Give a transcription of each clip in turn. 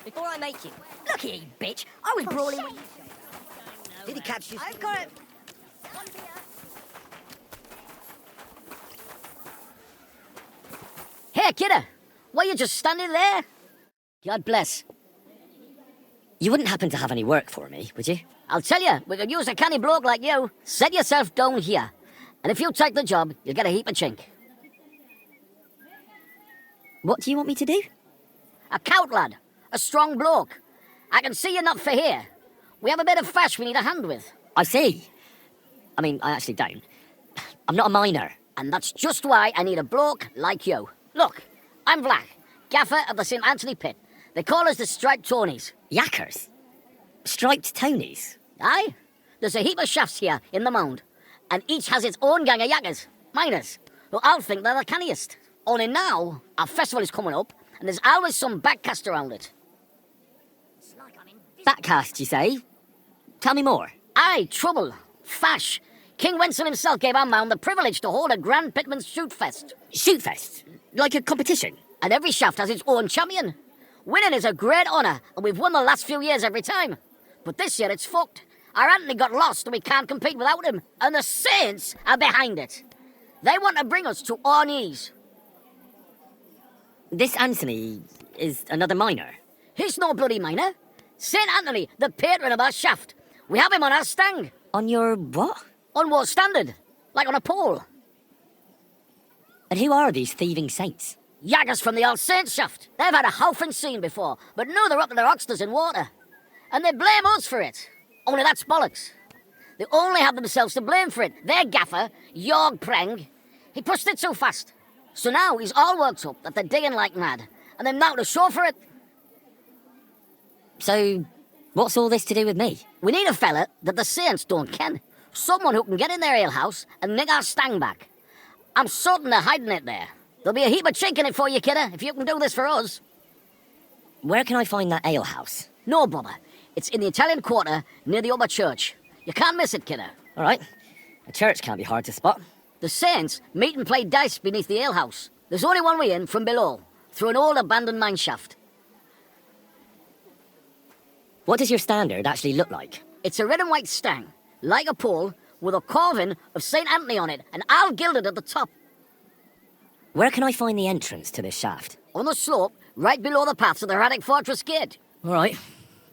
Before I make you. Look here, you bitch. I was brawling with you. Did he catch you? I've got it. Here, kidder. Why you just standing there? God bless. You wouldn't happen to have any work for me, would you? I'll tell you, we could use a canny bloke like you. Set yourself down here. And if you take the job, you'll get a heap of chink. What do you want me to do? A cout lad. A strong bloke. I can see you're not for here. We have a bit of fash we need a hand with. I see. I mean, I actually don't. I'm not a miner. And that's just why I need a bloke like you. Look, I'm Vlach, gaffer of the St. Anthony Pit. They call us the Striped Tonies. Yackers? Striped Tonies? Aye. There's a heap of shafts here in the mound, and each has its own gang of yackers, miners, who all think they're the canniest. Only now, our festival is coming up, and there's always some backcast around it. Backcast, you say? Tell me more. Aye, trouble. Fash. King Wenzel himself gave our mound the privilege to hold a grand pitman's shoot fest. Shoot fest? Like a competition? And every shaft has its own champion. Winning is a great honour, and we've won the last few years every time. But this year it's fucked. Our Anthony got lost and we can't compete without him. And the Saints are behind it. They want to bring us to our knees. This Anthony is another miner? He's no bloody miner. St. Anthony, the patron of our shaft. We have him on our stang. On your what? On what standard? Like on a pole. And who are these thieving saints? Yaggers from the All Saints shaft. They've had a howfing scene before, but now they're up to their oxters in water. And they blame us for it. Only that's bollocks. They only have themselves to blame for it. Their gaffer, Jorg Preng, he pushed it too fast. So now he's all worked up that they're digging like mad, and they're now to show for it. So, what's all this to do with me? We need a fella that the Saints don't ken. Someone who can get in their alehouse and nick our stang back. I'm certain they're hiding it there. There'll be a heap of chink in it for you, kidder, if you can do this for us. Where can I find that alehouse? No bother. It's in the Italian Quarter near the upper church. You can't miss it, kidder. All right. A church can't be hard to spot. The Saints meet and play dice beneath the alehouse. There's only one way in from below, through an old abandoned mine shaft. What does your standard actually look like? It's a red and white stang, like a pole, with a carving of St. Anthony on it, and all gilded at the top. Where can I find the entrance to this shaft? On the slope, right below the paths of the Haddock Fortress Gate. All right.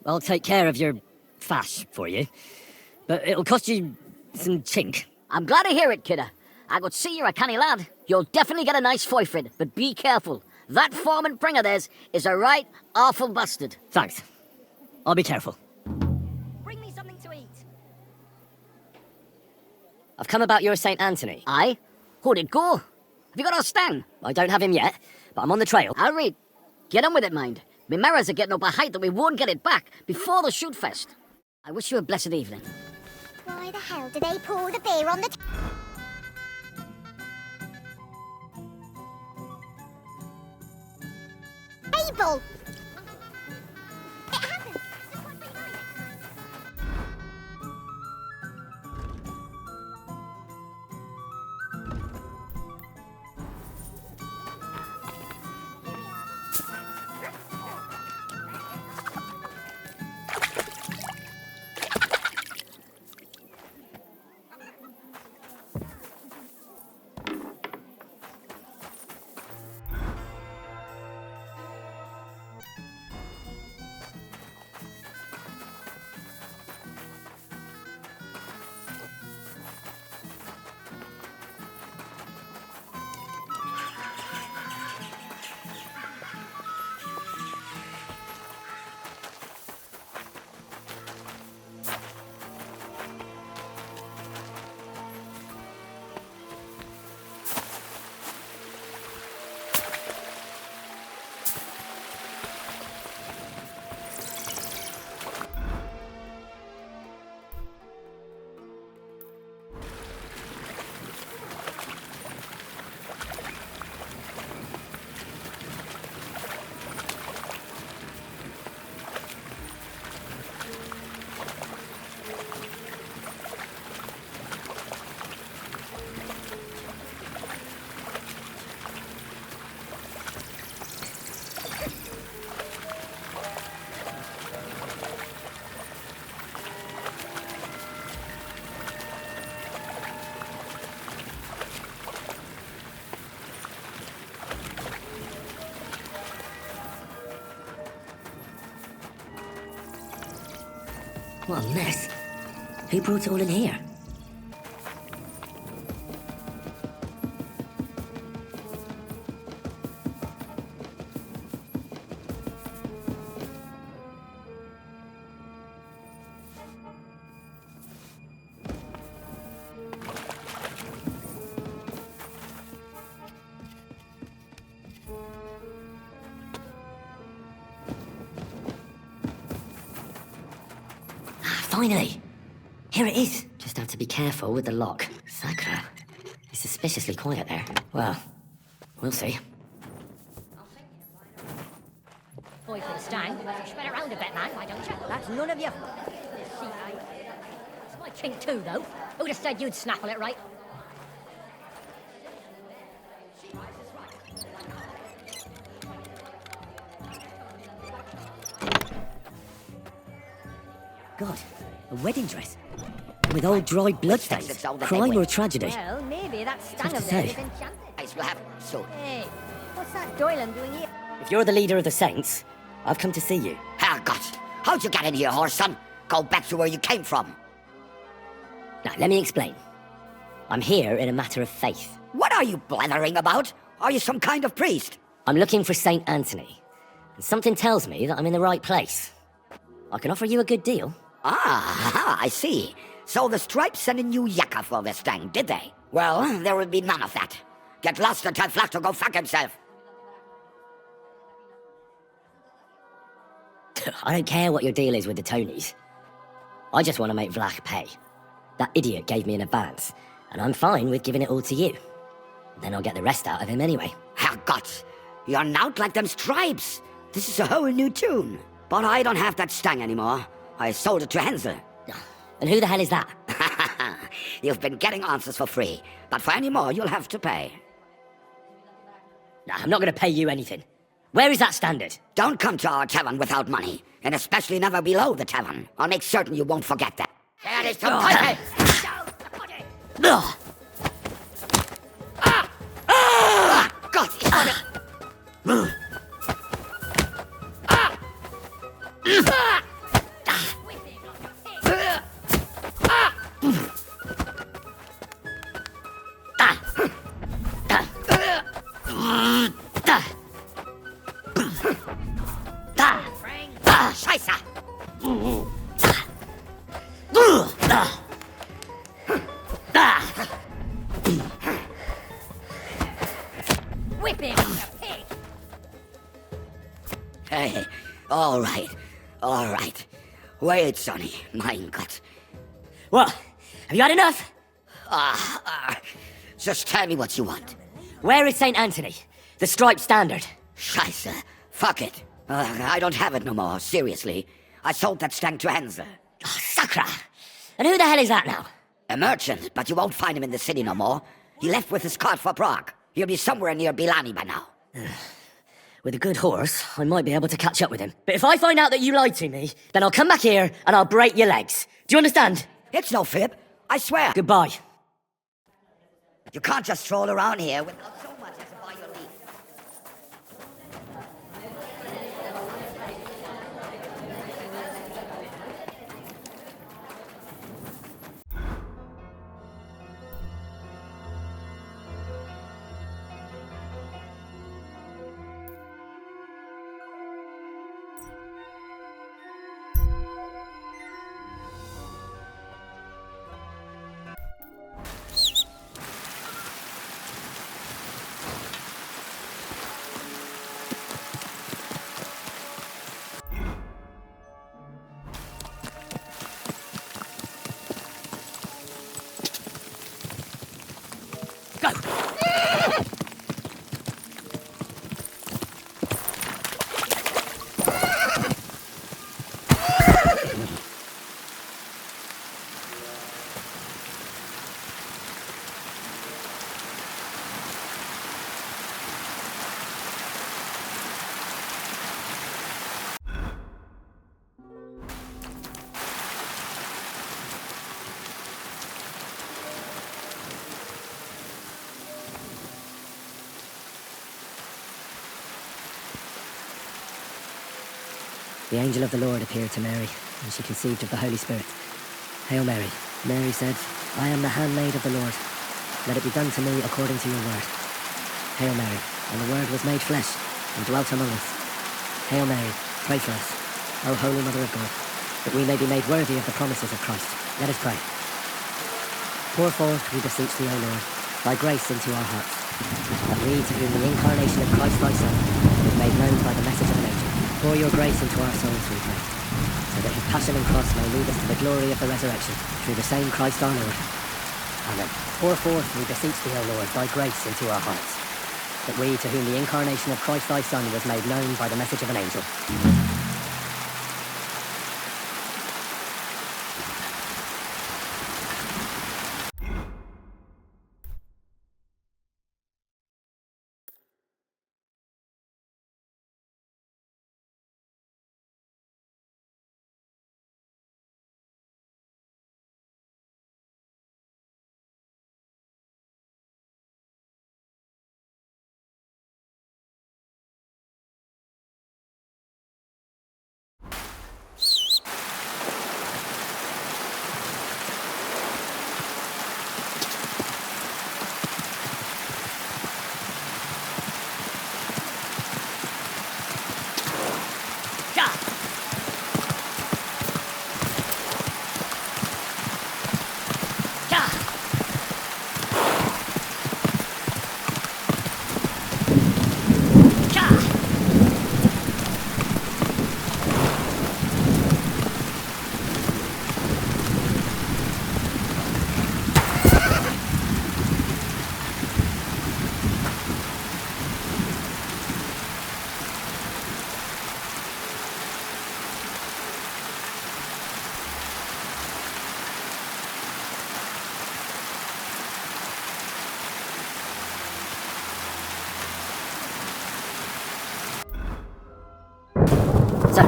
I'll take care of your fash for you. But it'll cost you some chink. I'm glad to hear it, kidder. I could see you're a canny lad. You'll definitely get a nice foy for it, but be careful. That foreman Pring of theirs is a right awful bastard. Thanks. I'll be careful. Bring me something to eat. I've come about your St. Anthony. Aye? How'd it go? Have you got our stang? I don't have him yet, but I'm on the trail. I'll read. Get on with it, mind. My mirrors are getting up a height that we won't get it back before the shoot fest. I wish you a blessed evening. Why the hell do they pour the beer on the table? It happens. Just watch me mind it. What a mess. Who brought it all in here? Finally! Here it is. Just have to be careful with the lock. Sacra. It's suspiciously quiet there. Well, we'll see. Boy for the stang. Spread it around a bit, man, why don't you? That's none of your... It's my chink too, though. Who'd have said you'd snaffle it right? God, a wedding dress. With old dry bloodstains. It's all that Crime they or win. tragedy? Well, maybe that stang Tough to of theirs say. is enchanted. Guys, we'll have soon. Hey, what's that Doylan doing here? If you're the leader of the Saints, I've come to see you. Herrgott, how'd you get in here, horse son? Go back to where you came from. Now, let me explain. I'm here in a matter of faith. What are you blathering about? Are you some kind of priest? I'm looking for Saint Anthony. And something tells me that I'm in the right place. I can offer you a good deal. Ah, I see. So the Stripes sent a new Yacker for this thing, did they? Well, there will be none of that. Get lost and tell Flash to go fuck himself. I don't care what your deal is with the Tonys. I just want to make Vlach pay. That idiot gave me an advance, and I'm fine with giving it all to you. Then I'll get the rest out of him anyway. Herrgott, you're not like them Stripes. This is a whole new tune. But I don't have that stang anymore. I sold it to Hansel. And who the hell is that? You've been getting answers for free, but for any more, you'll have to pay. Nah, I'm not going to pay you anything. Where is that standard? Don't come to our tavern without money, and especially never below the tavern. I'll make certain you won't forget that. There is some Ugh. Ugh. God, it's on it. Scheiße! Whip him, you pig! Hey, all right. Wait, Sonny, mein Gott. What? Have you had enough? Just tell me what you want. Where is St. Anthony? The striped standard. Scheiße, fuck it. I don't have it no more, seriously. I sold that stang to Hansel. Oh, sacra! And who the hell is that now? A merchant, but you won't find him in the city no more. He left with his cart for Prague. He'll be somewhere near Bilani by now. With a good horse, I might be able to catch up with him. But if I find out that you lied to me, then I'll come back here and I'll break your legs. Do you understand? It's no fib, I swear. Goodbye. You can't just stroll around here without so much as a by your leave. The angel of the Lord appeared to Mary. and she conceived of the Holy Spirit. Hail Mary. Mary said, I am the handmaid of the Lord. Let it be done to me according to your word. Hail Mary. And the Word was made flesh and dwelt among us. Hail Mary, pray for us, O Holy Mother of God, that we may be made worthy of the promises of Christ. Let us pray. Pour forth, we beseech thee, O Lord, thy grace into our hearts, that we, to whom the incarnation of Christ thy Son was made known by the message of an angel, pour your grace into our souls, we pray, so that his passion and cross may lead us to the glory of the resurrection, through the same Christ our Lord. Amen. Pour forth, we beseech thee, O Lord, thy grace into our hearts, that we, to whom the incarnation of Christ thy Son was made known by the message of an angel. So,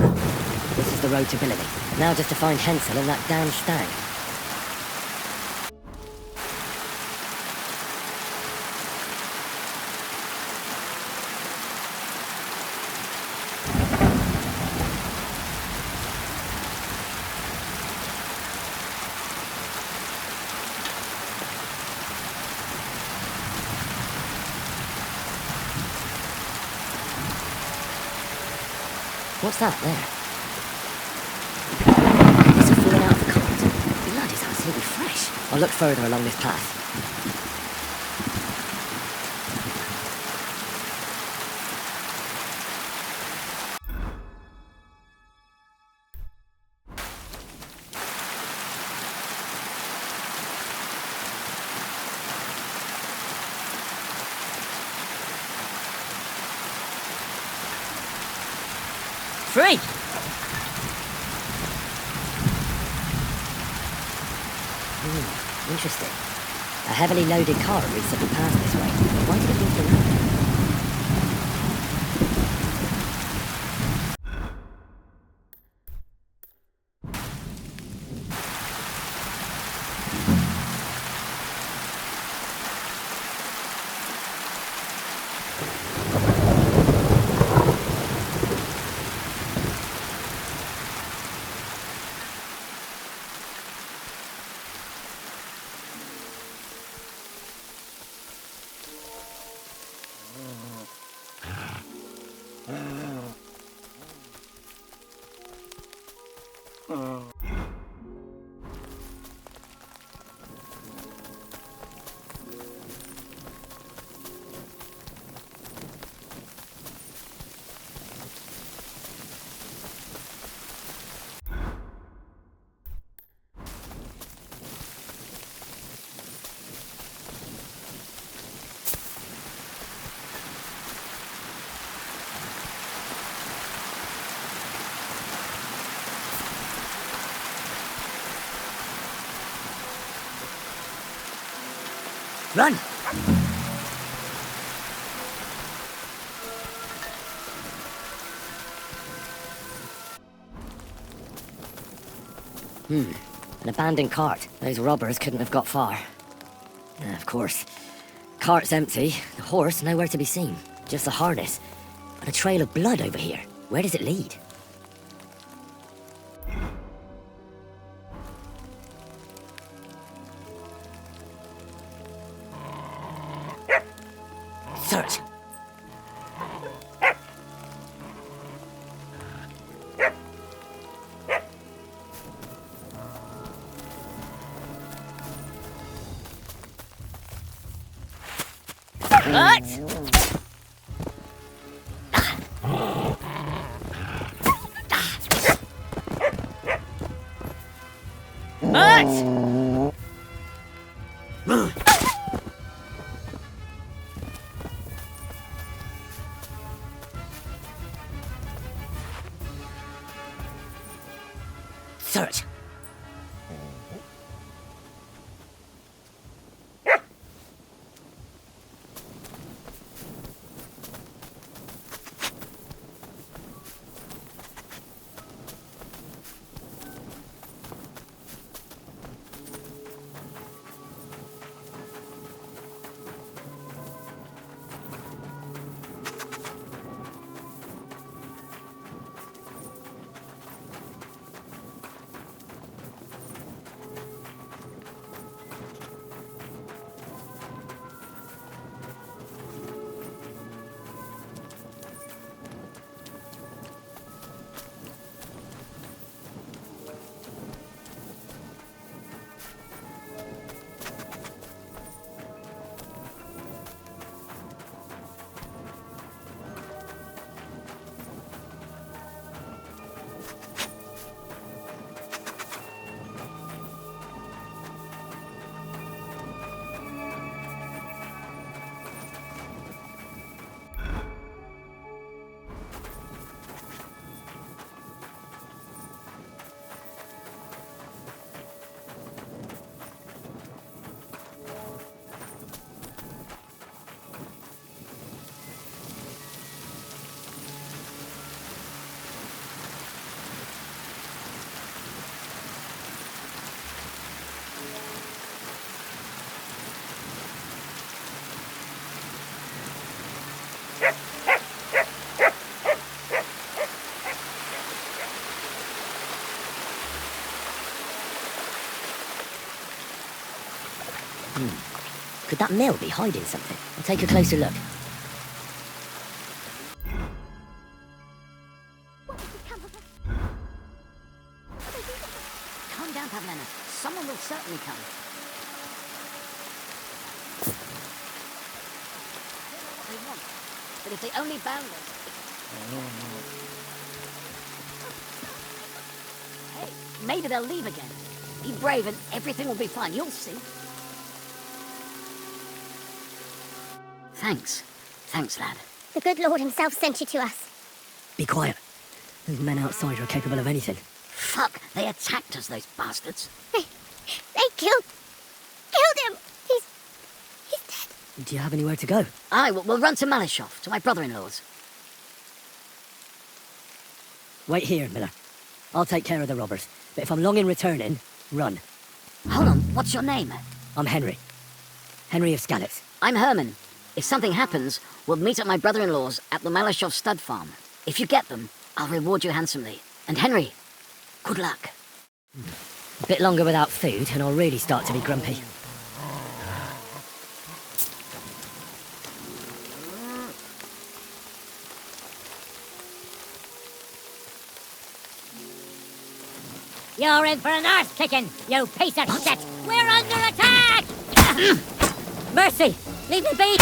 this is the road to Billamy. Now just to find Hensel and that damn stag. What's that there? Is he falling out of the cart? Blood is absolutely fresh. I'll look further along this path. Free! Interesting. A heavily loaded car recently passed this way. Why did it leave the road? Run! An abandoned cart. Those robbers couldn't have got far. Of course. Cart's empty, the horse nowhere to be seen. Just the harness. And a trail of blood over here. Where does it lead? Search. Search. Could that mill be hiding something? I'll take a closer look. What will become of us? Calm down, Pavlena. Someone will certainly come. They want. But if they only bound us... Hey, maybe they'll leave again. Be brave and everything will be fine. You'll see. Thanks. Thanks, lad. The good Lord himself sent you to us. Be quiet. Those men outside are capable of anything. Fuck, they attacked us, those bastards. They killed him. He's dead. Do you have anywhere to go? Aye, we'll run to Malishov, to my brother-in-law's. Wait here, Miller. I'll take care of the robbers. But if I'm long in returning, run. Hold on, what's your name? I'm Henry. Henry of Skalitz. I'm Herman. If something happens, we'll meet at my brother-in-law's at the Malishov stud farm. If you get them, I'll reward you handsomely. And Henry, good luck. A bit longer without food, and I'll really start to be grumpy. You're in for an arse kicking, you piece of shit! We're under attack! Mercy! Leave me be!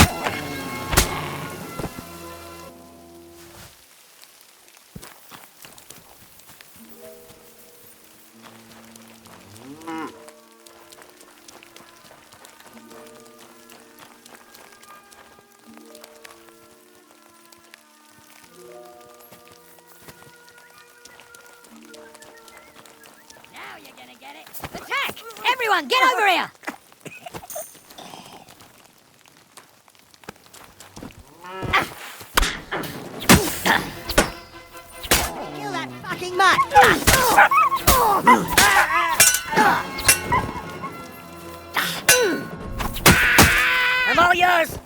Now you're gonna get it! Attack! Everyone, get over here! Kill that fucking mutt! I'm all yours!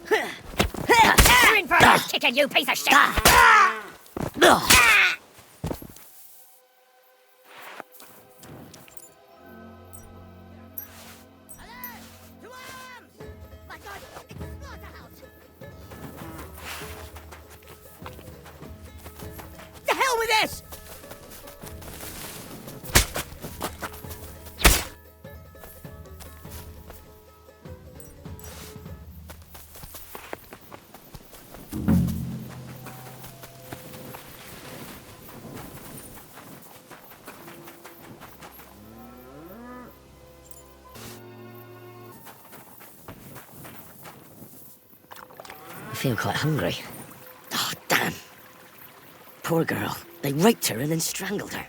You're in for an arse kicking, you piece of shit! feel quite hungry. Oh, damn. Poor girl. They raped her and then strangled her.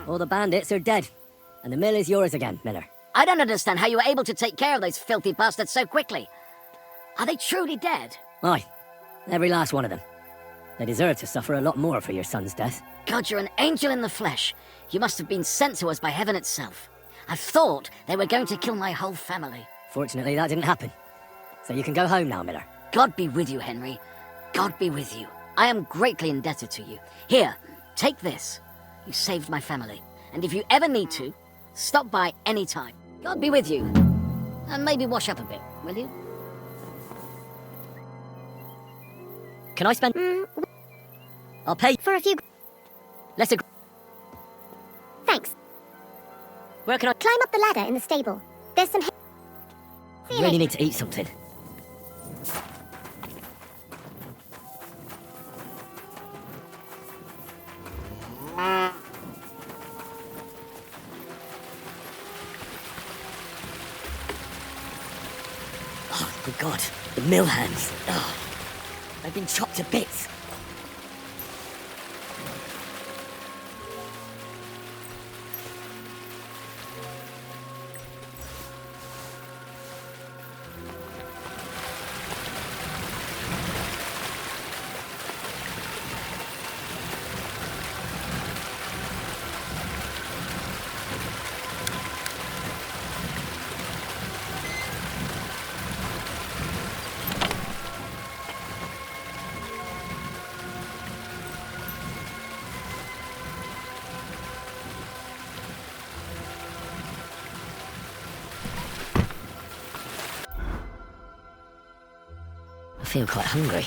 All the bandits are dead, and the mill is yours again, Miller. I don't understand how you were able to take care of those filthy bastards so quickly. Are they truly dead? Aye, every last one of them. They deserve to suffer a lot more for your son's death. God, you're an angel in the flesh. You must have been sent to us by heaven itself. I thought they were going to kill my whole family. Fortunately, that didn't happen. So you can go home now, Miller. God be with you, Henry. God be with you. I am greatly indebted to you. Here, take this. You saved my family. And if you ever need to, stop by any time. God be with you. And maybe wash up a bit, will you? Can I spend... I'll pay For a few... Let's agree. Thanks. Where can I... Climb up the ladder in the stable. There's some... I really need to eat something. Oh, good God. The mill hands. Oh, they've been chopped to bits. I feel quite hungry.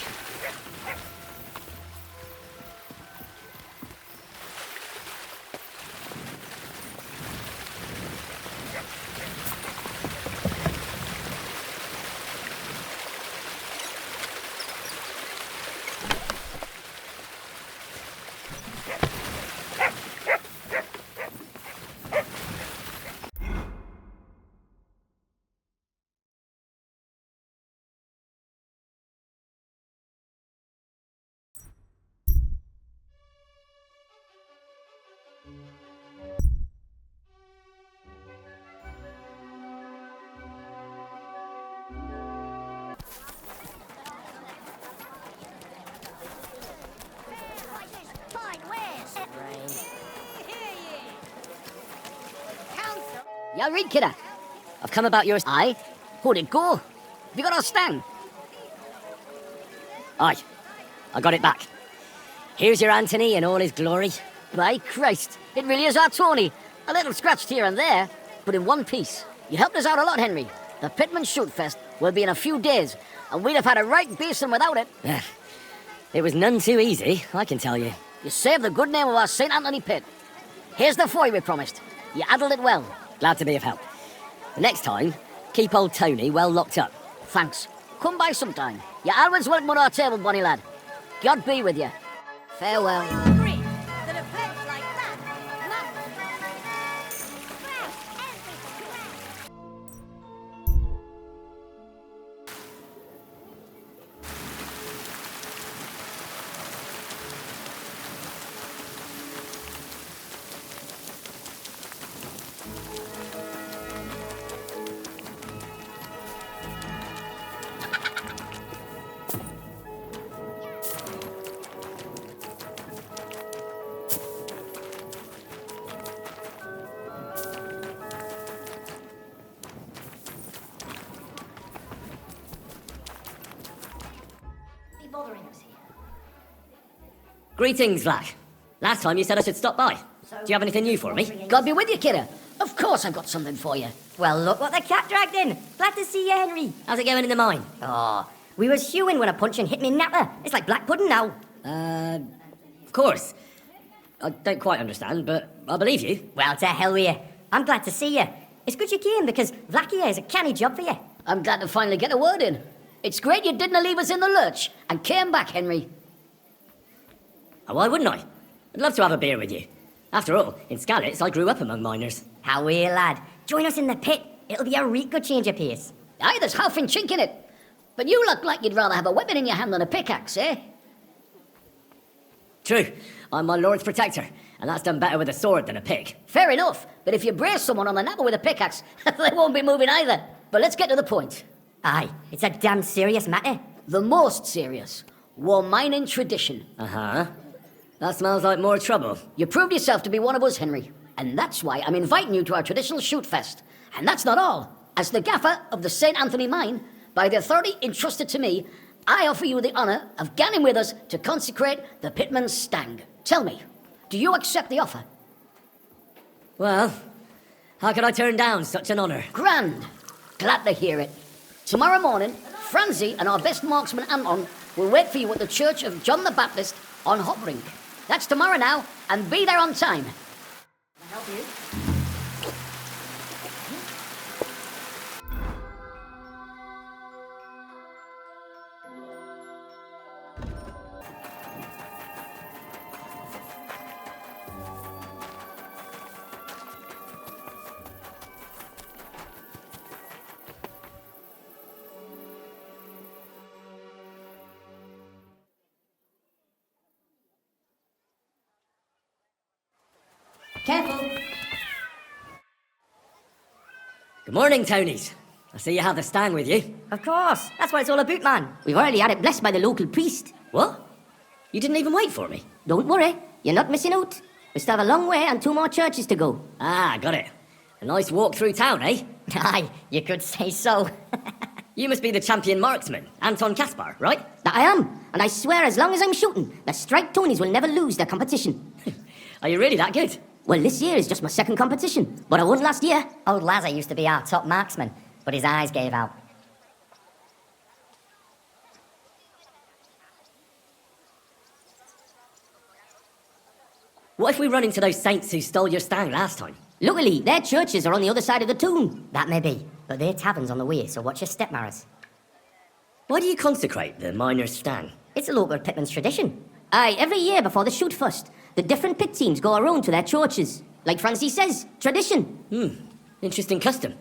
Yeah, read, kidder. I've come about yours. Aye? How'd it go? Have you got our stang? Aye, I got it back. Here's your Anthony in all his glory. By Christ, it really is our Tony. A little scratched here and there, but in one piece. You helped us out a lot, Henry. The Pitman Shoot Fest will be in a few days, and we'd have had a right basin without it. It was none too easy, I can tell you. You saved the good name of our St. Anthony pit. Here's the foy we promised. You handled it well. Glad to be of help. The next time, keep old Tony well locked up. Thanks. Come by sometime. You're always welcome at our table, bonny lad. God be with you. Farewell. Greetings, Vlack. Last time you said I should stop by. Do you have anything new for me? God be with you, kidder. Of course I've got something for you. Well, look what the cat dragged in. Glad to see you, Henry. How's it going in the mine? Oh, we was hewing when a punch and hit me napper. It's like black pudding now. Of course. I don't quite understand, but I believe you. Well, to hell with you. I'm glad to see you. It's good you came because Vlack here is a canny job for you. I'm glad to finally get a word in. It's great you didn't leave us in the lurch and came back, Henry. Oh, why wouldn't I? I'd love to have a beer with you. After all, in Skalitz, I grew up among miners. How are you, lad? Join us in the pit. It'll be a real good change of pace. Aye, there's half and chink in it. But you look like you'd rather have a weapon in your hand than a pickaxe, eh? True. I'm my lord's protector, and that's done better with a sword than a pick. Fair enough, but if you brace someone on the napper with a pickaxe, they won't be moving either. But let's get to the point. Aye, it's a damn serious matter. The most serious. War mining tradition. Uh-huh. That smells like more trouble. You proved yourself to be one of us, Henry. And that's why I'm inviting you to our traditional shoot fest. And that's not all. As the gaffer of the St. Anthony mine, by the authority entrusted to me, I offer you the honour of ganning with us to consecrate the Pitman's Stang. Tell me, do you accept the offer? Well, how could I turn down such an honour? Grand. Glad to hear it. Tomorrow morning, Francie and our best marksman Anton will wait for you at the Church of John the Baptist on Hoprink. That's tomorrow now, and be there on time. Can I help you? Careful. Good morning, Tonies. I see you have the Stang with you. Of course. That's what it's all about, man. We've already had it blessed by the local priest. What? You didn't even wait for me? Don't worry. You're not missing out. We still have a long way and 2 more churches to go. Ah, got it. A nice walk through town, eh? Aye, you could say so. You must be the champion marksman, Anton Kaspar, right? That I am. And I swear as long as I'm shooting, the strike Tonys will never lose their competition. Are you really that good? Well, this year is just my second competition, but I won last year. Old Lazar used to be our top marksman, but his eyes gave out. What if we run into those saints who stole your Stang last time? Luckily, their churches are on the other side of the tomb. That may be, but their tavern's on the way, so watch your step, Maris. Why do you consecrate the miner's Stang? It's a local pitman's tradition. Aye, every year before the shoot first, the different pit teams go around to their churches. Like Francie says, tradition. Interesting custom.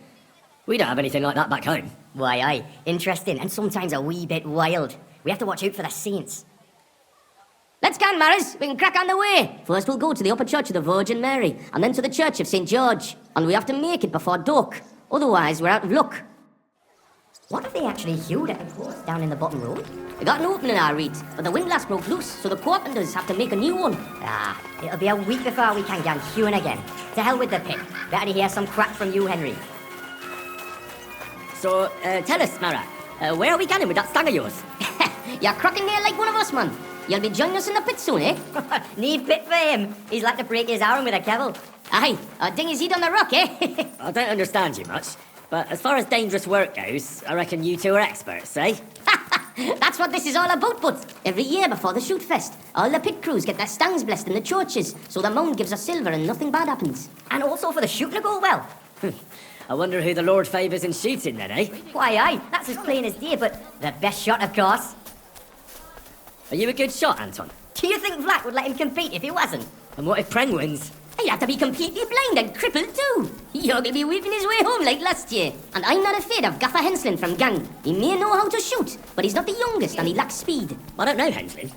We don't have anything like that back home. Why, aye, interesting and sometimes a wee bit wild. We have to watch out for the saints. Let's go, Maris. We can crack on the way. First we'll go to the upper church of the Virgin Mary, and then to the church of St. George. And we have to make it before dark. Otherwise, we're out of luck. What if they actually hewed at the post down in the bottom road? We got an opening, I read, but the windlass broke loose, so the carpenters have to make a new one. Ah, it'll be a week before we can get hewing again. To hell with the pit. Better to hear some crack from you, Henry. So, tell us, Mara, where are we going with that Stang of yours? You're crocking there like one of us, man. You'll be joining us in the pit soon, eh? Need pit for him. He's like to break his arm with a kebble. Aye, ding his head on the rock, eh? I don't understand you much, but as far as dangerous work goes, I reckon you two are experts, eh? That's what this is all about, but every year before the shoot fest, all the pit crews get their Stangs blessed in the churches, so the mound gives us silver and nothing bad happens. And also for the shooting to go well. I wonder who the Lord favours in shooting then, eh? Why, aye, that's as plain as day, but the best shot, of course. Are you a good shot, Anton? Do you think Vlack would let him compete if he wasn't? And what if Preng wins? He'd have to be completely blind and crippled too. You'll be weeping his way home like last year. And I'm not afraid of Gaffer Henslin from Gang. He may know how to shoot, but he's not the youngest and he lacks speed. I don't know Henslin.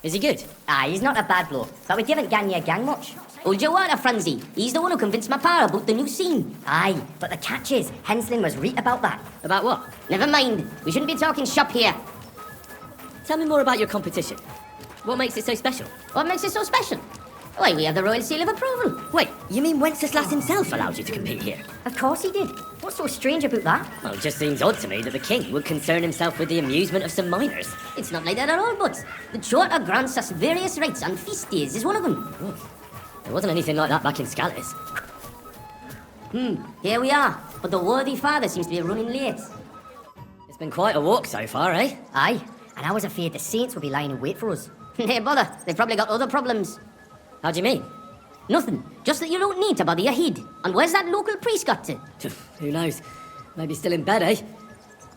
Is he good? Aye, he's not a bad bloke, but we didn't gang your gang much. Hold your water, Francie. He's the one who convinced my pa about the new scene. Aye, but the catch is, Henslin was right about that. About what? Never mind. We shouldn't be talking shop here. Tell me more about your competition. What makes it so special? What makes it so special? Why, we have the royal seal of approval. Wait, you mean Wenceslas himself allowed you to compete here? Of course he did. What's so strange about that? Well, it just seems odd to me that the king would concern himself with the amusement of some minors. It's not like that at all, but the charter grants us various rights, and feast days is one of them. There wasn't anything like that back in Scalise. Here we are, but the worthy father seems to be running late. It's been quite a walk so far, eh? Aye, and I was afraid the saints would be lying in wait for us. Hey, bother, they've probably got other problems. How do you mean? Nothing, just that you don't need to bother your head. And where's that local priest got to? Who knows? Maybe still in bed, eh?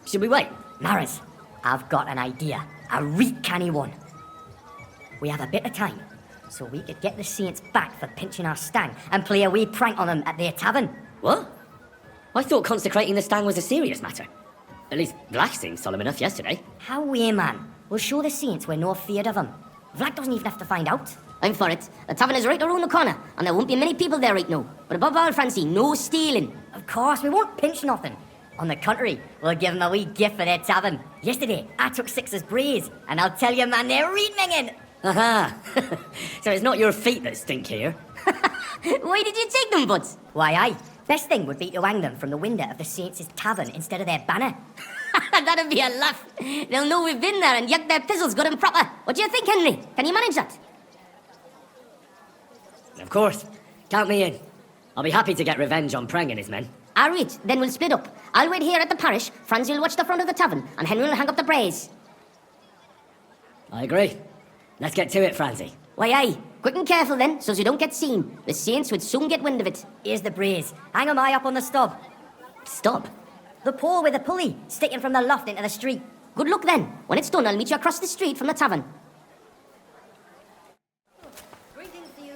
Should we wait? Maris, I've got an idea. A real canny one. We have a bit of time, so we could get the saints back for pinching our stang and play a wee prank on them at their tavern. What? I thought consecrating the stang was a serious matter. At least Vlach seemed solemn enough yesterday. How we, man? We'll show the saints we're no feared of them. Vlach doesn't even have to find out. I'm for it. The tavern is right around the corner, and there won't be many people there right now. But above all, Francie, no stealing. Of course, we won't pinch nothing. On the contrary, we'll give them a wee gift for their tavern. Yesterday, I took 6 as braes, and I'll tell you, man, they're reaming. Aha! So it's not your feet that stink here? Why did you take them, Butts? Why, aye. Best thing would be to hang them from the window of the Saints' tavern instead of their banner. That'd be a laugh. They'll know we've been there and yuck their pizzles good and proper. What do you think, Henry? Can you manage that? Of course. Count me in. I'll be happy to get revenge on Prang and his men. All right, then we'll split up. I'll wait here at the parish, Francie will watch the front of the tavern, and Henry will hang up the braes. I agree. Let's get to it, Francie. Why, aye. Quick and careful then, so as you don't get seen. The Saints would soon get wind of it. Here's the braes. Hang 'em high up on the stub. Stop. The pole with the pulley, sticking from the loft into the street. Good luck then. When it's done, I'll meet you across the street from the tavern. Greetings to you.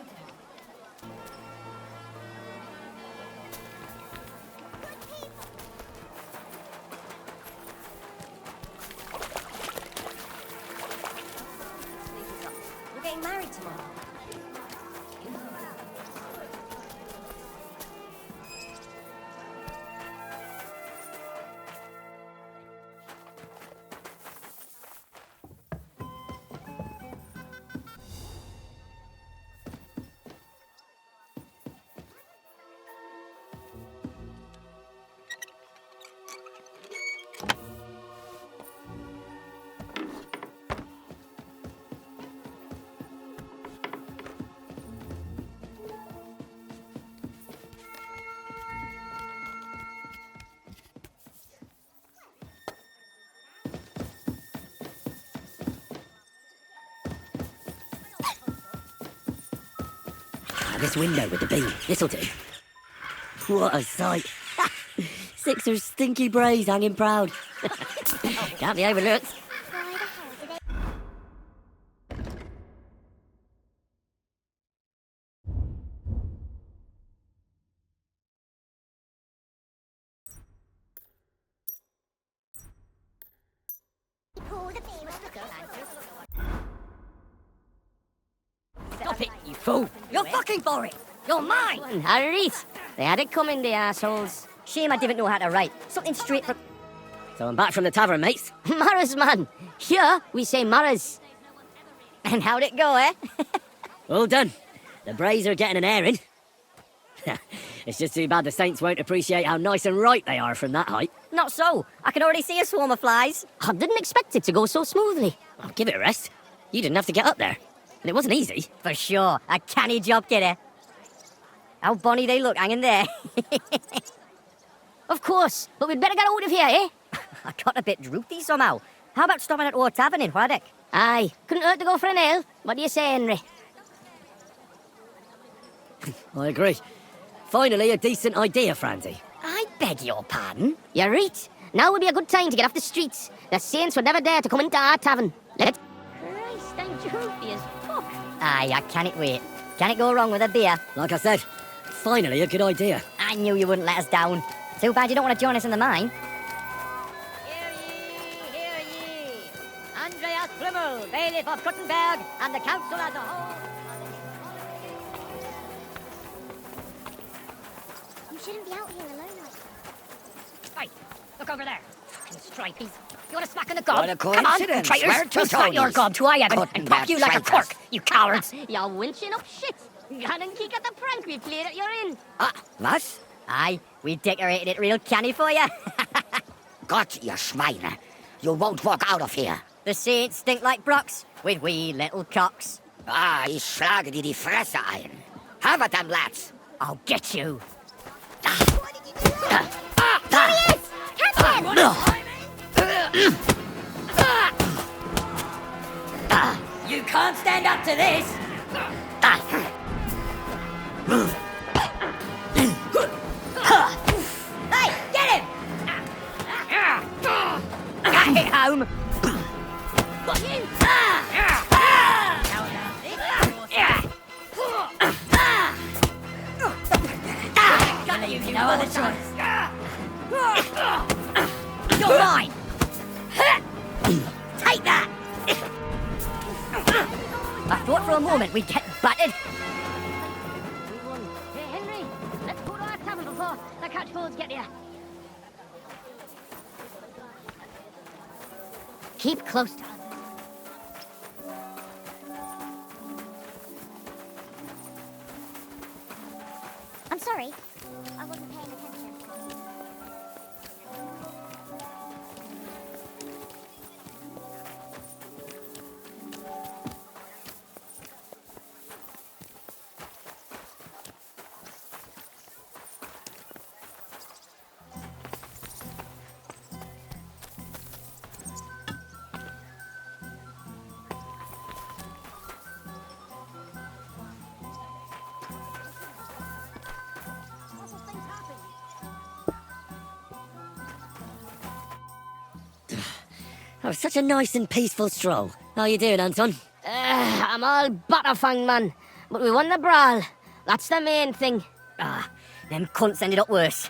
We're getting married tomorrow. This window with the beam. This'll do. What a sight. 6 of stinky braes hanging proud. Can't be overlooked. Stop it, you fool! You're fucking for it! You're mine! Alright. They had it coming, the assholes. Shame I didn't know how to write. Something straight from... So I'm back from the tavern, mates. Maras, man. Here, we say Maras. And how'd it go, eh? All done. The braes are getting an airing. It's just too bad the saints won't appreciate how nice and right they are from that height. Not so. I can already see a swarm of flies. I didn't expect it to go so smoothly. Oh, give it a rest. You didn't have to get up there. And it wasn't easy. For sure. A canny job, kidder. How bonny they look hanging there. Of course. But we'd better get out of here, eh? I got a bit droopy somehow. How about stopping at our tavern in Hwaddock? Aye. Couldn't hurt to go for an ale. What do you say, Henry? I agree. Finally, a decent idea, Francie. I beg your pardon? You're right. Now would be a good time to get off the streets. The saints would never dare to come into our tavern. Christ, I'm droopy as fuck. Aye, I can't wait. Can it go wrong with a beer? Like I said, finally a good idea. I knew you wouldn't let us down. Too bad you don't want to join us in the mine. Hear ye, hear ye. Andreas Flimmel, bailiff of Kuttenberg, and the council as a whole. You shouldn't be out here alone like that. Hey, look over there. Fucking stripies. You want a smack in the gob? What a Come on, you coincidence. traitors. Where to We'll smack your Tony's? gob to I have and pop you like a Kuttenberg cork, traitors. you cowards. You're winching up shit. Gone and kick at the prank we played at your inn. Ah, was? Aye, we decorated it real canny for you. Gott, ihr Schweine. You won't walk out of here. The saints stink like brocks with wee little cocks. Ah, ich schlage dir die Fresse ein. Have it then, lads. I'll get you. You can't stand up to this. Hey, get him! Get home. You've no other choice. You're mine. Take that. I thought for a moment we'd get battered. Hey, Henry, let's go to our tavern before the catchfolds get here. Keep close to us. I'm sorry. I wasn't paying attention. That was such a nice and peaceful stroll. How you doing, Anton? I'm all butterfang, man. But we won the brawl. That's the main thing. Ah, them cunts ended up worse.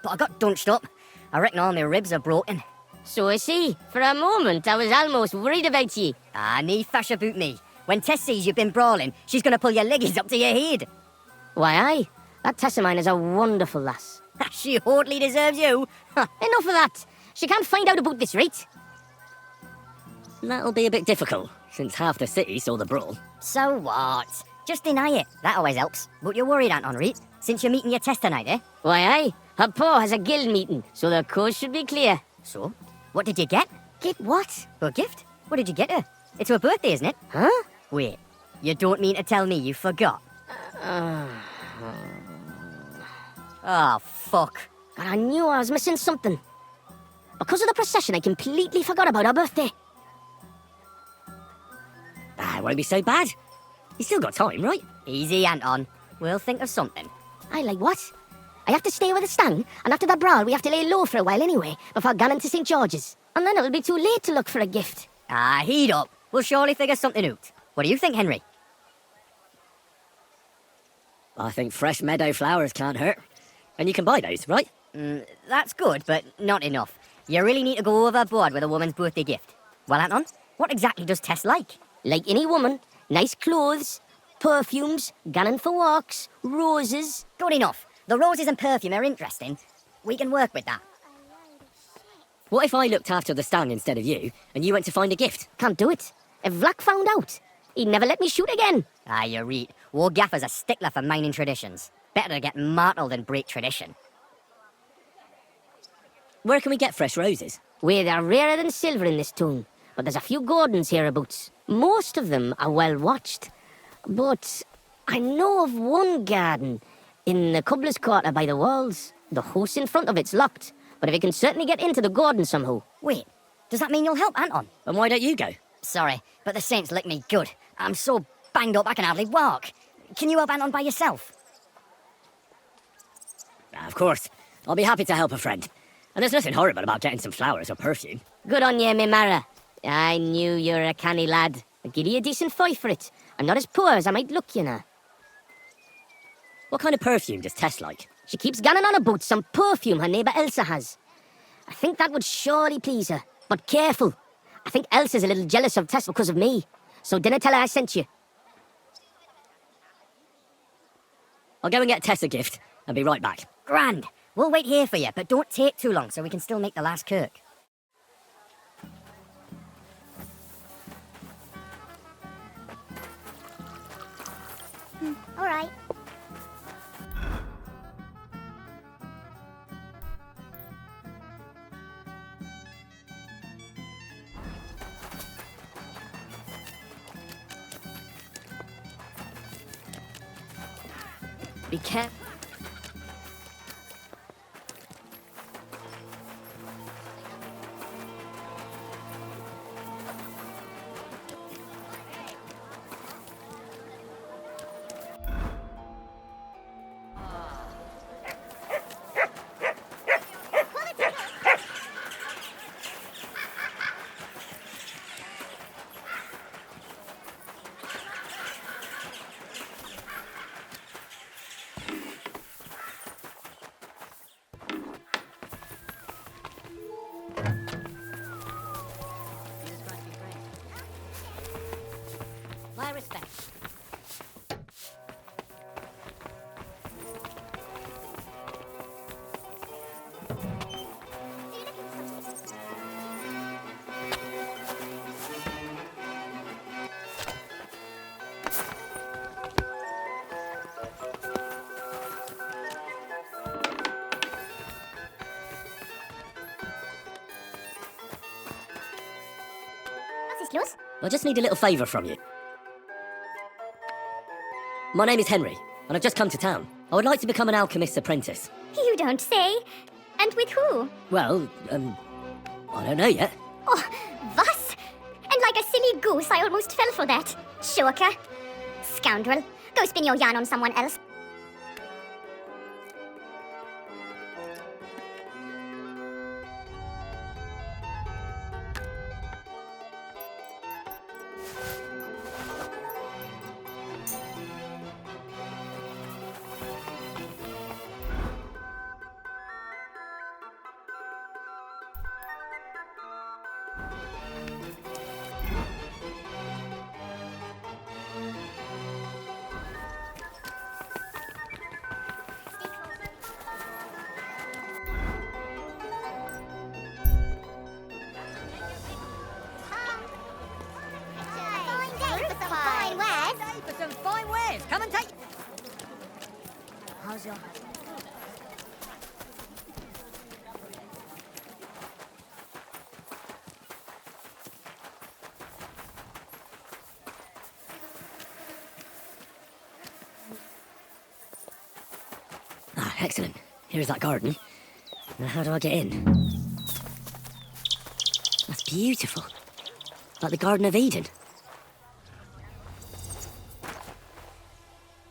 But I got dunched up. I reckon all my ribs are broken. So I see. For a moment, I was almost worried about you. Ah, nee fash about me. When Tess sees you've been brawling, she's gonna pull your leggies up to your head. Why, aye. That Tess of mine is a wonderful lass. She hardly deserves you. Enough of that. She can't find out about this, right? That'll be a bit difficult, since half the city saw the brawl. So what? Just deny it. That always helps. But you're worried, Anton, right? Since you're meeting your Tess tonight, eh? Why, aye. Her pa has a guild meeting, so the coast should be clear. So? What did you get? Get what? A gift? What did you get her? It's her birthday, isn't it? Huh? Wait. You don't mean to tell me you forgot? Oh, fuck. God, I knew I was missing something. Because of the procession, I completely forgot about her birthday. Ah, it won't be so bad. You still got time, right? Easy, Anton. We'll think of something. I like what? I have to stay with the stang, and after the brawl, we have to lay low for a while anyway, before going to St. George's. And then it'll be too late to look for a gift. Ah, heat up. We'll surely figure something out. What do you think, Henry? I think fresh meadow flowers can't hurt. And you can buy those, right? That's good, but not enough. You really need to go overboard with a woman's birthday gift. Well, Anton, what exactly does Tess like? Like any woman, nice clothes, perfumes, going for walks, roses. Good enough. The roses and perfume are interesting. We can work with that. What if I looked after the stang instead of you, and you went to find a gift? Can't do it. If Vlack found out, he'd never let me shoot again. Ah, you're right. War Gaffer's a stickler for mining traditions. Better to get martled than break tradition. Where can we get fresh roses? Well, they're rarer than silver in this town, but there's a few gardens hereabouts. Most of them are well watched. But I know of one garden in the cobbler's quarter by the walls. The house in front of it's locked, but if you can certainly get into the garden somehow. Wait, does that mean you'll help, Anton? And why don't you go? Sorry, but the saints lick me good. I'm so banged up I can hardly walk. Can you help Anton by yourself? Of course. I'll be happy to help a friend. And there's nothing horrible about getting some flowers or perfume. Good on you, me Mara. I knew you were a canny lad. I'll give you a decent fight for it. I'm not as poor as I might look, you know. What kind of perfume does Tess like? She keeps gunning on about some perfume her neighbour Elsa has. I think that would surely please her. But careful. I think Elsa's a little jealous of Tess because of me. So dinna tell her I sent you. I'll go and get Tess a gift and be right back. Grand. We'll wait here for you, but don't take too long so we can still make the last kirk. All right. Be careful. My respects. Was ist los? I just need a little favour from you. My name is Henry, and I've just come to town. I would like to become an alchemist's apprentice. You don't say. And with who? Well, I don't know yet. Oh, was? And like a silly goose, I almost fell for that. Shoker. Scoundrel. Go spin your yarn on someone else. Come and take... How's your... Ah, excellent. Here's that garden. Now how do I get in? That's beautiful. Like the Garden of Eden.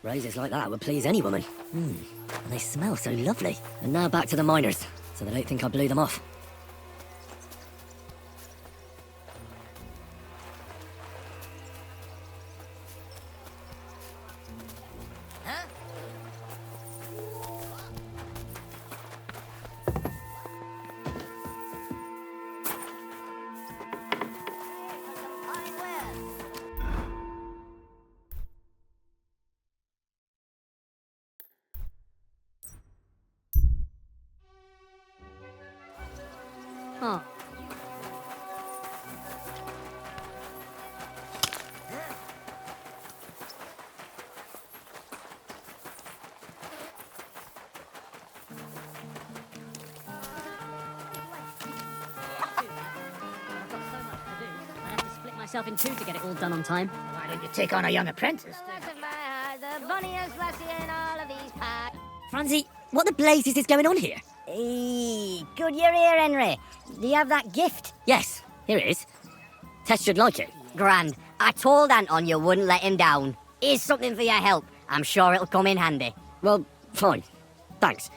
Roses like that would please any woman. And they smell so lovely. And now back to the miners, so they don't think I blew them off. Oh. Myself in two to get it all done on time. Why don't you take on a young apprentice? The funniest lassie in all of these parts. Francie, what the blazes is going on here? Hey, good you're here, Henry. Do you have that gift? Yes, here it is. Tess should like it. Grand. I told Anton you wouldn't let him down. Here's something for your help. I'm sure it'll come in handy. Well, fine. Thanks.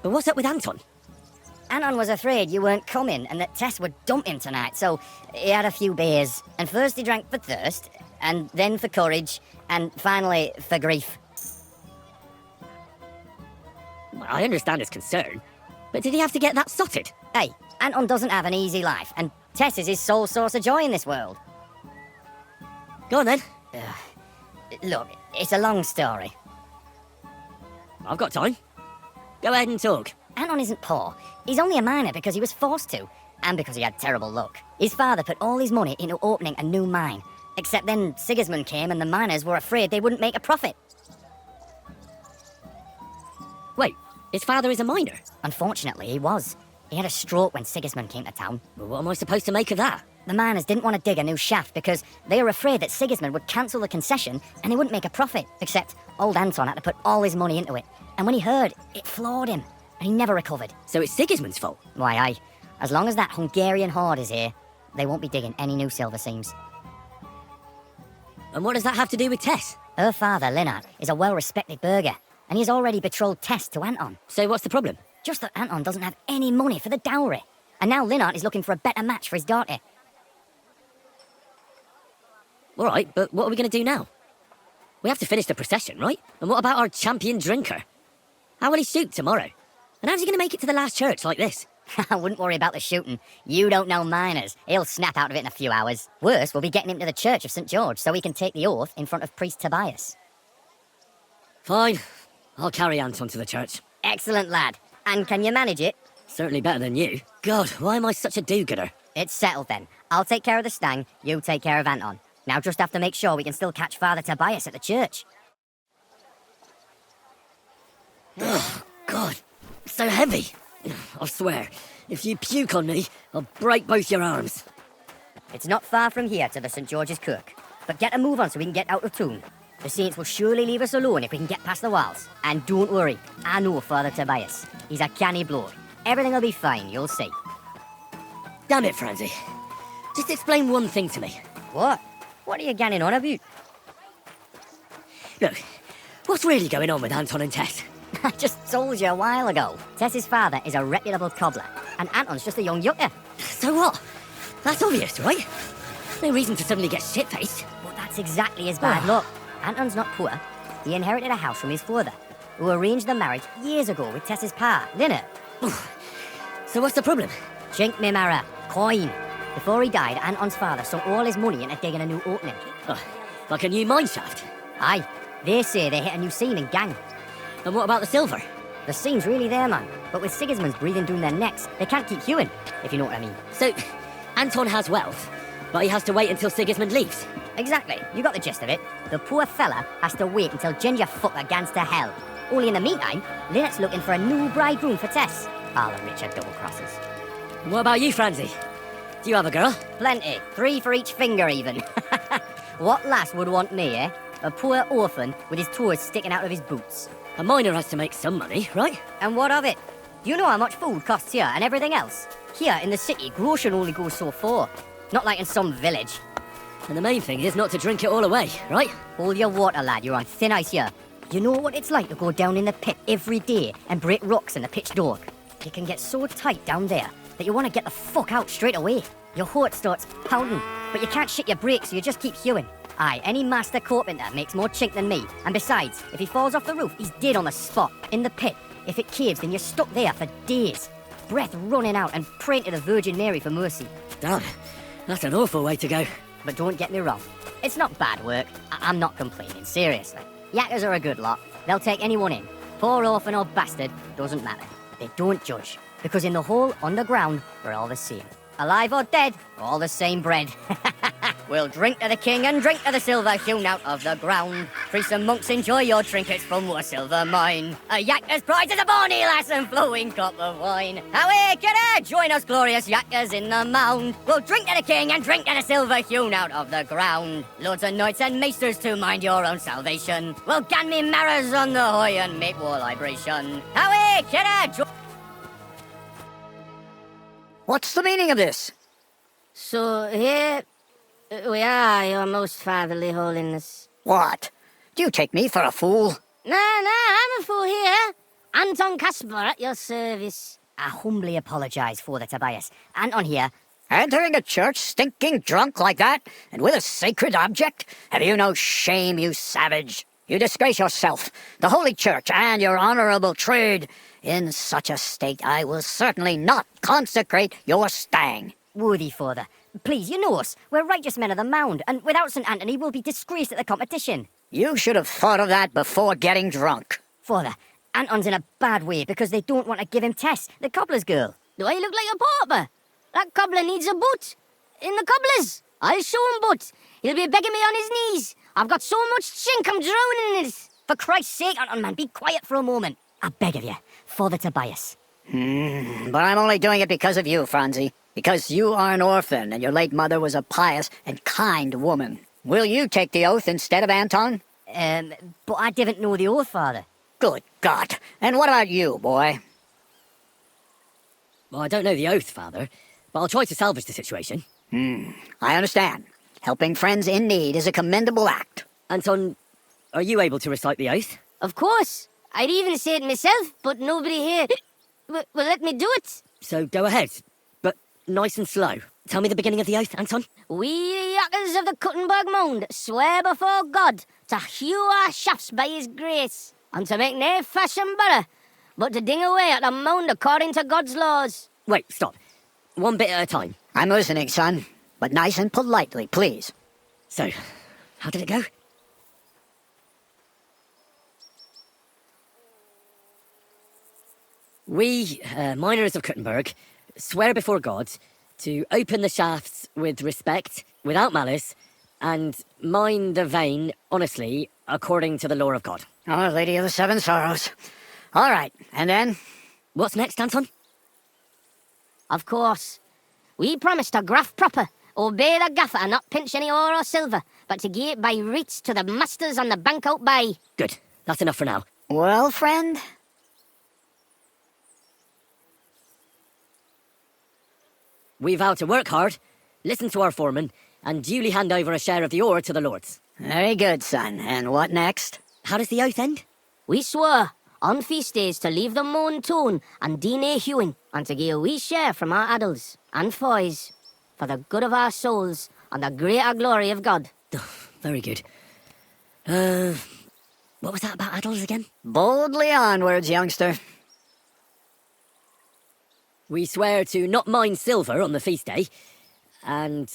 But what's up with Anton? Anton was afraid you weren't coming and that Tess would dump him tonight, so he had a few beers. And first he drank for thirst, and then for courage, and finally for grief. I understand his concern, but did he have to get that sorted? Hey, Anton doesn't have an easy life, and Tess is his sole source of joy in this world. Go on then. Look, it's a long story. I've got time. Go ahead and talk. Anton isn't poor. He's only a miner because he was forced to, and because he had terrible luck. His father put all his money into opening a new mine, except then Sigismund came and the miners were afraid they wouldn't make a profit. Wait, his father is a miner? Unfortunately, he was. He had a stroke when Sigismund came to town. Well, what am I supposed to make of that? The miners didn't want to dig a new shaft because they were afraid that Sigismund would cancel the concession and he wouldn't make a profit. Except old Anton had to put all his money into it. And when he heard, it floored him. And he never recovered. So it's Sigismund's fault? Why, aye. As long as that Hungarian horde is here, they won't be digging any new silver seams. And what does that have to do with Tess? Her father, Linnart, is a well-respected burgher, and he's already betrothed Tess to Anton. So what's the problem? Just that Anton doesn't have any money for the dowry. And now Linnart is looking for a better match for his daughter. All right, but what are we going to do now? We have to finish the procession, right? And what about our champion drinker? How will he shoot tomorrow? And how's he going to make it to the last church like this? I wouldn't worry about the shooting. You don't know miners. He'll snap out of it in a few hours. Worse, we'll be getting him to the Church of St. George so he can take the oath in front of Priest Tobias. Fine. I'll carry Anton to the church. Excellent, lad. And can you manage it? Certainly better than you. God, why am I such a do-gooder? It's settled then. I'll take care of the stang, you take care of Anton. Now just have to make sure we can still catch Father Tobias at the church. Oh, God. So heavy. I swear, if you puke on me, I'll break both your arms. It's not far from here to the St. George's Kirk. But get a move on so we can get out of tune. The saints will surely leave us alone if we can get past the walls. And don't worry, I know Father Tobias. He's a canny bloke. Everything will be fine, you'll see. Damn it, Francie. Just explain one thing to me. What? What are you getting on about? Look, what's really going on with Anton and Tess? I just told you a while ago. Tess's father is a reputable cobbler, and Anton's just a young yucker. So what? That's obvious, right? No reason to suddenly get shit-faced. But that's exactly his bad luck. Anton's not poor. He inherited a house from his father, who arranged the marriage years ago with Tess's pa, Linnet. So what's the problem? Chink me Mara, coin. Before he died, Anton's father sunk all his money into digging a new opening. Oh, like a new mine shaft? Aye, they say they hit a new seam in gang. And what about the silver? The seam's really there, man. But with Sigismund's breathing down their necks, they can't keep hewing, if you know what I mean. So, Anton has wealth, but he has to wait until Sigismund leaves? Exactly, you got the gist of it. The poor fella has to wait until Ginger fucker gans to hell. Only in the meantime, Linnet's looking for a new bridegroom for Tess. All the Richard double crosses. And what about you, Francie? Do you have a girl? Plenty. 3 for each finger, even. What lass would want me, eh? A poor orphan with his toes sticking out of his boots. A miner has to make some money, right? And what of it? Do you know how much food costs here and everything else? Here in the city, grocery only goes so far. Not like in some village. And the main thing is not to drink it all away, right? Hold your water, lad. You're on thin ice here. You know what it's like to go down in the pit every day and break rocks in the pitch dark? It can get so tight down there that you want to get the fuck out straight away. Your heart starts pounding, but you can't shit your brakes, so you just keep hewing. Aye, any master carpenter makes more chink than me. And besides, if he falls off the roof, he's dead on the spot, in the pit. If it caves, then you're stuck there for days. Breath running out and praying to the Virgin Mary for mercy. Damn, that's an awful way to go. But don't get me wrong, it's not bad work. I'm not complaining, seriously. Yackers are a good lot. They'll take anyone in. Poor orphan or bastard, doesn't matter. They don't judge, because in the hole underground, we're all the same. Alive or dead, all the same bread. We'll drink to the king and drink to the silver hewn out of the ground. Priests and monks, enjoy your trinkets from our silver mine. A Yacker's prize is a bonny lass and flowing cup of wine. Away, kidder, join us glorious Yackers in the mound. We'll drink to the king and drink to the silver hewn out of the ground. Lords and knights and maesters to mind your own salvation. We'll gan me marrows on the hoy and make war libration. Away, kidder, What's the meaning of this? So here we are, your most fatherly holiness. What? Do you take me for a fool? No, I'm a fool here. Anton Kasper at your service. I humbly apologise, Father Tobias. Anton here. Entering a church stinking drunk like that, and with a sacred object? Have you no shame, you savage? You disgrace yourself, the Holy Church, and your honourable trade. In such a state, I will certainly not consecrate your stang. Worthy Father, please, you know us. We're righteous men of the mound, and without St. Anthony, we'll be disgraced at the competition. You should have thought of that before getting drunk. Father, Anton's in a bad way because they don't want to give him Tess, the cobbler's girl. Do I look like a pauper? That cobbler needs a boot. In the cobbler's. I'll show him boot. He'll be begging me on his knees. I've got so much chink, I'm drowning in it. For Christ's sake, Anton, man, be quiet for a moment. I beg of you, Father Tobias. But I'm only doing it because of you, Franzi. Because you are an orphan, and your late mother was a pious and kind woman. Will you take the oath instead of Anton? But I didn't know the oath, Father. Good God. And what about you, boy? Well, I don't know the oath, Father, but I'll try to salvage the situation. I understand. Helping friends in need is a commendable act. Anton, are you able to recite the oath? Of course. I'd even say it myself, but nobody here will let me do it. So go ahead, but nice and slow. Tell me the beginning of the oath, Anton. We, the Yackers of the Kuttenberg Mound, swear before God to hew our shafts by his grace, and to make nae fashion better, but to ding away at the mound according to God's laws. Wait, stop. One bit at a time. I'm listening, son. But nice and politely, please. So, how did it go? We, miners of Kuttenberg, swear before God to open the shafts with respect, without malice, and mine the vein honestly, according to the law of God. Our Lady of the Seven Sorrows. All right, and then? What's next, Anton? Of course. We promise to graft proper, obey the gaffer and not pinch any ore or silver, but to gie it by reets to the masters on the bank out by. Good. That's enough for now. Well, friend? We vow to work hard, listen to our foreman, and duly hand over a share of the ore to the lords. Very good, son. And what next? How does the oath end? We swore on feast days to leave the moan tone and do nae hewing, and to gie a wee share from our addles and foys, for the good of our souls and the greater glory of God. Very good. What was that about addles again? Boldly onwards, youngster. We swear to not mine silver on the feast day, and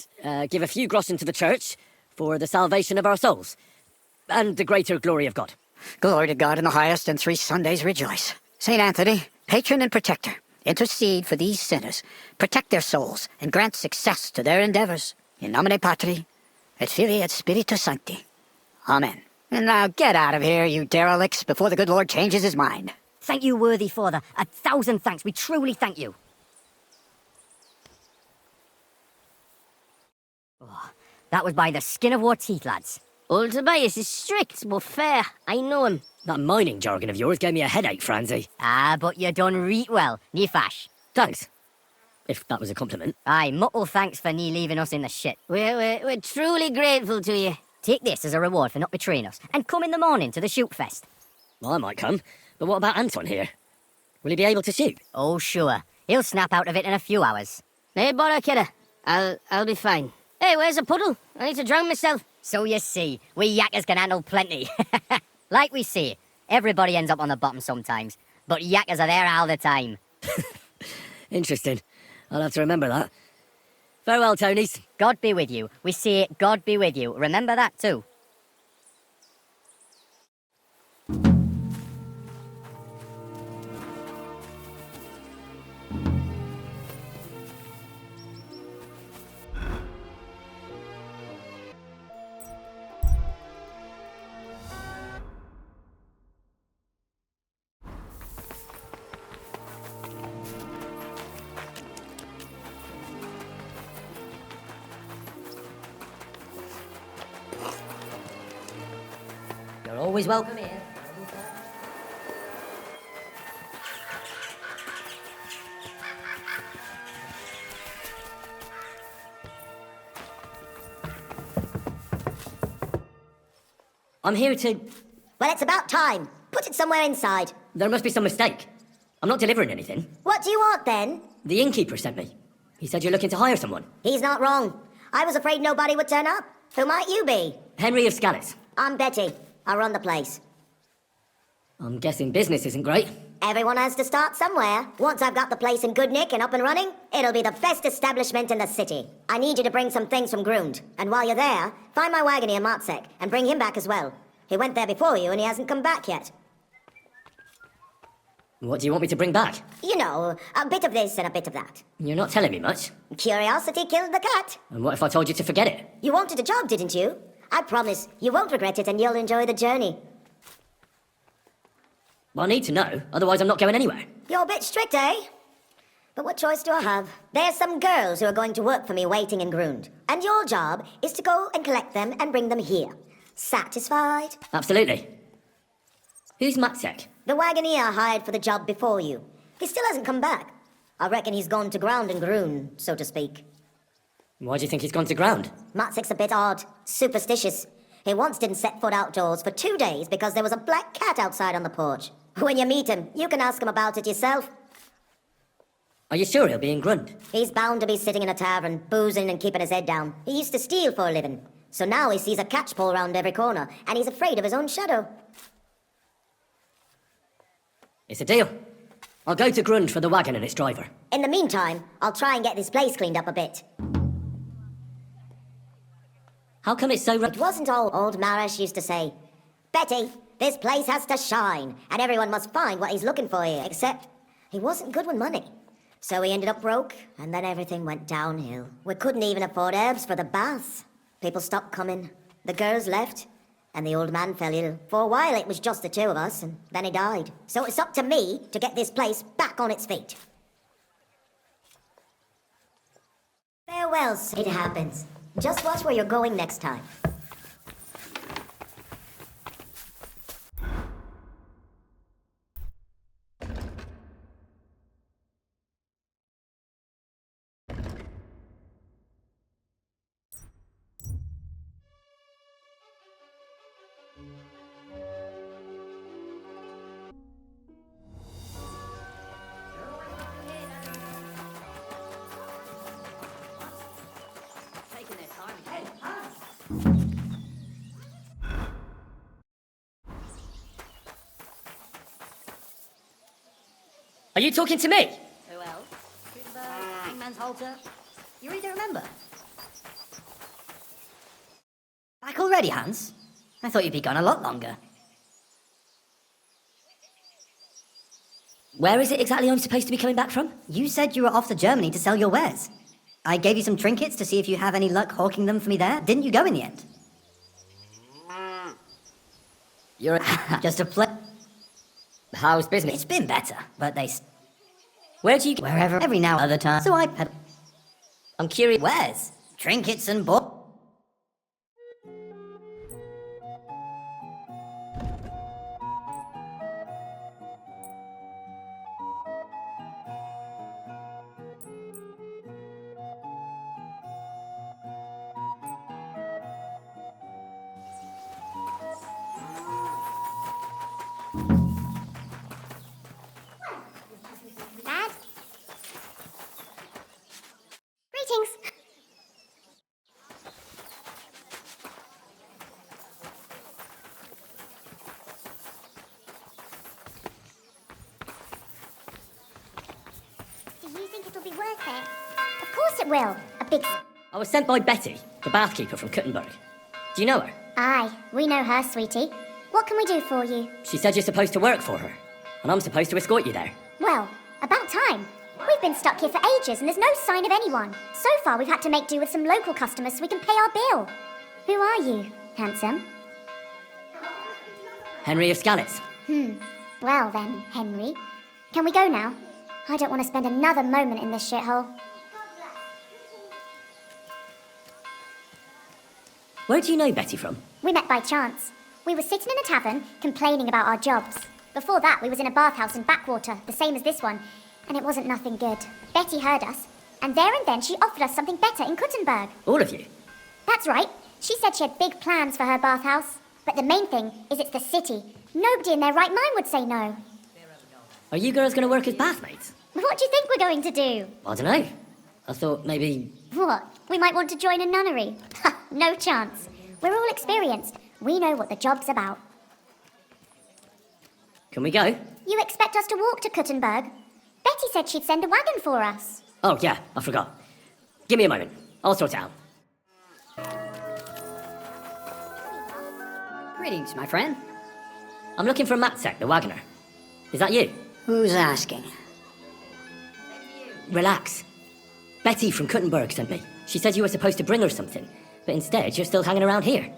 give a few groschen to the church for the salvation of our souls, and the greater glory of God. Glory to God in the highest, and 3 Sundays rejoice. Saint Anthony, patron and protector, intercede for these sinners, protect their souls, and grant success to their endeavors. In nomine Patri, et Filii, et Spiritus Sancti. Amen. And now get out of here, you derelicts, before the good Lord changes his mind. Thank you, worthy Father. 1,000 thanks. We truly thank you. Oh, that was by the skin of our teeth, lads. Old Tobias is strict but fair. I know him. That mining jargon of yours gave me a headache, Franzi. But you done reet well, nie fash. Thanks. If that was a compliment. Aye, muckle thanks for nie leaving us in the shit. We're truly grateful to you. Take this as a reward for not betraying us, and come in the morning to the shoot fest. Well, I might come, but what about Anton here? Will he be able to shoot? Oh, sure. He'll snap out of it in a few hours. Hey, bother, kidder. I'll be fine. Hey, where's a puddle? I need to drown myself. So you see, we yackers can handle plenty. Like we say, everybody ends up on the bottom sometimes, but yackers are there all the time. Interesting. I'll have to remember that. Farewell, Tonys. God be with you. We say, God be with you. Remember that too. You're always welcome here. I'm here to... Well, it's about time. Put it somewhere inside. There must be some mistake. I'm not delivering anything. What do you want, then? The innkeeper sent me. He said you're looking to hire someone. He's not wrong. I was afraid nobody would turn up. Who might you be? Henry of Scallis. I'm Betty. I run the place. I'm guessing business isn't great. Everyone has to start somewhere. Once I've got the place in good nick and up and running, it'll be the best establishment in the city. I need you to bring some things from Grund. And while you're there, find my wagoner Martzek and bring him back as well. He went there before you and he hasn't come back yet. What do you want me to bring back? You know, a bit of this and a bit of that. You're not telling me much. Curiosity killed the cat. And what if I told you to forget it? You wanted a job, didn't you? I promise, you won't regret it and you'll enjoy the journey. Well, I need to know, otherwise I'm not going anywhere. You're a bit strict, eh? But what choice do I have? There's some girls who are going to work for me waiting in Grund. And your job is to go and collect them and bring them here. Satisfied? Absolutely. Who's Matsek? The wagoner I hired for the job before you. He still hasn't come back. I reckon he's gone to ground in Grund, so to speak. Why do you think he's gone to ground? Matsek's a bit odd, superstitious. He once didn't set foot outdoors for 2 days because there was a black cat outside on the porch. When you meet him, you can ask him about it yourself. Are you sure he'll be in Grund? He's bound to be sitting in a tavern, boozing and keeping his head down. He used to steal for a living. So now he sees a catchpole round every corner, and he's afraid of his own shadow. It's a deal. I'll go to Grund for the wagon and its driver. In the meantime, I'll try and get this place cleaned up a bit. How come it's so It wasn't all old Marish used to say. Betty, this place has to shine, and everyone must find what he's looking for here, except he wasn't good with money. So he ended up broke, and then everything went downhill. We couldn't even afford herbs for the baths. People stopped coming, the girls left, and the old man fell ill. For a while it was just the two of us, and then he died. So it's up to me to get this place back on its feet. Farewell, it happens. Just watch where you're going next time. Are you talking to me? Who else? Kuttenberg, Hangman's Halter. You really don't remember? Back already, Hans? I thought you'd be gone a lot longer. Where is it exactly I'm supposed to be coming back from? You said you were off to Germany to sell your wares. I gave you some trinkets to see if you have any luck hawking them for me there. Didn't you go in the end? You're Just a play. How's business? It's been better, but they... Where do you... Wherever, every now and other time. So I... I'm curious. Wares? Trinkets and bo... Dad? Greetings. Do you think it'll be worth it? Of course it will. A big... I was sent by Betty, the bathkeeper from Kuttenberg. Do you know her? Aye, we know her, sweetie. What can we do for you? She said you're supposed to work for her, and I'm supposed to escort you there. Well, about time. We've been stuck here for ages and there's no sign of anyone. So far we've had to make do with some local customers so we can pay our bill. Who are you, handsome? Henry of Skalitz. Well then, Henry. Can we go now? I don't want to spend another moment in this shithole. Where do you know Betty from? We met by chance. We were sitting in a tavern, complaining about our jobs. Before that, we was in a bathhouse in Backwater, the same as this one, and it wasn't nothing good. Betty heard us, and there and then she offered us something better in Kuttenberg. All of you? That's right. She said she had big plans for her bathhouse. But the main thing is it's the city. Nobody in their right mind would say no. Are you girls going to work as bathmaids? What do you think we're going to do? I don't know. I thought maybe... What? We might want to join a nunnery? Ha! No chance. We're all experienced. We know what the job's about. Can we go? You expect us to walk to Kuttenberg? Betty said she'd send a wagon for us. Oh, yeah, I forgot. Give me a moment. I'll sort it out. Greetings, my friend. I'm looking for Matsek, the wagoner. Is that you? Who's asking? Relax. Betty from Kuttenberg sent me. She said you were supposed to bring her something, but instead you're still hanging around here.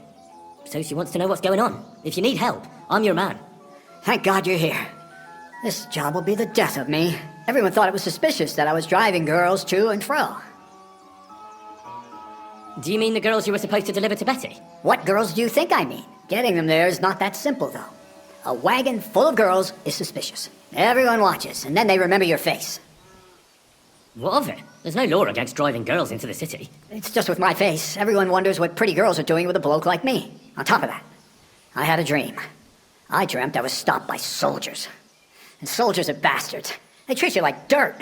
So she wants to know what's going on. If you need help, I'm your man. Thank God you're here. This job will be the death of me. Everyone thought it was suspicious that I was driving girls to and fro. Do you mean the girls you were supposed to deliver to Betty? What girls do you think I mean? Getting them there is not that simple, though. A wagon full of girls is suspicious. Everyone watches, and then they remember your face. What of it? There's no law against driving girls into the city. It's just with my face. Everyone wonders what pretty girls are doing with a bloke like me. On top of that, I had a dream. I dreamt I was stopped by soldiers. And soldiers are bastards. They treat you like dirt.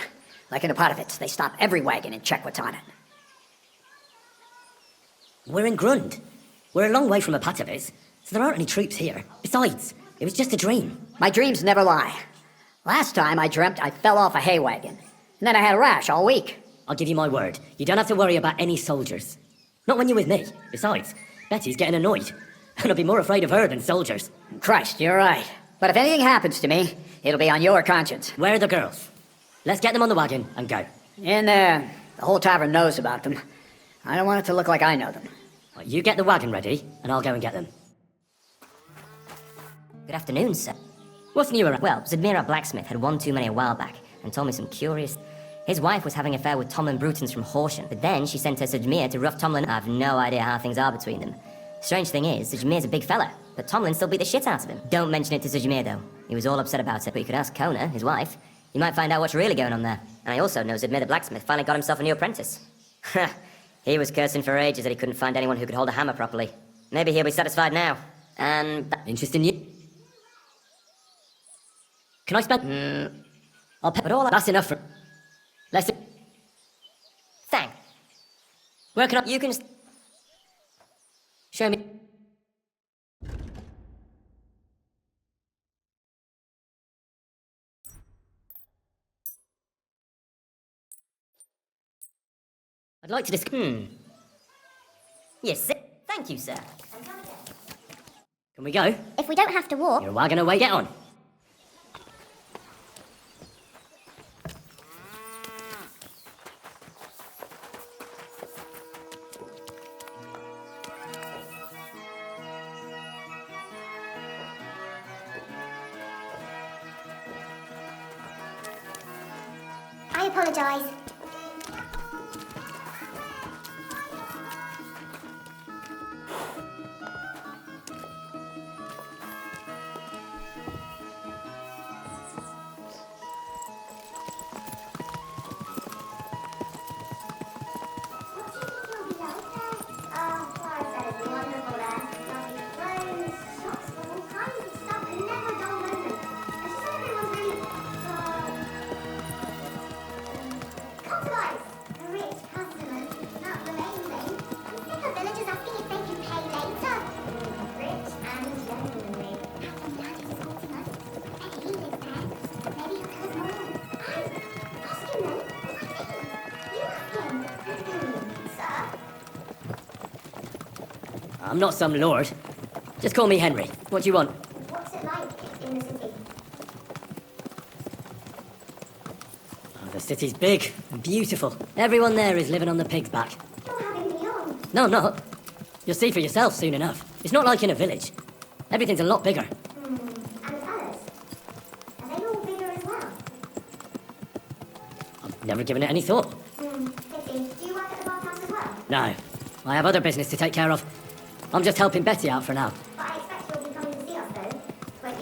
Like in the Potovits, they stop every wagon and check what's on it. We're in Grund. We're a long way from Apatovitz, so there aren't any troops here. Besides, it was just a dream. My dreams never lie. Last time I dreamt I fell off a hay wagon. And then I had a rash all week. I'll give you my word. You don't have to worry about any soldiers. Not when you're with me. Besides, Betty's getting annoyed. And I'll be more afraid of her than soldiers. Christ, you're right. But if anything happens to me, it'll be on your conscience. Where are the girls? Let's get them on the wagon and go. In there. The whole tavern knows about them. I don't want it to look like I know them. Well, you get the wagon ready, and I'll go and get them. Good afternoon, sir. What's new around? Well, Zadmira Blacksmith had one too many a while back, and told me some curious... His wife was having an affair with Tomlin Brutons from Horsham, but then she sent her Zadmir to rough Tomlin. I've no idea how things are between them. Strange thing is, Zadmir's a big fella, but Tomlin still beat the shit out of him. Don't mention it to Zadmir, though. He was all upset about it, but you could ask Kona, his wife. You might find out what's really going on there. And I also know Zadmir the Blacksmith finally got himself a new apprentice. He was cursing for ages that he couldn't find anyone who could hold a hammer properly. Maybe he'll be satisfied now. And... Interesting you. Can I spend... I'll pay... But all That's enough for... Let's... Thank. Where can I... You can... Show me... I'd like to discuss... Yes, sir. Thank you, sir. Can we go? If we don't have to walk, You're a wagon away. Get on. I apologise. I'm not some lord. Just call me Henry. What do you want? What's it like in the city? Oh, the city's big and beautiful. Everyone there is living on the pig's back. You're having me on. No, I'm not. You'll see for yourself soon enough. It's not like in a village. Everything's a lot bigger. And others? Are they all bigger as well? I've never given it any thought. Pity. Do you work at the bathhouse as well? No. I have other business to take care of. I'm just helping Betty out for now. But I expect you'll be coming to see us though, won't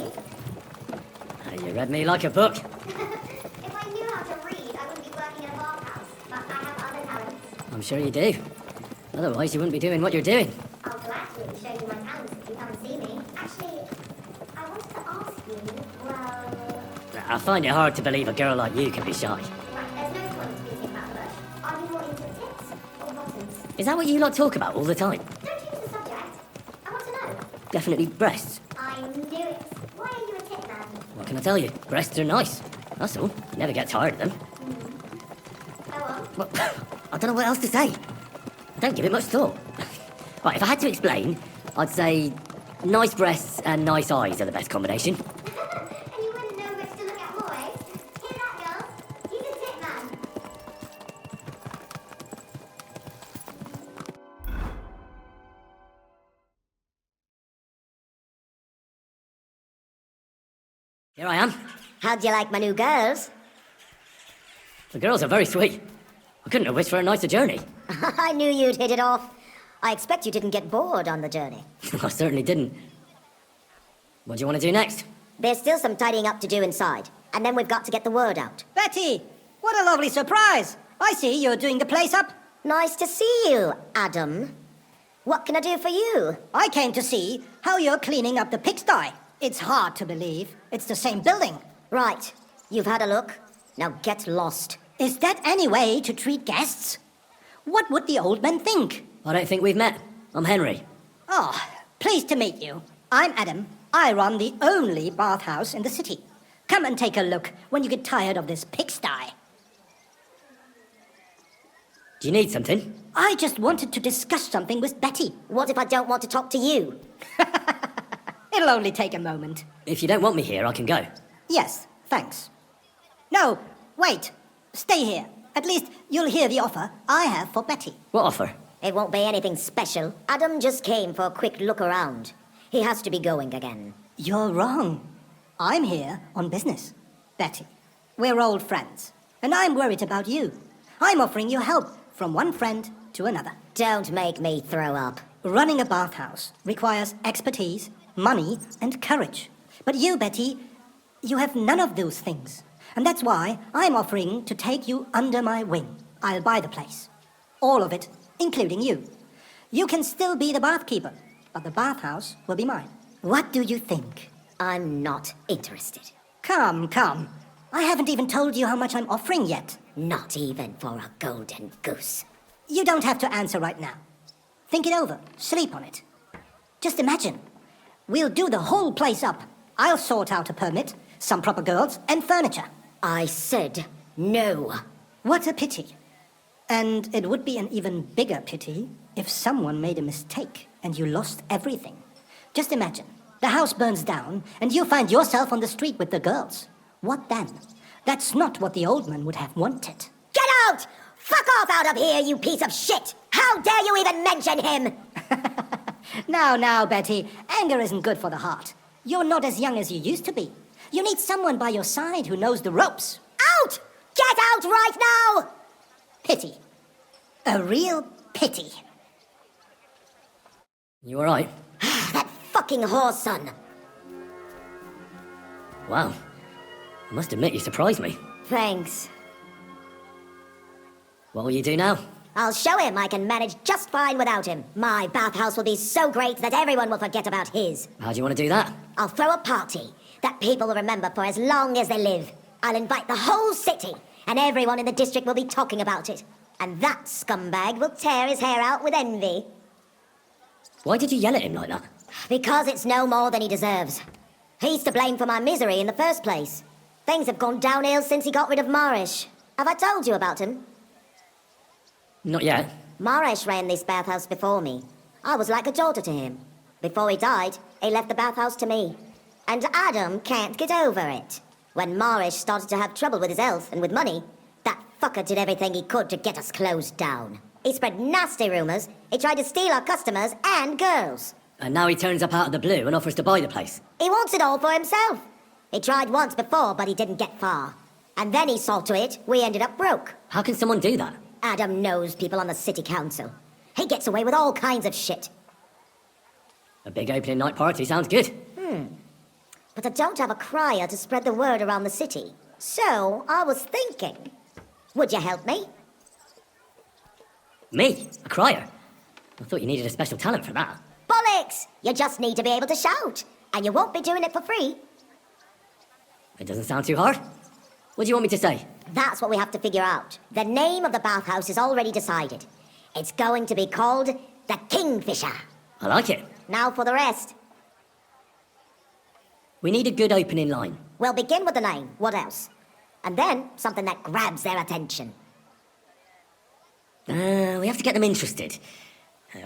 you? You read me like a book. If I knew how to read, I wouldn't be working at a bathhouse. But I have other talents. I'm sure you do. Otherwise, you wouldn't be doing what you're doing. I'll gladly show you my talents if you come and see me. Actually, I wanted to ask you, well... I find it hard to believe a girl like you can be shy. Right, there's no point beating about the bush. Are you more into tits or bottoms? Is that what you lot talk about all the time? Don't change the subject. I want to know. Definitely breasts. I knew it. Why are you a tit man? What can I tell you? Breasts are nice. That's all. You never get tired of them. Go on. Well, I don't know what else to say. I don't give it much thought. Right, if I had to explain, I'd say nice breasts and nice eyes are the best combination. And you wouldn't know which to look at more, eh? Hear that, girls? He's a tit man. Here I am. How'd you like my new girls? The girls are very sweet. I couldn't have wished for a nicer journey. I knew you'd hit it off. I expect you didn't get bored on the journey. I certainly didn't. What do you want to do next? There's still some tidying up to do inside, and then we've got to get the word out. Betty, what a lovely surprise. I see you're doing the place up. Nice to see you, Adam. What can I do for you? I came to see how you're cleaning up the pigsty. It's hard to believe. It's the same building. Right. You've had a look. Now get lost. Is that any way to treat guests? What would the old man think? I don't think we've met. I'm Henry. Oh, pleased to meet you. I'm Adam. I run the only bathhouse in the city. Come and take a look when you get tired of this pigsty. Do you need something? I just wanted to discuss something with Betty. What if I don't want to talk to you? It'll only take a moment. If you don't want me here, I can go. Yes, thanks. No, wait. Stay here. At least you'll hear the offer I have for Betty. What offer? It won't be anything special. Adam just came for a quick look around. He has to be going again. You're wrong. I'm here on business. Betty, we're old friends, and I'm worried about you. I'm offering you help from one friend to another. Don't make me throw up. Running a bathhouse requires expertise, money, and courage. But you, Betty, you have none of those things. And that's why I'm offering to take you under my wing. I'll buy the place. All of it, including you. You can still be the bathkeeper, but the bathhouse will be mine. What do you think? I'm not interested. Come. I haven't even told you how much I'm offering yet. Not even for a golden goose. You don't have to answer right now. Think it over. Sleep on it. Just imagine. We'll do the whole place up. I'll sort out a permit, some proper girls, and furniture. I said no. What a pity. And it would be an even bigger pity if someone made a mistake and you lost everything. Just imagine. The house burns down and you find yourself on the street with the girls. What then? That's not what the old man would have wanted. Get out! Fuck off out of here, you piece of shit! How dare you even mention him? Now, Betty, anger isn't good for the heart. You're not as young as you used to be. You need someone by your side who knows the ropes. Out! Get out right now! Pity. A real pity. You alright? That fucking whore son. Wow. I must admit you surprised me. Thanks. What will you do now? I'll show him I can manage just fine without him. My bathhouse will be so great that everyone will forget about his. How do you want to do that? I'll throw a party that people will remember for as long as they live. I'll invite the whole city, and everyone in the district will be talking about it. And that scumbag will tear his hair out with envy. Why did you yell at him like that? Because it's no more than he deserves. He's to blame for my misery in the first place. Things have gone downhill since he got rid of Marish. Have I told you about him? Not yet. Marish ran this bathhouse before me. I was like a daughter to him. Before he died, he left the bathhouse to me. And Adam can't get over it. When Marish started to have trouble with his health and with money, that fucker did everything he could to get us closed down. He spread nasty rumours. He tried to steal our customers and girls. And now he turns up out of the blue and offers to buy the place. He wants it all for himself. He tried once before, but he didn't get far. And then he saw to it we ended up broke. How can someone do that? Adam knows people on the city council. He gets away with all kinds of shit. A big opening night party sounds good. But I don't have a crier to spread the word around the city. So, I was thinking, would you help me? Me? A crier? I thought you needed a special talent for that. Bollocks! You just need to be able to shout. And you won't be doing it for free. It doesn't sound too hard. What do you want me to say? That's what we have to figure out. The name of the bathhouse is already decided. It's going to be called the Kingfisher. I like it. Now for the rest. We need a good opening line. We'll begin with the name. What else? And then something that grabs their attention. We have to get them interested.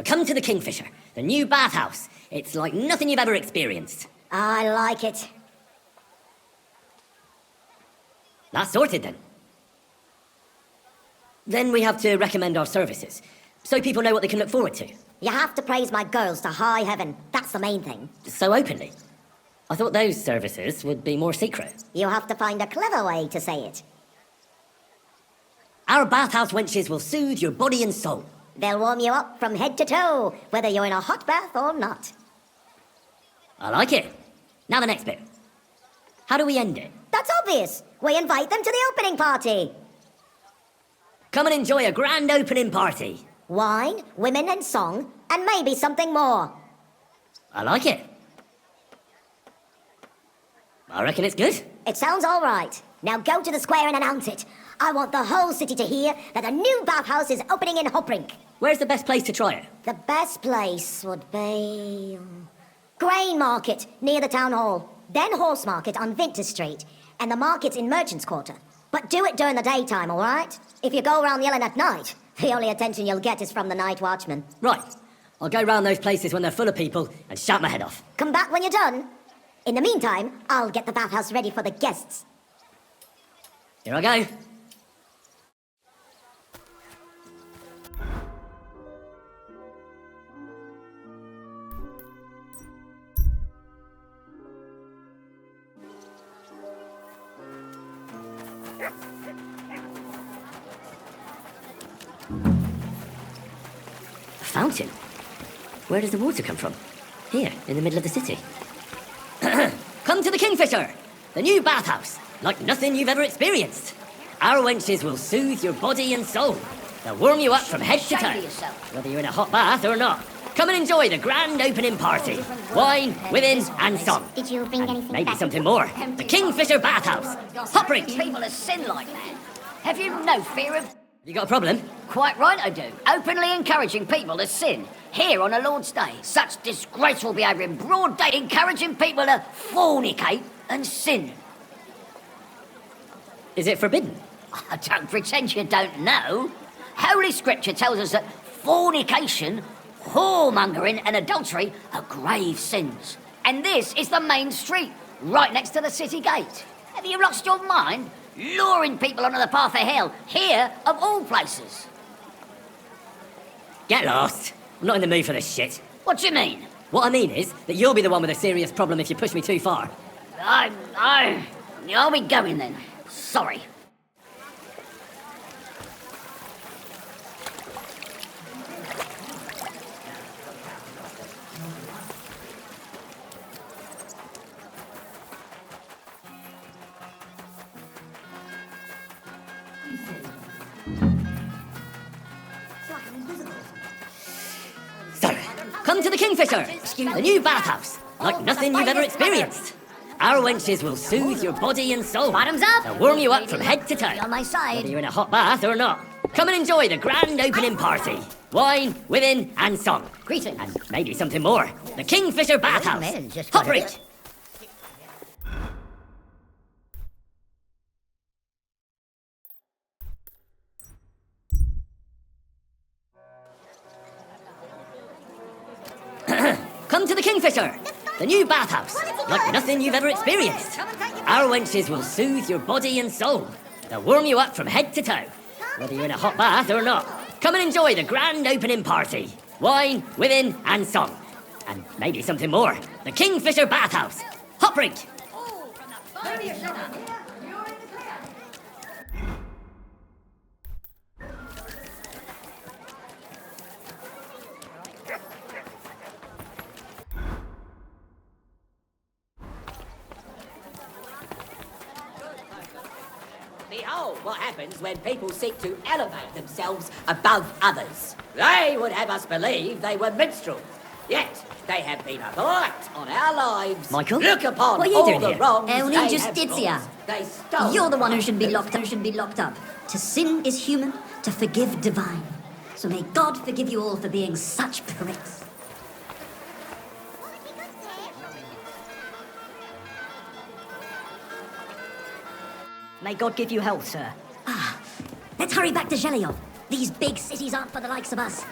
Come to the Kingfisher, the new bathhouse. It's like nothing you've ever experienced. I like it. That's sorted then. Then we have to recommend our services, so people know what they can look forward to. You have to praise my girls to high heaven. That's the main thing. So openly. I thought those services would be more secret. You have to find a clever way to say it. Our bathhouse wenches will soothe your body and soul. They'll warm you up from head to toe, whether you're in a hot bath or not. I like it. Now the next bit. How do we end it? That's obvious. We invite them to the opening party. Come and enjoy a grand opening party. Wine, women and song, and maybe something more. I like it. I reckon it's good. It sounds all right. Now go to the square and announce it. I want the whole city to hear that a new bathhouse is opening in Hoprink. Where's the best place to try it? The best place would be... Grain Market, near the town hall. Then Horse Market on Vinter Street. And the market's in Merchant's Quarter. But do it during the daytime, all right? If you go around yelling at night, the only attention you'll get is from the night watchman. Right. I'll go round those places when they're full of people and shout my head off. Come back when you're done. In the meantime, I'll get the bathhouse ready for the guests. Here I go. A fountain? Where does the water come from? Here, in the middle of the city. Come to the Kingfisher, the new bathhouse, like nothing you've ever experienced. Our wenches will soothe your body and soul. They'll warm you up from head to toe, whether you're in a hot bath or not. Come and enjoy the grand opening party. Wine, women, and song. Did you bring anything Maybe back? something more. The Kingfisher Bathhouse. Hoprink. People that sin like that. Have you no fear of... You got a problem? Quite right I do. Openly encouraging people to sin. Here on a Lord's Day. Such disgraceful behaviour in broad day. Encouraging people to fornicate and sin. Is it forbidden? I don't pretend you don't know. Holy Scripture tells us that fornication, whoremongering and adultery are grave sins. And this is the main street, right next to the city gate. Have you lost your mind? Luring people onto the path of hell, here of all places. Get lost. I'm not in the mood for this shit. What do you mean? What I mean is that you'll be the one with a serious problem if you push me too far. I'll be going then. Sorry. So, come to the Kingfisher, the new bathhouse, like nothing you've ever experienced. Our wenches will soothe your body and soul. Bottoms up. They'll warm you up from head to toe, On my side. whether you're in a hot bath or not. Come and enjoy the grand opening party. Wine, women, and song. Greetings. And maybe something more. The Kingfisher Bathhouse. man, just what it Hoprink. is. Come to the Kingfisher, the new bathhouse, like nothing you've ever experienced. Our wenches will soothe your body and soul. They'll warm you up from head to toe, whether you're in a hot bath or not. Come and enjoy the grand opening party. Wine, women, and song. And maybe something more. The Kingfisher Bathhouse. Hoprink. Behold what happens when people seek to elevate themselves above others. They would have us believe they were minstrels, yet they have been a blight on our lives. Michael? Look upon What are you all doing the here? wrongs Only they just have Justitia. caused. They stole You're the one who from should be us. locked up. To sin is human, to forgive divine. So may God forgive you all for being such pricks. May God give you health, sir. Let's hurry back to Zhelyov. These big cities aren't for the likes of us.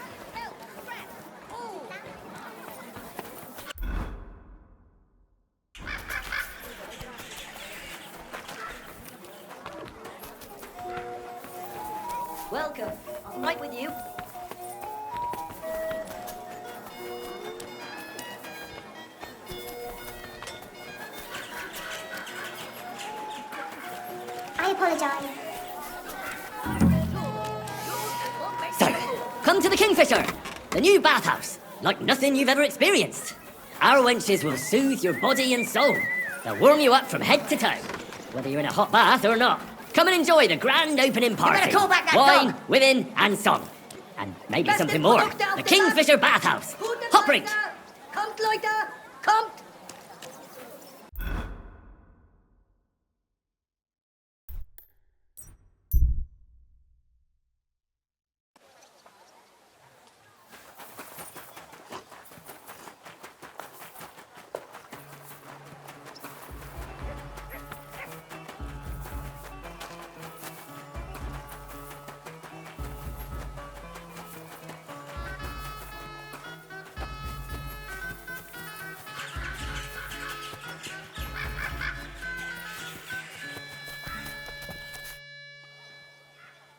Welcome. I'm right with you. apologise. So, come to the Kingfisher, the new bathhouse, like nothing you've ever experienced. Our wenches will soothe your body and soul. They'll warm you up from head to toe, whether you're in a hot bath or not. Come and enjoy the grand opening party. better call back that wine, dog. women, and song. And maybe something more. The Kingfisher Bathhouse. Hot drink. Kommt, Leute! Kommt!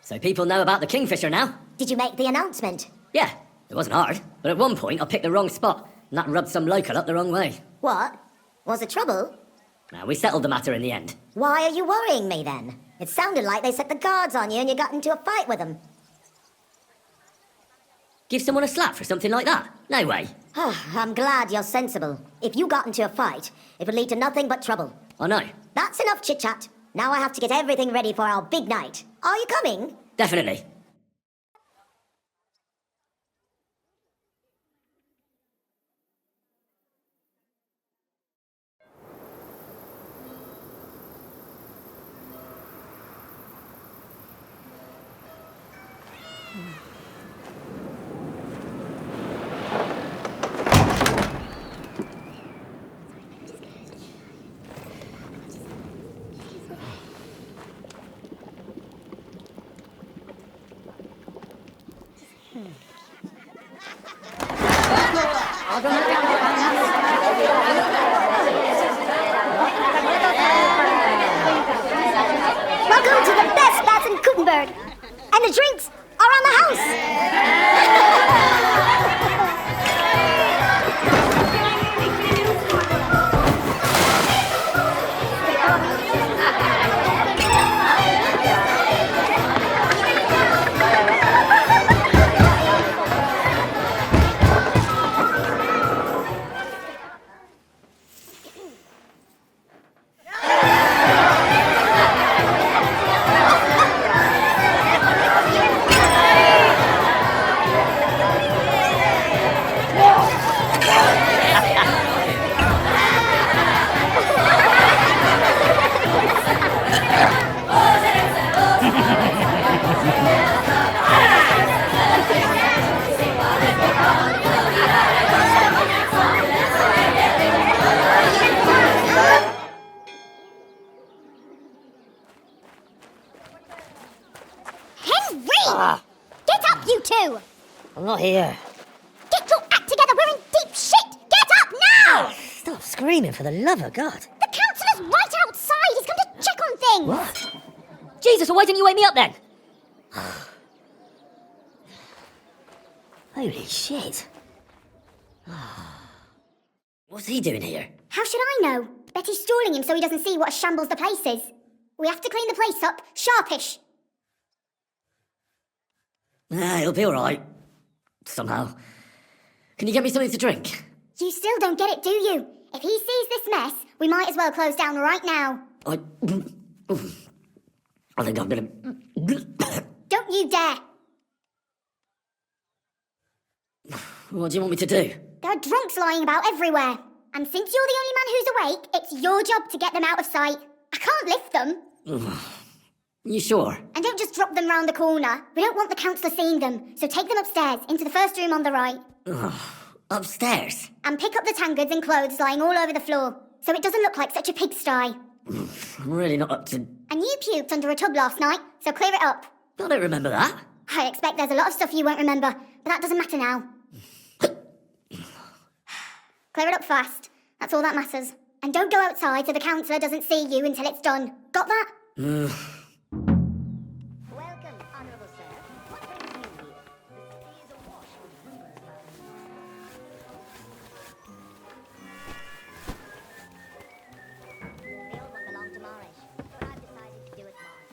So people know about the Kingfisher now? Did you make the announcement? Yeah, it wasn't hard. But at one point I picked the wrong spot, and that rubbed some local up the wrong way. What? Was it trouble? Now, we settled the matter in the end. Why are you worrying me then? It sounded like they set the guards on you and you got into a fight with them. Give someone a slap for something like that? No way. I'm glad you're sensible. If you got into a fight, it would lead to nothing but trouble. I know. That's enough chit-chat. Now I have to get everything ready for our big night. Are you coming? Definitely. Welcome to the best baths in Kuttenberg. And the drinks are on the house. Henry! Get up, you two! I'm not here. Get your act together, we're in deep shit! Get up now! Stop screaming, for the love of God. The councillor's right outside! He's come to check on things! What? Jesus, well, why didn't you wake me up then? Holy shit. What's he doing here? How should I know? Betty's stalling him so he doesn't see what a shambles the place is. We have to clean the place up, sharpish. He'll be alright. Somehow. Can you get me something to drink? You still don't get it, do you? If he sees this mess, we might as well close down right now. I think I'm gonna... Don't you dare! What do you want me to do? There are drunks lying about everywhere. And since you're the only man who's awake, it's your job to get them out of sight. I can't lift them. You sure? And don't just drop them round the corner. We don't want the councillor seeing them. So take them upstairs, into the first room on the right. Upstairs? And pick up the tankards and clothes lying all over the floor, so it doesn't look like such a pigsty. I'm really not up to... And you puked under a tub last night, so clear it up. I don't remember that. I expect there's a lot of stuff you won't remember, but that doesn't matter now. Clear it up fast. That's all that matters. And don't go outside so the councillor doesn't see you until it's done. Got that? Welcome, Honourable Sir. What brings you here? He is awash with rumours about the old one belonged to Marish, but I've decided to do it mine.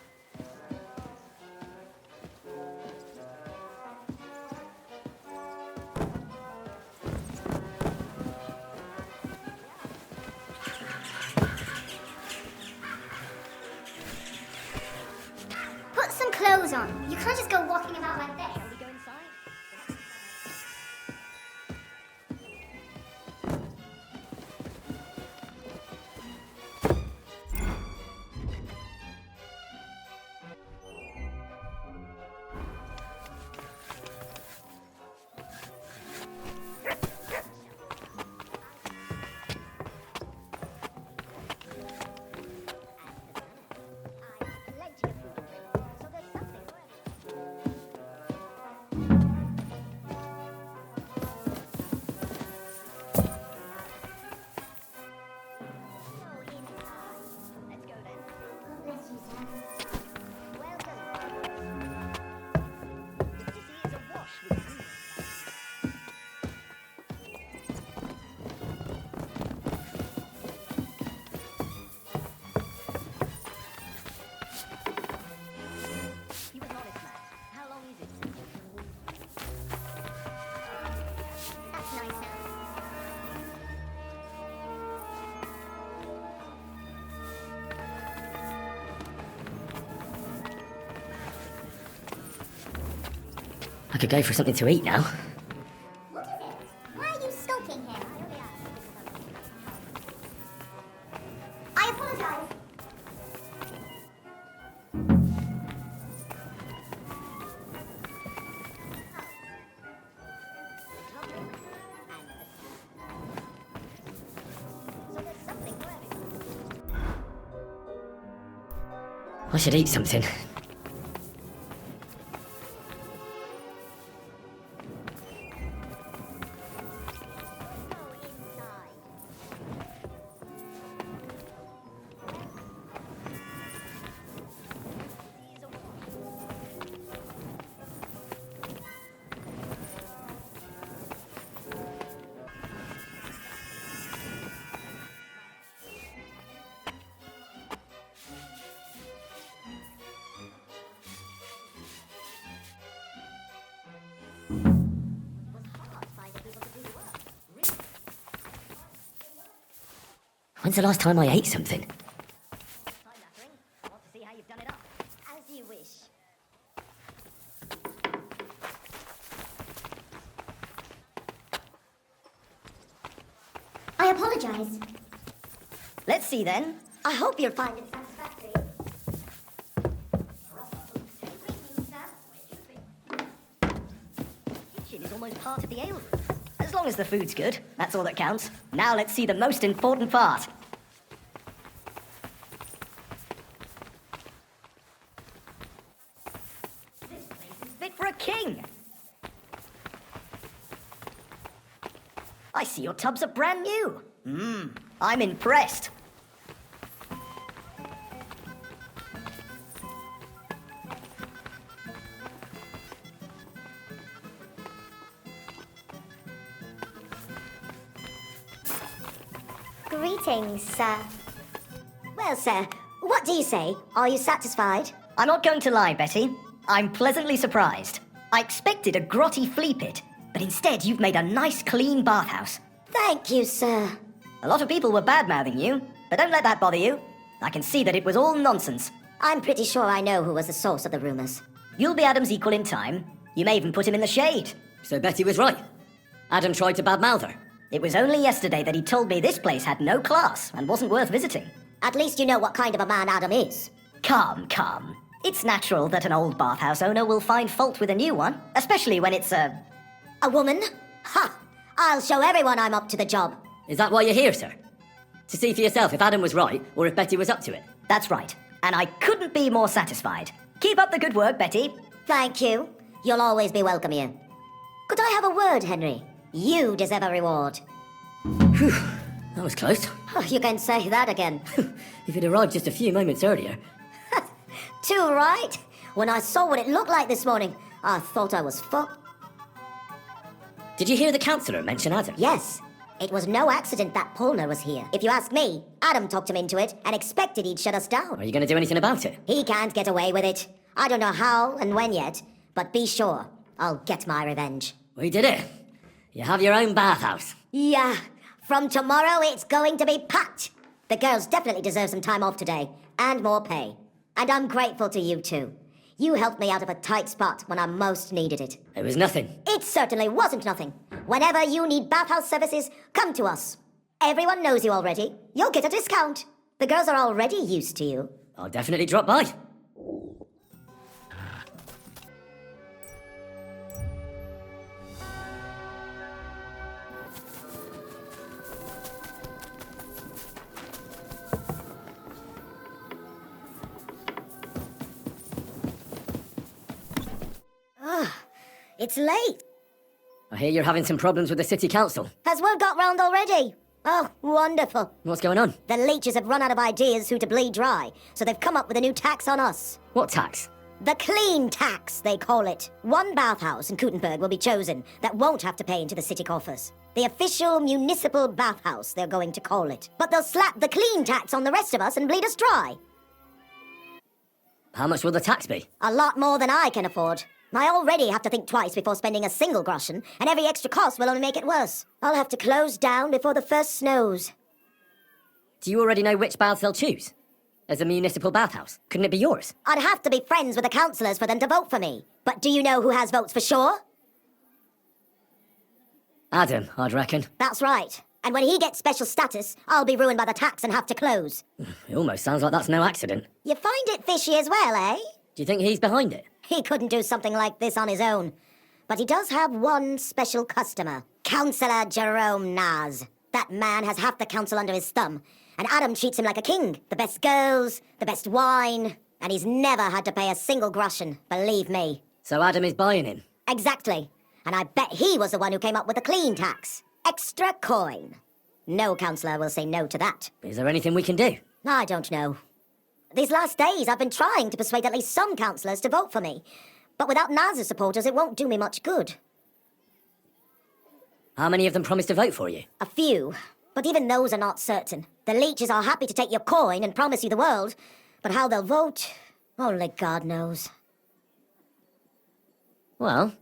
clothes on. You can't just go walking about like this. I could go for something to eat now. What is it? Why are you skulking here? I apologize. I should eat something. When's the last time I ate something? Want to see how you've done it up? As you wish. I apologize. Let's see then. I hope you'll find it Satisfactory. Kitchen is almost part of the ale room. As long as the food's good, that's all that counts. Now let's see the most important part. This place is fit for a king. I see your tubs are brand new. I'm impressed. Greetings, sir. Well, sir, what do you say? Are you satisfied? I'm not going to lie, Betty. I'm pleasantly surprised. I expected a grotty flea pit, but instead you've made a nice, clean bathhouse. Thank you, sir. A lot of people were bad-mouthing you, but don't let that bother you. I can see that it was all nonsense. I'm pretty sure I know who was the source of the rumours. You'll be Adam's equal in time. You may even put him in the shade. So Betty was right. Adam tried to badmouth her. It was only yesterday that he told me this place had no class and wasn't worth visiting. At least you know what kind of a man Adam is. Come. It's natural that an old bathhouse owner will find fault with a new one, especially when it's a... A woman? Ha! I'll show everyone I'm up to the job. Is that why you're here, sir? To see for yourself if Adam was right or if Betty was up to it? That's right. And I couldn't be more satisfied. Keep up the good work, Betty. Thank you. You'll always be welcome here. Could I have a word, Henry? You deserve a reward. Phew, that was close. Oh, you can say that again. If you'd arrived just a few moments earlier. Too right. When I saw what it looked like this morning, I thought I was fucked. Did you hear the councillor mention Adam? Yes. It was no accident that Polner was here. If you ask me, Adam talked him into it and expected he'd shut us down. Are you going to do anything about it? He can't get away with it. I don't know how and when yet, but be sure I'll get my revenge. We did it. You have your own bathhouse. Yeah. From tomorrow, it's going to be packed. The girls definitely deserve some time off today, and more pay. And I'm grateful to you two. You helped me out of a tight spot when I most needed it. It was nothing. It certainly wasn't nothing. Whenever you need bathhouse services, come to us. Everyone knows you already. You'll get a discount. The girls are already used to you. I'll definitely drop by. It's late. I hear you're having some problems with the city council. Has word got round already? Oh, wonderful. What's going on? The leeches have run out of ideas who to bleed dry, so they've come up with a new tax on us. What tax? The clean tax, they call it. One bathhouse in Kuttenberg will be chosen that won't have to pay into the city coffers. The official municipal bathhouse, they're going to call it. But they'll slap the clean tax on the rest of us and bleed us dry. How much will the tax be? A lot more than I can afford. I already have to think twice before spending a single groschen, and every extra cost will only make it worse. I'll have to close down before the first snows. Do you already know which baths they'll choose? As a municipal bathhouse? Couldn't it be yours? I'd have to be friends with the councillors for them to vote for me. But do you know who has votes for sure? Adam, I'd reckon. That's right. And when he gets special status, I'll be ruined by the tax and have to close. It almost sounds like that's no accident. You find it fishy as well, eh? Do you think he's behind it? He couldn't do something like this on his own. But he does have one special customer. Councillor Jerome Naz. That man has half the council under his thumb. And Adam treats him like a king. The best girls, the best wine. And he's never had to pay a single groschen, believe me. So Adam is buying him? Exactly. And I bet he was the one who came up with the clean tax. Extra coin. No councillor will say no to that. Is there anything we can do? I don't know. These last days, I've been trying to persuade at least some councillors to vote for me. But without Naz's supporters, it won't do me much good. How many of them promised to vote for you? A few. But even those are not certain. The leeches are happy to take your coin and promise you the world. But how they'll vote, only God knows. Well,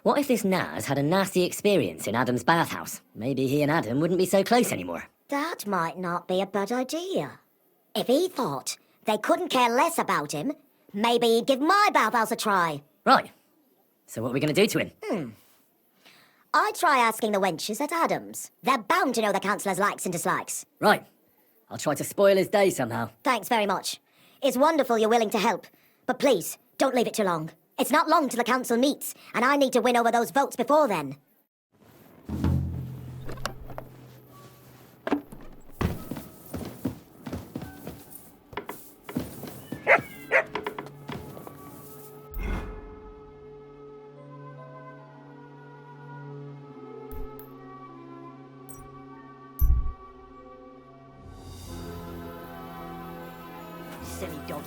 what if this Naz had a nasty experience in Adam's bathhouse? Maybe he and Adam wouldn't be so close anymore. That might not be a bad idea. If he thought they couldn't care less about him, maybe he'd give my bathhouse a try. Right. So what are we going to do to him? I'd try asking the wenches at Adams. They're bound to know the councillor's likes and dislikes. Right. I'll try to spoil his day somehow. Thanks very much. It's wonderful you're willing to help. But please, don't leave it too long. It's not long till the council meets, and I need to win over those votes before then. Silly doggy.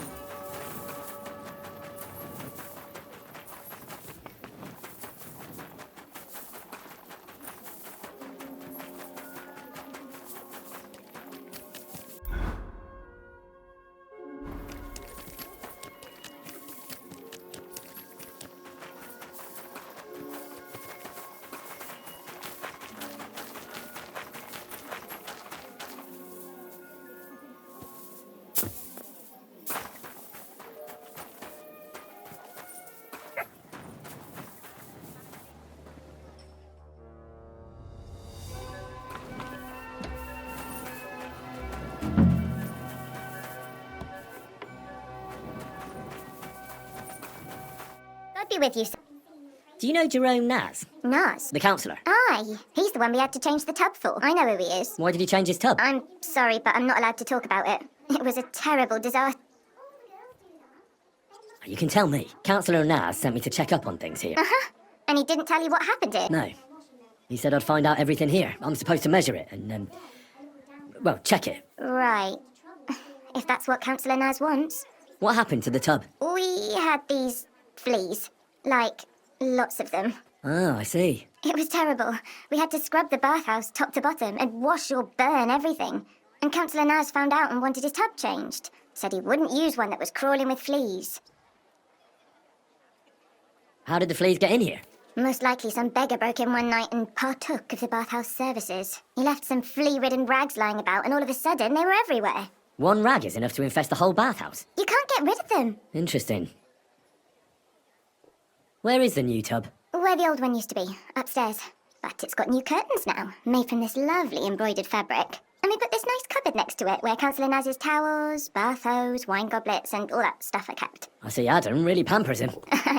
I'd be with you. Do you know Jerome Naz? Naz? The councillor? Aye, he's the one we had to change the tub for. I know who he is. Why did he change his tub? I'm sorry, but I'm not allowed to talk about it. It was a terrible disaster. You can tell me. Councillor Naz sent me to check up on things here. And he didn't tell you what happened here? No. He said I'd find out everything here. I'm supposed to measure it and, well, check it. Right. If that's what Councillor Naz wants. What happened to the tub? We had these fleas. Like, lots of them. Oh, I see. It was terrible. We had to scrub the bathhouse top to bottom and wash or burn everything. And Councillor Naz found out and wanted his tub changed. Said he wouldn't use one that was crawling with fleas. How did the fleas get in here? Most likely some beggar broke in one night and partook of the bathhouse services. He left some flea-ridden rags lying about, and all of a sudden they were everywhere. One rag is enough to infest the whole bathhouse. You can't get rid of them. Interesting. Where is the new tub? Where the old one used to be, upstairs. But it's got new curtains now, made from this lovely embroidered fabric. And we put this nice cupboard next to it, where Councillor Naz's towels, bath hose, wine goblets, and all that stuff are kept. I see Adam really pampers him.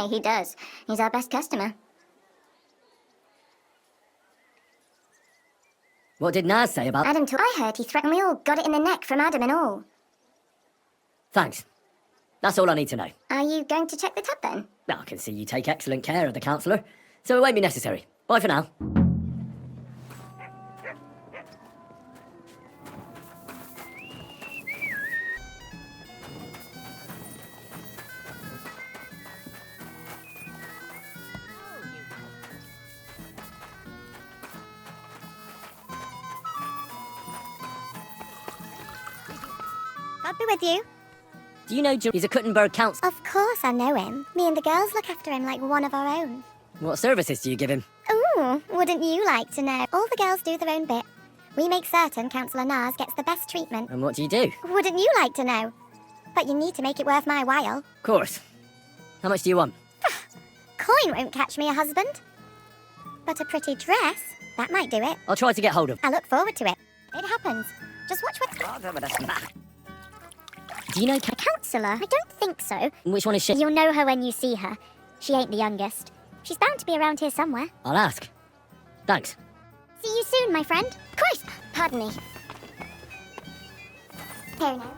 He does. He's our best customer. What did Naz say about... Adam I heard he threatened we all got it in the neck from Adam and all. Thanks. That's all I need to know. Are you going to check the tub then? Well, I can see you take excellent care of the councillor, so it won't be necessary. Bye for now. I'll be with you. Do you know he's a Kuttenberg councillor? Of course I know him. Me and the girls look after him like one of our own. What services do you give him? Ooh, wouldn't you like to know? All the girls do their own bit. We make certain Councillor Naz gets the best treatment. And what do you do? Wouldn't you like to know? But you need to make it worth my while. Of course. How much do you want? Coin won't catch me a husband. But a pretty dress, that might do it. I'll try to get hold of... I look forward to it. It happens. Just watch what's... Do you know... Councillor? I don't think so. Which one is she? You'll know her when you see her. She ain't the youngest. She's bound to be around here somewhere. I'll ask. Thanks. See you soon, my friend. Christ! Pardon me. Here now.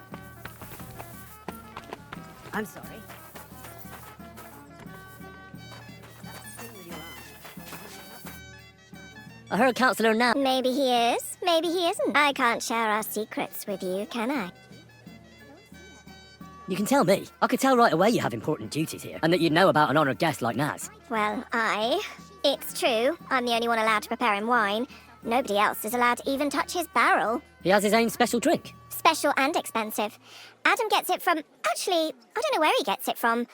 I'm sorry. I heard Councillor now. Maybe he is, maybe he isn't. I can't share our secrets with you, can I? You can tell me. I could tell right away you have important duties here, and that you'd know about an honoured guest like Naz. Well, It's true. I'm the only one allowed to prepare him wine. Nobody else is allowed to even touch his barrel. He has his own special drink. Special and expensive. Adam gets it from... Actually, I don't know where he gets it from,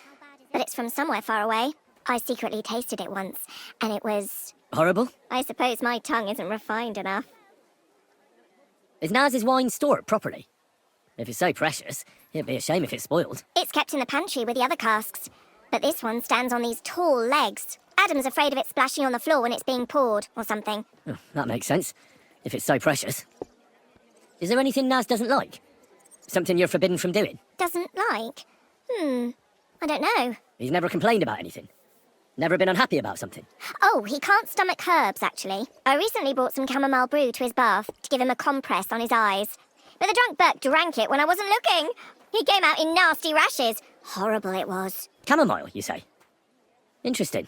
but it's from somewhere far away. I secretly tasted it once, and it was... Horrible? I suppose my tongue isn't refined enough. Is Naz's wine stored properly? If it's so precious, it'd be a shame if it's spoiled. It's kept in the pantry with the other casks, but this one stands on these tall legs. Adam's afraid of it splashing on the floor when it's being poured, or something. Oh, that makes sense, if it's so precious. Is there anything Naz doesn't like? Something you're forbidden from doing? Doesn't like? I don't know. He's never complained about anything? Never been unhappy about something? Oh, he can't stomach herbs, actually. I recently brought some chamomile brew to his bath to give him a compress on his eyes. But the drunk Burke drank it when I wasn't looking. He came out in nasty rashes. Horrible it was. Chamomile, you say? Interesting.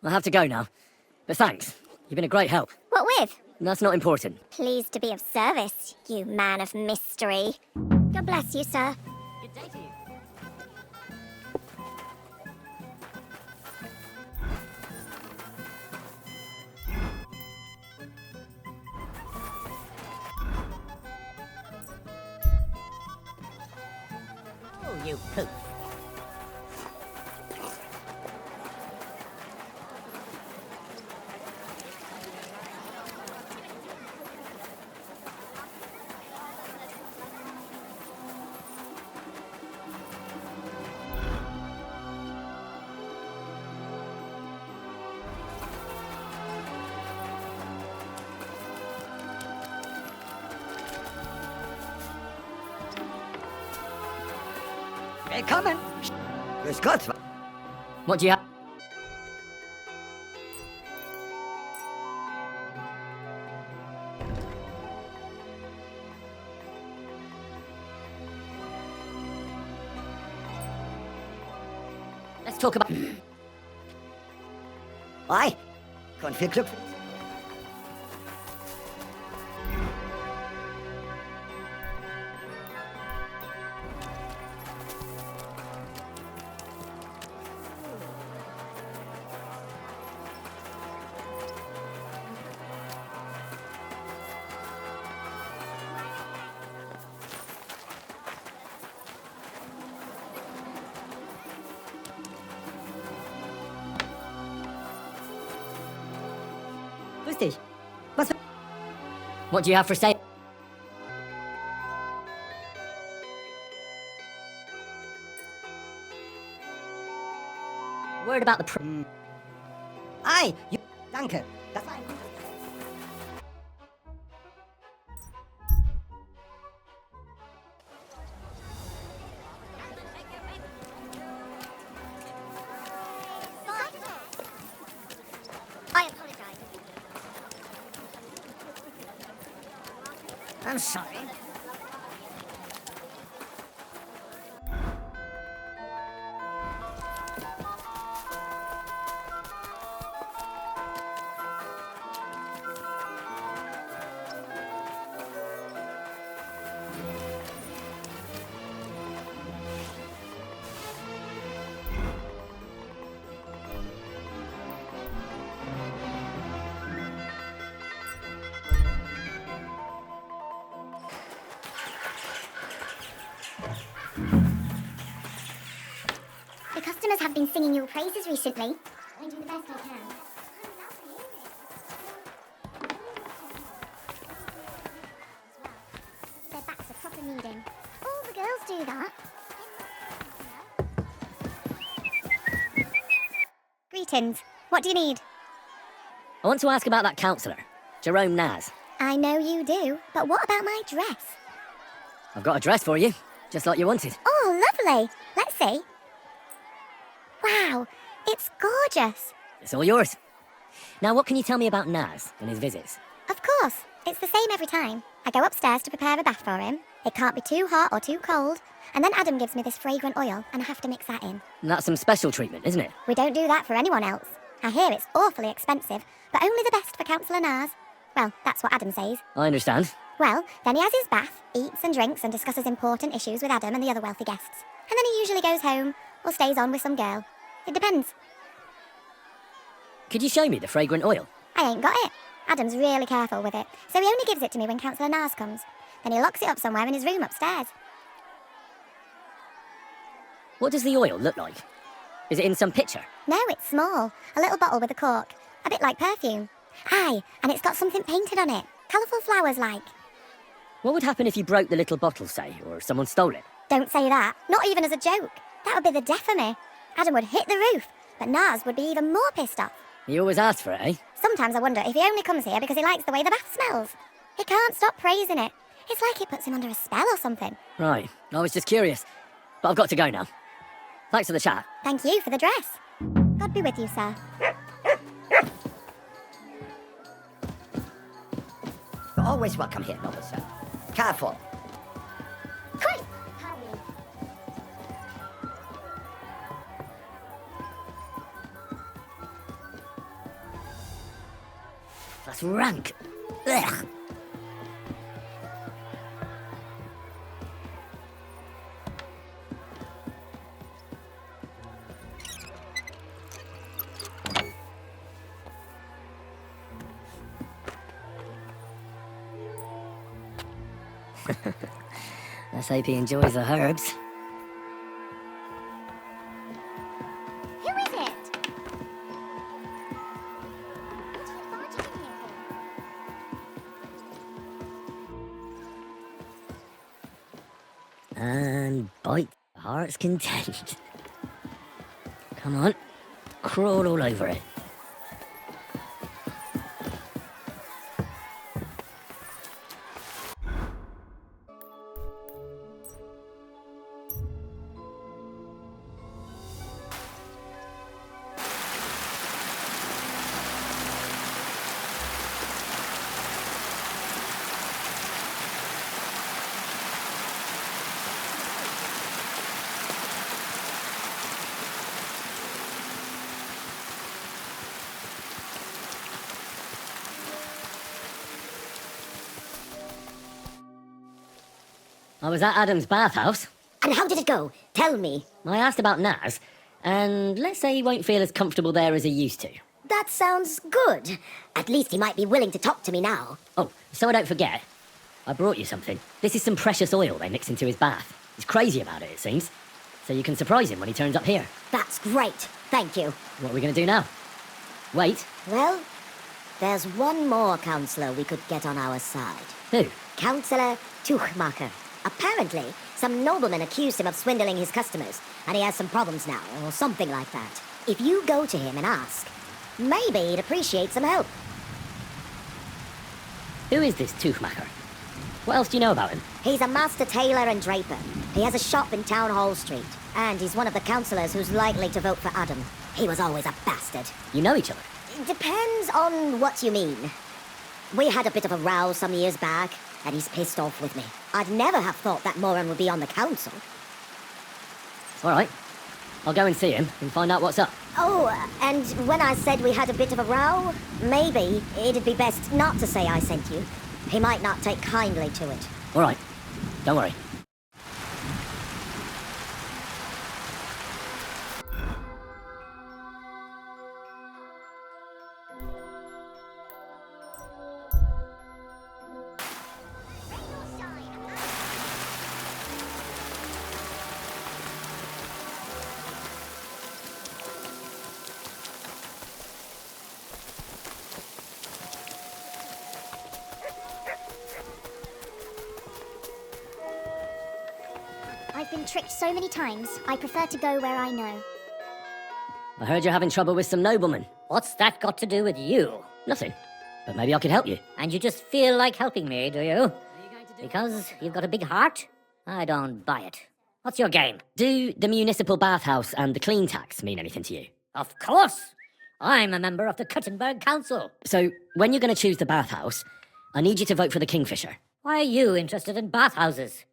I'll have to go now. But thanks. You've been a great help. What with? That's not important. Pleased to be of service, you man of mystery. God bless you, sir. Good day to you. Oh, you poop. Willkommen. Grüß Gott. What do you have? Let's talk about... Hi. Und viel Glück. Grüß dich. Was... What do you have for sale? Word about the Aye, you... Danke. Das war ein gutes... I apologize. I'm sorry. The customers have been singing your praises recently. I do the best I can. Their backs are proper kneading. All the girls do that. Greetings. What do you need? I want to ask about that counsellor, Jerome Naz. I know you do, but what about my dress? I've got a dress for you, just like you wanted. Oh, lovely. Let's see. Wow, it's gorgeous. It's all yours. Now, what can you tell me about Naz and his visits? Of course, it's the same every time. I go upstairs to prepare a bath for him. It can't be too hot or too cold. And then Adam gives me this fragrant oil, and I have to mix that in. And that's some special treatment, isn't it? We don't do that for anyone else. I hear it's awfully expensive, but only the best for Councillor Nars. Well, that's what Adam says. I understand. Well, then he has his bath, eats and drinks and discusses important issues with Adam and the other wealthy guests. And then he usually goes home, or stays on with some girl. It depends. Could you show me the fragrant oil? I ain't got it. Adam's really careful with it, so he only gives it to me when Councillor Nars comes. Then he locks it up somewhere in his room upstairs. What does the oil look like? Is it in some pitcher? No, it's small. A little bottle with a cork. A bit like perfume. Aye, and it's got something painted on it. Colourful flowers like. What would happen if you broke the little bottle, say, or someone stole it? Don't say that. Not even as a joke. That would be the death of me. Adam would hit the roof, but Nars would be even more pissed off. You always ask for it, eh? Sometimes I wonder if he only comes here because he likes the way the bath smells. He can't stop praising it. It's like it puts him under a spell or something. Right, I was just curious. But I've got to go now. Thanks for the chat. Thank you for the dress. God be with you, sir. You're always welcome here, noble sir. Careful. Quick! That's rank. Ugh. Let's hope he enjoys the herbs. Who is it? What are you barging in here for? And bite the heart's content. Come on, crawl all over it. I was at Adam's bathhouse. And how did it go? Tell me. I asked about Naz, and let's say he won't feel as comfortable there as he used to. That sounds good. At least he might be willing to talk to me now. Oh, so I don't forget, I brought you something. This is some precious oil they mix into his bath. He's crazy about it, it seems. So you can surprise him when he turns up here. That's great. Thank you. What are we going to do now? Wait. Well, there's one more councillor we could get on our side. Who? Councillor Tuchmacher. Apparently, some nobleman accused him of swindling his customers, and he has some problems now, or something like that. If you go to him and ask, maybe he'd appreciate some help. Who is this Tuchmacher? What else do you know about him? He's a master tailor and draper. He has a shop in Town Hall Street. And he's one of the councillors who's likely to vote for Adam. He was always a bastard. You know each other? Depends on what you mean. We had a bit of a row some years back, and he's pissed off with me. I'd never have thought that moron would be on the council. All right. I'll go and see him and find out what's up. Oh, and when I said we had a bit of a row, maybe it'd be best not to say I sent you. He might not take kindly to it. All right. Don't worry. I've been tricked so many times, I prefer to go where I know. I heard you're having trouble with some noblemen. What's that got to do with you? Nothing. But maybe I could help you. And you just feel like helping me, do you? Because you've got a big heart? I don't buy it. What's your game? Do the municipal bathhouse and the clean tax mean anything to you? Of course! I'm a member of the Kuttenberg Council. So, when you're going to choose the bathhouse, I need you to vote for the Kingfisher. Why are you interested in bathhouses?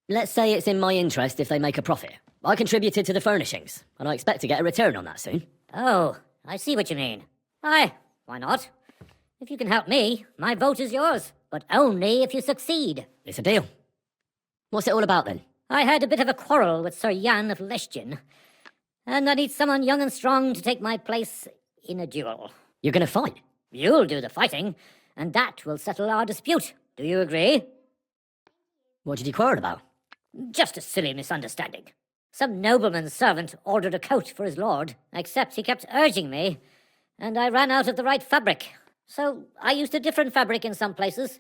Let's say it's in my interest if they make a profit. I contributed to the furnishings, and I expect to get a return on that soon. Oh, I see what you mean. Aye, why not? If you can help me, my vote is yours. But only if you succeed. It's a deal. What's it all about then? I had a bit of a quarrel with Sir Jan of Leschin, and I need someone young and strong to take my place in a duel. You're going to fight? You'll do the fighting, and that will settle our dispute. Do you agree? What did you quarrel about? Just a silly misunderstanding. Some nobleman's servant ordered a coat for his lord, except he kept urging me, and I ran out of the right fabric. So I used a different fabric in some places,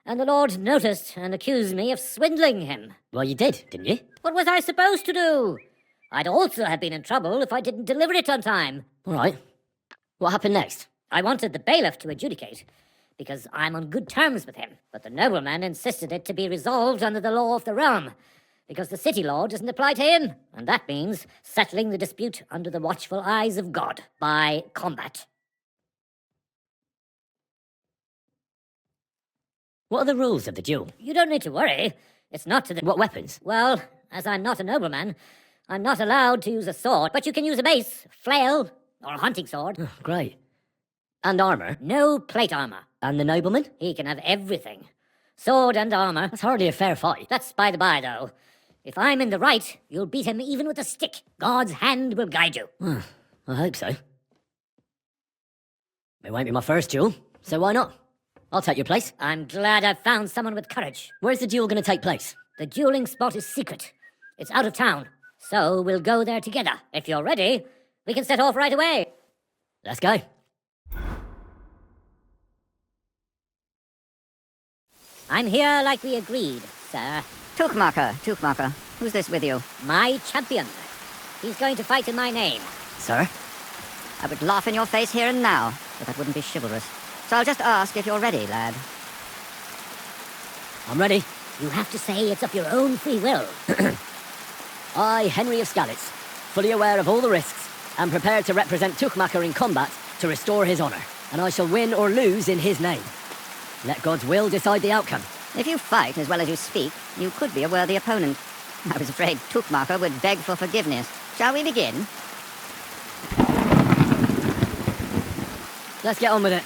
and the lord noticed and accused me of swindling him. Well, you did, didn't you? What was I supposed to do? I'd also have been in trouble if I didn't deliver it on time. All right. What happened next? I wanted the bailiff to adjudicate, because I'm on good terms with him. But the nobleman insisted it to be resolved under the law of the realm, because the city law doesn't apply to him, and that means settling the dispute under the watchful eyes of God, by combat. What are the rules of the duel? You don't need to worry. It's not to the... What weapons? Well, as I'm not a nobleman, I'm not allowed to use a sword, but you can use a mace, flail, or a hunting sword. Oh, great. And armour? No plate armour. And the nobleman? He can have everything. Sword and armour. That's hardly a fair fight. That's by the by, though. If I'm in the right, you'll beat him even with a stick. God's hand will guide you. I hope so. It won't be my first duel, so why not? I'll take your place. I'm glad I've found someone with courage. Where's the duel going to take place? The dueling spot is secret. It's out of town, so we'll go there together. If you're ready, we can set off right away. Let's go. I'm here like we agreed, sir. Tuchmacher. Who's this with you? My champion. He's going to fight in my name. Sir? I would laugh in your face here and now, but that wouldn't be chivalrous. So I'll just ask if you're ready, lad. I'm ready. You have to say it's of your own free will. I, Henry of Skalitz, fully aware of all the risks, am prepared to represent Tuchmacher in combat to restore his honour, and I shall win or lose in his name. Let God's will decide the outcome. If you fight as well as you speak, you could be a worthy opponent. I was afraid Tuchmacher would beg for forgiveness. Shall we begin? Let's get on with it.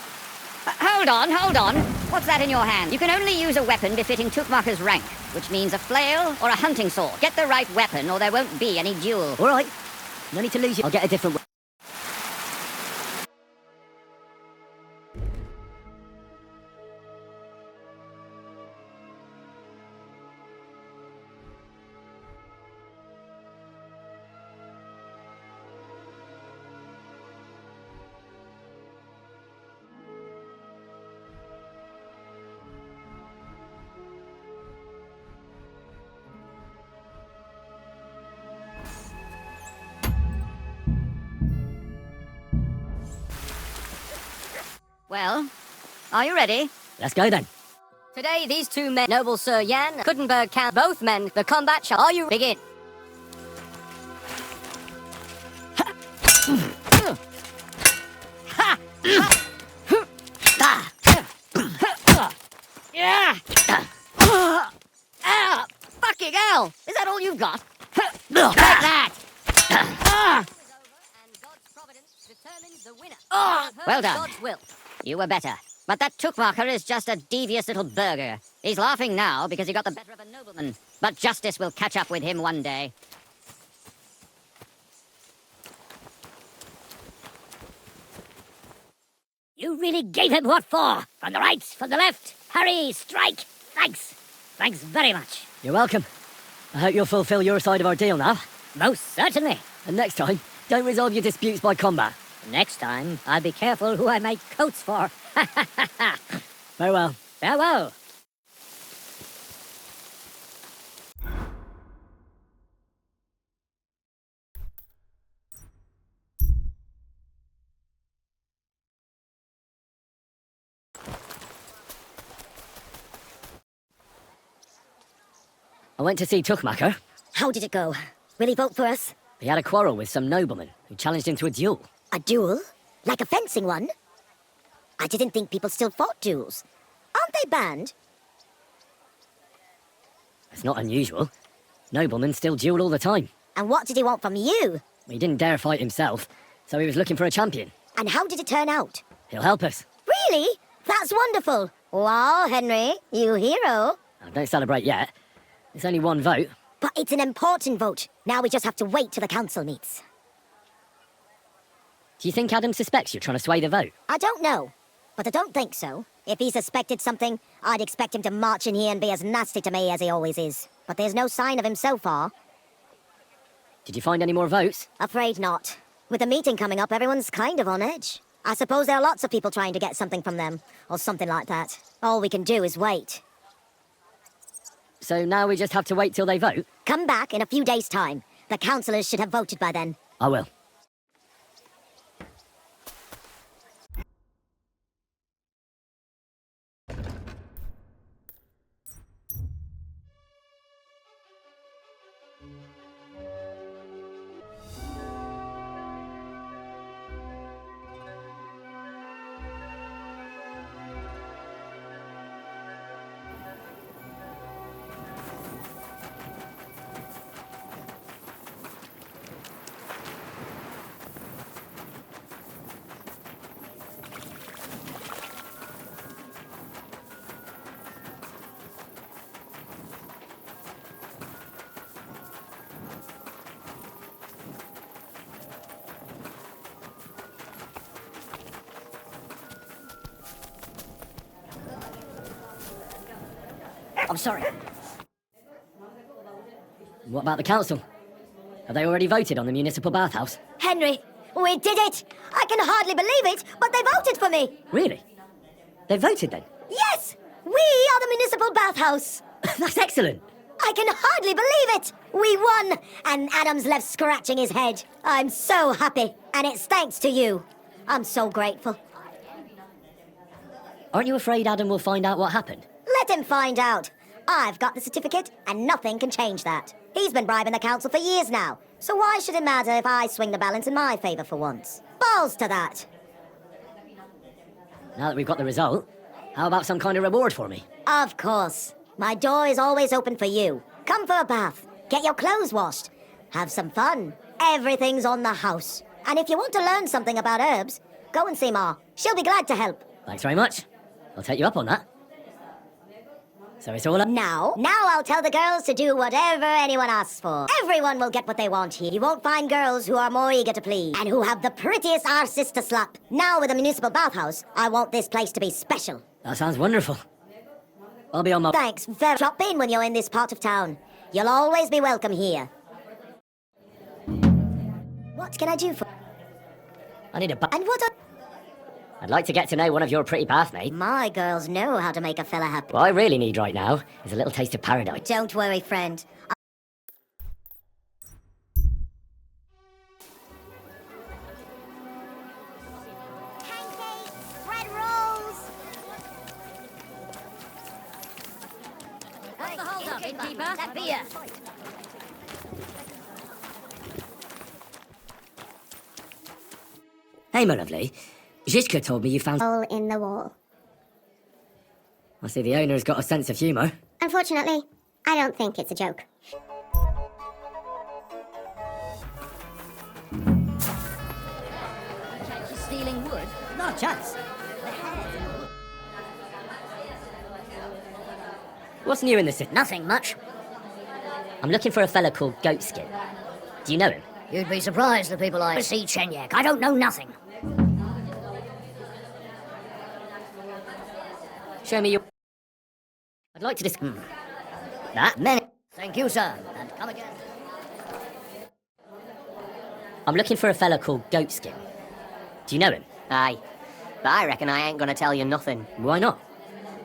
Hold on. What's that in your hand? You can only use a weapon befitting Tuchmacher's rank, which means a flail or a hunting sword. Get the right weapon or there won't be any duel. All right. No need to lose you. I'll get a different... Well, are you ready? Let's go then. Today, these two men, noble Sir Yan, Kuttenberg Count, both men, the combat shall. Are you begin? Yeah! Fucking hell! Is that all you've got? Take that! And God's providence determines the winner. Well done. God's will. You were better. But that Tookmacher is just a devious little burger. He's laughing now because he got the better of a nobleman. But justice will catch up with him one day. You really gave him what for? From the right, from the left. Hurry, strike. Thanks. Thanks very much. You're welcome. I hope you'll fulfill your side of our deal now. Most certainly. And next time, don't resolve your disputes by combat. Next time, I'll be careful who I make coats for. Farewell. Farewell. I went to see Tookmacher. How did it go? Will he vote for us? He had a quarrel with some nobleman who challenged him to a duel. A duel? Like a fencing one? I didn't think people still fought duels. Aren't they banned? It's not unusual. Noblemen still duel all the time. And what did he want from you? He didn't dare fight himself, so he was looking for a champion. And how did it turn out? He'll help us. Really? That's wonderful. Wow, Henry, you hero. Now, don't celebrate yet. It's only one vote. But it's an important vote. Now we just have to wait till the council meets. Do you think Adam suspects you're trying to sway the vote? I don't know, but I don't think so. If he suspected something, I'd expect him to march in here and be as nasty to me as he always is. But there's no sign of him so far. Did you find any more votes? Afraid not. With the meeting coming up, everyone's kind of on edge. I suppose there are lots of people trying to get something from them, or something like that. All we can do is wait. So now we just have to wait till they vote? Come back in a few days' time. The councillors should have voted by then. I will. I'm sorry. What about the council? Have they already voted on the municipal bathhouse? Henry, we did it! I can hardly believe it, but they voted for me! Really? They voted then? Yes! We are the municipal bathhouse! That's excellent! I can hardly believe it! We won! And Adam's left scratching his head. I'm so happy, and it's thanks to you. I'm so grateful. Aren't you afraid Adam will find out what happened? Let him find out. I've got the certificate, and nothing can change that. He's been bribing the council for years now, so why should it matter if I swing the balance in my favour for once? Balls to that! Now that we've got the result, how about some kind of reward for me? Of course. My door is always open for you. Come for a bath. Get your clothes washed. Have some fun. Everything's on the house. And if you want to learn something about herbs, go and see Ma. She'll be glad to help. Thanks very much. I'll take you up on that. So it's all up. Now I'll tell the girls to do whatever anyone asks for. Everyone will get what they want here. You won't find girls who are more eager to please and who have the prettiest arses to slap. Now with the municipal bathhouse, I want this place to be special. That sounds wonderful. I'll be on my... Thanks very much. Drop in when you're in this part of town. You'll always be welcome here. What can I do for... I need a bath. And what are... I'd like to get to know one of your pretty bathmaids. My girls know how to make a fella happy. What I really need right now is a little taste of paradise. Don't worry, friend. Pancakes, bread rolls. Innkeeper. That beer. Hey, my lovely. Zizka told me you found... Hole in the wall. I see the owner's got a sense of humour. Unfortunately, I don't think it's a joke. She's stealing wood. No chance. What's new in the city? Nothing much. I'm looking for a fella called Goatskin. Do you know him? You'd be surprised, the people I see, Chenyak. I don't know nothing. Show me your... I'd like to just... That many. Thank you, sir. And come again. I'm looking for a fella called Goatskin. Do you know him? Aye. But I reckon I ain't gonna tell you nothing. Why not?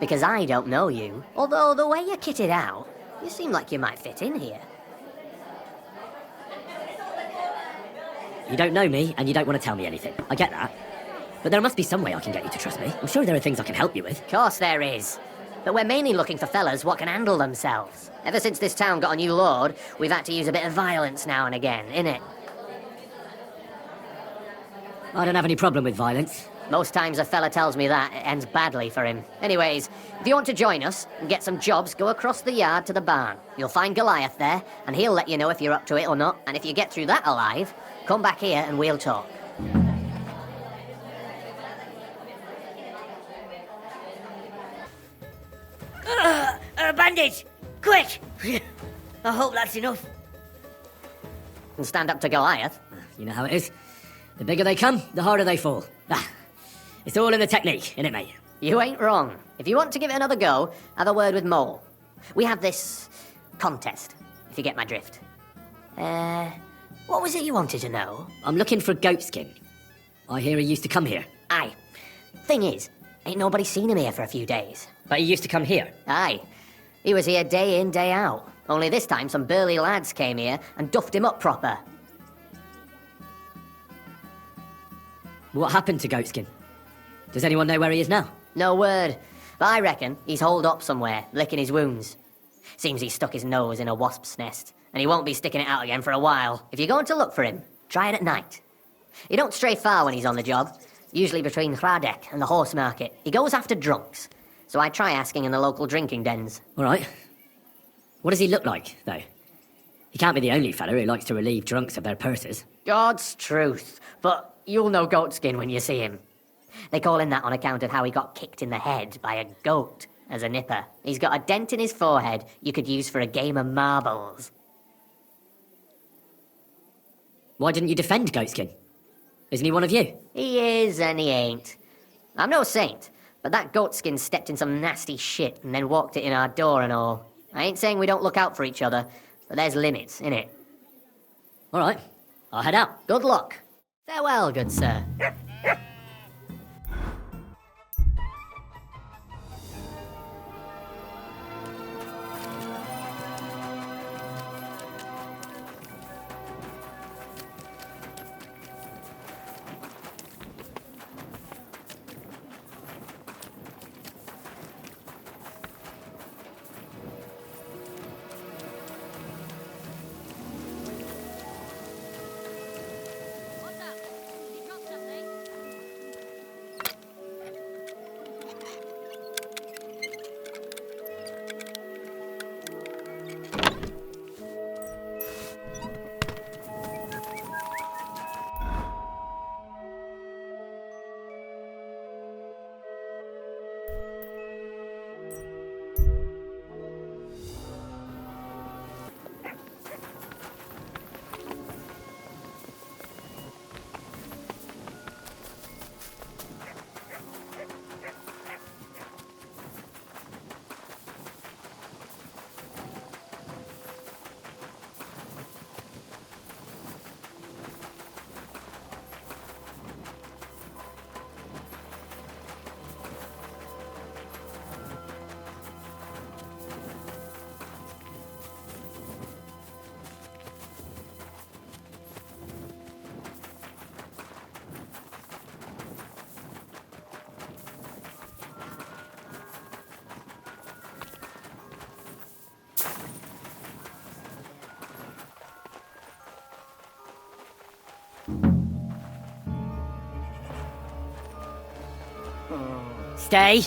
Because I don't know you. Although the way you're kitted out, you seem like you might fit in here. You don't know me, and you don't want to tell me anything. I get that. But there must be some way I can get you to trust me. I'm sure there are things I can help you with. Of course there is. But we're mainly looking for fellas what can handle themselves. Ever since this town got a new lord, we've had to use a bit of violence now and again, innit? I don't have any problem with violence. Most times a fella tells me that, it ends badly for him. Anyways, if you want to join us and get some jobs, go across the yard to the barn. You'll find Goliath there, and he'll let you know if you're up to it or not. And if you get through that alive, come back here and we'll talk. A bandage! Quick! I hope that's enough. And stand up to Goliath. You know how it is. The bigger they come, the harder they fall. It's all in the technique, innit, mate? You ain't wrong. If you want to give it another go, have a word with Mole. We have this contest, if you get my drift. What was it you wanted to know? I'm looking for Goatskin. I hear he used to come here. Aye. Thing is, ain't nobody seen him here for a few days. But he used to come here. Aye. He was here day in, day out. Only this time some burly lads came here and duffed him up proper. What happened to Goatskin? Does anyone know where he is now? No word. But I reckon he's holed up somewhere, licking his wounds. Seems he stuck his nose in a wasp's nest, and he won't be sticking it out again for a while. If you're going to look for him, try it at night. He don't stray far when he's on the job, usually between Hradek and the horse market. He goes after drunks, so I try asking in the local drinking dens. All right. What does he look like, though? He can't be the only fella who likes to relieve drunks of their purses. God's truth, but you'll know Goatskin when you see him. They call him that on account of how he got kicked in the head by a goat as a nipper. He's got a dent in his forehead you could use for a game of marbles. Why didn't you defend Goatskin? Isn't he one of you? He is and he ain't. I'm no saint, but that Goatskin stepped in some nasty shit and then walked it in our door and all. I ain't saying we don't look out for each other, but there's limits, innit? All right. I'll head out. Good luck. Farewell, good sir. What's up? Did you drop something? Stay.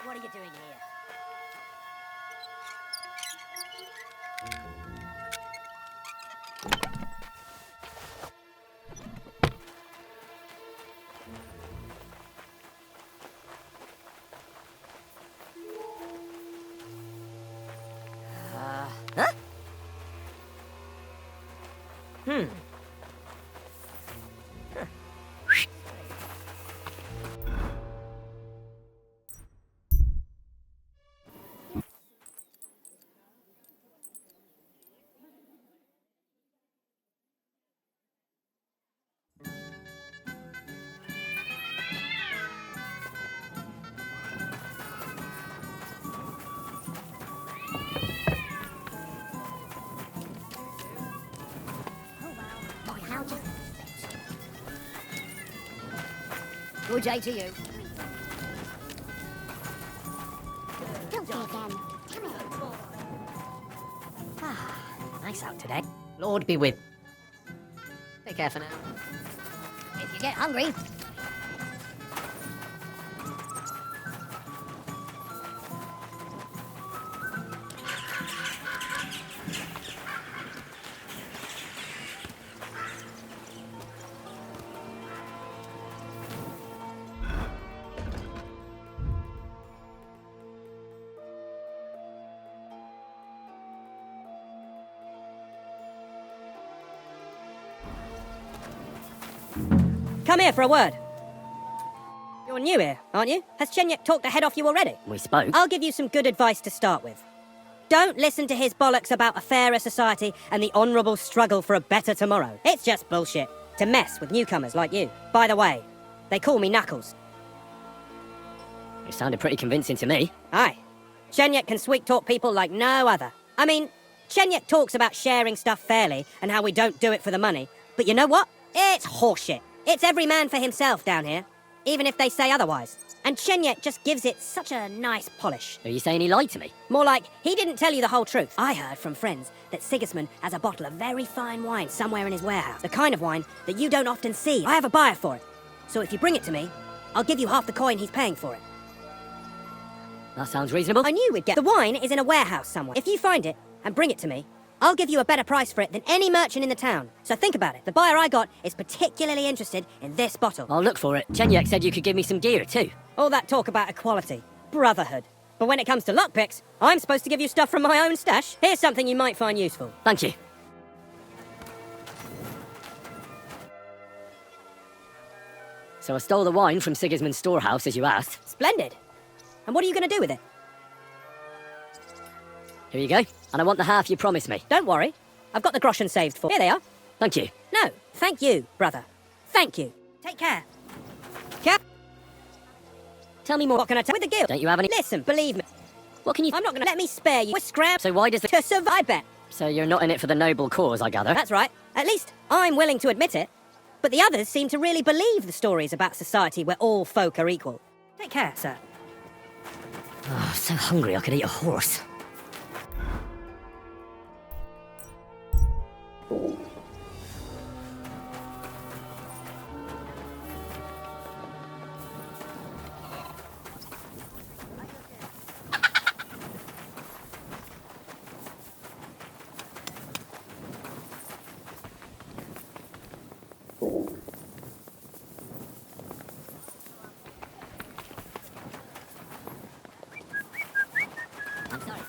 What are you doing here? Huh? Good day to you. Filthy again. Nice out today. Lord be with. Take care for now. If you get hungry, Come here for a word. You're new here, aren't you? Has Chenyek talked the head off you already? We spoke. I'll give you some good advice to start with. Don't listen to his bollocks about a fairer society and the honourable struggle for a better tomorrow. It's just bullshit to mess with newcomers like you. By the way, they call me Knuckles. You sounded pretty convincing to me. Aye. Chenyek can sweet-talk people like no other. I mean, Chenyek talks about sharing stuff fairly and how we don't do it for the money. But you know what? It's horseshit. It's every man for himself down here, even if they say otherwise. And Chenyek just gives it such a nice polish. Are you saying he lied to me? More like, he didn't tell you the whole truth. I heard from friends that Sigismund has a bottle of very fine wine somewhere in his warehouse. The kind of wine that you don't often see. I have a buyer for it. So if you bring it to me, I'll give you half the coin he's paying for it. That sounds reasonable. I knew we'd get... The wine is in a warehouse somewhere. If you find it and bring it to me, I'll give you a better price for it than any merchant in the town. So think about it. The buyer I got is particularly interested in this bottle. I'll look for it. Chenyek said you could give me some gear too. All that talk about equality, brotherhood. But when it comes to lockpicks, I'm supposed to give you stuff from my own stash. Here's something you might find useful. Thank you. So I stole the wine from Sigismund's storehouse, as you asked. Splendid. And what are you going to do with it? Here you go. And I want the half you promised me. Don't worry. I've got the groschen saved for. Here they are. Thank you. No, thank you, brother. Thank you. Take care. Cap. Tell me more. What can I tell with the guild? Don't you have any... Listen, believe me. What can you... I'm not going to let me spare you. We're scram... So why does it... To survive, I bet. So you're not in it for the noble cause, I gather? That's right. At least I'm willing to admit it. But the others seem to really believe the stories about society where all folk are equal. Take care, sir. Oh, so hungry I could eat a horse. I'm sorry.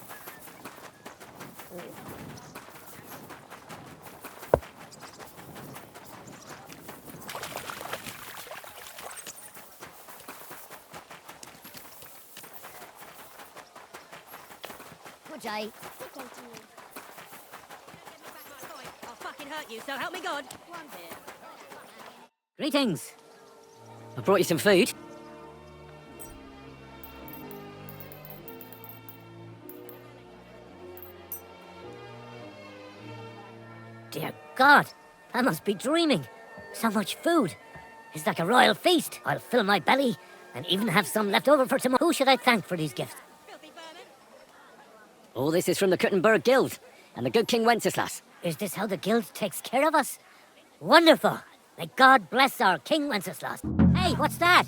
Good day. I'll fucking hurt you, so help me God. Greetings. I brought you some food. Dear God, I must be dreaming. So much food. It's like a royal feast. I'll fill my belly and even have some left over for tomorrow. Who should I thank for these gifts? All this is from the Kuttenberg Guild and the good King Wenceslas. Is this how the Guild takes care of us? Wonderful. May God bless our King Wenceslas. Hey, what's that?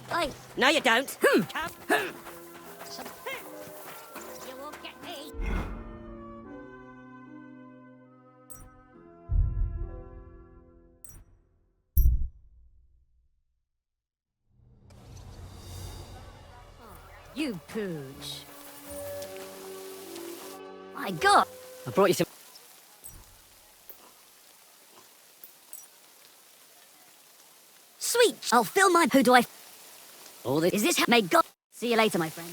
Hey. No, you don't. You won't get me. You pooch. My God. I brought you some... Sweet. I'll fill my... Who do I... All this... Is this... May God... See you later, my friend.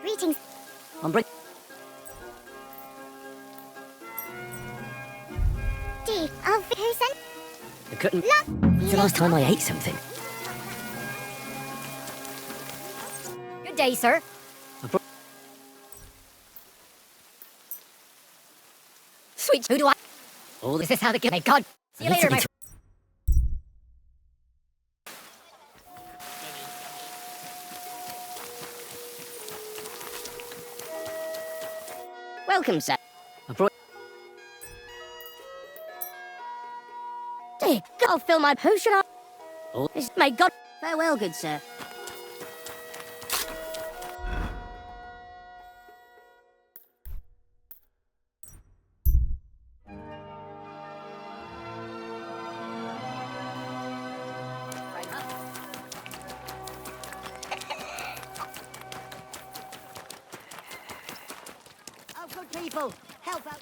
Greetings. I'm bring... Steve, who sent? The Kutten... Love. It's the last time I ate something. Good day, sir. Sweet. Who do I... All Is this how the... May God... See you later, my... Welcome, sir. I brought... Dear God, I'll fill my... Who should I... Oh. May God... Farewell, good sir. Oh, good people, help out.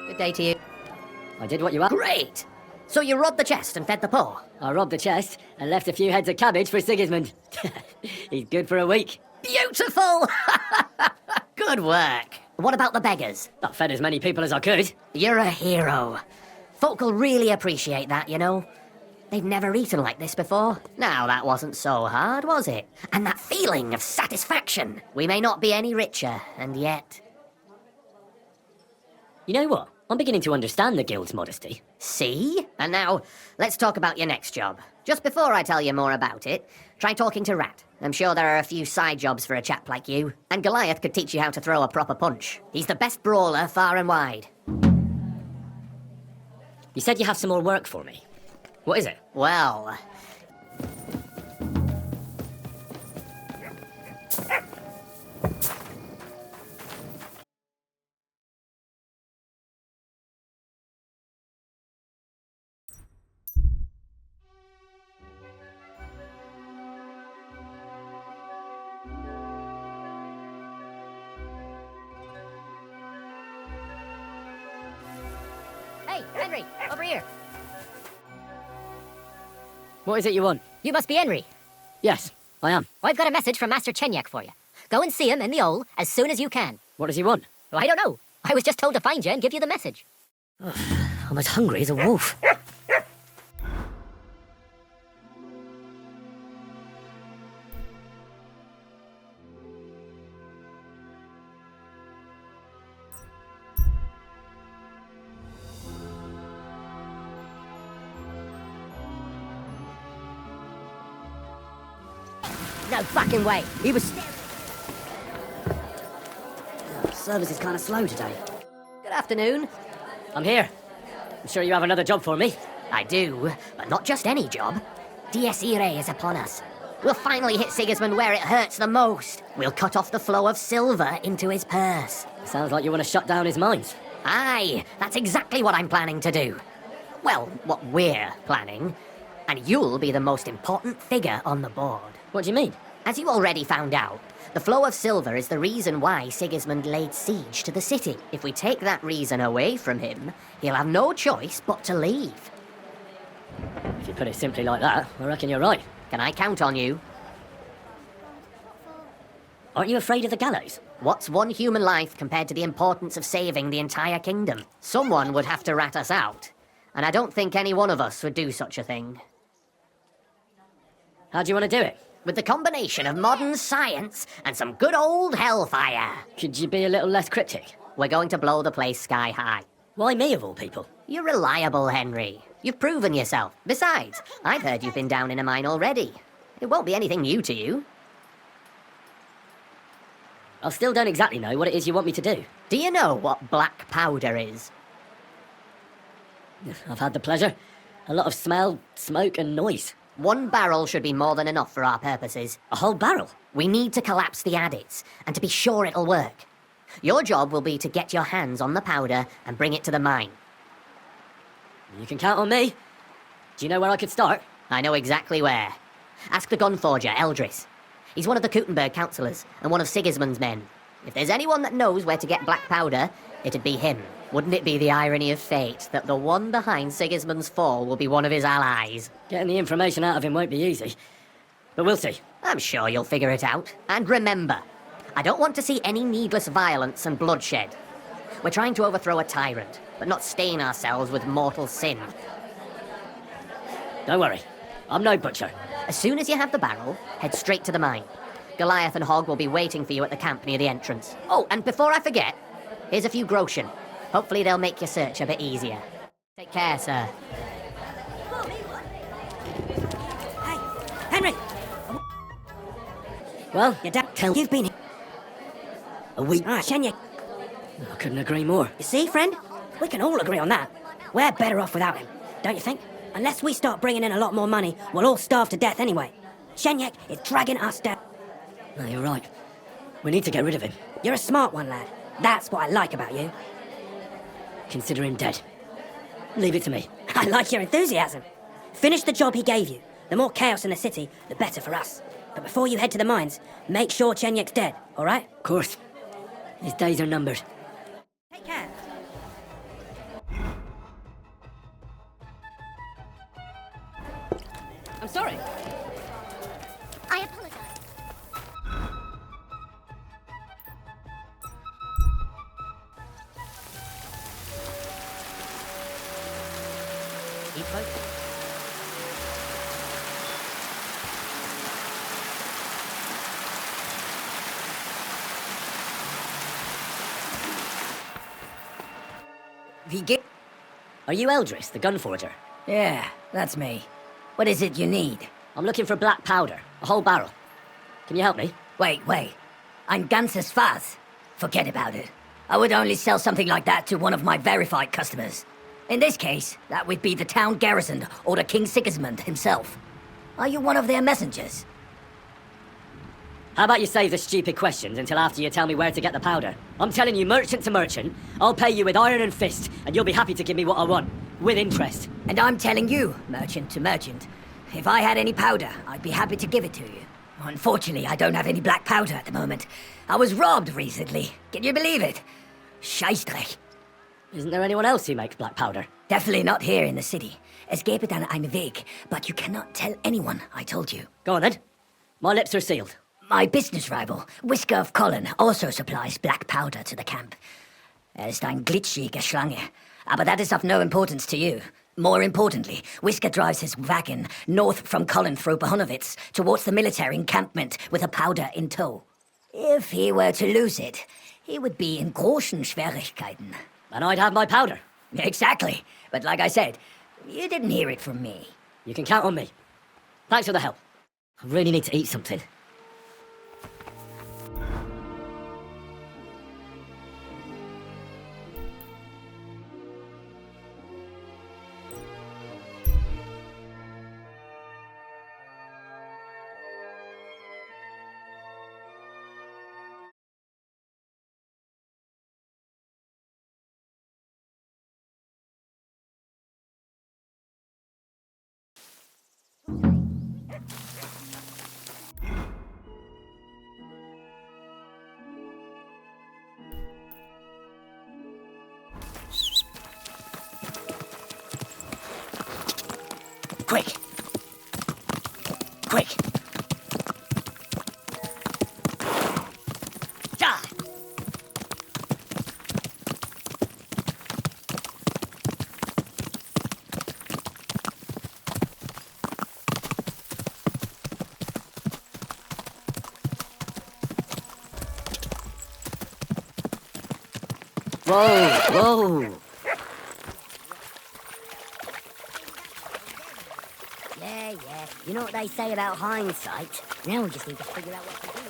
Good day to you. I did what you asked. Great! So you robbed the chest and fed the poor? I robbed the chest and left a few heads of cabbage for Sigismund. He's good for a week. Beautiful! Good work. What about the beggars? I fed as many people as I could. You're a hero. Folk will really appreciate that, you know. They've never eaten like this before. Now, that wasn't so hard, was it? And that feeling of satisfaction. We may not be any richer, and yet... You know what? I'm beginning to understand the Guild's modesty. See? And now, let's talk about your next job. Just before I tell you more about it, try talking to Rat. I'm sure there are a few side jobs for a chap like you. And Goliath could teach you how to throw a proper punch. He's the best brawler far and wide. You said you have some more work for me. What is it? Well... Hey, Henry, over here. What is it you want? You must be Henry. Yes, I am. I've got a message from Master Chenyak for you. Go and see him in the Ole as soon as you can. What does he want? Oh, I don't know. I was just told to find you and give you the message. I'm as hungry as a wolf. No fucking way. He was... Service is kind of slow today. Good afternoon. I'm here. I'm sure you have another job for me. I do, but not just any job. Dies Irae is upon us. We'll finally hit Sigismund where it hurts the most. We'll cut off the flow of silver into his purse. Sounds like you want to shut down his mines. Aye, that's exactly what I'm planning to do. Well, what we're planning. And you'll be the most important figure on the board. What do you mean? As you already found out, the flow of silver is the reason why Sigismund laid siege to the city. If we take that reason away from him, he'll have no choice but to leave. If you put it simply like that, I reckon you're right. Can I count on you? Aren't you afraid of the gallows? What's one human life compared to the importance of saving the entire kingdom? Someone would have to rat us out, and I don't think any one of us would do such a thing. How do you want to do it? With the combination of modern science and some good old hellfire. Could you be a little less cryptic? We're going to blow the place sky high. Why me, of all people? You're reliable, Henry. You've proven yourself. Besides, I've heard you've been down in a mine already. It won't be anything new to you. I still don't exactly know what it is you want me to do. Do you know what black powder is? I've had the pleasure. A lot of smell, smoke and noise. 1 barrel should be more than enough for our purposes. A whole barrel? We need to collapse the adits, and to be sure it'll work. Your job will be to get your hands on the powder and bring it to the mine. You can count on me. Do you know where I could start? I know exactly where. Ask the gun forger, Eldris. He's one of the Kuttenberg councillors, and one of Sigismund's men. If there's anyone that knows where to get black powder, it'd be him. Wouldn't it be the irony of fate that the one behind Sigismund's fall will be one of his allies? Getting the information out of him won't be easy. But we'll see. I'm sure you'll figure it out. And remember, I don't want to see any needless violence and bloodshed. We're trying to overthrow a tyrant, but not stain ourselves with mortal sin. Don't worry. I'm no butcher. As soon as you have the barrel, head straight to the mine. Goliath and Hogg will be waiting for you at the camp near the entrance. Oh, and before I forget, here's a few groschen. Hopefully they'll make your search a bit easier. Take care, sir. Hey, Henry! Well, Your dad tell you've been here. a week. Shenyek. I couldn't agree more. You see, friend? We can all agree on that. We're better off without him, don't you think? Unless we start bringing in a lot more money, we'll all starve to death anyway. Shenyek is dragging us down. No, you're right. We need to get rid of him. You're a smart one, lad. That's what I like about you. Consider him dead. Leave it to me. I like your enthusiasm. Finish the job he gave you. The more chaos in the city, the better for us. But before you head to the mines, make sure Chenyek's dead, all right? Of course. His days are numbered. Take care. I'm sorry. I apologize. Keep focused. Are you Eldris, the gun forger? Yeah, that's me. What is it you need? I'm looking for black powder. A whole barrel. Can you help me? Wait. I'm Ganses Faz. Forget about it. I would only sell something like that to one of my verified customers. In this case, that would be the town garrison or the King Sigismund himself. Are you one of their messengers? How about you save the stupid questions until after you tell me where to get the powder? I'm telling you, merchant to merchant, I'll pay you with iron and fist, and you'll be happy to give me what I want, with interest. And I'm telling you, merchant to merchant, if I had any powder, I'd be happy to give it to you. Unfortunately, I don't have any black powder at the moment. I was robbed recently. Can you believe it? Scheissdreck. Isn't there anyone else who makes black powder? Definitely not here in the city. Es gebe dann einen Weg, but you cannot tell anyone I told you. Go on then. My lips are sealed. My business rival, Whisker of Colin, also supplies black powder to the camp. Ist ein glitschige Schlange, aber that is of no importance to you. More importantly, Whisker drives his wagon north from Colin through Bohunovitz towards the military encampment with a powder in tow. If he were to lose it, he would be in großen Schwierigkeiten. And I'd have my powder. Exactly. But like I said, you didn't hear it from me. You can count on me. Thanks for the help. I really need to eat something. Quick! Quick! Ja! Whoa, whoa. Yeah. You know what they say about hindsight? Now we just need to figure out what to do.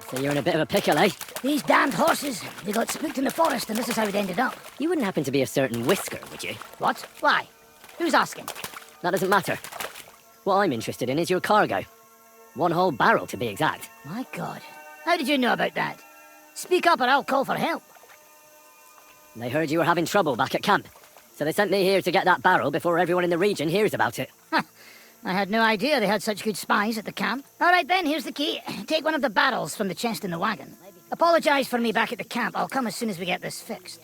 So you're in a bit of a pickle, eh? These damned horses, they got spooked in the forest and this is how it ended up. You wouldn't happen to be a certain Whisker, would you? What? Why? Who's asking? That doesn't matter. What I'm interested in is your cargo. 1 whole barrel, to be exact. My God. How did you know about that? Speak up or I'll call for help. They heard you were having trouble back at camp, so they sent me here to get that barrel before everyone in the region hears about it. Huh. I had no idea they had such good spies at the camp. All right then, here's the key. Take one of the barrels from the chest in the wagon. Apologize for me back at the camp. I'll come as soon as we get this fixed.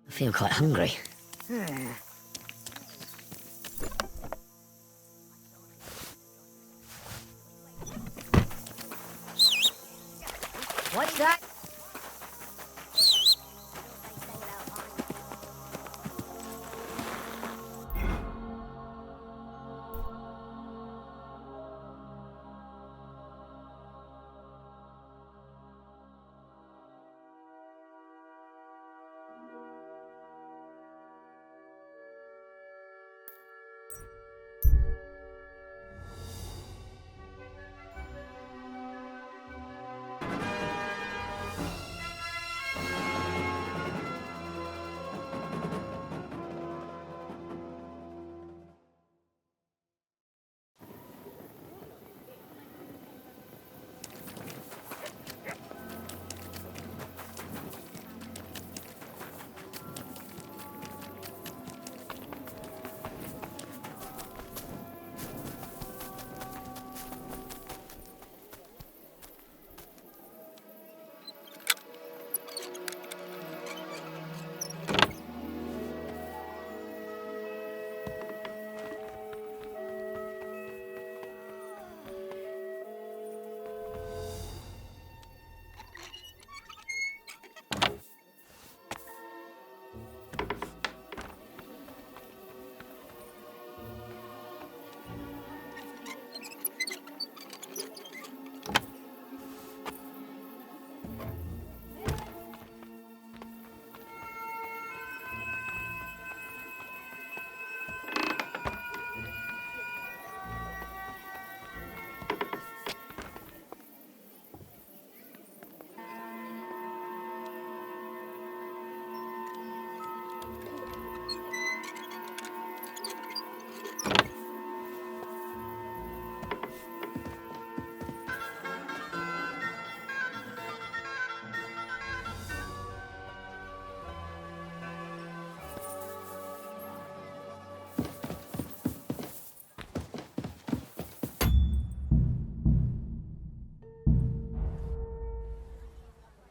I feel quite hungry. What's that?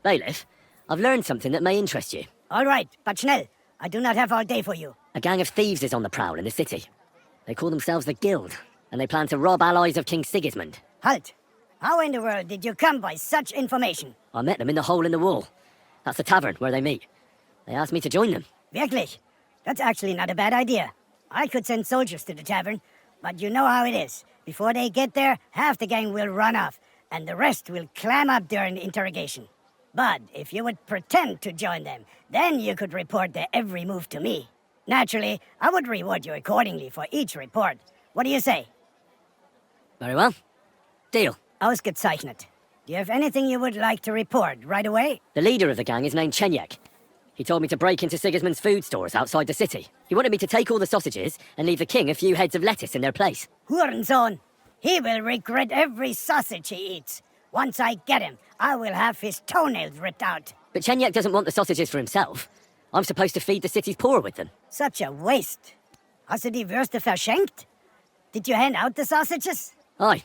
Bailiff, I've learned something that may interest you. All right, but schnell. I do not have all day for you. A gang of thieves is on the prowl in the city. They call themselves the Guild, and they plan to rob allies of King Sigismund. Halt! How in the world did you come by such information? I met them in the hole in the wall. That's the tavern where they meet. They asked me to join them. Wirklich? That's actually not a bad idea. I could send soldiers to the tavern, but you know how it is. Before they get there, half the gang will run off, and the rest will clam up during the interrogation. But if you would pretend to join them, then you could report their every move to me. Naturally, I would reward you accordingly for each report. What do you say? Very well. Deal. Ausgezeichnet. Do you have anything you would like to report right away? The leader of the gang is named Chenyek. He told me to break into Sigismund's food stores outside the city. He wanted me to take all the sausages and leave the king a few heads of lettuce in their place. Hurensohn! He will regret every sausage he eats. Once I get him, I will have his toenails ripped out. But Chenyek doesn't want the sausages for himself. I'm supposed to feed the city's poor with them. Such a waste. Hast du die Würste verschenkt? Did you hand out the sausages? Aye.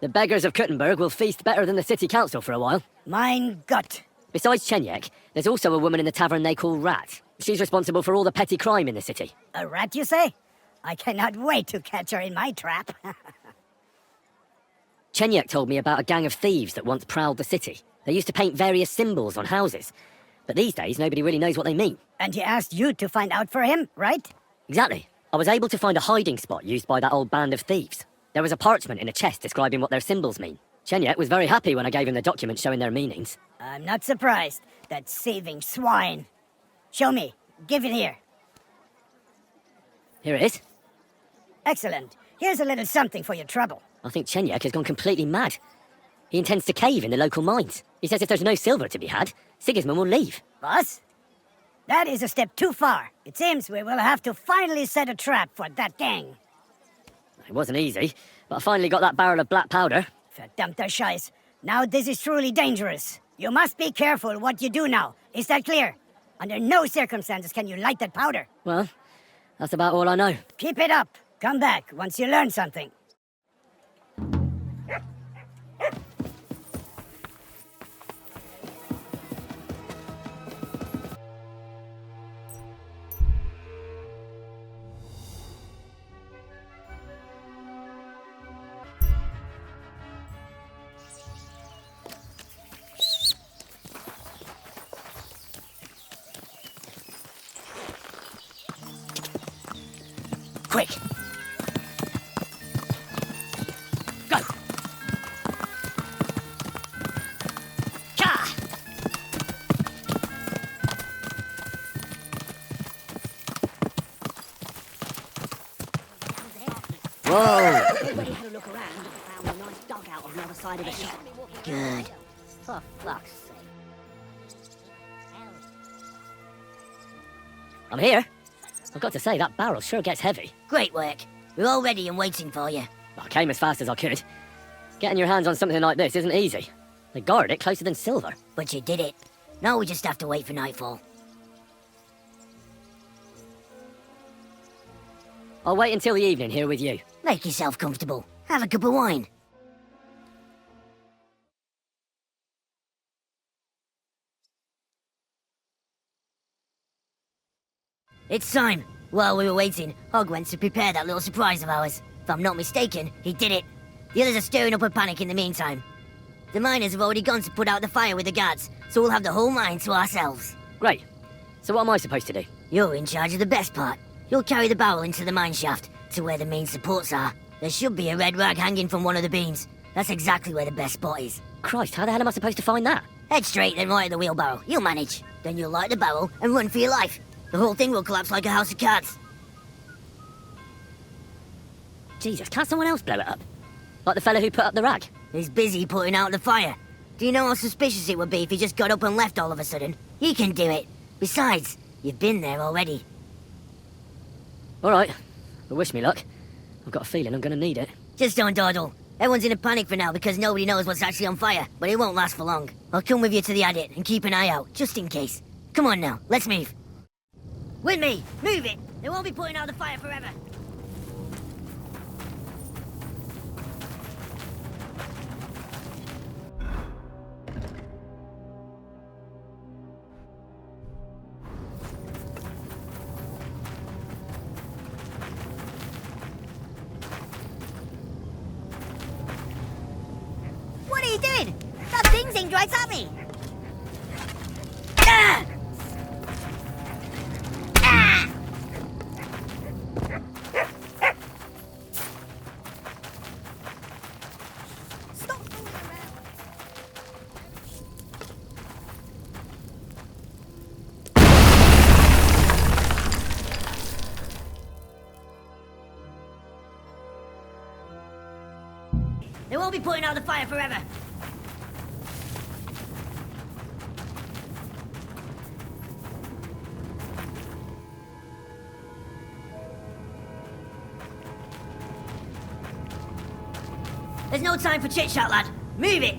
The beggars of Kuttenberg will feast better than the city council for a while. Mein Gott. Besides Chenyek, there's also a woman in the tavern they call Rat. She's responsible for all the petty crime in the city. A rat, you say? I cannot wait to catch her in my trap. Chenyek told me about a gang of thieves that once prowled the city. They used to paint various symbols on houses. But these days, nobody really knows what they mean. And he asked you to find out for him, right? Exactly. I was able to find a hiding spot used by that old band of thieves. There was a parchment in a chest describing what their symbols mean. Chenyek was very happy when I gave him the document showing their meanings. I'm not surprised. That saving swine. Show me. Give it here. Here it is. Excellent. Here's a little something for your trouble. I think Chenyek has gone completely mad. He intends to cave in the local mines. He says if there's no silver to be had, Sigismund will leave. Boss? That is a step too far. It seems we will have to finally set a trap for that gang. It wasn't easy, but I finally got that barrel of black powder. Verdammter Scheiß. Now this is truly dangerous. You must be careful what you do now. Is that clear? Under no circumstances can you light that powder. Well, that's about all I know. Keep it up. Come back once you learn something. Quick! Go! Ka! Whoa! Everybody had a look around and found a nice dugout on the other side of the shop. Good. For fuck's sake. I'm here. I've got to say, that barrel sure gets heavy. Great work. We're all ready and waiting for you. I came as fast as I could. Getting your hands on something like this isn't easy. They guard it closer than silver. But you did it. Now we just have to wait for nightfall. I'll wait until the evening here with you. Make yourself comfortable. Have a cup of wine. It's time. While we were waiting, Hog went to prepare that little surprise of ours. If I'm not mistaken, he did it. The others are stirring up a panic in the meantime. The miners have already gone to put out the fire with the guards, so we'll have the whole mine to ourselves. Great. So what am I supposed to do? You're in charge of the best part. You'll carry the barrel into the mine shaft, to where the main supports are. There should be a red rag hanging from one of the beams. That's exactly where the best spot is. Christ, how the hell am I supposed to find that? Head straight, then right at the wheelbarrow. You'll manage. Then you'll light the barrel and run for your life. The whole thing will collapse like a house of cards. Jesus, can't someone else blow it up? Like the fella who put up the rag? He's busy putting out the fire. Do you know how suspicious it would be if he just got up and left all of a sudden? He can do it. Besides, you've been there already. All right. Well, wish me luck. I've got a feeling I'm going to need it. Just don't dawdle. Everyone's in a panic for now because nobody knows what's actually on fire, but it won't last for long. I'll come with you to the adit and keep an eye out, just in case. Come on now, let's move. With me! Move it! They won't be putting out the fire forever. What are you doing? That thing's aimed right at me! Ah! They won't be putting out the fire forever. There's no time for chit-chat, lad. Move it!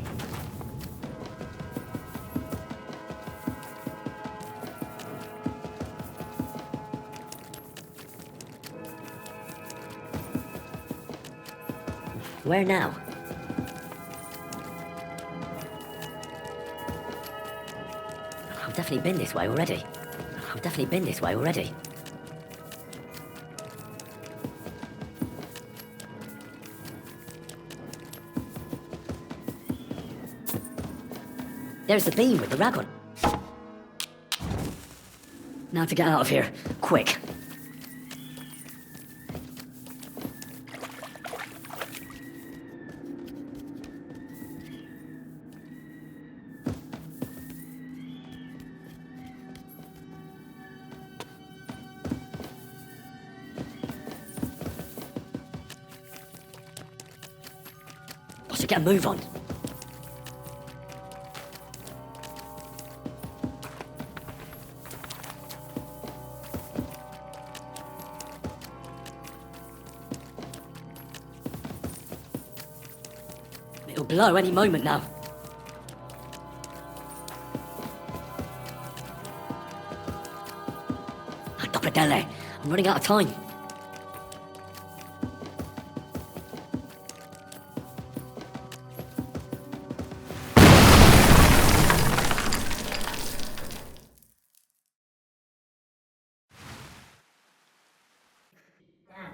Where now? I've definitely been this way already. There's the beam with the rag on. Now to get out of here. Quick. I should get a move on. It'll blow any moment now. Doppadelle, I'm running out of time.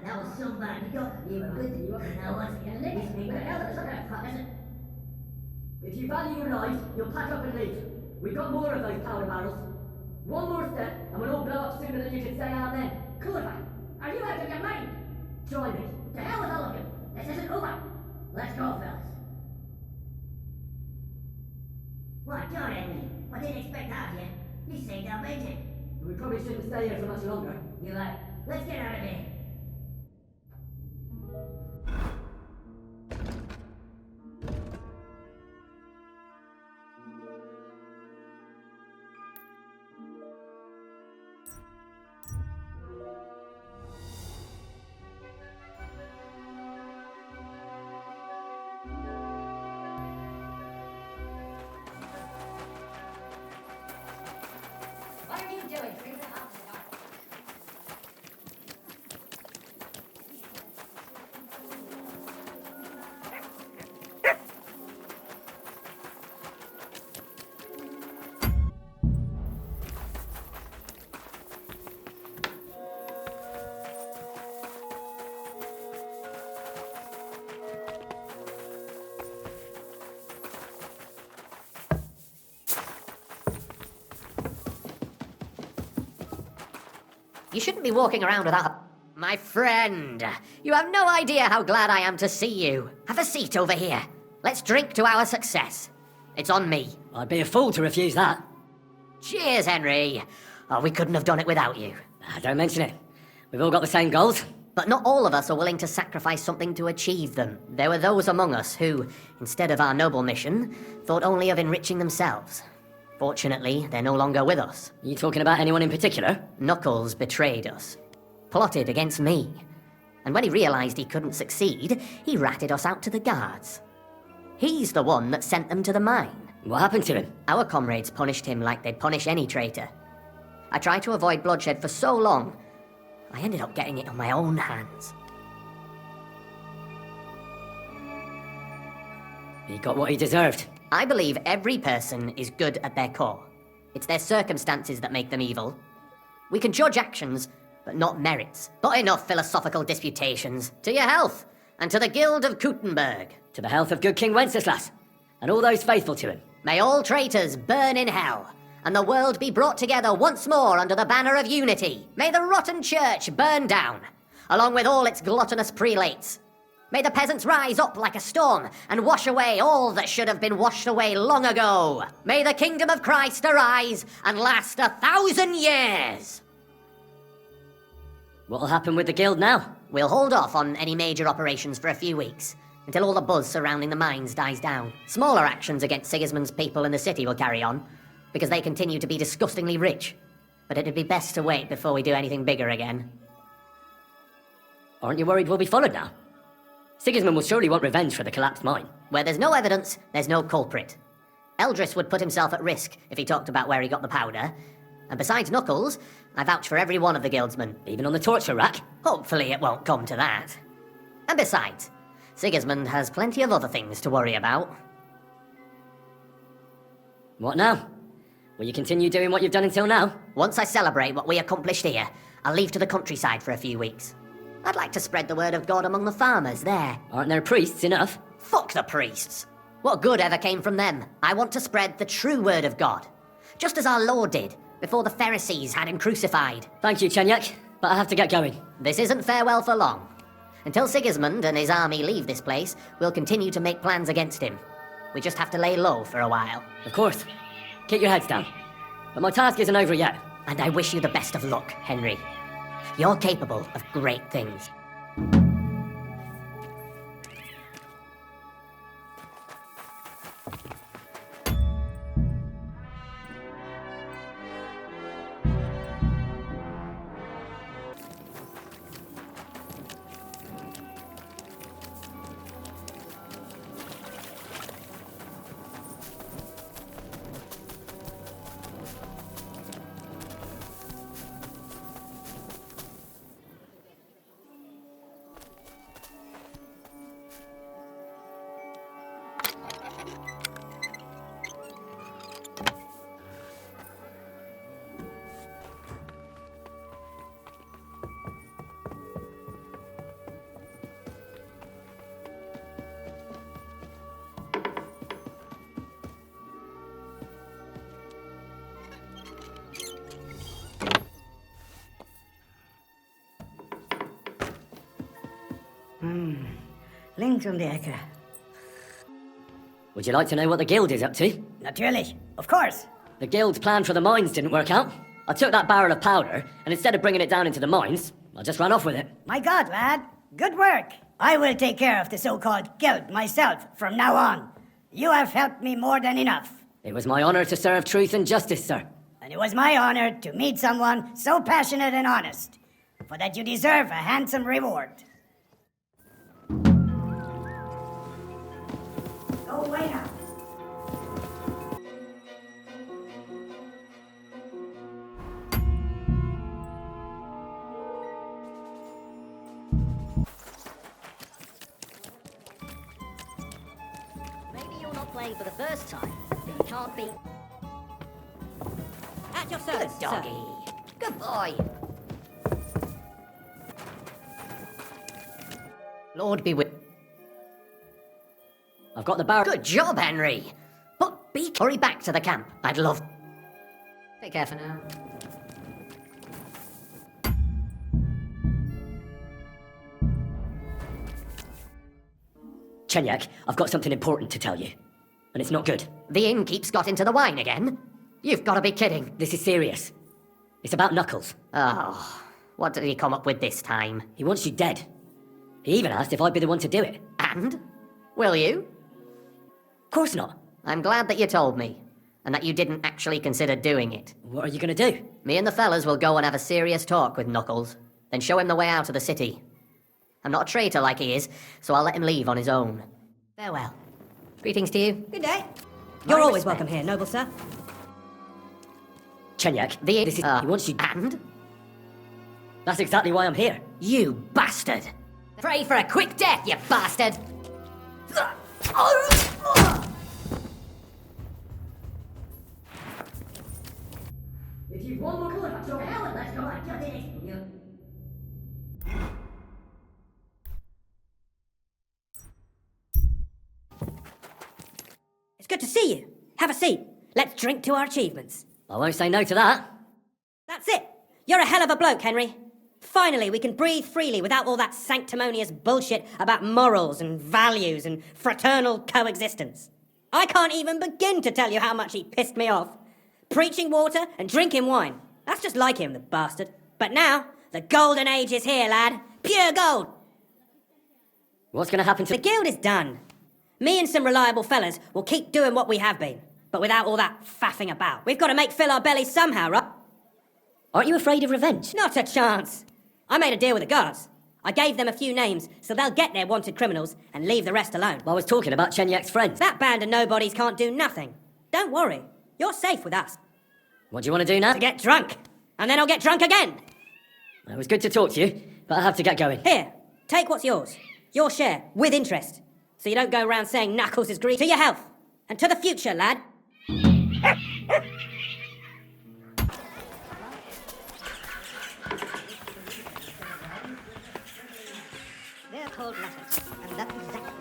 That was so bad. You were good to you. Now what's going to leave me? What the hell is that? If you value your life, you'll pack up and leave. We've got more of those powder barrels. One more step, and we'll all blow up sooner than you can say amen. Kurva, are you out of your mind? Join me. To hell with all of you. This isn't over. Let's go, fellas. What, you're Henry? I didn't expect that of you. You seemed amazing. We probably shouldn't stay here for much longer. You're right. Let's get out of here. What are you doing? Bring the house down. You shouldn't be walking around without... My friend, you have no idea how glad I am to see you. Have a seat over here. Let's drink to our success. It's on me. I'd be a fool to refuse that. Cheers, Henry. Oh, we couldn't have done it without you. Don't mention it. We've all got the same goals. But not all of us are willing to sacrifice something to achieve them. There were those among us who, instead of our noble mission, thought only of enriching themselves. Fortunately, they're no longer with us. You talking about anyone in particular? Knuckles betrayed us. Plotted against me. And when he realized he couldn't succeed, he ratted us out to the guards. He's the one that sent them to the mine. What happened to him? Our comrades punished him like they'd punish any traitor. I tried to avoid bloodshed for so long, I ended up getting it on my own hands. He got what he deserved. I believe every person is good at their core. It's their circumstances that make them evil. We can judge actions, but not merits. But enough philosophical disputations. To your health, and to the Guild of Kuttenberg. To the health of good King Wenceslas, and all those faithful to him. May all traitors burn in hell, and the world be brought together once more under the banner of unity. May the rotten church burn down, along with all its gluttonous prelates. May the peasants rise up like a storm and wash away all that should have been washed away long ago. May the kingdom of Christ arise and last 1,000 years. What'll happen with the guild now? We'll hold off on any major operations for a few weeks, until all the buzz surrounding the mines dies down. Smaller actions against Sigismund's people in the city will carry on, because they continue to be disgustingly rich. But it'd be best to wait before we do anything bigger again. Aren't you worried we'll be followed now? Sigismund will surely want revenge for the collapsed mine. Where there's no evidence, there's no culprit. Eldris would put himself at risk if he talked about where he got the powder. And besides Knuckles, I vouch for every one of the guildsmen. Even on the torture rack? Hopefully it won't come to that. And besides, Sigismund has plenty of other things to worry about. What now? Will you continue doing what you've done until now? Once I celebrate what we accomplished here, I'll leave to the countryside for a few weeks. I'd like to spread the word of God among the farmers there. Aren't there priests enough? Fuck the priests! What good ever came from them? I want to spread the true word of God. Just as our Lord did, before the Pharisees had him crucified. Thank you, Chenyak, but I have to get going. This isn't farewell for long. Until Sigismund and his army leave this place, we'll continue to make plans against him. We just have to lay low for a while. Of course. Keep your heads down. But my task isn't over yet. And I wish you the best of luck, Henry. You're capable of great things. Links um die Ecke. Would you like to know what the guild is up to? Natürlich, of course. The guild's plan for the mines didn't work out. I took that barrel of powder, and instead of bringing it down into the mines, I just ran off with it. My God, lad. Good work. I will take care of the so-called guild myself from now on. You have helped me more than enough. It was my honor to serve truth and justice, sir. And it was my honor to meet someone so passionate and honest. For that you deserve a handsome reward. Go away now. Maybe you're not playing for the first time, but you can't be... At your Good service, doggy. sir. Good boy. Lord be with... I've got the barrel... Good job, Henry. But hurry back to the camp. I'd love... Take care for now. Chenyak, I've got something important to tell you. And it's not good. The innkeep's got into the wine again? You've got to be kidding. This is serious. It's about Knuckles. Oh, what did he come up with this time? He wants you dead. He even asked if I'd be the one to do it. And? Will you? Of course not. I'm glad that you told me, and that you didn't actually consider doing it. What are you going to do? Me and the fellas will go and have a serious talk with Knuckles, then show him the way out of the city. I'm not a traitor like he is, so I'll let him leave on his own. Farewell. Greetings to you. Good day. You're always welcome here, noble sir. Chenyak, This he wants you... And? That's exactly why I'm here. You bastard! Pray for a quick death, you bastard! If you've one more clue, to hell and let's go and get it. It's good to see you. Have a seat. Let's drink to our achievements. I won't say no to that. That's it. You're a hell of a bloke, Henry. Finally, we can breathe freely without all that sanctimonious bullshit about morals and values and fraternal coexistence. I can't even begin to tell you how much he pissed me off. Preaching water and drinking wine. That's just like him, the bastard. But now, the golden age is here, lad. Pure gold. What's going to happen to... The guild is done. Me and some reliable fellas will keep doing what we have been, but without all that faffing about. We've got to make fill our bellies somehow, right? Aren't you afraid of revenge? Not a chance. I made a deal with the guards. I gave them a few names so they'll get their wanted criminals and leave the rest alone. I was talking about Chenyak's friends. That band of nobodies can't do nothing. Don't worry. You're safe with us. What do you want to do now? To get drunk. And then I'll get drunk again. It was good to talk to you, but I have to get going. Here, take what's yours. Your share, with interest. So you don't go around saying Knuckles is greedy. To your health. And to the future, lad. They're called letters, and that's exactly...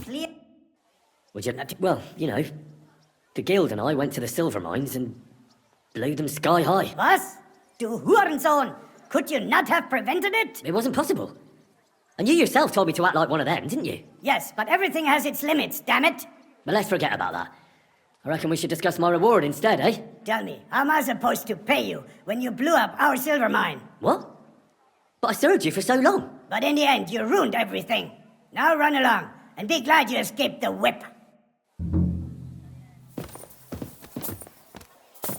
Clear. Would you... Well, you know, the guild and I went to the silver mines and blew them sky high. Was? Du Hurensohn! Could you not have prevented it? It wasn't possible. And you yourself told me to act like one of them, didn't you? Yes, but everything has its limits, damn it! But let's forget about that. I reckon we should discuss my reward instead, eh? Tell me, how am I supposed to pay you when you blew up our silver mine? What? But I served you for so long. But in the end, you ruined everything. Now run along, and be glad you escaped the whip.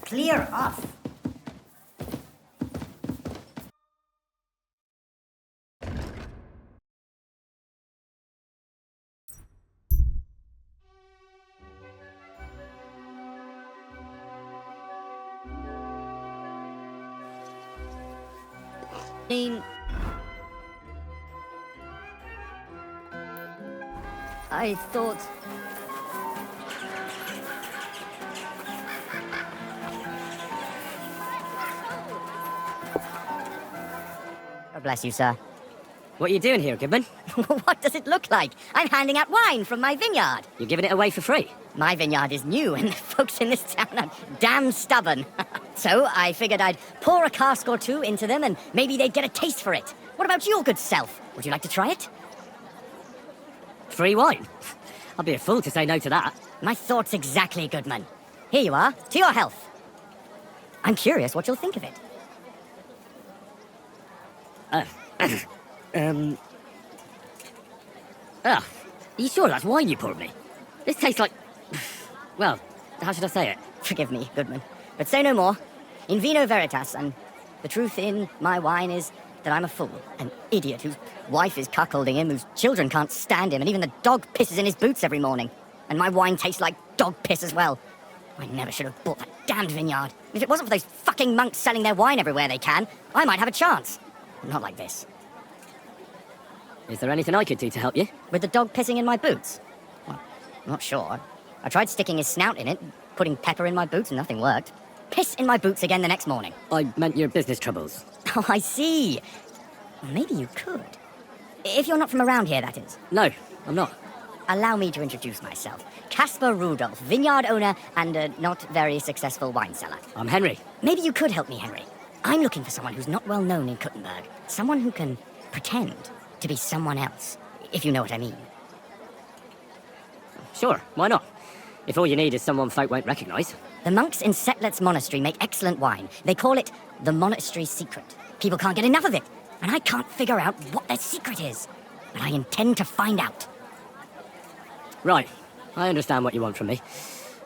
Clear off. I thought... God bless you, sir. What are you doing here, Goodman? What does it look like? I'm handing out wine from my vineyard. You're giving it away for free? My vineyard is new, and the folks in this town are damn stubborn. So I figured I'd pour a cask or two into them, and maybe they'd get a taste for it. What about your good self? Would you like to try it? Free wine? I'd be a fool to say no to that. My thoughts exactly, Goodman. Here you are, to your health. I'm curious what you'll think of it. Are you sure that's wine you poured me? This tastes like... Well, how should I say it? Forgive me, Goodman, but say no more. In Vino Veritas, and the truth in my wine is that I'm a fool, an idiot whose wife is cuckolding him, whose children can't stand him, and even the dog pisses in his boots every morning. And my wine tastes like dog piss as well. I never should have bought that damned vineyard. If it wasn't for those fucking monks selling their wine everywhere they can, I might have a chance. Not like this. Is there anything I could do to help you? With the dog pissing in my boots? Well, I'm not sure. I tried sticking his snout in it, putting pepper in my boots, and nothing worked. Piss in my boots again the next morning. I meant your business troubles. Oh, I see. Well, maybe you could. If you're not from around here, that is. No, I'm not. Allow me to introduce myself. Caspar Rudolph, vineyard owner and a not very successful wine seller. I'm Henry. Maybe you could help me, Henry. I'm looking for someone who's not well known in Kuttenberg. Someone who can pretend to be someone else, if you know what I mean. Sure, why not? If all you need is someone folk won't recognise. The monks in Setlet's monastery make excellent wine. They call it the monastery secret. People can't get enough of it, and I can't figure out what their secret is. But I intend to find out. Right, I understand what you want from me.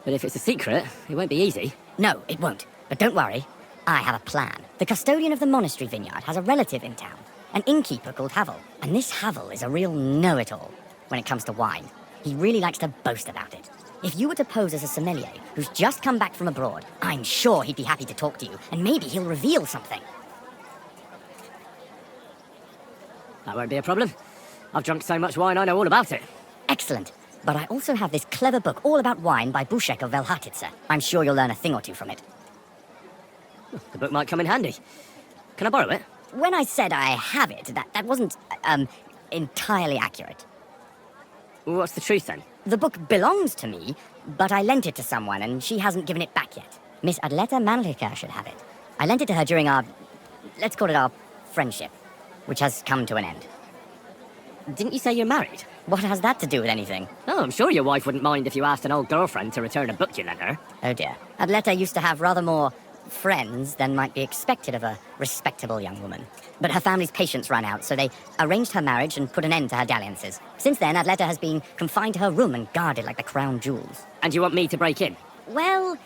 But if it's a secret, it won't be easy. No, it won't. But don't worry, I have a plan. The custodian of the monastery vineyard has a relative in town, an innkeeper called Havel. And this Havel is a real know-it-all when it comes to wine. He really likes to boast about it. If you were to pose as a sommelier who's just come back from abroad, I'm sure he'd be happy to talk to you, and maybe he'll reveal something. That won't be a problem. I've drunk so much wine I know all about it. Excellent. But I also have this clever book all about wine by Buschek of Velhatitze. I'm sure you'll learn a thing or two from it. The book might come in handy. Can I borrow it? When I said I have it, that wasn't, entirely accurate. What's the truth then? The book belongs to me, but I lent it to someone and she hasn't given it back yet. Miss Adleta Manlica should have it. I lent it to her during our, let's call it our friendship, which has come to an end. Didn't you say you're married? What has that to do with anything? Oh, I'm sure your wife wouldn't mind if you asked an old girlfriend to return a book you lent her. Oh dear. Adleta used to have rather more friends than might be expected of a respectable young woman. But her family's patience ran out, so they arranged her marriage and put an end to her dalliances. Since then, Adleta has been confined to her room and guarded like the crown jewels. And you want me to break in? Well,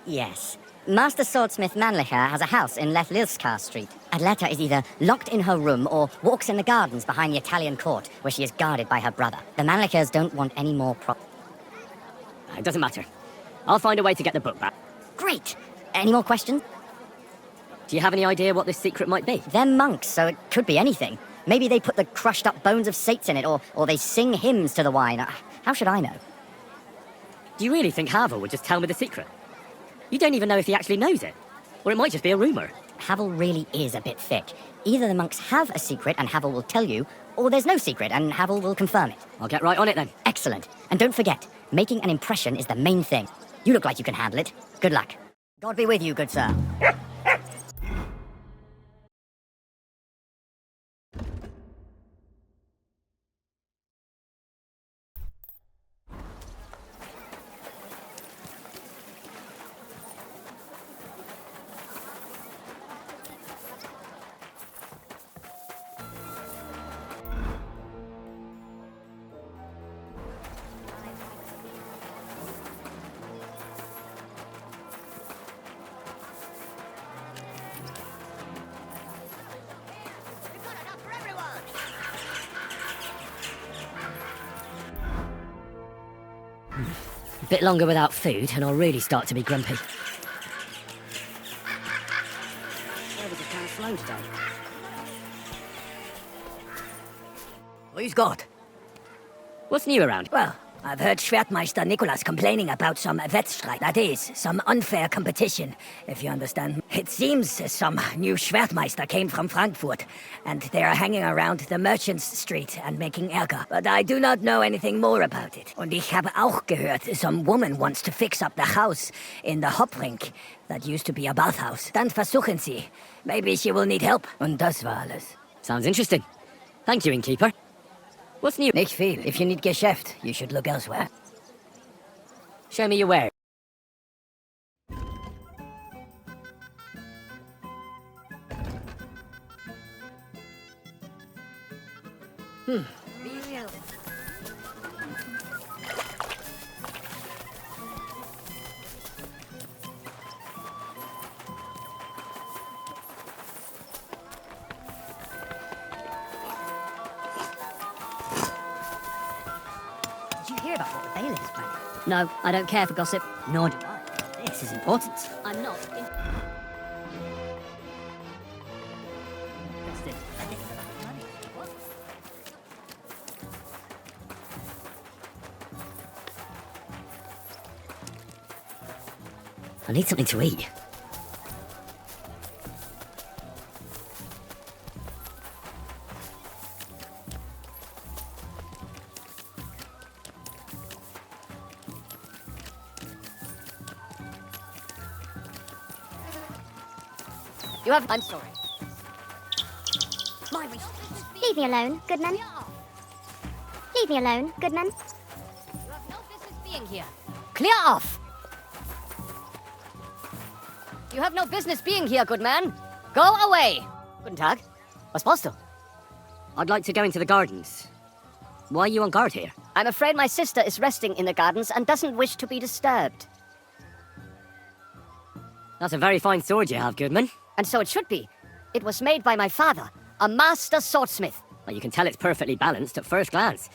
yes. Master Swordsmith Manlicher has a house in Lethlilskar Street. Adleta is either locked in her room or walks in the gardens behind the Italian court, where she is guarded by her brother. The Manlichers don't want any more It doesn't matter. I'll find a way to get the book back. Great! Any more questions? Do you have any idea what this secret might be? They're monks, so it could be anything. Maybe they put the crushed up bones of saints in it, or they sing hymns to the wine. How should I know? Do you really think Havel would just tell me the secret? You don't even know if he actually knows it. Or it might just be a rumour. Havel really is a bit thick. Either the monks have a secret and Havel will tell you, or there's no secret and Havel will confirm it. I'll get right on it then. Excellent. Excellent. And don't forget, making an impression is the main thing. You look like you can handle it. Good luck. God be with you, good sir. A bit longer without food, and I'll really start to be grumpy. Service is kind of slow today. Who's got? What's new around? Well, I've heard Schwertmeister Nicholas complaining about some Wettstreit. That is, some unfair competition, if you understand. It seems some new Schwertmeister came from Frankfurt, and they are hanging around the Merchants Street and making Ärger. But I do not know anything more about it. Und ich habe auch gehört, some woman wants to fix up the house in the Hoprink that used to be a bathhouse. Dann versuchen Sie. Maybe she will need help. Und das war alles. Sounds interesting. Thank you, innkeeper. What's new? Nicht viel. If you need Geschäft, you should look elsewhere. Show me your wares. Did you hear about what the bailiff is planning? No, I don't care for gossip. Nor do I. This is important. I'm not. Interested. I need something to eat. You have. I'm sorry. Leave me alone, Goodman. Leave me alone, Goodman. You have no business being here. Clear off! You have no business being here, good man. Go away. Guten Tag. Was brauchst du? I'd like to go into the gardens. Why are you on guard here? I'm afraid my sister is resting in the gardens and doesn't wish to be disturbed. That's a very fine sword you have, Goodman. And so it should be. It was made by my father, a master swordsmith. Well, you can tell it's perfectly balanced at first glance.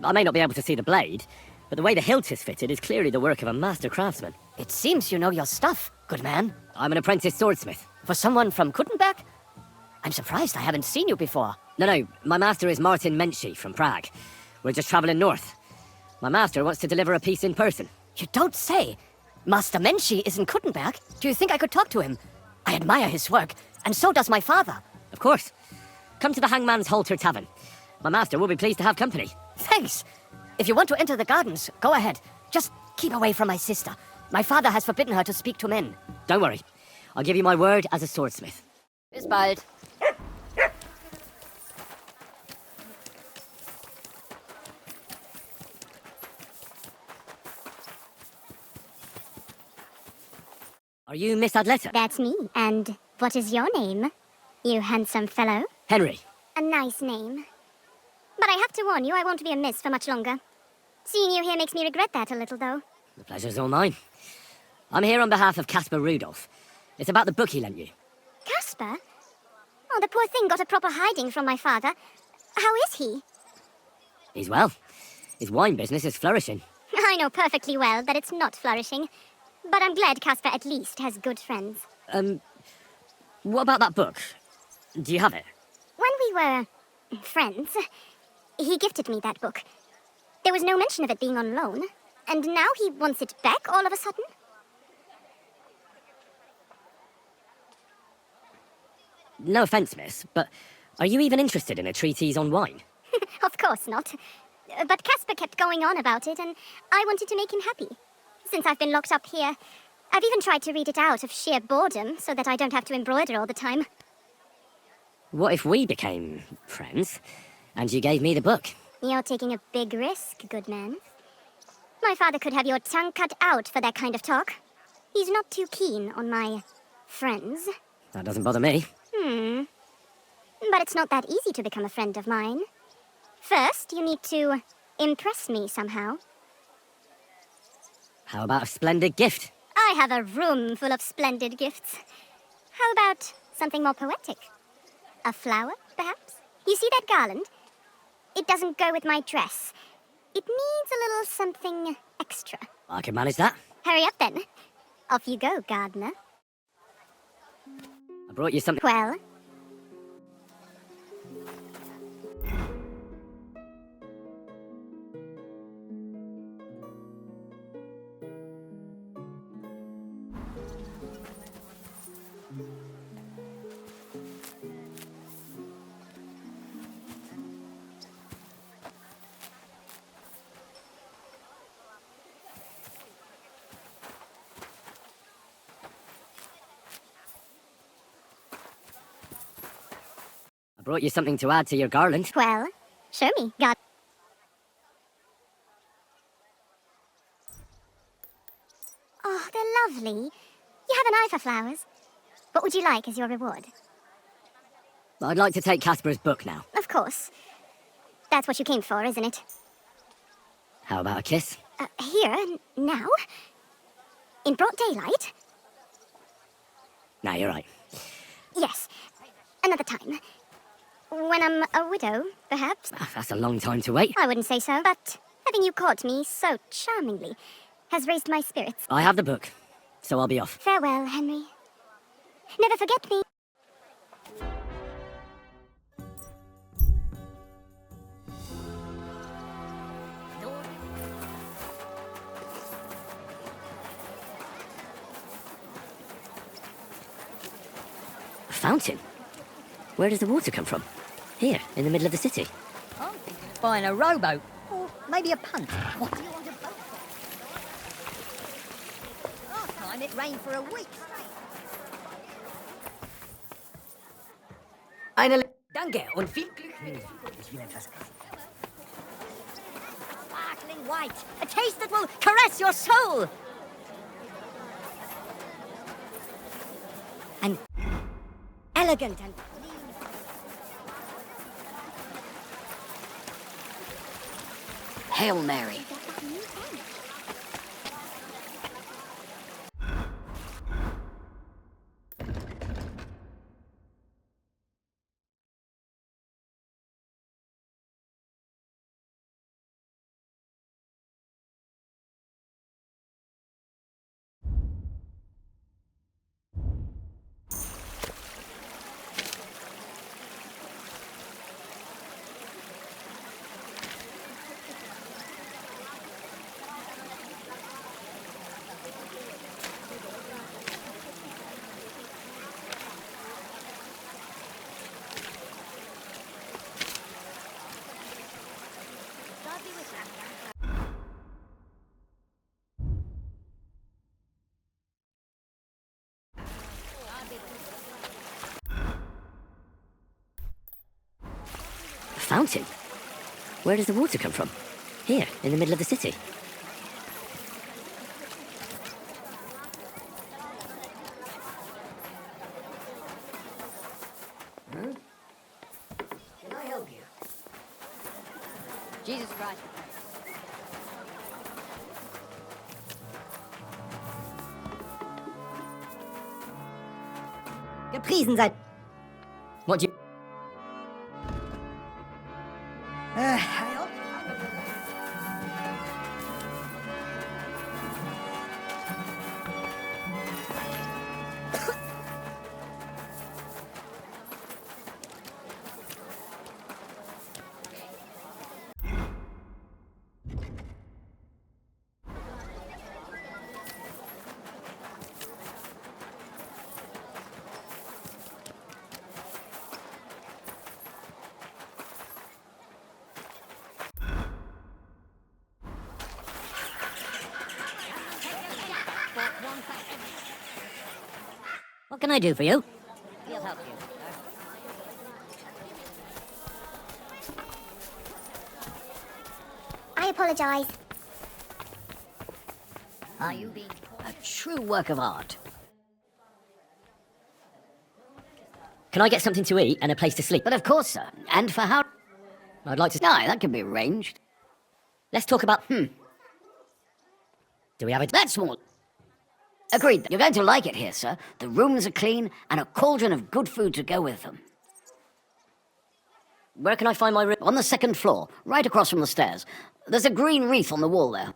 I may not be able to see the blade, but the way the hilt is fitted is clearly the work of a master craftsman. It seems you know your stuff, good man. I'm an apprentice swordsmith. For someone from Kuttenberg? I'm surprised I haven't seen you before. No, my master is Martin Menschy from Prague. We're just travelling north. My master wants to deliver a piece in person. You don't say. Master Menschy is in Kuttenberg? Do you think I could talk to him? I admire his work, and so does my father. Of course. Come to the Hangman's Halter Tavern. My master will be pleased to have company. Thanks. If you want to enter the gardens, go ahead. Just keep away from my sister. My father has forbidden her to speak to men. Don't worry. I'll give you my word as a swordsmith. Bis bald. Are you Miss Adletta? That's me. And what is your name, you handsome fellow? Henry. A nice name. But I have to warn you, I won't be a miss for much longer. Seeing you here makes me regret that a little, though. The pleasure's all mine. I'm here on behalf of Caspar Rudolph. It's about the book he lent you. Caspar? Oh, the poor thing got a proper hiding from my father. How is he? He's well. His wine business is flourishing. I know perfectly well that it's not flourishing. But I'm glad Caspar at least has good friends. What about that book? Do you have it? When we were friends, he gifted me that book. There was no mention of it being on loan. And now he wants it back all of a sudden? No offence, miss, but are you even interested in a treatise on wine? Of course not. But Casper kept going on about it, and I wanted to make him happy. Since I've been locked up here, I've even tried to read it out of sheer boredom so that I don't have to embroider all the time. What if we became friends, and you gave me the book? You're taking a big risk, good man. My father could have your tongue cut out for that kind of talk. He's not too keen on my friends. That doesn't bother me. But it's not that easy to become a friend of mine. First, you need to impress me somehow. How about a splendid gift? I have a room full of splendid gifts. How about something more poetic? A flower, perhaps? You see that garland? It doesn't go with my dress. It needs a little something extra. I can manage that. Hurry up then. Off you go, gardener. I brought you something. Well? I brought you something to add to your garland. Well, show me, God. Oh, they're lovely. You have an eye for flowers. What would you like as your reward? I'd like to take Casper's book now. Of course. That's what you came for, isn't it? How about a kiss? Here, now? In broad daylight? Nah, you're right. Yes. Another time. When I'm a widow, perhaps? That's a long time to wait. I wouldn't say so, but having you caught me so charmingly has raised my spirits. I have the book, so I'll be off. Farewell, Henry. Never forget me. A fountain? Where does the water come from? Here, in the middle of the city. I'm thinking of buying a rowboat, or maybe a punt. What do you want a boat for? Last time it rained for a week straight. Danke und viel Glück. Sparkling white, a taste that will caress your soul. And elegant and Hail Mary. A fountain? Where does the water come from? Here, in the middle of the city. Can I help you? Jesus Christ. Gepriesen seid. What do you... can I do for you? We'll help you. I apologise. Are you being a true work of art? Can I get something to eat and a place to sleep? But of course, sir. And for how? I'd like to... Aye, that can be arranged. Let's talk about... Do we have it? That's more... Agreed. You're going to like it here, sir. The rooms are clean and a cauldron of good food to go with them. Where can I find my room? On the second floor, right across from the stairs. There's a green wreath on the wall there.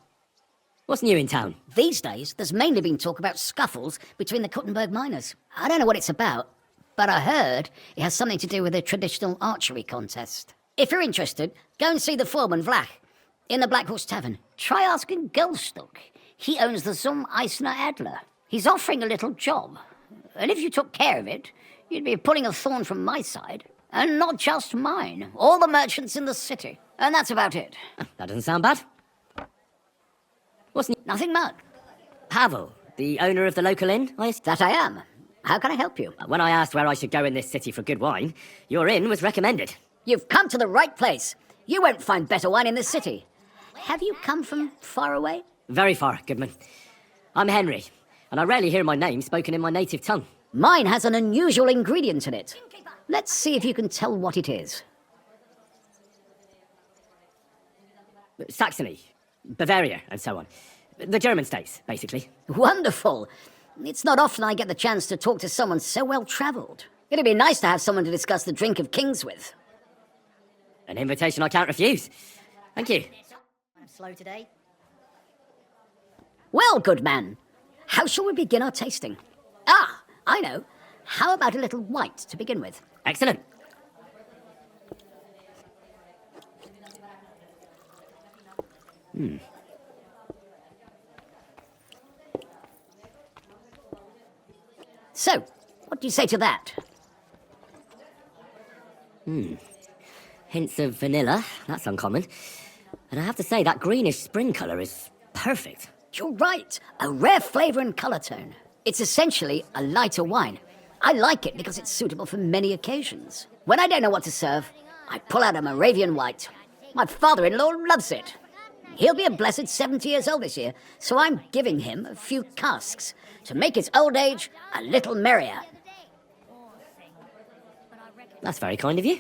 What's new in town? These days, there's mainly been talk about scuffles between the Kuttenberg miners. I don't know what it's about, but I heard it has something to do with a traditional archery contest. If you're interested, go and see the foreman, Vlach, in the Black Horse Tavern. Try asking Goldstock. He owns the Zum Eisner Adler. He's offering a little job. And if you took care of it, you'd be pulling a thorn from my side. And not just mine. All the merchants in the city. And that's about it. That doesn't sound bad. What's new? Nothing much. Pavel, the owner of the local inn, That I am. How can I help you? When I asked where I should go in this city for good wine, your inn was recommended. You've come to the right place. You won't find better wine in this city. Have you come from far away? Very far, Goodman. I'm Henry, and I rarely hear my name spoken in my native tongue. Mine has an unusual ingredient in it. Let's see if you can tell what it is. Saxony, Bavaria, and so on. The German states, basically. Wonderful. It's not often I get the chance to talk to someone so well-travelled. It'd be nice to have someone to discuss the drink of kings with. An invitation I can't refuse. Thank you. I'm slow today. Well, good man, how shall we begin our tasting? Ah, I know. How about a little white to begin with? Excellent. So, what do you say to that? Hints of vanilla. That's uncommon. And I have to say, that greenish spring colour is perfect. You're right. A rare flavour and colour tone. It's essentially a lighter wine. I like it because it's suitable for many occasions. When I don't know what to serve, I pull out a Moravian white. My father-in-law loves it. He'll be a blessed 70 years old this year, so I'm giving him a few casks to make his old age a little merrier. That's very kind of you.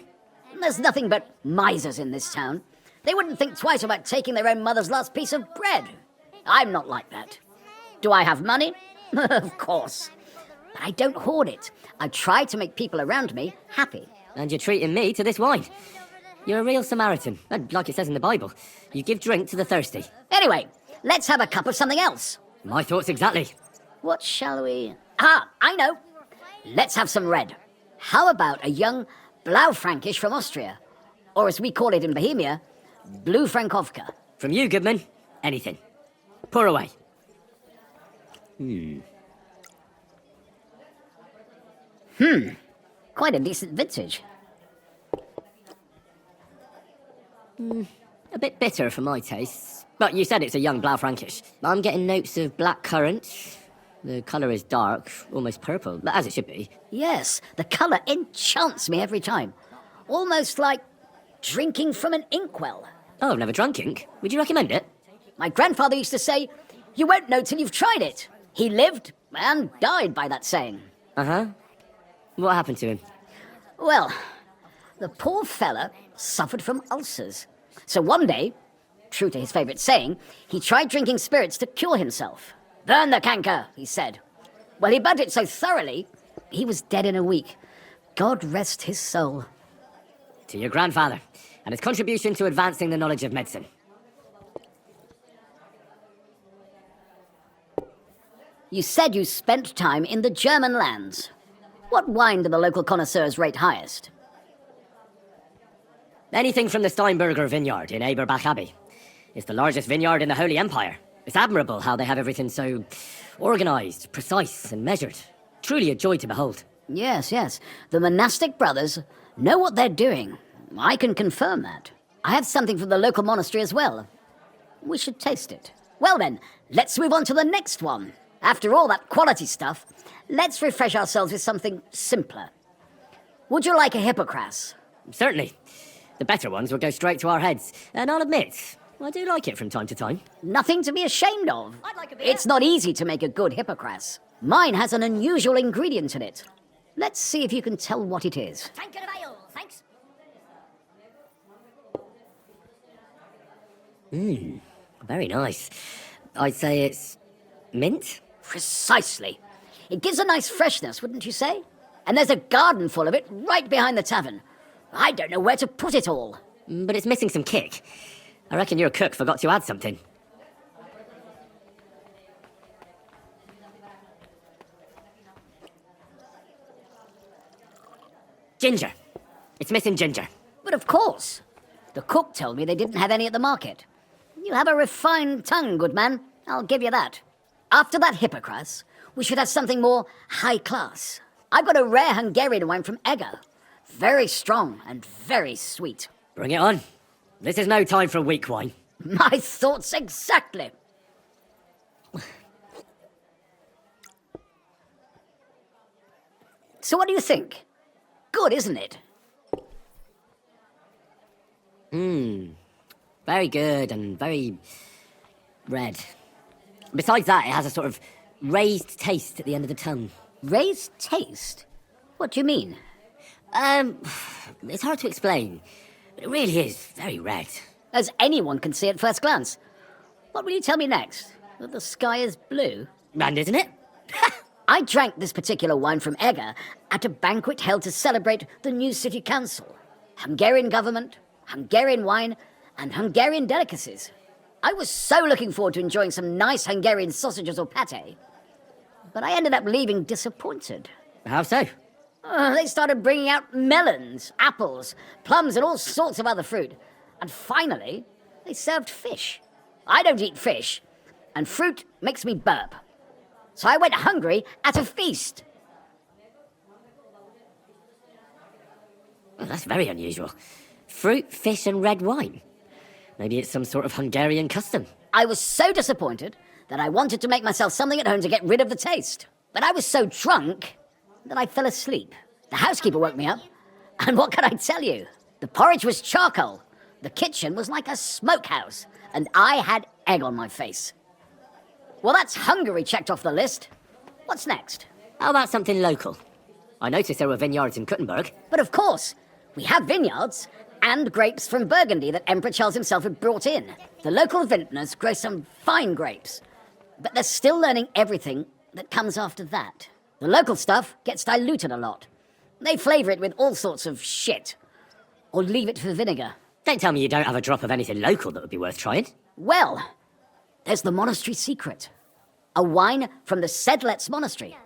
There's nothing but misers in this town. They wouldn't think twice about taking their own mother's last piece of bread. I'm not like that. Do I have money? Of course. But I don't hoard it. I try to make people around me happy. And you're treating me to this wine. You're a real Samaritan. And like it says in the Bible, you give drink to the thirsty. Anyway, let's have a cup of something else. My thoughts exactly. What shall we... Ah, I know. Let's have some red. How about a young Blaufränkisch from Austria? Or as we call it in Bohemia, Blue Frankovka. From you, Goodman, anything. Pour away. Quite a decent vintage. A bit bitter for my tastes. But you said it's a young Blaufränkisch. I'm getting notes of black currant. The colour is dark, almost purple, but as it should be. Yes, the colour enchants me every time. Almost like drinking from an inkwell. Oh, I've never drunk ink. Would you recommend it? My grandfather used to say, you won't know till you've tried it. He lived and died by that saying. Uh-huh. What happened to him? Well, the poor fella suffered from ulcers. So one day, true to his favourite saying, he tried drinking spirits to cure himself. Burn the canker, he said. Well, he burnt it so thoroughly, he was dead in a week. God rest his soul. To your grandfather, and his contribution to advancing the knowledge of medicine. You said you spent time in the German lands. What wine do the local connoisseurs rate highest? Anything from the Steinberger vineyard in Eberbach Abbey. It's the largest vineyard in the Holy Empire. It's admirable how they have everything so organised, precise and measured. Truly a joy to behold. Yes, yes. The monastic brothers know what they're doing. I can confirm that. I have something from the local monastery as well. We should taste it. Well then, let's move on to the next one. After all that quality stuff, let's refresh ourselves with something simpler. Would you like a hippocras? Certainly. The better ones will go straight to our heads. And I'll admit, I do like it from time to time. Nothing to be ashamed of. It's not easy to make a good hippocras. Mine has an unusual ingredient in it. Let's see if you can tell what it is. Tankard of ale, thanks. Very nice. I'd say it's mint? Precisely. It gives a nice freshness, wouldn't you say? And there's a garden full of it right behind the tavern. I don't know where to put it all. But it's missing some kick. I reckon your cook forgot to add something. Ginger. It's missing ginger. But of course. The cook told me they didn't have any at the market. You have a refined tongue, good man. I'll give you that. After that hippocras, we should have something more high class. I've got a rare Hungarian wine from Egger. Very strong and very sweet. Bring it on. This is no time for weak wine. My thoughts exactly. So what do you think? Good, isn't it? Very good and very red. Besides that, it has a sort of raised taste at the end of the tongue. Raised taste? What do you mean? It's hard to explain, but it really is very red. As anyone can see at first glance. What will you tell me next? That the sky is blue? And isn't it? I drank this particular wine from Egger at a banquet held to celebrate the new city council. Hungarian government, Hungarian wine, and Hungarian delicacies. I was so looking forward to enjoying some nice Hungarian sausages or pate. But I ended up leaving disappointed. How so? They started bringing out melons, apples, plums, and all sorts of other fruit. And finally, they served fish. I don't eat fish, and fruit makes me burp. So I went hungry at a feast. Well, that's very unusual. Fruit, fish, and red wine. Maybe it's some sort of Hungarian custom. I was so disappointed that I wanted to make myself something at home to get rid of the taste. But I was so drunk that I fell asleep. The housekeeper woke me up, and what can I tell you? The porridge was charcoal, the kitchen was like a smokehouse, and I had egg on my face. Well, that's Hungary checked off the list. What's next? How about something local? I noticed there were vineyards in Kuttenberg. But of course, we have vineyards and grapes from Burgundy that Emperor Charles himself had brought in. The local vintners grow some fine grapes, but they're still learning everything that comes after that. The local stuff gets diluted a lot. They flavour it with all sorts of shit, or leave it for vinegar. Don't tell me you don't have a drop of anything local that would be worth trying. Well, there's the monastery secret. A wine from the Sedlets monastery.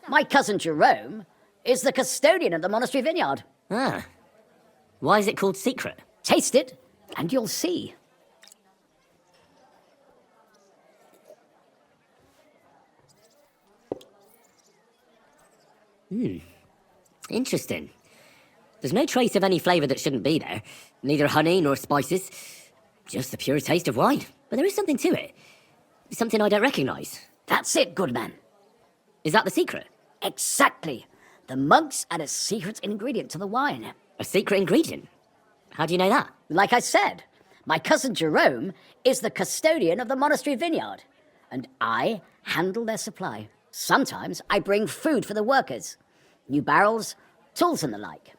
My cousin Jerome is the custodian of the monastery vineyard. Ah. Why is it called secret? Taste it, and you'll see. Interesting. There's no trace of any flavour that shouldn't be there. Neither honey nor spices. Just the pure taste of wine. But there is something to it. Something I don't recognise. That's it, good man. Is that the secret? Exactly. The monks add a secret ingredient to the wine. A secret ingredient? How do you know that? Like I said, my cousin Jerome is the custodian of the monastery vineyard, and I handle their supply. Sometimes I bring food for the workers, new barrels, tools and the like.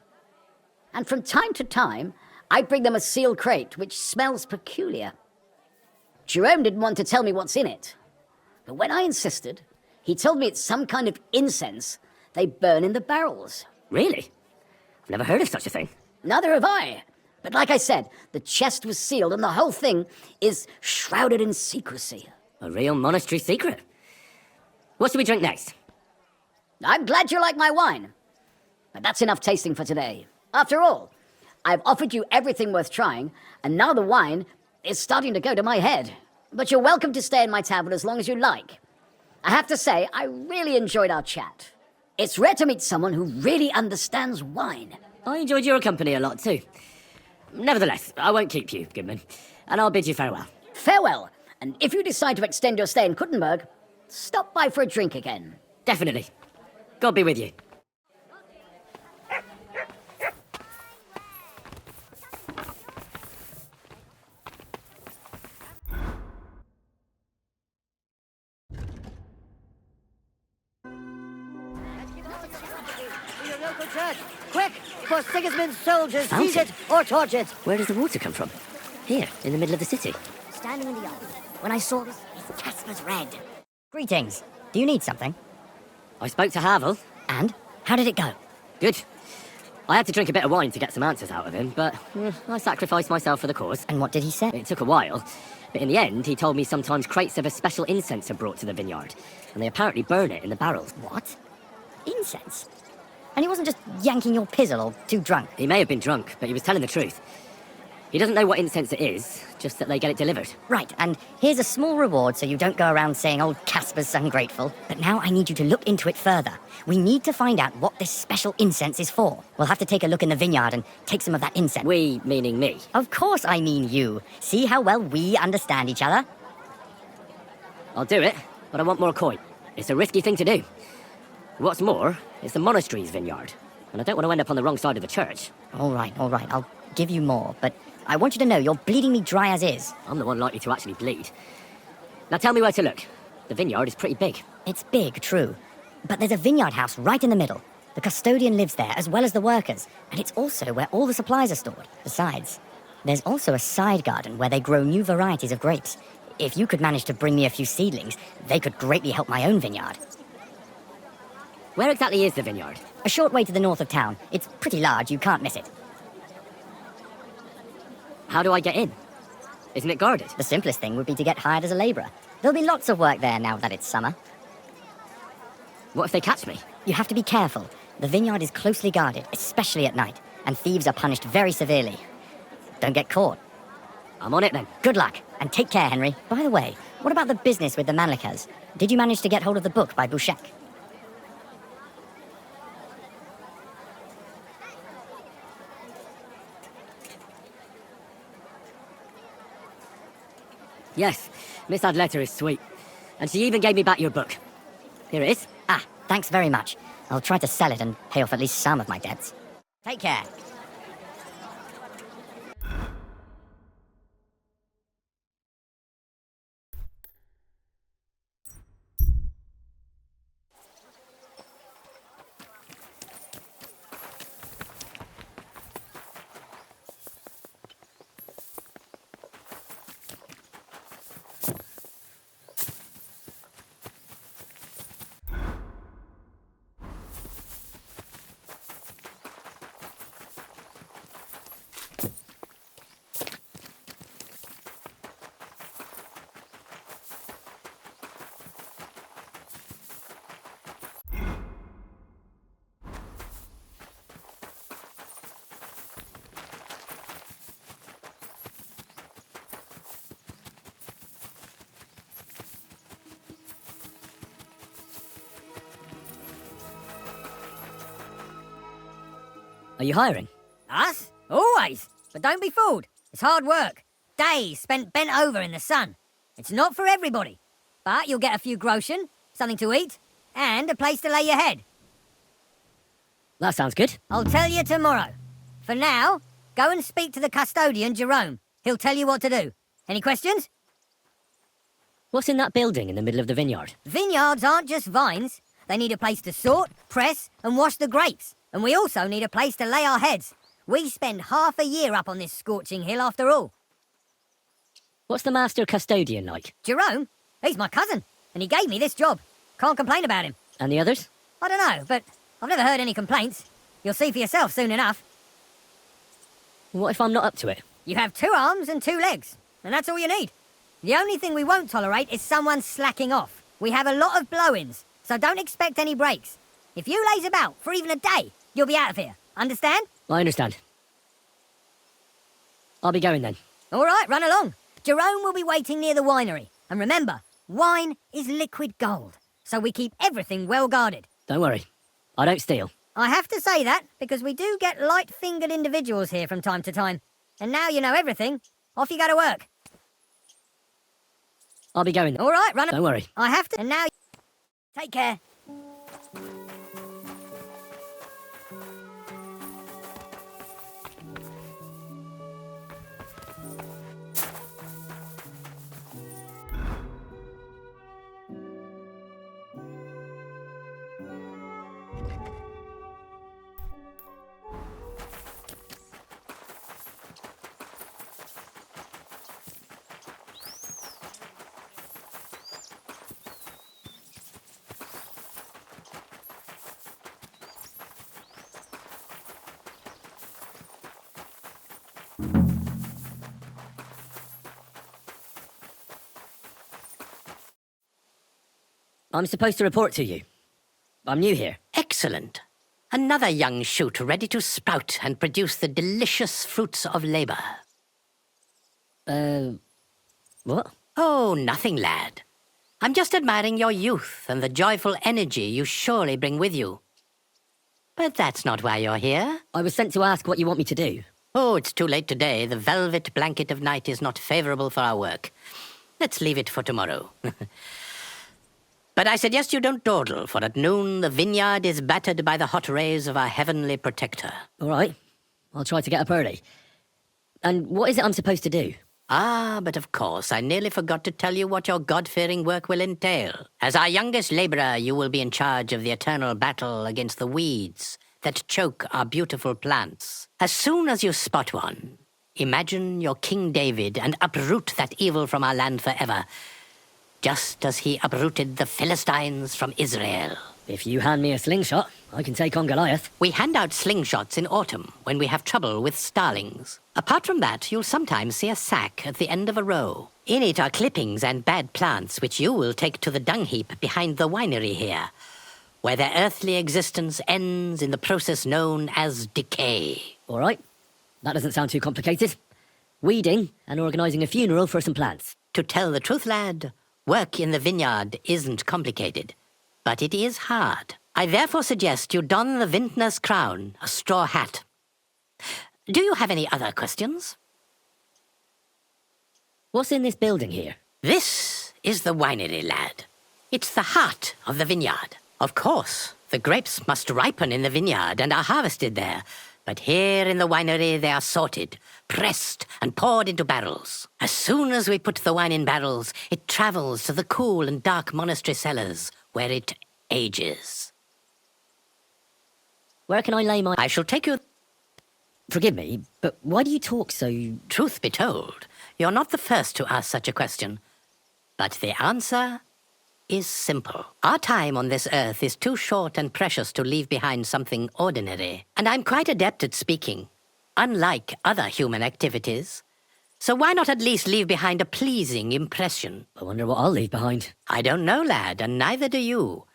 And from time to time, I bring them a sealed crate which smells peculiar. Jerome didn't want to tell me what's in it, but when I insisted, he told me it's some kind of incense they burn in the barrels. Really? I've never heard of such a thing. Neither have I. But like I said, the chest was sealed and the whole thing is shrouded in secrecy. A real monastery secret. What should we drink next? I'm glad you like my wine. But that's enough tasting for today. After all, I've offered you everything worth trying, and now the wine is starting to go to my head. But you're welcome to stay in my tavern as long as you like. I have to say, I really enjoyed our chat. It's rare to meet someone who really understands wine. I enjoyed your company a lot too. Nevertheless, I won't keep you, Goodman, and I'll bid you farewell. Farewell, and if you decide to extend your stay in Kuttenberg, Stop by for a drink again. Definitely. God be with you. Your local church! Quick! For Sigismund's soldiers, Fountain? seize it or torch it! Where does the water come from? Here, in the middle of the city. Standing in the yard, when I saw this, Casper's red. Greetings. Do you need something? I spoke to Havel. And? How did it go? Good. I had to drink a bit of wine to get some answers out of him, but I sacrificed myself for the cause. And what did he say? It took a while, but in the end, he told me sometimes crates of a special incense are brought to the vineyard, and they apparently burn it in the barrels. What? Incense? And he wasn't just yanking your pizzle or too drunk? He may have been drunk, but he was telling the truth. He doesn't know what incense it is, just that they get it delivered. Right, and here's a small reward so you don't go around saying old Casper's ungrateful. But now I need you to look into it further. We need to find out what this special incense is for. We'll have to take a look in the vineyard and take some of that incense. We, meaning me. Of course I mean you. See how well we understand each other? I'll do it, but I want more coin. It's a risky thing to do. What's more, it's the monastery's vineyard, and I don't want to end up on the wrong side of the church. All right, I'll give you more, but I want you to know you're bleeding me dry as is. I'm the one likely to actually bleed. Now tell me where to look. The vineyard is pretty big. It's big, true. But there's a vineyard house right in the middle. The custodian lives there, as well as the workers, and it's also where all the supplies are stored. Besides, there's also a side garden where they grow new varieties of grapes. If you could manage to bring me a few seedlings, they could greatly help my own vineyard. Where exactly is the vineyard? A short way to the north of town. It's pretty large, you can't miss it. How do I get in? Isn't it guarded? The simplest thing would be to get hired as a labourer. There'll be lots of work there now that it's summer. What if they catch me? You have to be careful. The vineyard is closely guarded, especially at night, and thieves are punished very severely. Don't get caught. I'm on it then. Good luck, and take care, Henry. By the way, what about the business with the Manlikas? Did you manage to get hold of the book by Bouchek? Yes, Miss Adletter is sweet. And she even gave me back your book. Here it is. Ah, thanks very much. I'll try to sell it and pay off at least some of my debts. Take care. Are you hiring? Us? Always. But don't be fooled. It's hard work. Days spent bent over in the sun. It's not for everybody. But you'll get a few groschen, something to eat, and a place to lay your head. That sounds good. I'll tell you tomorrow. For now, go and speak to the custodian, Jerome. He'll tell you what to do. Any questions? What's in that building in the middle of the vineyard? Vineyards aren't just vines. They need a place to sort, press, and wash the grapes. And we also need a place to lay our heads. We spend half a year up on this scorching hill after all. What's the master custodian like? Jerome? He's my cousin, and he gave me this job. Can't complain about him. And the others? I don't know, but I've never heard any complaints. You'll see for yourself soon enough. What if I'm not up to it? You have 2 arms and 2 legs, and that's all you need. The only thing we won't tolerate is someone slacking off. We have a lot of blow-ins, so don't expect any breaks. If you laze about for even a day, you'll be out of here. Understand? I understand. I'll be going then. All right, run along. Jerome will be waiting near the winery. And remember, wine is liquid gold, so we keep everything well guarded. Don't worry. I don't steal. I have to say that because we do get light-fingered individuals here from time to time. And now you know everything. Off you go to work. I'll be going. All right, run. Don't worry. I have to. And now. Take care. I'm supposed to report to you. I'm new here. Excellent. Another young shoot ready to sprout and produce the delicious fruits of labor. What? Oh, nothing, lad. I'm just admiring your youth and the joyful energy you surely bring with you. But that's not why you're here. I was sent to ask what you want me to do. Oh, it's too late today. The velvet blanket of night is not favorable for our work. Let's leave it for tomorrow. But I suggest you don't dawdle, for at noon the vineyard is battered by the hot rays of our heavenly protector. All right. I'll try to get up early. And what is it I'm supposed to do? Ah, but of course, I nearly forgot to tell you what your God-fearing work will entail. As our youngest laborer, you will be in charge of the eternal battle against the weeds that choke our beautiful plants. As soon as you spot one, imagine you're King David and uproot that evil from our land forever, just as he uprooted the Philistines from Israel. If you hand me a slingshot, I can take on Goliath. We hand out slingshots in autumn when we have trouble with starlings. Apart from that, you'll sometimes see a sack at the end of a row. In it are clippings and bad plants which you will take to the dung heap behind the winery here, where their earthly existence ends in the process known as decay. All right. That doesn't sound too complicated. Weeding and organising a funeral for some plants. To tell the truth, lad, work in the vineyard isn't complicated, but it is hard. I therefore suggest you don the vintner's crown, a straw hat. Do you have any other questions? What's in this building here? This is the winery, lad. It's the heart of the vineyard. Of course, the grapes must ripen in the vineyard and are harvested there, but here in the winery they are sorted, pressed, and poured into barrels. As soon as we put the wine in barrels, it travels to the cool and dark monastery cellars, where it ages. Where can I lay my... I shall take you... Forgive me, but why do you talk so... Truth be told, you're not the first to ask such a question. But the answer is simple. Our time on this earth is too short and precious to leave behind something ordinary. And I'm quite adept at speaking, unlike other human activities. So why not at least leave behind a pleasing impression? I wonder what I'll leave behind. I don't know, lad, and neither do you.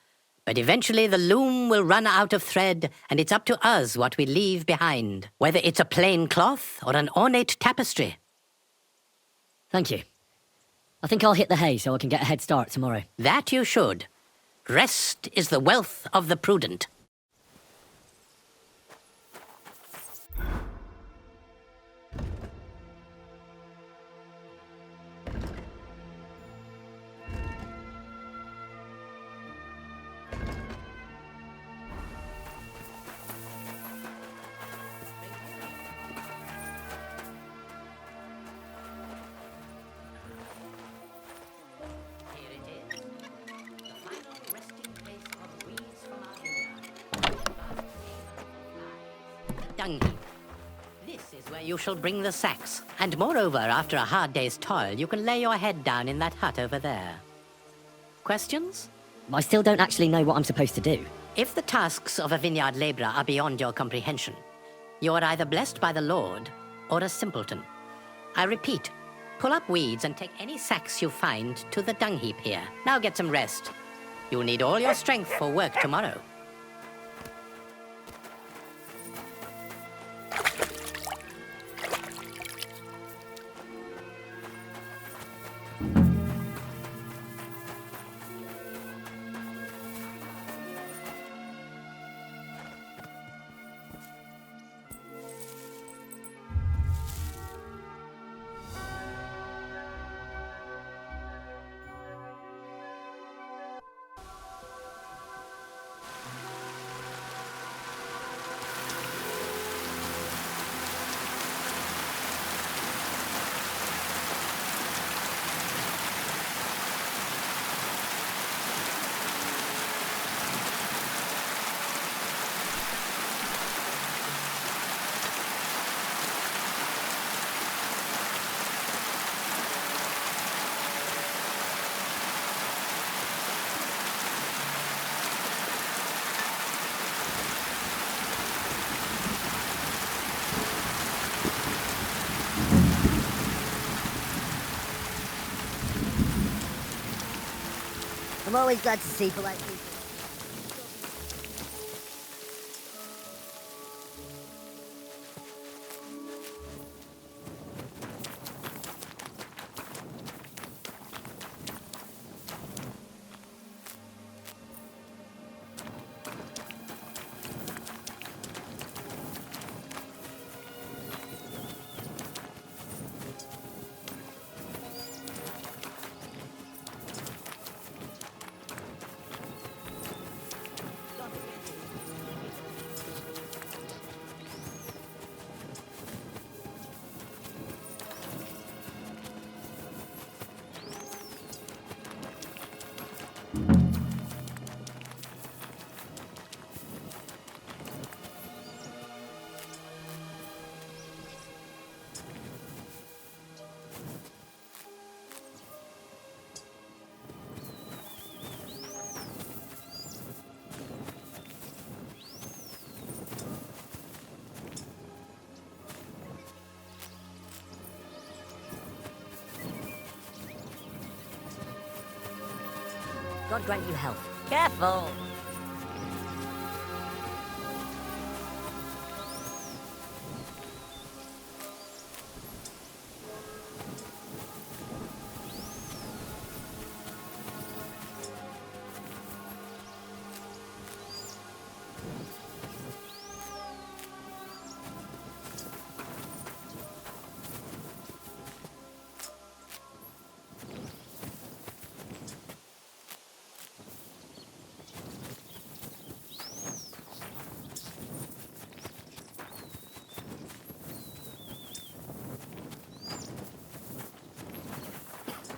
But eventually the loom will run out of thread, and it's up to us what we leave behind, whether it's a plain cloth or an ornate tapestry. Thank you. I think I'll hit the hay so I can get a head start tomorrow. That you should. Rest is the wealth of the prudent. Dung heap. This is where you shall bring the sacks. And moreover, after a hard day's toil, you can lay your head down in that hut over there. Questions? I still don't actually know what I'm supposed to do. If the tasks of a vineyard labourer are beyond your comprehension, you are either blessed by the Lord or a simpleton. I repeat, pull up weeds and take any sacks you find to the dung heap here. Now get some rest. You'll need all your strength for work tomorrow. I'm always glad to see polite people. God grant you health. Careful!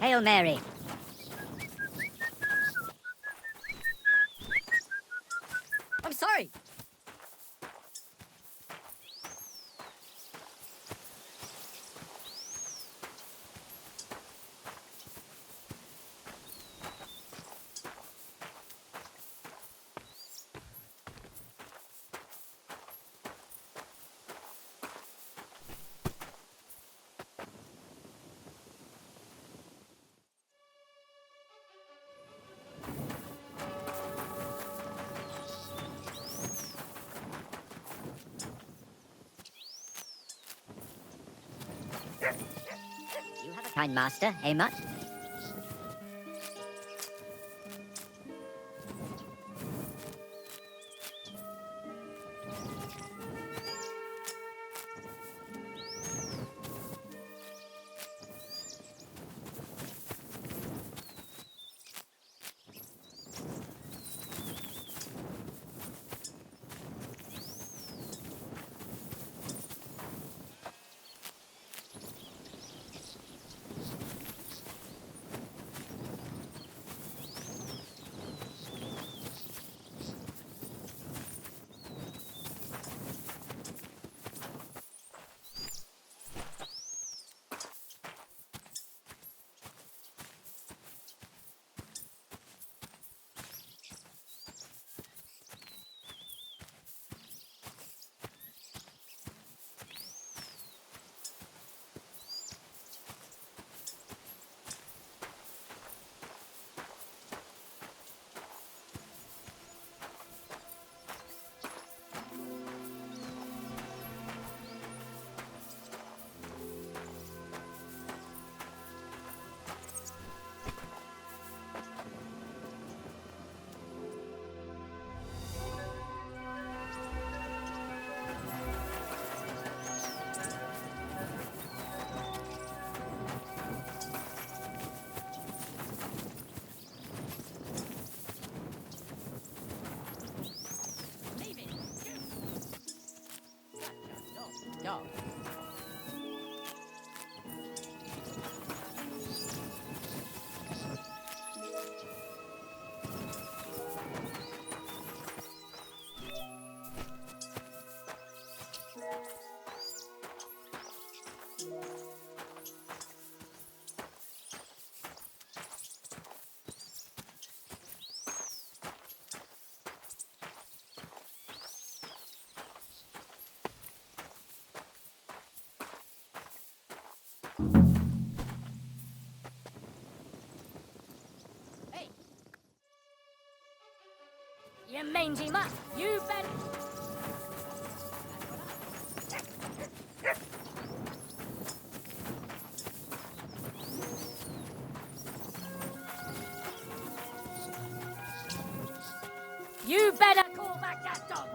Hail Mary. I'm sorry! You have a kind master, eh, Mutt? You mangy mutt. You better... You better call back that dog.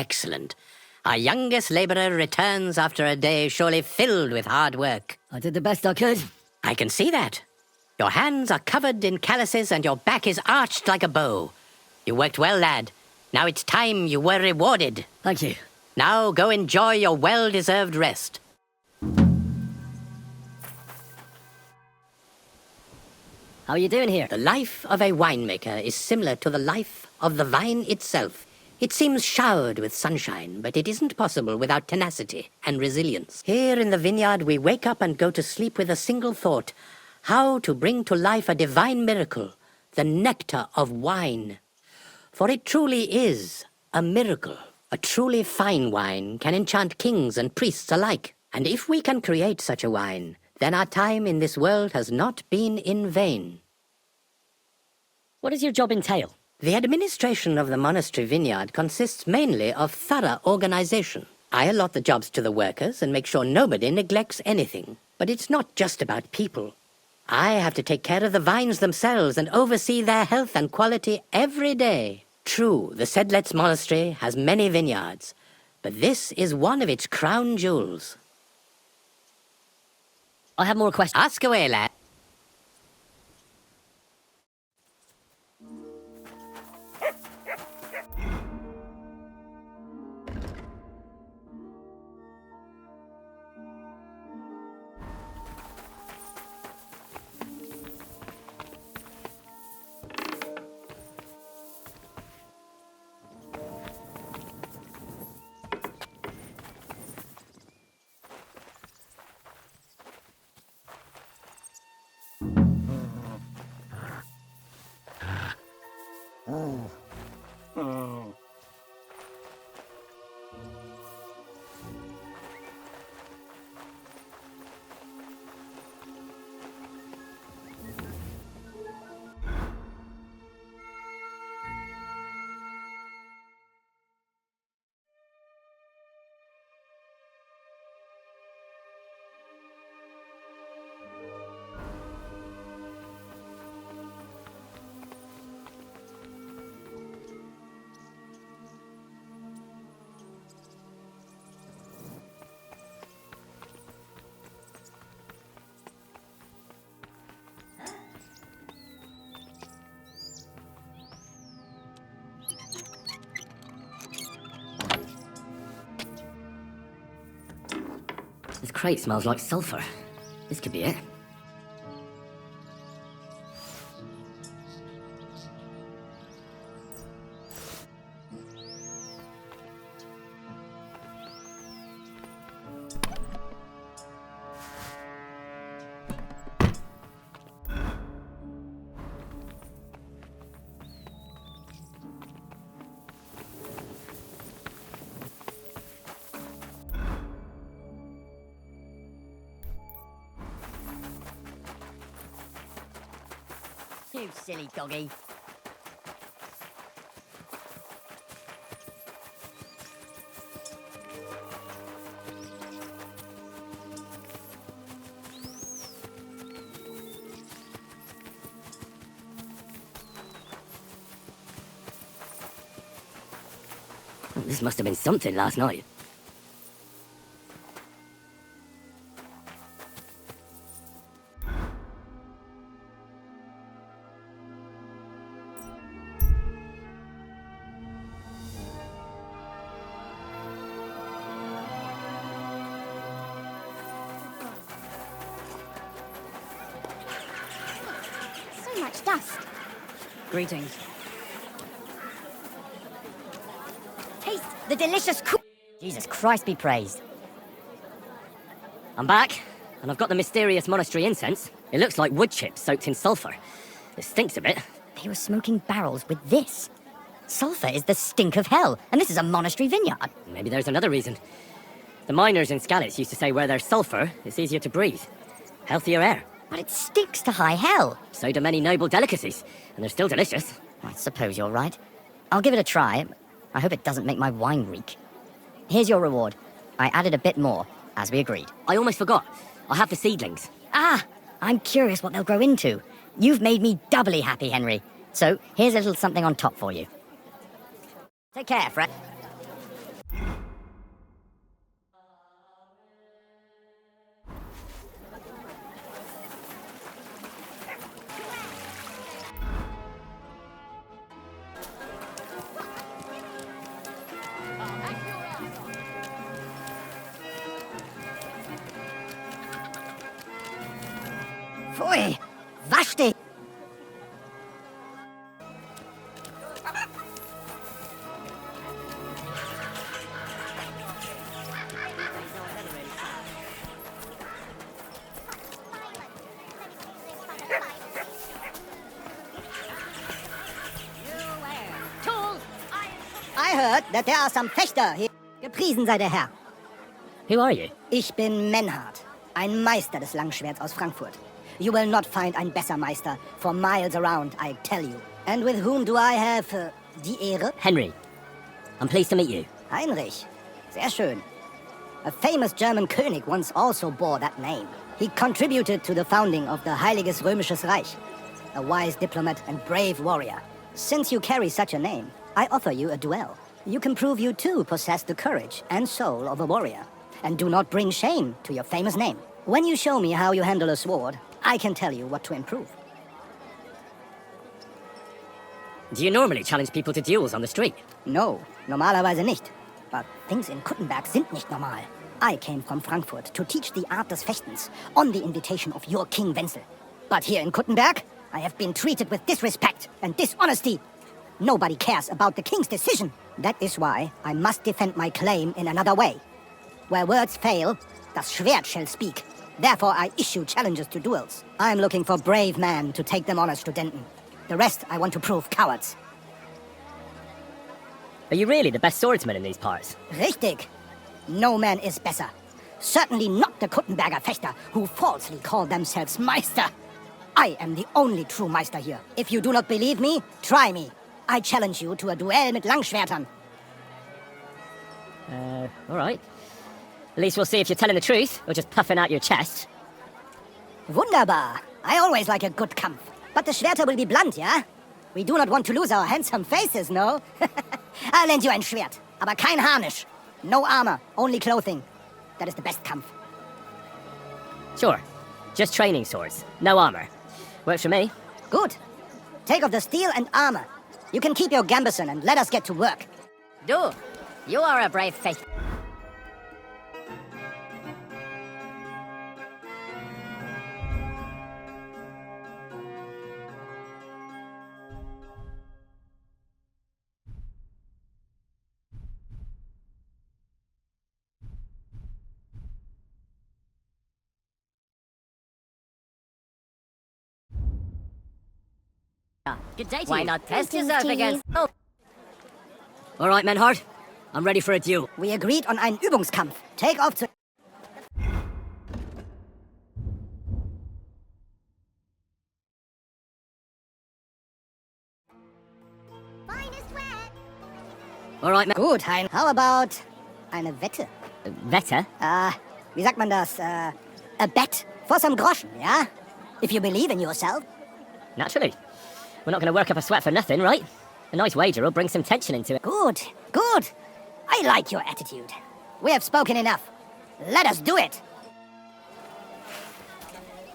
excellent. Our youngest labourer returns after a day surely filled with hard work. I did the best I could. I can see that. Your hands are covered in calluses and your back is arched like a bow. You worked well, lad. Now it's time you were rewarded. Thank you. Now go enjoy your well-deserved rest. How are you doing here? The life of a winemaker is similar to the life of the vine itself. It seems showered with sunshine, but it isn't possible without tenacity and resilience. Here in the vineyard, we wake up and go to sleep with a single thought: how to bring to life a divine miracle, the nectar of wine. For it truly is a miracle. A truly fine wine can enchant kings and priests alike. And if we can create such a wine, then our time in this world has not been in vain. What does your job entail? The administration of the monastery vineyard consists mainly of thorough organization. I allot the jobs to the workers and make sure nobody neglects anything. But it's not just about people. I have to take care of the vines themselves and oversee their health and quality every day. True, the Sedlets Monastery has many vineyards, but this is one of its crown jewels. I have more questions. Ask away, lad. This crate smells like sulfur. This could be it. You silly doggy. This must have been something last night. So much dust. Greetings. Taste the delicious Jesus Christ be praised. I'm back, and I've got the mysterious monastery incense. It looks like wood chips soaked in sulfur. It stinks a bit. They were smoking barrels with this. Sulfur is the stink of hell, and this is a monastery vineyard. Maybe there's another reason. The miners in Skalitz used to say where there's sulfur, it's easier to breathe. Healthier air. But it stinks to high hell. So do many noble delicacies, and they're still delicious. I suppose you're right. I'll give it a try. I hope it doesn't make my wine reek. Here's your reward. I added a bit more, as we agreed. I almost forgot. I have the seedlings. Ah, I'm curious what they'll grow into. You've made me doubly happy, Henry. So here's a little something on top for you. Take care, Fred. Pfui, wasch dich! I heard that there are some Fechter here. Gepriesen sei der Herr. Who are you? Ich bin Menhard, ein Meister des Langschwerts aus Frankfurt. You will not find ein besser Meister for miles around, I tell you. And with whom do I have die Ehre? Henry. I'm pleased to meet you. Heinrich. Sehr schön. A famous German König once also bore that name. He contributed to the founding of the Heiliges Römisches Reich. A wise diplomat and brave warrior. Since you carry such a name, I offer you a duel. You can prove you too possess the courage and soul of a warrior. And do not bring shame to your famous name. When you show me how you handle a sword, I can tell you what to improve. Do you normally challenge people to duels on the street? No, normalerweise nicht. But things in Kuttenberg sind nicht normal. I came from Frankfurt to teach the art des Fechtens on the invitation of your King Wenzel. But here in Kuttenberg, I have been treated with disrespect and dishonesty. Nobody cares about the king's decision. That is why I must defend my claim in another way. Where words fail, das Schwert shall speak. Therefore I issue challenges to duels. I'm looking for brave men to take them on as Studenten. The rest I want to prove cowards. Are you really the best swordsman in these parts? Richtig. No man is better. Certainly not the Kuttenberger Fechter, who falsely call themselves Meister. I am the only true Meister here. If you do not believe me, try me. I challenge you to a duel mit Langschwertern. All right. At least we'll see if you're telling the truth, or just puffing out your chest. Wunderbar. I always like a good Kampf. But the Schwerter will be blunt, yeah? We do not want to lose our handsome faces, no? I'll lend you ein Schwert, aber kein Harnisch. No armor, only clothing. That is the best Kampf. Sure. Just training swords. No armor. Works for me. Good. Take off the steel and armor. You can keep your gambeson and let us get to work. Du, you are a brave Fechter. Good day to Why you. not test Greetings yourself to you. against... Oh, All right, Menhard. I'm ready for a duel. We agreed on einen Übungskampf. Take off to... All right, Gut, Hein. How about eine Wette? Wette? Wie sagt man das? A bet for some Groschen, yeah? If you believe in yourself. Naturally. We're not going to work up a sweat for nothing, right? A nice wager will bring some tension into it. Good, good. I like your attitude. We have spoken enough. Let us do it.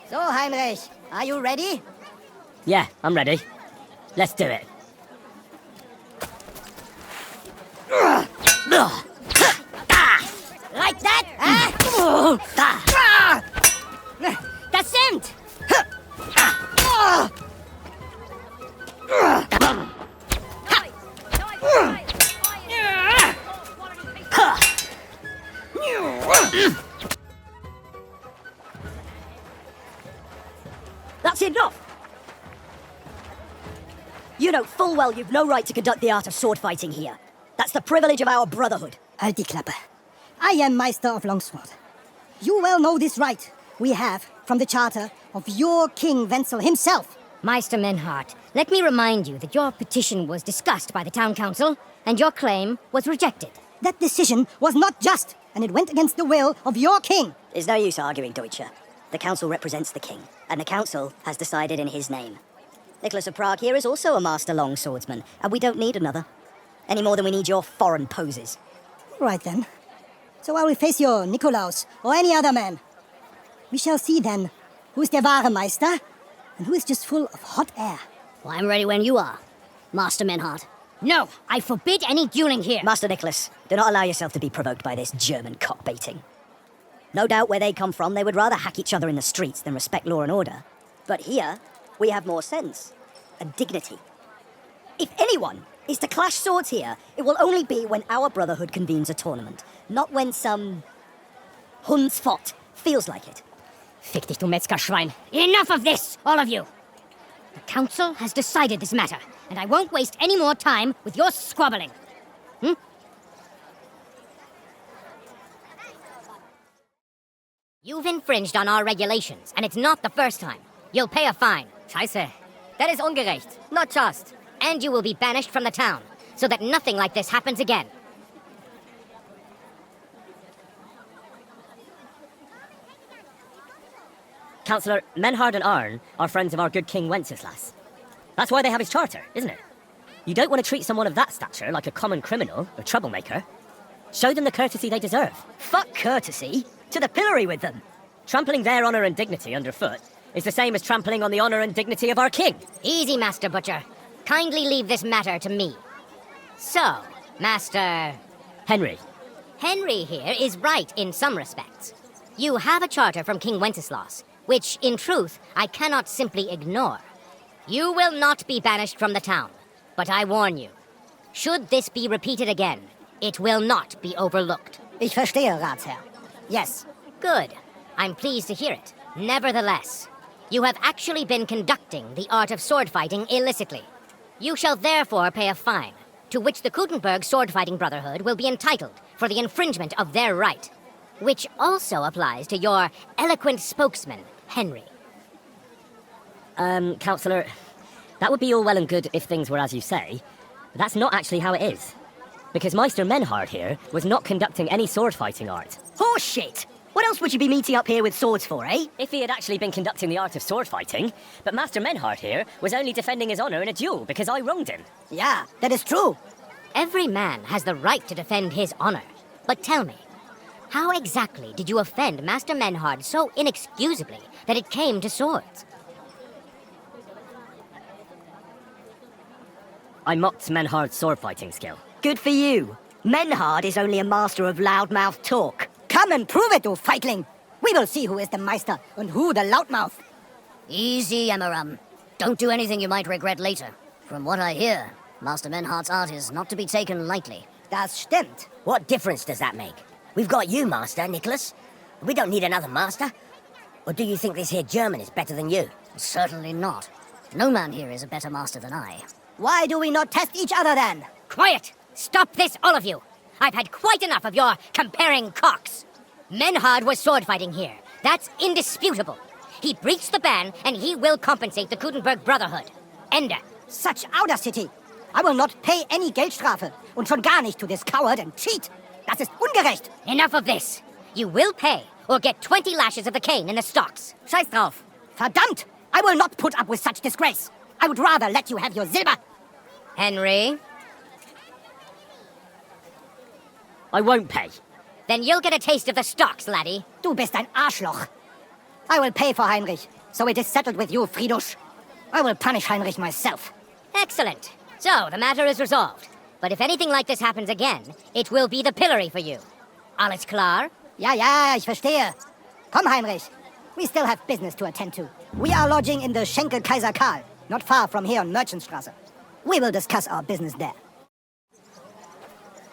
So, Heinrich, are you ready? Yeah, I'm ready. Let's do it. Like that, huh? Das stimmt! That's enough! You know full well you've no right to conduct the art of sword fighting here. That's the privilege of our brotherhood. Halt die Klappe. I am Meister of Longsword. You well know this right we have from the charter of your King Wenzel himself. Meister Menhart, let me remind you that your petition was discussed by the town council, and your claim was rejected. That decision was not just, and it went against the will of your king. There's no use arguing, Deutscher. The council represents the king, and the council has decided in his name. Nicholas of Prague here is also a master longswordsman, and we don't need another. Any more than we need your foreign poses. Right then. So I will face your Nikolaus or any other man. We shall see then who is der wahre Meister and who is just full of hot air. Well, I'm ready when you are, Master Menhart. No, I forbid any dueling here. Master Nicholas, do not allow yourself to be provoked by this German cock-baiting. No doubt where they come from, they would rather hack each other in the streets than respect law and order. But here, we have more sense and dignity. If anyone is to clash swords here, it will only be when our brotherhood convenes a tournament, not when some Hundsfott feels like it. Fick dich, du Metzgerschwein. Enough of this, all of you! The council has decided this matter, and I won't waste any more time with your squabbling. You've infringed on our regulations, and it's not the first time. You'll pay a fine. Scheiße. That is ungerecht. Not just. And you will be banished from the town, so that nothing like this happens again. Councillor, Menhard and Arn are friends of our good King Wenceslas. That's why they have his charter, isn't it? You don't want to treat someone of that stature like a common criminal or troublemaker. Show them the courtesy they deserve. Fuck courtesy. To the pillory with them. Trampling their honour and dignity underfoot is the same as trampling on the honour and dignity of our king. Easy, Master Butcher. Kindly leave this matter to me. So, Master... Henry. Henry here is right in some respects. You have a charter from King Wenceslas, which, in truth, I cannot simply ignore. You will not be banished from the town, but I warn you, should this be repeated again, it will not be overlooked. Ich verstehe, Ratsherr. Yes, good. I'm pleased to hear it. Nevertheless, you have actually been conducting the art of sword fighting illicitly. You shall therefore pay a fine, to which the Kuttenberg Sword Fighting Brotherhood will be entitled for the infringement of their right, which also applies to your eloquent spokesman, Henry. Councillor, that would be all well and good if things were as you say, but that's not actually how it is. Because Meister Menhard here was not conducting any sword fighting art. Horseshit! What else would you be meeting up here with swords for, eh? If he had actually been conducting the art of sword fighting, but Master Menhard here was only defending his honour in a duel because I wronged him. Yeah, that is true. Every man has the right to defend his honour. But tell me, how exactly did you offend Master Menhard so inexcusably that it came to swords? I mocked Menhard's sword fighting skill. Good for you. Menhard is only a master of loudmouth talk. Come and prove it, you feigling. We will see who is the Meister and who the loudmouth. Easy, Emmeram. Don't do anything you might regret later. From what I hear, Master Menhard's art is not to be taken lightly. Das stimmt. What difference does that make? We've got you, Master, Nicholas. We don't need another master. Or do you think this here German is better than you? Certainly not. No man here is a better master than I. Why do we not test each other then? Quiet! Stop this, all of you! I've had quite enough of your comparing cocks. Menhard was sword fighting here. That's indisputable. He breached the ban, and he will compensate the Kuttenberg Brotherhood. Ende. Such audacity! I will not pay any Geldstrafe und schon gar nicht to this coward and cheat. Das ist ungerecht. Enough of this. You will pay, or get 20 lashes of the cane in the stocks. Scheiß drauf. Verdammt! I will not put up with such disgrace. I would rather let you have your silber. Henry? I won't pay. Then you'll get a taste of the stocks, laddie. Du bist ein Arschloch. I will pay for Heinrich, so it is settled with you, Friedusch. I will punish Heinrich myself. Excellent. So, the matter is resolved. But if anything like this happens again, it will be the pillory for you. Alles klar? Ja, ich verstehe. Komm, Heinrich. We still have business to attend to. We are lodging in the Schenkel Kaiser Karl, not far from here on Merchantstrasse. We will discuss our business there.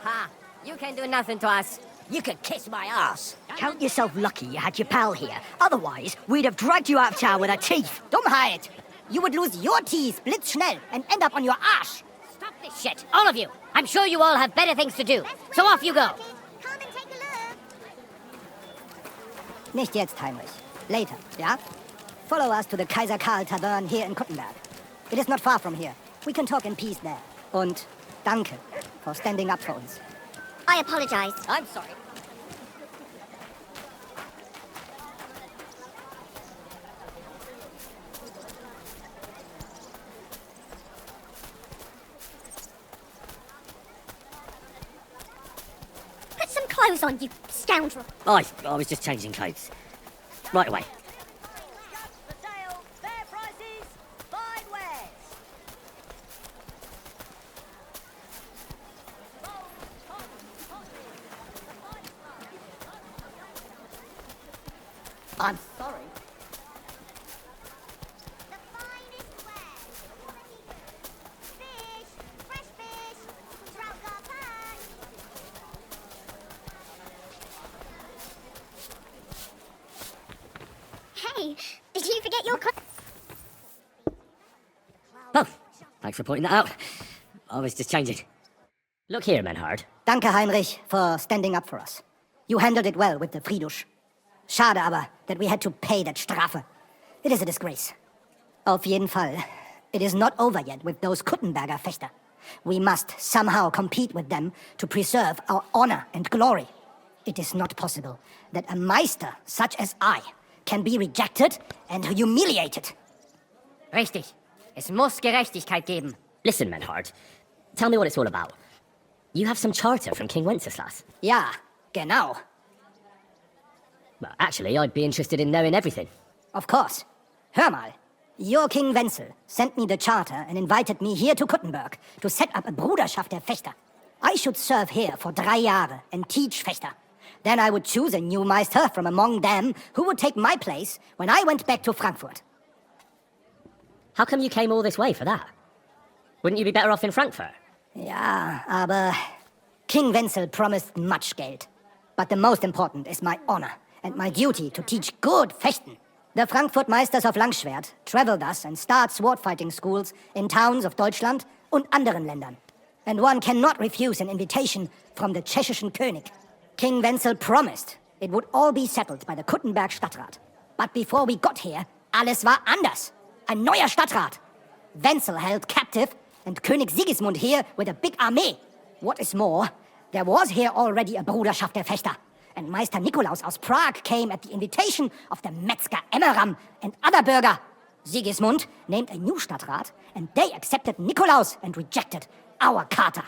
Ha! You can do nothing to us. You could kiss my ass. Count yourself lucky you had your pal here. Otherwise, we'd have dragged you out of town with our teeth. Dummheit! You would lose your teeth blitzschnell and end up on your arsch. Stop this shit, all of you. I'm sure you all have better things to do. So off you go. Come and take a look. Nicht jetzt, Heinrich. Later, ja? Follow us to the Kaiser Karl Tavern here in Kuttenberg. It is not far from here. We can talk in peace there. Und danke for standing up for uns. I apologize. I'm sorry. Put some clothes on, you scoundrel. I was just changing clothes. Right away. I'm sorry. Betty, did you forget your Oh, thanks for pointing that out. I was just changing. Look here, Menhard. Danke, Heinrich, for standing up for us. You handled it well with the Friedrich. Schade aber, that we had to pay that Strafe. It is a disgrace. Auf jeden Fall, it is not over yet with those Kuttenberger Fechter. We must somehow compete with them to preserve our honor and glory. It is not possible that a Meister such as I can be rejected and humiliated. Richtig. Es muss Gerechtigkeit geben. Listen, Menhard. Tell me what it's all about. You have some charter from King Wenceslas. Ja, genau. Well, actually, I'd be interested in knowing everything. Of course. Hör mal. Your King Wenzel sent me the charter and invited me here to Kuttenberg to set up a Bruderschaft der Fechter. I should serve here for 3 Jahre and teach Fechter. Then I would choose a new Meister from among them who would take my place when I went back to Frankfurt. How come you came all this way for that? Wouldn't you be better off in Frankfurt? Ja, aber King Wenzel promised much Geld. But the most important is my honor and my duty to teach good Fechten. The Frankfurt Meisters of Langschwert travel thus and start sword fighting schools in towns of Deutschland und anderen Ländern. And one cannot refuse an invitation from the tschechischen König. King Wenzel promised it would all be settled by the Kuttenberg Stadtrat. But before we got here, alles war anders. Ein neuer Stadtrat. Wenzel held captive and König Sigismund here with a big army. What is more, there was here already a Bruderschaft der Fechter. And Meister Nikolaus aus Prague came at the invitation of the Metzger Emmeram and other Bürger. Sigismund named a new Stadtrat, and they accepted Nikolaus and rejected our Charter.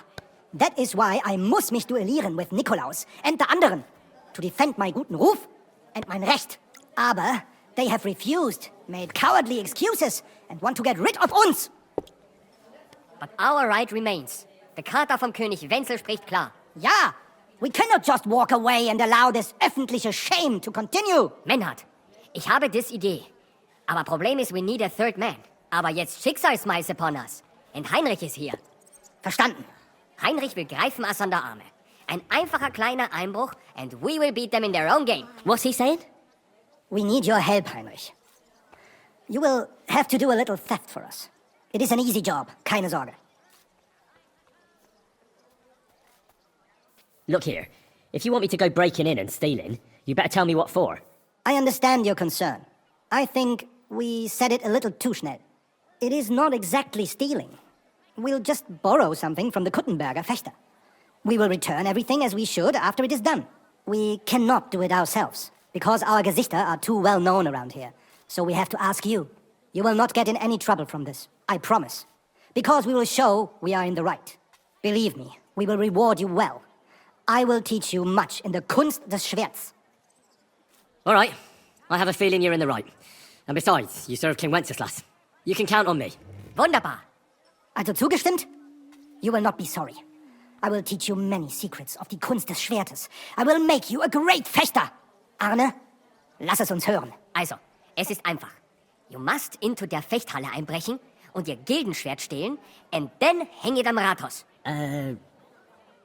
That is why I muss mich duellieren with Nikolaus and the anderen, to defend my guten Ruf and mein Recht. Aber they have refused, made cowardly excuses, and want to get rid of uns. But our right remains. The Charta vom König Wenzel spricht klar. Ja, we cannot just walk away and allow this öffentliche shame to continue. Menhard, ich habe dis Idee. Aber Problem ist, we need a third man. Aber jetzt Schicksalsmeis upon us. And Heinrich ist hier. Verstanden. Heinrich will greifen us an der Arme. Ein einfacher kleiner Einbruch, and we will beat them in their own game. What's he saying? We need your help, Heinrich. You will have to do a little theft for us. It is an easy job, keine Sorge. Look here, if you want me to go breaking in and stealing, you better tell me what for. I understand your concern. I think we said it a little too schnell. It is not exactly stealing. We'll just borrow something from the Kuttenberger Fechter. We will return everything as we should after it is done. We cannot do it ourselves, because our Gesichter are too well known around here. So we have to ask you. You will not get in any trouble from this, I promise. Because we will show we are in the right. Believe me, we will reward you well. I will teach you much in the Kunst des Schwerts. All right, I have a feeling you're in the right. And besides, you serve King Wenceslas. You can count on me. Wunderbar. Also zugestimmt? You will not be sorry. I will teach you many secrets of die Kunst des Schwertes. I will make you a great Fechter. Arne, lass es uns hören. Also, es ist einfach. You must into der Fechthalle einbrechen und ihr Gildenschwert stehlen and then hang it am Rathaus.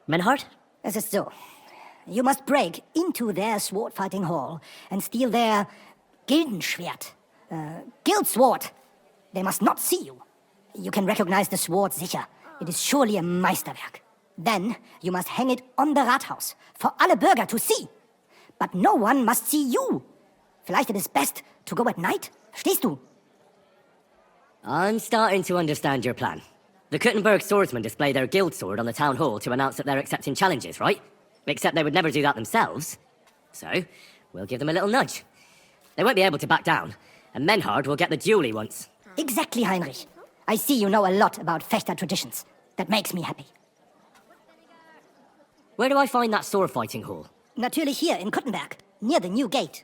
Menhard? Es ist so. You must break into their sword fighting hall and steal their Gildenschwert. Guild sword. They must not see you. You can recognize the sword sicher. It is surely a Meisterwerk. Then you must hang it on the Rathaus for alle Bürger to see. But no one must see you. Vielleicht it is best to go at night? Stehst du? I'm starting to understand your plan. The Kuttenberg swordsmen display their guild sword on the town hall to announce that they're accepting challenges, right? Except they would never do that themselves. So, we'll give them a little nudge. They won't be able to back down, and Menhard will get the duel he wants. Exactly, Heinrich. I see you know a lot about Fechter traditions. That makes me happy. Where do I find that sword fighting hall? Natürlich hier in Kuttenberg, near the new gate.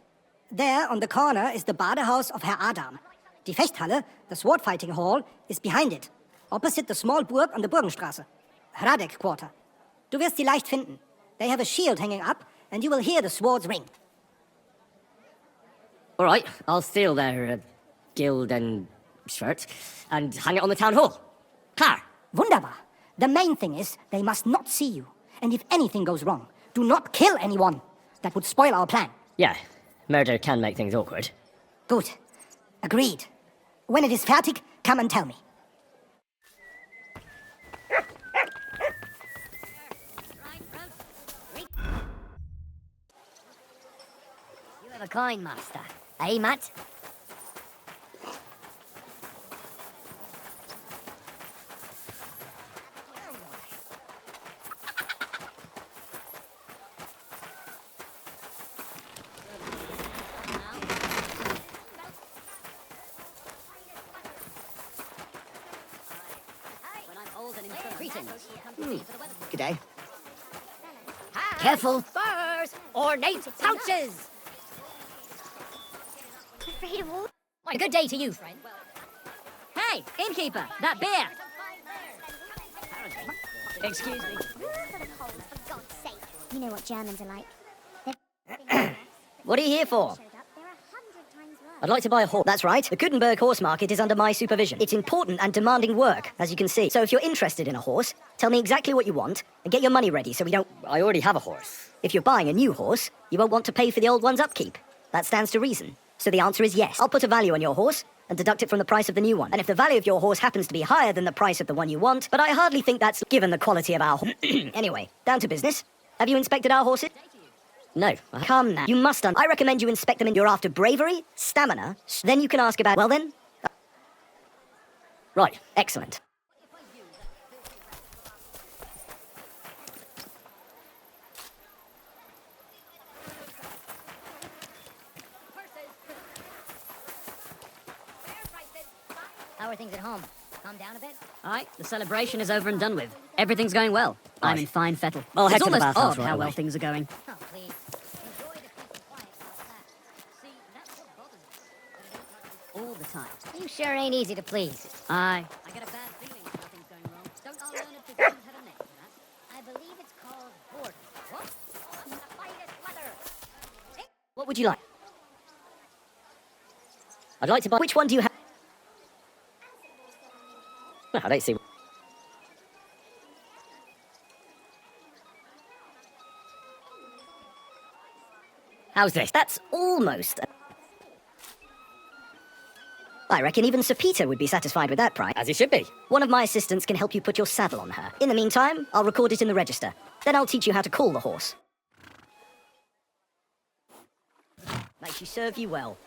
There, on the corner, is the Badehaus of Herr Adam. Die Fechthalle, the sword fighting hall, is behind it. Opposite the small Burg on the Burgenstraße. Hradek Quarter. Du wirst sie leicht finden. They have a shield hanging up, and you will hear the swords ring. All right, I'll steal their guild and shirt and hang it on the town hall. Klar. Wunderbar. The main thing is, they must not see you. And if anything goes wrong, do not kill anyone. That would spoil our plan. Yeah, murder can make things awkward. Good. Agreed. When it is fertig, come and tell me. You have a kind master. Eh, Matt? G'day. Careful! Spurs! Ornate pouches! Afraid of all? Why, good day to you, friend. Hey, innkeeper, that beer! Excuse me. For the cold, for God's sake. You know what Germans are like. What are you here for? Showed up, they're 100 times worse. I'd like to buy a horse. That's right. The Kuttenberg horse market is under my supervision. It's important and demanding work, as you can see. So if you're interested in a horse, tell me exactly what you want and get your money ready so we don't... I already have a horse. If you're buying a new horse, you won't want to pay for the old one's upkeep. That stands to reason. So the answer is yes. I'll put a value on your horse and deduct it from the price of the new one. And if the value of your horse happens to be higher than the price of the one you want, but I hardly think that's given the quality of our horse. Anyway, down to business. Have you inspected our horses? No. Come now. You must. I recommend you inspect them and you're after bravery, stamina. Then you can ask about... Well then? Right. Excellent. How are things at home? Calm down a bit? Aye, the celebration is over and done with. Everything's going well. I'm in fine fettle. I'll head It's to the almost bathhouse odd right how away. well things are going. Oh, please. Enjoy the peace and quiet like that. See, that's what bothers me. All the time. You sure ain't easy to please. Aye. I get a bad feeling that nothing's going wrong. Don't all learned physicians have a name for that? I believe it's called boredom. What? Oh, the finest weather. What would you like? I'd like to buy... Which one do you have? I don't see... How's this? That's almost... I reckon even Sir Peter would be satisfied with that price. As he should be. One of my assistants can help you put your saddle on her. In the meantime, I'll record it in the register. Then I'll teach you how to call the horse. May she serve you well.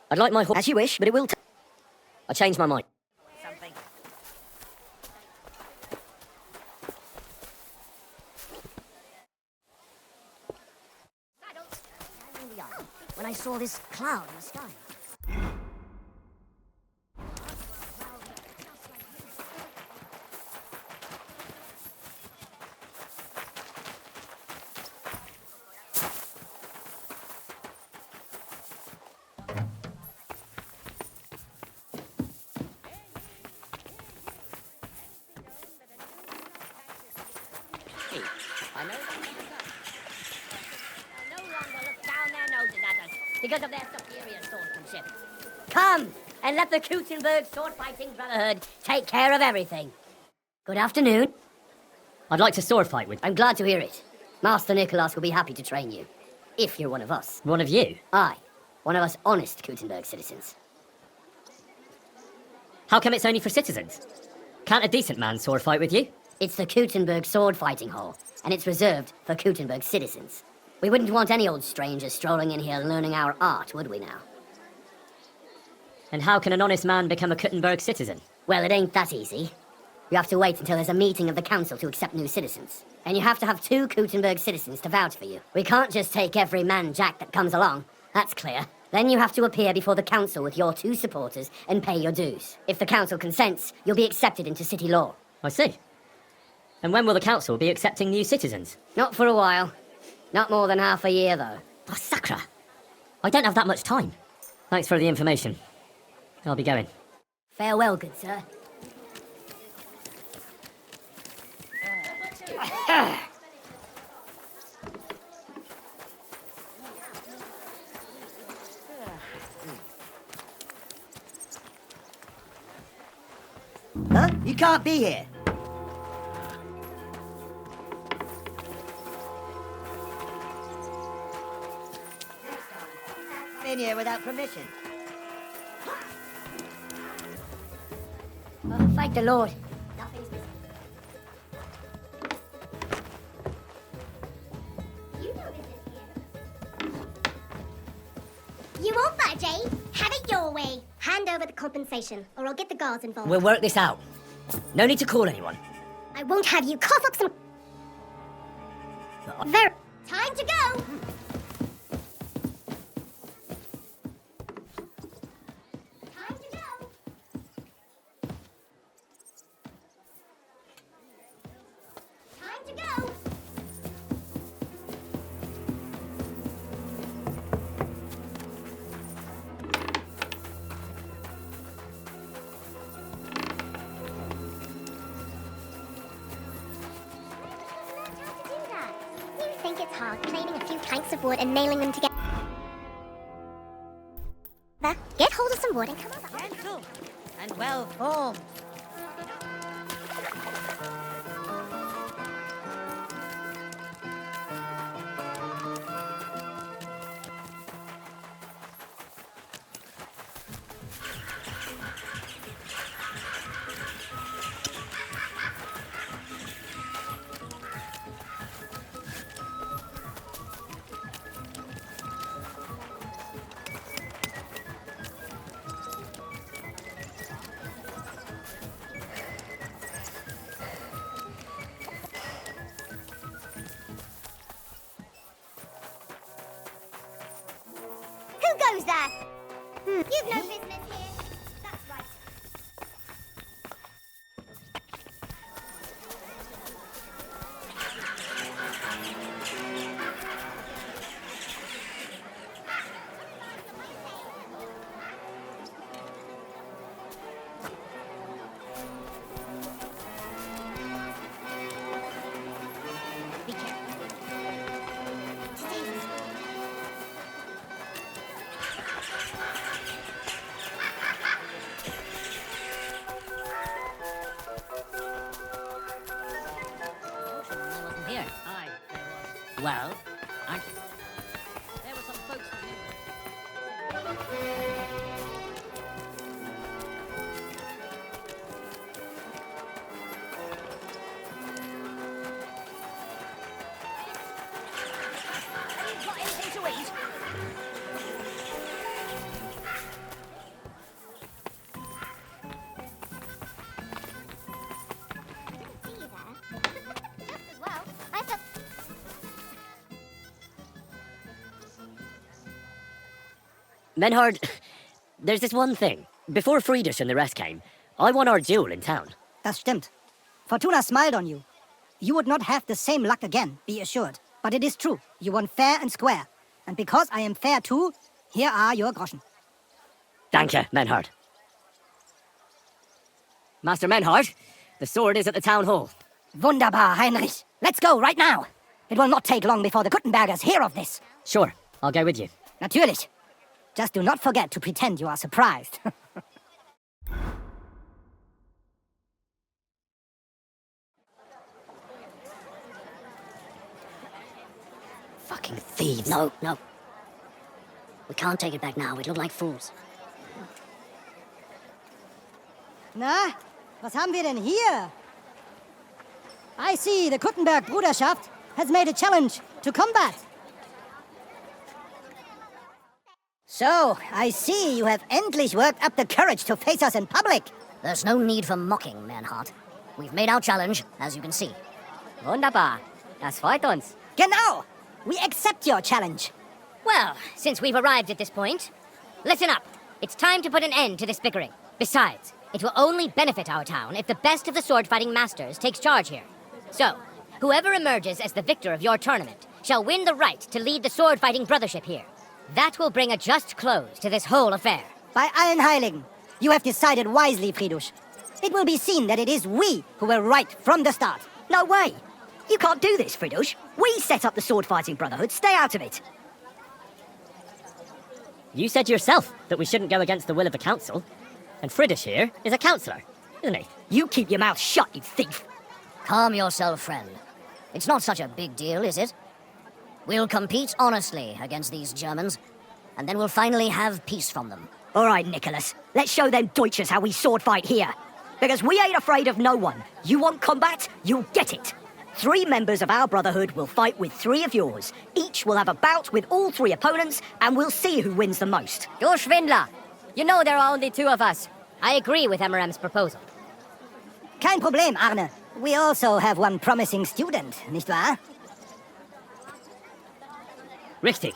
I'd like my horse... As you wish, but it will... I changed my mind. Something. When I saw this cloud in the sky. I know. No longer look down their noses at us because of their superior swordsmanship. Come and let the Kuttenberg sword-fighting brotherhood take care of everything. Good afternoon. I'd like to sword fight with... I'm glad to hear it. Master Nicholas will be happy to train you. If you're one of us. One of you? Aye. One of us honest Kuttenberg citizens. How come it's only for citizens? Can't a decent man sword fight with you? It's the Kuttenberg sword-fighting hall, and it's reserved for Kuttenberg citizens. We wouldn't want any old stranger strolling in here learning our art, would we now? And how can an honest man become a Kuttenberg citizen? Well, it ain't that easy. You have to wait until there's a meeting of the council to accept new citizens. And you have to have 2 Kuttenberg citizens to vouch for you. We can't just take every man jack that comes along. That's clear. Then you have to appear before the council with your 2 supporters and pay your dues. If the council consents, you'll be accepted into city law. I see. And when will the council be accepting new citizens? Not for a while. Not more than half a year, though. Oh, Sacra! I don't have that much time. Thanks for the information. I'll be going. Farewell, good sir. Huh? You can't be here. In here without permission. Oh, thank the Lord. You want that, Jay? Have it your way. Hand over the compensation, or I'll get the guards involved. We'll work this out. No need to call anyone. I won't have you cough up some... Time to go! Time to go! Time to go! You think it's hard planing a few planks of wood and nailing them together? Get hold of some wood and come over. Gentle and well formed. Who goes there? You've no business here. That's right. Be careful. Here. Aye, there was. Well, there were some folks from Have you got anything to eat? See you there. Just as well. I thought... Menhard, there's this one thing. Before Friedrich and the rest came, I won our duel in town. Das stimmt. Fortuna smiled on you. You would not have the same luck again, be assured. But it is true. You won fair and square. And because I am fair too, here are your groschen. Danke, Menhard. Master Menhard, the sword is at the town hall. Wunderbar, Heinrich. Let's go right now. It will not take long before the Kuttenbergers hear of this. Sure, I'll go with you. Natürlich. Just do not forget to pretend you are surprised. Fucking thieves. No, no. We can't take it back now. We'd look like fools. Na, was haben wir denn hier? I see the Kuttenberg Bruderschaft has made a challenge to combat. So, I see you have endlich worked up the courage to face us in public. There's no need for mocking, Manhart. We've made our challenge, as you can see. Wunderbar. Das freut uns. Genau. We accept your challenge. Well, since we've arrived at this point, listen up. It's time to put an end to this bickering. Besides, it will only benefit our town if the best of the sword-fighting masters takes charge here. So, whoever emerges as the victor of your tournament shall win the right to lead the sword-fighting brothership here. That will bring a just close to this whole affair. By allen Heiligen, you have decided wisely, Friedrich. It will be seen that it is we who were right from the start. No way! You can't do this, Friedrich. We set up the sword-fighting brotherhood. Stay out of it. You said yourself that we shouldn't go against the will of the council. And Friedrich here is a councillor. isn't he? You keep your mouth shut, you thief. Calm yourself, friend. It's not such a big deal, is it? We'll compete honestly against these Germans, and then we'll finally have peace from them. All right, Nicholas. Let's show them Deutschers how we sword fight here. Because we ain't afraid of no one. You want combat? You'll get it. 3 members of our brotherhood will fight with 3 of yours. Each will have a bout with all 3 opponents, and we'll see who wins the most. You Schwindler! You know there are only 2 of us. I agree with Emmeram's proposal. Kein Problem, Arne. We also have one promising student, nicht wahr? Richtig.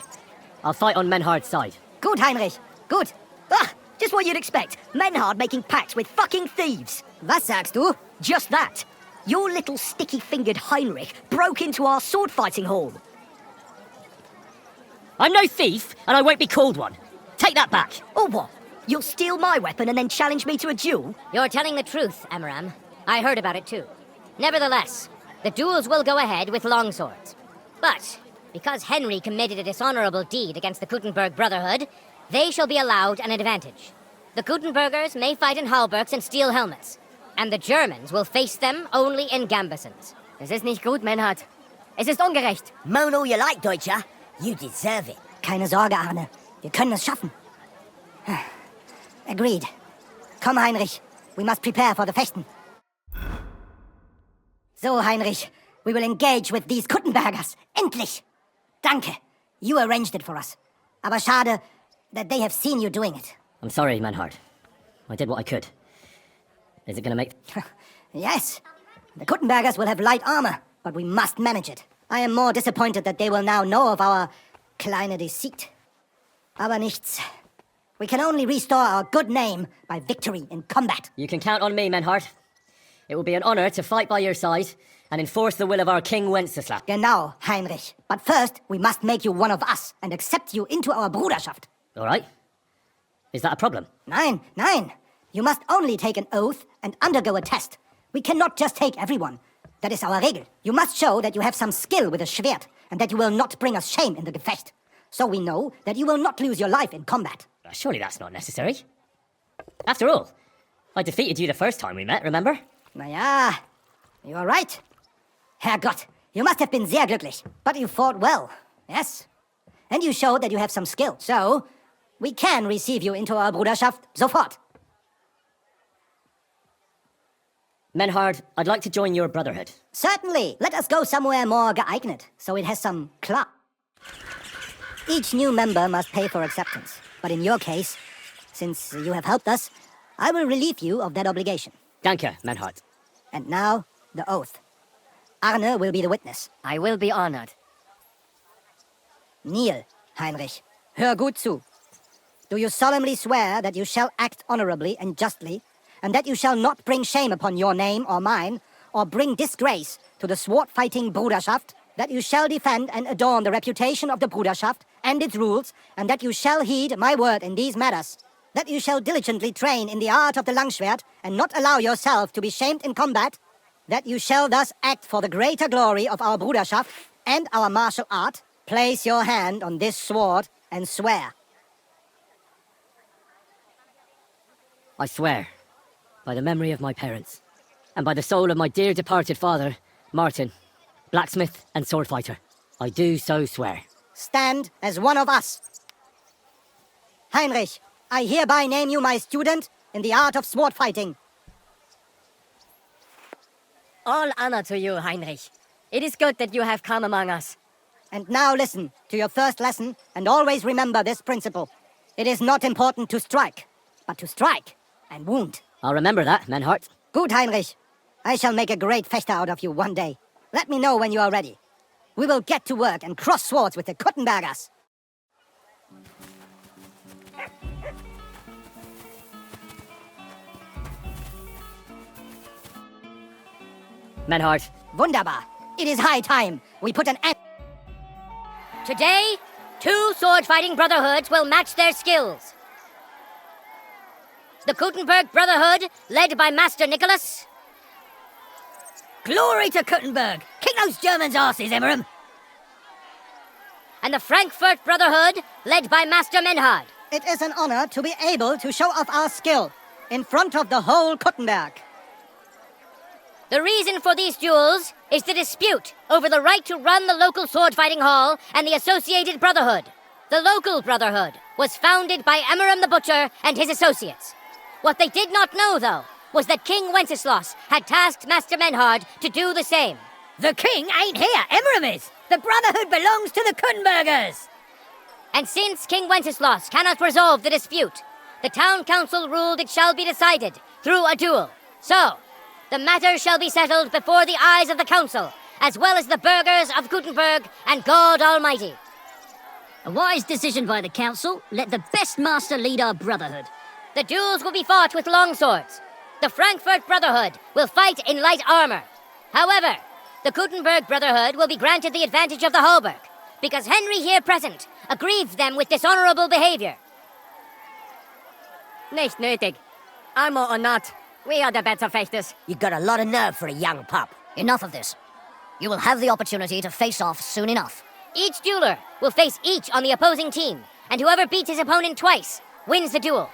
I'll fight on Menhard's side. Good, Heinrich. Good. Ah, just what you'd expect. Menhard making pacts with fucking thieves. Was sagst du? Just that. Your little sticky-fingered Heinrich broke into our sword-fighting hall. I'm no thief, and I won't be called one. Take that back. Or what? You'll steal my weapon and then challenge me to a duel? You're telling the truth, Emmeram. I heard about it too. Nevertheless, the duels will go ahead with longswords. But, because Henry committed a dishonorable deed against the Kuttenberg Brotherhood, they shall be allowed an advantage. The Kuttenbergers may fight in halbergs and steel helmets, and the Germans will face them only in gambesons. Es ist nicht gut, Menhard. Es ist ungerecht. Moan all you like, Deutscher. You deserve it. Keine Sorge, Arne. Wir können es schaffen. Agreed. Komm, Heinrich. We must prepare for the Fechten. So, Heinrich, we will engage with these Kuttenbergers. Endlich! Danke. You arranged it for us. Aber schade that they have seen you doing it. I'm sorry, Menhard. I did what I could. Is it gonna make... Yes. The Kuttenbergers will have light armor, but we must manage it. I am more disappointed that they will now know of our kleine Deceit. Aber nichts. We can only restore our good name by victory in combat. You can count on me, Menhard. It will be an honor to fight by your side and enforce the will of our King Wenceslaus. Genau, Heinrich. But first, we must make you one of us and accept you into our Bruderschaft. All right. Is that a problem? Nein, nein. You must only take an oath and undergo a test. We cannot just take everyone. That is our Regel. You must show that you have some skill with a Schwert and that you will not bring us shame in the Gefecht. So we know that you will not lose your life in combat. Surely that's not necessary. After all, I defeated you the first time we met, remember? Na ja, you are right. Herrgott, you must have been sehr glücklich. But you fought well, yes. And you showed that you have some skill. So, we can receive you into our Bruderschaft sofort. Menhard, I'd like to join your brotherhood. Certainly. Let us go somewhere more geeignet, so it has some clout. Each new member must pay for acceptance. But in your case, since you have helped us, I will relieve you of that obligation. Danke, Menhard. And now, the oath. Arne will be the witness. I will be honored. Kneel, Heinrich. Hör gut zu. Do you solemnly swear that you shall act honorably and justly, and that you shall not bring shame upon your name or mine, or bring disgrace to the sword-fighting Bruderschaft, that you shall defend and adorn the reputation of the Bruderschaft and its rules, and that you shall heed my word in these matters, that you shall diligently train in the art of the Langschwert and not allow yourself to be shamed in combat, that you shall thus act for the greater glory of our Bruderschaft and our martial art, place your hand on this sword and swear. I swear, by the memory of my parents, and by the soul of my dear departed father, Martin, blacksmith and sword fighter, I do so swear. Stand as one of us. Heinrich, I hereby name you my student in the art of sword fighting. All honor to you, Heinrich. It is good that you have come among us. And now listen to your first lesson and always remember this principle. It is not important to strike, but to strike and wound. I'll remember that, Menhard. Good, Heinrich. I shall make a great Fechter out of you one day. Let me know when you are ready. We will get to work and cross swords with the Kuttenbergers. Menhard. Wunderbar. It is high time we put an end. Today, 2 sword-fighting brotherhoods will match their skills. The Kuttenberg Brotherhood, led by Master Nicholas. Glory to Kuttenberg! Kick those Germans' asses, Emmeram! And the Frankfurt Brotherhood, led by Master Menhard. It is an honor to be able to show off our skill in front of the whole Kuttenberg. The reason for these duels is the dispute over the right to run the local sword-fighting hall and the associated brotherhood. The local brotherhood was founded by Emmeram the Butcher and his associates. What they did not know, though, was that King Wenceslas had tasked Master Menhard to do the same. The king ain't here, Emmeram is. The brotherhood belongs to the Kuttenbergers. And since King Wenceslas cannot resolve the dispute, the town council ruled it shall be decided through a duel. So, the matter shall be settled before the eyes of the council, as well as the burghers of Kuttenberg and God Almighty. A wise decision by the council. Let the best master lead our brotherhood. The duels will be fought with longswords. The Frankfurt Brotherhood will fight in light armor. However, the Kuttenberg Brotherhood will be granted the advantage of the hauberk, because Henry here present aggrieved them with dishonorable behavior. Nicht nötig. Armor or not, we are the better fechters. You got a lot of nerve for a young pup. Enough of this. You will have the opportunity to face off soon enough. Each dueler will face each on the opposing team, and whoever beats his opponent twice wins the duel.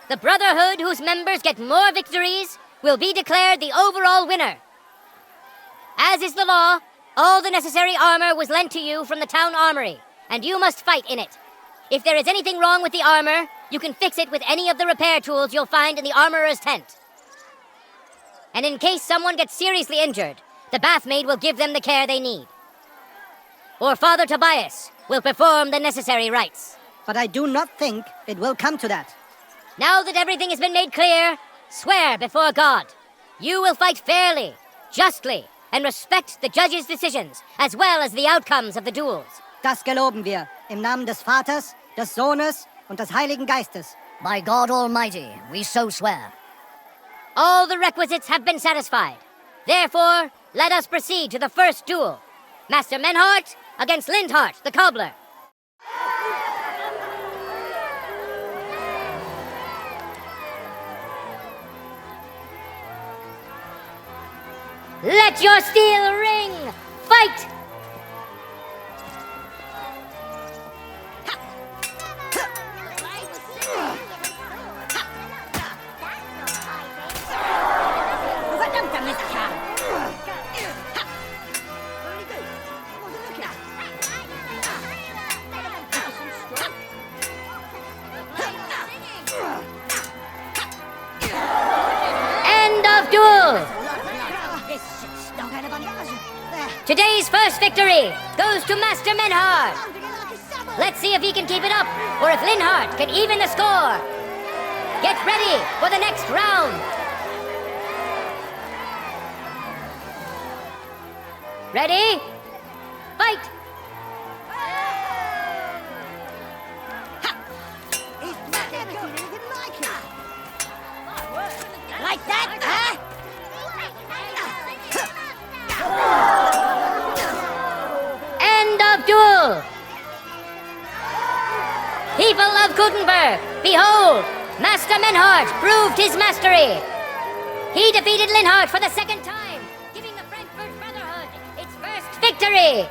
The Brotherhood whose members get more victories will be declared the overall winner. As is the law, all the necessary armor was lent to you from the town armory, and you must fight in it. If there is anything wrong with the armor, you can fix it with any of the repair tools you'll find in the armorer's tent. And in case someone gets seriously injured, the bathmaid will give them the care they need. Or Father Tobias will perform the necessary rites. But I do not think it will come to that. Now that everything has been made clear, swear before God. You will fight fairly, justly, and respect the judge's decisions, as well as the outcomes of the duels. Das geloben wir, im Namen des Vaters, des Sohnes und des Heiligen Geistes. By God Almighty, we so swear. All the requisites have been satisfied. Therefore, let us proceed to the first duel. Master Menhart against Lindhart, the cobbler. Let your steel ring! Fight! End of duel! Today's first victory goes to Master Menhard. Let's see if he can keep it up, or if Linhart can even the score. Get ready for the next round. Ready? Fight! Like that, huh? End of duel! People of Kuttenberg, behold! Master Menhart proved his mastery! He defeated Linhart for the second time, giving the Frankfurt Brotherhood its first victory!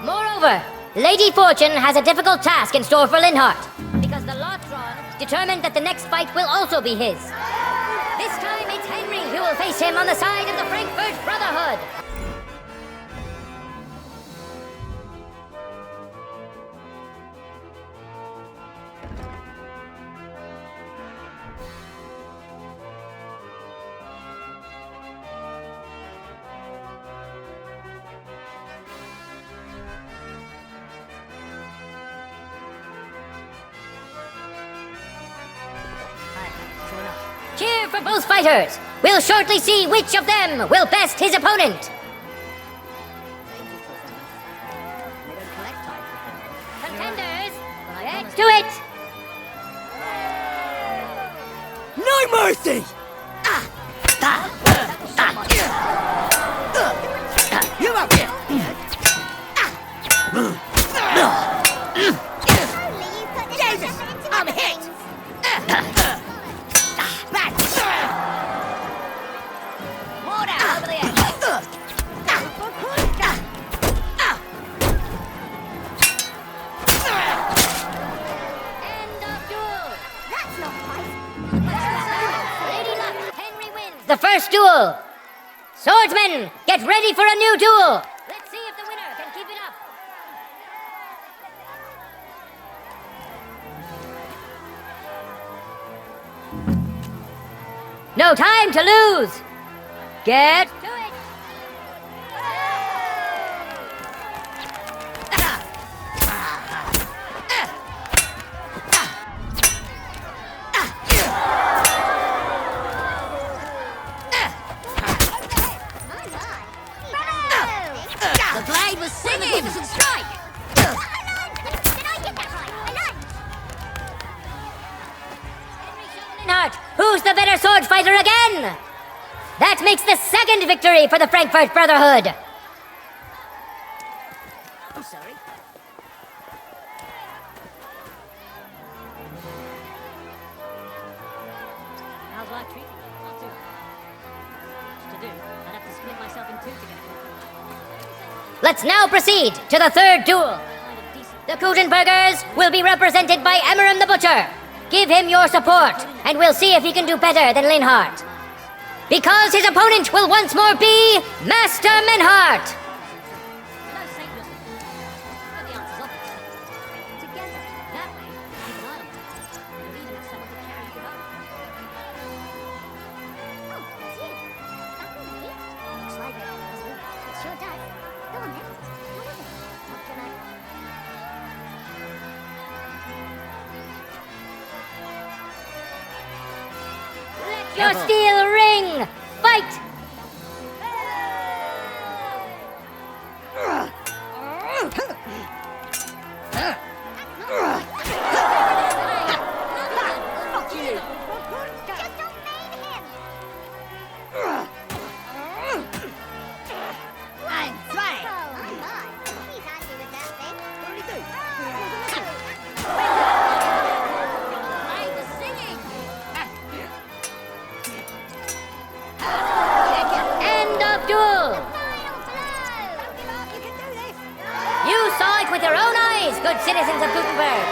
Moreover, Lady Fortune has a difficult task in store for Linhart, because the Lotron determined that the next fight will also be his. This time it's Henry who will face him on the side of the Frankfurt Brotherhood. Cheer for both fighters! We'll shortly see which of them will best his opponent! Contenders, get to it! No mercy! You're up here! Jesus! I'm hit! Back! More down over the edge! End of duel! That's not right. the first duel. Swordsmen, get ready for a new duel. Let's see if the winner can keep it up. No time to lose. Get to it. The blade was singing! Magnificent strike! Did I get that right? Linhart, who's the better sword fighter again? That makes the second victory for the Frankfurt Brotherhood. I'm sorry. How's life treating you? Not too bad. Much to do. I'd have to split myself in two to get it. Let's now proceed to the third duel. The Kuttenbergers will be represented by Emmeram the Butcher. Give him your support, and we'll see if he can do better than Linhart. Because his opponent will once more be Master Menhart. Your steel ring! Fight! End of duel! You saw it with your own eyes, good citizens of Kuttenberg.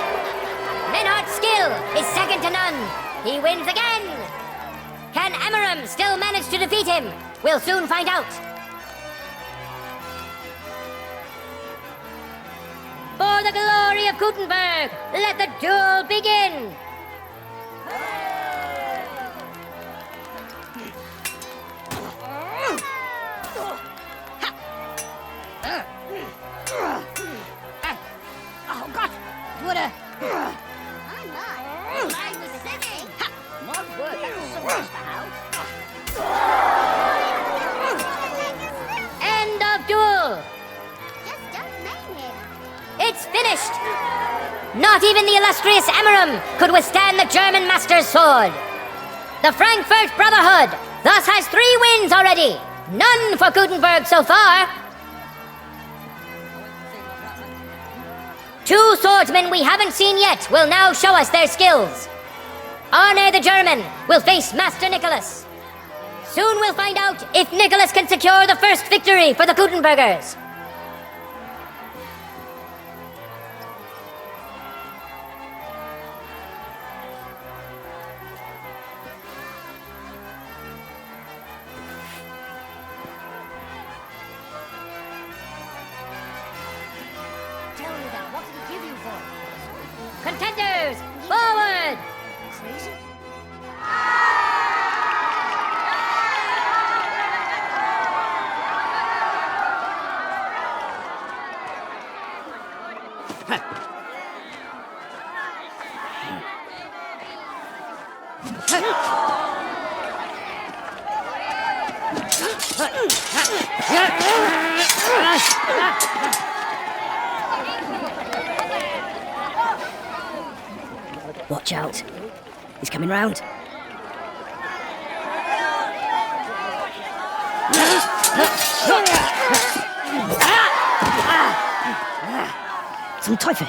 Menhart's skill is second to none. He wins again. Can Emmeram still manage to defeat him? We'll soon find out. For the glory of Kuttenberg, let the duel begin. Oh, God! What a... The blade was singing! My word, that was so much to have. End of duel. Just don't name him. It's finished! Not even the illustrious Emmeram could withstand the German master's sword. The Frankfurt Brotherhood thus has 3 wins already. None for Kuttenberg so far. 2 swordsmen we haven't seen yet will now show us their skills. Arne the German will face Master Nicholas. Soon we'll find out if Nicholas can secure the first victory for the Kuttenbergers. Tell me that. What did he give you for it? Contenders, forward! Crazy? Watch out. He's coming round. Some Teufel.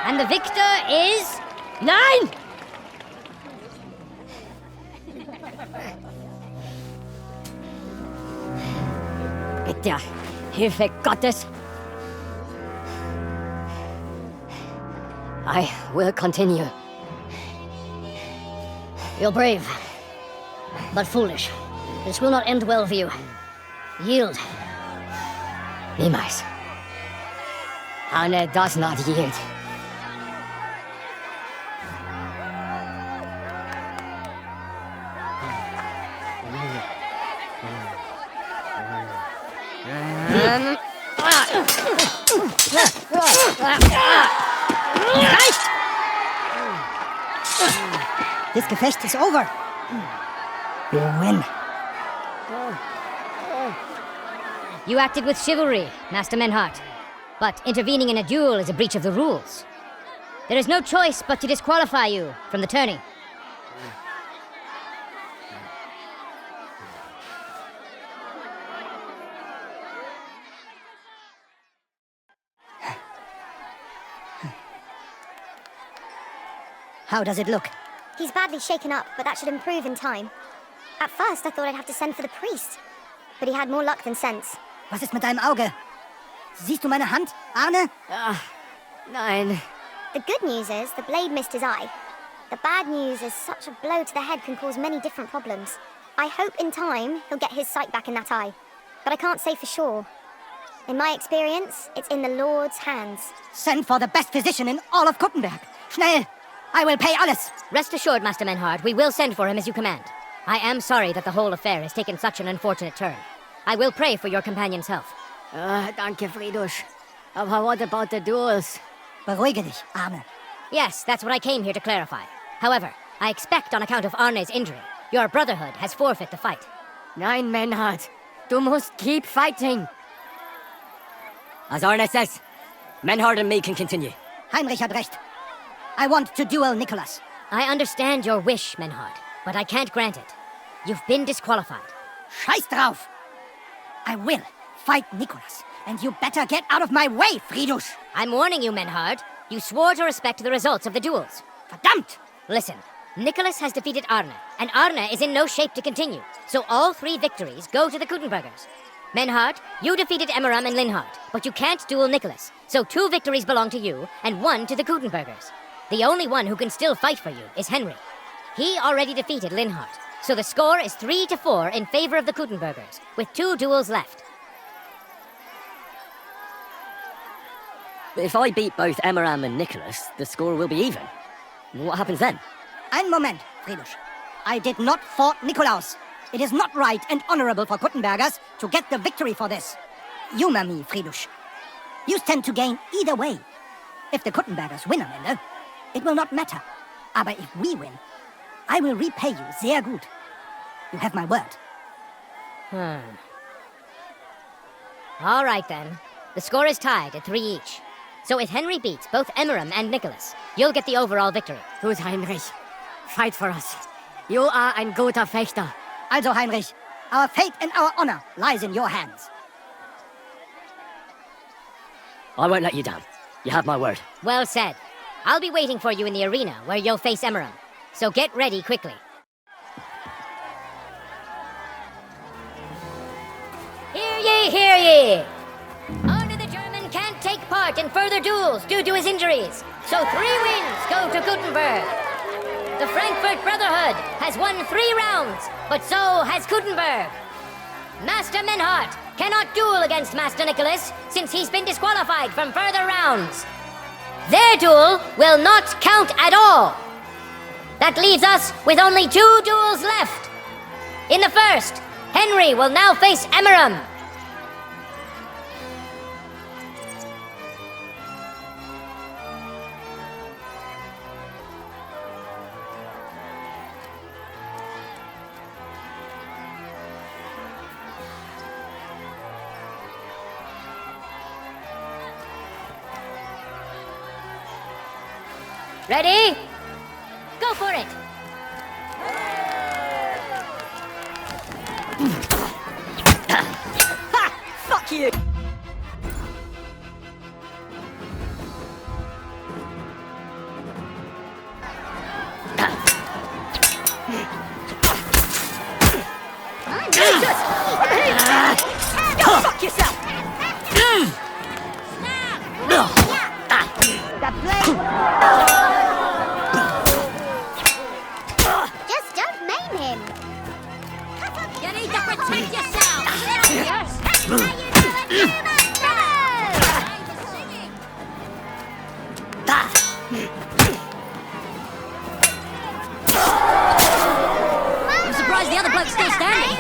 And the victor is... Nein! Mit der Hilfe Gottes. I will continue. You're brave, but foolish. This will not end well for you. Yield. Niemals. Honor does not yield. This Gefecht is over. You win. You acted with chivalry, Master Menhart. But intervening in a duel is a breach of the rules. There is no choice but to disqualify you from the tourney. How does it look? He's badly shaken up, but that should improve in time. At first, I thought I'd have to send for the priest. But he had more luck than sense. Was ist mit deinem Auge? Siehst du meine Hand, Arne? Nein. The good news is the blade missed his eye. The bad news is such a blow to the head can cause many different problems. I hope in time he'll get his sight back in that eye. But I can't say for sure. In my experience, it's in the Lord's hands. Send for the best physician in all of Kuttenberg. Schnell! I will pay alles. Rest assured, Master Menhart, we will send for him as you command. I am sorry that the whole affair has taken such an unfortunate turn. I will pray for your companion's health. Danke, Friedrich. Aber what about the duels? Beruhige dich, Arne. Yes, that's what I came here to clarify. However, I expect on account of Arne's injury, your brotherhood has forfeit the fight. Nein, Menhart. Du musst keep fighting. As Arne says, Menhart and me can continue. Heinrich hat recht. I want to duel Nicholas. I understand your wish, Menhart, but I can't grant it. You've been disqualified. Scheiß drauf! I will fight Nicholas, and you better get out of my way, Friedrich! I'm warning you, Menhart. You swore to respect the results of the duels. Verdammt! Listen, Nicholas has defeated Arne, and Arne is in no shape to continue, so all 3 victories go to the Kuttenbergers. Menhart, you defeated Emmeram and Linhart, but you can't duel Nicholas, so 2 victories belong to you, and 1 to the Kuttenbergers. The only one who can still fight for you is Henry. He already defeated Linhart, so the score is 3-4 in favor of the Kuttenbergers, with 2 duels left. If I beat both Emmeram and Nicholas, the score will be even. What happens then? Ein Moment, Friedrich. I did not fight Nikolaus. It is not right and honorable for Kuttenbergers to get the victory for this. Humor me, Friedrich. You stand to gain either way. If the Kuttenbergers win am Ende, it will not matter. Aber if we win, I will repay you sehr gut. You have my word. All right, then. The score is tied at 3 each. So if Henry beats both Emmeram and Nicholas, you'll get the overall victory. Gut, Heinrich. Fight for us. You are ein guter Fechter. Also, Heinrich, our fate and our honor lies in your hands. I won't let you down. You have my word. Well said. I'll be waiting for you in the arena where you'll face Emmeram. So get ready quickly. Hear ye, hear ye! Arne the German can't take part in further duels due to his injuries, so 3 wins go to Kuttenberg. The Frankfurt Brotherhood has won 3 rounds, but so has Kuttenberg. Master Menhart cannot duel against Master Nicholas since he's been disqualified from further rounds. Their duel will not count at all. That leaves us with only 2 duels left. In the first, Henry will now face Emmeram. Ready? Go for it! Ha! Fuck you! Go fuck yourself! Just I'm surprised the other bloke's still standing.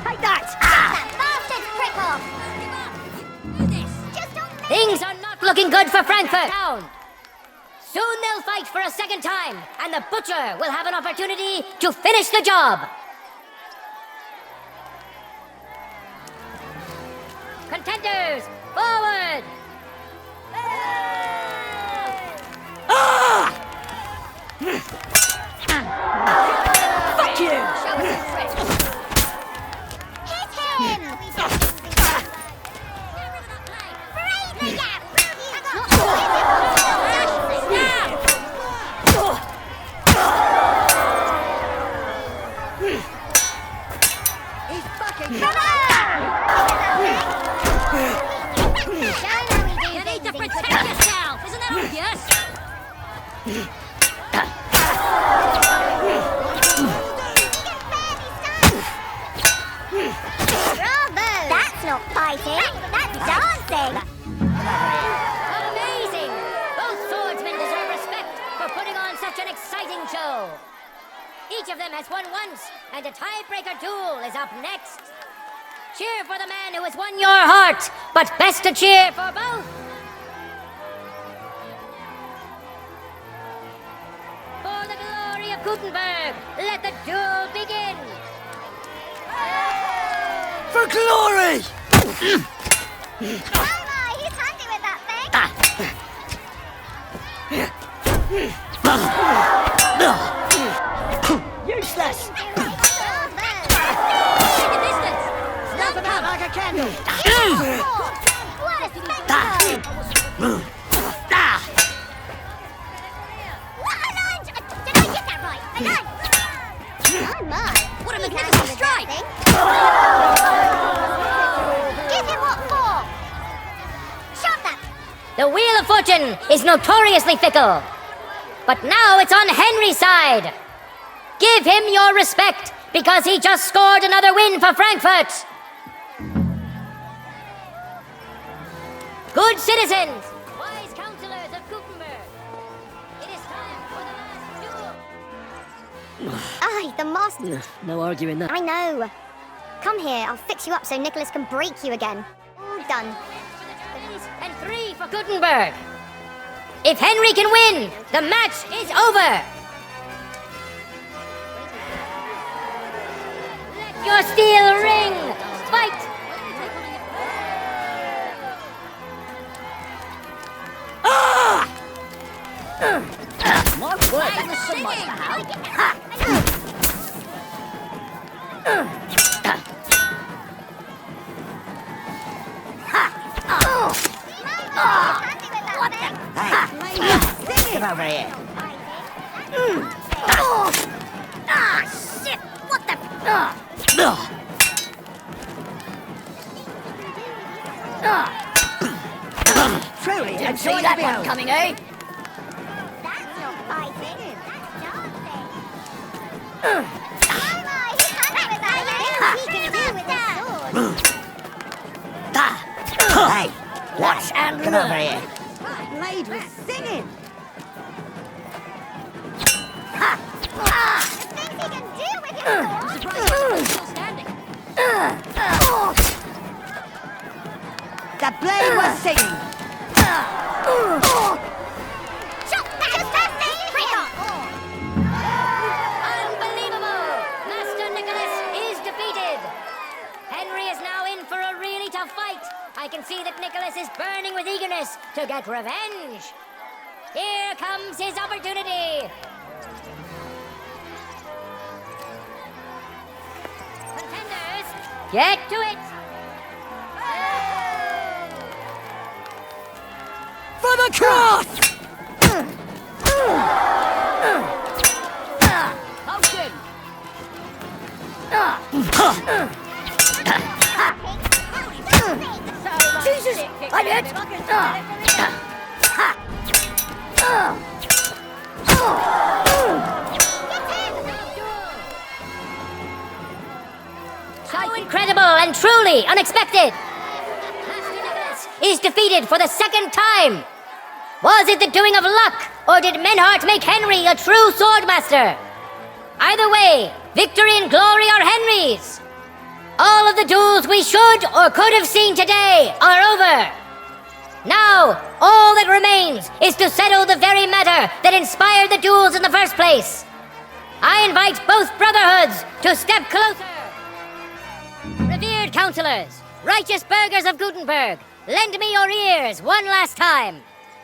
Take that! Bastard prick off! Things are not looking good for Frankfurt town. Soon they'll fight for a second time, and the butcher will have an opportunity to finish the job. Contenders, forward! Fuck you! Show us a trick. Hit him! Braid the gap! He's fucking You need to protect yourself! Isn't that obvious? Bravo! That's not fighting, that's dancing! Amazing! Both swordsmen deserve respect for putting on such an exciting show. Each of them has won once, and a tiebreaker duel is up next. Cheer for the man who has won your heart, but best to cheer for both. For the glory of Kuttenberg, let the duel begin. For glory! Oh my, he's handy with that thing! Useless! Snap him out like a candle! What a spectacle! What a lunge! Did I get that right? A lunge! Oh my! What a magnificent strike! Give him what for? Shove that! The Wheel of Fortune is notoriously fickle. But now it's on Henry's side. Give him your respect, because he just scored another win for Frankfurt. Good citizens, wise counselors of Kuttenberg, it is time for the last duel. Aye, the master. No arguing that. I know. Come here, I'll fix you up so Nicholas can break you again. All done. And 3 for Kuttenberg. If Henry can win, the match is over. Let your steel ring. Fight. My word, that was so much to Get over here. Shit! What the? Truly, Didn't see that one coming, eh? That's not fighting. Dancing. He can do with his sword. Hey, watch and come over here. That blade was singing. The things he can do with his sword. Still standing. The blade was singing. Chop that! Break off! Unbelievable! Master Nicholas is defeated. Henry is now in for a really tough fight. I can see that Nicholas is burning with eagerness to get revenge. Here comes his opportunity. Contenders, get to it. For the cross! Motion. Jesus! I'm hit! So incredible and truly unexpected. Master Nicholas is defeated for the second time. Was it the doing of luck, or did Menhart make Henry a true swordmaster? Either way, victory and glory are Henry's. All of the duels we should or could have seen today are over. Now, all that remains is to settle the very matter that inspired the duels in the first place. I invite both brotherhoods to step closer. Revered counselors, righteous burghers of Kuttenberg, lend me your ears one last time.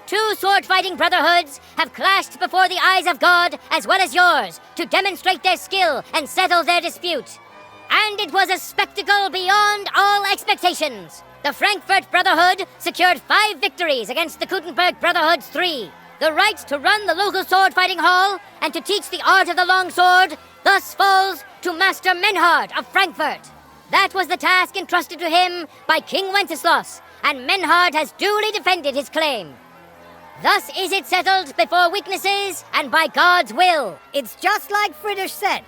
Two sword-fighting brotherhoods have clashed before the eyes of God as well as yours to demonstrate their skill and settle their dispute. And it was a spectacle beyond all expectations. The Frankfurt Brotherhood secured 5 victories against the Kuttenberg Brotherhood's 3. The right to run the local sword-fighting hall and to teach the art of the long sword thus falls to Master Menhard of Frankfurt. That was the task entrusted to him by King Wenceslas, and Menhard has duly defended his claim. Thus is it settled before witnesses and by God's will. It's just like Friedrich said.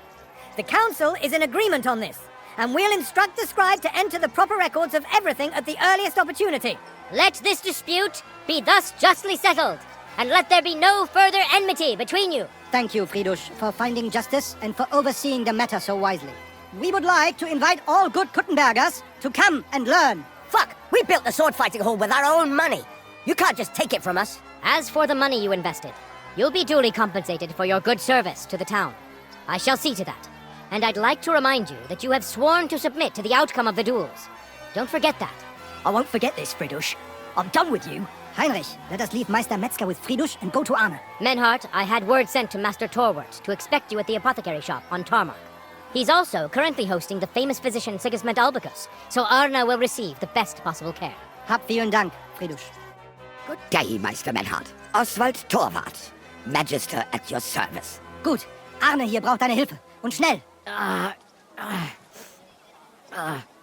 The council is in agreement on this, and we'll instruct the scribe to enter the proper records of everything at the earliest opportunity. Let this dispute be thus justly settled, and let there be no further enmity between you. Thank you, Friedrich, for finding justice and for overseeing the matter so wisely. We would like to invite all good Kuttenbergers to come and learn. Fuck! We built the sword-fighting hall with our own money. You can't just take it from us. As for the money you invested, you'll be duly compensated for your good service to the town. I shall see to that. And I'd like to remind you that you have sworn to submit to the outcome of the duels. Don't forget that. I won't forget this, Friedrich. I'm done with you. Heinrich, let us leave Meister Metzger with Friedrich and go to Arne. Menhart, I had word sent to Master Torwart to expect you at the apothecary shop on Tarmac. He's also currently hosting the famous physician Sigismund Albicus, so Arne will receive the best possible care. Hab vielen Dank, Friedrich. Good day, Meister Menhard. Oswald Torwart, Magister at your service. Gut, Arne hier braucht deine Hilfe. Und schnell.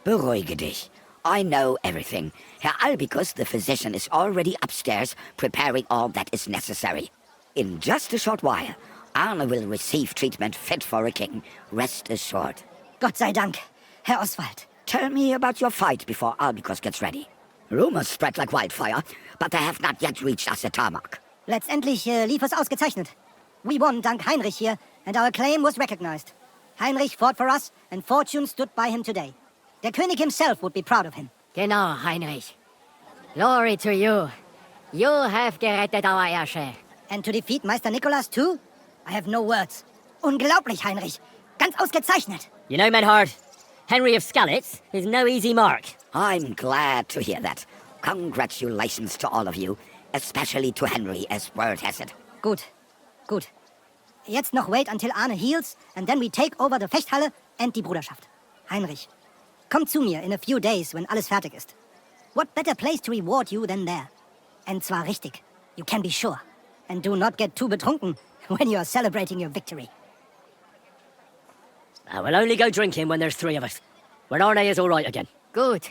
Beruhige dich. I know everything. Herr Albicus, the physician, is already upstairs preparing all that is necessary. In just a short while, Arne will receive treatment fit for a king. Rest assured. Gott sei Dank, Herr Oswald. Tell me about your fight before Albicus gets ready. Rumors spread like wildfire, but they have not yet reached us at Tarmac. Letztendlich lief es ausgezeichnet. We won dank Heinrich here, and our claim was recognized. Heinrich fought for us, and fortune stood by him today. Der König himself would be proud of him. Genau, Heinrich. Glory to you. You have gerettet our Herrscher. And to defeat Meister Nicholas too? I have no words. Unglaublich, Heinrich. Ganz ausgezeichnet. You know, Menhard, Henry of Skalitz is no easy mark. I'm glad to hear that. Congratulations to all of you, especially to Henry, as word has it. Gut, gut. Jetzt noch wait until Arne heals, and then we take over the Fechthalle and die Bruderschaft. Heinrich, komm zu mir in a few days, when alles fertig ist. What better place to reward you than there? And zwar richtig, you can be sure. And do not get too betrunken when you are celebrating your victory. I will only go drinking when there's 3 of us. When Arne is all right again. Good.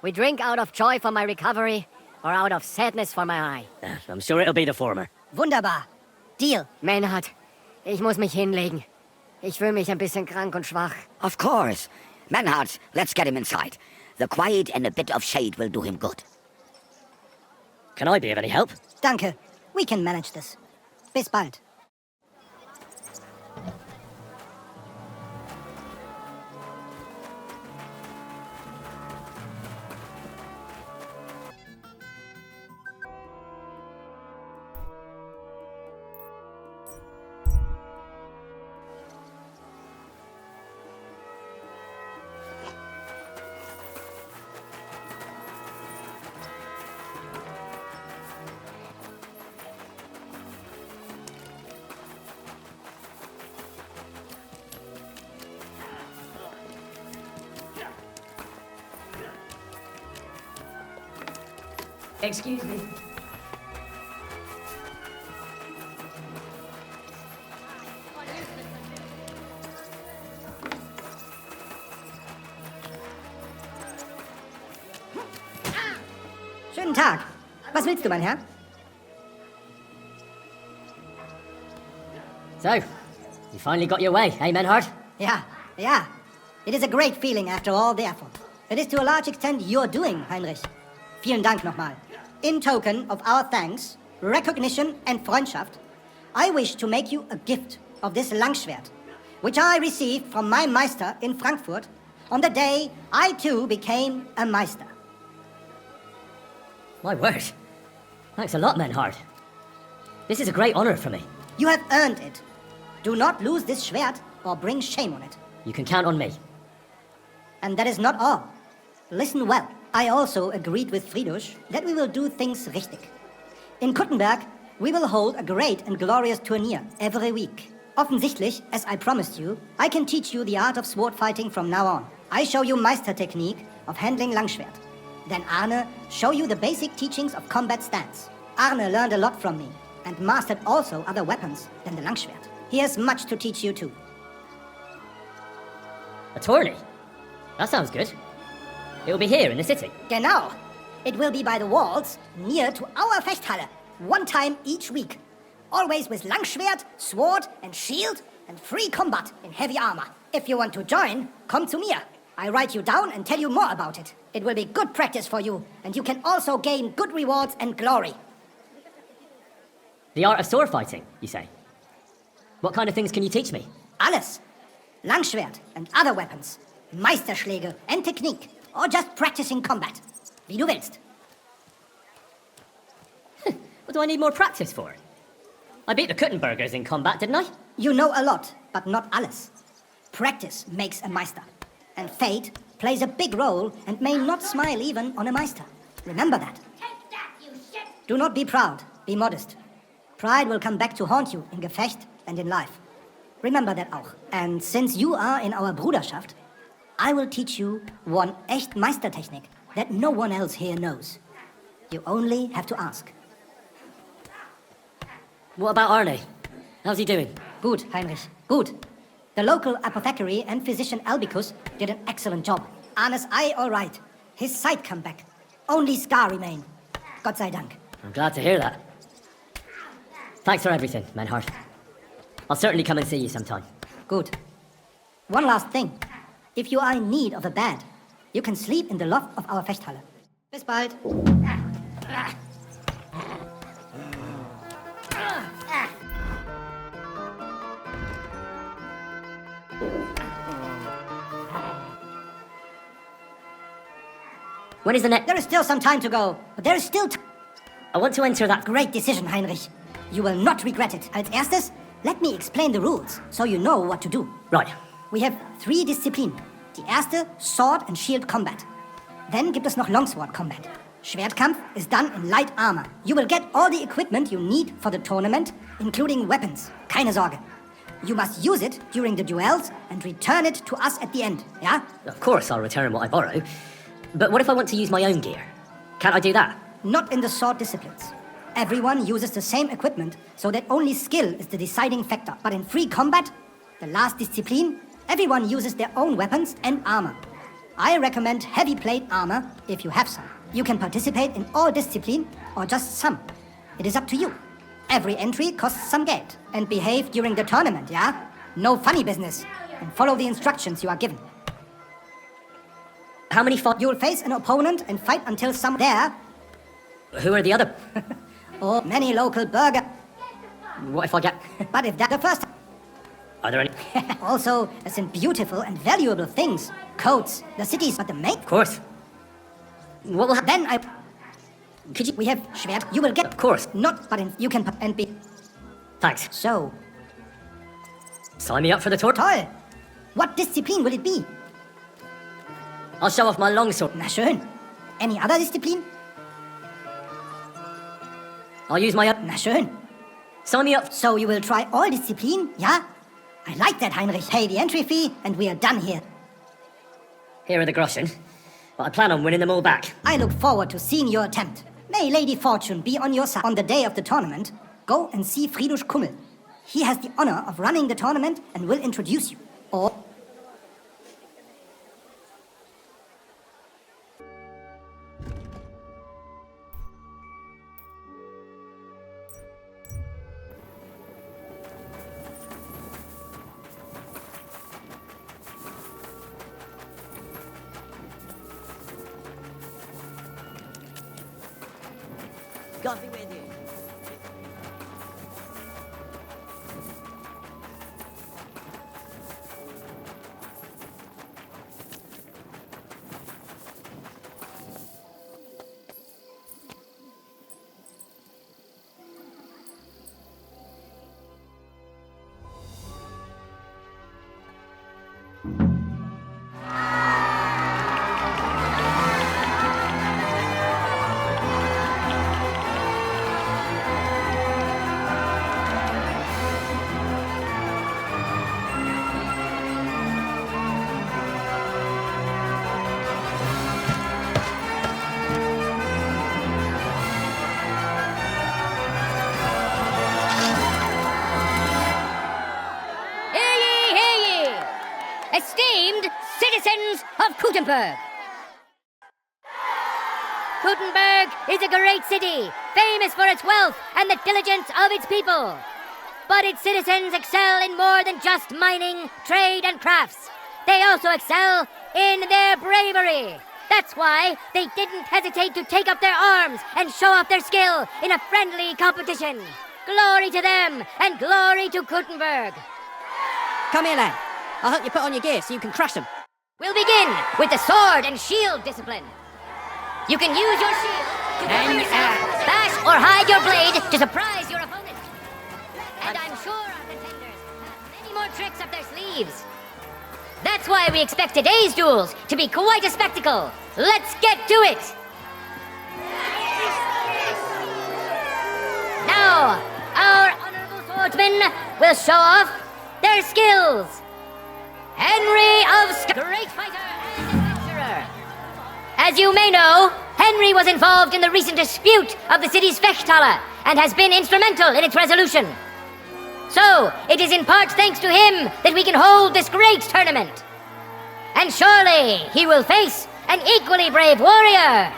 We drink out of joy for my recovery, or out of sadness for my eye. I'm sure it'll be the former. Wunderbar. Deal. Menhard, ich muss mich hinlegen. Ich fühle mich ein bisschen krank und schwach. Of course. Menhard, let's get him inside. The quiet and a bit of shade will do him good. Can I be of any help? Danke. We can manage this. Bis bald. Excuse me. Schönen Tag. Was willst du, mein Herr? So, you finally got your way, eh, Menhard? Yeah. It is a great feeling after all the effort. It is to a large extent your doing, Heinrich. Vielen Dank nochmal. In token of our thanks, recognition and Freundschaft, I wish to make you a gift of this Langschwert, which I received from my Meister in Frankfurt on the day I too became a Meister. My word. Thanks a lot, Menhard. This is a great honor for me. You have earned it. Do not lose this Schwert or bring shame on it. You can count on me. And that is not all. Listen well. I also agreed with Friedrich that we will do things richtig. In Kuttenberg, we will hold a great and glorious tourney every week. Offensichtlich, as I promised you, I can teach you the art of sword fighting from now on. I show you Meister technique of handling Langschwert. Then Arne show you the basic teachings of combat stance. Arne learned a lot from me and mastered also other weapons than the Langschwert. He has much to teach you too. A tourney? That sounds good. It will be here in the city. Genau. It will be by the walls, near to our Fechthalle, one time each week. Always with Langschwert, sword and shield, and free combat in heavy armor. If you want to join, come to me. I write you down and tell you more about it. It will be good practice for you, and you can also gain good rewards and glory. The art of sword fighting, you say? What kind of things can you teach me? Alles. Langschwert and other weapons. Meisterschläge and technique. Or just practicing combat. Wie du willst. What do I need more practice for? I beat the Kuttenbergers in combat, didn't I? You know a lot, but not alles. Practice makes a Meister. And fate plays a big role and may not smile even on a Meister. Remember that. Take that, you shit! Do not be proud, be modest. Pride will come back to haunt you in Gefecht and in life. Remember that auch. And since you are in our Bruderschaft, I will teach you one echt Meistertechnik that no one else here knows. You only have to ask. What about Arne? How's he doing? Good, Heinrich, good. The local apothecary and physician Albicus did an excellent job. Arne's eye all right. His sight come back. Only scar remain. Gott sei Dank. I'm glad to hear that. Thanks for everything, Menhard. I'll certainly come and see you sometime. Good. One last thing. If you are in need of a bed, you can sleep in the loft of our Fechthalle. Bis bald. When is the next? There is still some time to go, but there is still I want to enter that. Great decision, Heinrich. You will not regret it. Als erstes, let me explain the rules, so you know what to do. Right. We have 3 Disziplinen. Die erste, Sword and Shield Combat. Then gibt es noch Longsword Combat. Schwertkampf is done in light armor. You will get all the equipment you need for the tournament, including weapons. Keine Sorge. You must use it during the duels and return it to us at the end, yeah? Of course I'll return what I borrow. But what if I want to use my own gear? Can't I do that? Not in the sword disciplines. Everyone uses the same equipment, so that only skill is the deciding factor. But in free combat, the last discipline, everyone uses their own weapons and armor. I recommend heavy plate armor if you have some. You can participate in all discipline or just some. It is up to you. Every entry costs some Geld. And behave during the tournament, yeah? No funny business. And follow the instructions you are given. How many fight? You'll face an opponent and fight until some there. Who are the other? Or many local burger. What if I get? But if that's the first. Are there any? Also, some beautiful and valuable things. Coats, the cities, but the make. Of course. What will happen? Then I. Could you? We have Schwert. You will get. Of course. Not, but in, you can and be. Thanks. So. Sign me up for the tour. Toll. What discipline will it be? I'll show off my longsword. Na schön. Any other discipline? I'll use my. Na schön. Sign me up. So you will try all discipline, yeah? I like that, Heinrich. Pay the entry fee, and we are done here. Here are the groschen, but I plan on winning them all back. I look forward to seeing your attempt. May Lady Fortune be on your side. On the day of the tournament, go and see Friedrich Kummel. He has the honor of running the tournament and will introduce you. Or... God be with you. Esteemed citizens of Kuttenberg. Kuttenberg is a great city, famous for its wealth and the diligence of its people. But its citizens excel in more than just mining, trade, and crafts. They also excel in their bravery. That's why they didn't hesitate to take up their arms and show off their skill in a friendly competition. Glory to them, and glory to Kuttenberg. Come here, lad. I'll help you put on your gear so you can crush them. We'll begin with the sword and shield discipline. You can use your shield to cover yourself, bash or hide your blade to surprise your opponent. And I'm sure our contenders have many more tricks up their sleeves. That's why we expect today's duels to be quite a spectacle. Let's get to it! Now, our honorable swordsmen will show off their skills. Henry of great fighter and adventurer. As you may know, Henry was involved in the recent dispute of the city's Fechthalle and has been instrumental in its resolution. So, it is in part thanks to him that we can hold this great tournament. And surely he will face an equally brave warrior.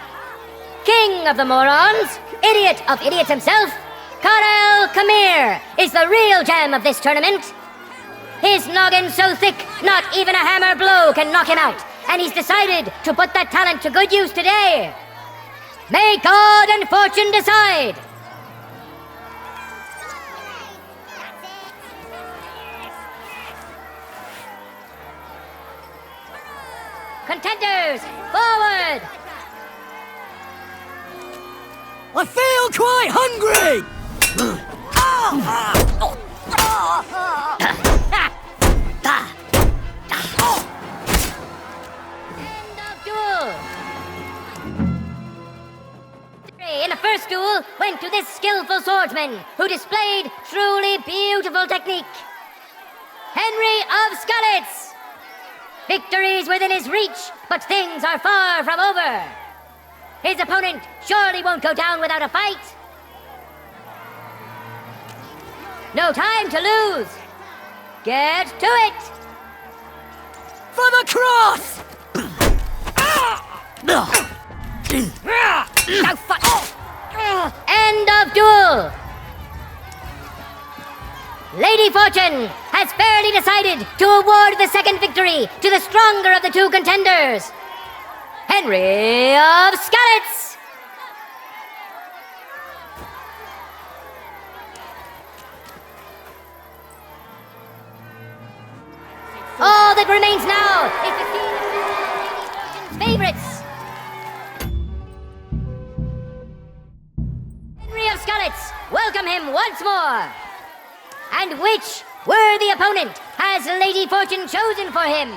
King of the morons, idiot of idiots himself, Karel Kamir is the real gem of this tournament. His noggin's so thick, not even a hammer blow can knock him out, and he's decided to put that talent to good use today. May God and fortune decide. Contenders, forward! I feel quite hungry! End of duel! In the first duel went to this skillful swordsman who displayed truly beautiful technique. Henry of Skalitz! Victory's within his reach, but things are far from over. His opponent surely won't go down without a fight. No time to lose. Get to it. For the cross! No fight. End of duel. Lady Fortune has fairly decided to award the second victory to the stronger of the two contenders, Henry of Skalitz. All that remains now is to see Lady Fortune's favorites. Henry of Skalitz, welcome him once more. And which worthy opponent has Lady Fortune chosen for him?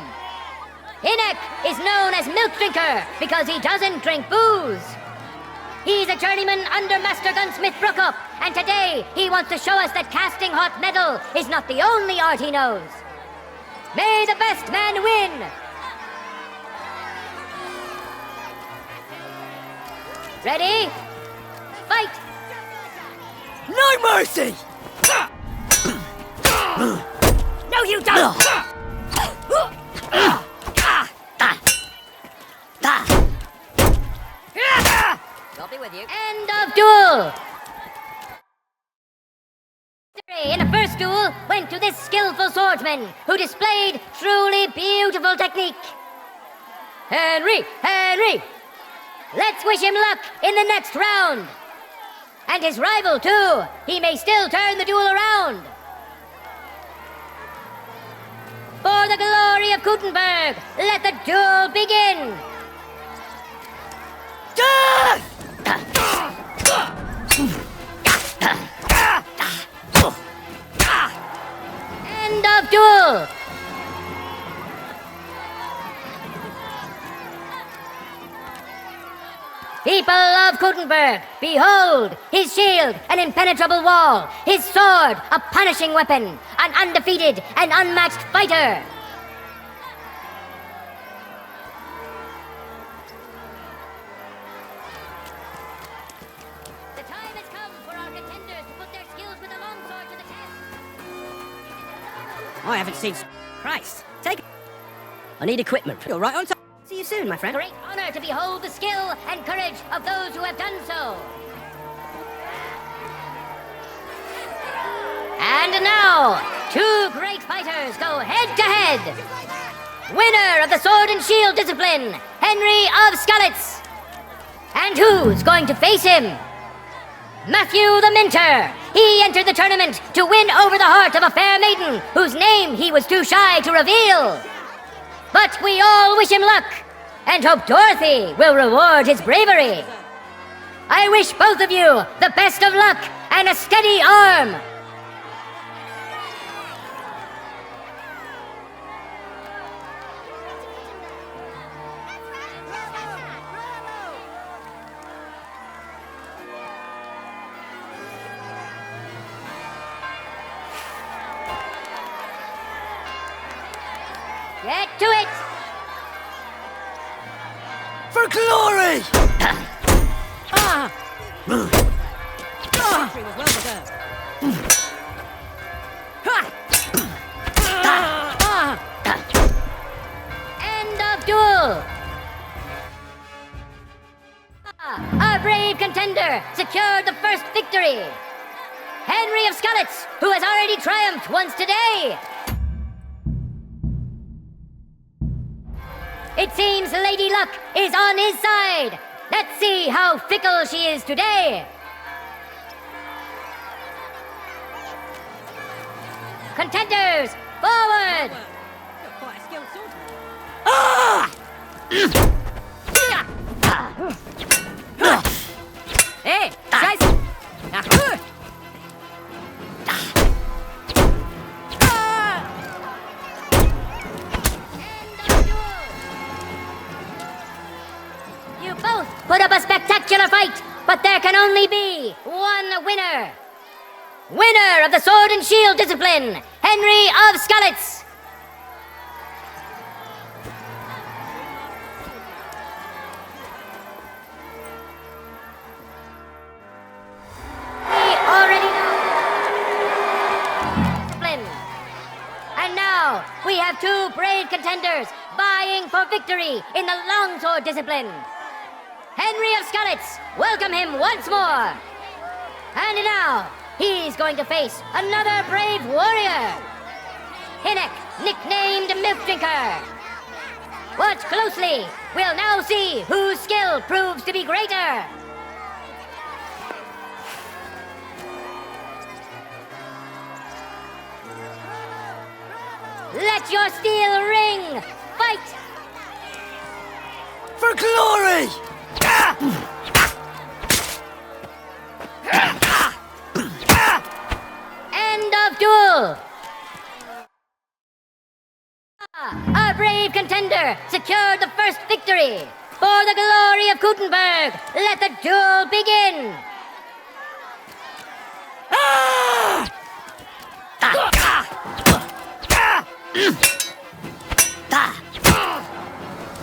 Hinek is known as Milk Drinker because he doesn't drink booze. He's a journeyman under Master Gunsmith Brookup, and today he wants to show us that casting hot metal is not the only art he knows. May the best man win! Ready? Fight! No mercy! No, you don't! I'll be with you. End of duel! In the first duel went to this skillful swordsman who displayed truly beautiful technique. Henry! Let's wish him luck in the next round. And his rival, too. He may still turn the duel around. For the glory of Kuttenberg, let the duel begin. End of duel. People of Kuttenberg, behold his shield, an impenetrable wall, his sword, a punishing weapon, an undefeated and unmatched fighter. The time has come for our contenders to put their skills with the longsword to the test. I haven't seen... Christ, take it. I need equipment. You're right on time. See you soon, my friend. Great honor to behold the skill and courage of those who have done so. And now, two great fighters go head to head. Winner of the sword and shield discipline, Henry of Skalitz. And who's going to face him? Matthew the Minter. He entered the tournament to win over the heart of a fair maiden whose name he was too shy to reveal. But we all wish him luck, and hope Dorothy will reward his bravery. I wish both of you the best of luck and a steady arm. Get to it! For glory! Victory was well deserved. End of duel! Our brave contender secured the first victory. Henry of Skalitz, who has already triumphed once today. It seems Lady Luck is on his side. Let's see how fickle she is today. Contenders, forward! You're quite a skilled swordsman. Hey, Scheiße! You both put up a spectacular fight, but there can only be one winner. Winner of the sword and shield discipline, Henry of Skalitz. We already know. Discipline. And now we have two brave contenders vying for victory in the longsword discipline. Henry of Skalitz, welcome him once more. And now, he's going to face another brave warrior. Hinnock, nicknamed Milk Drinker. Watch closely. We'll now see whose skill proves to be greater. Let your steel ring. Fight. For glory! End of duel! Our brave contender secured the first victory. For the glory of Kuttenberg, let the duel begin!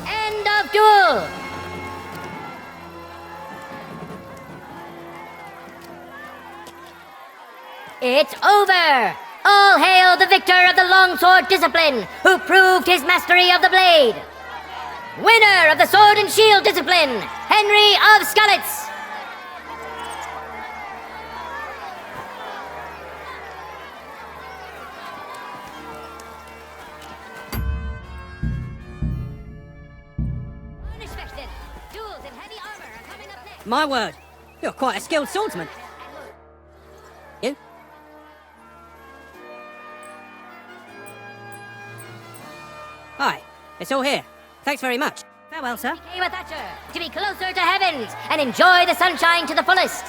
End of duel! It's over! All hail the victor of the longsword discipline, who proved his mastery of the blade! Winner of the sword and shield discipline, Henry of Skalitz! My word, you're quite a skilled swordsman. Hi, it's all here. Thanks very much. Farewell, sir. Became a Thatcher to be closer to heavens and enjoy the sunshine to the fullest.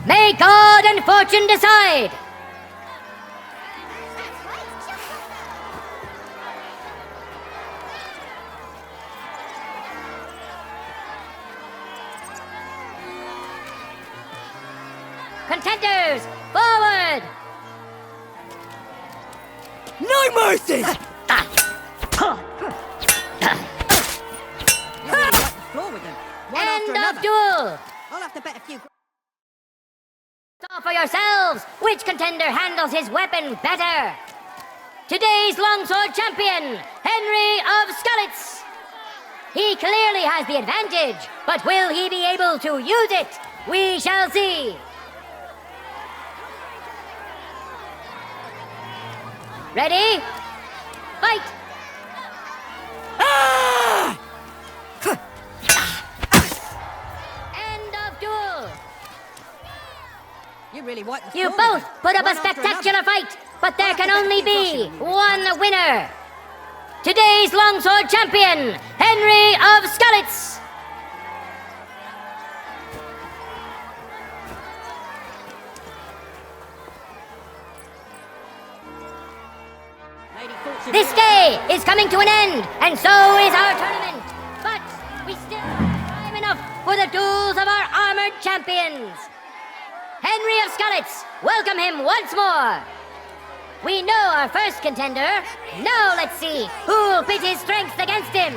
May God and fortune decide. Contenders, forward! No mercy! End of duel! I'll have to bet a few... Saw for yourselves which contender handles his weapon better. Today's longsword champion, Henry of Skalitz. He clearly has the advantage, but will he be able to use it? We shall see. Ready? Fight! End of duel. You really wiped the You floor with both them. put up One a after spectacular another. fight, but there I'll can have to bet only a few be groschen. one winner. Today's longsword champion, Henry of Skalitz. This day is coming to an end, and so is our tournament. But we still have time enough for the duels of our armored champions. Henry of Skalitz, welcome him once more. We know our first contender. Now let's see who'll pit his strength against him.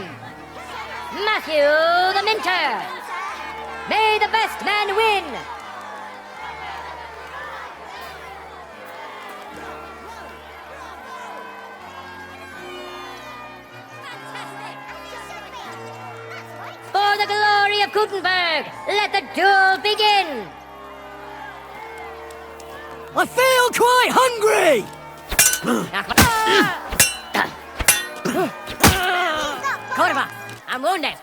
Matthew the Minter. May the best man win. For the glory of Kuttenberg, let the duel begin. I feel quite hungry! Corva, I'm wounded.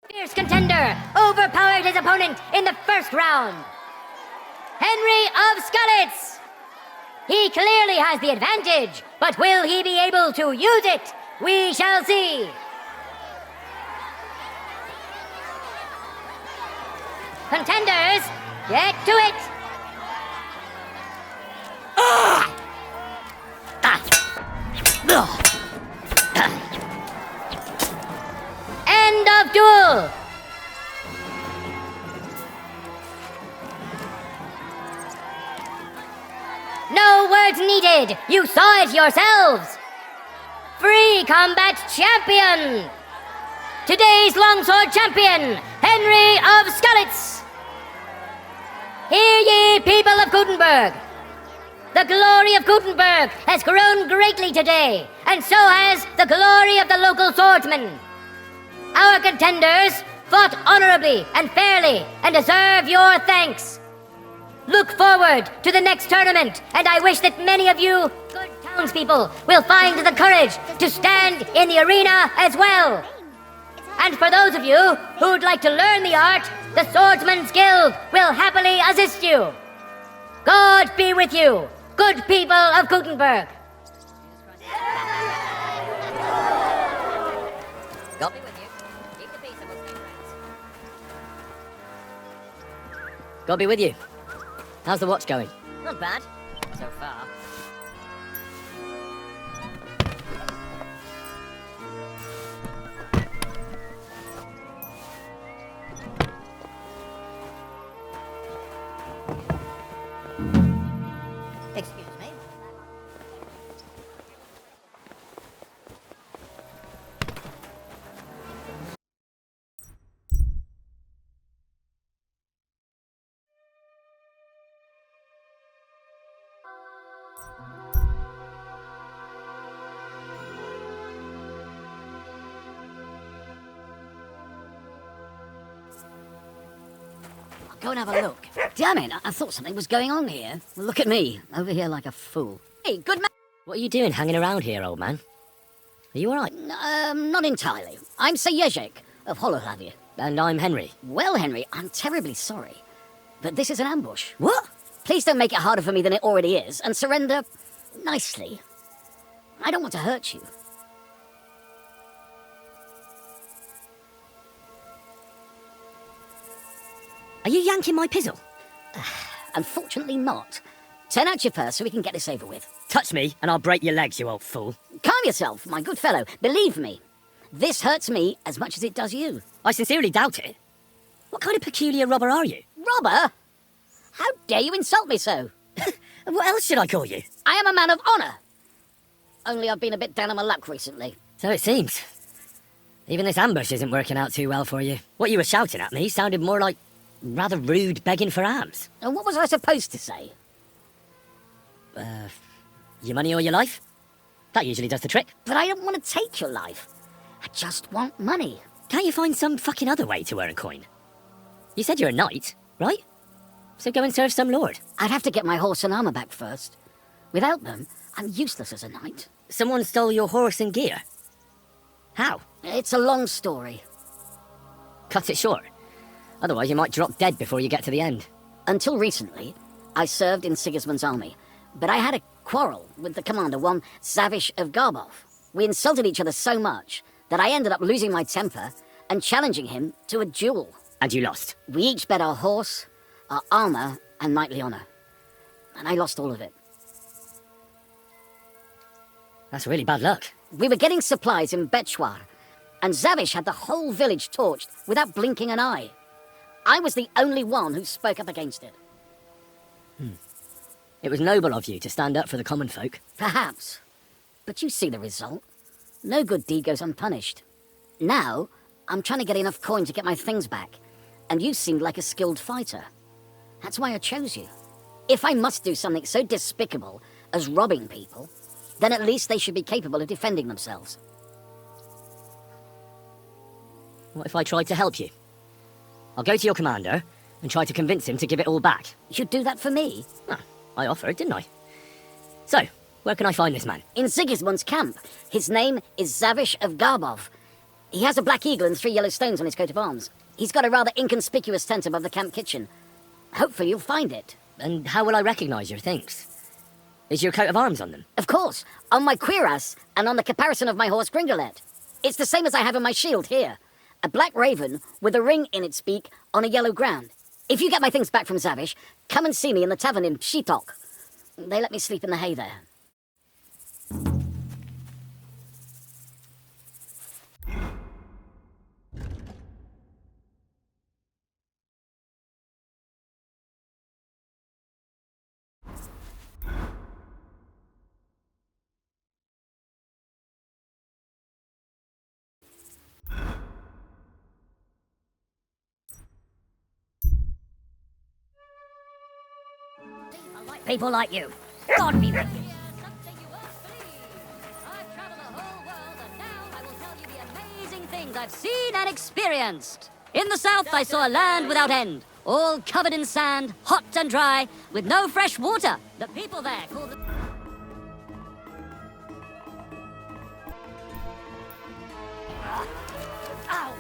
Fierce contender overpowered his opponent in the first round. Henry of Skalitz. He clearly has the advantage, but will he be able to use it? We shall see. Contenders, get to it! End of duel! No words needed! You saw it yourselves! Free combat champion! Today's longsword champion, Henry of Skalitz! Hear ye, people of Kuttenberg! The glory of Kuttenberg has grown greatly today, and so has the glory of the local swordsmen. Our contenders fought honorably and fairly and deserve your thanks. Look forward to the next tournament, and I wish that many of you good townspeople will find the courage to stand in the arena as well. And for those of you who'd like to learn the art, the Swordsman's Guild will happily assist you. God be with you, good people of Kuttenberg. God be with you. Keep the peace amongst your friends. God be with you. How's the watch going? Not bad, so far. Excuse me. Go and have a look. Damn it, I thought something was going on here. Well, look at me, over here like a fool. Hey, good man. What are you doing hanging around here, old man? Are you alright? Not entirely. I'm Sir Yezhek of Holohlavia. And I'm Henry. Well, Henry, I'm terribly sorry. But this is an ambush. What? Please don't make it harder for me than it already is, and surrender nicely. I don't want to hurt you. Are you yanking my pizzle? Unfortunately not. Turn out your purse so we can get this over with. Touch me, and I'll break your legs, you old fool. Calm yourself, my good fellow. Believe me, this hurts me as much as it does you. I sincerely doubt it. What kind of peculiar robber are you? Robber? How dare you insult me so? What else should I call you? I am a man of honour. Only I've been a bit down on my luck recently. So it seems. Even this ambush isn't working out too well for you. What you were shouting at me sounded more like rather rude begging for alms. And what was I supposed to say? Your money or your life? That usually does the trick. But I don't want to take your life. I just want money. Can't you find some fucking other way to earn a coin? You said you're a knight, right? So go and serve some lord. I'd have to get my horse and armour back first. Without them, I'm useless as a knight. Someone stole your horse and gear? How? It's a long story. Cut it short. Otherwise you might drop dead before you get to the end. Until recently, I served in Sigismund's army. But I had a quarrel with the commander, one Zavish of Garbov. We insulted each other so much that I ended up losing my temper and challenging him to a duel. And you lost? We each bet our horse, our armour, and knightly honour. And I lost all of it. That's really bad luck. We were getting supplies in Betchwar, and Zavish had the whole village torched without blinking an eye. I was the only one who spoke up against it. It was noble of you to stand up for the common folk. Perhaps. But you see the result. No good deed goes unpunished. Now, I'm trying to get enough coin to get my things back, and you seemed like a skilled fighter. That's why I chose you. If I must do something so despicable as robbing people, then at least they should be capable of defending themselves. What if I tried to help you? I'll go to your commander and try to convince him to give it all back. You'd do that for me? Ah, I offered, didn't I? So, where can I find this man? In Sigismund's camp. His name is Zavish of Garbov. He has a black eagle and 3 yellow stones on his coat of arms. He's got a rather inconspicuous tent above the camp kitchen. Hopefully you'll find it. And how will I recognise your things? Is your coat of arms on them? Of course, on my cuirass and on the caparison of my horse Gringolet. It's the same as I have on my shield here. A black raven with a ring in its beak on a yellow ground. If you get my things back from Zavish, come and see me in the tavern in Shitok. They let me sleep in the hay there. People like you. God be with you. Things I've seen and experienced. In the south, I saw a land without end, all covered in sand, hot and dry, with no fresh water. The people there called it... Ow!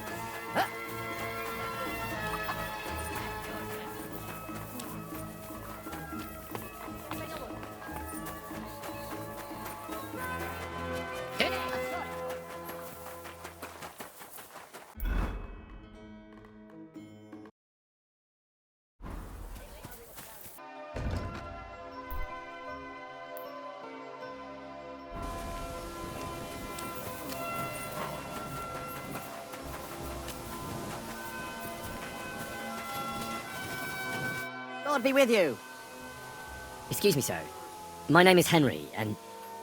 God be with you. Excuse me, sir. My name is Henry, and...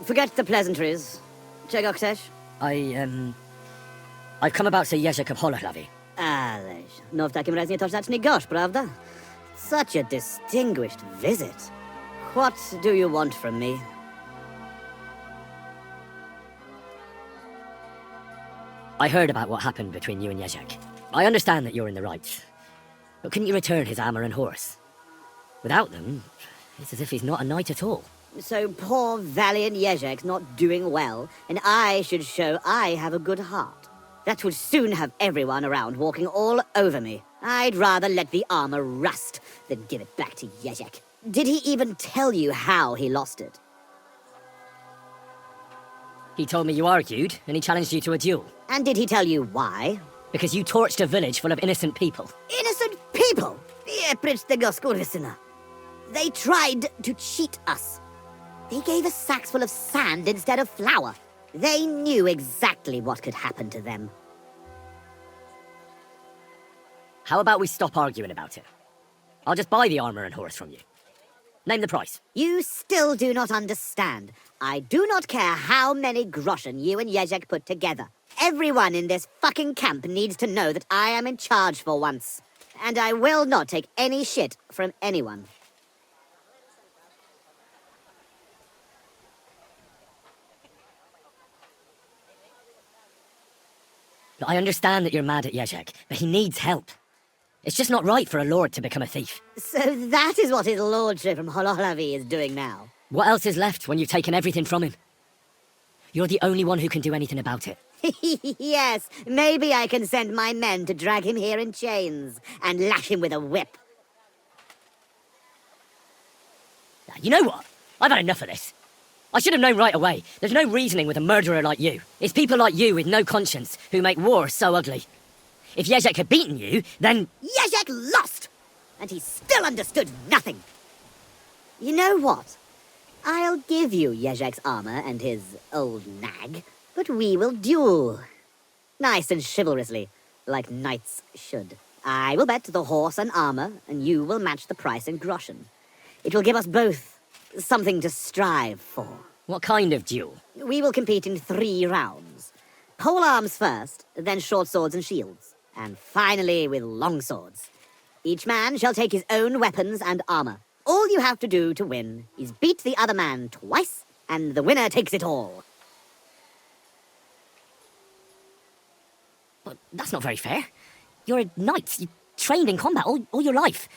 Forget the pleasantries. Czego chcesz? I've come about Sir Yacker Kapolahlavi. Ależ, no w takim razie to zacznij gość, prawda? Such a distinguished visit. What do you want from me? I heard about what happened between you and Yacker. I understand that you're in the right. But couldn't you return his armour and horse? Without them, it's as if he's not a knight at all. So poor valiant Yezek's not doing well, and I should show I have a good heart. That would soon have everyone around walking all over me. I'd rather let the armor rust than give it back to Yezek. Did he even tell you how he lost it? He told me you argued, and he challenged you to a duel. And did he tell you why? Because you torched a village full of innocent people. Innocent people? They tried to cheat us. They gave us sacks full of sand instead of flour. They knew exactly what could happen to them. How about we stop arguing about it? I'll just buy the armor and horse from you. Name the price. You still do not understand. I do not care how many groschen you and Yezek put together. Everyone in this fucking camp needs to know that I am in charge for once. And I will not take any shit from anyone. I understand that you're mad at Yezek, but he needs help. It's just not right for a lord to become a thief. So that is what his lordship from Hololavi is doing now. What else is left when you've taken everything from him? You're the only one who can do anything about it. Yes, maybe I can send my men to drag him here in chains and lash him with a whip. You know what? I've had enough of this. I should have known right away. There's no reasoning with a murderer like you. It's people like you with no conscience who make war so ugly. If Yezek had beaten you, then... Yezek lost! And he still understood nothing. You know what? I'll give you Yezek's armor and his old nag, but we will duel. Nice and chivalrously, like knights should. I will bet the horse and armor, and you will match the price in groschen. It will give us both something to strive for. What kind of duel? We will compete in 3 rounds. Pole arms first, then short swords and shields, and finally with long swords. Each man shall take his own weapons and armor. All you have to do to win is beat the other man twice, and the winner takes it all. But that's not very fair. You're a knight. You trained in combat all your life.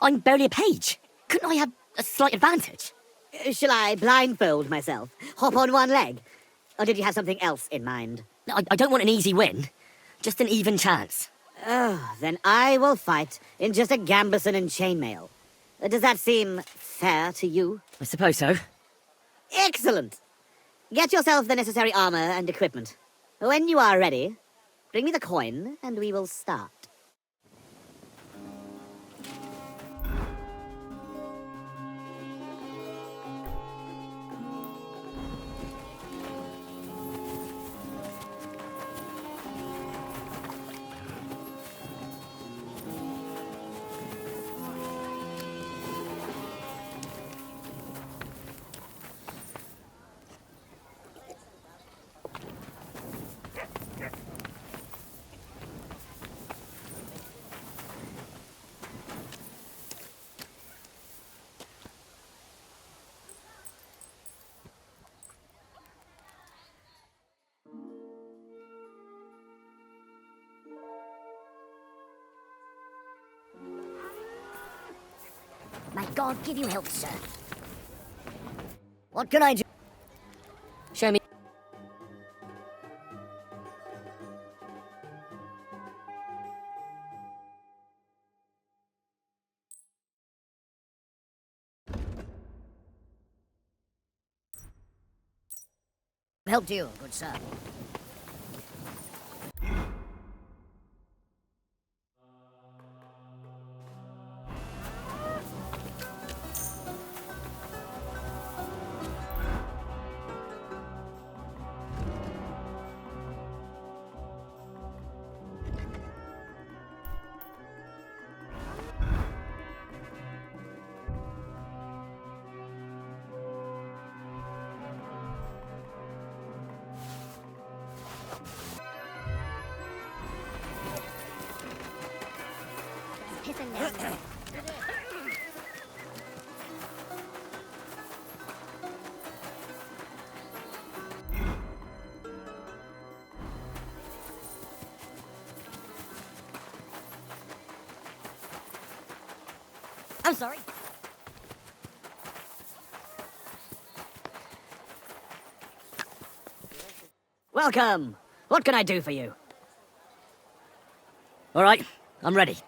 I'm barely a page. Couldn't I have a slight advantage? Shall I blindfold myself? Hop on one leg? Or did you have something else in mind? I don't want an easy win. Just an even chance. Oh, then I will fight in just a gambeson and chainmail. Does that seem fair to you? I suppose so. Excellent! Get yourself the necessary armor and equipment. When you are ready, bring me the coin and we will start. May God give you health, sir. What can I do? Show me. Help you, good sir. I'm sorry. Welcome. What can I do for you? All right, I'm ready.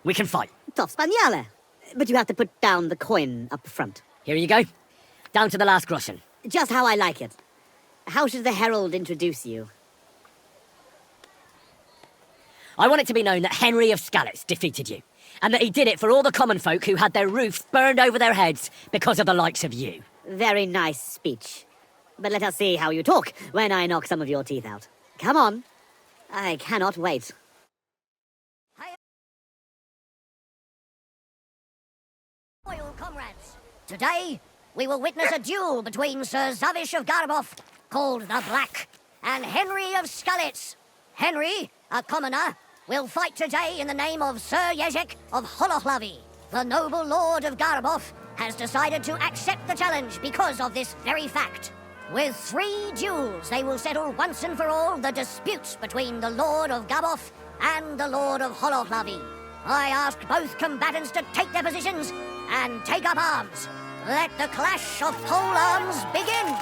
We can fight. Tough Spaniale. But you have to put down the coin up front. Here you go. Down to the last groschen. Just how I like it. How should the herald introduce you? I want it to be known that Henry of Skalitz defeated you, and that he did it for all the common folk who had their roofs burned over their heads because of the likes of you. Very nice speech. But let us see how you talk when I knock some of your teeth out. Come on. I cannot wait. Loyal comrades, today we will witness a duel between Sir Zavish of Garabov, called the Black, and Henry of Skalitz. Henry, a commoner, will fight today in the name of Sir Yezek of Holohlavi. The noble lord of Garabov has decided to accept the challenge because of this very fact. With 3 duels, they will settle once and for all the disputes between the Lord of Gabov and the Lord of Holohlavi. I ask both combatants to take their positions and take up arms. Let the clash of pole arms begin!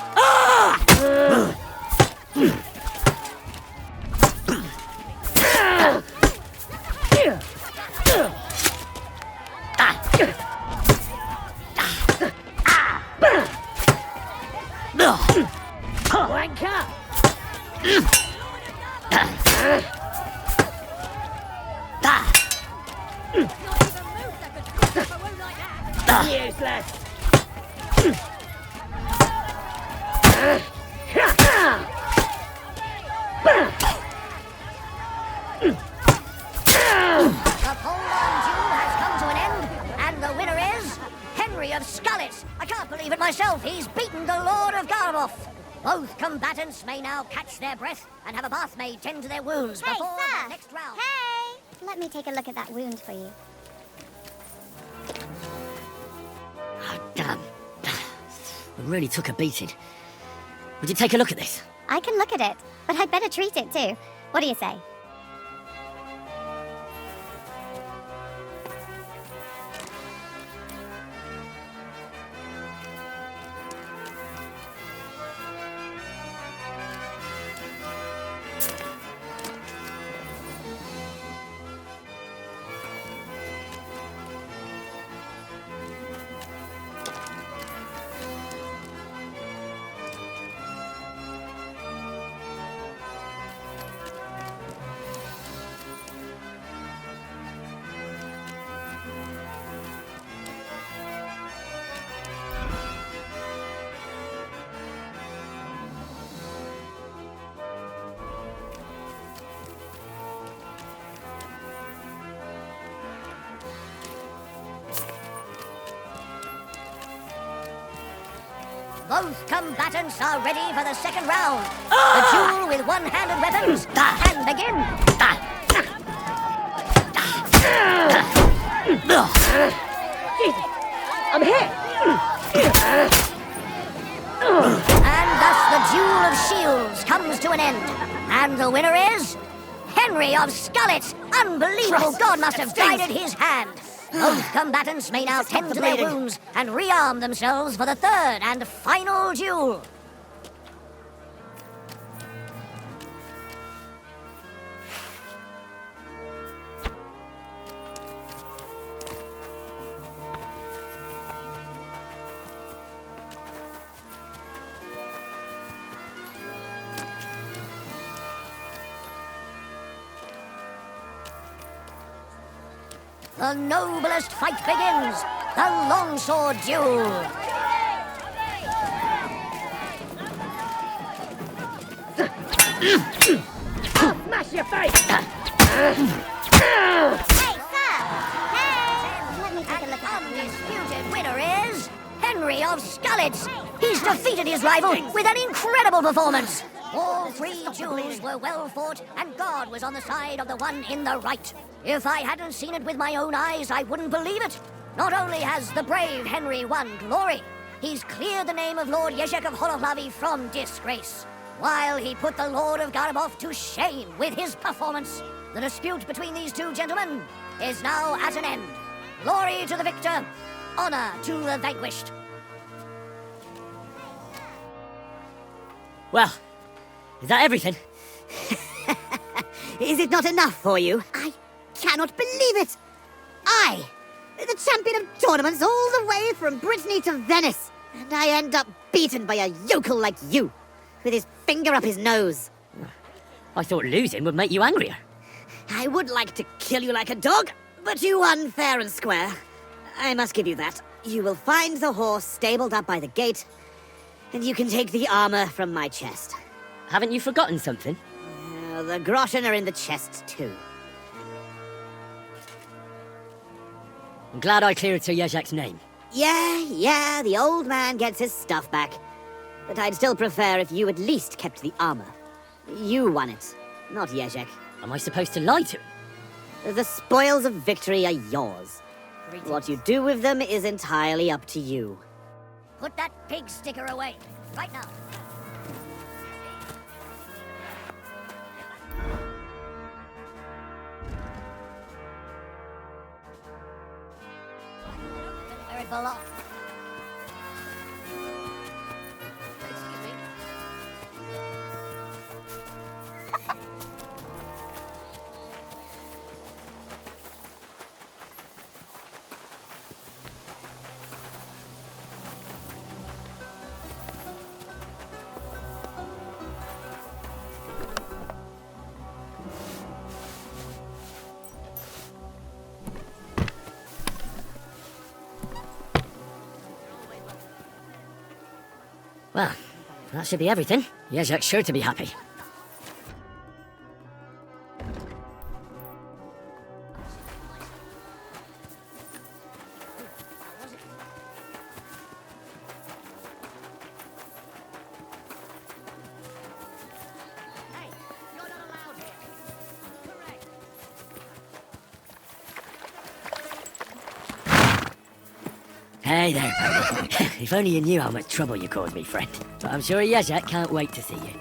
Wanker! Useless! The pole-arm duel has come to an end, and the winner is Henry of Skalitz. I can't believe it myself. He's beaten the Lord of Garabov. Both combatants may now catch their breath and have a bath maid tend to their wounds Hey, before sir! the next round. Hey! Let me take a look at that wound for you. Damn. We really took a beating. Would you take a look at this? I can look at it, but I'd better treat it too. What do you say? Both combatants are ready for the second round. The duel with one-handed weapons can begin. I'm hit! And thus the duel of shields comes to an end. And the winner is Henry of Skalitz. Unbelievable! God must have guided his hand. Both combatants may now tend to their wounds and rearm themselves for the third and final duel. The noblest fight begins, the longsword duel. I'll smash your face! Hey, sir! Hey! Let me take a look at that wound. Undisputed winner is Henry of Skalitz. He's defeated his rival with an incredible performance. All 3 duels were well fought, and God was on the side of the one in the right. If I hadn't seen it with my own eyes, I wouldn't believe it. Not only has the brave Henry won glory, he's cleared the name of Lord Yezek of Holohlavi from disgrace, while he put the Lord of Garabov to shame with his performance. The dispute between these 2 gentlemen is now at an end. Glory to the victor, honor to the vanquished. Well, is that everything? Is it not enough for you? I cannot believe it. I, The champion of tournaments all the way from Brittany to Venice. And I end up beaten by a yokel like you, with his finger up his nose. I thought losing would make you angrier. I would like to kill you like a dog, but you won fair and square. I must give you that. You will find the horse stabled up by the gate, and you can take the armor from my chest. Haven't you forgotten something? The groschen are in the chests too. I'm glad I cleared Sir Yezhak's name. Yeah, the old man gets his stuff back. But I'd still prefer if you at least kept the armor. You won it, not Yezhak. Am I supposed to lie to him? The spoils of victory are yours. What you do with them is entirely up to you. Put that pig sticker away, right now. Where it belongs. Excuse me. Well, that should be everything. Yezhak's sure to be happy. Hey there, pal. If only you knew how much trouble you caused me, friend. But I'm sure Yezhak can't wait to see you.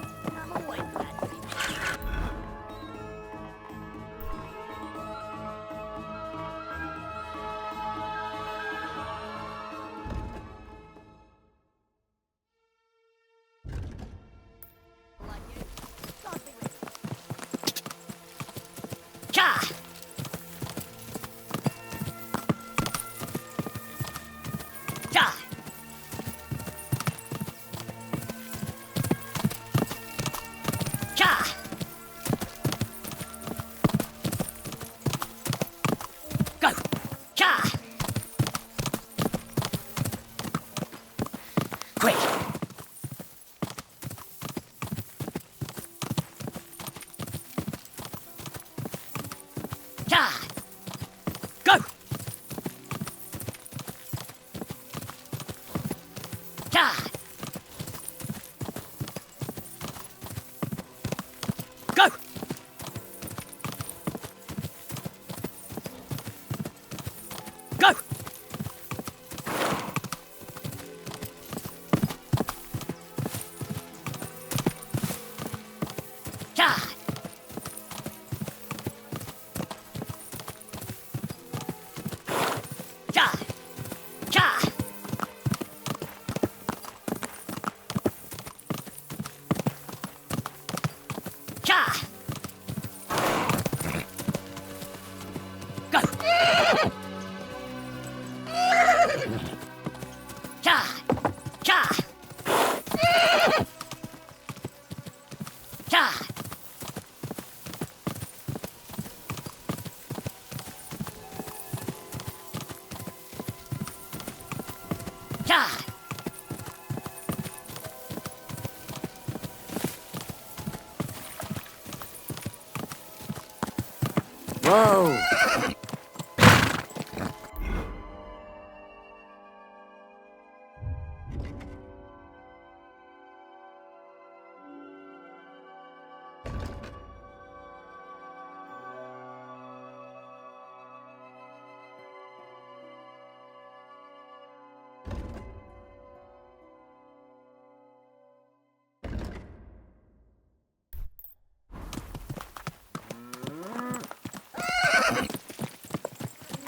Whoa!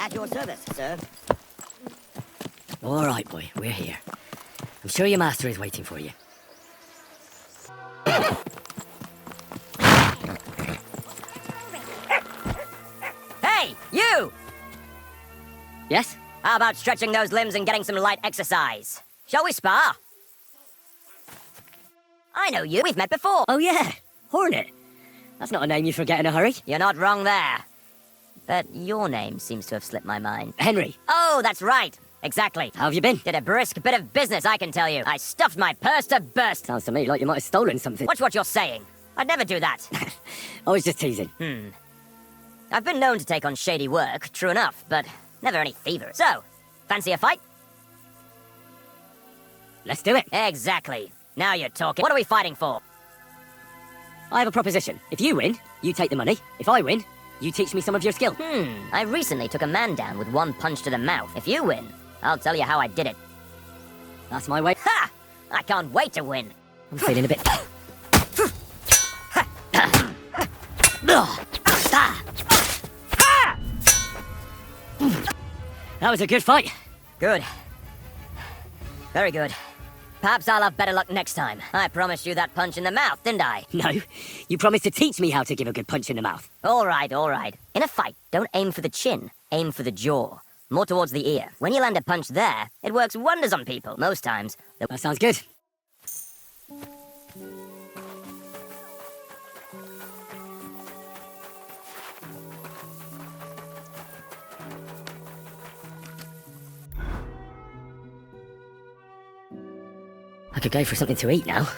At your service, sir. All right, boy, we're here. I'm sure your master is waiting for you. Hey, you! Yes? How about stretching those limbs and getting some light exercise? Shall we spar? I know you. We've met before. Oh, yeah. Hornet. That's not a name you forget in a hurry. You're not wrong there. But your name seems to have slipped my mind. Henry. Oh, that's right. Exactly. How have you been? Did a brisk bit of business, I can tell you. I stuffed my purse to burst. Sounds to me like you might have stolen something. Watch what you're saying. I'd never do that. I was just teasing. I've been known to take on shady work, true enough, but never any thievery. So, fancy a fight? Let's do it. Exactly. Now you're talking. What are we fighting for? I have a proposition. If you win, you take the money. If I win, you teach me some of your skill. I recently took a man down with one punch to the mouth. If you win, I'll tell you how I did it. That's my way. Ha! I can't wait to win. I'm feeling a bit... That was a good fight. Good. Very good. Perhaps I'll have better luck next time. I promised you that punch in the mouth, didn't I? No, you promised to teach me how to give a good punch in the mouth. All right, all right. In a fight, don't aim for the chin, aim for the jaw. More towards the ear. When you land a punch there, it works wonders on people. Most times. That sounds good. I could go for something to eat now.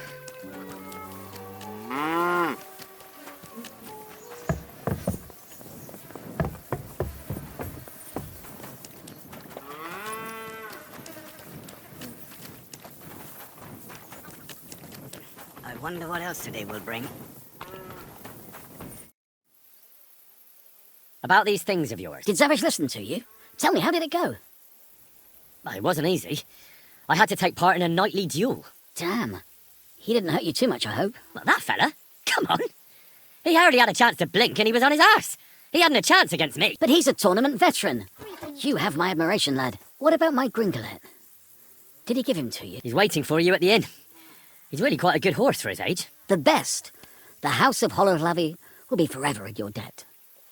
I wonder what else today will bring. About these things of yours. Did Savage listen to you? Tell me, how did it go? Well, it wasn't easy. I had to take part in a nightly duel. Damn. He didn't hurt you too much, I hope. Well, that fella? Come on. He hardly had a chance to blink and he was on his arse. He hadn't a chance against me. But he's a tournament veteran. You have my admiration, lad. What about my Gringolet? Did he give him to you? He's waiting for you at the inn. He's really quite a good horse for his age. The best. The House of Hollerlavy will be forever in your debt.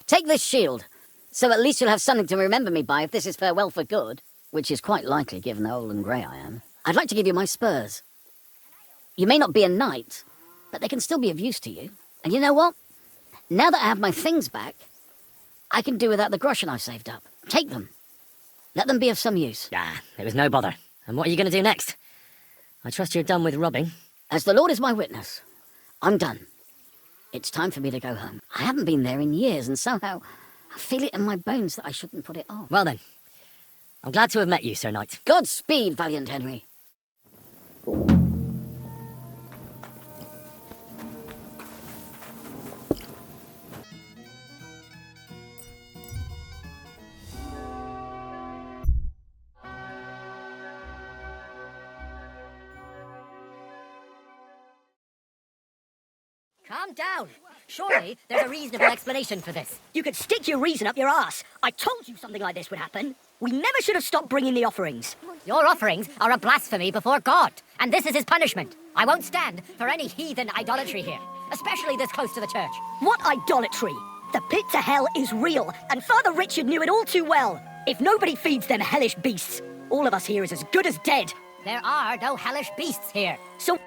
Take this shield, so at least you'll have something to remember me by if this is farewell for good, which is quite likely given how old and grey I am. I'd like to give you my spurs. You may not be a knight, but they can still be of use to you. And you know what? Now that I have my things back, I can do without the groschen I've saved up. Take them. Let them be of some use. Ah, it was no bother. And what are you going to do next? I trust you're done with robbing. As the Lord is my witness, I'm done. It's time for me to go home. I haven't been there in years, and somehow I feel it in my bones that I shouldn't put it off. Well then, I'm glad to have met you, Sir Knight. Godspeed, valiant Henry. Calm down. Surely there's a reasonable explanation for this. You could stick your reason up your ass. I told you something like this would happen. We never should have stopped bringing the offerings. Your offerings are a blasphemy before God, and this is his punishment. I won't stand for any heathen idolatry here, especially this close to the church. What idolatry? The pit to hell is real, and Father Richard knew it all too well. If nobody feeds them hellish beasts, all of us here is as good as dead. There are no hellish beasts here. So,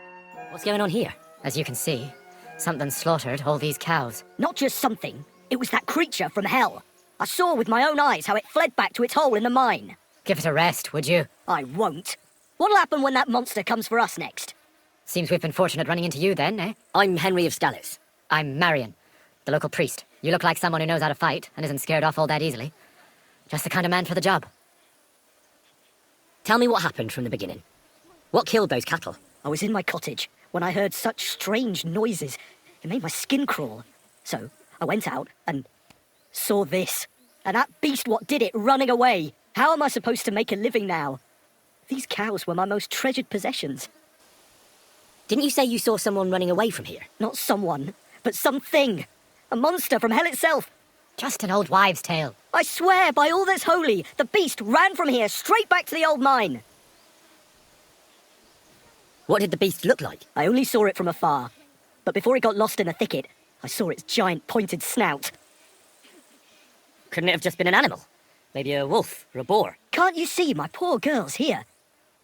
what's going on here? As you can see, something slaughtered all these cows. Not just something. It was that creature from hell. I saw with my own eyes how it fled back to its hole in the mine. Give it a rest, would you? I won't. What'll happen when that monster comes for us next? Seems we've been fortunate running into you then, eh? I'm Henry of Scallows. I'm Marion, the local priest. You look like someone who knows how to fight and isn't scared off all that easily. Just the kind of man for the job. Tell me what happened from the beginning. What killed those cattle? I was in my cottage when I heard such strange noises. It made my skin crawl. So I went out and saw this. And that beast what did it running away. How am I supposed to make a living now? These cows were my most treasured possessions. Didn't you say you saw someone running away from here? Not someone, but something. A monster from hell itself. Just an old wives' tale. I swear by all that's holy, the beast ran from here straight back to the old mine. What did the beast look like? I only saw it from afar. But before it got lost in the thicket, I saw its giant pointed snout. Couldn't it have just been an animal? Maybe a wolf or a boar. Can't you see my poor girl's here?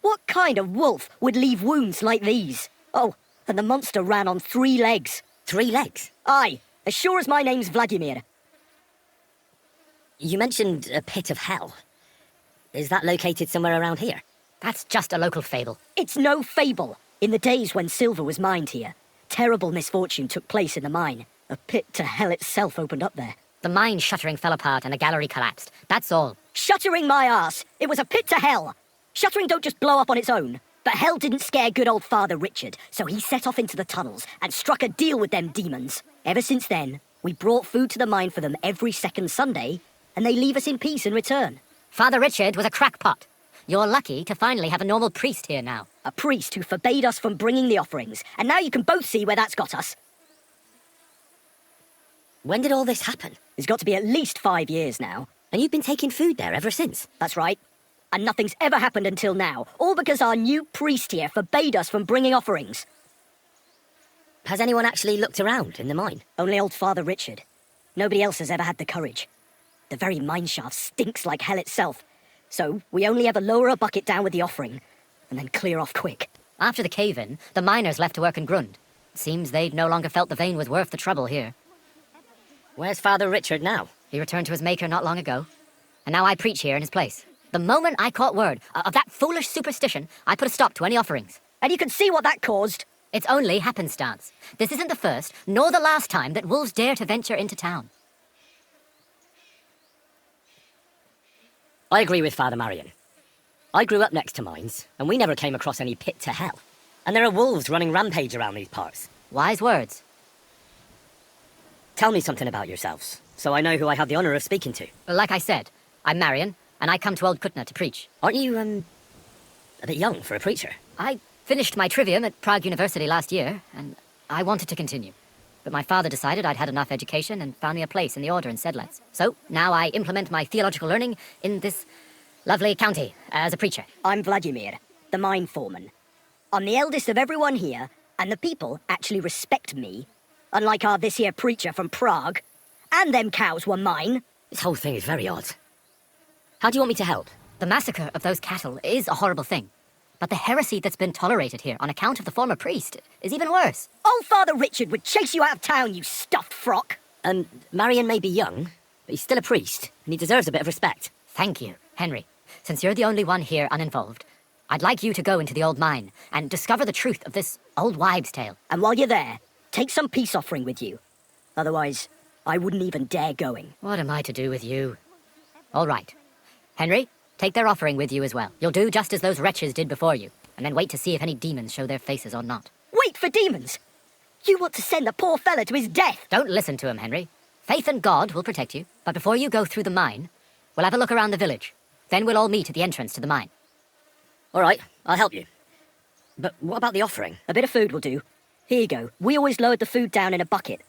What kind of wolf would leave wounds like these? Oh, and the monster ran on 3 legs. 3 legs? Aye, as sure as my name's Vladimir. You mentioned a pit of hell. Is that located somewhere around here? That's just a local fable. It's no fable. In the days when silver was mined here, terrible misfortune took place in the mine. A pit to hell itself opened up there. The mine shuttering fell apart and the gallery collapsed. That's all. Shuttering my arse! It was a pit to hell! Shuttering don't just blow up on its own. But hell didn't scare good old Father Richard, so he set off into the tunnels and struck a deal with them demons. Ever since then, we brought food to the mine for them every second Sunday, and they leave us in peace in return. Father Richard was a crackpot. You're lucky to finally have a normal priest here now. A priest who forbade us from bringing the offerings, and now you can both see where that's got us. When did all this happen? It's got to be at least 5 years now. And you've been taking food there ever since? That's right. And nothing's ever happened until now, all because our new priest here forbade us from bringing offerings. Has anyone actually looked around in the mine? Only old Father Richard. Nobody else has ever had the courage. The very mine shaft stinks like hell itself, so we only ever lower a bucket down with the offering, and then clear off quick. After the cave-in, the miners left to work in Grund. It seems they'd no longer felt the vein was worth the trouble here. Where's Father Richard now? He returned to his maker not long ago, and now I preach here in his place. The moment I caught word of that foolish superstition, I put a stop to any offerings. And you can see what that caused. It's only happenstance. This isn't the first, nor the last time that wolves dare to venture into town. I agree with Father Marion. I grew up next to mines, and we never came across any pit to hell. And there are wolves running rampage around these parts. Wise words. Tell me something about yourselves, so I know who I have the honour of speaking to. Like I said, I'm Marion, and I come to Old Kutna to preach. Aren't you, a bit young for a preacher? I finished my trivium at Prague University last year, and I wanted to continue. But my father decided I'd had enough education and found me a place in the order in Sedlets. So now I implement my theological learning in this lovely county as a preacher. I'm Vladimir, the mine foreman. I'm the eldest of everyone here, and the people actually respect me, unlike our this here preacher from Prague. And them cows were mine. This whole thing is very odd. How do you want me to help? The massacre of those cattle is a horrible thing. But the heresy that's been tolerated here on account of the former priest is even worse. Old Father Richard would chase you out of town, you stuffed frock. And Marion may be young, but he's still a priest, and he deserves a bit of respect. Thank you, Henry. Since you're the only one here uninvolved, I'd like you to go into the old mine and discover the truth of this old wives' tale. And while you're there, take some peace offering with you. Otherwise, I wouldn't even dare going. What am I to do with you? All right. Henry, take their offering with you as well. You'll do just as those wretches did before you, and then wait to see if any demons show their faces or not. Wait for demons? You want to send the poor fella to his death? Don't listen to him, Henry. Faith in God will protect you. But before you go through the mine, we'll have a look around the village. Then we'll all meet at the entrance to the mine. All right, I'll help you. But what about the offering? A bit of food will do. Here you go. We always lowered the food down in a bucket.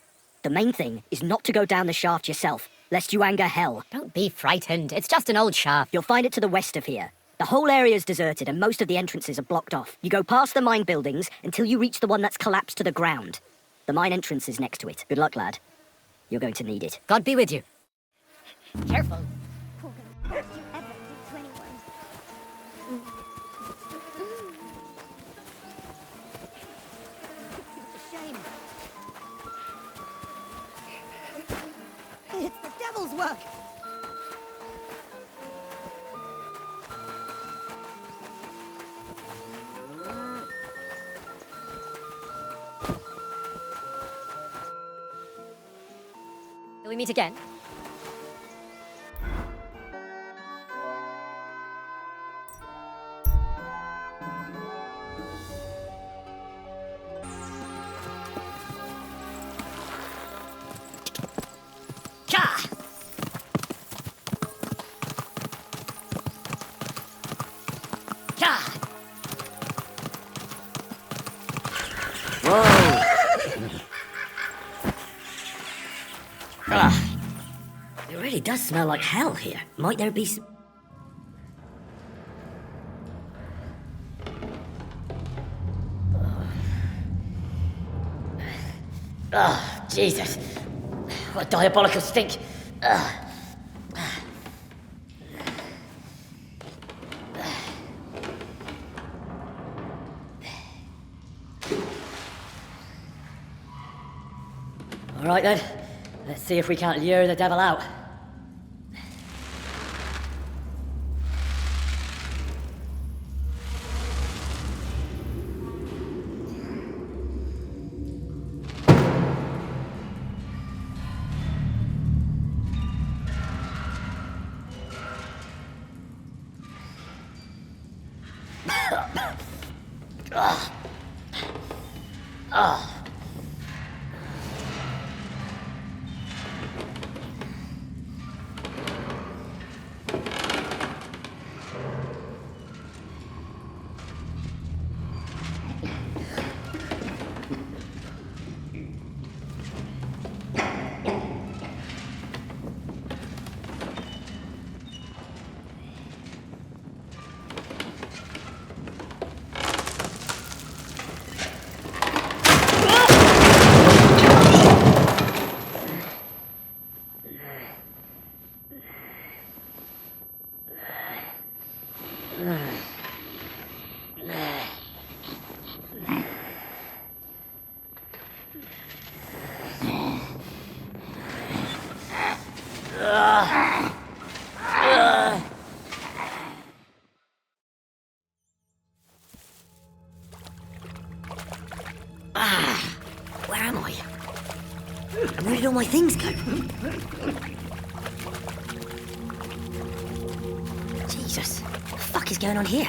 The main thing is not to go down the shaft yourself, lest you anger hell. Don't be frightened. It's just an old shaft. You'll find it to the west of here. The whole area's deserted and most of the entrances are blocked off. You go past the mine buildings until you reach the one that's collapsed to the ground. The mine entrance is next to it. Good luck, lad. You're going to need it. God be with you. Careful. It's the devil's work! Till we meet again. It really does smell like hell here. Might there be some... Oh, Jesus. What a diabolical stink. Right then, let's see if we can't lure the devil out. Where am I? And where did all my things go? Jesus, what the fuck is going on here?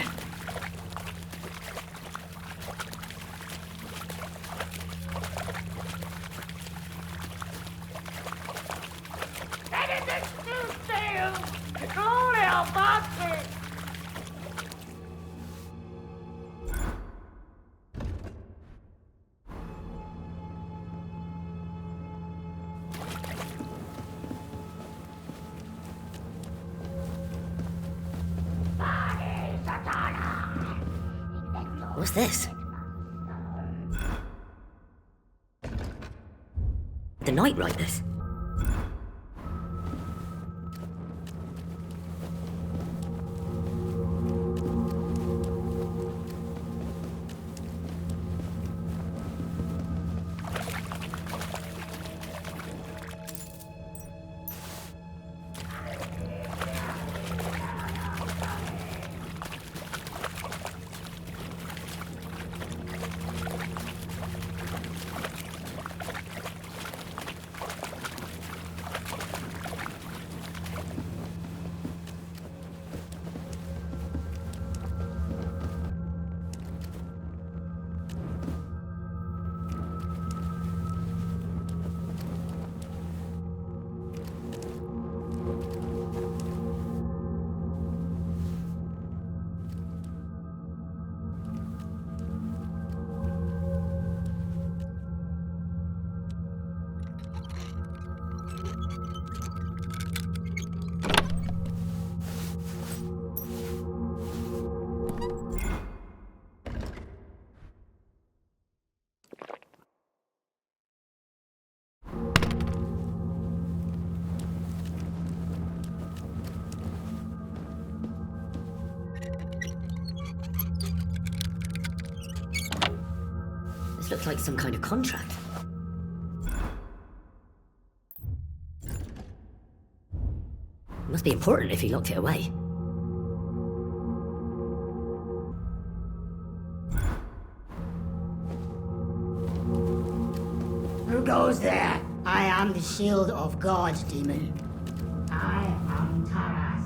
What's this? The Night Riders. This looks like some kind of contract. It must be important if he locked it away. Who goes there? I am the shield of God, demon. I am Taras.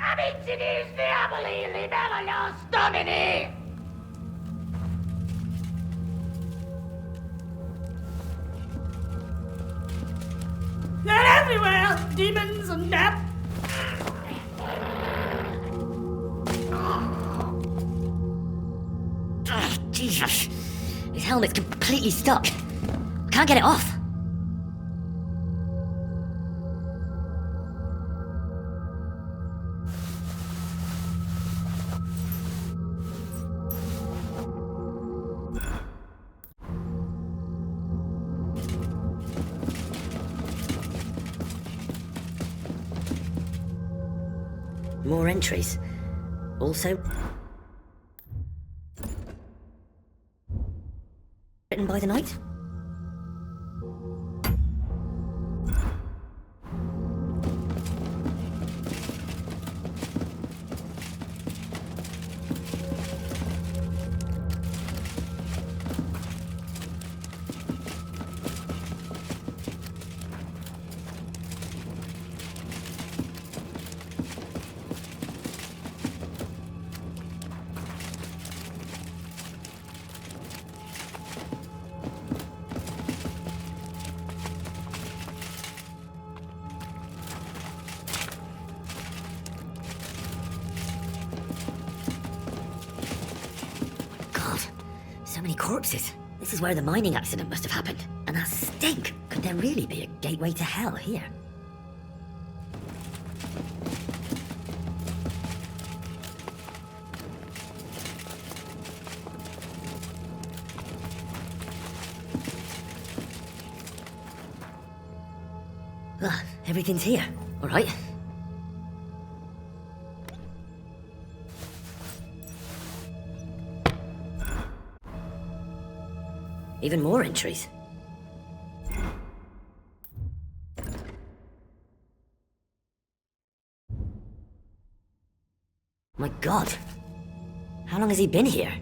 Abitinis diaboli libellios domini! They're everywhere! Demons and death! Oh, Jesus. His helmet's completely stuck. I can't get it off. More entries. Also written by the knight? So many corpses. This is where the mining accident must have happened. And that stink! Could there really be a gateway to hell here? Ah, everything's here. All right. Even more entries. My God. How long has he been here?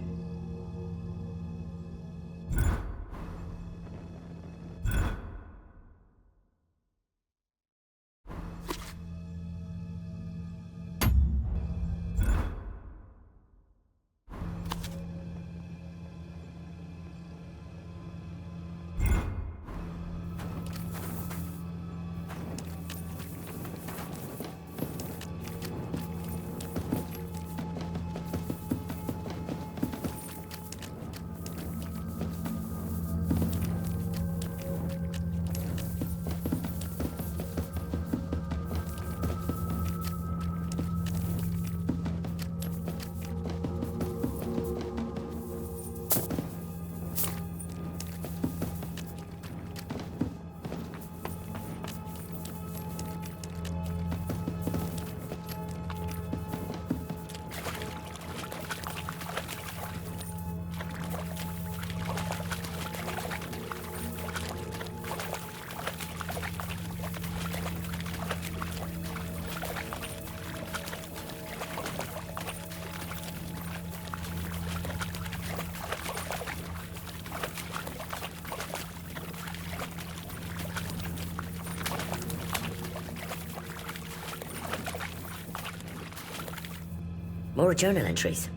More journal entries.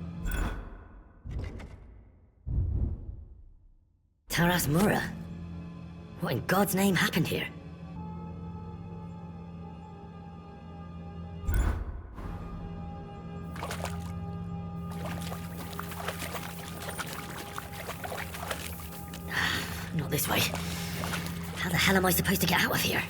Taras Mura. What in God's name happened here? Not this way. How the hell am I supposed to get out of here?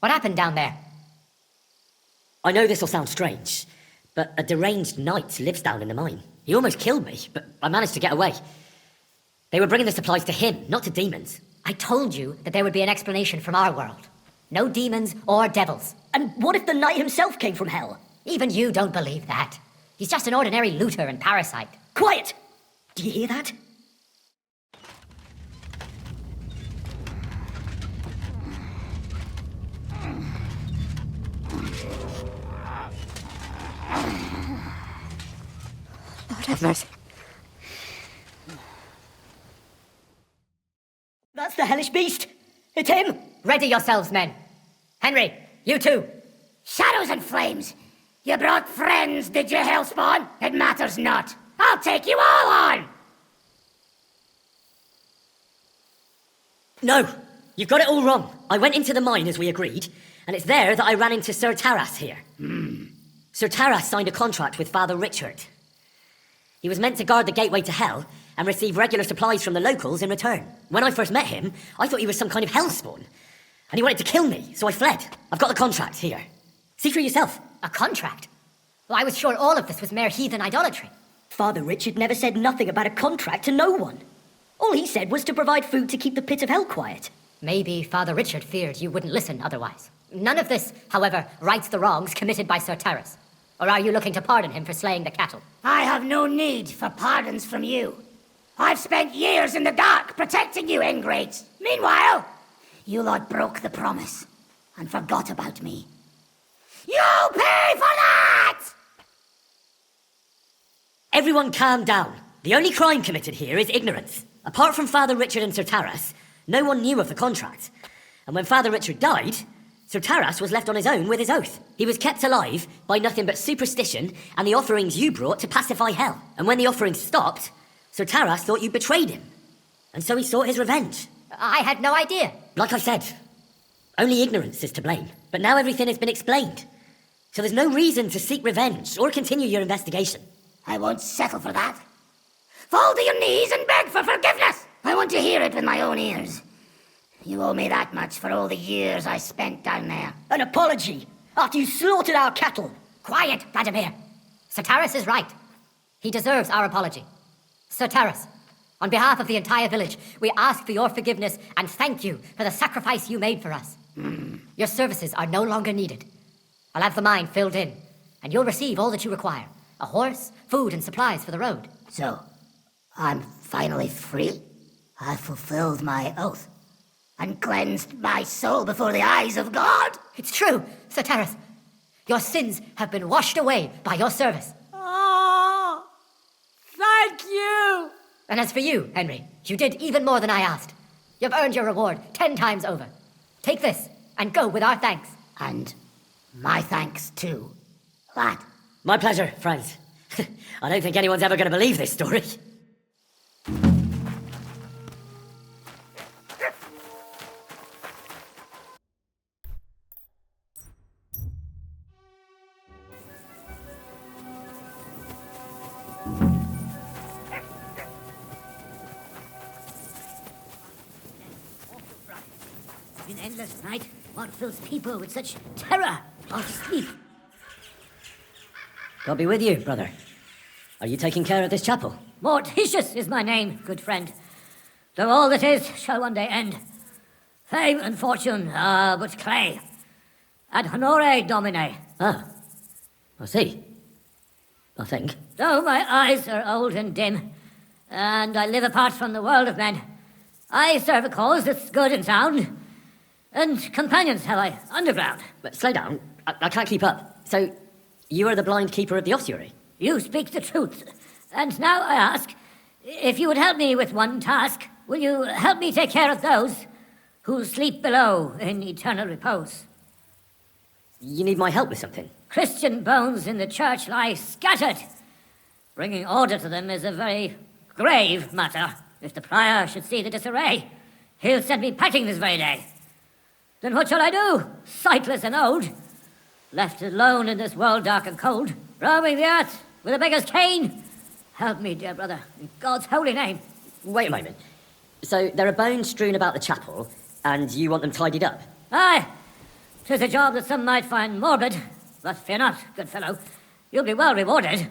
What happened down there? I know this'll sound strange, but a deranged knight lives down in the mine. He almost killed me, but I managed to get away. They were bringing the supplies to him, not to demons. I told you that there would be an explanation from our world. No demons or devils. And what if the knight himself came from hell? Even you don't believe that. He's just an ordinary looter and parasite. Quiet! Do you hear that? Lord have mercy. That's the hellish beast! It's him! Ready yourselves, men. Henry, you too. Shadows and flames! You brought friends, did you, Hellspawn? It matters not. I'll take you all on! No, you've got it all wrong. I went into the mine as we agreed, and it's there that I ran into Sir Taras here. Sir Taras signed a contract with Father Richard. He was meant to guard the gateway to hell and receive regular supplies from the locals in return. When I first met him, I thought he was some kind of hellspawn, and he wanted to kill me, so I fled. I've got the contract here. See for yourself. A contract? Well, I was sure all of this was mere heathen idolatry. Father Richard never said nothing about a contract to no one. All he said was to provide food to keep the pit of hell quiet. Maybe Father Richard feared you wouldn't listen otherwise. None of this, however, rights the wrongs committed by Sir Taras. Or are you looking to pardon him for slaying the cattle? I have no need for pardons from you. I've spent years in the dark protecting you, ingrates. Meanwhile, you lot broke the promise and forgot about me. You'll pay for that! Everyone calm down. The only crime committed here is ignorance. Apart from Father Richard and Sir Taras, no one knew of the contract. And when Father Richard died, Sir Taras was left on his own with his oath. He was kept alive by nothing but superstition and the offerings you brought to pacify hell. And when the offerings stopped, Sir Taras thought you betrayed him. And so he sought his revenge. I had no idea. Like I said, only ignorance is to blame. But now everything has been explained. So there's no reason to seek revenge or continue your investigation. I won't settle for that. Fall to your knees and beg for forgiveness. I want to hear it with my own ears. You owe me that much for all the years I spent down there. An apology after you slaughtered our cattle. Quiet, Vladimir. Sir Taras is right. He deserves our apology. Sir Taras, on behalf of the entire village, we ask for your forgiveness and thank you for the sacrifice you made for us. Your services are no longer needed. I'll have the mine filled in, and you'll receive all that you require. A horse, food, and supplies for the road. So, I'm finally free? I've fulfilled my oath and cleansed my soul before the eyes of God? It's true, Sir Taras. Your sins have been washed away by your service. Oh, thank you! And as for you, Henry, you did even more than I asked. You've earned your reward 10 times over. Take this, and go with our thanks. And my thanks too, lad. My pleasure, friends. I don't think anyone's ever going to believe this story. An endless night. What fills people with such terror of sleep? God be with you, brother. Are you taking care of this chapel? Mortitius is my name, good friend. Though all that is shall one day end. Fame and fortune are but clay. Ad honore domine. Ah, I see. I think. Though my eyes are old and dim, and I live apart from the world of men, I serve a cause that's good and sound, and companions have I underground. But slow down. I can't keep up. So, you are the blind keeper of the ossuary? You speak the truth. And now I ask, if you would help me with one task, will you help me take care of those who sleep below in eternal repose? You need my help with something? Christian bones in the church lie scattered. Bringing order to them is a very grave matter. If the prior should see the disarray, he'll send me packing this very day. Then what shall I do, sightless and old? Left alone in this world dark and cold, roaming the earth with a beggar's cane? Help me, dear brother, in God's holy name. Wait a moment. So there are bones strewn about the chapel, and you want them tidied up? Aye. 'Tis a job that some might find morbid, but fear not, good fellow. You'll be well rewarded.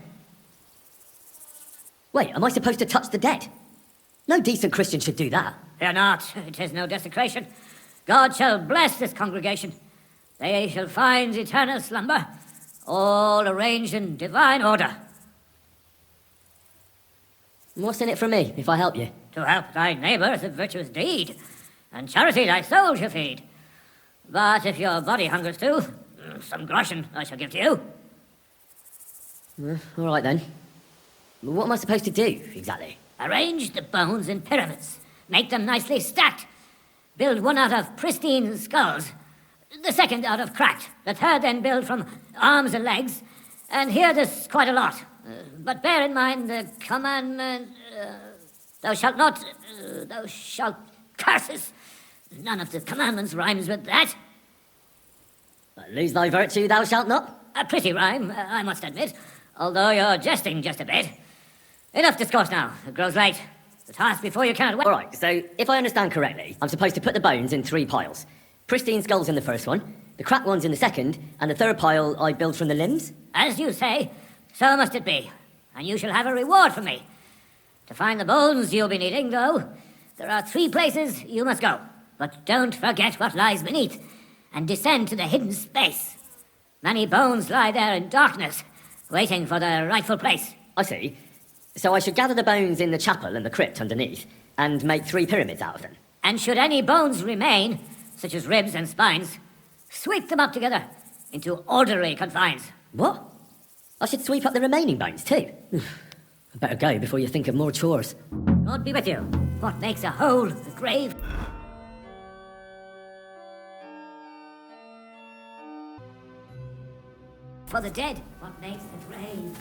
Wait, am I supposed to touch the dead? No decent Christian should do that. Fear not, it is no desecration. God shall bless this congregation. They shall find eternal slumber, all arranged in divine order. What's in it for me, if I help you? To help thy neighbour is a virtuous deed, and charity thy soul shall feed. But if your body hungers too, some groschen I shall give to you. All right then. What am I supposed to do, exactly? Arrange the bones in pyramids. Make them nicely stacked. Build one out of pristine skulls, the second out of cracked, the third then build from arms and legs. And here there's quite a lot. But bear in mind the commandment, thou shalt not, thou shalt curses. None of the commandments rhymes with that. Lose thy virtue, thou shalt not? A pretty rhyme, I must admit, although you're jesting just a bit. Enough discourse now, it grows late. The task before you cannot wait. All right, so if I understand correctly, I'm supposed to put the bones in 3 piles. Pristine skulls in the first one, the cracked ones in the second, and the third pile I build from the limbs? As you say, so must it be, and you shall have a reward from me. To find the bones you'll be needing, though, there are 3 places you must go. But don't forget what lies beneath, and descend to the hidden space. Many bones lie there in darkness, waiting for their rightful place. I see. So I should gather the bones in the chapel and the crypt underneath, and make 3 pyramids out of them. And should any bones remain, such as ribs and spines, sweep them up together into orderly confines. What? I should sweep up the remaining bones too? I better go before you think of more chores. God be with you. What makes a hole a grave? For the dead, what makes the grave?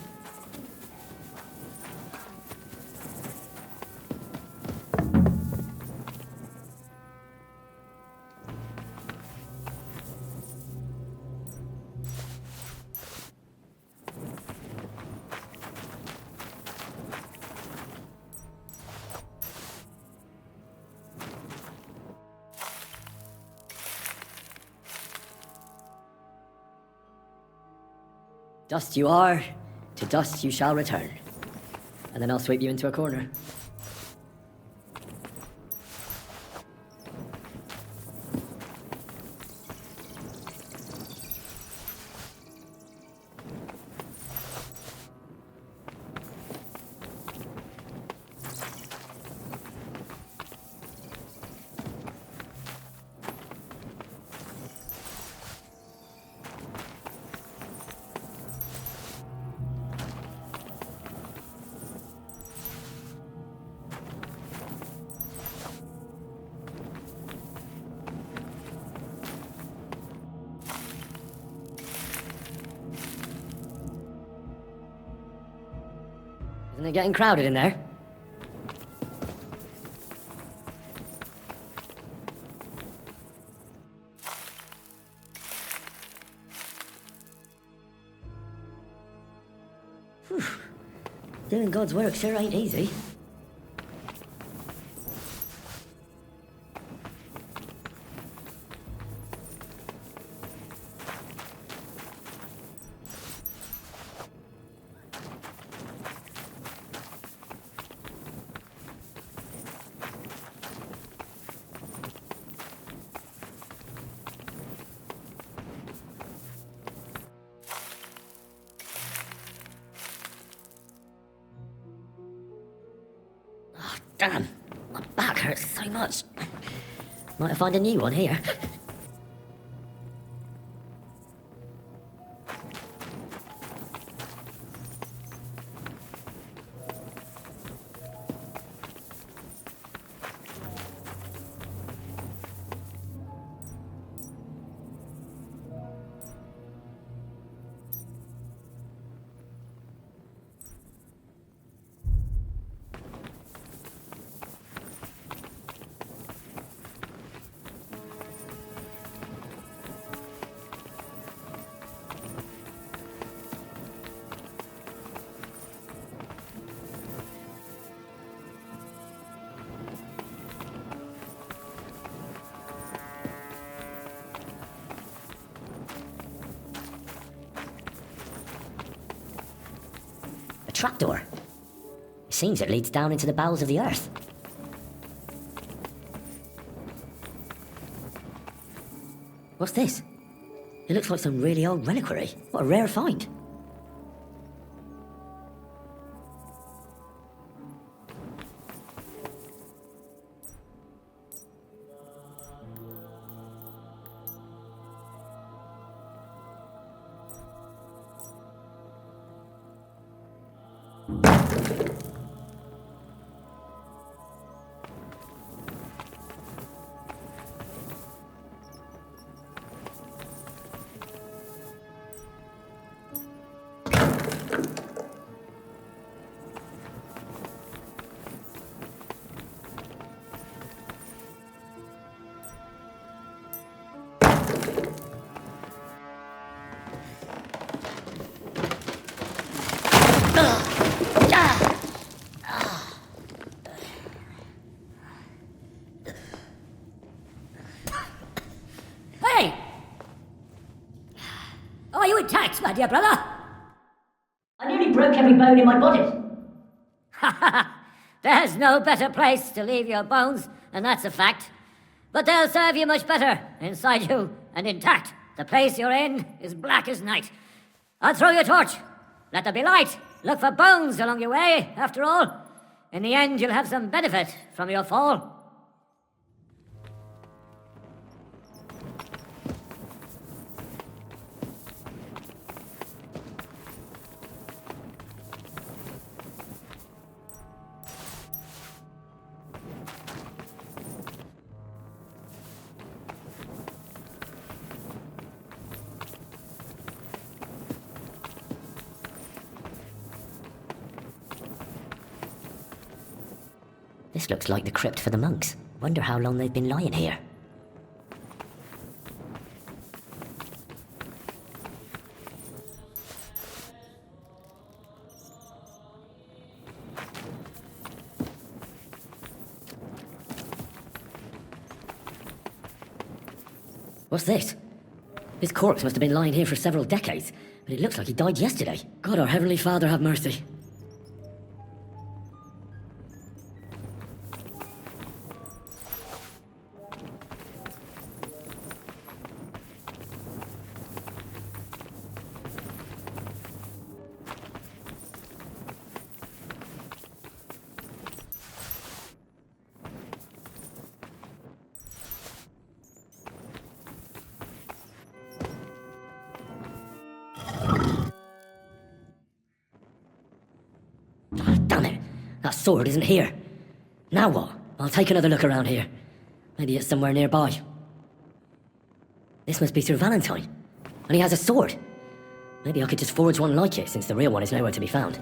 Dust you are, to dust you shall return. And then I'll sweep you into a corner. Isn't it getting crowded in there? Whew. Doing God's work sure ain't easy. Damn, my back hurts so much. Might have found a new one here. trapdoor. It seems it leads down into the bowels of the earth. What's this? It looks like some really old reliquary. What a rare find. Hey! Are you intact, my dear brother? I nearly broke every bone in my body. Ha ha! There's no better place to leave your bones, and that's a fact. But they'll serve you much better inside you and intact. The place you're in is black as night. I'll throw you a torch. Let there be light. Look for bones along your way, after all. In the end, you'll have some benefit from your fall. This looks like the crypt for the monks. Wonder how long they've been lying here. What's this? This corpse must have been lying here for several decades, but it looks like he died yesterday. God, our Heavenly Father, have mercy. That sword isn't here. Now what? I'll take another look around here. Maybe it's somewhere nearby. This must be Sir Valentine. And he has a sword. Maybe I could just forge one like it, since the real one is nowhere to be found.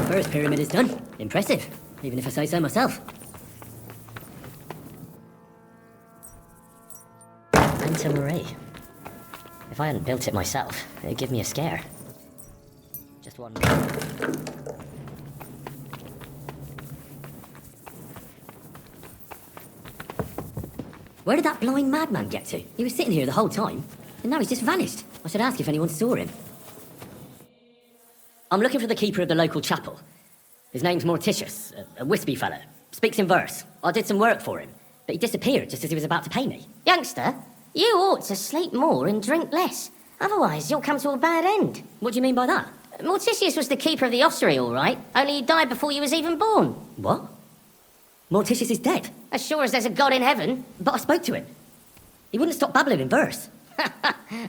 First pyramid is done. Impressive, even if I say so myself. Santa Marie. If I hadn't built it myself, it'd give me a scare. Just one. Where did that blind madman get to? He was sitting here the whole time, and now he's just vanished. I should ask if anyone saw him. I'm looking for the keeper of the local chapel. His name's Morticius, a wispy fella. Speaks in verse. I did some work for him, but he disappeared just as he was about to pay me. Youngster, you ought to sleep more and drink less. Otherwise, you'll come to a bad end. What do you mean by that? Morticius was the keeper of the ossuary, all right. Only he died before you was even born. What? Morticius is dead? As sure as there's a God in heaven. But I spoke to him. He wouldn't stop babbling in verse.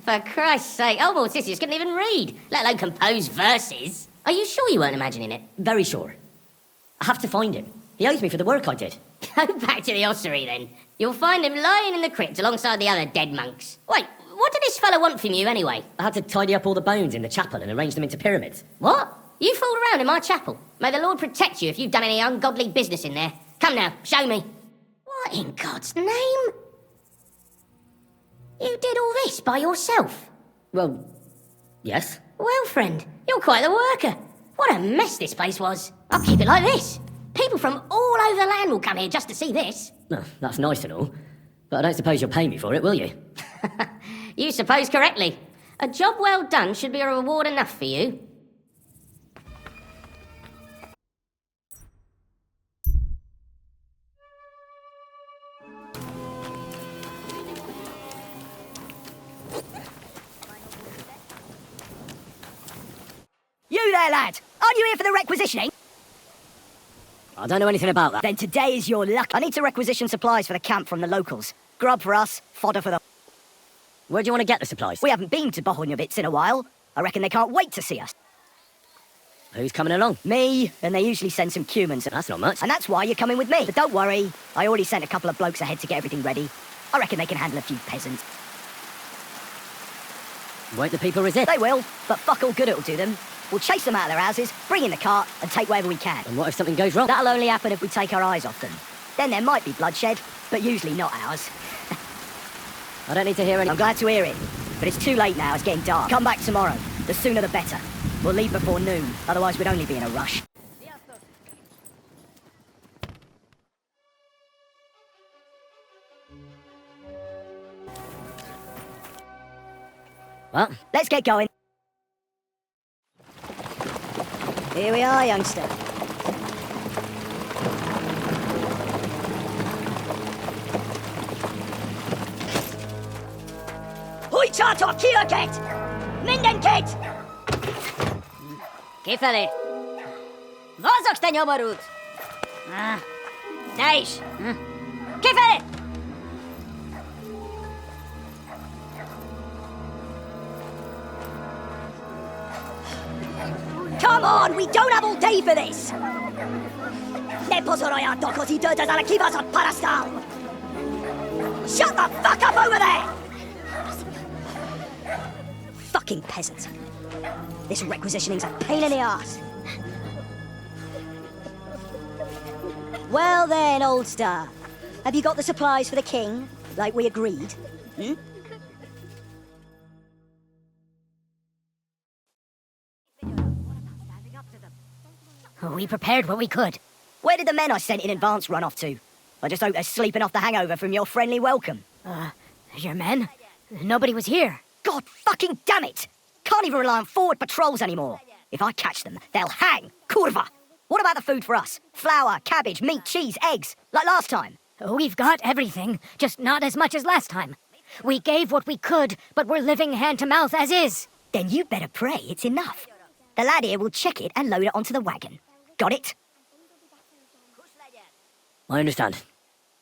For Christ's sake, old Morticius couldn't even read, let alone compose verses. Are you sure you weren't imagining it? Very sure. I have to find him. He owes me for the work I did. Go back to the ossuary, then. You'll find him lying in the crypt alongside the other dead monks. Wait, what did this fellow want from you, anyway? I had to tidy up all the bones in the chapel and arrange them into pyramids. What? You fooled around in my chapel? May the Lord protect you if you've done any ungodly business in there. Come now, show me. What in God's name? You did all this by yourself? Well, yes. Well, friend, you're quite the worker. What a mess this place was. I'll keep it like this. People from all over the land will come here just to see this. No, that's nice and all. But I don't suppose you'll pay me for it, will you? You suppose correctly. A job well done should be a reward enough for you. You there, lad! Aren't you here for the requisitioning? I don't know anything about that. Then today is your luck. I need to requisition supplies for the camp from the locals. Grub for us, fodder for the... Where do you want to get the supplies? We haven't been to Bohunjovitz in a while. I reckon they can't wait to see us. Who's coming along? Me, and they usually send some cumans. That's not much. And that's why you're coming with me. But don't worry, I already sent a couple of blokes ahead to get everything ready. I reckon they can handle a few peasants. Won't the people resist? They will, but fuck all good it'll do them. We'll chase them out of their houses, bring in the cart, and take whatever we can. And what if something goes wrong? That'll only happen if we take our eyes off them. Then there might be bloodshed, but usually not ours. I don't need to hear any... I'm glad to hear it, but it's too late now, it's getting dark. Come back tomorrow. The sooner the better. We'll leave before noon, otherwise we'd only be in a rush. Well, let's get going. Here we are, youngster. Hoi charter kiaket! Mindenkit! Kifelé! Vazak te nyomorult! Te is! Kifelé! Come on, we don't have all day for this! Ne pozorojato, così döda dalla kivas at parastal! Shut the fuck up over there! Fucking peasants. This requisitioning's a pain in the arse. Well then, old star. Have you got the supplies for the king, like we agreed? Hmm? We prepared what we could. Where did the men I sent in advance run off to? I just hope they're sleeping off the hangover from your friendly welcome. Your men? Nobody was here. God fucking damn it! Can't even rely on forward patrols anymore. If I catch them, they'll hang. Kurva! What about the food for us? Flour, cabbage, meat, cheese, eggs, like last time? We've got everything, just not as much as last time. We gave what we could, but we're living hand to mouth as is. Then you better pray it's enough. The lad here will check it and load it onto the wagon. Got it? I understand.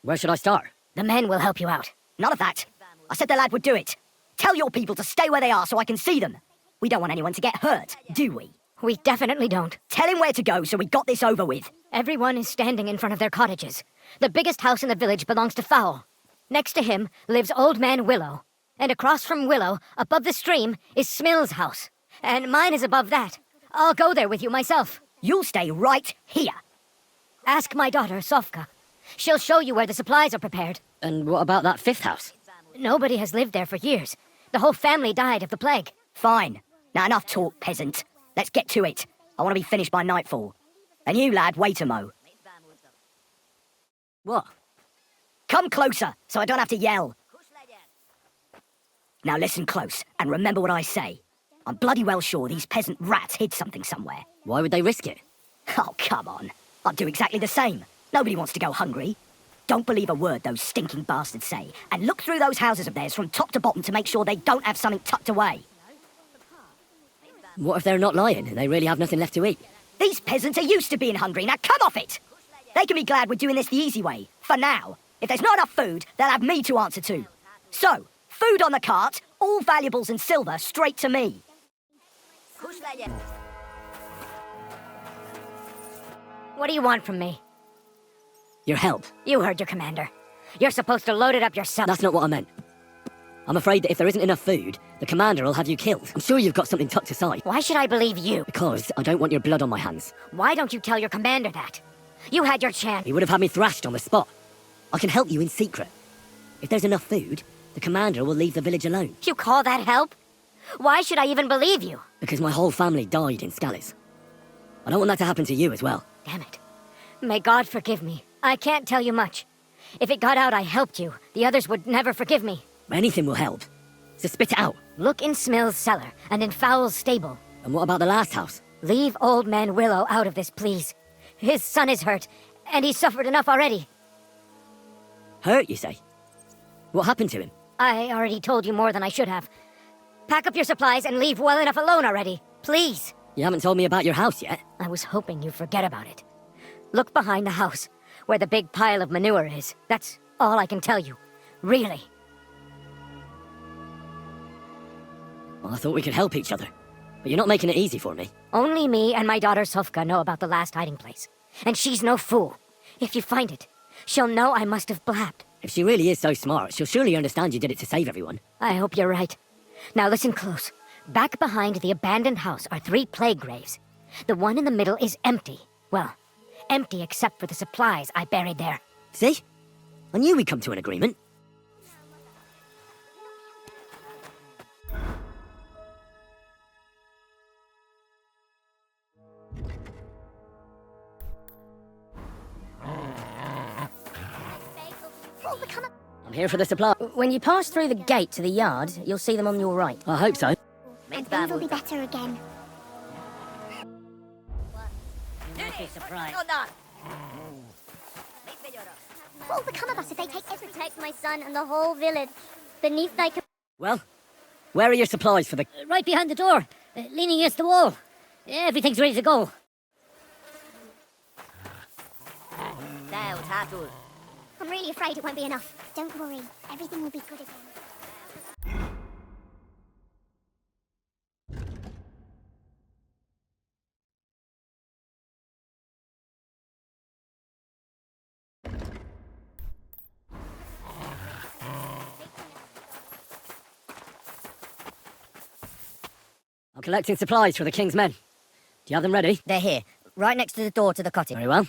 Where should I start? The men will help you out. None of that. I said the lad would do it. Tell your people to stay where they are so I can see them. We don't want anyone to get hurt, do we? We definitely don't. Tell him where to go so we got this over with. Everyone is standing in front of their cottages. The biggest house in the village belongs to Fowl. Next to him lives Old Man Willow. And across from Willow, above the stream, is Smill's house. And mine is above that. I'll go there with you myself. You'll stay right here. Ask my daughter, Sofka. She'll show you where the supplies are prepared. And what about that fifth house? Nobody has lived there for years. The whole family died of the plague. Fine. Now enough talk, peasant. Let's get to it. I want to be finished by nightfall. And you, lad, wait a mo. What? Come closer, so I don't have to yell. Now listen close, and remember what I say. I'm bloody well sure these peasant rats hid something somewhere. Why would they risk it? Oh, come on. I'd do exactly the same. Nobody wants to go hungry. Don't believe a word those stinking bastards say, and look through those houses of theirs from top to bottom to make sure they don't have something tucked away. What if they're not lying and they really have nothing left to eat? These peasants are used to being hungry, now come off it! They can be glad we're doing this the easy way, for now. If there's not enough food, they'll have me to answer to. So, food on the cart, all valuables and silver straight to me. What do you want from me? Your help. You heard your commander. You're supposed to load it up yourself. That's not what I meant. I'm afraid that if there isn't enough food, the commander will have you killed. I'm sure you've got something tucked aside. Why should I believe you? Because I don't want your blood on my hands. Why don't you tell your commander that? You had your chance. He would have had me thrashed on the spot. I can help you in secret. If there's enough food, the commander will leave the village alone. You call that help? Why should I even believe you? Because my whole family died in Scallis. I don't want that to happen to you as well. Damn it. May God forgive me. I can't tell you much. If it got out I helped you, the others would never forgive me. Anything will help. So spit it out. Look in Smill's cellar and in Fowl's stable. And what about the last house? Leave old man Willow out of this, please. His son is hurt, and he's suffered enough already. Hurt, you say? What happened to him? I already told you more than I should have. Pack up your supplies and leave well enough alone already, please. You haven't told me about your house yet. I was hoping you'd forget about it. Look behind the house, where the big pile of manure is. That's all I can tell you. Really. Well, I thought we could help each other. But you're not making it easy for me. Only me and my daughter Sofka know about the last hiding place. And she's no fool. If you find it, she'll know I must have blabbed. If she really is so smart, she'll surely understand you did it to save everyone. I hope you're right. Now listen close. Back behind the abandoned house are 3 plague graves. The one in the middle is empty. Well, empty except for the supplies I buried there. See? I knew we'd come to an agreement. I'm here for the supply. When you pass through the gate to the yard, you'll see them on your right. I hope so. And things will be better again. What will become of us if they take everything? Protect my son and the whole village. Beneath thy... Well, where are your supplies for the... Right behind the door, leaning against the wall. Everything's ready to go. I'm really afraid it won't be enough. Don't worry, everything will be good again. I'm collecting supplies for the king's men. Do you have them ready? They're here, right next to the door to the cottage. Very well.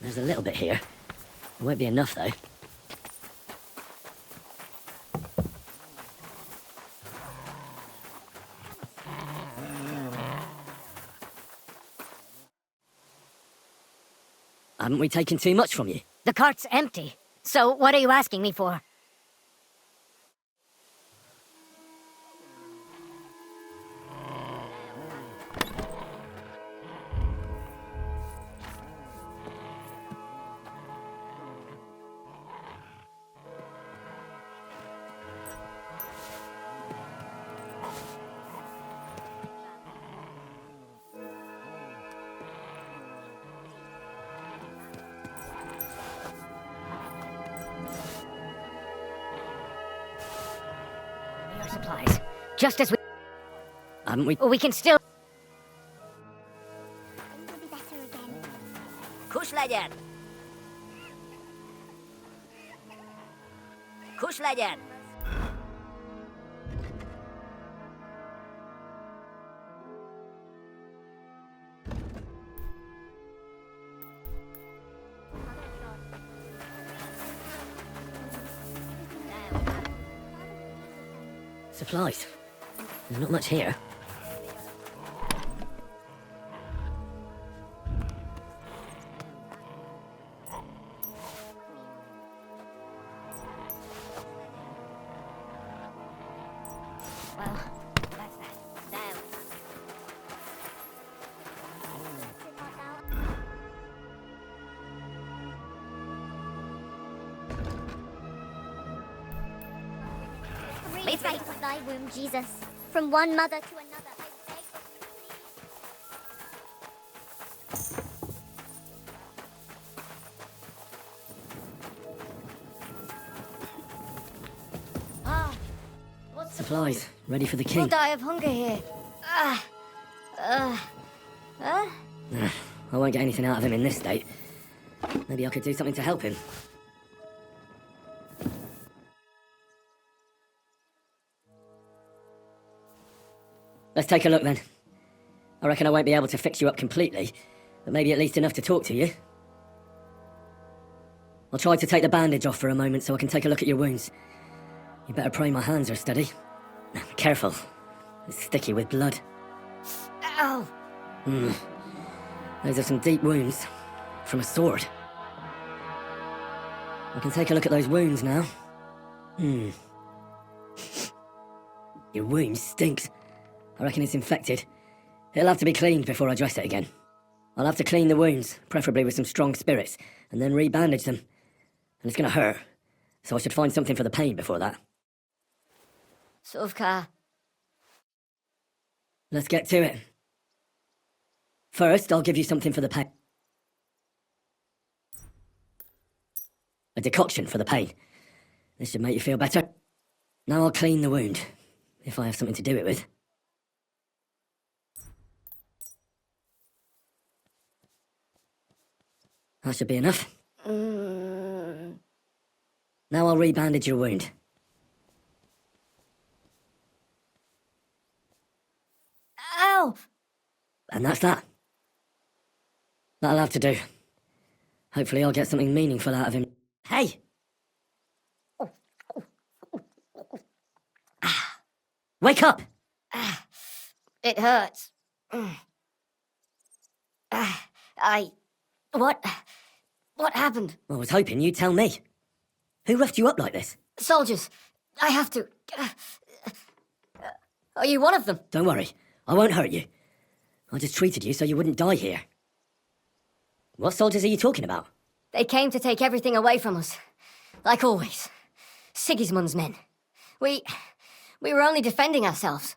There's a little bit here. It won't be enough, though. Haven't we taken too much from you? The cart's empty. So what are you asking me for? supplies. Just as we... Haven't we? We can still... Kush legyen! Kush legyen! Supplies. There's not much here. Read right from thy womb, Jesus. From one mother to another, I beg of Supplies. Ready for the king. We'll die of hunger here. I won't get anything out of him in this state. Maybe I could do something to help him. Let's take a look then. I reckon I won't be able to fix you up completely, but maybe at least enough to talk to you. I'll try to take the bandage off for a moment so I can take a look at your wounds. You better pray my hands are steady. Careful. It's sticky with blood. Ow! Those are some deep wounds. From a sword. We can take a look at those wounds now. Your wound stinks. I reckon it's infected. It'll have to be cleaned before I dress it again. I'll have to clean the wounds, preferably with some strong spirits, and then re-bandage them. And it's gonna hurt, so I should find something for the pain before that. Sovka. Let's get to it. First, I'll give you something for the pain. A decoction for the pain. This should make you feel better. Now I'll clean the wound, if I have something to do it with. That should be enough. Now I'll re-bandage your wound. Ow! And that's that. That'll have to do. Hopefully I'll get something meaningful out of him. Hey! Wake up! It hurts. What happened? I was hoping you'd tell me. Who roughed you up like this? Soldiers. I have to... Are you one of them? Don't worry. I won't hurt you. I just treated you so you wouldn't die here. What soldiers are you talking about? They came to take everything away from us. Like always. Sigismund's men. We were only defending ourselves.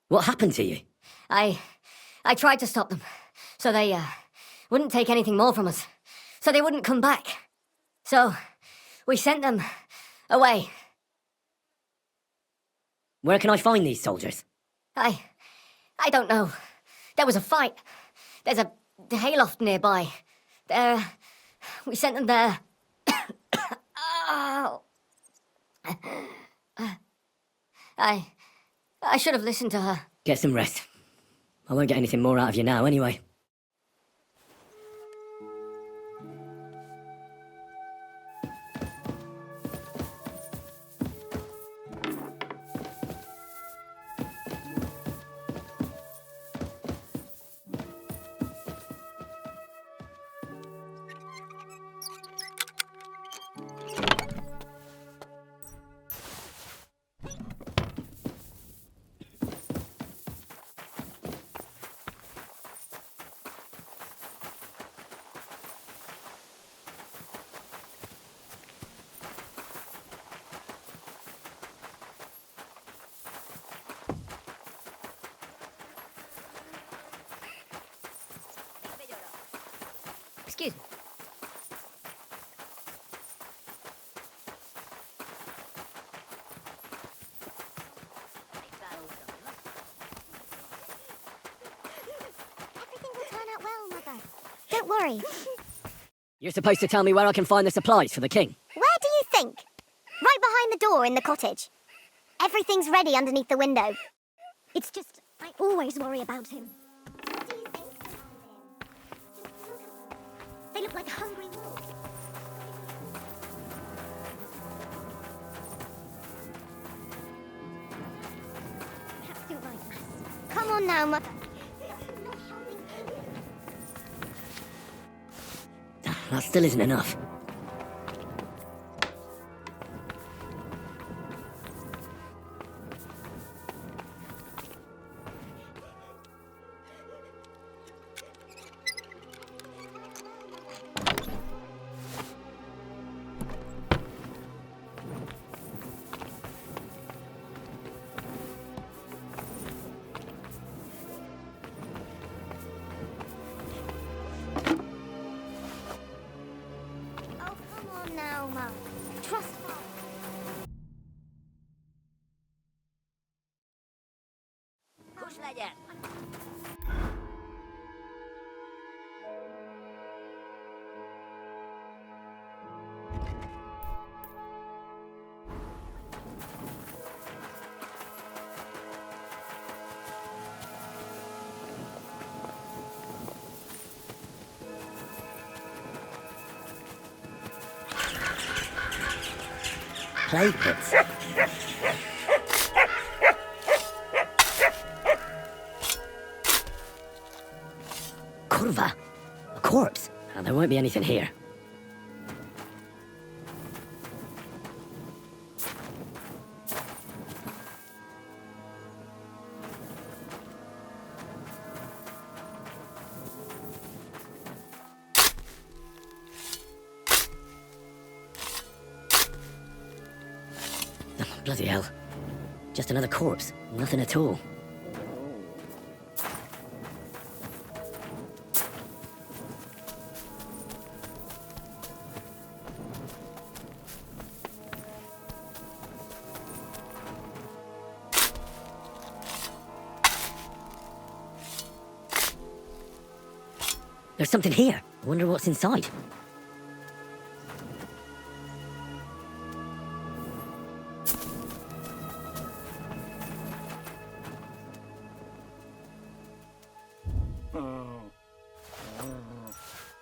What happened to you? I tried to stop them. So they, wouldn't take anything more from us. So they wouldn't come back. So, we sent them away. Where can I find these soldiers? I don't know. There was a fight. There's a hayloft nearby. We sent them there. Oh. I should have listened to her. Get some rest. I won't get anything more out of you now, anyway. Excuse me. Don't worry. You're supposed to tell me where I can find the supplies for the king. Where do you think? Right behind the door in the cottage. Everything's ready underneath the window. It's just, I always worry about him. What do you think? They look like hungry wolves. Perhaps you're right, Mass. Come on now, Mother. That still isn't enough. Plague pits. Curva. A corpse. Oh, there won't be anything here. Bloody hell. Just another corpse. Nothing at all. There's something here. I wonder what's inside.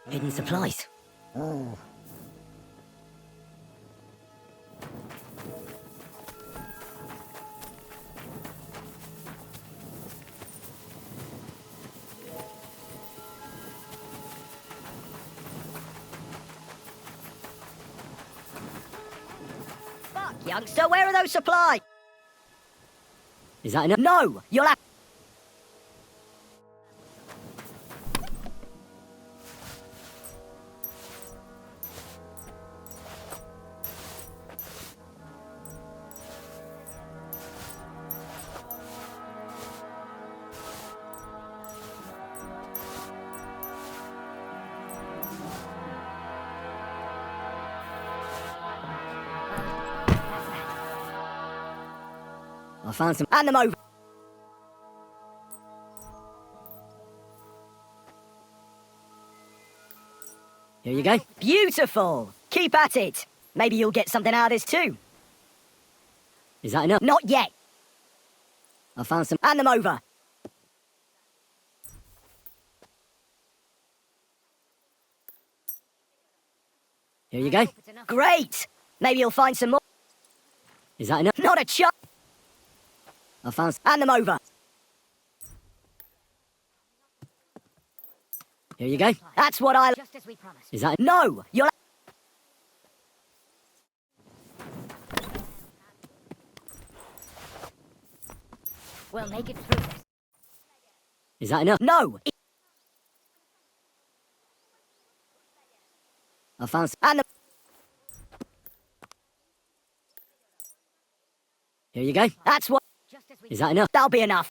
Hidden supplies. Oh. Fuck, youngster, where are those supplies? Is that enough? No! You'll have... I found some. Hand them over. Here you go. Beautiful. Keep at it. Maybe you'll get something out of this too. Is that enough? Not yet. I found some. Hand them over. Here you go. Great. Maybe you'll find some more. Is that enough? Not a chance. I found some. Hand them over. Here you go. That's what I... Just as we promised. Is that... No! You'll... We'll make it through this. Is that enough? No! I found some. Hand them... Here you go. That's what... Is that enough? That'll be enough.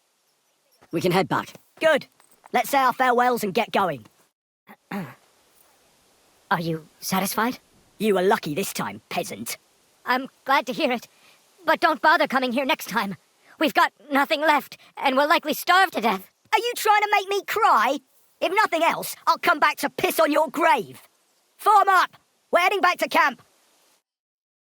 We can head back. Good. Let's say our farewells and get going. Are you satisfied? You were lucky this time, peasant. I'm glad to hear it. But don't bother coming here next time. We've got nothing left, and we'll likely starve to death. Are you trying to make me cry? If nothing else, I'll come back to piss on your grave. Form up! We're heading back to camp.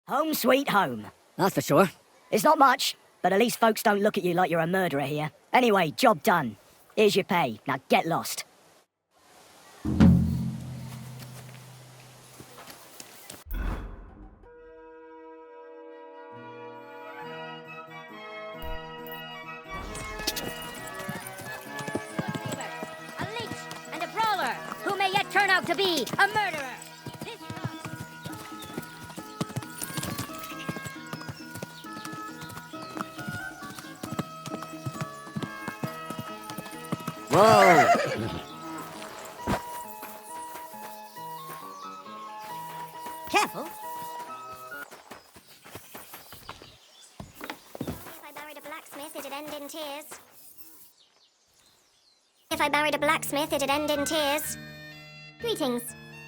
Home sweet home. That's for sure. It's not much, but at least folks don't look at you like you're a murderer here. Anyway, job done. Here's your pay. Now get lost. A leech and a brawler who may yet turn out to be a murderer. Whoa! Careful. If I married a blacksmith, it'd end in tears. If I married a blacksmith, it'd end in tears. Greetings.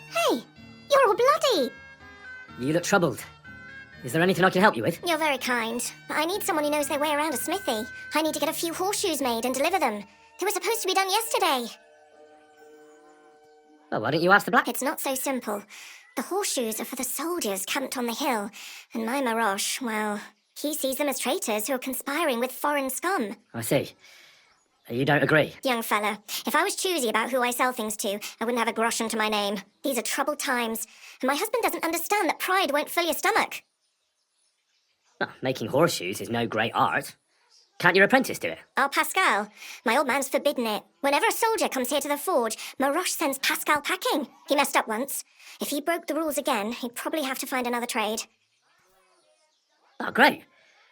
Hey, you're all bloody. You look troubled. Is there anything I can help you with? You're very kind, but I need someone who knows their way around a smithy. I need to get a few horseshoes made and deliver them. They were supposed to be done yesterday. Well, why don't you ask the black... It's not so simple. The horseshoes are for the soldiers camped on the hill, and my Marosh, well, he sees them as traitors who are conspiring with foreign scum. I see. You don't agree? Young fella, if I was choosy about who I sell things to, I wouldn't have a groschen to my name. These are troubled times, and my husband doesn't understand that pride won't fill your stomach. Well, making horseshoes is no great art. Can't your apprentice do it? Oh, Pascal. My old man's forbidden it. Whenever a soldier comes here to the forge, Maroche sends Pascal packing. He messed up once. If he broke the rules again, he'd probably have to find another trade. Oh, great.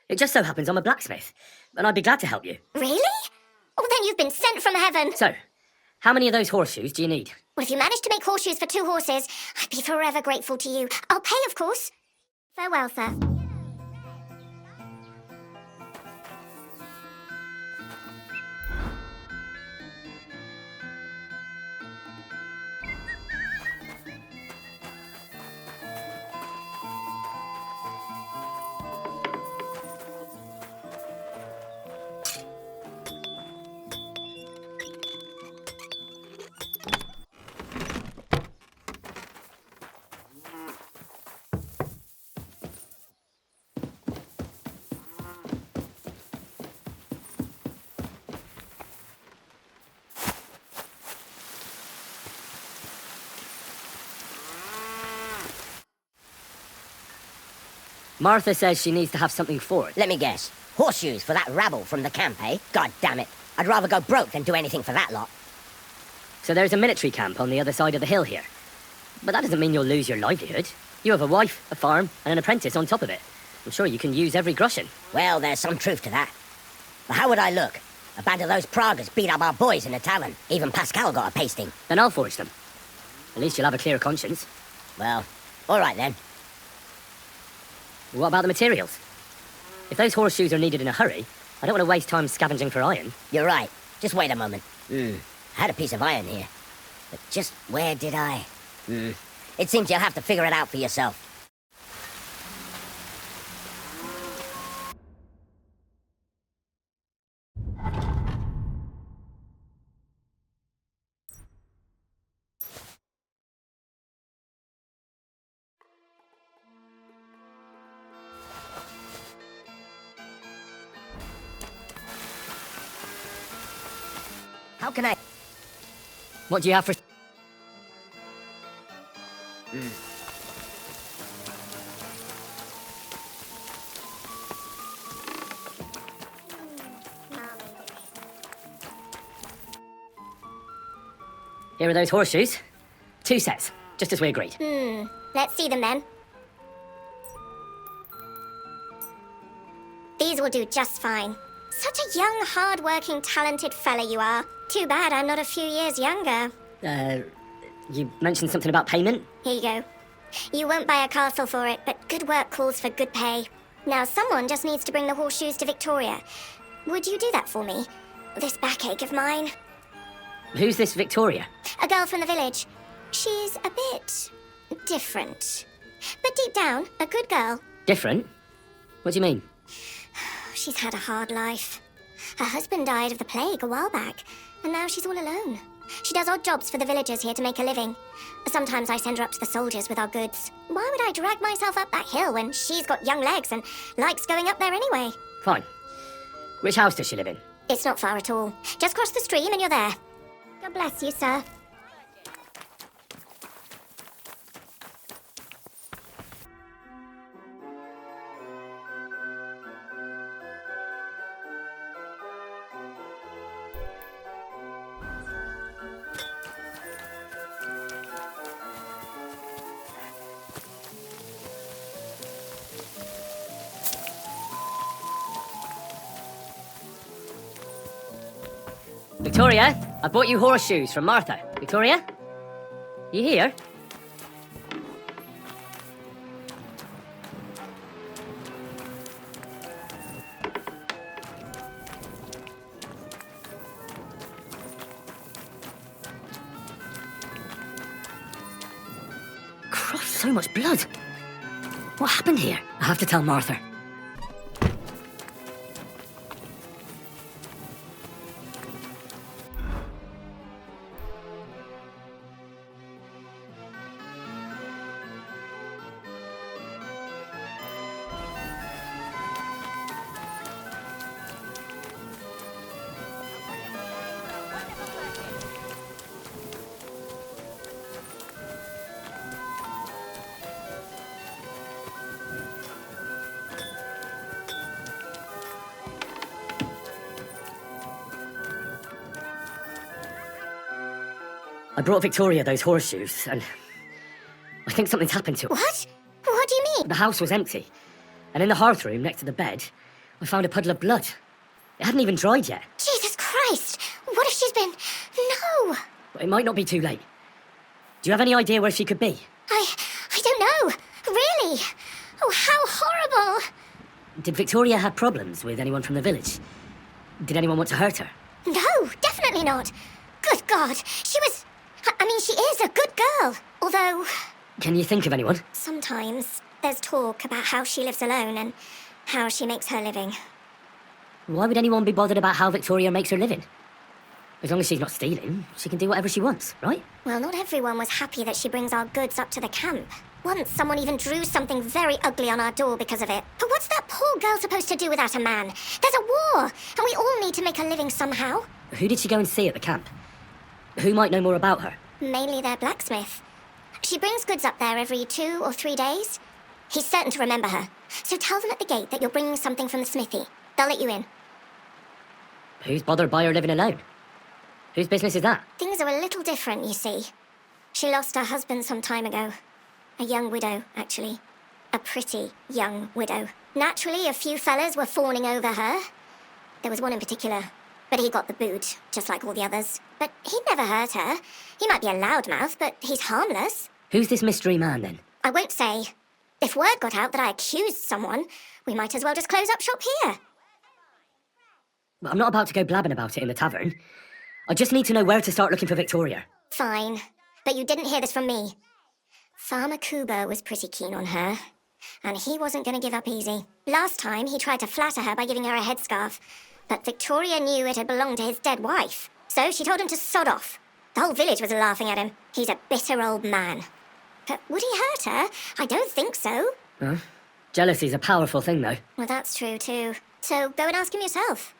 It just so happens I'm a blacksmith, and I'd be glad to help you. Really? Oh, then you've been sent from heaven. So, how many of those horseshoes do you need? Well, if you manage to make horseshoes for 2 horses, I'd be forever grateful to you. I'll pay, of course. Farewell, sir. Martha says she needs to have something for it. Let me guess. Horseshoes for that rabble from the camp, eh? God damn it. I'd rather go broke than do anything for that lot. So there's a military camp on the other side of the hill here. But that doesn't mean you'll lose your livelihood. You have a wife, a farm, and an apprentice on top of it. I'm sure you can use every groschen. Well, there's some truth to that. But how would I look? A band of those Pragas beat up our boys in the tavern. Even Pascal got a pasting. Then I'll forge them. At least you'll have a clear conscience. Well, all right then. What about the materials? If those horseshoes are needed in a hurry, I don't want to waste time scavenging for iron. You're right. Just wait a moment. I had a piece of iron here. But just where did I? It seems you'll have to figure it out for yourself. How can I... What do you have for... Here are those horseshoes. 2 sets, just as we agreed. Let's see them then. These will do just fine. Such a young, hard-working, talented fella you are. Too bad I'm not a few years younger. You mentioned something about payment? Here you go. You won't buy a castle for it, but good work calls for good pay. Now someone just needs to bring the horseshoes to Victoria. Would you do that for me? This backache of mine. Who's this Victoria? A girl from the village. She's a bit different. But deep down, a good girl. Different? What do you mean? She's had a hard life. Her husband died of the plague a while back, and now she's all alone. She does odd jobs for the villagers here to make a living. Sometimes I send her up to the soldiers with our goods. Why would I drag myself up that hill when she's got young legs and likes going up there anyway? Fine. Which house does she live in? It's not far at all. Just cross the stream and you're there. God bless you, sir. Victoria, I bought you horseshoes from Martha. Victoria? You here? Christ, so much blood. What happened here? I have to tell Martha. I brought Victoria those horseshoes, and I think something's happened to her. What? What do you mean? The house was empty, and in the hearth room next to the bed, I found a puddle of blood. It hadn't even dried yet. Jesus Christ! What if she's been... No! But it might not be too late. Do you have any idea where she could be? I don't know. Really? Oh, how horrible! Did Victoria have problems with anyone from the village? Did anyone want to hurt her? No, definitely not. Good God, she was... I mean, she is a good girl. Although... Can you think of anyone? Sometimes there's talk about how she lives alone and how she makes her living. Why would anyone be bothered about how Victoria makes her living? As long as she's not stealing, she can do whatever she wants, right? Well, not everyone was happy that she brings our goods up to the camp. Once someone even drew something very ugly on our door because of it. But what's that poor girl supposed to do without a man? There's a war, and we all need to make a living somehow. Who did she go and see at the camp? Who might know more about her? Mainly their blacksmith. She brings goods up there every 2 or 3 days. He's certain to remember her. So tell them at the gate that you're bringing something from the smithy. They'll let you in. Who's bothered by her living alone? Whose business is that? Things are a little different, you see. She lost her husband some time ago. A young widow, actually. A pretty young widow. Naturally, a few fellas were fawning over her. There was one in particular. But he got the boot, just like all the others. But he'd never hurt her. He might be a loudmouth, but he's harmless. Who's this mystery man, then? I won't say. If word got out that I accused someone, we might as well just close up shop here. I'm not about to go blabbing about it in the tavern. I just need to know where to start looking for Victoria. Fine. But you didn't hear this from me. Farmer Kuba was pretty keen on her. And he wasn't going to give up easy. Last time, he tried to flatter her by giving her a headscarf. But Victoria knew it had belonged to his dead wife. So she told him to sod off. The whole village was laughing at him. He's a bitter old man. But would he hurt her? I don't think so. Huh? Jealousy's a powerful thing, though. Well, that's true, too. So go and ask him yourself.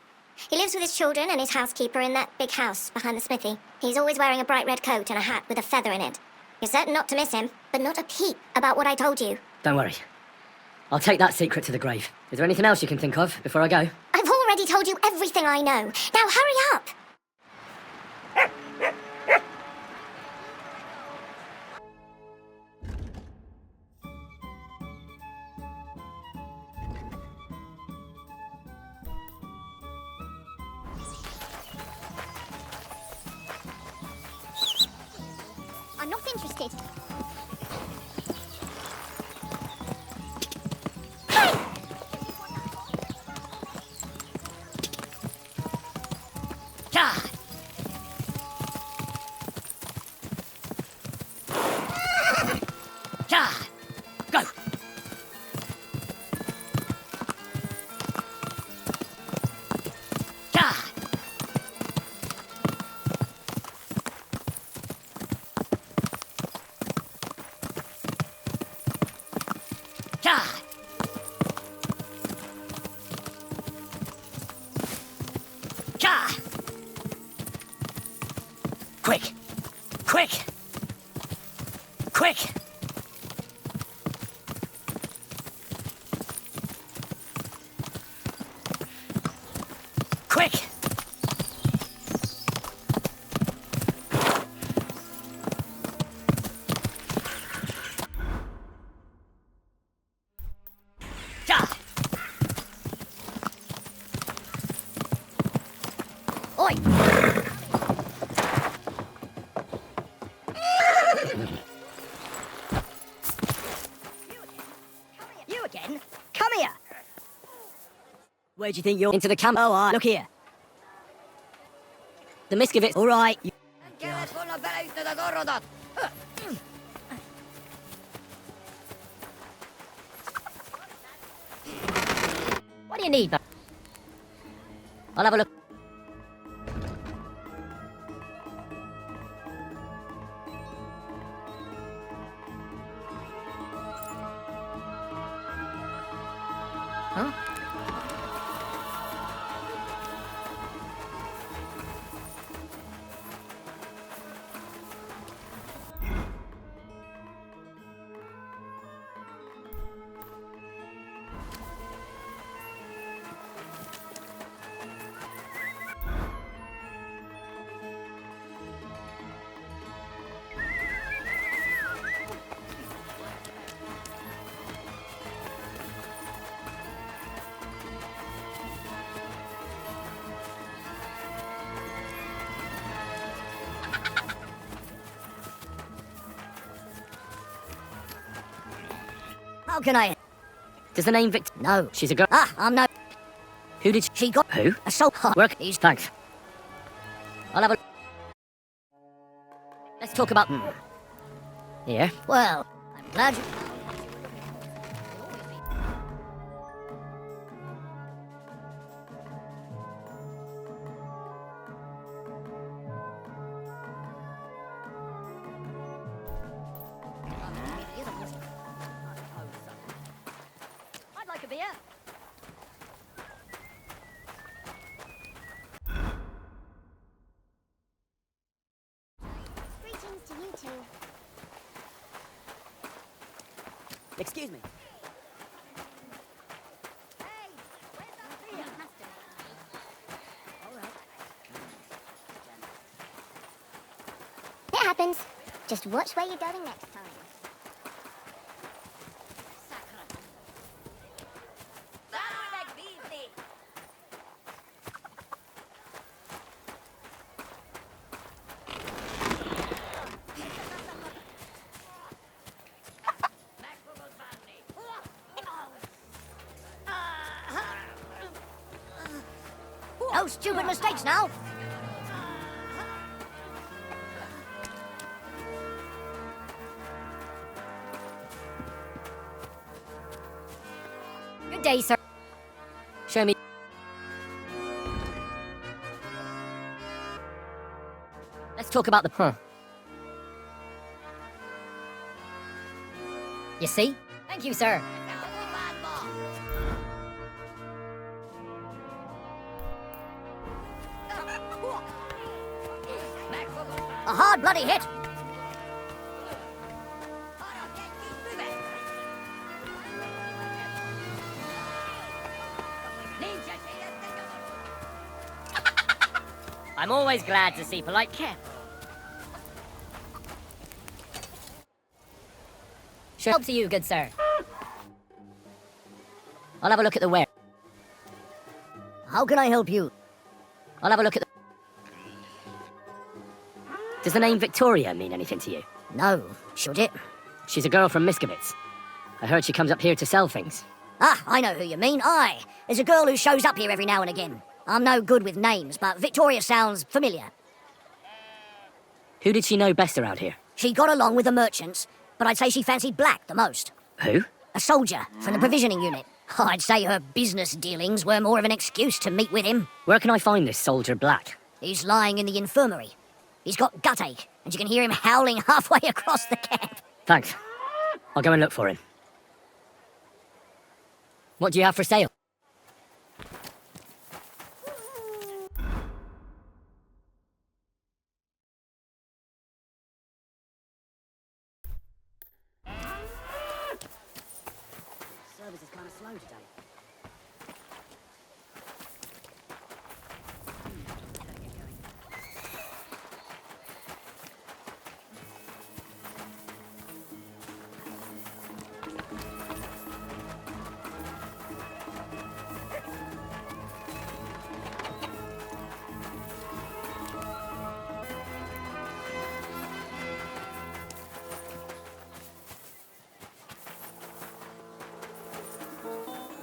He lives with his children and his housekeeper in that big house behind the smithy. He's always wearing a bright red coat and a hat with a feather in it. You're certain not to miss him, but not a peep about what I told you. Don't worry. I'll take that secret to the grave. Is there anything else you can think of before I go? I've already told you everything I know. Now hurry up! I'm not interested. Go! Cha! Cha! Quick! Quick! Quick! Quick! Ja! Oi! You again? Come here! Where do you think you're... Into the camp? Oh, look here. The Miskovitz... All right. What do you need? I'll have a look. Huh? How can I... Does the name Victor... No. She's a girl. Ah, I'm no... Who did she got? Who? A soul hard Work. He's... Thanks. I'll have a... Let's talk about... Here. Well, I'm glad you... I'd like a beer. Greetings to you two. Excuse me. It happens. Just watch where you're going next time. No stupid mistakes now! Good day, sir. Show me. Let's talk about the... Huh. You see? Thank you, sir. A hard bloody hit! I'm always glad to see polite care. Sure. Help to you, good sir. I'll have a look at the ware. How can I help you? I'll have a look at the... Does the name Victoria mean anything to you? No. Should it? She's a girl from Miskovitz. I heard she comes up here to sell things. Ah, I know who you mean. Aye. There's a girl who shows up here every now and again. I'm no good with names, but Victoria sounds familiar. Who did she know best around here? She got along with the merchants, but I'd say she fancied Black the most. Who? A soldier from the provisioning unit. I'd say her business dealings were more of an excuse to meet with him. Where can I find this soldier Black? He's lying in the infirmary. He's got gut ache, and you can hear him howling halfway across the camp. Thanks. I'll go and look for him. What do you have for sale? Service is kind of slow today.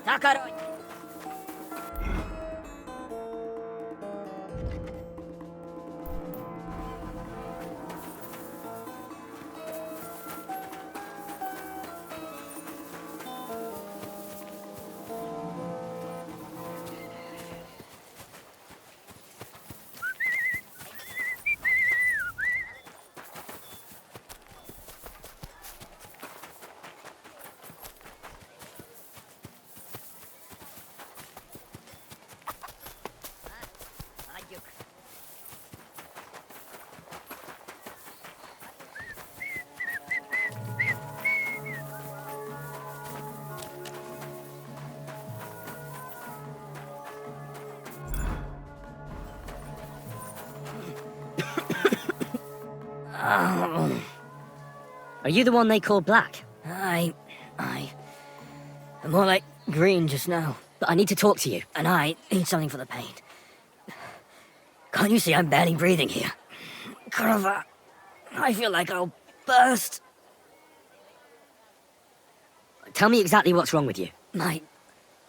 Takaro! Are you the one they call Black? I'm more like green just now. But I need to talk to you, and I need something for the pain. Can't you see I'm barely breathing here? Kurova, I feel like I'll burst. Tell me exactly what's wrong with you. My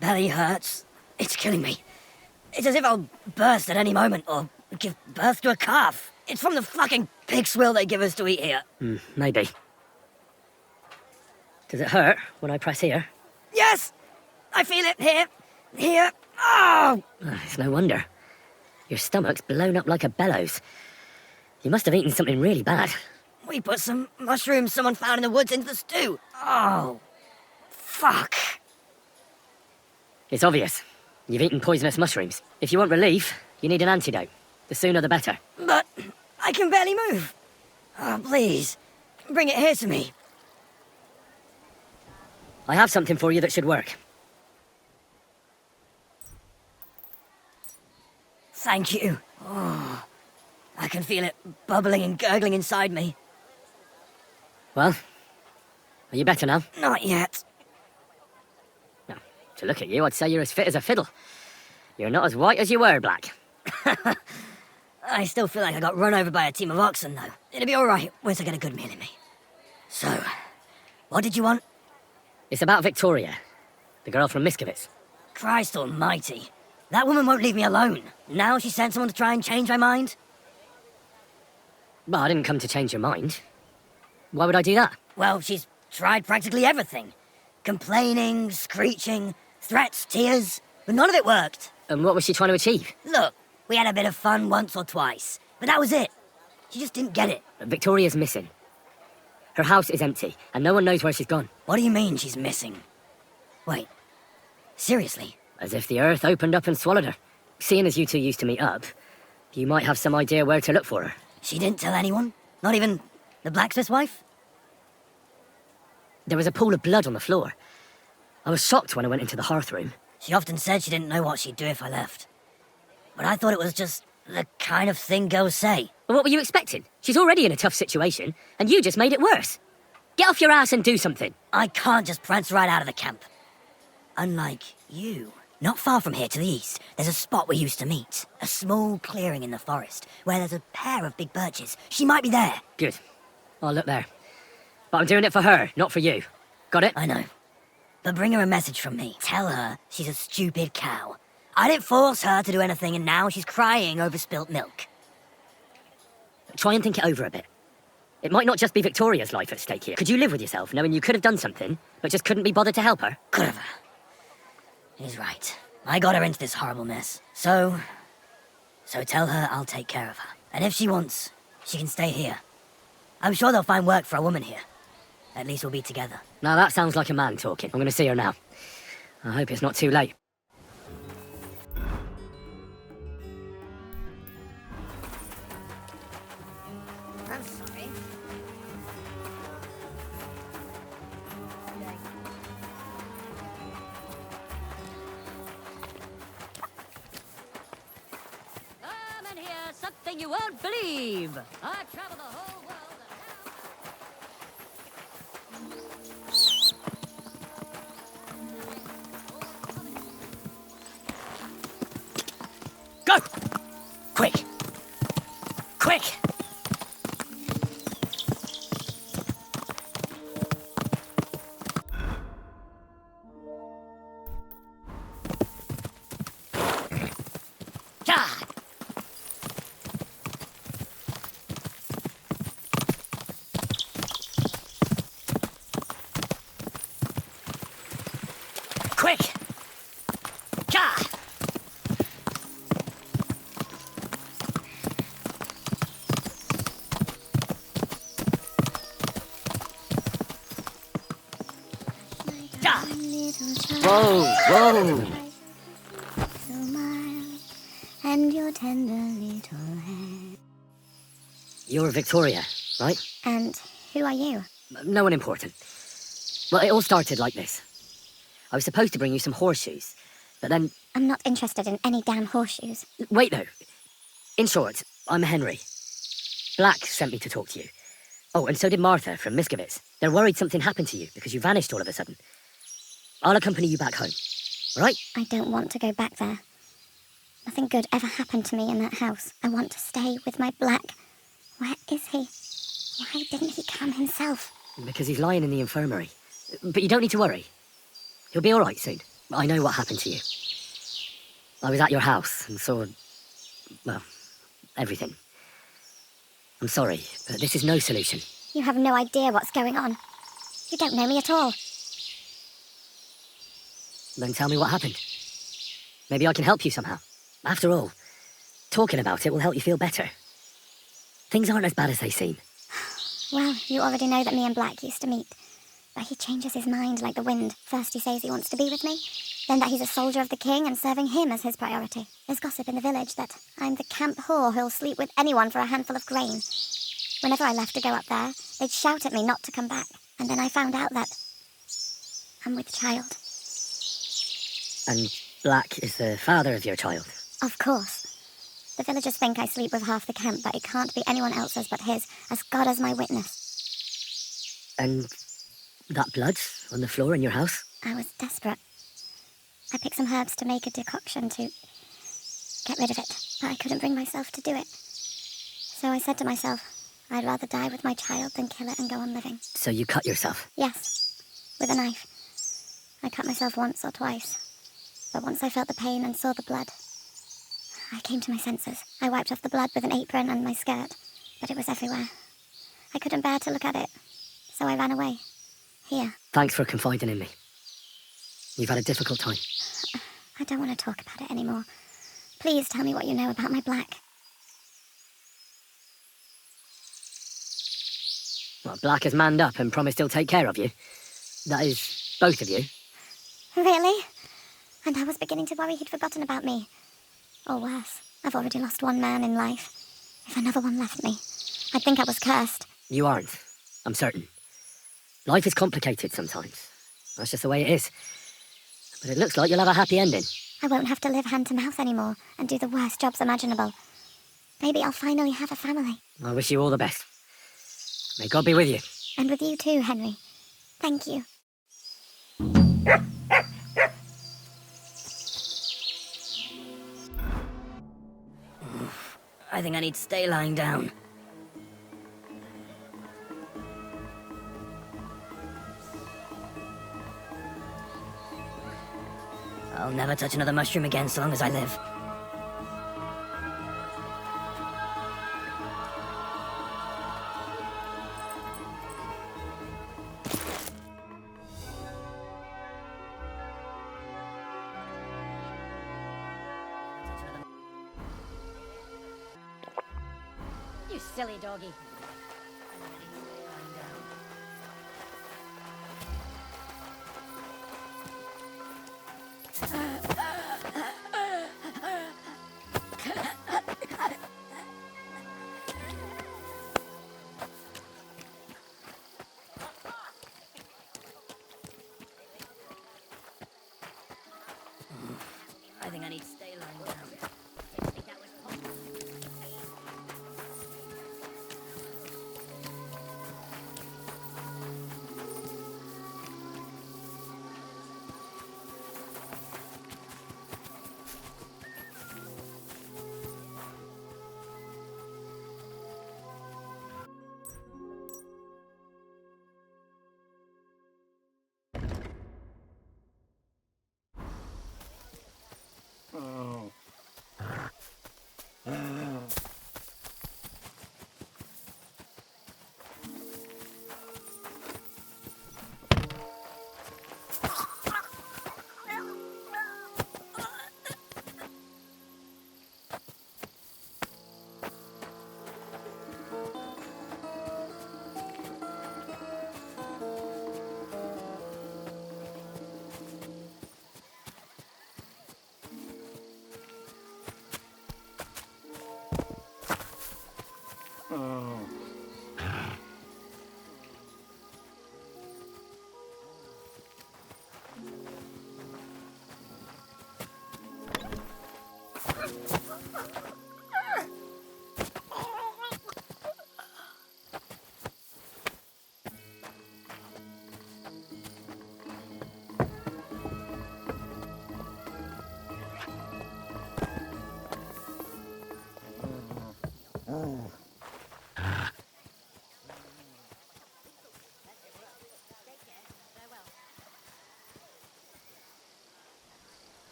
belly hurts. It's killing me. It's as if I'll burst at any moment, or give birth to a calf. It's from the fucking pig swill they give us to eat here. Maybe. Does it hurt when I press here? Yes! I feel it here. Here. Oh! It's no wonder. Your stomach's blown up like a bellows. You must have eaten something really bad. We put some mushrooms someone found in the woods into the stew. Oh. Fuck. It's obvious. You've eaten poisonous mushrooms. If you want relief, you need an antidote. The sooner the better. But I can barely move. Oh, please. Bring it here to me. I have something for you that should work. Thank you. Oh, I can feel it bubbling and gurgling inside me. Well, are you better now? Not yet. No, to look at you, I'd say you're as fit as a fiddle. You're not as white as you were, Black. I still feel like I got run over by a team of oxen, though. It'll be all right once I get a good meal in me. So, what did you want? It's about Victoria, the girl from Miskovitz. Christ almighty. That woman won't leave me alone. Now she sent someone to try and change my mind? Well, I didn't come to change your mind. Why would I do that? Well, she's tried practically everything. Complaining, screeching, threats, tears, but none of it worked. And what was she trying to achieve? Look, we had a bit of fun once or twice, but that was it. She just didn't get it. Victoria's missing. Her house is empty, and no one knows where she's gone. What do you mean she's missing? Wait, seriously? As if the earth opened up and swallowed her. Seeing as you two used to meet up, you might have some idea where to look for her. She didn't tell anyone? Not even the blacksmith's wife? There was a pool of blood on the floor. I was shocked when I went into the hearth room. She often said she didn't know what she'd do if I left. But I thought it was just the kind of thing girls say. Well, what were you expecting? She's already in a tough situation, and you just made it worse. Get off your ass and do something. I can't just prance right out of the camp. Unlike you. Not far from here to the east, there's a spot we used to meet. A small clearing in the forest, where there's a pair of big birches. She might be there. Good. I'll look there. But I'm doing it for her, not for you. Got it? I know. But bring her a message from me. Tell her she's a stupid cow. I didn't force her to do anything, and now she's crying over spilt milk. Try and think it over a bit. It might not just be Victoria's life at stake here. Could you live with yourself, knowing you could have done something, but just couldn't be bothered to help her? Could have. He's right. I got her into this horrible mess. So tell her I'll take care of her. And if she wants, she can stay here. I'm sure they'll find work for a woman here. At least we'll be together. Now that sounds like a man talking. I'm going to see her now. I hope it's not too late. I'm sorry. And here's something you won't believe. I travel the whole world. Go! Quick! Quick! God! Quick! God! Whoa, whoa! So mild, and your tender little head. You're Victoria, right? And who are you? No one important. Well, it all started like this. I was supposed to bring you some horseshoes, but then... I'm not interested in any damn horseshoes. Wait, though. In short, I'm Henry. Black sent me to talk to you. Oh, and so did Martha from Miskovitz. They're worried something happened to you because you vanished all of a sudden. I'll accompany you back home, all right? I don't want to go back there. Nothing good ever happened to me in that house. I want to stay with my Black. Where is he? Why didn't he come himself? Because he's lying in the infirmary. But you don't need to worry. He'll be all right soon. I know what happened to you. I was at your house and saw... well, everything. I'm sorry, but this is no solution. You have no idea what's going on. You don't know me at all. Then tell me what happened. Maybe I can help you somehow. After all, talking about it will help you feel better. Things aren't as bad as they seem. Well, you already know that me and Black used to meet. But he changes his mind like the wind. First he says he wants to be with me, then that he's a soldier of the king and serving him as his priority. There's gossip in the village that I'm the camp whore who'll sleep with anyone for a handful of grain. Whenever I left to go up there, they'd shout at me not to come back. And then I found out that I'm with child. And Black is the father of your child? Of course. The villagers think I sleep with half the camp, but it can't be anyone else's but his, as God is my witness. And that blood on the floor in your house? I was desperate. I picked some herbs to make a decoction to get rid of it, but I couldn't bring myself to do it. So I said to myself, I'd rather die with my child than kill it and go on living. So you cut yourself? Yes, with a knife. I cut myself once or twice, but once I felt the pain and saw the blood, I came to my senses. I wiped off the blood with an apron and my skirt, but it was everywhere. I couldn't bear to look at it, so I ran away. Here. Thanks for confiding in me. You've had a difficult time. I don't want to talk about it anymore. Please tell me what you know about my Black. Well, Black has manned up and promised he'll take care of you. That is, both of you. Really? And I was beginning to worry he'd forgotten about me. Or worse, I've already lost one man in life. If another one left me, I'd think I was cursed. You aren't. I'm certain. Life is complicated sometimes. That's just the way it is. But it looks like you'll have a happy ending. I won't have to live hand to mouth anymore and do the worst jobs imaginable. Maybe I'll finally have a family. I wish you all the best. May God be with you. And with you too, Henry. Thank you. I think I need to stay lying down. I'll never touch another mushroom again so long as I live. You silly doggy. I think I need to stay lying down.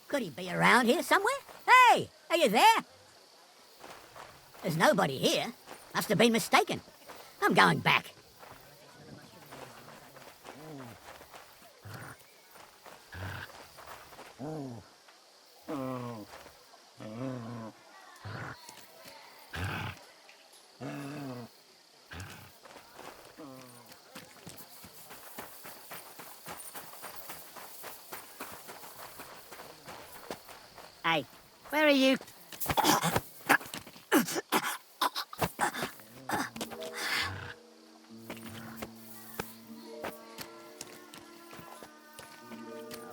Could he be around here somewhere? Hey, are you there? There's nobody here. Must have been mistaken. I'm going back. Hey, where are you? I'll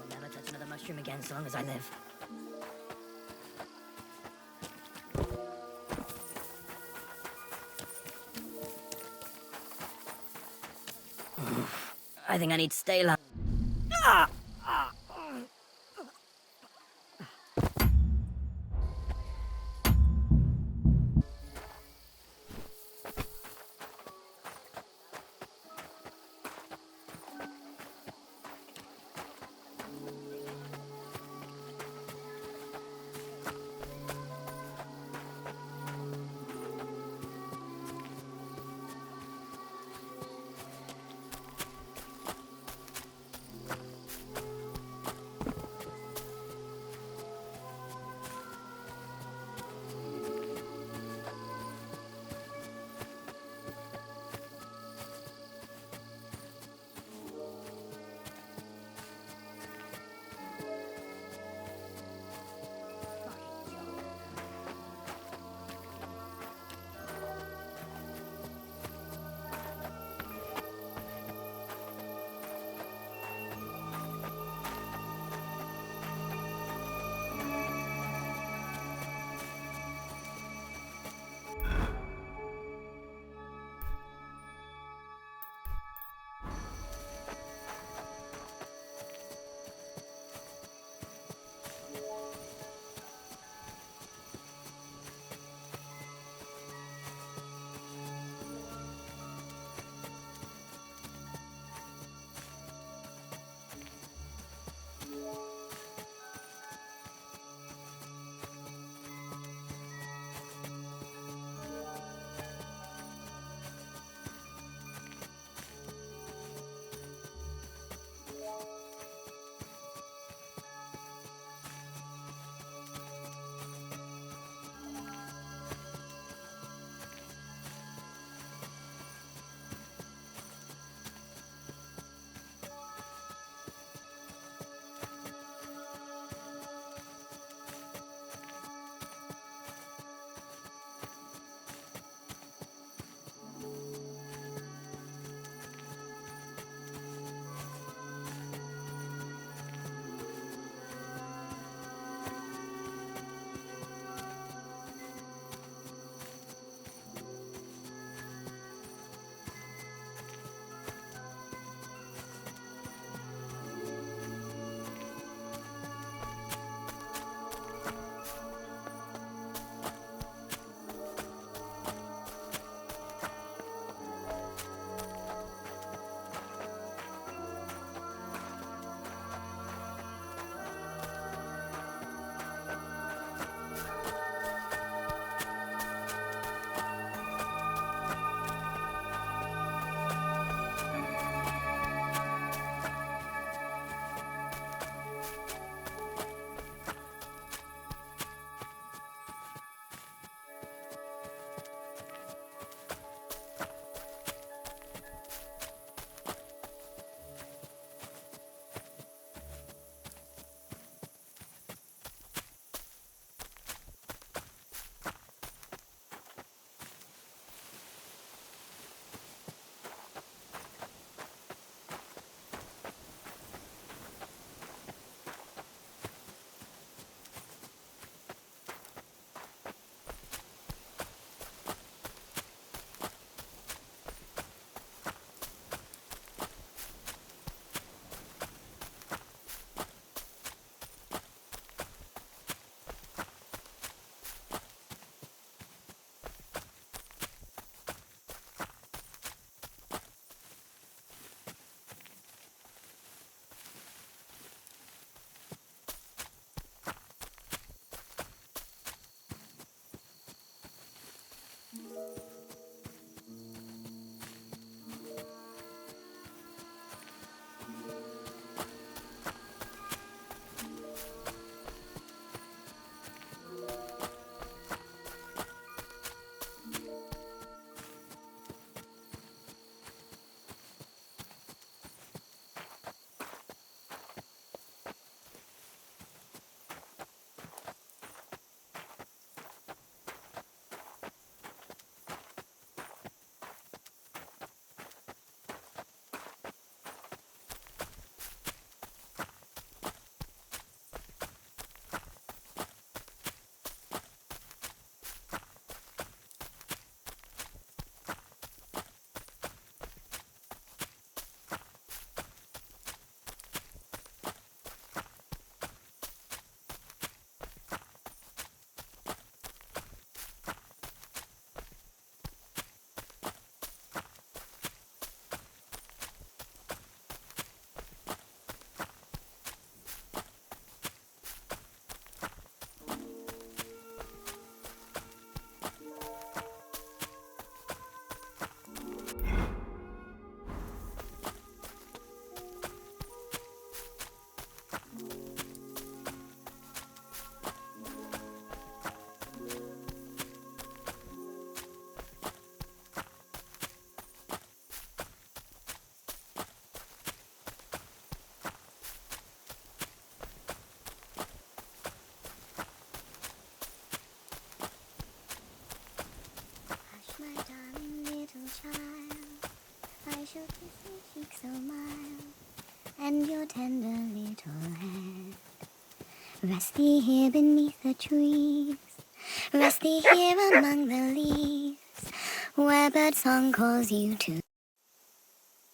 never touch another mushroom again so long as I live. I think I need to stay lying. your kissing cheek so mild, and your tender little head. Rest thee here beneath the trees, rest thee here among the leaves, where birdsong calls you to.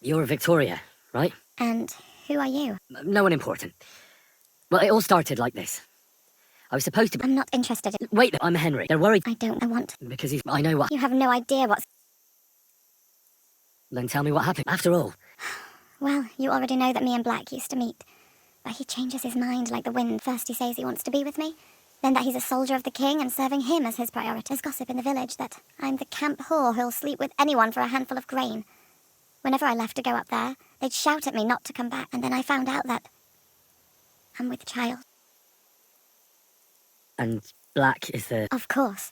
You're Victoria, right? And who are you? No one important. Well, it all started like this. I was supposed to be... I'm not interested in... Wait, I'm Henry. They're worried... I want... Because he's... I know what... You have no idea what's... Then tell me what happened. After all... Well, you already know that me and Black used to meet. But he changes his mind like the wind. First he says he wants to be with me, then that he's a soldier of the king and serving him as his priority. There's gossip in the village that I'm the camp whore who'll sleep with anyone for a handful of grain. Whenever I left to go up there, they'd shout at me not to come back, and then I found out that I'm with child. And Black is the... Of course.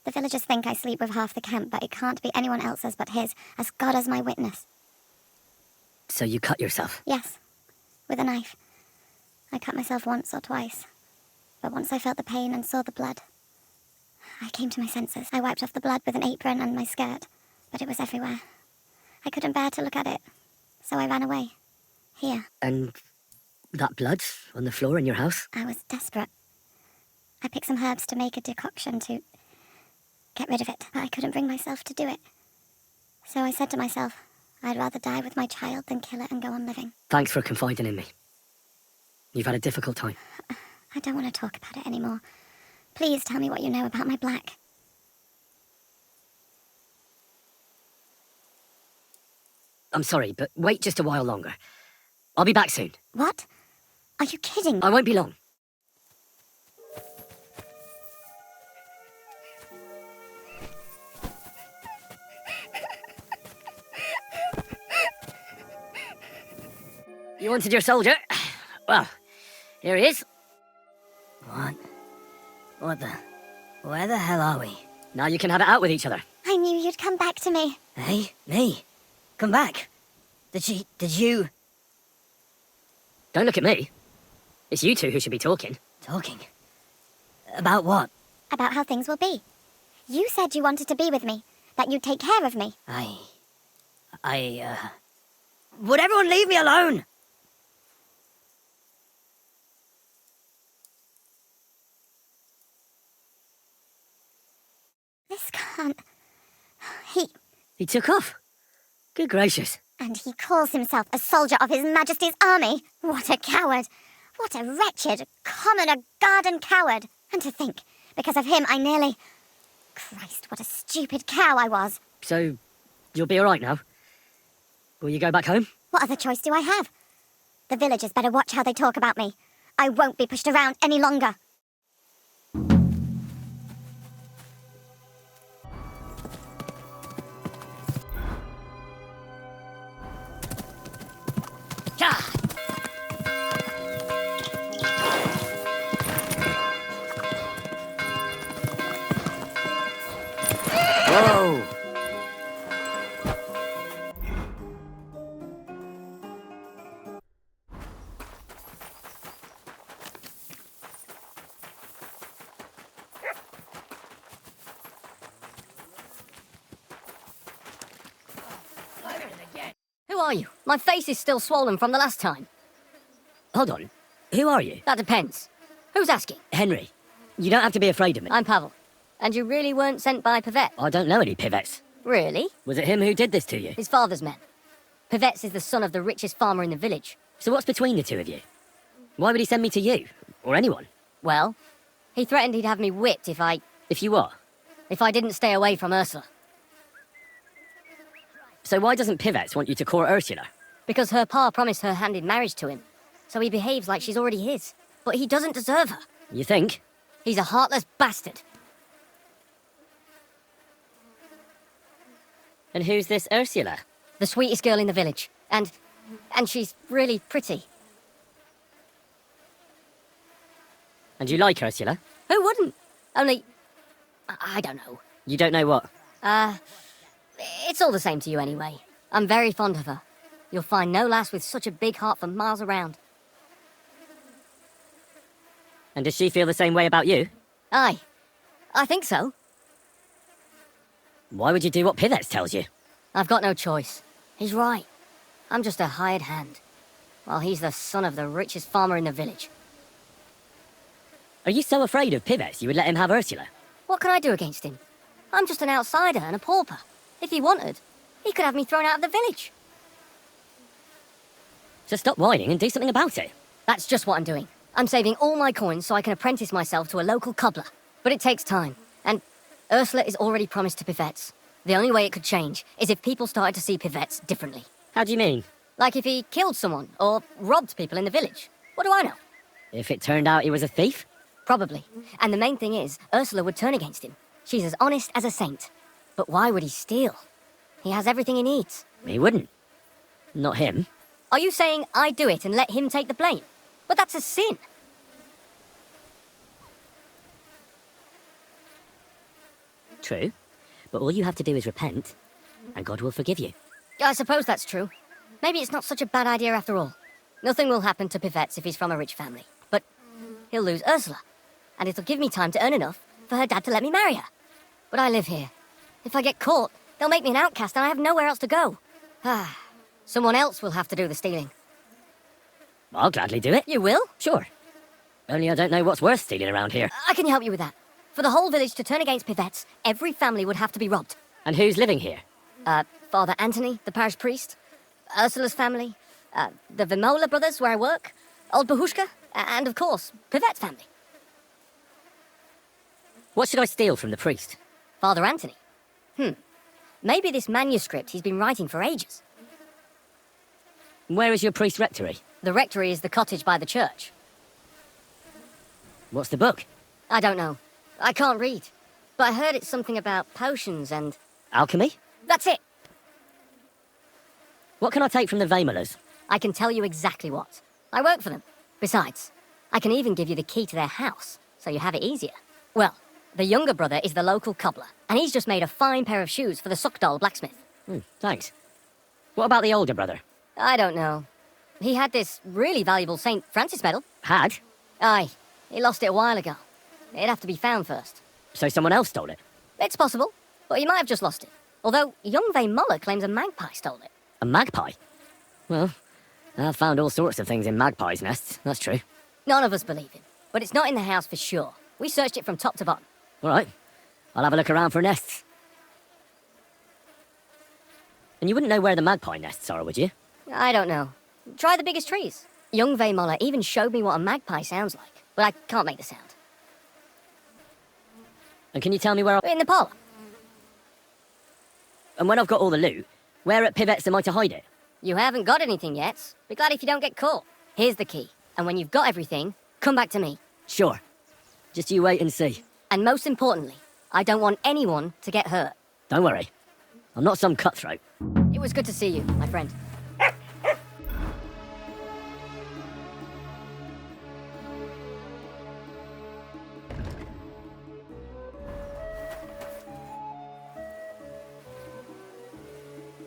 The villagers think I sleep with half the camp, but it can't be anyone else's but his, as God is my witness. So you cut yourself? Yes, with a knife. I cut myself once or twice, but once I felt the pain and saw the blood, I came to my senses. I wiped off the blood with an apron and my skirt, but it was everywhere. I couldn't bear to look at it, so I ran away. Here. And that blood on the floor in your house? I was desperate. I picked some herbs to make a decoction to get rid of it, but I couldn't bring myself to do it. So I said to myself, I'd rather die with my child than kill it and go on living. Thanks for confiding in me. You've had a difficult time. I don't want to talk about it anymore. Please tell me what you know about my Black. I'm sorry, but wait just a while longer. I'll be back soon. What? Are you kidding? I won't be long. You wanted your soldier? Well, here he is. What the... Where the hell are we? Now you can have it out with each other. I knew you'd come back to me. Hey, me? Come back? Did you... Don't look at me. It's you two who should be talking. Talking? About what? About how things will be. You said you wanted to be with me, that you'd take care of me. Would everyone leave me alone? This can't... He took off. Good gracious. And he calls himself a soldier of His Majesty's army? What a coward. What a wretched, commoner garden coward. And to think, because of him I nearly... Christ, what a stupid cow I was. So, you'll be alright now? Will you go back home? What other choice do I have? The villagers better watch how they talk about me. I won't be pushed around any longer. Whoa! Who are you? My face is still swollen from the last time. Hold on. Who are you? That depends. Who's asking? Henry. You don't have to be afraid of me. I'm Pavel. And you really weren't sent by Pivette? I don't know any Pivettes. Really? Was it him who did this to you? His father's men. Pivette's is the son of the richest farmer in the village. So what's between the two of you? Why would he send me to you? Or anyone? Well, he threatened he'd have me whipped if I... If you what? If I didn't stay away from Ursula. So why doesn't Pivettes want you to court Ursula? Because her pa promised her hand in marriage to him. So he behaves like she's already his. But he doesn't deserve her. You think? He's a heartless bastard. And who's this Ursula? The sweetest girl in the village. And she's really pretty. And you like Ursula? Who wouldn't? Only... I don't know. You don't know what? It's all the same to you anyway. I'm very fond of her. You'll find no lass with such a big heart for miles around. And does she feel the same way about you? Aye. I think so. Why would you do what Pivettes tells you? I've got no choice. He's right. I'm just a hired hand, while he's the son of the richest farmer in the village. Are you so afraid of Pivets you would let him have Ursula? What can I do against him? I'm just an outsider and a pauper. If he wanted, he could have me thrown out of the village. So stop whining and do something about it. That's just what I'm doing. I'm saving all my coins so I can apprentice myself to a local cobbler. But it takes time, and Ursula is already promised to Pivets. The only way it could change is if people started to see Pivets differently. How do you mean? Like if he killed someone, or robbed people in the village. What do I know? If it turned out he was a thief? Probably. And the main thing is, Ursula would turn against him. She's as honest as a saint. But why would he steal? He has everything he needs. He wouldn't. Not him. Are you saying I do it and let him take the blame? But that's a sin. True. But all you have to do is repent, and God will forgive you. I suppose that's true. Maybe it's not such a bad idea after all. Nothing will happen to Pivets if he's from a rich family. But he'll lose Ursula. And it'll give me time to earn enough for her dad to let me marry her. But I live here. If I get caught, they'll make me an outcast and I have nowhere else to go. Someone else will have to do the stealing. I'll gladly do it. You will? Sure. Only I don't know what's worth stealing around here. I can help you with that. For the whole village to turn against Pivets, every family would have to be robbed. And who's living here? Father Anthony, the parish priest, Ursula's family, the Vimola brothers where I work, old Bahushka, and of course, Pivet's family. What should I steal from the priest? Father Anthony? Maybe this manuscript he's been writing for ages. Where is your priest's rectory? The rectory is the cottage by the church. What's the book? I don't know. I can't read. But I heard it's something about potions and... Alchemy? That's it! What can I take from the Vimolas? I can tell you exactly what. I work for them. Besides, I can even give you the key to their house, so you have it easier. Well, the younger brother is the local cobbler, and he's just made a fine pair of shoes for the Suckdoll blacksmith. Thanks. What about the older brother? I don't know. He had this really valuable St. Francis medal. Had? Aye. He lost it a while ago. It'd have to be found first. So someone else stole it? It's possible, but he might have just lost it. Although, young Muller claims a magpie stole it. A magpie? Well, I've found all sorts of things in magpies' nests, that's true. None of us believe him, but it's not in the house for sure. We searched it from top to bottom. All right. I'll have a look around for nests. And you wouldn't know where the magpie nests are, would you? I don't know. Try the biggest trees. Young Muller even showed me what a magpie sounds like, but I can't make the sound. And can you tell me where In the parlour. And when I've got all the loot, where at Pivets am I to hide it? You haven't got anything yet. Be glad if you don't get caught. Here's the key. And when you've got everything, come back to me. Sure. Just you wait and see. And most importantly, I don't want anyone to get hurt. Don't worry. I'm not some cutthroat. It was good to see you, my friend.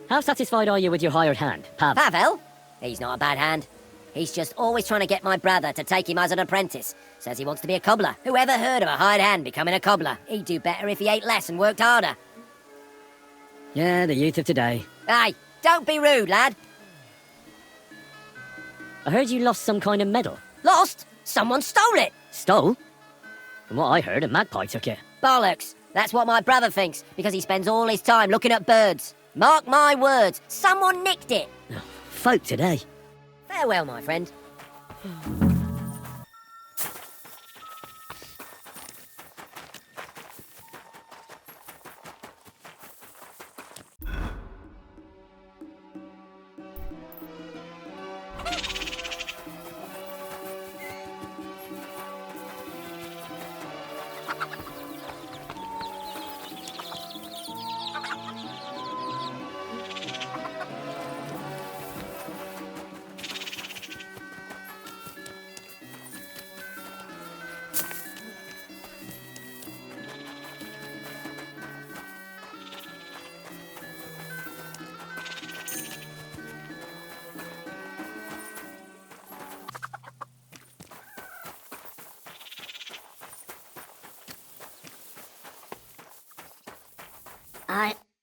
How satisfied are you with your hired hand, Pav? Pavel? He's not a bad hand. He's just always trying to get my brother to take him as an apprentice. Says he wants to be a cobbler. Who ever heard of a hired hand becoming a cobbler? He'd do better if he ate less and worked harder. Yeah, the youth of today. Hey, don't be rude, lad. I heard you lost some kind of medal. Lost? Someone stole it. Stole? From what I heard, a magpie took it. Bollocks. That's what my brother thinks, because he spends all his time looking at birds. Mark my words, someone nicked it. Folk today. Farewell, my friend.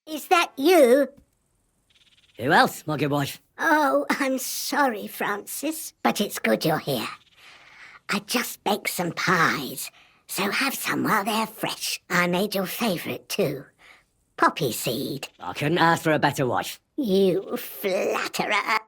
Is that you? Who else, my good wife? Oh, I'm sorry, Francis, but it's good you're here. I just baked some pies, so have some while they're fresh. I made your favourite, too. Poppy seed. I couldn't ask for a better wife. You flatterer.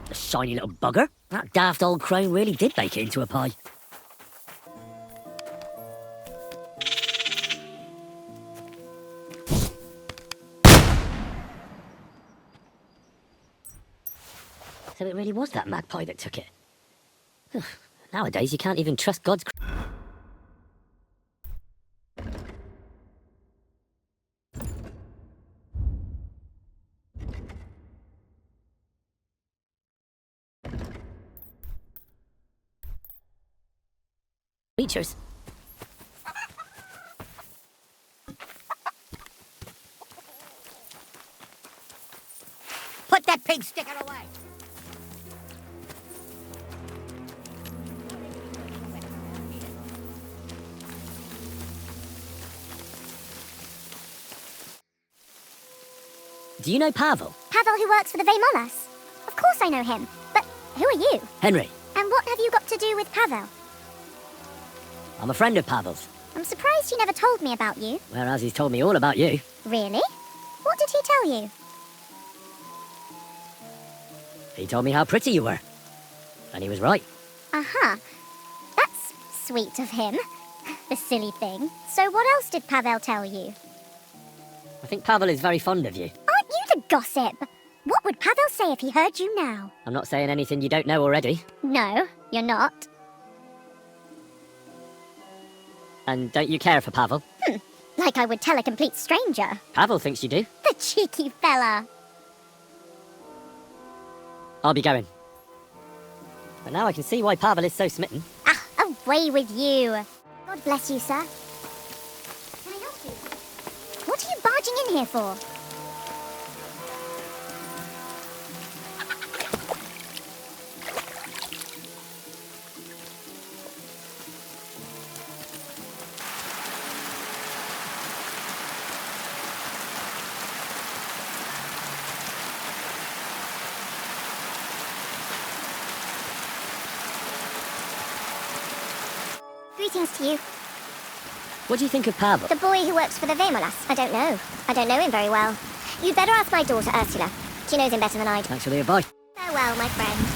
The shiny little bugger. That daft old crone really did make it into a pie. So it really was that magpie that took it. Nowadays, you can't even trust God's... creatures. Put that pig sticker away. Do you know Pavel? Pavel who works for the Vemolas? Of course I know him. But who are you? Henry. And what have you got to do with Pavel? I'm a friend of Pavel's. I'm surprised he never told me about you. Whereas he's told me all about you. Really? What did he tell you? He told me how pretty you were. And he was right. Aha. That's sweet of him. The silly thing. So what else did Pavel tell you? I think Pavel is very fond of you. Aren't you the gossip? What would Pavel say if he heard you now? I'm not saying anything you don't know already. No, you're not. And don't you care for Pavel? Like I would tell a complete stranger. Pavel thinks you do. The cheeky fella. I'll be going. But now I can see why Pavel is so smitten. Ah, away with you. God bless you, sir. Can I help you? What are you barging in here for? Greetings to you. What do you think of Pavel? The boy who works for the Vemolas. I don't know. I don't know him very well. You'd better ask my daughter, Ursula. She knows him better than I do. Thanks for the advice. Farewell, my friend.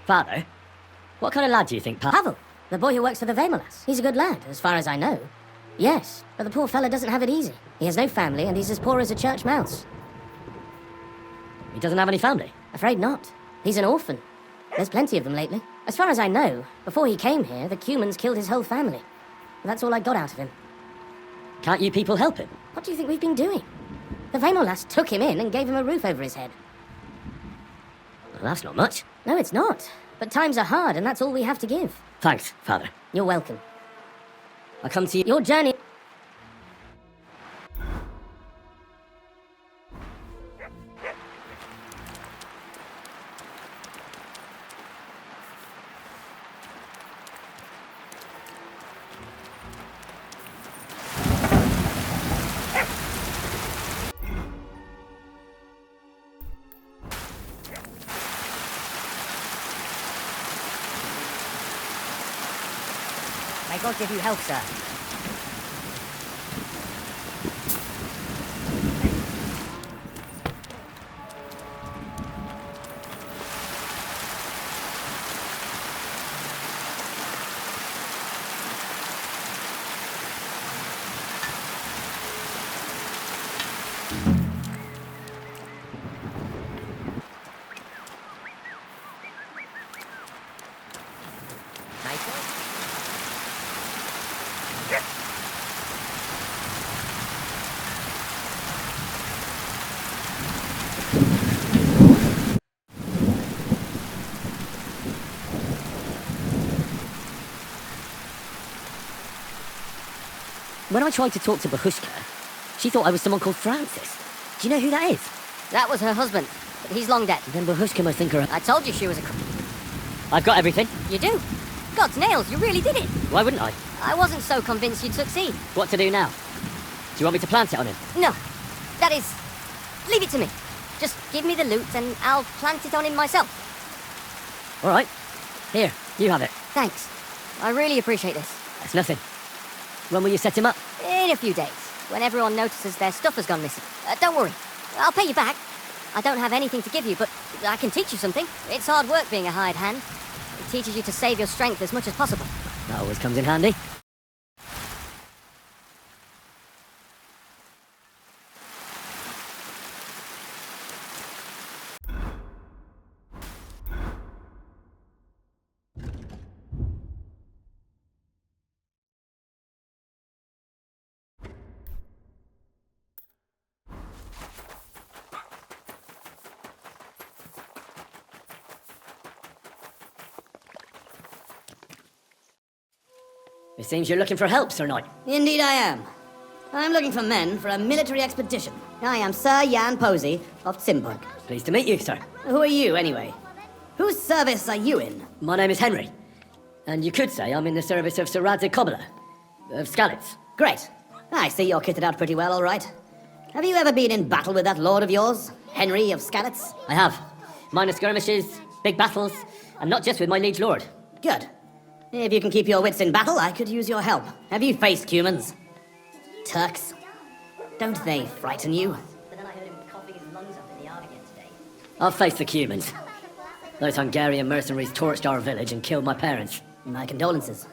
Father, what kind of lad do you think Pavel, the boy who works for the Vemolas. He's a good lad, as far as I know. Yes, but the poor fella doesn't have it easy. He has no family, and he's as poor as a church mouse. He doesn't have any family? Afraid not. He's an orphan. There's plenty of them lately. As far as I know, before he came here, the Cumans killed his whole family. That's all I got out of him. Can't you people help him? What do you think we've been doing? The Vamo lass took him in and gave him a roof over his head. Well, that's not much. No, it's not. But times are hard, and that's all we have to give. Thanks, Father. You're welcome. I'll come to you. Your journey... May God give you help, sir. When I tried to talk to Bahushka, she thought I was someone called Francis. Do you know who that is? That was her husband, but he's long dead. Then Bahushka must think her... I told you she was a... I've got everything. You do? God's nails, you really did it. Why wouldn't I? I wasn't so convinced you'd succeed. What to do now? Do you want me to plant it on him? No. That is... Leave it to me. Just give me the loot and I'll plant it on him myself. All right. Here, you have it. Thanks. I really appreciate this. That's nothing. When will you set him up? In a few days, when everyone notices their stuff has gone missing. Don't worry. I'll pay you back. I don't have anything to give you, but I can teach you something. It's hard work being a hired hand. It teaches you to save your strength as much as possible. That always comes in handy. It seems you're looking for help, Sir Knight. Indeed I am. I'm looking for men for a military expedition. I am Sir Jan Posey of Kuttenberg. Pleased to meet you, sir. Who are you, anyway? Whose service are you in? My name is Henry. And you could say I'm in the service of Sir Radzik Cobbler, of Skalitz. Great. I see you're kitted out pretty well, all right. Have you ever been in battle with that lord of yours, Henry of Skalitz? I have. Minor skirmishes, big battles, and not just with my liege lord. Good. If you can keep your wits in battle, I could use your help. Have you faced humans? Turks? Don't they frighten you? But then I heard him coughing his lungs up in the yard again today. I've faced the Cumans. Those Hungarian mercenaries torched our village and killed my parents. My condolences.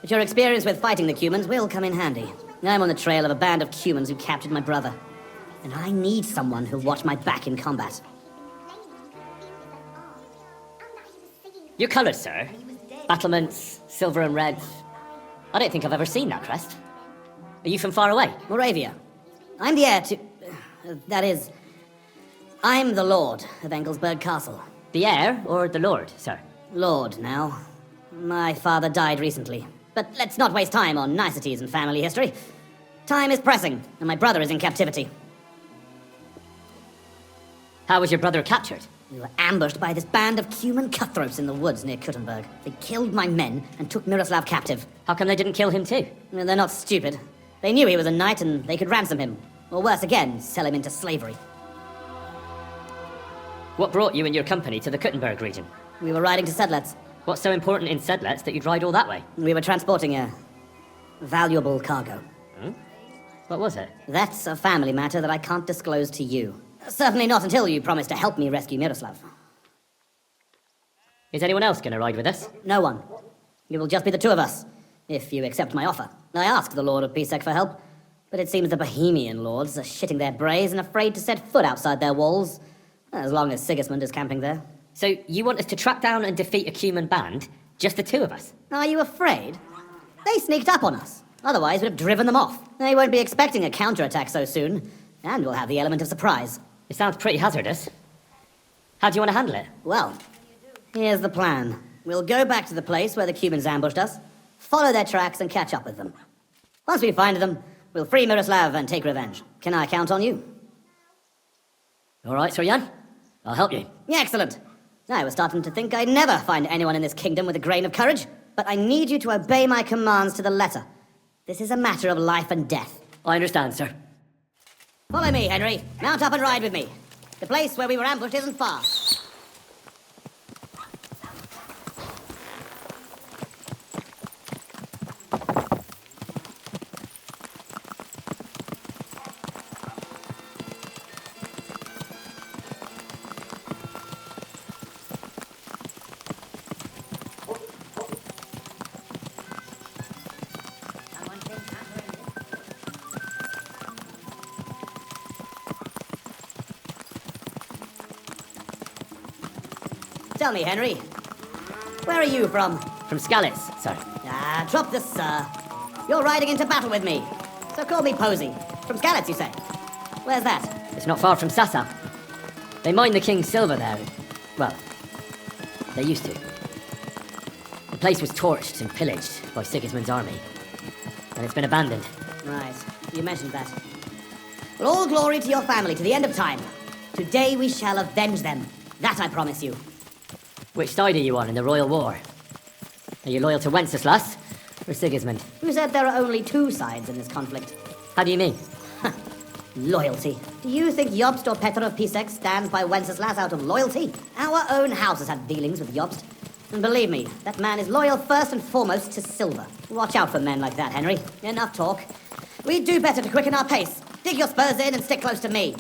But your experience with fighting the Cumans will come in handy. I'm on the trail of a band of Cumans who captured my brother. And I need someone who'll watch my back in combat. Your colours, sir? Battlements, silver and red. I don't think I've ever seen that crest. Are you from far away? Moravia. I'm the heir to... that is... I'm the Lord of Engelsberg Castle. The heir or the Lord, sir? Lord, now. My father died recently. But let's not waste time on niceties and family history. Time is pressing, and my brother is in captivity. How was your brother captured? We were ambushed by this band of Cuman cutthroats in the woods near Kuttenberg. They killed my men and took Miroslav captive. How come they didn't kill him too? Well, they're not stupid. They knew he was a knight and they could ransom him. Or worse again, sell him into slavery. What brought you and your company to the Kuttenberg region? We were riding to Sedlets. What's so important in Sedlets that you'd ride all that way? We were transporting a valuable cargo. Hmm? What was it? That's a family matter that I can't disclose to you. Certainly not until you promise to help me rescue Miroslav. Is anyone else going to ride with us? No one. It will just be the two of us, if you accept my offer. I asked the Lord of Pisek for help, but it seems the Bohemian lords are shitting their brays and afraid to set foot outside their walls, as long as Sigismund is camping there. So you want us to track down and defeat a Cuman band? Just the two of us? Are you afraid? They sneaked up on us. Otherwise, we'd have driven them off. They won't be expecting a counterattack so soon, and we'll have the element of surprise. It sounds pretty hazardous. How do you want to handle it? Well, here's the plan. We'll go back to the place where the Cubans ambushed us, follow their tracks, and catch up with them. Once we find them, we'll free Miroslav and take revenge. Can I count on you? All right, Sir Jan. I'll help you. Excellent. I was starting to think I'd never find anyone in this kingdom with a grain of courage, but I need you to obey my commands to the letter. This is a matter of life and death. I understand, sir. Follow me, Henry. Mount up and ride with me. The place where we were ambushed isn't far. Tell me, Henry, where are you from? From Skalitz, sir. Ah, drop this, sir. You're riding into battle with me, so call me Posey. From Skalitz, you say? Where's that? It's not far from Sassa. They mine the king's silver there. Well, they used to. The place was torched and pillaged by Sigismund's army, and it's been abandoned. Right, you mentioned that. Well, all glory to your family to the end of time. Today we shall avenge them. That I promise you. Which side are you on in the royal war? Are you loyal to Wenceslas or Sigismund? Who said there are only two sides in this conflict? How do you mean? Loyalty. Do you think Jobst or Petr of Pisek stands by Wenceslas out of loyalty? Our own house has had dealings with Jobst. And believe me, that man is loyal first and foremost to silver. Watch out for men like that, Henry. Enough talk. We'd do better to quicken our pace. Dig your spurs in and stick close to me.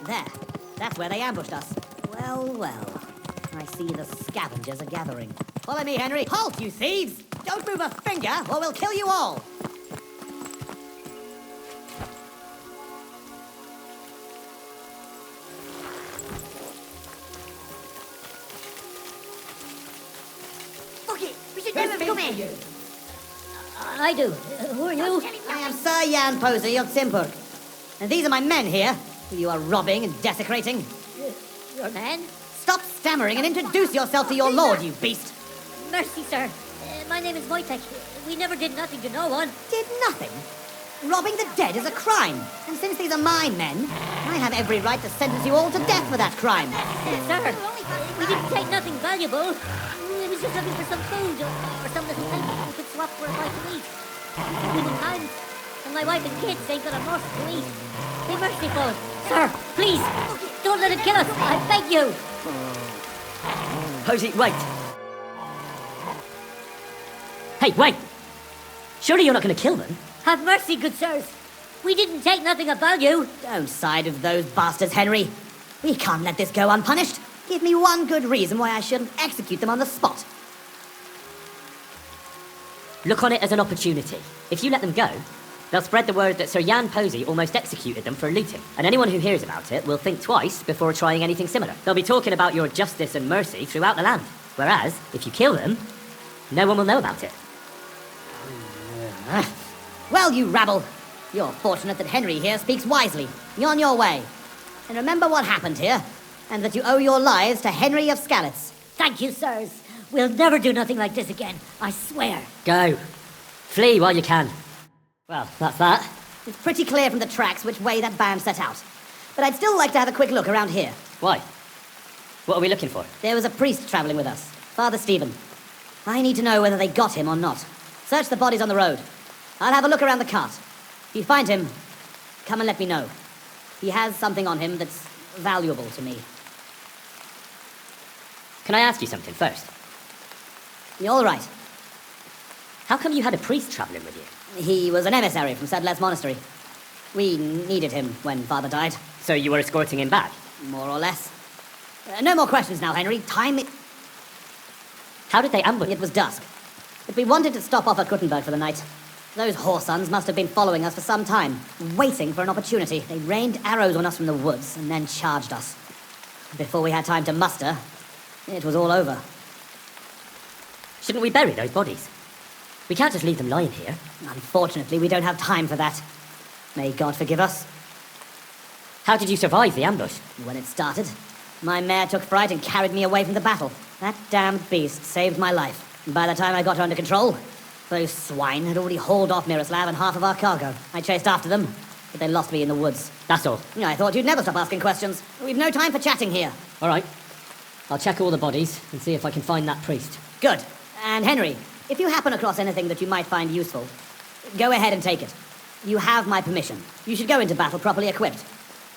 There. That's where they ambushed us. Well, well. I see the scavengers are gathering. Follow me, Henry. Halt, you thieves! Don't move a finger, or we'll kill you all! Okay, we should never come in. I do. Who are you? I am Sir Jan Posey of Simburg. And these are my men here, who you are robbing and desecrating. Your man? Stop stammering and introduce yourself to your lord, you beast! Mercy, sir. My name is Wojtek. We never did nothing to no one. Did nothing? Robbing the dead is a crime. And since these are my men, I have every right to sentence you all to death for that crime. Sir, we didn't take nothing valuable. We was just looking for some food or some little thing we could swap for a bite to eat. Human times. And my wife and kids ain't got a morsel to eat. Be merciful. Sir, please, don't let it kill us. I beg you. Posey, wait. Hey, wait! Surely you're not going to kill them? Have mercy, good sirs. We didn't take nothing of value. Don't side with those bastards, Henry. We can't let this go unpunished. Give me one good reason why I shouldn't execute them on the spot. Look on it as an opportunity. If you let them go, They'll spread the word that Sir Jan Posey almost executed them for looting, and anyone who hears about it will think twice before trying anything similar. They'll be talking about your justice and mercy throughout the land, whereas, if you kill them, no one will know about it. Well, you rabble, you're fortunate that Henry here speaks wisely. You're on your way. And remember what happened here, and that you owe your lives to Henry of Skalitz. Thank you, sirs. We'll never do nothing like this again, I swear. Go. Flee while you can. Well, that's that. It's pretty clear from the tracks which way that band set out. But I'd still like to have a quick look around here. Why? What are we looking for? There was a priest travelling with us, Father Stephen. I need to know whether they got him or not. Search the bodies on the road. I'll have a look around the cart. If you find him, come and let me know. He has something on him that's valuable to me. Can I ask you something first? You're all right. How come you had a priest travelling with you? He was an emissary from Sedlez Monastery. We needed him when Father died. So you were escorting him back? More or less. No more questions now, Henry. Time it... How did they ambush? It was dusk. But we wanted to stop off at Kuttenberg for the night. Those whoresons must have been following us for some time, waiting for an opportunity. They rained arrows on us from the woods and then charged us. Before we had time to muster, it was all over. Shouldn't we bury those bodies? We can't just leave them lying here. Unfortunately, we don't have time for that. May God forgive us. How did you survive the ambush? When it started, my mare took fright and carried me away from the battle. That damned beast saved my life. And by the time I got her under control, those swine had already hauled off Miroslav and half of our cargo. I chased after them, but they lost me in the woods. That's all. I thought you'd never stop asking questions. We've no time for chatting here. All right. I'll check all the bodies and see if I can find that priest. Good. And Henry, if you happen across anything that you might find useful, go ahead and take it. You have my permission. You should go into battle properly equipped.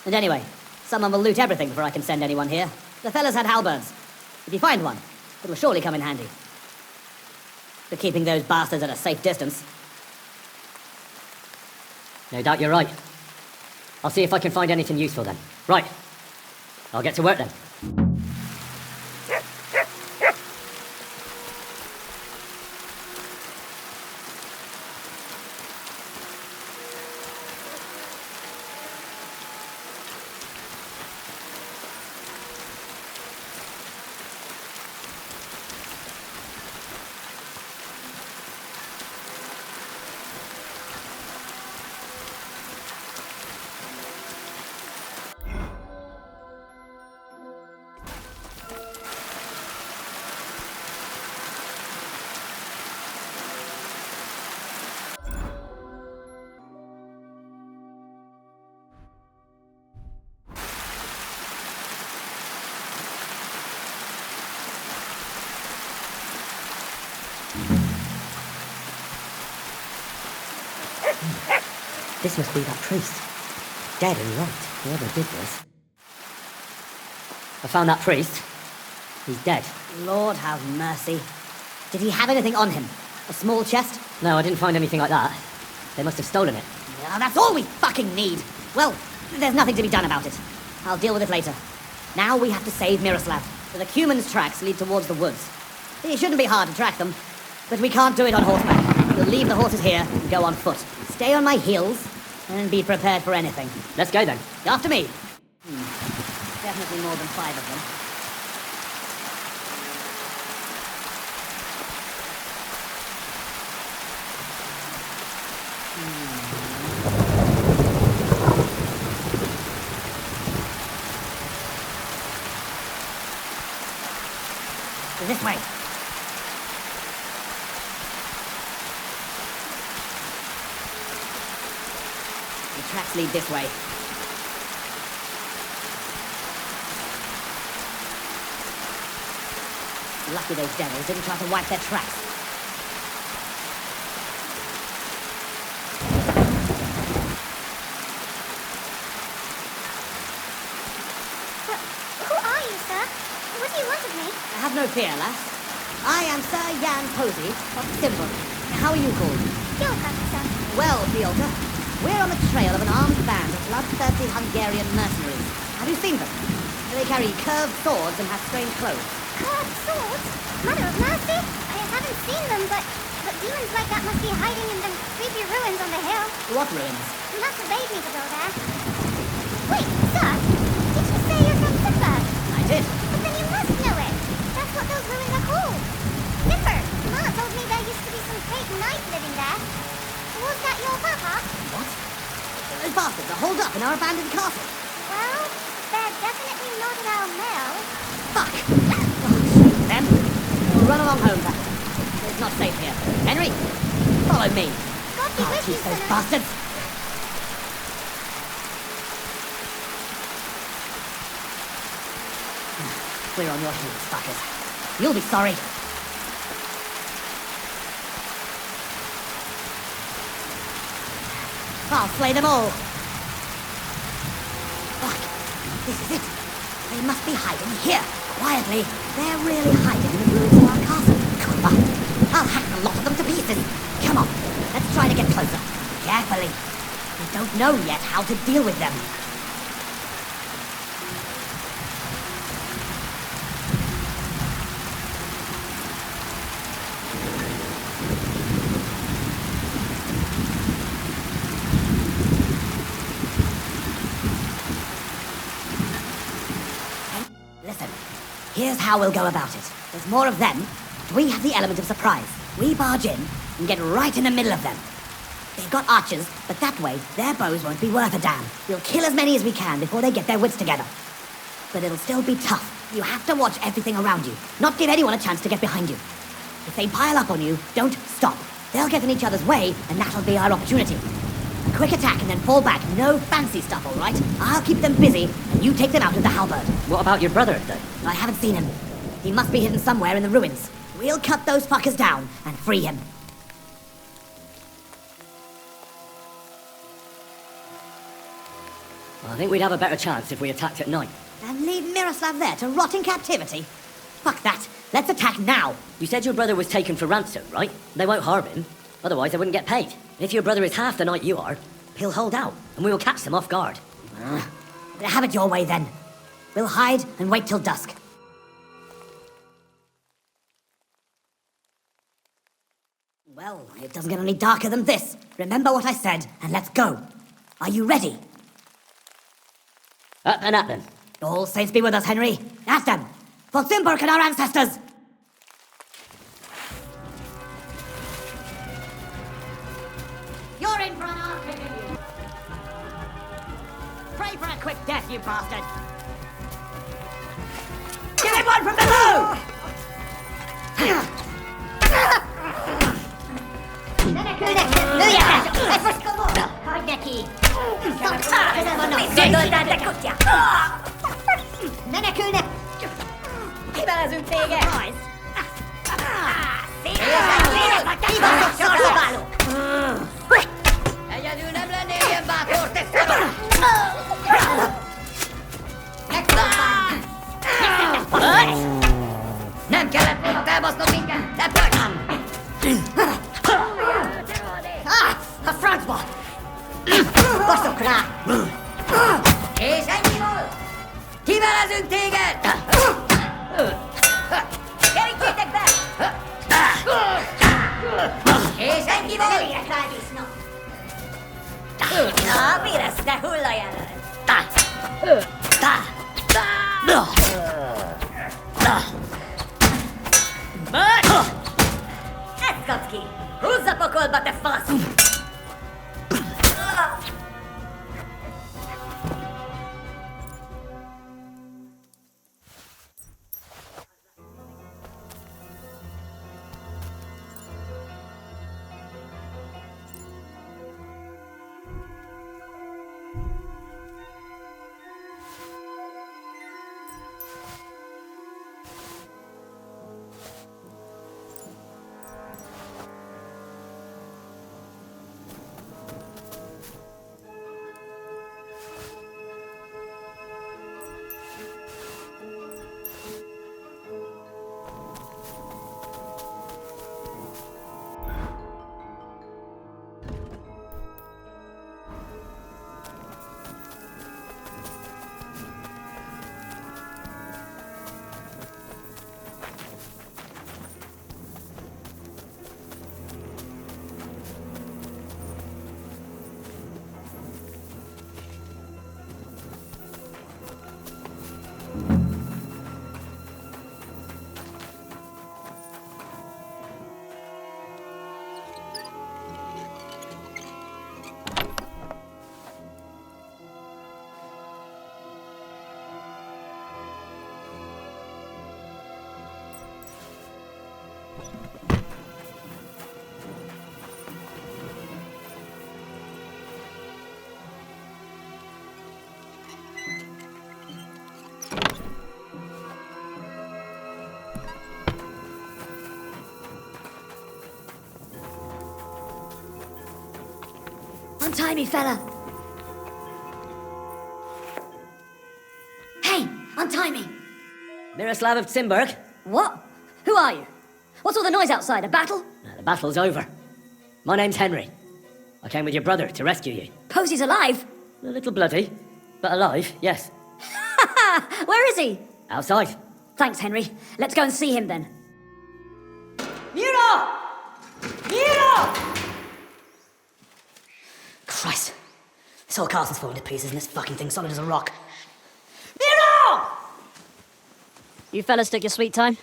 And anyway, someone will loot everything before I can send anyone here. The fellas had halberds. If you find one, it'll surely come in handy. For keeping those bastards at a safe distance. No doubt you're right. I'll see if I can find anything useful then. Right. I'll get to work then. This must be that priest. Dead and right, whoever did this. I found that priest. He's dead. Lord have mercy. Did he have anything on him? A small chest? No, I didn't find anything like that. They must have stolen it. Yeah, that's all we fucking need. Well, there's nothing to be done about it. I'll deal with it later. Now we have to save Miroslav. The Cuman's tracks lead towards the woods. It shouldn't be hard to track them, but we can't do it on horseback. We'll leave the horses here and go on foot. Stay on my heels and be prepared for anything. Let's go then. After me. Definitely more than 5 of them. This way. The tracks lead this way. Lucky those devils didn't try to wipe their tracks. Who are you, sir? What do you want of me? Have no fear, lass. I am Sir Jan Posey of Kuttenberg. How are you called? Piotr, sir. Well, Piotr, we're on the trail of an armed band of bloodthirsty Hungarian mercenaries. Have you seen them? They carry curved swords and have strange clothes. Curved swords? Mother of mercy! I haven't seen them, but Demons like that must be hiding in them creepy ruins on the hill. What ruins? You must have made me to go there. Wait, sir, did you say you're from Kuttenberg? I did. But then you must know it. That's what those ruins are called. Nimber, Ma told me there used to be some fake knight living there. Was that your papa? What? Those bastards are holed up in our abandoned castle. Well, they're definitely not in our mail. Fuck! Oh, shit, then. We'll run along home, then. It's not safe here. Henry, follow me. God be with you, Keep those sinner. bastards. Clear on your heels, fuckers. You'll be sorry. I'll slay them all. Fuck. This is it. They must be hiding here. Quietly. They're really hiding in the ruins of our castle. Come on. I'll hack a lot of them to pieces. Come on. Let's try to get closer. Carefully. We don't know yet how to deal with them. Here's how we'll go about it. There's more of them, but we have the element of surprise. We barge in and get right in the middle of them. They've got archers, but that way their bows won't be worth a damn. We'll kill as many as we can before they get their wits together. But it'll still be tough. You have to watch everything around you, not give anyone a chance to get behind you. If they pile up on you, don't stop. They'll get in each other's way, and that'll be our opportunity. A quick attack and then fall back. No fancy stuff, all right? I'll keep them busy, and you take them out with the halberd. What about your brother, then? I haven't seen him. He must be hidden somewhere in the ruins. We'll cut those fuckers down and free him. I think we'd have a better chance if we attacked at night. And leave Miroslav there to rot in captivity? Fuck that. Let's attack now. You said your brother was taken for ransom, right? They won't harm him. Otherwise, they wouldn't get paid. If your brother is half the knight you are, he'll hold out, and we will catch them off guard. Have it your way, then. We'll hide and wait till dusk. Well, it doesn't get any darker than this. Remember what I said, and let's go. Are you ready? Up and at them. All saints be with us, Henry. At them. For Thunderstone and our ancestors. You're in for an arc, you. Pray for a quick death, you bastard. Give him one from below! Kivelezünk téged! Egyedül nem lennél ilyen bátor, te szarok! Nem kellett volna felbasznod minket, te pöcsám! A francba! Baszok rá! És ennyi volt! Kivelezünk téged! Kerítsétek be! És ennyi volt! Na, mi lesz, te hullajelen? Ezt kapd ki! Húzza pokolba, te fasz! Untie me, fella. Hey, untie me. Miroslav of Kuttenberg. What? Who are you? What's all the noise outside? A battle? No, the battle's over. My name's Henry. I came with your brother to rescue you. Posy's alive? A little bloody, but alive, yes. Where is he? Outside. Thanks, Henry. Let's go and see him then. Miro! Miro! Christ. This whole castle's falling to pieces and this fucking thing's solid as a rock. Miro! You fellas took your sweet time?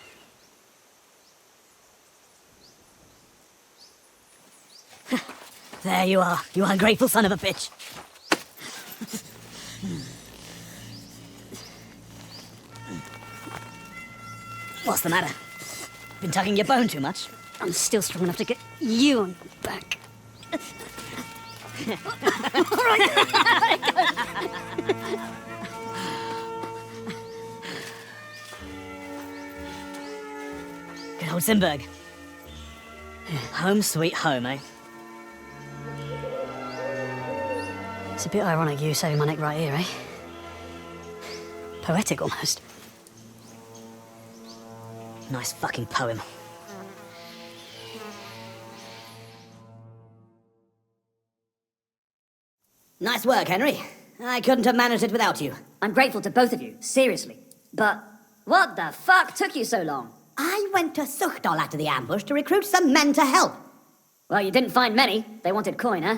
There you are, you ungrateful son of a bitch. What's the matter? Been tugging your bone too much? I'm still strong enough to get you on your back. Good old Kuttenberg. Home sweet home, eh? It's a bit ironic you saving my neck right here, eh? Poetic almost. Nice fucking poem. Nice work, Henry. I couldn't have managed it without you. I'm grateful to both of you, seriously. But what the fuck took you so long? I went to Suchdol after the ambush to recruit some men to help. Well, you didn't find many. They wanted coin, huh?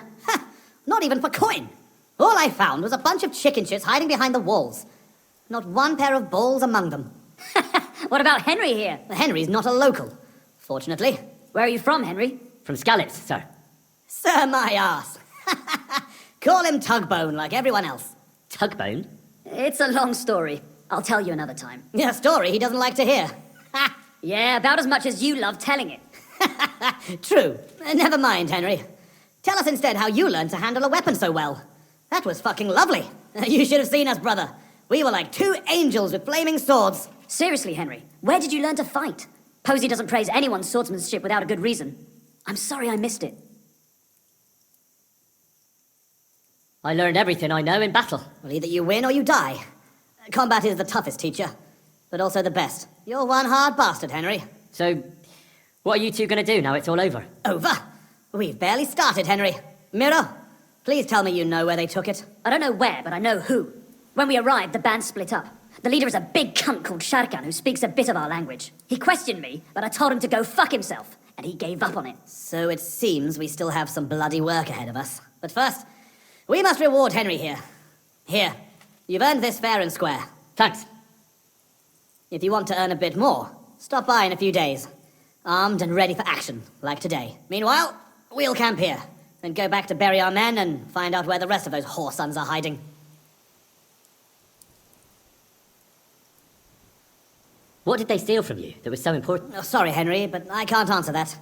Not even for coin. All I found was a bunch of chicken shits hiding behind the walls. Not one pair of balls among them. What about Henry here? Henry's not a local, fortunately. Where are you from, Henry? From Scallops, sir. Sir, my arse. Call him Tugbone like everyone else. Tugbone? It's a long story. I'll tell you another time. A story he doesn't like to hear. Yeah, about as much as you love telling it. True. Never mind, Henry. Tell us instead how you learned to handle a weapon so well. That was fucking lovely. You should have seen us, brother. We were like two angels with flaming swords. Seriously, Henry, where did you learn to fight? Posy doesn't praise anyone's swordsmanship without a good reason. I'm sorry I missed it. I learned everything I know in battle. Well, either you win or you die. Combat is the toughest teacher, but also the best. You're one hard bastard, Henry. So, what are you two going to do now it's all over? Over? We've barely started, Henry. Miro, please tell me you know where they took it. I don't know where, but I know who. When we arrived, the band split up. The leader is a big cunt called Sharkan who speaks a bit of our language. He questioned me, but I told him to go fuck himself, and he gave up on it. So it seems we still have some bloody work ahead of us. But first, we must reward Henry here. Here, you've earned this fair and square. Thanks. If you want to earn a bit more, stop by in a few days. Armed and ready for action, like today. Meanwhile, we'll camp here, then go back to bury our men and find out where the rest of those whore sons are hiding. What did they steal from you that was so important? Oh, sorry, Henry, but I can't answer that.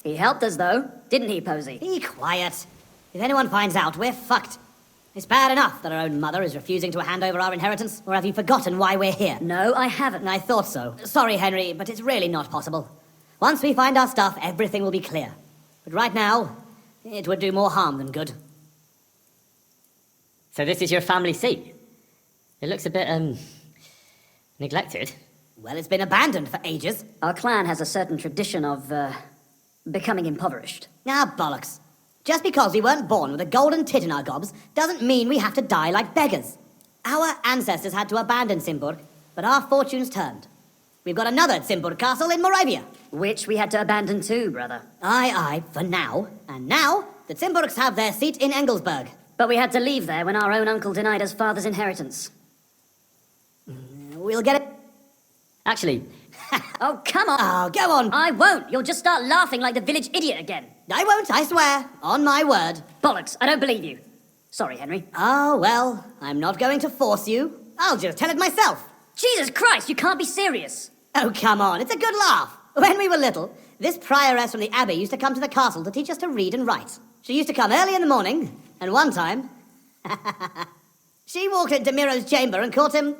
He helped us, though, didn't he, Posy? Be quiet. If anyone finds out, we're fucked. It's bad enough that our own mother is refusing to hand over our inheritance, or have you forgotten why we're here? No, I haven't. I thought so. Sorry, Henry, but it's really not possible. Once we find our stuff, everything will be clear. But right now, it would do more harm than good. So this is your family seat? It looks a bit, neglected. Well, it's been abandoned for ages. Our clan has a certain tradition of, becoming impoverished. Ah, bollocks. Just because we weren't born with a golden tit in our gobs doesn't mean we have to die like beggars. Our ancestors had to abandon Simburg, but our fortunes turned. We've got another Simburg castle in Moravia. Which we had to abandon too, brother. Aye, for now. And now, the Simburgs have their seat in Engelsberg. But we had to leave there when our own uncle denied us father's inheritance. We'll get it. Actually... Oh, come on. Oh, go on. I won't. You'll just start laughing like the village idiot again. I won't, I swear. On my word. Bollocks, I don't believe you. Sorry, Henry. Oh, well, I'm not going to force you. I'll just tell it myself. Jesus Christ, you can't be serious. Oh, come on, it's a good laugh. When we were little, this prioress from the abbey used to come to the castle to teach us to read and write. She used to come early in the morning, and one time... she walked into Miro's chamber and caught him...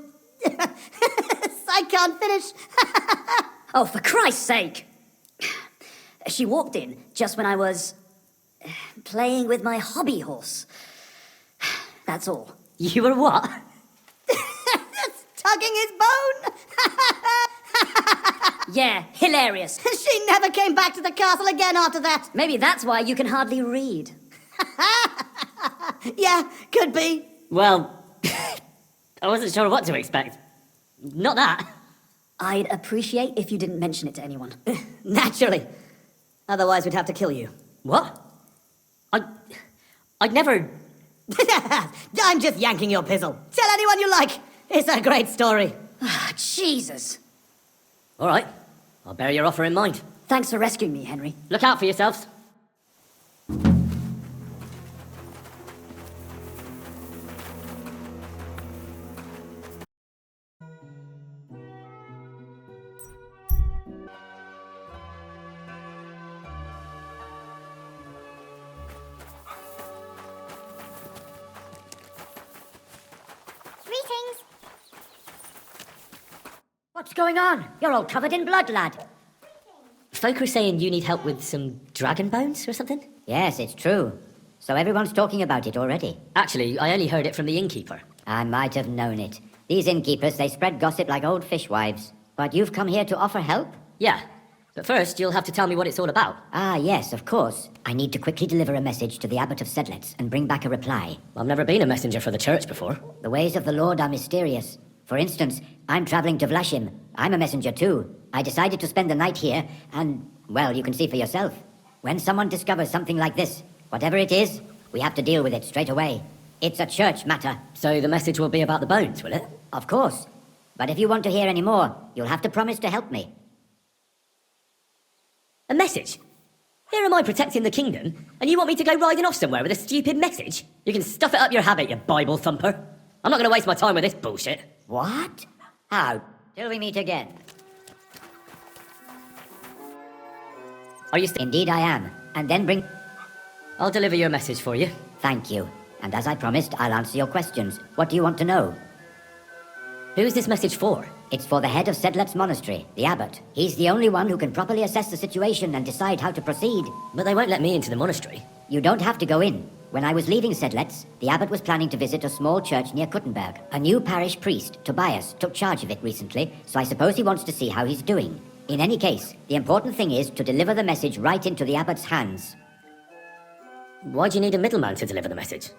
I can't finish. Oh, for Christ's sake. She walked in just when I was playing with my hobby horse. That's all. You were what? Tugging his bone! Yeah, hilarious. She never came back to the castle again after that. Maybe that's why you can hardly read. Yeah, could be. Well, I wasn't sure what to expect. Not that. I'd appreciate if you didn't mention it to anyone. Naturally. Otherwise we'd have to kill you. What? I'd never... I'm just yanking your pizzle. Tell anyone you like. It's a great story. Jesus. All right. I'll bear your offer in mind. Thanks for rescuing me, Henry. Look out for yourselves. Greetings. What's going on? You're all covered in blood, lad. Folk are saying you need help with some dragon bones or something? Yes, it's true. So everyone's talking about it already. Actually, I only heard it from the innkeeper. I might have known it. These innkeepers, they spread gossip like old fishwives. But you've come here to offer help? Yeah. But first, you'll have to tell me what it's all about. Ah, yes, of course. I need to quickly deliver a message to the Abbot of Sedlitz and bring back a reply. I've never been a messenger for the church before. The ways of the Lord are mysterious. For instance, I'm traveling to Vlashim. I'm a messenger too. I decided to spend the night here, and, well, you can see for yourself. When someone discovers something like this, whatever it is, we have to deal with it straight away. It's a church matter. So the message will be about the bones, will it? Of course. But if you want to hear any more, you'll have to promise to help me. A message? Here am I protecting the kingdom, and you want me to go riding off somewhere with a stupid message? You can stuff it up your habit, you Bible thumper. I'm not going to waste my time with this bullshit. What? How? Till we meet again. Are you Indeed I am. And then bring... I'll deliver your message for you. Thank you. And as I promised, I'll answer your questions. What do you want to know? Who's this message for? It's for the head of Sedlet's monastery, the abbot. He's the only one who can properly assess the situation and decide how to proceed. But they won't let me into the monastery. You don't have to go in. When I was leaving Sedlet's, the abbot was planning to visit a small church near Kuttenberg. A new parish priest, Tobias, took charge of it recently, so I suppose he wants to see how he's doing. In any case, the important thing is to deliver the message right into the abbot's hands. Why do you need a middleman to deliver the message?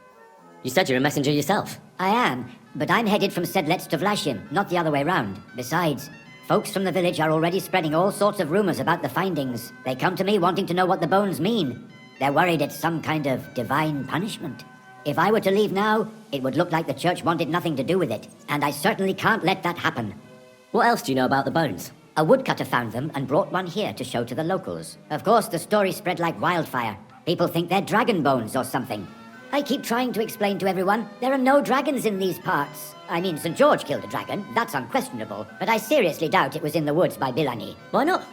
You said you're a messenger yourself. I am, but I'm headed from Sedlet's to Vlashim, not the other way round. Besides, folks from the village are already spreading all sorts of rumors about the findings. They come to me wanting to know what the bones mean. They're worried it's some kind of divine punishment. If I were to leave now, it would look like the church wanted nothing to do with it, and I certainly can't let that happen. What else do you know about the bones? A woodcutter found them and brought one here to show to the locals. Of course, the story spread like wildfire. People think they're dragon bones or something. I keep trying to explain to everyone there are no dragons in these parts. I mean, St. George killed a dragon, that's unquestionable, but I seriously doubt it was in the woods by Billani. Why not?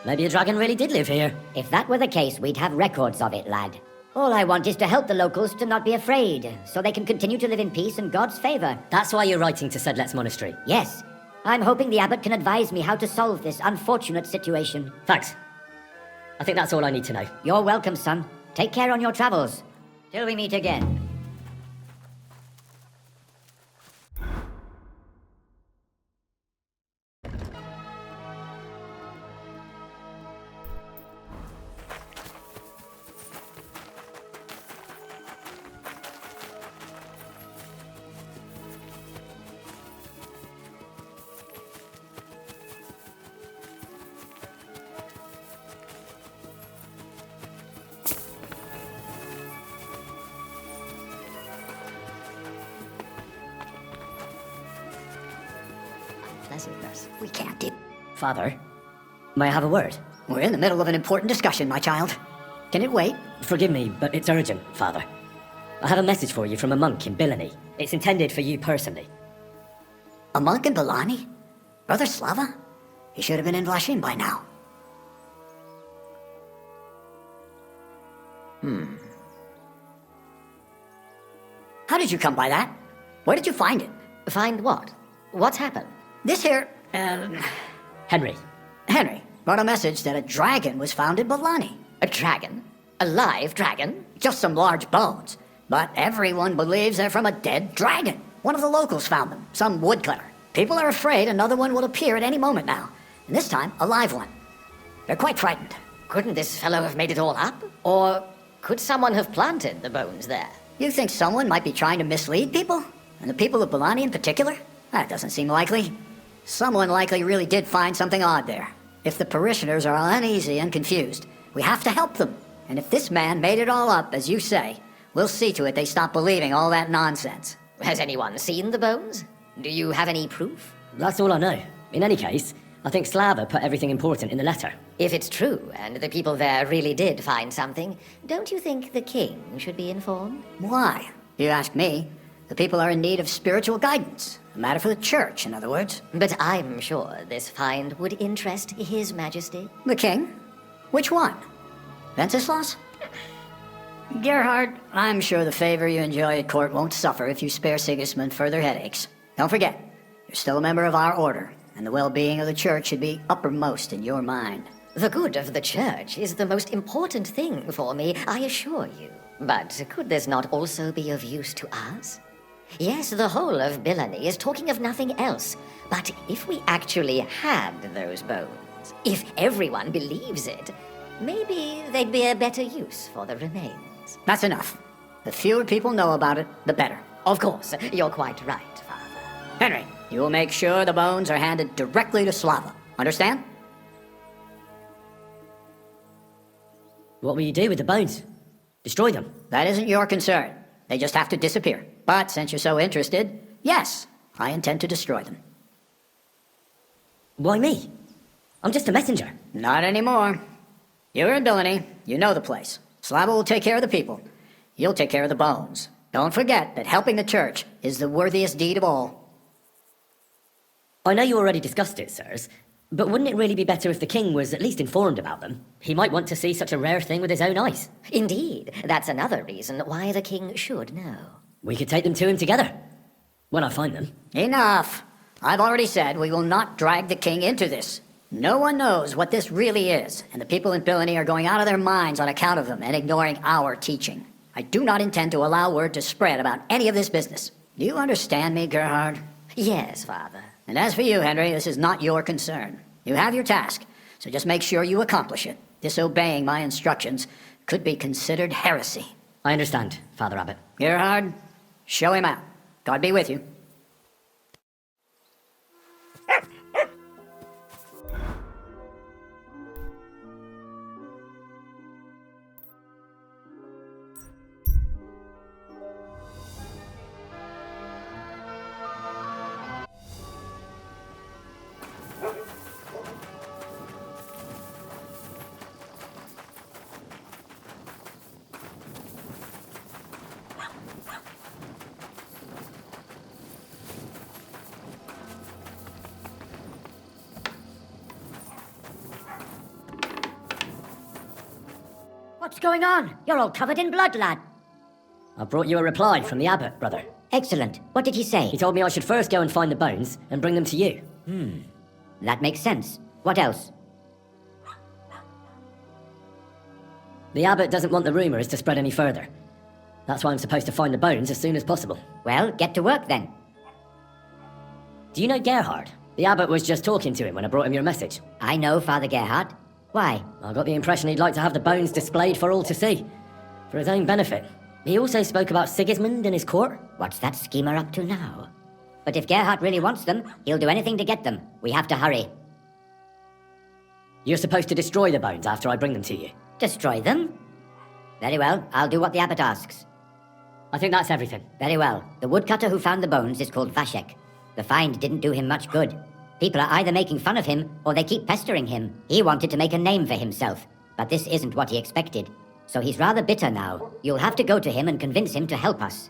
Maybe a dragon really did live here. If that were the case, we'd have records of it, lad. All I want is to help the locals to not be afraid, so they can continue to live in peace and God's favor. That's why you're writing to Sedlet's monastery? Yes. I'm hoping the abbot can advise me how to solve this unfortunate situation. Thanks. I think that's all I need to know. You're welcome, son. Take care on your travels. Till we meet again. Pleasantness. We can't do... Father, may I have a word? We're in the middle of an important discussion, my child. Can it wait? Forgive me, but it's urgent, Father. I have a message for you from a monk in Billani. It's intended for you personally. A monk in Billani? Brother Slava? He should have been in Vlashim by now. How did you come by that? Where did you find it? Find what? What's happened? This here, Henry. Henry brought a message that a dragon was found in Billani. A dragon? A live dragon? Just some large bones. But everyone believes they're from a dead dragon. One of the locals found them, some woodcutter. People are afraid another one will appear at any moment now. And this time, a live one. They're quite frightened. Couldn't this fellow have made it all up? Or could someone have planted the bones there? You think someone might be trying to mislead people? And the people of Belani in particular? That doesn't seem likely. Someone likely really did find something odd there. If the parishioners are uneasy and confused, we have to help them. And if this man made it all up, as you say, we'll see to it they stop believing all that nonsense. Has anyone seen the bones? Do you have any proof? That's all I know. In any case, I think Slava put everything important in the letter. If it's true, and the people there really did find something, don't you think the king should be informed? Why? You ask me. The people are in need of spiritual guidance. A matter for the church, in other words. But I'm sure this find would interest His Majesty. The king? Which one? Wenceslaus? Gerhard, I'm sure the favor you enjoy at court won't suffer if you spare Sigismund further headaches. Don't forget, you're still a member of our order, and the well-being of the church should be uppermost in your mind. The good of the church is the most important thing for me, I assure you. But could this not also be of use to us? Yes, the whole of Belani is talking of nothing else. But if we actually had those bones, if everyone believes it, maybe they'd be a better use for the remains. That's enough. The fewer people know about it, the better. Of course, you're quite right, Father. Henry, you will make sure the bones are handed directly to Slava. Understand? What will you do with the bones? Destroy them? That isn't your concern. They just have to disappear. But since you're so interested, yes, I intend to destroy them. Why me? I'm just a messenger. Not anymore. You're in Belani. You know the place. Slava will take care of the people. You'll take care of the bones. Don't forget that helping the church is the worthiest deed of all. I know you already discussed it, sirs, but wouldn't it really be better if the king was at least informed about them? He might want to see such a rare thing with his own eyes. Indeed, that's another reason why the king should know. We could take them to him together, when I find them. Enough! I've already said we will not drag the king into this. No one knows what this really is, and the people in Belani are going out of their minds on account of them and ignoring our teaching. I do not intend to allow word to spread about any of this business. Do you understand me, Gerhard? Yes, Father. And as for you, Henry, this is not your concern. You have your task, so just make sure you accomplish it. Disobeying my instructions could be considered heresy. I understand, Father Abbot. Gerhard, show him out. God be with you. What's going on? You're all covered in blood, lad. I brought you a reply from the abbot, brother. Excellent. What did he say? He told me I should first go and find the bones and bring them to you. That makes sense. What else? The abbot doesn't want the rumours to spread any further. That's why I'm supposed to find the bones as soon as possible. Well, get to work then. Do you know Gerhard? The abbot was just talking to him when I brought him your message. I know Father Gerhard. Why? I got the impression he'd like to have the bones displayed for all to see. For his own benefit. He also spoke about Sigismund and his court. What's that schemer up to now? But if Gerhard really wants them, he'll do anything to get them. We have to hurry. You're supposed to destroy the bones after I bring them to you. Destroy them? Very well, I'll do what the abbot asks. I think that's everything. Very well. The woodcutter who found the bones is called Vashek. The find didn't do him much good. People are either making fun of him, or they keep pestering him. He wanted to make a name for himself, but this isn't what he expected. So he's rather bitter now. You'll have to go to him and convince him to help us.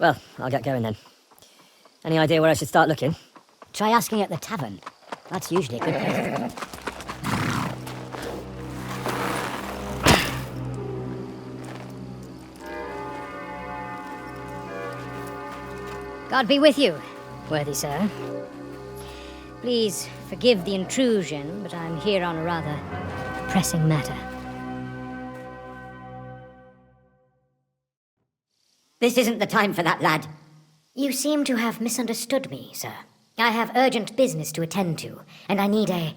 Well, I'll get going then. Any idea where I should start looking? Try asking at the tavern. That's usually a good place. God be with you, worthy sir. Please forgive the intrusion, but I'm here on a rather pressing matter. This isn't the time for that, lad. You seem to have misunderstood me, sir. I have urgent business to attend to, and I need a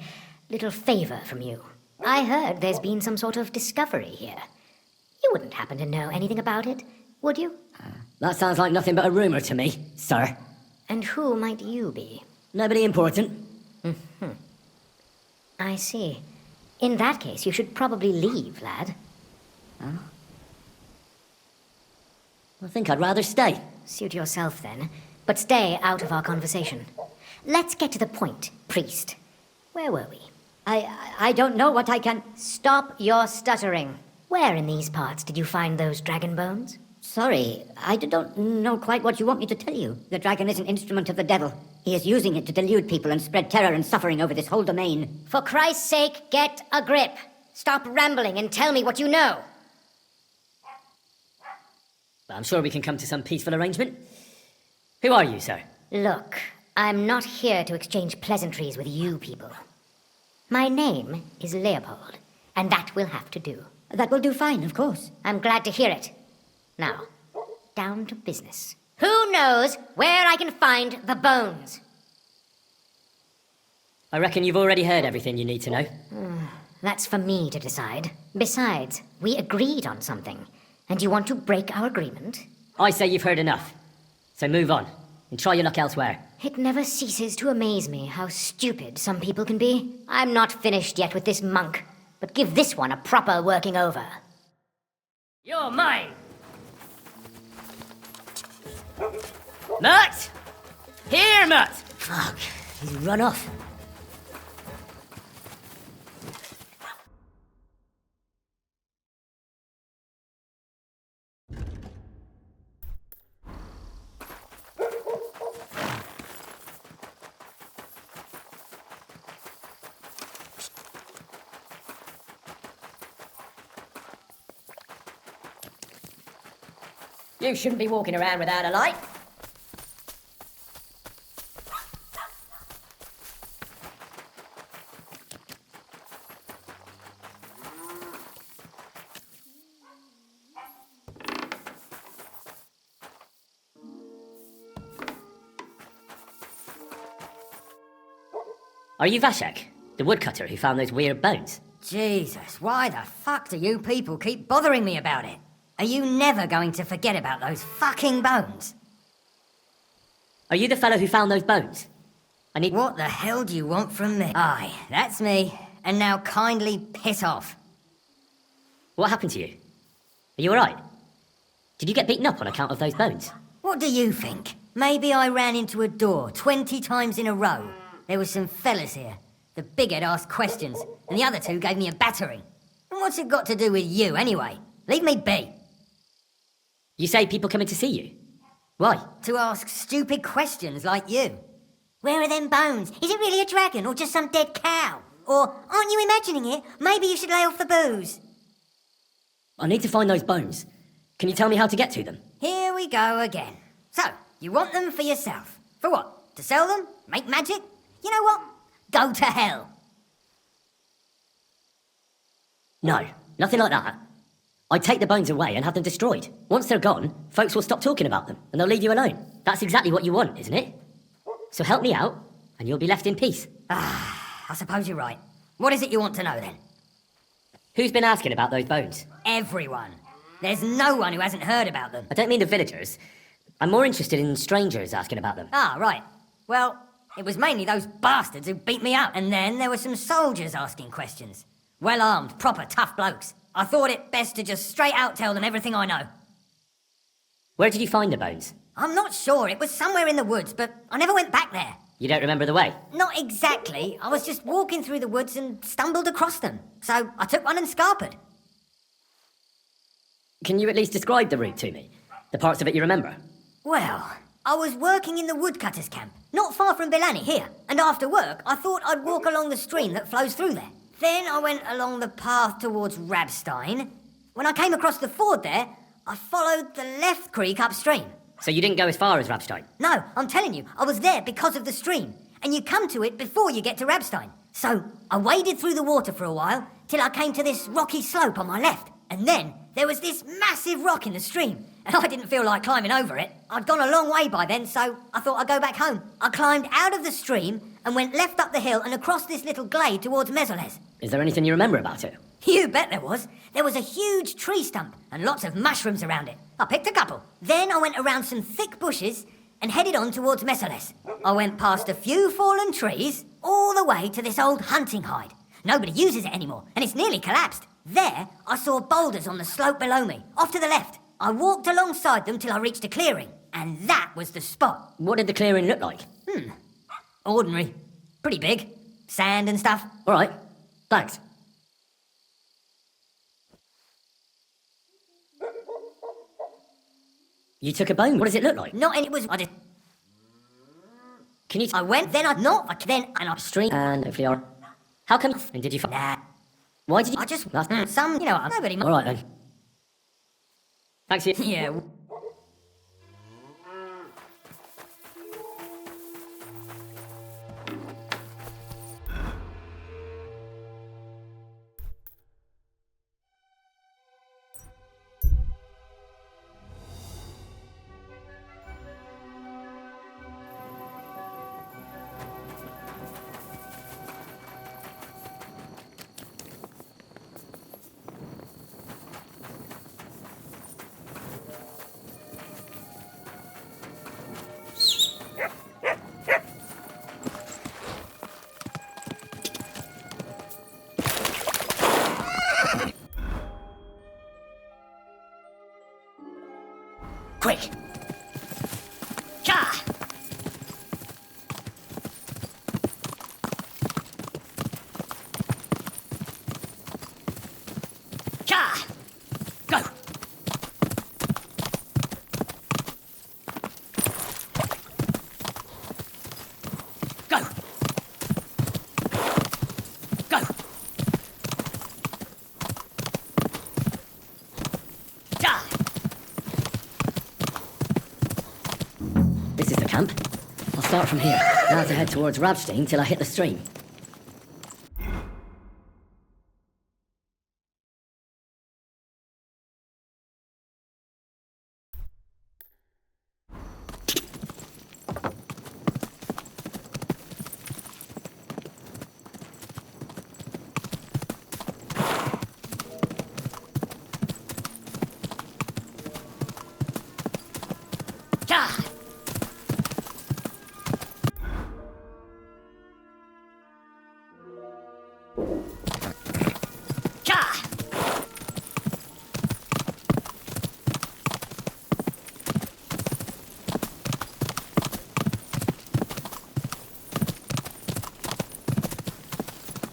little favor from you. I heard there's been some sort of discovery here. You wouldn't happen to know anything about it, would you? That sounds like nothing but a rumour to me, sir. And who might you be? Nobody important. Mm-hmm. I see. In that case, you should probably leave, lad. Oh? I think I'd rather stay. Suit yourself, then. But stay out of our conversation. Let's get to the point, priest. Where were we? I don't know what I can... Stop your stuttering. Where in these parts did you find those dragon bones? Sorry, I don't know quite what you want me to tell you. The dragon is an instrument of the devil. He is using it to delude people and spread terror and suffering over this whole domain. For Christ's sake, get a grip. Stop rambling and tell me what you know. I'm sure we can come to some peaceful arrangement. Who are you, sir? Look, I'm not here to exchange pleasantries with you people. My name is Leopold, and that will have to do. That will do fine, of course. I'm glad to hear it. Now, down to business. Who knows where I can find the bones? I reckon you've already heard everything you need to know. That's for me to decide. Besides, we agreed on something, and you want to break our agreement? I say you've heard enough. So move on, and try your luck elsewhere. It never ceases to amaze me how stupid some people can be. I'm not finished yet with this monk, but give this one a proper working over. You're mine! Mutt! Here, Mutt! Fuck, he's run off. You shouldn't be walking around without a light. Are you Vashek, the woodcutter who found those weird bones? Jesus, why the fuck do you people keep bothering me about it? Are you never going to forget about those fucking bones? Are you the fellow who found those bones? I need... What the hell do you want from me? Aye, that's me. And now kindly piss off. What happened to you? Are you alright? Did you get beaten up on account of those bones? What do you think? Maybe I ran into a door 20 times in a row. There were some fellas here. The bighead asked questions, and the other two gave me a battering. And what's it got to do with you, anyway? Leave me be. You say people come in to see you? Why? To ask stupid questions like you. Where are them bones? Is it really a dragon or just some dead cow? Or, aren't you imagining it? Maybe you should lay off the booze. I need to find those bones. Can you tell me how to get to them? Here we go again. So, you want them for yourself. For what? To sell them? Make magic? You know what? Go to hell. No, nothing like that. I'd take the bones away and have them destroyed. Once they're gone, folks will stop talking about them, and they'll leave you alone. That's exactly what you want, isn't it? So help me out, and you'll be left in peace. I suppose you're right. What is it you want to know, then? Who's been asking about those bones? Everyone. There's no one who hasn't heard about them. I don't mean the villagers. I'm more interested in strangers asking about them. Ah, right. Well, it was mainly those bastards who beat me up, and then there were some soldiers asking questions. Well-armed, proper tough blokes. I thought it best to just straight out tell them everything I know. Where did you find the bones? I'm not sure. It was somewhere in the woods, but I never went back there. You don't remember the way? Not exactly. I was just walking through the woods and stumbled across them. So I took one and scarpered. Can you at least describe the route to me? The parts of it you remember? Well, I was working in the woodcutters' camp, not far from Belani here. And after work, I thought I'd walk along the stream that flows through there. Then I went along the path towards Rabstein. When I came across the ford there, I followed the left creek upstream. So you didn't go as far as Rabstein? No, I'm telling you, I was there because of the stream. And you come to it before you get to Rabstein. So I waded through the water for a while, till I came to this rocky slope on my left. And then there was this massive rock in the stream. and I didn't feel like climbing over it. I'd gone a long way by then, so I thought I'd go back home. I climbed out of the stream and went left up the hill and across this little glade towards Mesoles. Is there anything you remember about it? You bet there was. There was a huge tree stump and lots of mushrooms around it. I picked a couple. Then I went around some thick bushes and headed on towards Mesoles. I went past a few fallen trees all the way to this old hunting hide. Nobody uses it anymore, and it's nearly collapsed. There, I saw boulders on the slope below me, off to the left. I walked alongside them till I reached a clearing, and that was the spot. What did the clearing look like? Ordinary. Pretty big. Sand and stuff. All right. Thanks. You took a bone. What does it look like? Not any. It was. I just. Can you? I went, then I not, then and I stream and hopefully I. How come? And did you? Nah. Why did you? I just. Some, you know, nobody. All right then. Thanks. Yeah. Quick! Cha! Cha! Go! Go! Go! Cha! This is the camp. I'll start from here. Now to head towards Rabstein till I hit the stream.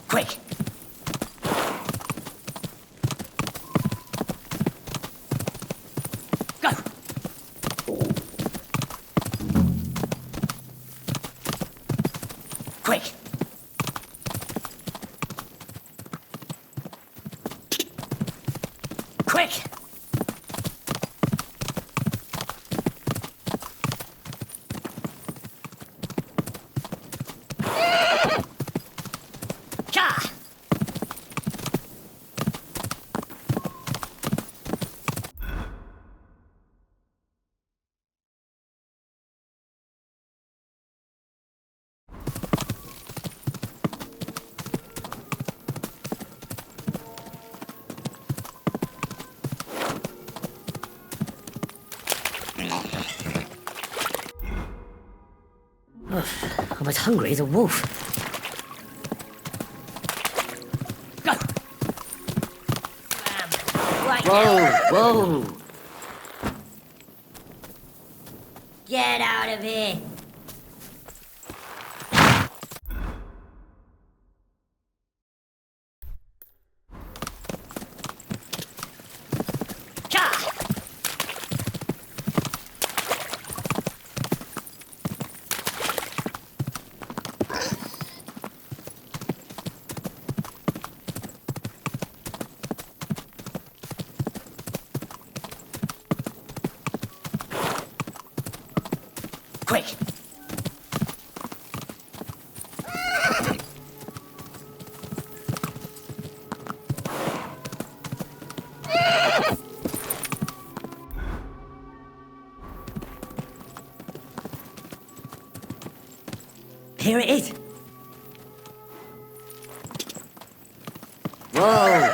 Quick! Go! Quick! Quick! Cha! I'm as hungry as a wolf. Go! Right. Whoa! Get out of here! Cha! Quick! Here it is. Whoa!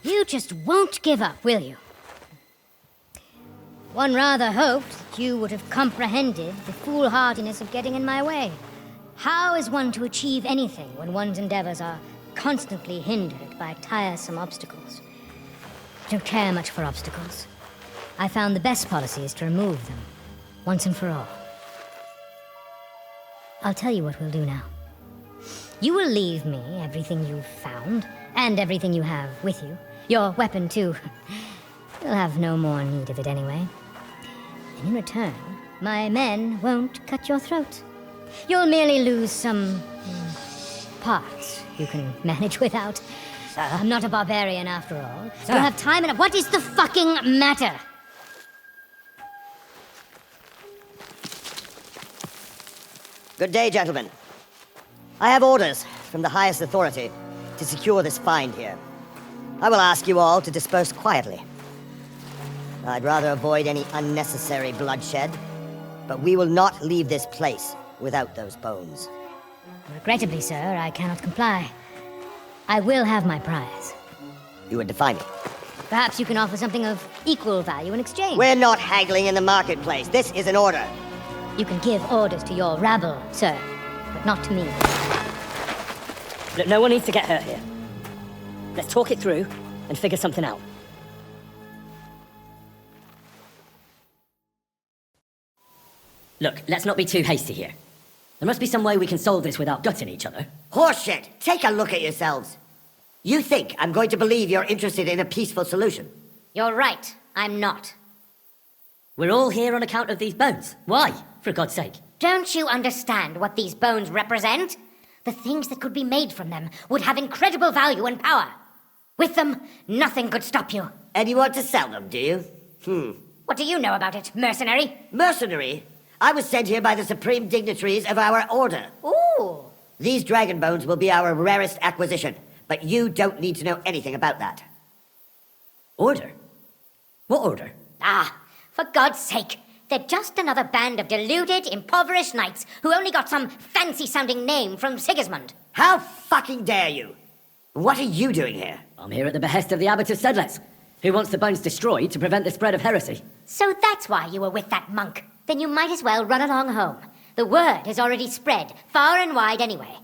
You just won't give up, will you? One rather hoped that you would have comprehended the foolhardiness of getting in my way. How is one to achieve anything when one's endeavors are constantly hindered by tiresome obstacles? I don't care much for obstacles. I found the best policy is to remove them, once and for all. I'll tell you what we'll do now. You will leave me everything you've found, and everything you have with you. Your weapon, too. You'll have no more need of it anyway. And in return, my men won't cut your throat. You'll merely lose some parts you can manage without. I'm not a barbarian after all. You'll have time and... What is the fucking matter? Good day, gentlemen. I have orders from the highest authority to secure this find here. I will ask you all to disperse quietly. I'd rather avoid any unnecessary bloodshed, but we will not leave this place without those bones. Regrettably, sir, I cannot comply. I will have my prize. You would defy me. Perhaps you can offer something of equal value in exchange. We're not haggling in the marketplace. This is an order. You can give orders to your rabble, sir, but not to me. Look, no one needs to get hurt here. Let's talk it through and figure something out. Look, let's not be too hasty here. There must be some way we can solve this without gutting each other. Horseshit! Take a look at yourselves. You think I'm going to believe you're interested in a peaceful solution? You're right. I'm not. We're all here on account of these bones. Why, for God's sake? Don't you understand what these bones represent? The things that could be made from them would have incredible value and power. With them, nothing could stop you. And you want to sell them, do you? What do you know about it, mercenary? Mercenary? I was sent here by the supreme dignitaries of our order. Ooh. These dragon bones will be our rarest acquisition, but you don't need to know anything about that. Order? What order? For God's sake. They're just another band of deluded, impoverished knights who only got some fancy-sounding name from Sigismund. How fucking dare you? What are you doing here? I'm here at the behest of the Abbot of Sedlitz, who wants the bones destroyed to prevent the spread of heresy. So that's why you were with that monk. Then you might as well run along home. The word has already spread, far and wide anyway.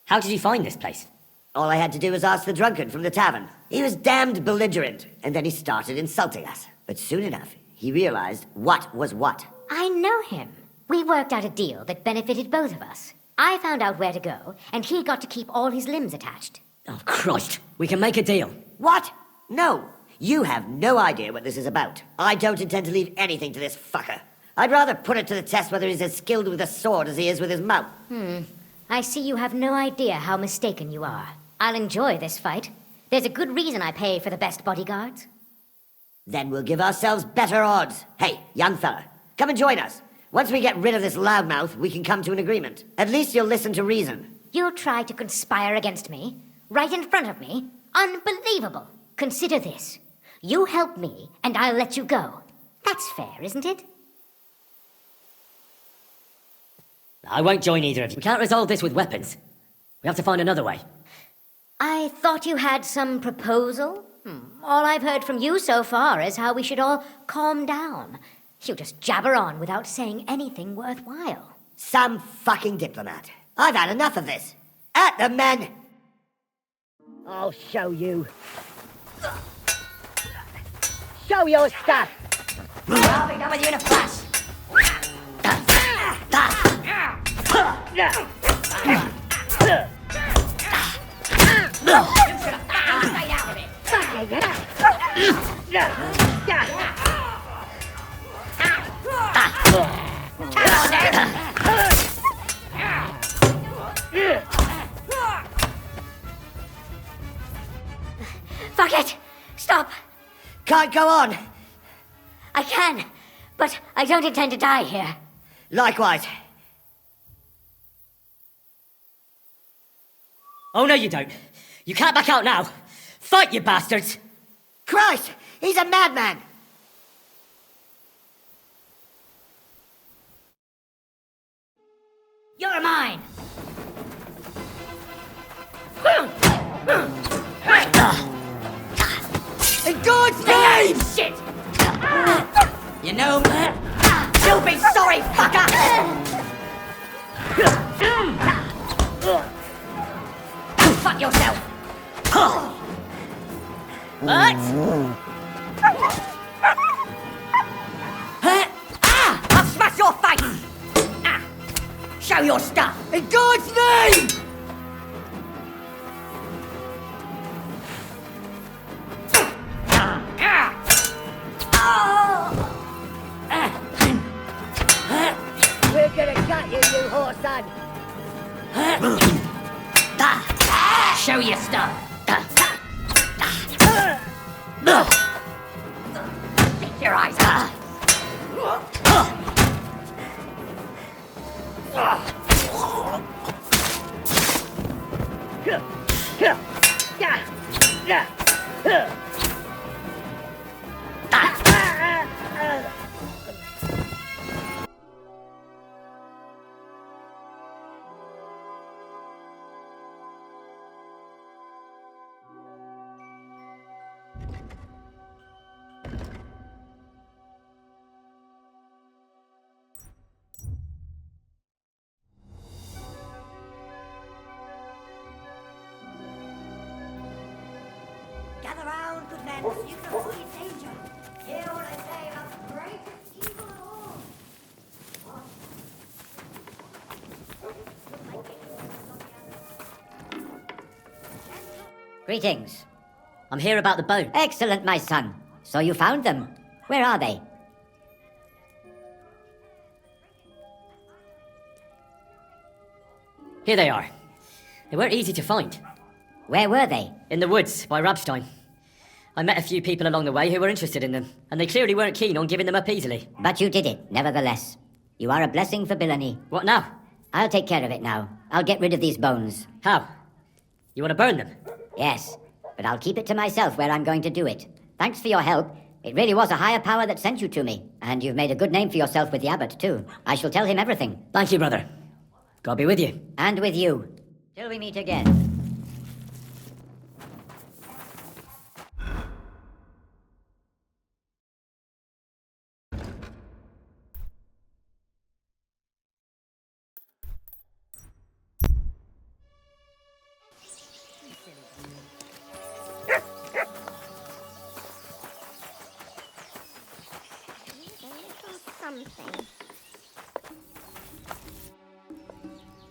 How did you find this place? All I had to do was ask the drunkard from the tavern. He was damned belligerent, and then he started insulting us. But soon enough, he realized what was what. I know him. We worked out a deal that benefited both of us. I found out where to go, and he got to keep all his limbs attached. Oh, Christ. We can make a deal. What? No. You have no idea what this is about. I don't intend to leave anything to this fucker. I'd rather put it to the test whether he's as skilled with a sword as he is with his mouth. I see you have no idea how mistaken you are. I'll enjoy this fight. There's a good reason I pay for the best bodyguards. Then we'll give ourselves better odds. Hey, young fella, come and join us. Once we get rid of this loudmouth, we can come to an agreement. At least you'll listen to reason. You'll try to conspire against me? Right in front of me? Unbelievable. Consider this. You help me, and I'll let you go. That's fair, isn't it? I won't join either of you. We can't resolve this with weapons. We have to find another way. I thought you had some proposal? All I've heard from you so far is how we should all calm down. You just jabber on without saying anything worthwhile. Some fucking diplomat. I've had enough of this. At the men! I'll show you. Show your stuff! I'll be done with you in a flash. Come on, then! Fuck it! Stop! Can't go on! I can, but I don't intend to die here. Likewise. Oh, no, you don't. You can't back out now. Fight, you bastards! Christ! He's a madman! You're mine! In God's name! Shit! You know, you'll be sorry, fucker! Fuck yourself! What? I'll smash your face! Show your stuff! In God's name! We're gonna cut you, you whore son! Show your stuff! Stick your eyes out! Gather round, good men. You can avoid danger. Hear what I say about the greatest evil of all. Greetings. I'm here about the boat. Excellent, my son. So you found them. Where are they? Here they are. They weren't easy to find. Where were they? In the woods, by Rabstein. I met a few people along the way who were interested in them, and they clearly weren't keen on giving them up easily. But you did it, nevertheless. You are a blessing for Billany. What now? I'll take care of it now. I'll get rid of these bones. How? You want to burn them? Yes, but I'll keep it to myself where I'm going to do it. Thanks for your help. It really was a higher power that sent you to me. And you've made a good name for yourself with the abbot, too. I shall tell him everything. Thank you, brother. God be with you. And with you. Till we meet again.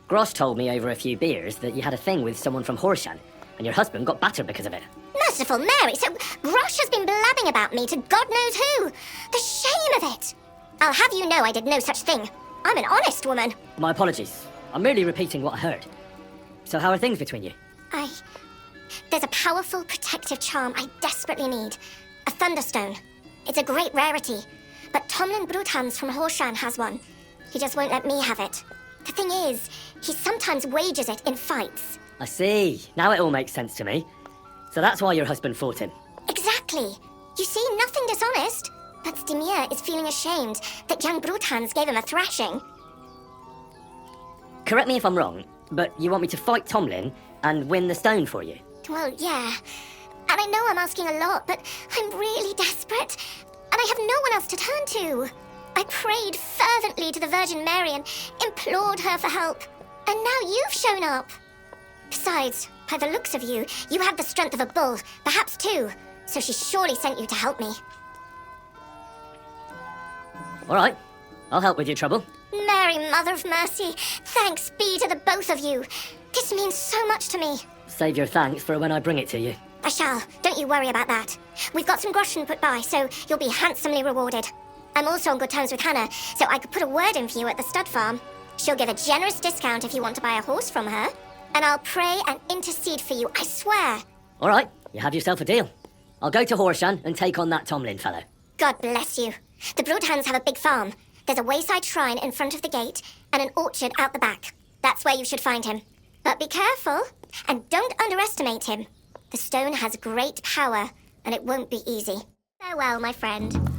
Grosh told me over a few beers that you had a thing with someone from Horshan, and your husband got battered because of it. Merciful Mary, so Grosh has been blabbing about me to God knows who. The shame of it. I'll have you know I did no such thing. I'm an honest woman. My apologies. I'm merely repeating what I heard. So how are things between you? There's a powerful protective charm I desperately need. A Thunderstone. It's a great rarity. But Tomlin Bruthans from Horshan has one. He just won't let me have it. The thing is, he sometimes wages it in fights. I see. Now it all makes sense to me. So that's why your husband fought him. Exactly. You see, nothing dishonest. But Stimir is feeling ashamed that young Bruthans gave him a thrashing. Correct me if I'm wrong, but you want me to fight Tomlin and win the stone for you? Well, yeah. And I know I'm asking a lot, but I'm really desperate. And I have no one else to turn to. I prayed fervently to the Virgin Mary and implored her for help. And now you've shown up. Besides, by the looks of you, you have the strength of a bull, perhaps two. So she surely sent you to help me. All right. I'll help with your trouble. Mary, Mother of Mercy, thanks be to the both of you. This means so much to me. Save your thanks for when I bring it to you. I shall. Don't you worry about that. We've got some groschen put by, so you'll be handsomely rewarded. I'm also on good terms with Hannah, so I could put a word in for you at the stud farm. She'll give a generous discount if you want to buy a horse from her. And I'll pray and intercede for you, I swear. All right, you have yourself a deal. I'll go to Horshan and take on that Tomlin fellow. God bless you. The Broadhounds have a big farm. There's a wayside shrine in front of the gate and an orchard out the back. That's where you should find him. But be careful, and don't underestimate him. The stone has great power, and it won't be easy. Farewell, my friend.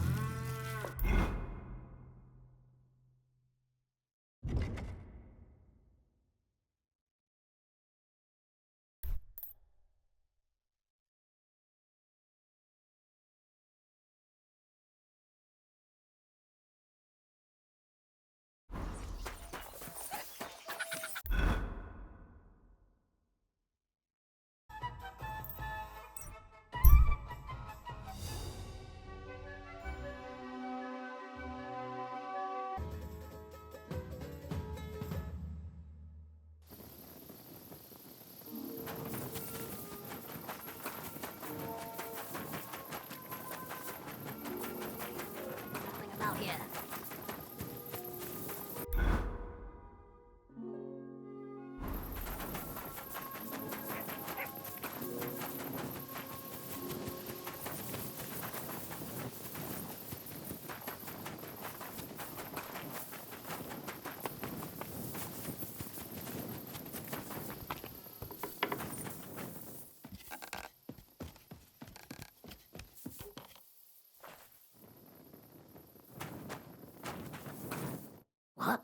What?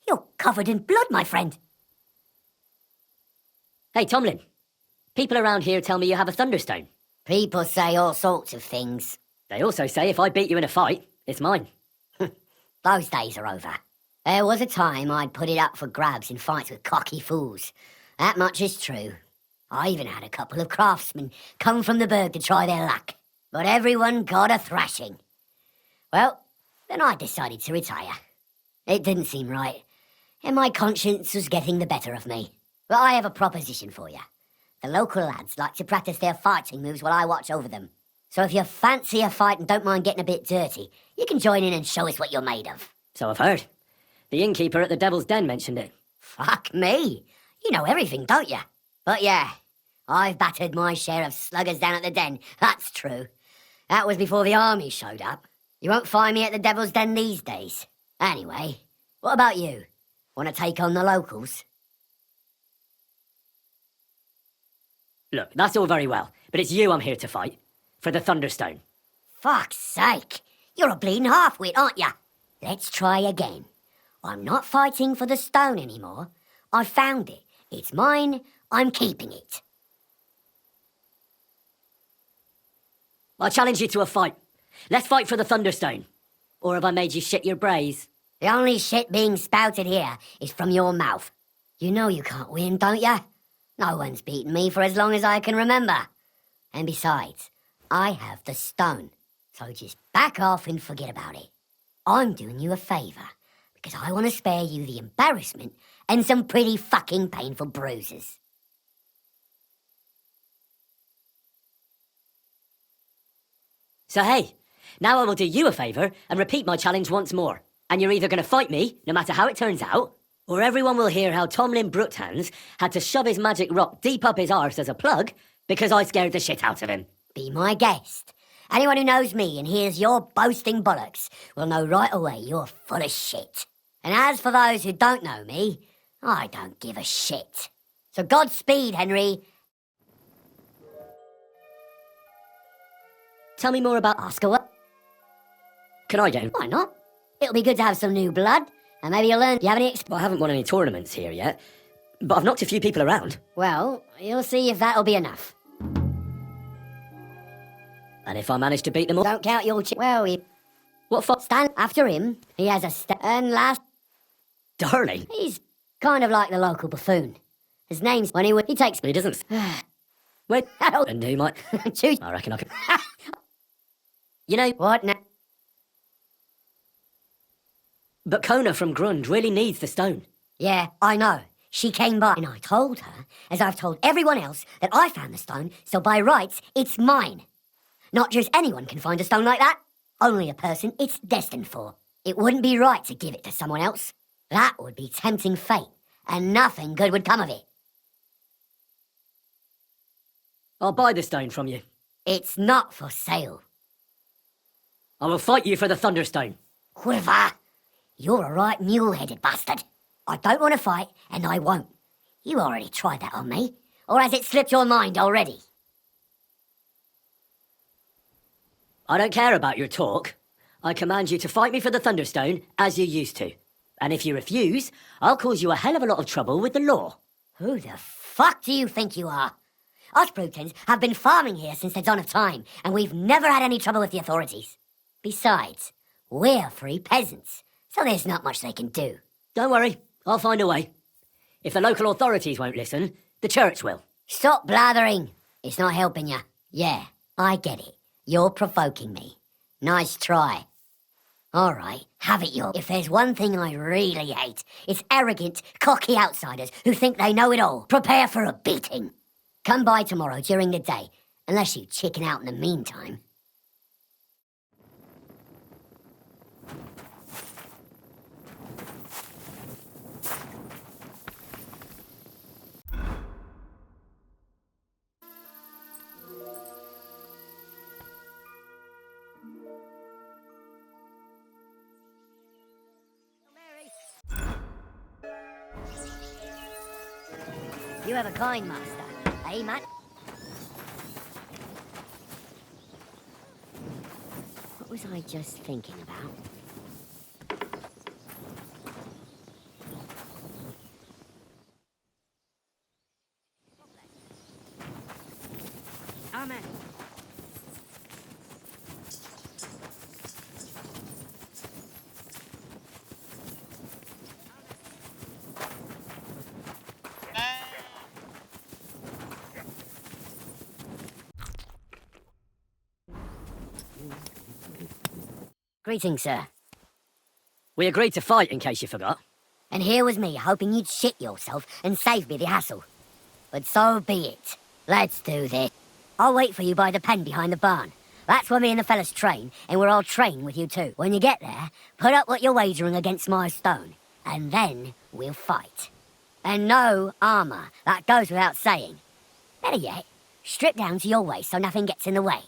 You're covered in blood, my friend. Hey, Tomlin. People around here tell me you have a Thunderstone. People say all sorts of things. They also say if I beat you in a fight, it's mine. Those days are over. There was a time I'd put it up for grabs in fights with cocky fools. That much is true. I even had a couple of craftsmen come from the Berg to try their luck. But everyone got a thrashing. Well, then I decided to retire. It didn't seem right, and my conscience was getting the better of me. But I have a proposition for you. The local lads like to practice their fighting moves while I watch over them. So if you fancy a fight and don't mind getting a bit dirty, you can join in and show us what you're made of. So I've heard. The innkeeper at the Devil's Den mentioned it. Fuck me. You know everything, don't you? But yeah, I've battered my share of sluggers down at the Den, that's true. That was before the army showed up. You won't find me at the Devil's Den these days. Anyway, what about you? Want to take on the locals? Look, that's all very well, but it's you I'm here to fight. For the Thunderstone. Fuck's sake. You're a bleeding half-wit, aren't you? Let's try again. I'm not fighting for the stone anymore. I found it. It's mine. I'm keeping it. I challenge you to a fight. Let's fight for the Thunderstone. Or have I made you shit your brays? The only shit being spouted here is from your mouth. You know you can't win, don't you? No one's beaten me for as long as I can remember. And besides, I have the stone. So just back off and forget about it. I'm doing you a favour, because I want to spare you the embarrassment and some pretty fucking painful bruises. So hey, now I will do you a favour and repeat my challenge once more. And you're either going to fight me, no matter how it turns out, or everyone will hear how Tomlin Brookhands had to shove his magic rock deep up his arse as a plug because I scared the shit out of him. Be my guest. Anyone who knows me and hears your boasting bollocks will know right away you're full of shit. And as for those who don't know me, I don't give a shit. So Godspeed, Henry. Tell me more about Oscar. Can I go? Why not? It'll be good to have some new blood, and maybe you'll learn. Do you have any Well, I haven't won any tournaments here yet, but I've knocked a few people around. Well, you'll see if that'll be enough. And if I manage to beat them all... Don't count your Well, What for? Stand after him. He has a and last... Darling. He's kind of like the local buffoon. His name's... He takes... He doesn't... Wait, and he might... Choose... I reckon I can... You know... What now? But Kona from Grund really needs the stone. Yeah, I know. She came by and I told her, as I've told everyone else, that I found the stone, so by rights, it's mine. Not just anyone can find a stone like that. only a person it's destined for. It wouldn't be right to give it to someone else. That would be tempting fate, and nothing good would come of it. I'll buy the stone from you. It's not for sale. I will fight you for the Thunderstone. Quiver, you're a right mule-headed bastard. I don't want to fight, and I won't. You already tried that on me, or has it slipped your mind already? I don't care about your talk. I command you to fight me for the Thunderstone, as you used to. And if you refuse, I'll cause you a hell of a lot of trouble with the law. Who the fuck do you think you are? Us Brutons have been farming here since the dawn of time, and we've never had any trouble with the authorities. Besides, we're free peasants, so there's not much they can do. Don't worry, I'll find a way. If the local authorities won't listen, the church will. Stop blathering. It's not helping you. Yeah, I get it. You're provoking me. Nice try. All right, have it your. If there's one thing I really hate, it's arrogant, cocky outsiders who think they know it all. Prepare for a beating. Come by tomorrow during the day, unless you chicken out in the meantime. You have a kind master, eh, Matt? What was I just thinking about? Amen. Greetings, sir. We agreed to fight, in case you forgot. And here was me hoping you'd shit yourself and save me the hassle. But so be it. Let's do this. I'll wait for you by the pen behind the barn. That's where me and the fellas train, and we're all training with you too. When you get there, put up what you're wagering against my stone, and then we'll fight. And no armour, that goes without saying. Better yet, strip down to your waist so nothing gets in the way.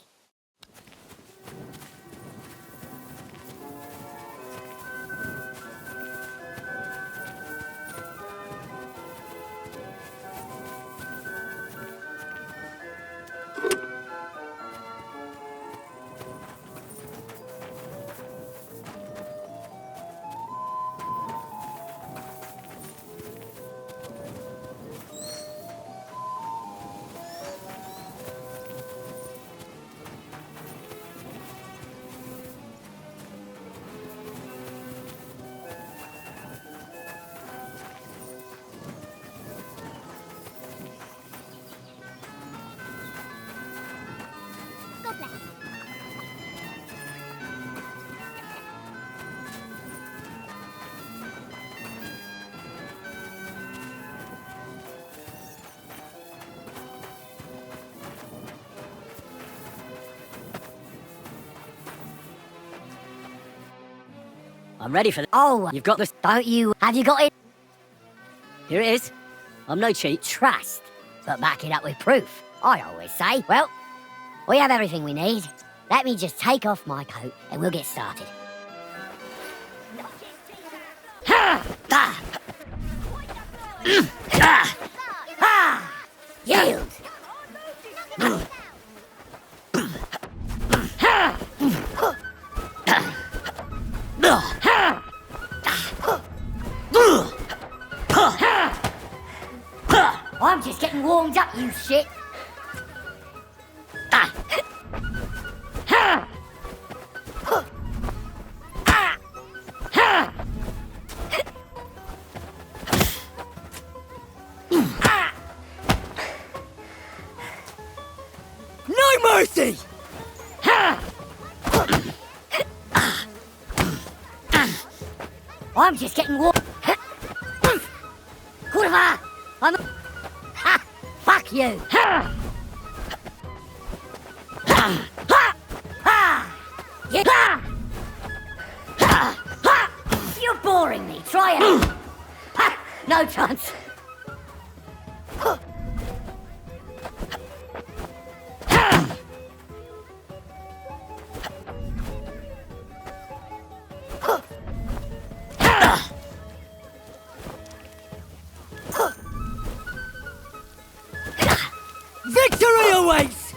I'm ready for this. Oh, You've got this. Don't you? Have you got it? Here it is. I'm no cheat. Trust, but back it up with proof. I always say. Well, we have everything we need. Let me just take off my coat and we'll get started. Ha! Ah! Ah! Ah! Yield! I'm just getting warmed up, you shit. No mercy! I'm just getting warm. Kurva! I'm. Ha! Fuck you! Ha! Ha! Ha! Ha! Yeah! bothering me. Try it. Ha! No chance. Victory awaits!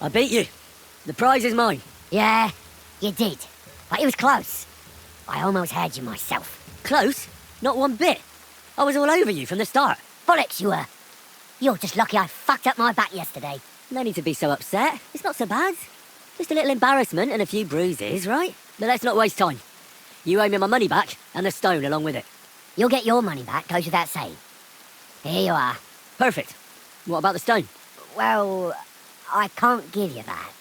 I beat you. The prize is mine. Yeah, you did. But it was close. I almost had you myself. Close? Not one bit. I was all over you from the start. Bollocks you were. You're just lucky I fucked up my back yesterday. No need to be so upset. It's not so bad. Just a little embarrassment and a few bruises, right? But let's not waste time. You owe me my money back and the stone along with it. You'll get your money back, goes without saying. Here you are. Perfect. What about the stone? Well, I can't give you that.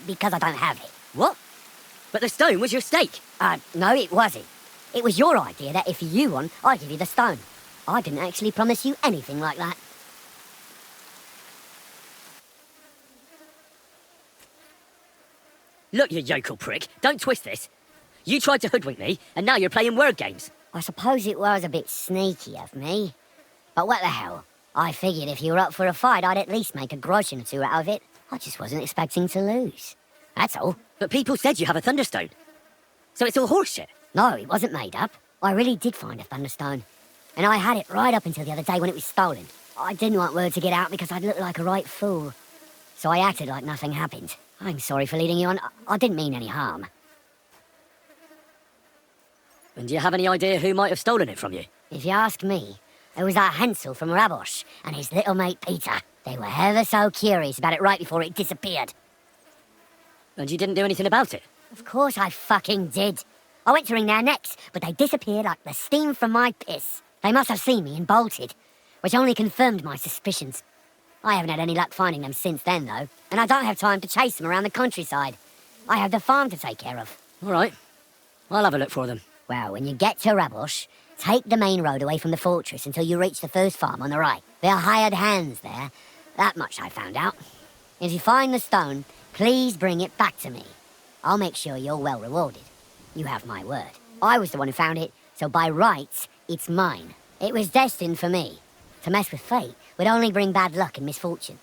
Because I don't have it. What? But the stone was your stake. No, it wasn't. It was your idea that if you won, I'd give you the stone. I didn't actually promise you anything like that. Look, you yokel prick. Don't twist this. You tried to hoodwink me, and now you're playing word games. I suppose it was a bit sneaky of me. But what the hell? I figured if you were up for a fight, I'd at least make a groschen or two out of it. I just wasn't expecting to lose. That's all. But people said you have a Thunderstone. So it's all horseshit. No, it wasn't made up. I really did find a Thunderstone. And I had it right up until the other day when it was stolen. I didn't want word to get out because I'd look like a right fool. So I acted like nothing happened. I'm sorry for leading you on. I didn't mean any harm. And do you have any idea who might have stolen it from you? If you ask me, it was our Hansel from Rabosh and his little mate Peter. They were ever so curious about it right before it disappeared. And you didn't do anything about it? Of course I fucking did. I went to wring their necks, but they disappeared like the steam from my piss. They must have seen me and bolted, which only confirmed my suspicions. I haven't had any luck finding them since then, though, and I don't have time to chase them around the countryside. I have the farm to take care of. All right. I'll have a look for them. Well, when you get to Rabosh, take the main road away from the fortress until you reach the first farm on the right. They're hired hands there. That much I found out. If you find the stone, please bring it back to me. I'll make sure you're well rewarded. You have my word. I was the one who found it, so by rights, it's mine. It was destined for me. To mess with fate would only bring bad luck and misfortune.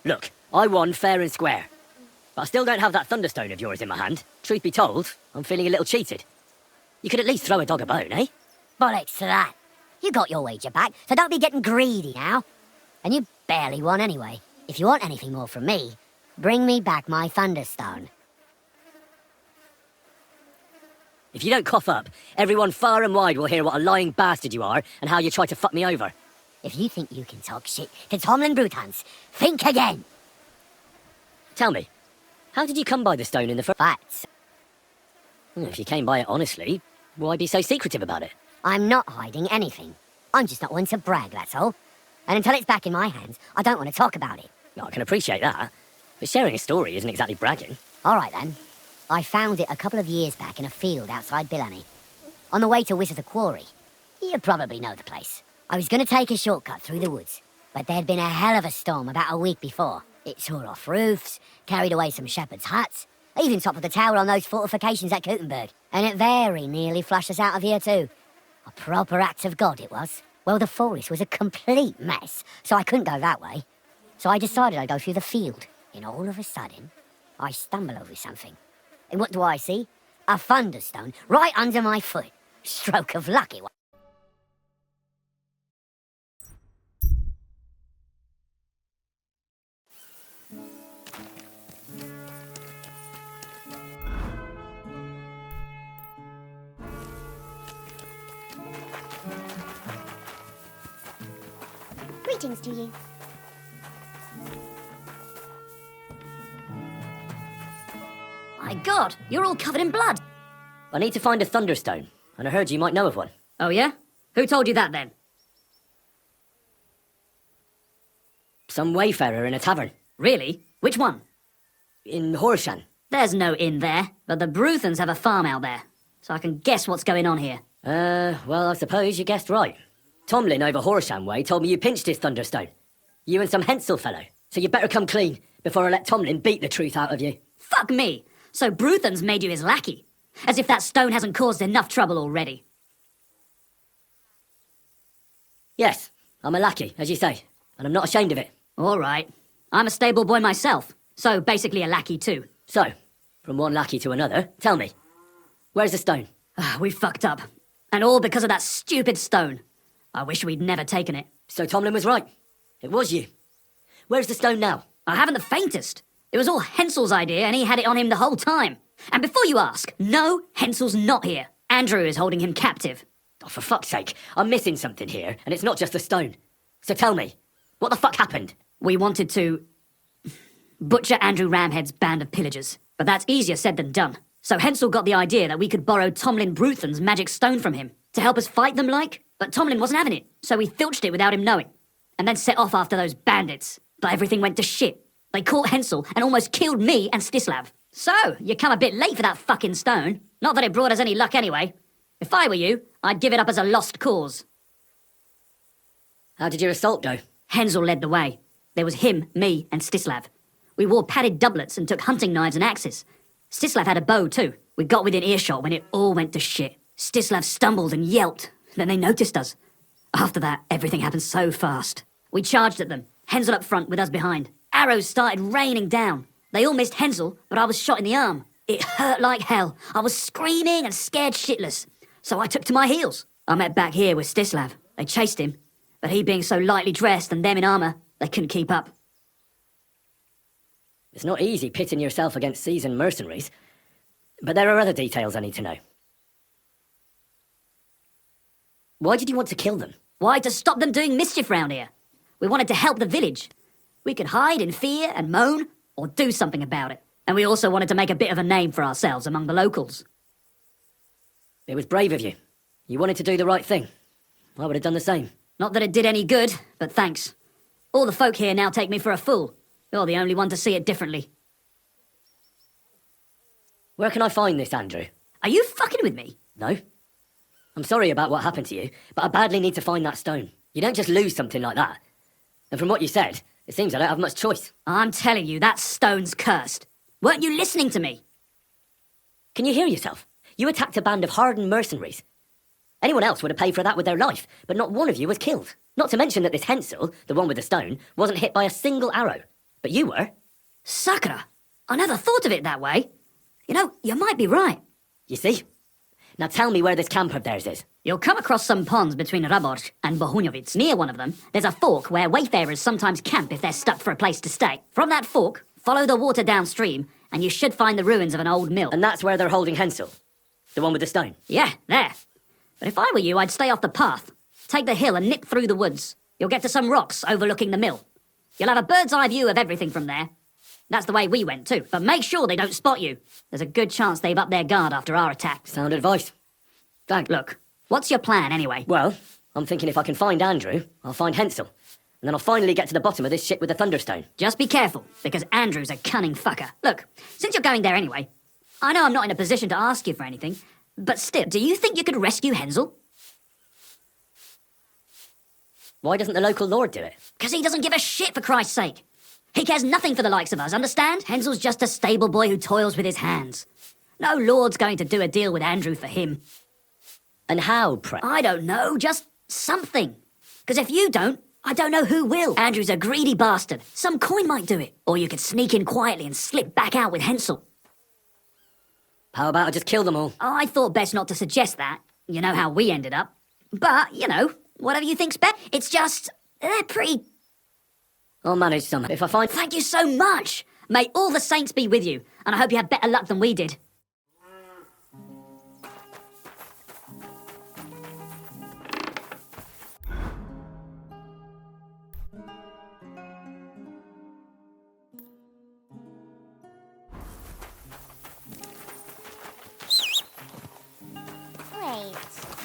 Look, I won fair and square. But I still don't have that Thunderstone of yours in my hand. Truth be told, I'm feeling a little cheated. You could at least throw a dog a bone, eh? Bollocks to that. You got your wager back, so don't be getting greedy now. And you barely won anyway. If you want anything more from me, bring me back my Thunderstone. If you don't cough up, everyone far and wide will hear what a lying bastard you are and how you tried to fuck me over. If you think you can talk shit to Tomlin Brutans, think again. Tell me, how did you come by the stone in the first... Facts. If you came by it honestly, why be so secretive about it? I'm not hiding anything. I'm just not one to brag, that's all. And until it's back in my hands, I don't want to talk about it. I can appreciate that, but sharing a story isn't exactly bragging. All right, then. I found it a couple of years back in a field outside Billany. On the way to Wizard the Quarry. You probably know the place. I was going to take a shortcut through the woods, but there'd been a hell of a storm about a week before. It tore off roofs, carried away some shepherds' huts, even toppled the tower on those fortifications at Kuttenberg. And it very nearly flushed us out of here too. A proper act of God it was. Well, the forest was a complete mess, so I couldn't go that way. So I decided I'd go through the field. And all of a sudden, I stumble over something. And what do I see? A Thunderstone right under my foot. Stroke of luck it was. Greetings to you. My God, you're all covered in blood. I need to find a Thunderstone, and I heard you might know of one. Oh, yeah? Who told you that then? Some wayfarer in a tavern. Really? Which one? In Horsham. There's no inn there, but the Bruthans have a farm out there, so I can guess what's going on here. Well, I suppose you guessed right. Tomlin over Horsham way told me you pinched his Thunderstone. You and some Hensel fellow. So you better come clean before I let Tomlin beat the truth out of you. Fuck me! So Bruthans made you his lackey? As if that stone hasn't caused enough trouble already. Yes, I'm a lackey, as you say, and I'm not ashamed of it. All right. I'm a stable boy myself, so basically a lackey too. So, from one lackey to another, tell me, where's the stone? We fucked up. And all because of that stupid stone. I wish we'd never taken it. So Tomlin was right. It was you. Where's the stone now? I haven't the faintest. It was all Hensel's idea, and he had it on him the whole time. And before you ask, no, Hensel's not here. Andrew is holding him captive. Oh, for fuck's sake, I'm missing something here, and it's not just the stone. So tell me, what the fuck happened? We wanted to butcher Andrew Ramhead's band of pillagers, but that's easier said than done. So Hensel got the idea that we could borrow Tomlin Bruthan's magic stone from him to help us fight them but Tomlin wasn't having it, so we filched it without him knowing, and then set off after those bandits. But everything went to shit. They caught Hensel and almost killed me and Stislav. So, you come a bit late for that fucking stone. Not that it brought us any luck anyway. If I were you, I'd give it up as a lost cause. How did your assault go? Hensel led the way. There was him, me, and Stislav. We wore padded doublets and took hunting knives and axes. Stislav had a bow too. We got within earshot when it all went to shit. Stislav stumbled and yelped. Then they noticed us. After that, everything happened so fast. We charged at them, Hensel up front with us behind. Arrows started raining down. They all missed Hensel, but I was shot in the arm. It hurt like hell. I was screaming and scared shitless. So I took to my heels. I met back here with Stislav. They chased him, but he being so lightly dressed and them in armour, they couldn't keep up. It's not easy pitting yourself against seasoned mercenaries, but there are other details I need to know. Why did you want to kill them? Why, to stop them doing mischief round here. We wanted to help the village. We could hide in fear and moan, or do something about it. And we also wanted to make a bit of a name for ourselves among the locals. It was brave of you. You wanted to do the right thing. I would have done the same. Not that it did any good, but thanks. All the folk here now take me for a fool. You're the only one to see it differently. Where can I find this, Andrew? Are you fucking with me? No. I'm sorry about what happened to you, but I badly need to find that stone. You don't just lose something like that. And from what you said, it seems I don't have much choice. I'm telling you, that stone's cursed. Weren't you listening to me? Can you hear yourself? You attacked a band of hardened mercenaries. Anyone else would have paid for that with their life, but not one of you was killed. Not to mention that this Hensel, the one with the stone, wasn't hit by a single arrow. But you were. Sakura, I never thought of it that way. You know, you might be right. You see? Now tell me where this camp of theirs is. You'll come across some ponds between Raborsk and Bohunjovic. Near one of them, there's a fork where wayfarers sometimes camp if they're stuck for a place to stay. From that fork, follow the water downstream, and you should find the ruins of an old mill. And that's where they're holding Hensel? The one with the stone? Yeah, there. But if I were you, I'd stay off the path. Take the hill and nip through the woods. You'll get to some rocks overlooking the mill. You'll have a bird's eye view of everything from there. That's the way we went too. But make sure they don't spot you. There's a good chance they've upped their guard after our attack. Sound advice. Thanks. Look, what's your plan anyway? Well, I'm thinking if I can find Andrew, I'll find Hensel. And then I'll finally get to the bottom of this shit with the Thunderstone. Just be careful, because Andrew's a cunning fucker. Look, since you're going there anyway, I know I'm not in a position to ask you for anything, but still, do you think you could rescue Hensel? Why doesn't the local lord do it? Because he doesn't give a shit, for Christ's sake. He cares nothing for the likes of us, understand? Hensel's just a stable boy who toils with his hands. No lord's going to do a deal with Andrew for him. And how, pray? I don't know, just something. Because if you don't, I don't know who will. Andrew's a greedy bastard. Some coin might do it. Or you could sneak in quietly and slip back out with Hensel. How about I just kill them all? I thought best not to suggest that. You know how we ended up. But, you know, whatever you think's best. It's just, they're pretty... I'll manage some. If I find... Thank you so much! May all the saints be with you, and I hope you have better luck than we did. Wait,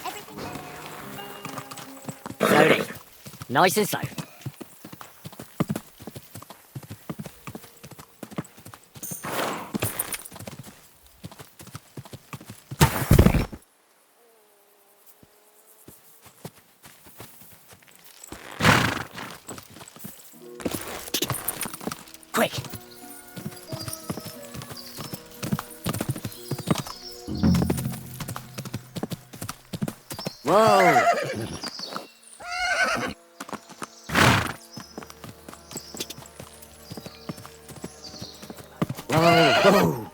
everything... Slowly. Nice and slow. Quick. Whoa. Whoa.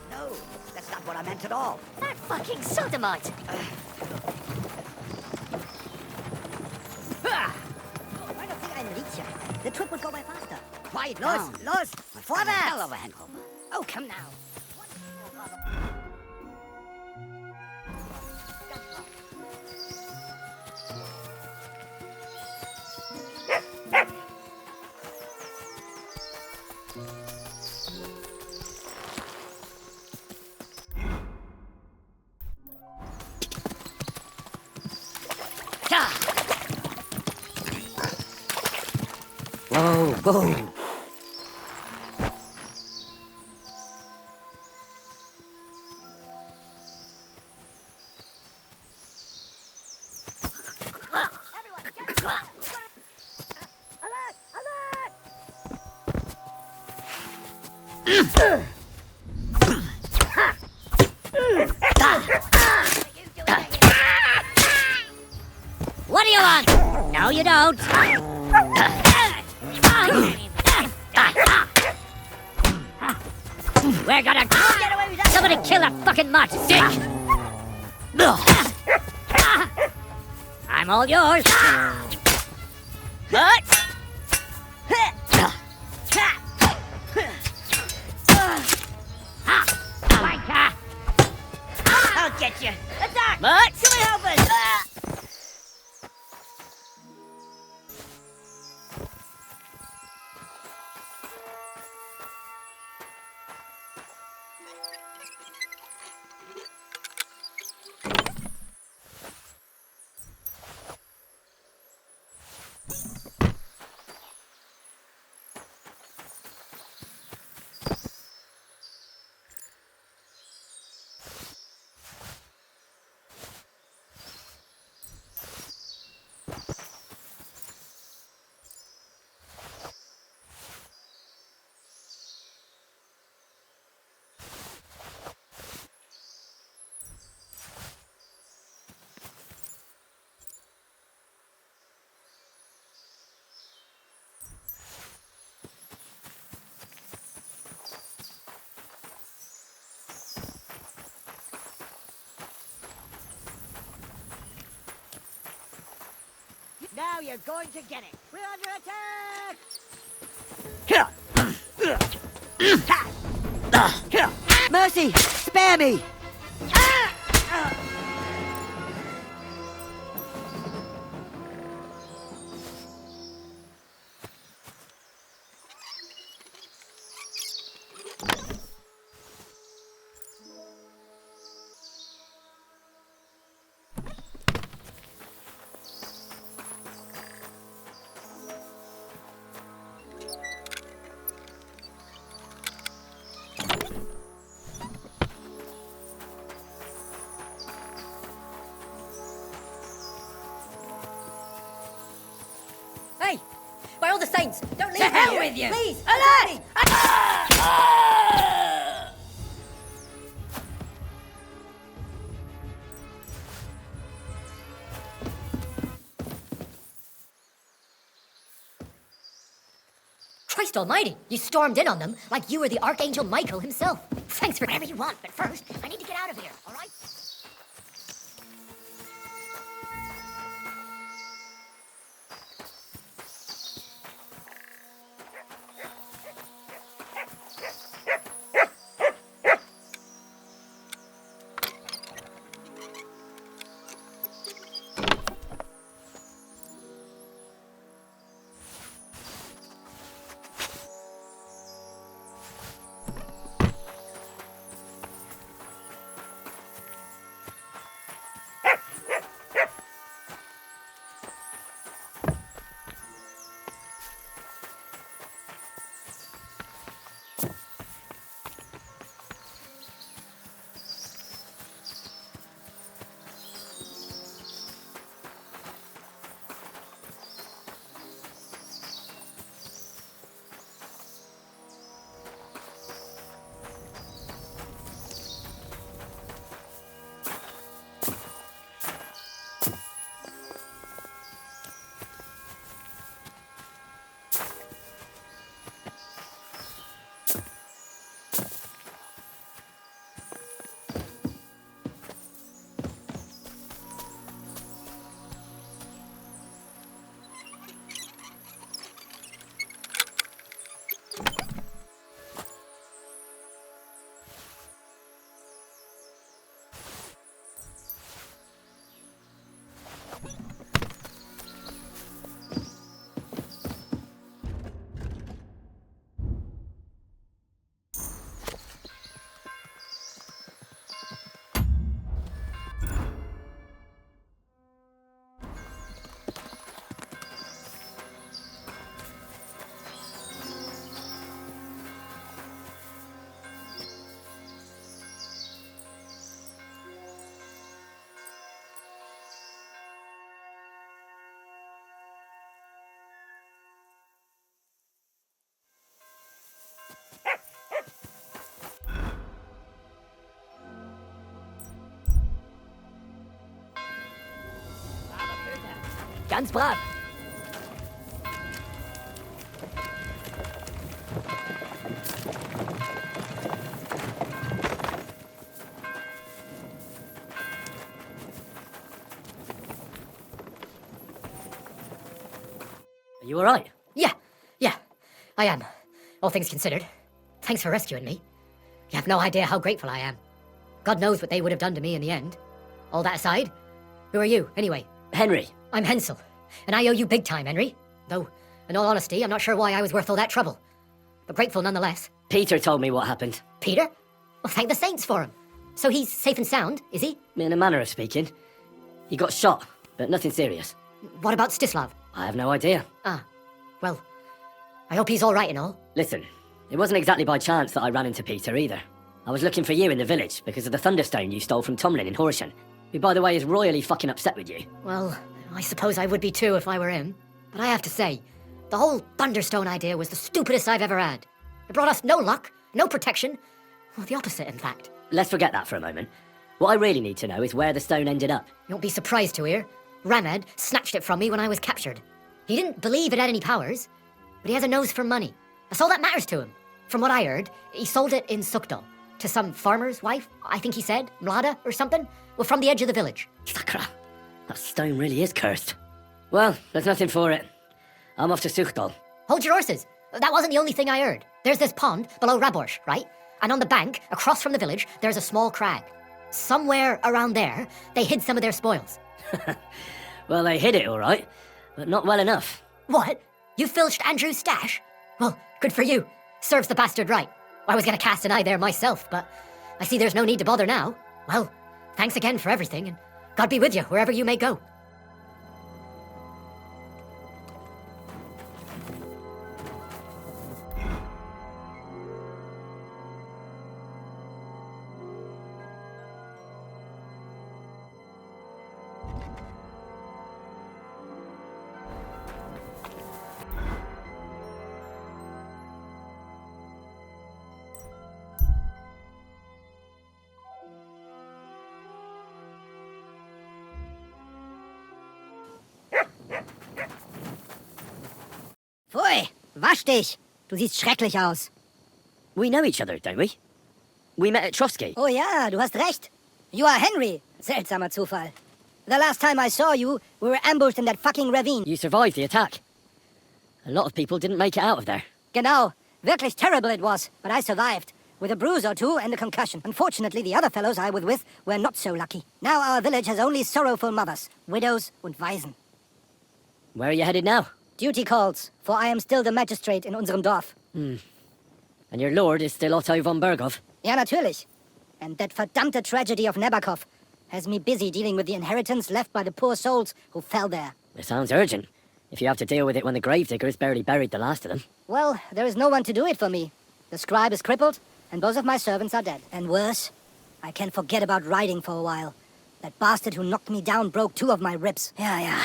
No, that's not what I meant at all. That fucking sodomite! I don't think I'll reach you. The trip would go by faster. Quiet Los, down. Los, forward! Hell of a hangover. Oh, come now. Whoa, whoa. What do you want? No, you don't. We're gonna get away with that. Somebody kill that fucking mutt, dick! I'm all yours. What? Wanker! I'll get you. Attack! What? Somebody help us! Now you're going to get it. We're under attack! Mercy! Spare me! Hey! By all the saints, don't leave To me hell here. with you! Please! Alert! Christ almighty, you stormed in on them like you were the Archangel Michael himself. Thanks for Whatever you want, but first, I need to get out of here, all right? Ganz brav. Are you alright? Yeah, I am. All things considered. Thanks for rescuing me. You have no idea how grateful I am. God knows what they would have done to me in the end. All that aside, who are you, anyway? Henry. I'm Hensel, and I owe you big time, Henry. Though, in all honesty, I'm not sure why I was worth all that trouble. But grateful nonetheless. Peter told me what happened. Peter? Well, thank the saints for him. So he's safe and sound, is he? In a manner of speaking. He got shot, but nothing serious. What about Stislav? I have no idea. Ah, well, I hope he's all right and all. Listen, it wasn't exactly by chance that I ran into Peter either. I was looking for you in the village because of the Thunderstone you stole from Tomlin in Horsham, who, by the way, is royally fucking upset with you. Well, I suppose I would be too if I were him. But I have to say, the whole Thunderstone idea was the stupidest I've ever had. It brought us no luck, no protection. Well, the opposite, in fact. Let's forget that for a moment. What I really need to know is where the stone ended up. You won't be surprised to hear. Ramed snatched it from me when I was captured. He didn't believe it had any powers, but he has a nose for money. That's all that matters to him. From what I heard, he sold it in Sukdal to some farmer's wife, I think he said, Mlada or something, well, from the edge of the village. Sakra, that stone really is cursed. Well, there's nothing for it. I'm off to Sukdal. Hold your horses. That wasn't the only thing I heard. There's this pond below Raborsh, right? And on the bank, across from the village, there's a small crag. Somewhere around there, they hid some of their spoils. Well, they hid it all right, but not well enough. What? You filched Andrew's stash? Well, good for you. Serves the bastard right. I was going to cast an eye there myself, but I see there's no need to bother now. Well, thanks again for everything, and God be with you wherever you may go. Pfui, wasch dich. Du siehst schrecklich aus. We know each other, don't we? We met at Trotsky. Oh ja, du hast recht. You are Henry. Seltsamer Zufall. The last time I saw you, we were ambushed in that fucking ravine. You survived the attack. A lot of people didn't make it out of there. Genau. Wirklich terrible it was, but I survived. With a bruise or two and a concussion. Unfortunately, the other fellows I was with were not so lucky. Now our village has only sorrowful mothers, widows und Waisen. Where are you headed now? Duty calls, for I am still the magistrate in unserem Dorf. And your lord is still Otto von Berghoff? Ja, natürlich. And that verdammte tragedy of Nabokov has me busy dealing with the inheritance left by the poor souls who fell there. It sounds urgent. If you have to deal with it when the gravediggers barely buried the last of them. Well, there is no one to do it for me. The scribe is crippled, and both of my servants are dead. And worse, I can forget about riding for a while. That bastard who knocked me down broke 2 of my ribs. Ja,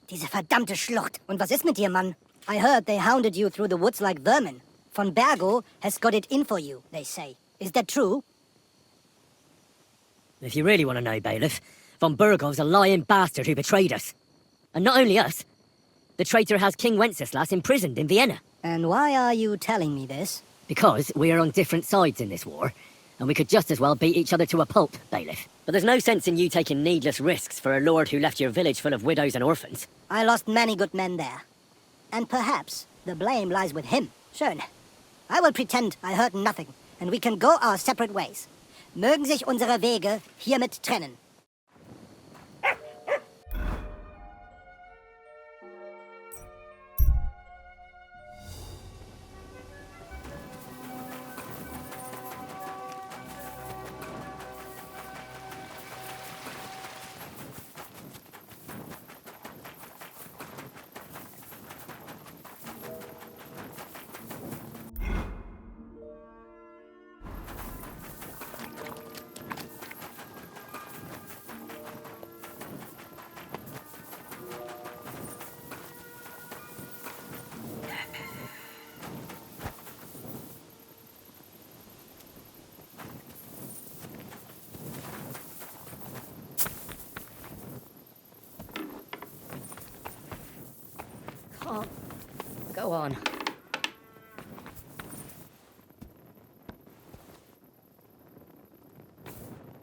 diese verdammte Schlucht. Und was ist mit dir, Mann? I heard they hounded you through the woods like vermin. Von Bergo has got it in for you, they say. Is that true? If you really want to know, Bailiff, von Berghoff's a lying bastard who betrayed us. And not only us, the traitor has King Wenceslas imprisoned in Vienna. And why are you telling me this? Because we are on different sides in this war, and we could just as well beat each other to a pulp, Bailiff. But there's no sense in you taking needless risks for a lord who left your village full of widows and orphans. I lost many good men there. And perhaps the blame lies with him. Schön. I will pretend I heard nothing, and we can go our separate ways. Mögen sich unsere Wege hiermit trennen. Oh, go on.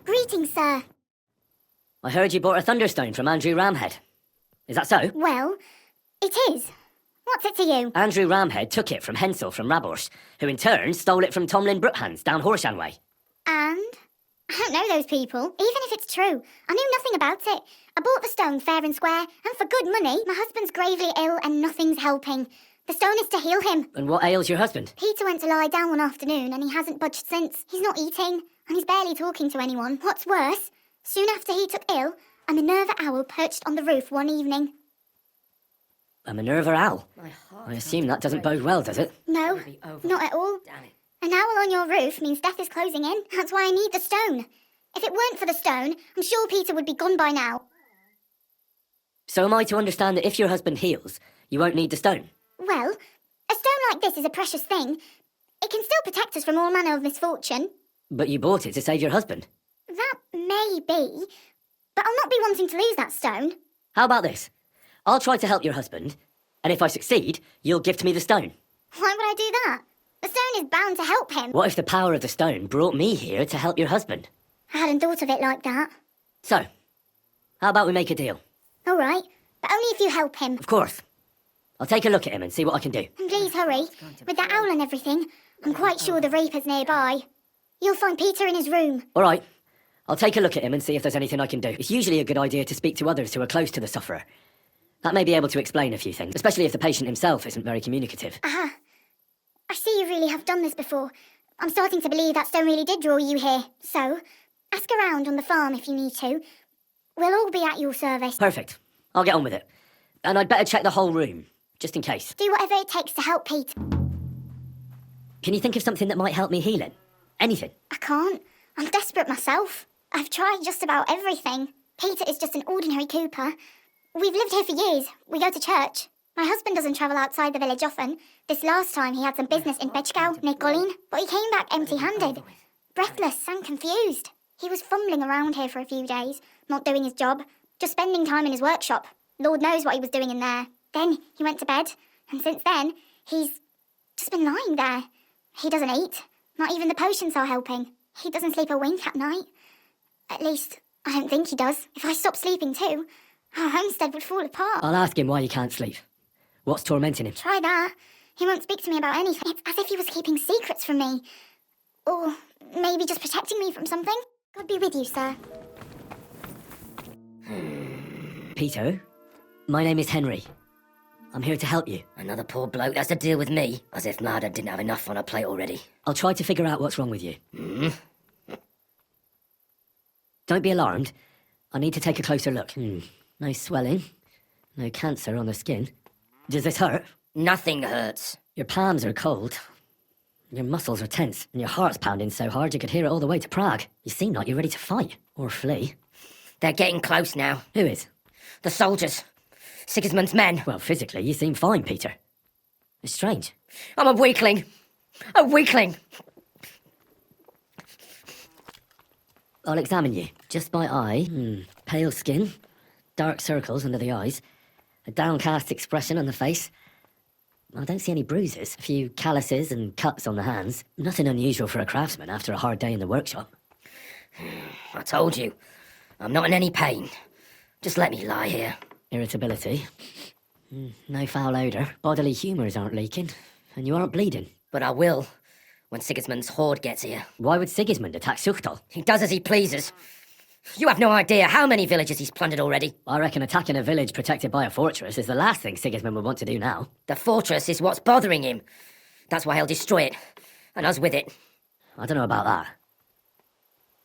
Greetings, sir. I heard you bought a Thunderstone from Andrew Ramhead. Is that so? Well, it is. What's it to you? Andrew Ramhead took it from Hensel from Rabors, who in turn stole it from Tomlin Brookhans down Horshan way. And? I don't know those people, even if it's true. I knew nothing about it. I bought the stone fair and square, and for good money. My husband's gravely ill and nothing's helping. The stone is to heal him. And what ails your husband? Peter went to lie down one afternoon and he hasn't budged since. He's not eating, and he's barely talking to anyone. What's worse, soon after he took ill, a Minerva owl perched on the roof one evening. A Minerva owl? I assume that doesn't bode well, does it? No, not at all. An owl on your roof means death is closing in. That's why I need the stone. If it weren't for the stone, I'm sure Peter would be gone by now. So am I to understand that if your husband heals, you won't need the stone? Well, a stone like this is a precious thing. It can still protect us from all manner of misfortune. But you bought it to save your husband. That may be, but I'll not be wanting to lose that stone. How about this? I'll try to help your husband, and if I succeed, you'll gift me the stone. Why would I do that? The stone is bound to help him. What if the power of the stone brought me here to help your husband? I hadn't thought of it like that. So, how about we make a deal? All right, but only if you help him. Of course. I'll take a look at him and see what I can do. And please hurry. With that owl and everything, I'm quite sure the Reaper's nearby. You'll find Peter in his room. All right. I'll take a look at him and see if there's anything I can do. It's usually a good idea to speak to others who are close to the sufferer. That may be able to explain a few things, especially if the patient himself isn't very communicative. Aha. I see you really have done this before. I'm starting to believe that stone really did draw you here. So, ask around on the farm if you need to. We'll all be at your service. Perfect. I'll get on with it. And I'd better check the whole room, just in case. Do whatever it takes to help Peter. Can you think of something that might help me healing? Anything? I can't. I'm desperate myself. I've tried just about everything. Peter is just an ordinary cooper. We've lived here for years. We go to church. My husband doesn't travel outside the village often. This last time he had some business in Bechgau, near Golin, but he came back empty-handed. Breathless and confused. He was fumbling around here for a few days, not doing his job, just spending time in his workshop. Lord knows what he was doing in there. Then he went to bed, and since then, he's just been lying there. He doesn't eat. Not even the potions are helping. He doesn't sleep a wink at night. At least, I don't think he does. If I stopped sleeping too, our homestead would fall apart. I'll ask him why he can't sleep. What's tormenting him? Try that. He won't speak to me about anything. It's as if he was keeping secrets from me. Or maybe just protecting me from something. God be with you, sir. Peter, my name is Henry. I'm here to help you. Another poor bloke that's to deal with me, as if Marder didn't have enough on her plate already. I'll try to figure out what's wrong with you. Don't be alarmed. I need to take a closer look. No swelling. No cancer on the skin. Does this hurt? Nothing hurts. Your palms are cold. Your muscles are tense. And your heart's pounding so hard you could hear it all the way to Prague. You seem like you're ready to fight. Or flee. They're getting close now. Who is? The soldiers. Sigismund's men. Well, physically, you seem fine, Peter. It's strange. I'm a weakling. A weakling. I'll examine you. Just by eye. Pale skin. Dark circles under the eyes. A downcast expression on the face. I don't see any bruises. A few calluses and cuts on the hands. Nothing unusual for a craftsman after a hard day in the workshop. I told you. I'm not in any pain. Just let me lie here. Irritability. No foul odour. Bodily humours aren't leaking. And you aren't bleeding. But I will, when Sigismund's horde gets here. Why would Sigismund attack Suchtal? He does as he pleases. You have no idea how many villages he's plundered already. I reckon attacking a village protected by a fortress is the last thing Sigismund would want to do now. The fortress is what's bothering him. That's why he'll destroy it. And us with it. I don't know about that.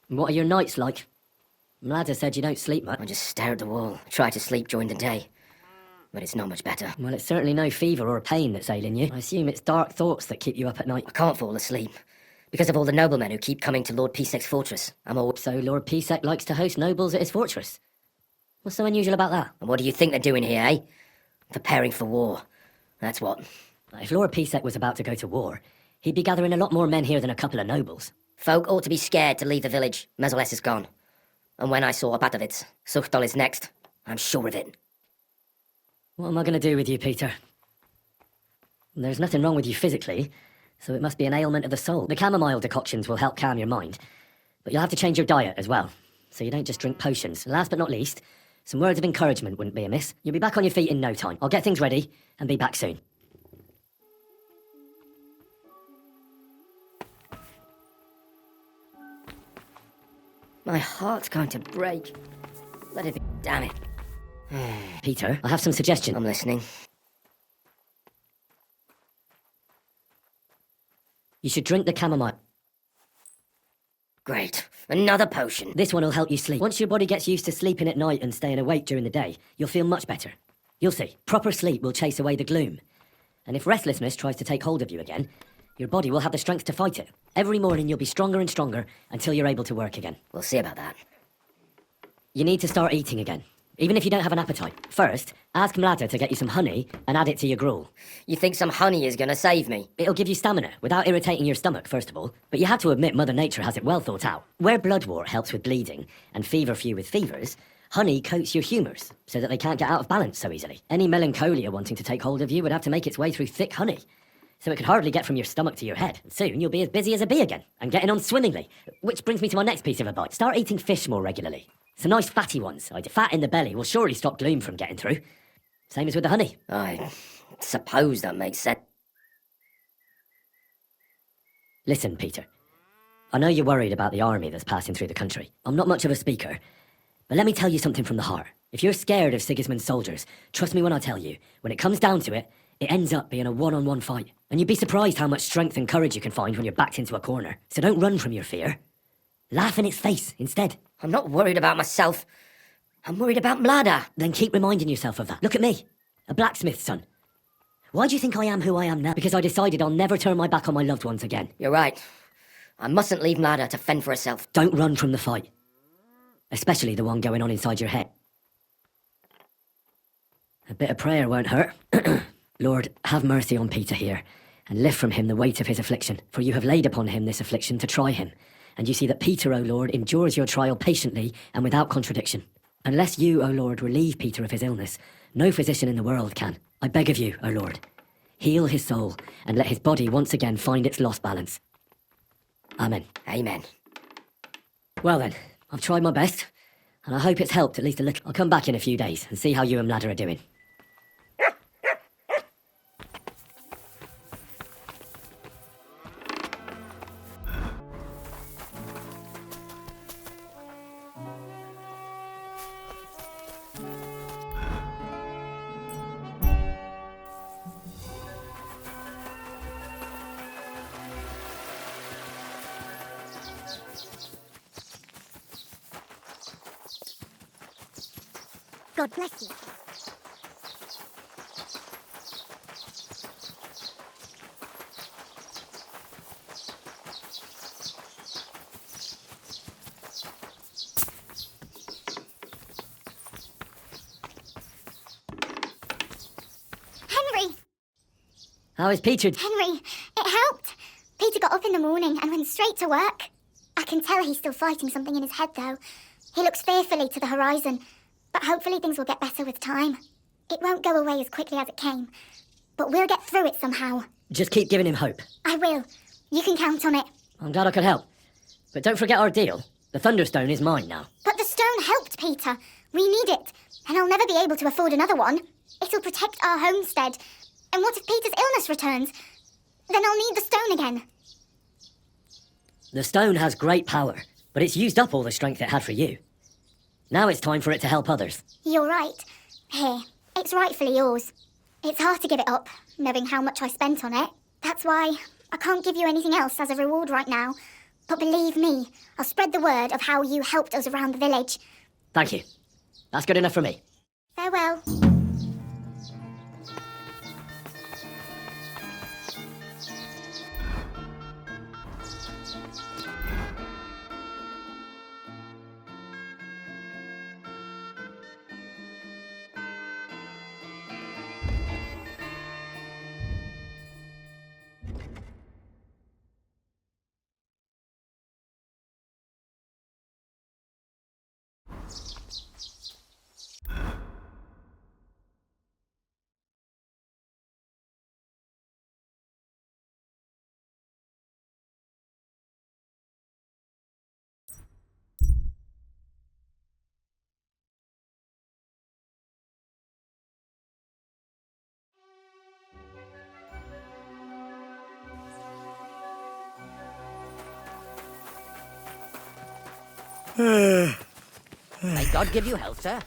What are your nights like? Mladda said you don't sleep much. I just stare at the wall. Try to sleep during the day. But it's not much better. Well, it's certainly no fever or pain that's ailing you. I assume it's dark thoughts that keep you up at night. I can't fall asleep. Because of all the noblemen who keep coming to Lord Pisek's fortress. So Lord Pisek likes to host nobles at his fortress? What's so unusual about that? And what do you think they're doing here, eh? Preparing for war. That's what. If Lord Pisek was about to go to war, he'd be gathering a lot more men here than a couple of nobles. Folk ought to be scared to leave the village. Mezoles is gone. And when I saw Abatovitz, Suchtol is next. I'm sure of it. What am I going to do with you, Peter? There's nothing wrong with you physically, so it must be an ailment of the soul. The chamomile decoctions will help calm your mind, but you'll have to change your diet as well, so you don't just drink potions. And last but not least, some words of encouragement wouldn't be amiss. You'll be back on your feet in no time. I'll get things ready and be back soon. My heart's going to break. Let it be. Damn it. Peter, I have some suggestions. I'm listening. You should drink the chamomile. Great. Another potion. This one will help you sleep. Once your body gets used to sleeping at night and staying awake during the day, you'll feel much better. You'll see. Proper sleep will chase away the gloom. And if restlessness tries to take hold of you again, your body will have the strength to fight it. Every morning you'll be stronger and stronger until you're able to work again. We'll see about that. You need to start eating again, even if you don't have an appetite. First, ask Mlada to get you some honey and add it to your gruel. You think some honey is gonna save me? It'll give you stamina without irritating your stomach, first of all. But you have to admit Mother Nature has it well thought out. Where bloodwort helps with bleeding and feverfew with fevers, honey coats your humours so that they can't get out of balance so easily. Any melancholia wanting to take hold of you would have to make its way through thick honey. So it could hardly get from your stomach to your head. Soon you'll be as busy as a bee again, and getting on swimmingly. Which brings me to my next piece of advice. Start eating fish more regularly. Some nice fatty ones. Fat in the belly will surely stop gloom from getting through. Same as with the honey. I suppose that makes sense. Listen, Peter. I know you're worried about the army that's passing through the country. I'm not much of a speaker, but let me tell you something from the heart. If you're scared of Sigismund's soldiers, trust me when I tell you, when it comes down to it, it ends up being a one-on-one fight. And you'd be surprised how much strength and courage you can find when you're backed into a corner. So don't run from your fear. Laugh in its face instead. I'm not worried about myself. I'm worried about Mlada. Then keep reminding yourself of that. Look at me, a blacksmith's son. Why do you think I am who I am now? Because I decided I'll never turn my back on my loved ones again. You're right. I mustn't leave Mlada to fend for herself. Don't run from the fight. Especially the one going on inside your head. A bit of prayer won't hurt. Lord, have mercy on Peter here, and lift from him the weight of his affliction. For you have laid upon him this affliction to try him. And you see that Peter, O Lord, endures your trial patiently and without contradiction. Unless you, O Lord, relieve Peter of his illness, no physician in the world can. I beg of you, O Lord, heal his soul, and let his body once again find its lost balance. Amen. Amen. Well then, I've tried my best, and I hope it's helped at least a little. I'll come back in a few days and see how you and Mlada are doing. God bless you. Henry! How is Peter? Henry, it helped. Peter got up in the morning and went straight to work. I can tell he's still fighting something in his head, though. He looks fearfully to the horizon. But hopefully things will get better with time. It won't go away as quickly as it came. But we'll get through it somehow. Just keep giving him hope. I will. You can count on it. I'm glad I could help. But don't forget our deal. The Thunderstone is mine now. But the stone helped, Peter. We need it. And I'll never be able to afford another one. It'll protect our homestead. And what if Peter's illness returns? Then I'll need the stone again. The stone has great power, but it's used up all the strength it had for you. Now it's time for it to help others. You're right. Here, it's rightfully yours. It's hard to give it up, knowing how much I spent on it. That's why I can't give you anything else as a reward right now. But believe me, I'll spread the word of how you helped us around the village. Thank you. That's good enough for me. Farewell. May God give you health, sir.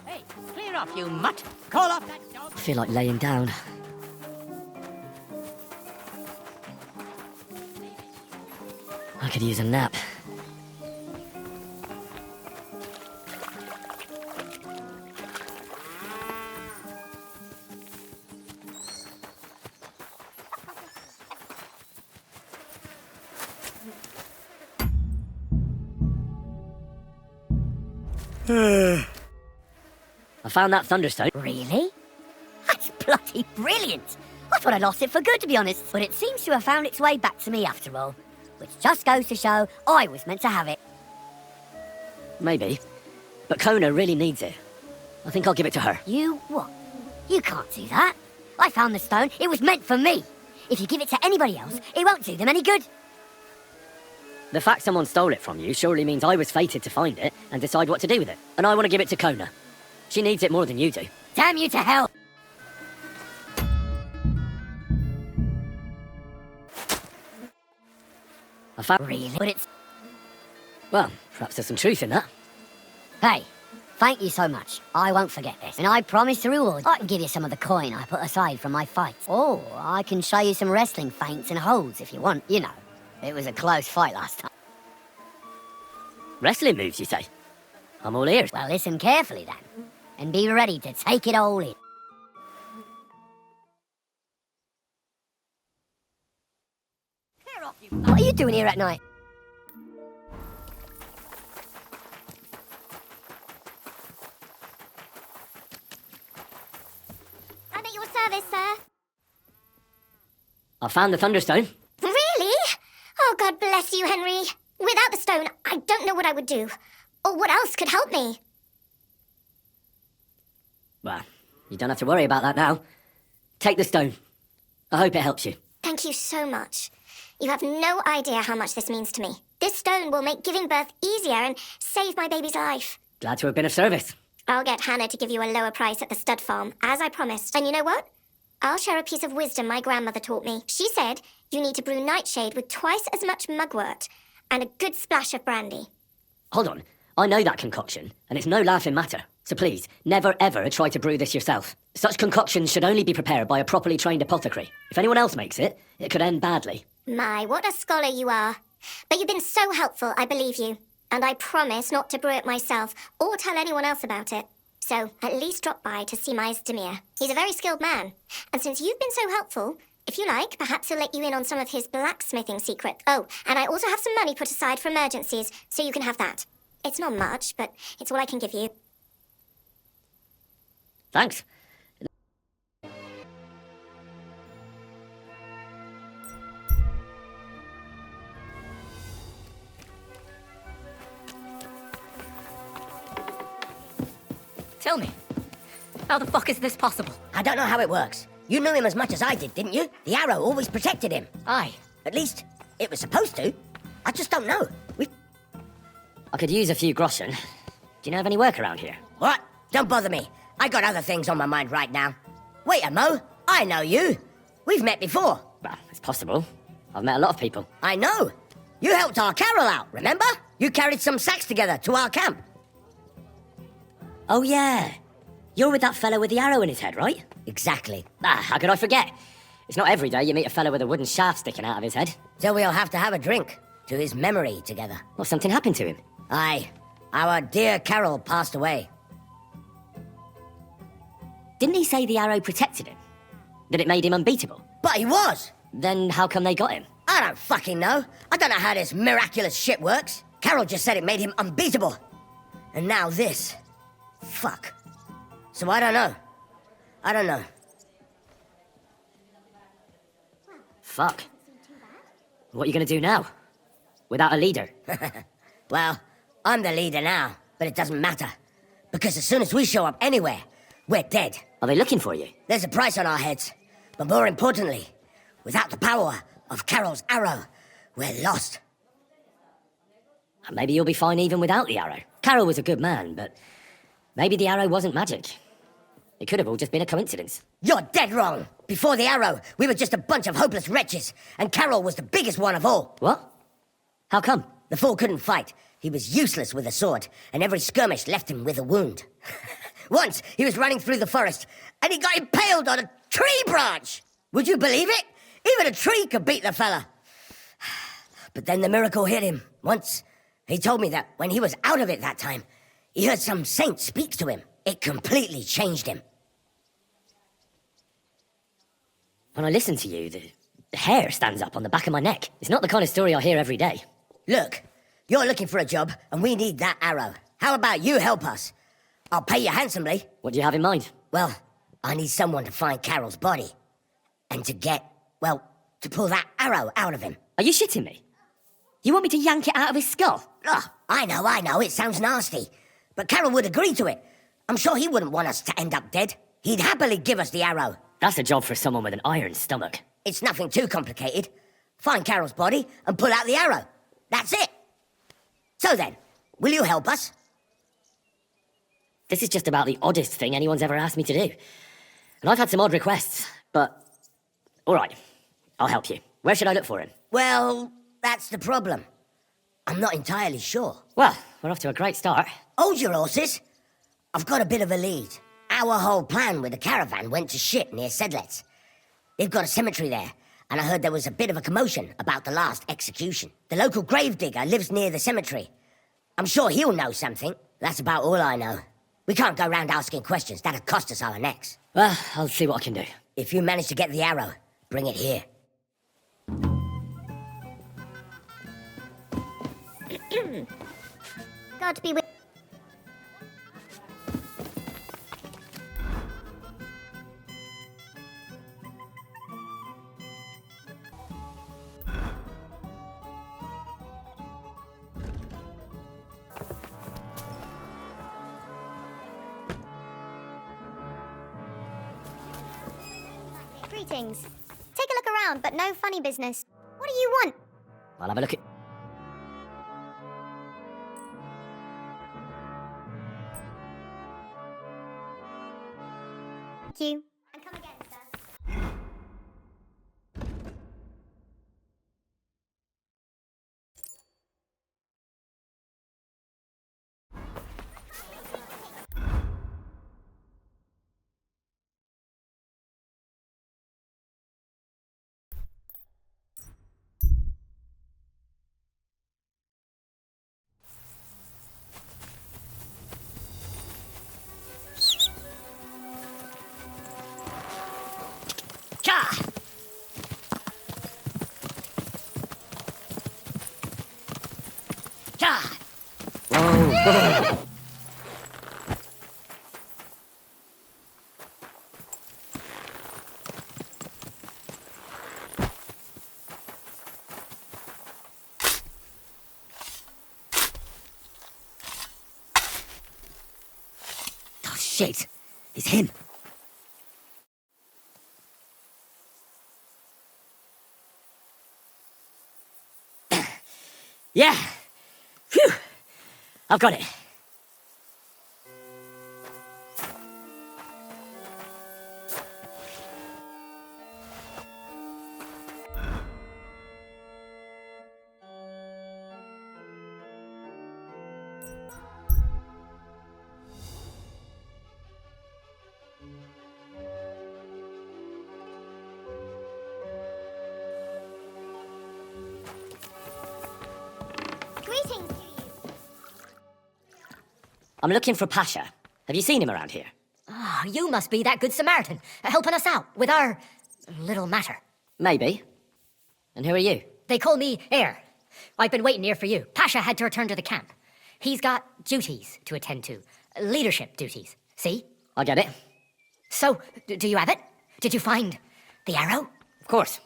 Hey, clear off, you mutt! Call off that dog! I feel like laying down. I could use a nap. I found that Thunderstone. Really? That's bloody brilliant! I thought I lost it for good, to be honest. But it seems to have found its way back to me after all. Which just goes to show I was meant to have it. Maybe. But Kona really needs it. I think I'll give it to her. You what? You can't do that. I found the stone. It was meant for me. If you give it to anybody else, it won't do them any good. The fact someone stole it from you surely means I was fated to find it and decide what to do with it. And I want to give it to Kona. She needs it more than you do. Damn you to hell! I found... Really? But it's... Well, perhaps there's some truth in that. Hey, thank you so much. I won't forget this. And I promise to reward. I can give you some of the coin I put aside from my fights. Or I can show you some wrestling feints and holds if you want. You know, it was a close fight last time. Wrestling moves, you say? I'm all ears. Well, listen carefully then. And be ready to take it all in. What are you doing here at night? I'm at your service, sir. I found the Thunderstone. Really? Oh, God bless you, Henry. Without the stone, I don't know what I would do. Or what else could help me. Well, you don't have to worry about that now. Take the stone. I hope it helps you. Thank you so much. You have no idea how much this means to me. This stone will make giving birth easier and save my baby's life. Glad to have been of service. I'll get Hannah to give you a lower price at the stud farm, as I promised. And you know what? I'll share a piece of wisdom my grandmother taught me. She said you need to brew nightshade with twice as much mugwort and a good splash of brandy. Hold on. I know that concoction, and it's no laughing matter. So please, never ever try to brew this yourself. Such concoctions should only be prepared by a properly trained apothecary. If anyone else makes it, it could end badly. My, what a scholar you are. But you've been so helpful, I believe you. And I promise not to brew it myself, or tell anyone else about it. So, at least drop by to see my Ars Dimicatoria. He's a very skilled man. And since you've been so helpful, if you like, perhaps he'll let you in on some of his blacksmithing secrets. Oh, and I also have some money put aside for emergencies, so you can have that. It's not much, but it's all I can give you. Thanks. Tell me, how the fuck is this possible? I don't know how it works. You knew him as much as I did, didn't you? The arrow always protected him. Aye. At least, it was supposed to. I just don't know. I could use a few groschen. Do you know of any work around here? What? Don't bother me. I got other things on my mind right now. Wait a mo. I know you. We've met before. Well, it's possible. I've met a lot of people. I know. You helped our Carol out, remember? You carried some sacks together to our camp. Oh, yeah. You're with that fellow with the arrow in his head, right? Exactly. How could I forget? It's not every day you meet a fellow with a wooden shaft sticking out of his head. So we'll have to have a drink to his memory together. Well, something happened to him. Aye. Our dear Carol passed away. Didn't he say the arrow protected him? That it made him unbeatable? But he was! Then how come they got him? I don't fucking know. I don't know how this miraculous shit works. Carol just said it made him unbeatable. And now this. Fuck. So I don't know. I don't know. Fuck. What are you gonna do now? Without a leader? Well, I'm the leader now, but it doesn't matter. Because as soon as we show up anywhere, we're dead. Are they looking for you? There's a price on our heads. But more importantly, without the power of Carol's arrow, we're lost. Maybe you'll be fine even without the arrow. Carol was a good man, but Maybe the arrow wasn't magic. It could have all just been a coincidence. You're dead wrong. Before the arrow, we were just a bunch of hopeless wretches, and Carol was the biggest one of all. What? How come? The fool couldn't fight. He was useless with a sword, and every skirmish left him with a wound. Once, he was running through the forest, and he got impaled on a tree branch. Would you believe it? Even a tree could beat the fella. But then the miracle hit him. Once, he told me that when he was out of it that time, he heard some saint speak to him. It completely changed him. When I listen to you, the hair stands up on the back of my neck. It's not the kind of story I hear every day. Look, you're looking for a job, and we need that arrow. How about you help us? I'll pay you handsomely. What do you have in mind? Well, I need someone to find Carol's body. And to to pull that arrow out of him. Are you shitting me? You want me to yank it out of his skull? Oh, I know, it sounds nasty. But Carol would agree to it. I'm sure he wouldn't want us to end up dead. He'd happily give us the arrow. That's a job for someone with an iron stomach. It's nothing too complicated. Find Carol's body and pull out the arrow. That's it. So then, will you help us? This is just about the oddest thing anyone's ever asked me to do. And I've had some odd requests, but... All right, I'll help you. Where should I look for him? Well, that's the problem. I'm not entirely sure. Well, we're off to a great start. Hold your horses. I've got a bit of a lead. Our whole plan with the caravan went to shit near Sedlets. They've got a cemetery there, and I heard there was a bit of a commotion about the last execution. The local gravedigger lives near the cemetery. I'm sure he'll know something. That's about all I know. We can't go round asking questions. That'd cost us our necks. Well, I'll see what I can do. If you manage to get the arrow, bring it here. God be with... Greetings. Take a look around, but no funny business. What do you want? I'll have a look at... Thank you. And come again, sir. Oh, shit. It's him. Yeah! Phew! I've got it. Greetings to you. I'm looking for Pasha. Have you seen him around here? Ah, you must be that good Samaritan, helping us out with our little matter. Maybe. And who are you? They call me Heir. I've been waiting here for you. Pasha had to return to the camp. He's got duties to attend to. Leadership duties. See? I get it. So, do you have it? Did you find the arrow? Of course.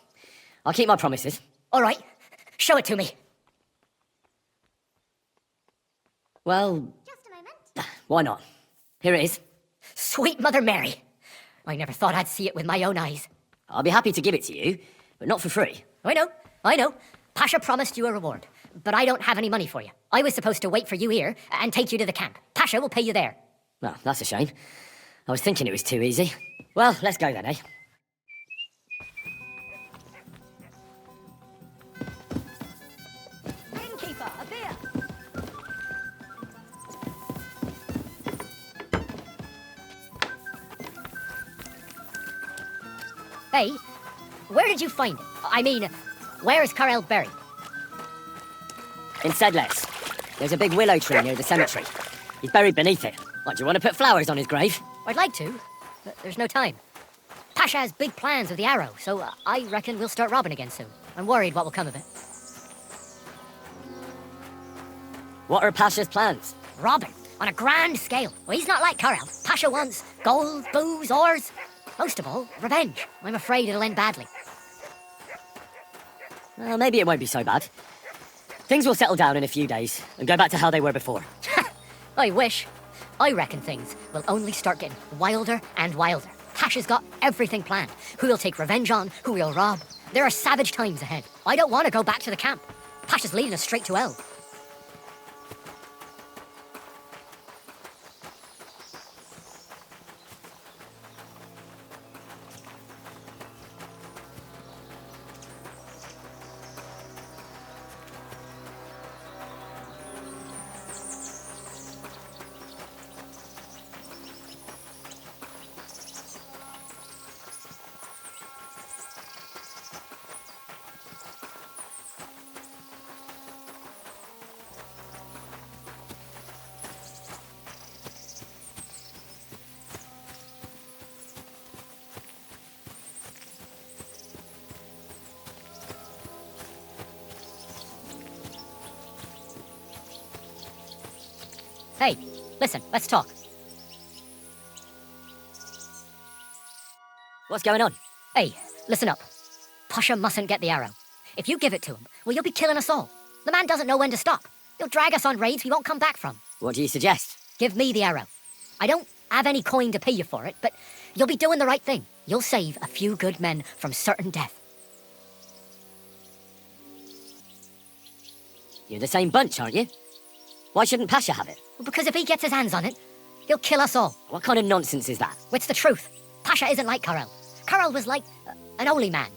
I'll keep my promises. All right. Show it to me. Well... Just a moment. Why not? Here it is. Sweet Mother Mary. I never thought I'd see it with my own eyes. I'll be happy to give it to you, but not for free. I know. Pasha promised you a reward, but I don't have any money for you. I was supposed to wait for you here and take you to the camp. Pasha will pay you there. Well, that's a shame. I was thinking it was too easy. Well, let's go then, eh? Innkeeper, a beer! Hey, where did you find it? I mean, where is Carl buried? In Sedlets. There's a big willow tree near the cemetery. He's buried beneath it. What, do you want to put flowers on his grave? I'd like to, but there's no time. Pasha has big plans with the arrow, so I reckon we'll start robbing again soon. I'm worried what will come of it. What are Pasha's plans? Robbing, on a grand scale. Well, he's not like Carl. Pasha wants gold, booze, ores. Most of all, revenge. I'm afraid it'll end badly. Well, maybe it won't be so bad. Things will settle down in a few days and go back to how they were before. I wish. I reckon things will only start getting wilder and wilder. Pasha's got everything planned. Who he'll take revenge on, who he'll rob. There are savage times ahead. I don't want to go back to the camp. Pasha's leading us straight to hell. Hey, listen, let's talk. What's going on? Hey, listen up. Pasha mustn't get the arrow. If you give it to him, well, you'll be killing us all. The man doesn't know when to stop. He'll drag us on raids we won't come back from. What do you suggest? Give me the arrow. I don't have any coin to pay you for it, but you'll be doing the right thing. You'll save a few good men from certain death. You're the same bunch, aren't you? Why shouldn't Pasha have it? Well, because if he gets his hands on it, he'll kill us all. What kind of nonsense is that? It's the truth. Pasha isn't like Carl. Carl was like an holy man.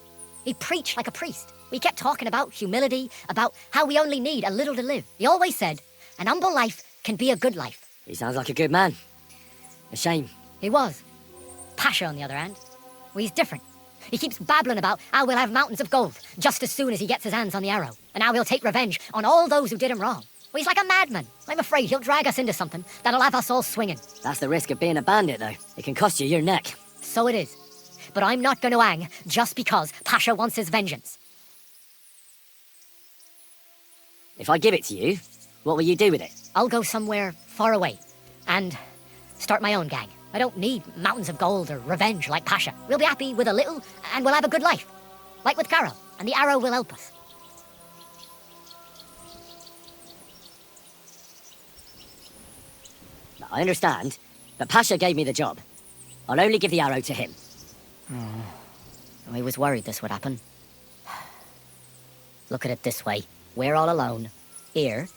He preached like a priest. He kept talking about humility, about how we only need a little to live. He always said, an humble life can be a good life. He sounds like a good man. A shame. He was. Pasha, on the other hand, well, he's different. He keeps babbling about how we'll have mountains of gold just as soon as he gets his hands on the arrow, and how he'll take revenge on all those who did him wrong. Well, he's like a madman. I'm afraid he'll drag us into something that'll have us all swinging. That's the risk of being a bandit, though. It can cost you your neck. So it is. But I'm not going to hang just because Pasha wants his vengeance. If I give it to you, what will you do with it? I'll go somewhere far away and start my own gang. I don't need mountains of gold or revenge like Pasha. We'll be happy with a little and we'll have a good life. Like with Carol, and the arrow will help us. I understand, but Pasha gave me the job. I'll only give the arrow to him. I was worried this would happen. Look at it this way. We're all alone. Here,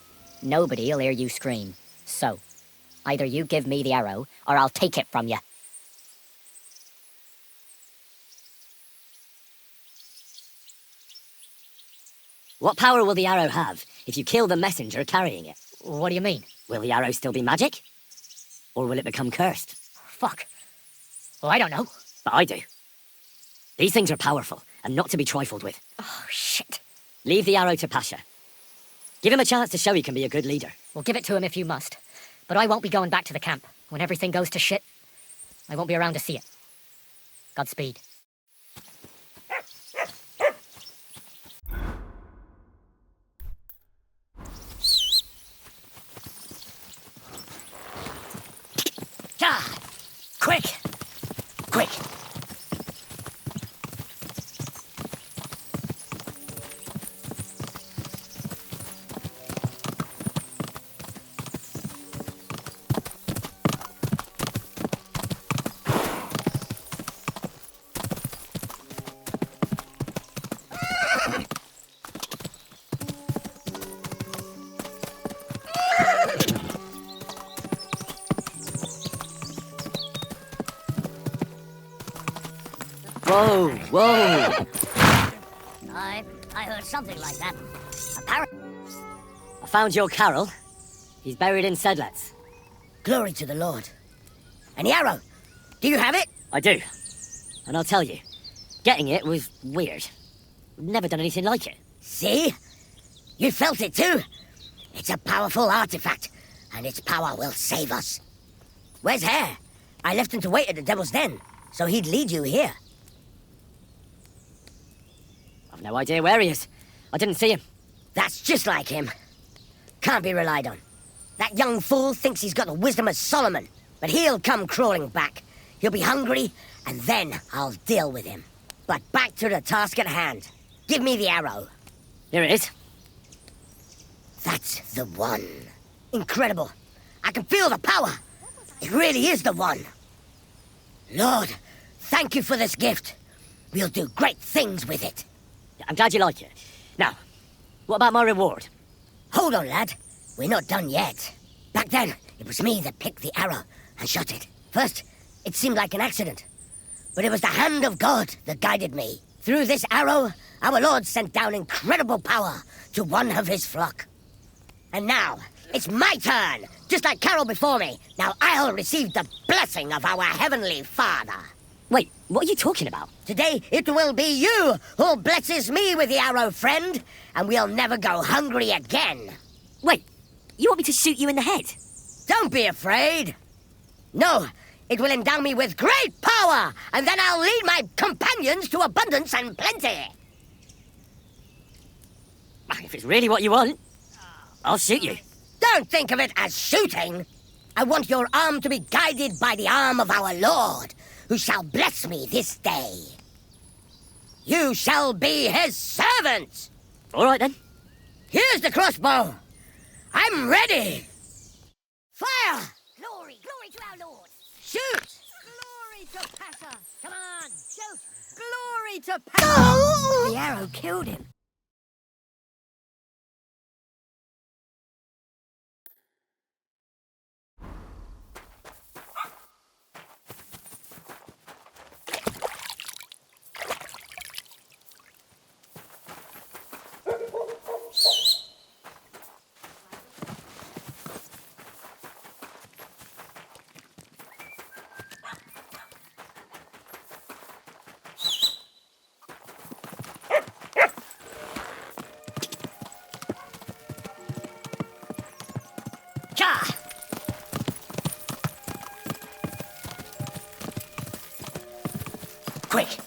nobody'll hear you scream. So, either you give me the arrow, or I'll take it from you. What power will the arrow have if you kill the messenger carrying it? What do you mean? Will the arrow still be magic? Or will it become cursed? Fuck. Well, I don't know. But I do. These things are powerful, and not to be trifled with. Oh, shit. Leave the arrow to Pasha. Give him a chance to show he can be a good leader. Well, give it to him if you must. But I won't be going back to the camp. When everything goes to shit, I won't be around to see it. Godspeed. Ah! Quick! Quick! Whoa, whoa. I heard something like that. I found your Carol. He's buried in Sedlets. Glory to the Lord. And the arrow, do you have it? I do. And I'll tell you, getting it was weird. I've never done anything like it. See? You felt it too? It's a powerful artifact, and its power will save us. Where's Hare? I left him to wait at the Devil's Den, so he'd lead you here. I've no idea where he is. I didn't see him. That's just like him. Can't be relied on. That young fool thinks he's got the wisdom of Solomon, but he'll come crawling back. He'll be hungry, and then I'll deal with him. But back to the task at hand. Give me the arrow. Here it is. That's the one. Incredible. I can feel the power. It really is the one. Lord, thank you for this gift. We'll do great things with it. I'm glad you like it. Now, what about my reward? Hold on, lad. We're not done yet. Back then, it was me that picked the arrow and shot it. First, it seemed like an accident. But it was the hand of God that guided me. Through this arrow, our Lord sent down incredible power to one of his flock. And now, it's my turn, just like Carol before me. Now I'll receive the blessing of our Heavenly Father. Wait, what are you talking about? Today, it will be you who blesses me with the arrow, friend, and we'll never go hungry again. Wait, you want me to shoot you in the head? Don't be afraid. No, it will endow me with great power, and then I'll lead my companions to abundance and plenty. If it's really what you want, I'll shoot you. Don't think of it as shooting. I want your arm to be guided by the arm of our Lord, who shall bless me this day. You shall be his servant. All right, then. Here's the crossbow. I'm ready. Fire! Glory, glory to our Lord. Shoot! Glory to Passer. Come on, shoot. Glory to Passer. The arrow killed him. Quick!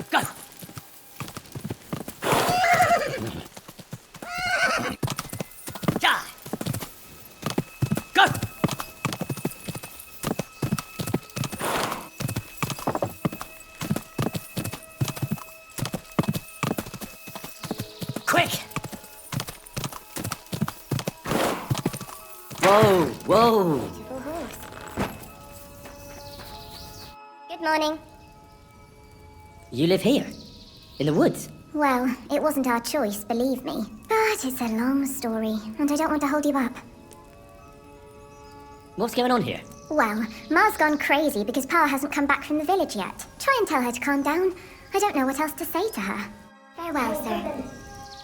Go! Ja! Go! Quick! Whoa, whoa. Beautiful horse. Good morning. You live here? In the woods? Well, it wasn't our choice, believe me. But it's a long story, and I don't want to hold you up. What's going on here? Well, Ma's gone crazy because Pa hasn't come back from the village yet. Try and tell her to calm down. I don't know what else to say to her. Farewell, sir.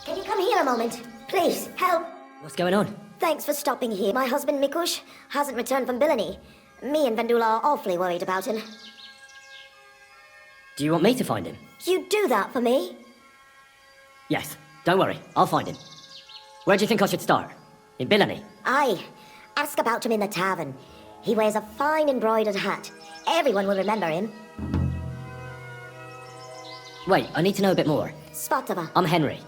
Can you come here a moment? Please, help. What's going on? Thanks for stopping here. My husband, Mikush, hasn't returned from Billany. Me and Vendula are awfully worried about him. Do you want me to find him? You'd do that for me? Yes. Don't worry. I'll find him. Where do you think I should start? In Billany? Aye. Ask about him in the tavern. He wears a fine embroidered hat. Everyone will remember him. Wait, I need to know a bit more. Svatava. I'm Henry.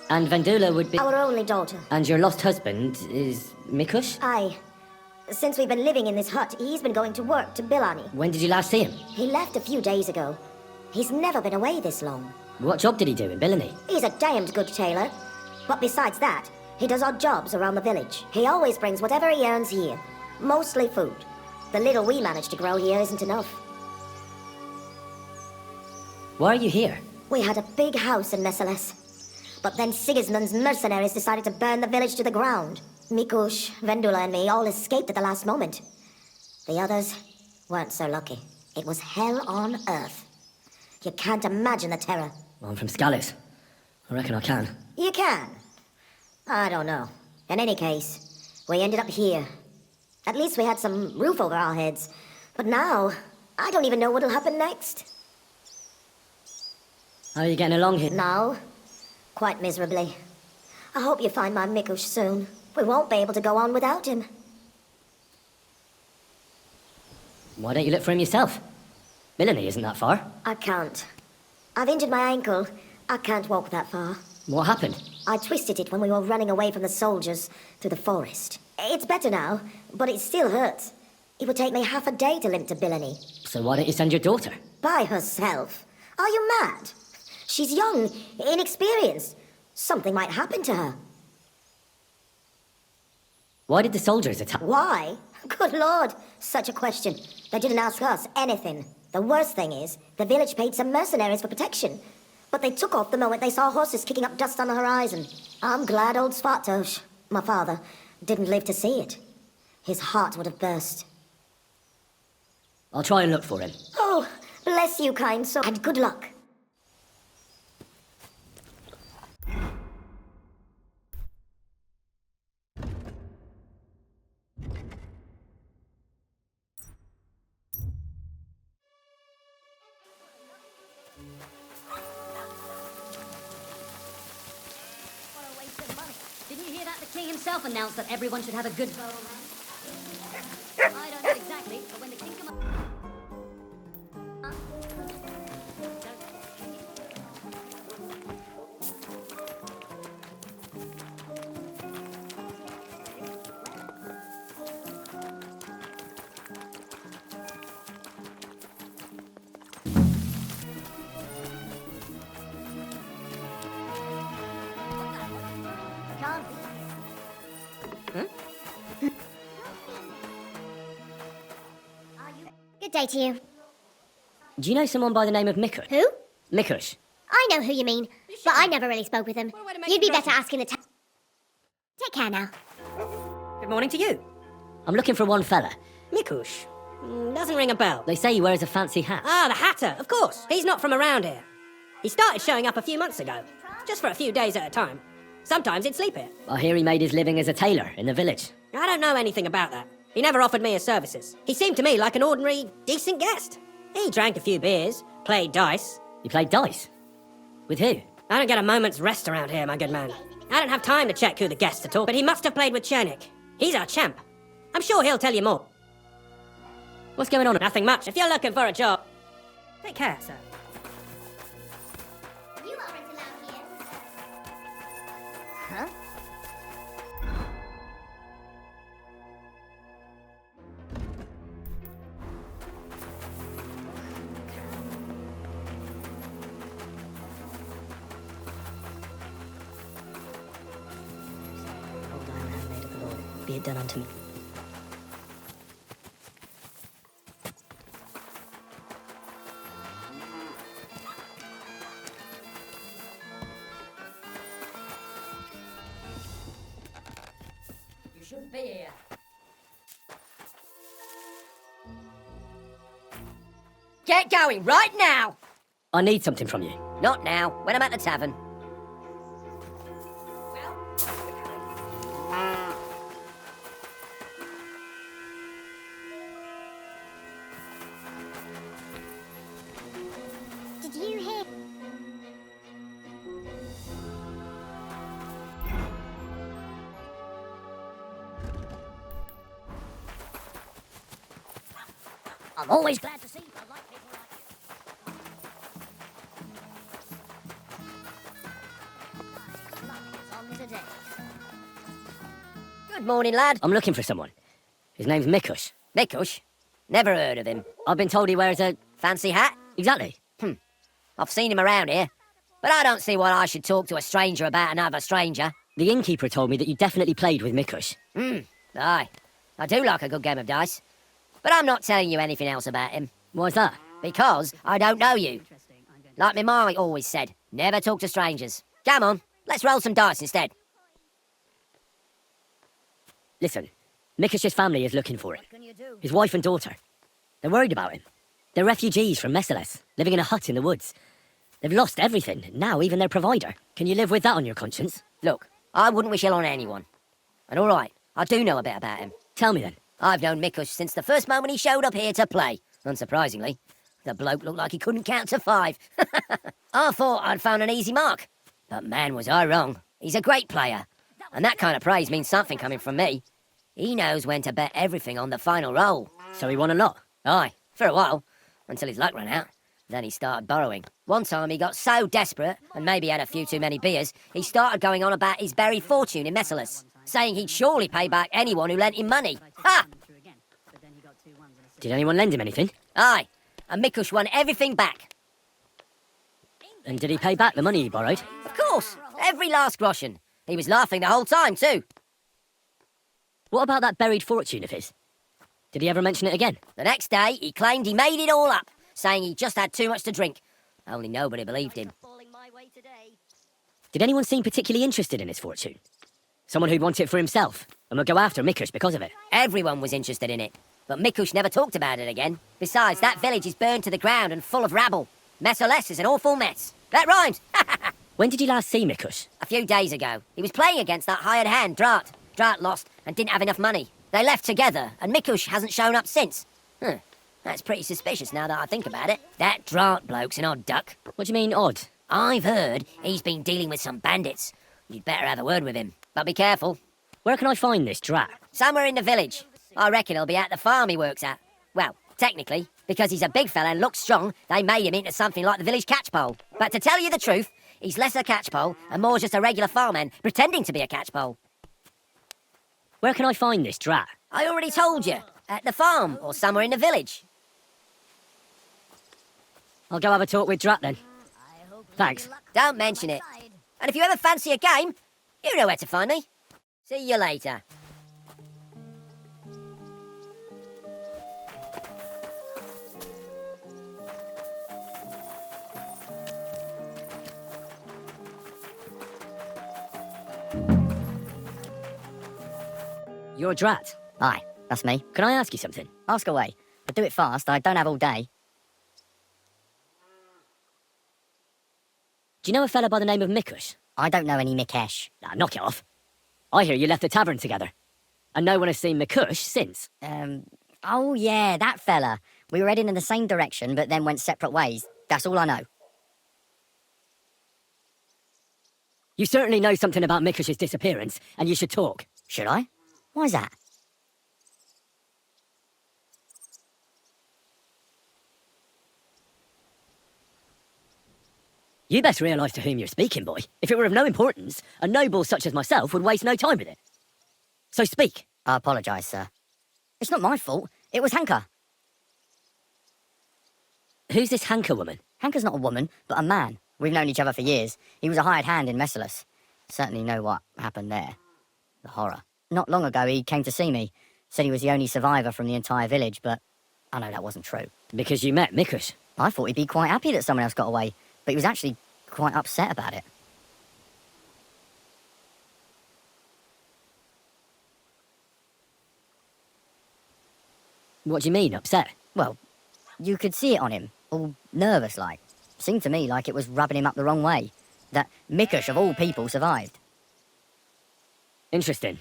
And Vendula would be... Our only daughter. And your lost husband is Mikush? Aye. Since we've been living in this hut, he's been going to work to Billany. When did you last see him? He left a few days ago. He's never been away this long. What job did he do in Billany? He's a damned good tailor. But besides that, he does odd jobs around the village. He always brings whatever he earns here. Mostly food. The little we manage to grow here isn't enough. Why are you here? We had a big house in Messales. But then Sigismund's mercenaries decided to burn the village to the ground. Mikush, Vendula and me all escaped at the last moment. The others weren't so lucky. It was hell on earth. You can't imagine the terror. Well, I'm from Scallis. I reckon I can. You can. I don't know. In any case, we ended up here. At least we had some roof over our heads. But now, I don't even know what'll happen next. How are you getting along here? Now, quite miserably. I hope you find my Mikush soon. We won't be able to go on without him. Why don't you look for him yourself? Billany isn't that far. I can't. I've injured my ankle. I can't walk that far. What happened? I twisted it when we were running away from the soldiers through the forest. It's better now, but it still hurts. It would take me half a day to limp to Billany. So why don't you send your daughter? By herself? Are you mad? She's young, inexperienced. Something might happen to her. Why did the soldiers attack? Why? Good Lord, such a question. They didn't ask us anything. The worst thing is, the village paid some mercenaries for protection. But they took off the moment they saw horses kicking up dust on the horizon. I'm glad old Svartosh, my father, didn't live to see it. His heart would have burst. I'll try and look for him. Oh, bless you, kind soul, and good luck. Didn't you hear that? The king himself announced that everyone should have a good bow of land. I don't know exactly, but when the king comes... Good day to you. Do you know someone by the name of Mikush? Who? Mikush. I know who you mean, but I never really spoke with him. You'd be better asking the Take care now. Good morning to you. I'm looking for one fella. Mikush. Doesn't ring a bell. They say he wears a fancy hat. Ah, the Hatter, of course. He's not from around here. He started showing up a few months ago, just for a few days at a time. Sometimes he'd sleep here. I hear he made his living as a tailor in the village. I don't know anything about that. He never offered me his services. He seemed to me like an ordinary, decent guest. He drank a few beers, played dice. You played dice? With who? I don't get a moment's rest around here, my good man. I don't have time to check who the guests are talking, but he must have played with Chernik. He's our champ. I'm sure he'll tell you more. What's going on? Nothing much. If you're looking for a job, take care, sir. You aren't allowed here. Huh? Be it done unto me. You shouldn't be here. Get going right now! I need something from you. Not now, when I'm at the tavern. Did you hear? I'm always glad to see polite people like you. On today. Good morning, lad. I'm looking for someone. His name's Mikush. Mikush? Never heard of him. I've been told he wears a... Fancy hat? Exactly. I've seen him around here. But I don't see why I should talk to a stranger about another stranger. The innkeeper told me that you definitely played with Mikush. Aye. I do like a good game of dice. But I'm not telling you anything else about him. Why's that? Because I don't know you. Like my ma always said, never talk to strangers. Come on, let's roll some dice instead. Listen, Mikush's family is looking for him. His wife and daughter. They're worried about him. They're refugees from Messales, living in a hut in the woods. They've lost everything, now even their provider. Can you live with that on your conscience? Look, I wouldn't wish ill on anyone. And all right, I do know a bit about him. Tell me then. I've known Mikush since the first moment he showed up here to play. Unsurprisingly, the bloke looked like he couldn't count to 5. I thought I'd found an easy mark. But man, was I wrong. He's a great player. And that kind of praise means something coming from me. He knows when to bet everything on the final roll. So he won a lot? Aye, for a while, until his luck ran out. Then he started borrowing. One time he got so desperate, and maybe had a few too many beers, he started going on about his buried fortune in Messales, saying he'd surely pay back anyone who lent him money. Ha! Did anyone lend him anything? Aye, and Mikush won everything back. And did he pay back the money he borrowed? Of course, every last groschen. He was laughing the whole time too. What about that buried fortune of his? Did he ever mention it again? The next day, he claimed he made it all up, saying he just had too much to drink. Only nobody believed him. Did anyone seem particularly interested in his fortune? Someone who'd want it for himself, and would go after Mikush because of it? Everyone was interested in it, but Mikush never talked about it again. Besides, that village is burned to the ground and full of rabble. Messales is an awful mess. That rhymes! When did you last see Mikush? A few days ago. He was playing against that hired hand, Drat. Drat lost and didn't have enough money. They left together, and Mikush hasn't shown up since. That's pretty suspicious now that I think about it. That Drat bloke's an odd duck. What do you mean, odd? I've heard he's been dealing with some bandits. You'd better have a word with him. But be careful. Where can I find this Drat? Somewhere in the village. I reckon he'll be at the farm he works at. Well, technically, because he's a big fella and looks strong, they made him into something like the village catchpole. But to tell you the truth, he's less a catchpole and more just a regular farmman pretending to be a catchpole. Where can I find this Drat? I already told you. At the farm or somewhere in the village. I'll go have a talk with Drat then. Thanks. Don't mention it. And if you ever fancy a game, you know where to find me. See you later. You're Drat? Aye, that's me. Can I ask you something? Ask away, but do it fast. I don't have all day. Do you know a fella by the name of Mikush? I don't know any Mikesh. Nah, knock it off. I hear you left the tavern together. And no one has seen Mikush since. Oh yeah, that fella. We were heading in the same direction, but then went separate ways. That's all I know. You certainly know something about Mikush's disappearance, and you should talk. Should I? Why's that? You best realise to whom you're speaking, boy. If it were of no importance, a noble such as myself would waste no time with it. So speak. I apologise, sir. It's not my fault. It was Hanker. Who's this Hanker woman? Hanker's not a woman, but a man. We've known each other for years. He was a hired hand in Messales. Certainly know what happened there. The horror. Not long ago, he came to see me. Said he was the only survivor from the entire village, but I know that wasn't true. Because you met Mikush? I thought he'd be quite happy that someone else got away, but he was actually quite upset about it. What do you mean, upset? Well, you could see it on him, all nervous like. Seemed to me like it was rubbing him up the wrong way. That Mikush, of all people, survived. Interesting.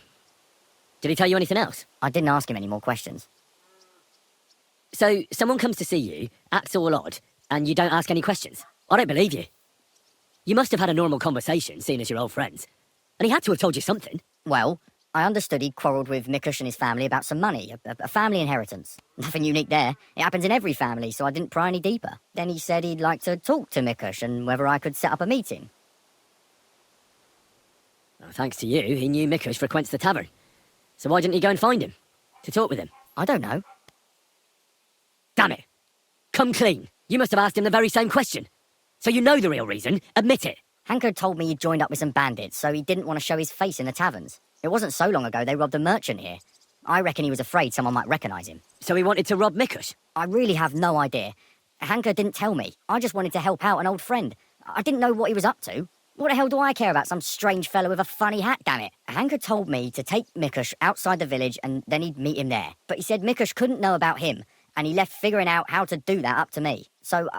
Did he tell you anything else? I didn't ask him any more questions. So, someone comes to see you, acts all odd, and you don't ask any questions? I don't believe you. You must have had a normal conversation, seeing as you're old friends. And he had to have told you something. Well, I understood he'd quarrelled with Mikush and his family about some money, a family inheritance. Nothing unique there. It happens in every family, so I didn't pry any deeper. Then he said he'd like to talk to Mikush and whether I could set up a meeting. Well, thanks to you, he knew Mikush frequents the tavern. So why didn't he go and find him? To talk with him? I don't know. Damn it! Come clean. You must have asked him the very same question. So you know the real reason. Admit it. Hanker told me he'd joined up with some bandits, so he didn't want to show his face in the taverns. It wasn't so long ago they robbed a merchant here. I reckon he was afraid someone might recognise him. So he wanted to rob Mikush? I really have no idea. Hanker didn't tell me. I just wanted to help out an old friend. I didn't know what he was up to. What the hell do I care about some strange fellow with a funny hat, damn it? Hanker told me to take Mikush outside the village and then he'd meet him there. But he said Mikush couldn't know about him, and he left figuring out how to do that up to me. So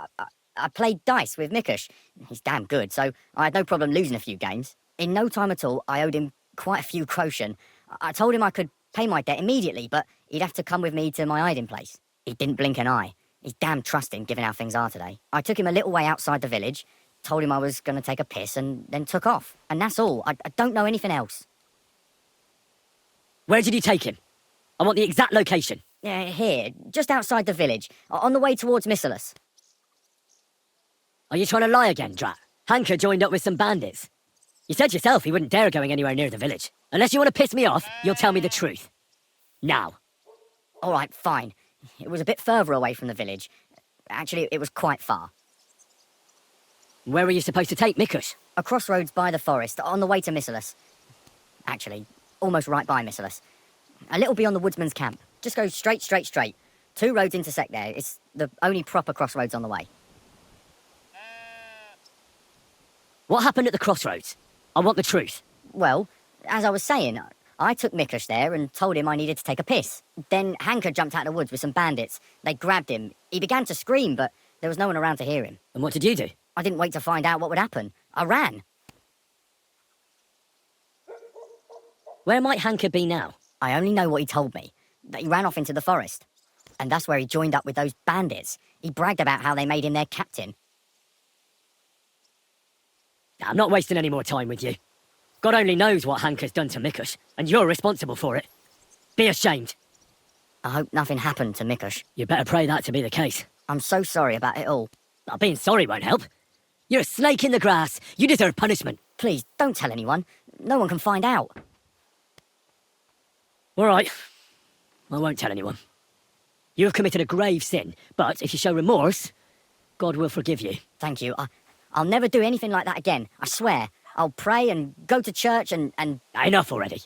I played dice with Mikush. He's damn good, so I had no problem losing a few games. In no time at all, I owed him quite a few groschen. I told him I could pay my debt immediately, but he'd have to come with me to my hiding place. He didn't blink an eye. He's damn trusting, given how things are today. I took him a little way outside the village, told him I was going to take a piss, and then took off. And that's all. I don't know anything else. Where did you take him? I want the exact location. Here, just outside the village, on the way towards Missalus. Are you trying to lie again, Drat? Hanker joined up with some bandits. You said yourself he wouldn't dare going anywhere near the village. Unless you want to piss me off, you'll tell me the truth. Now. All right, fine. It was a bit further away from the village. Actually, it was quite far. Where were you supposed to take Mikush? A crossroads by the forest, on the way to Missalus. Actually, almost right by Missalus. A little beyond the woodsman's camp. Just go straight. 2 roads intersect there. It's the only proper crossroads on the way. What happened at the crossroads? I want the truth. Well, as I was saying, I took Mikush there and told him I needed to take a piss. Then Hanker jumped out of the woods with some bandits. They grabbed him. He began to scream, but there was no one around to hear him. And what did you do? I didn't wait to find out what would happen. I ran. Where might Hanker be now? I only know what he told me. That he ran off into the forest. And that's where he joined up with those bandits. He bragged about how they made him their captain. I'm not wasting any more time with you. God only knows what Hanker's done to Mikush, and you're responsible for it. Be ashamed. I hope nothing happened to Mikush. You better pray that to be the case. I'm so sorry about it all. Being sorry won't help. You're a snake in the grass. You deserve punishment. Please, don't tell anyone. No one can find out. All right. I won't tell anyone. You have committed a grave sin, but if you show remorse, God will forgive you. Thank you. I'll never do anything like that again. I swear. I'll pray and go to church and... Enough already.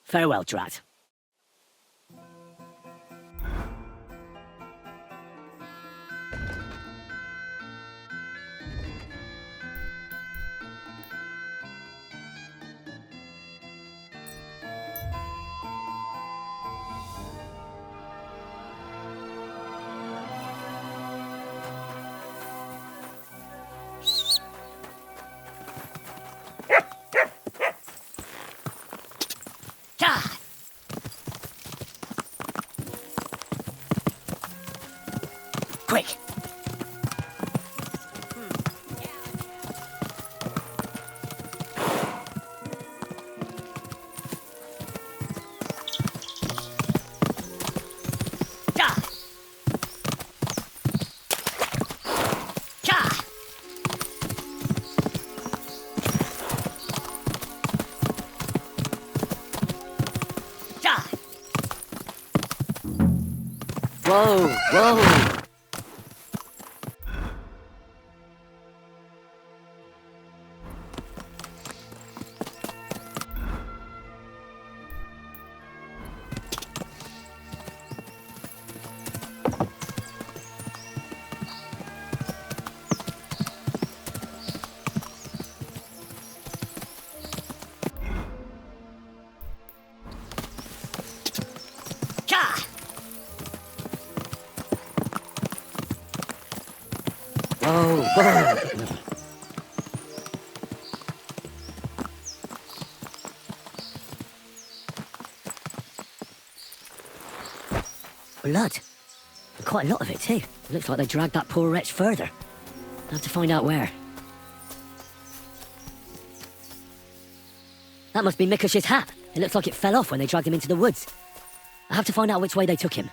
Farewell, Drat. Quick! Whoa! Blood. Quite a lot of it, too. It looks like they dragged that poor wretch further. I'll have to find out where. That must be Mikush's hat. It looks like it fell off when they dragged him into the woods. I'll have to find out which way they took him.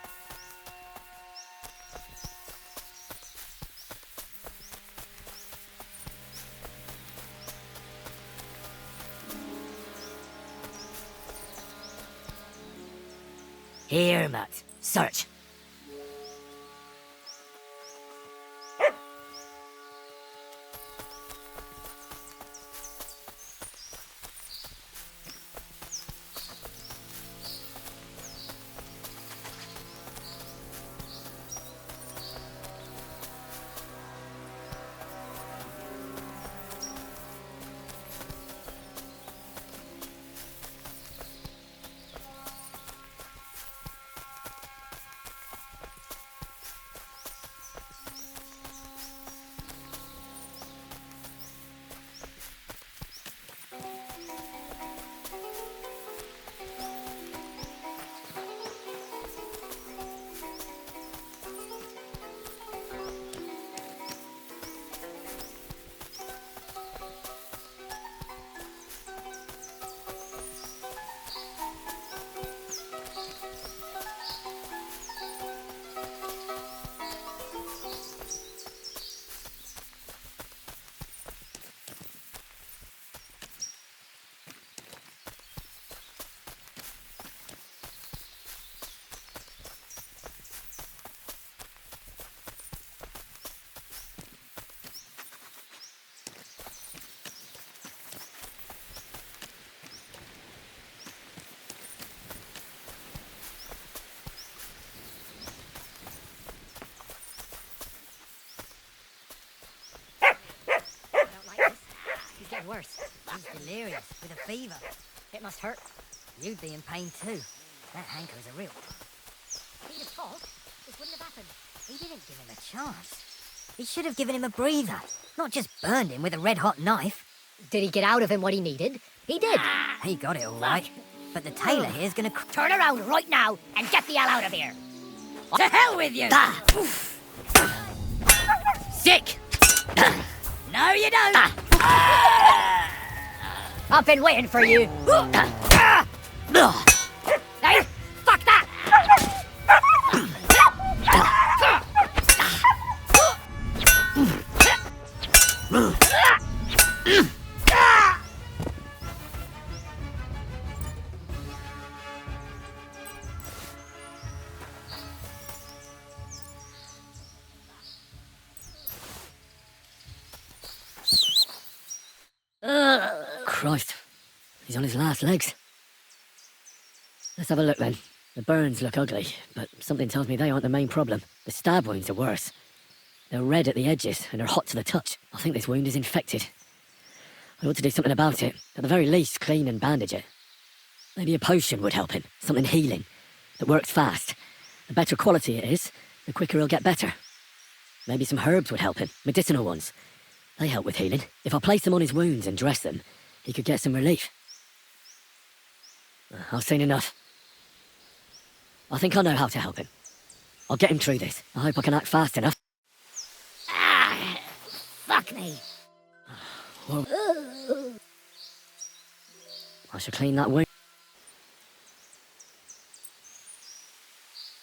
Here, Matt. Search. delirious with a fever. It must hurt. You'd be in pain too. That hanker is a real... He'd have thought this wouldn't have happened. He didn't give him a chance. He should have given him a breather, not just burned him with a red-hot knife. Did he get out of him what he needed? He did. He got it all right. But the tailor here's gonna... Turn around right now and get the hell out of here. To hell with you! Sick! No, you don't! I've been waiting for you. Hey, fuck that! Christ. He's on his last legs. Let's have a look then. The burns look ugly, but something tells me they aren't the main problem. The stab wounds are worse. They're red at the edges, and they're hot to the touch. I think this wound is infected. I ought to do something about it. At the very least, clean and bandage it. Maybe a potion would help him. Something healing. That works fast. The better quality it is, the quicker he'll get better. Maybe some herbs would help him. Medicinal ones. They help with healing. If I place them on his wounds and dress them, he could get some relief. I've seen enough. I think I know how to help him. I'll get him through this. I hope I can act fast enough. Fuck me. Well, I shall clean that wound.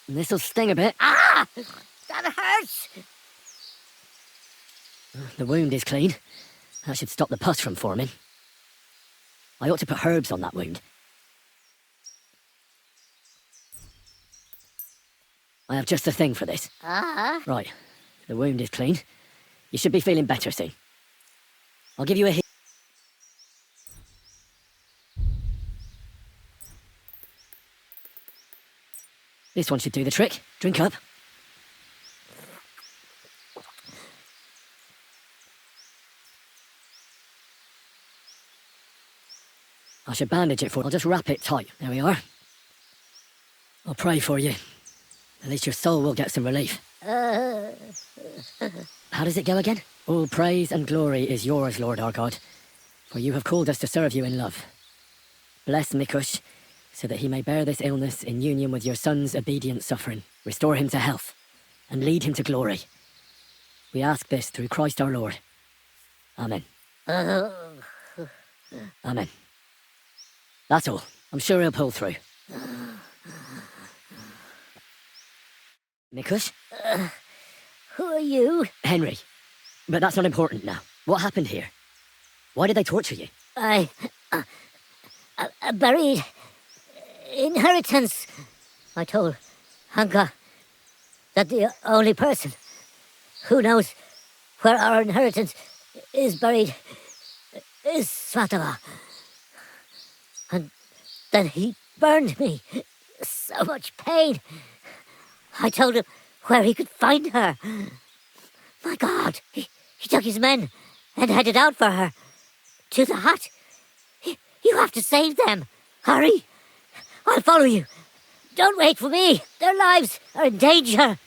This'll sting a bit. That hurts. The wound is clean. That should stop the pus from forming. I ought to put herbs on that wound. I have just the thing for this. Right. The wound is clean. You should be feeling better soon. I'll give you a hit. This one should do the trick. Drink up. I should bandage it for you. I'll just wrap it tight. There we are. I'll pray for you. At least your soul will get some relief. How does it go again? All praise and glory is yours, Lord our God, for you have called us to serve you in love. Bless Mikush, so that he may bear this illness in union with your son's obedient suffering. Restore him to health, and lead him to glory. We ask this through Christ our Lord. Amen. Amen. That's all. I'm sure he'll pull through. Mikush? Who are you? Henry. But that's not important now. What happened here? Why did they torture you? I buried inheritance. I told Hanka that the only person who knows where our inheritance is buried is Svatala. And then he burned me. So much pain. I told him where he could find her. My God, he took his men and headed out for her. To the hut. You have to save them. Hurry. I'll follow you. Don't wait for me. Their lives are in danger.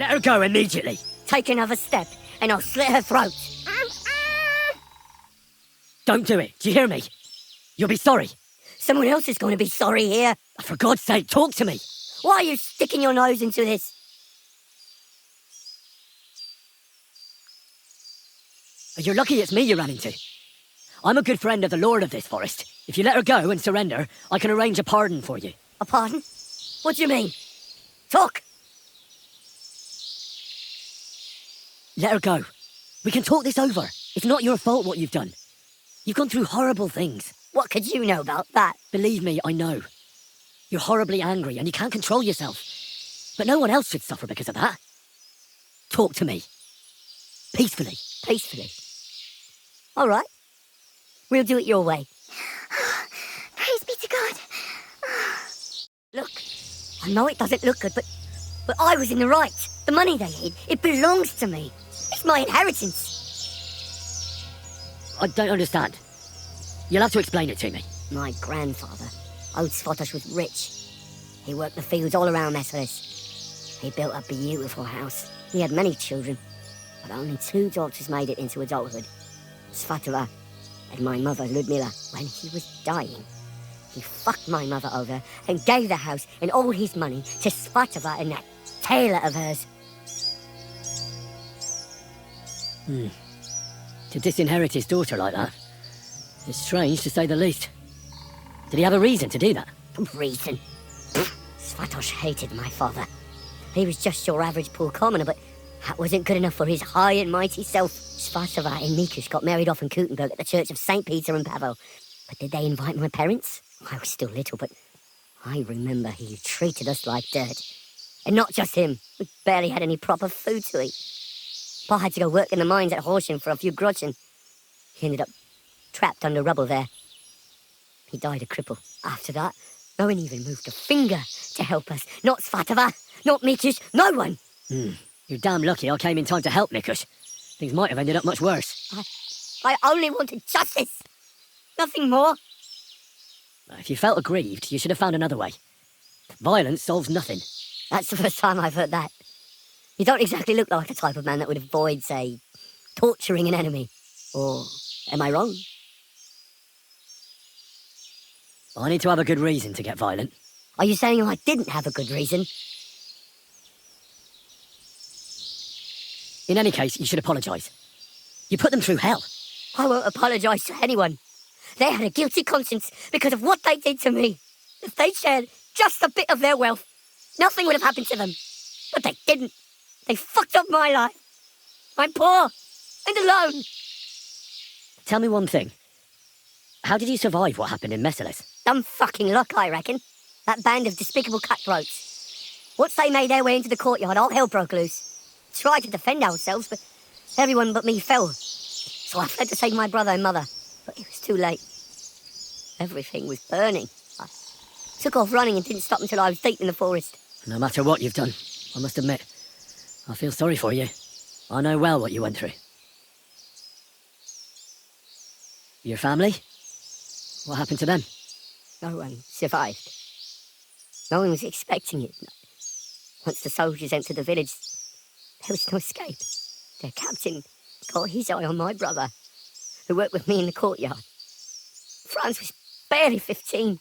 Let her go immediately. Take another step, and I'll slit her throat. Don't do it. Do you hear me? You'll be sorry. Someone else is going to be sorry here. For God's sake, talk to me. Why are you sticking your nose into this? You're lucky it's me you ran into. I'm a good friend of the lord of this forest. If you let her go and surrender, I can arrange a pardon for you. A pardon? What do you mean? Talk! Let her go. We can talk this over. It's not your fault what you've done. You've gone through horrible things. What could you know about that? Believe me, I know. You're horribly angry and you can't control yourself. But no one else should suffer because of that. Talk to me. Peacefully. Peacefully. All right. We'll do it your way. Praise be to God. Look, I know it doesn't look good, but I was in the right. The money they hid, it belongs to me. It's my inheritance. I don't understand. You'll have to explain it to me. My grandfather, old Svotosh, was rich. He worked the fields all around Messelis. He built a beautiful house. He had many children, but only 2 daughters made it into adulthood. Svatova and my mother, Ludmila. When he was dying, he fucked my mother over and gave the house and all his money to Svatova and that tailor of hers. To disinherit his daughter like that, it's strange to say the least. Did he have a reason to do that? Reason? Svatosh hated my father. He was just your average poor commoner, but that wasn't good enough for his high and mighty self. Svatova and Mikush got married off in Kuttenberg at the Church of St. Peter and Pavel. But did they invite my parents? I was still little, but I remember he treated us like dirt. And not just him. We barely had any proper food to eat. Pa had to go work in the mines at Horsham for a few groschen. He ended up trapped under rubble there. He died a cripple. After that, no one even moved a finger to help us. Not Svatova, not Mikush, no one. You're damn lucky I came in time to help, Mikush. Things might have ended up much worse. I only wanted justice. Nothing more. If you felt aggrieved, you should have found another way. Violence solves nothing. That's the first time I've heard that. You don't exactly look like the type of man that would avoid, say, torturing an enemy. Or am I wrong? I need to have a good reason to get violent. Are you saying I didn't have a good reason? In any case, you should apologise. You put them through hell. I won't apologise to anyone. They had a guilty conscience because of what they did to me. If they shared just a bit of their wealth, nothing would have happened to them. But they didn't. They fucked up my life. I'm poor and alone. Tell me one thing. How did you survive what happened in Messelis? Dumb fucking luck, I reckon. That band of despicable cutthroats. Once they made their way into the courtyard, all hell broke loose. Tried to defend ourselves, but everyone but me fell. So I fled to save my brother and mother. But it was too late. Everything was burning. I took off running and didn't stop until I was deep in the forest. No matter what you've done, I must admit, I feel sorry for you. I know well what you went through. Your family? What happened to them? No one survived. No one was expecting it. Once the soldiers entered the village, there was no escape. Their captain got his eye on my brother, who worked with me in the courtyard. Franz was barely 15.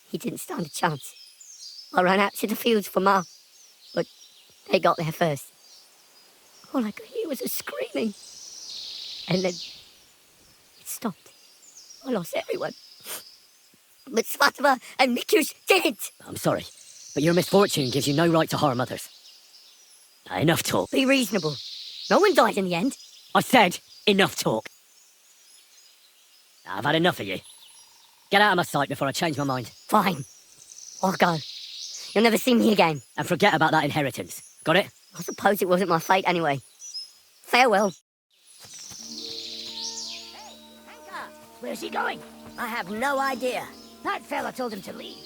He didn't stand a chance. I ran out to the fields for Ma, but they got there first. All I could hear was a screaming. And then it stopped. I lost everyone. But Svatova and Mikush didn't. I'm sorry, but your misfortune gives you no right to harm others. Enough talk. Be reasonable. No one died in the end. I said enough talk. I've had enough of you. Get out of my sight before I change my mind. Fine. I'll go. You'll never see me again. And forget about that inheritance. Got it? I suppose it wasn't my fate anyway. Farewell. Where's he going? I have no idea. That fella told him to leave.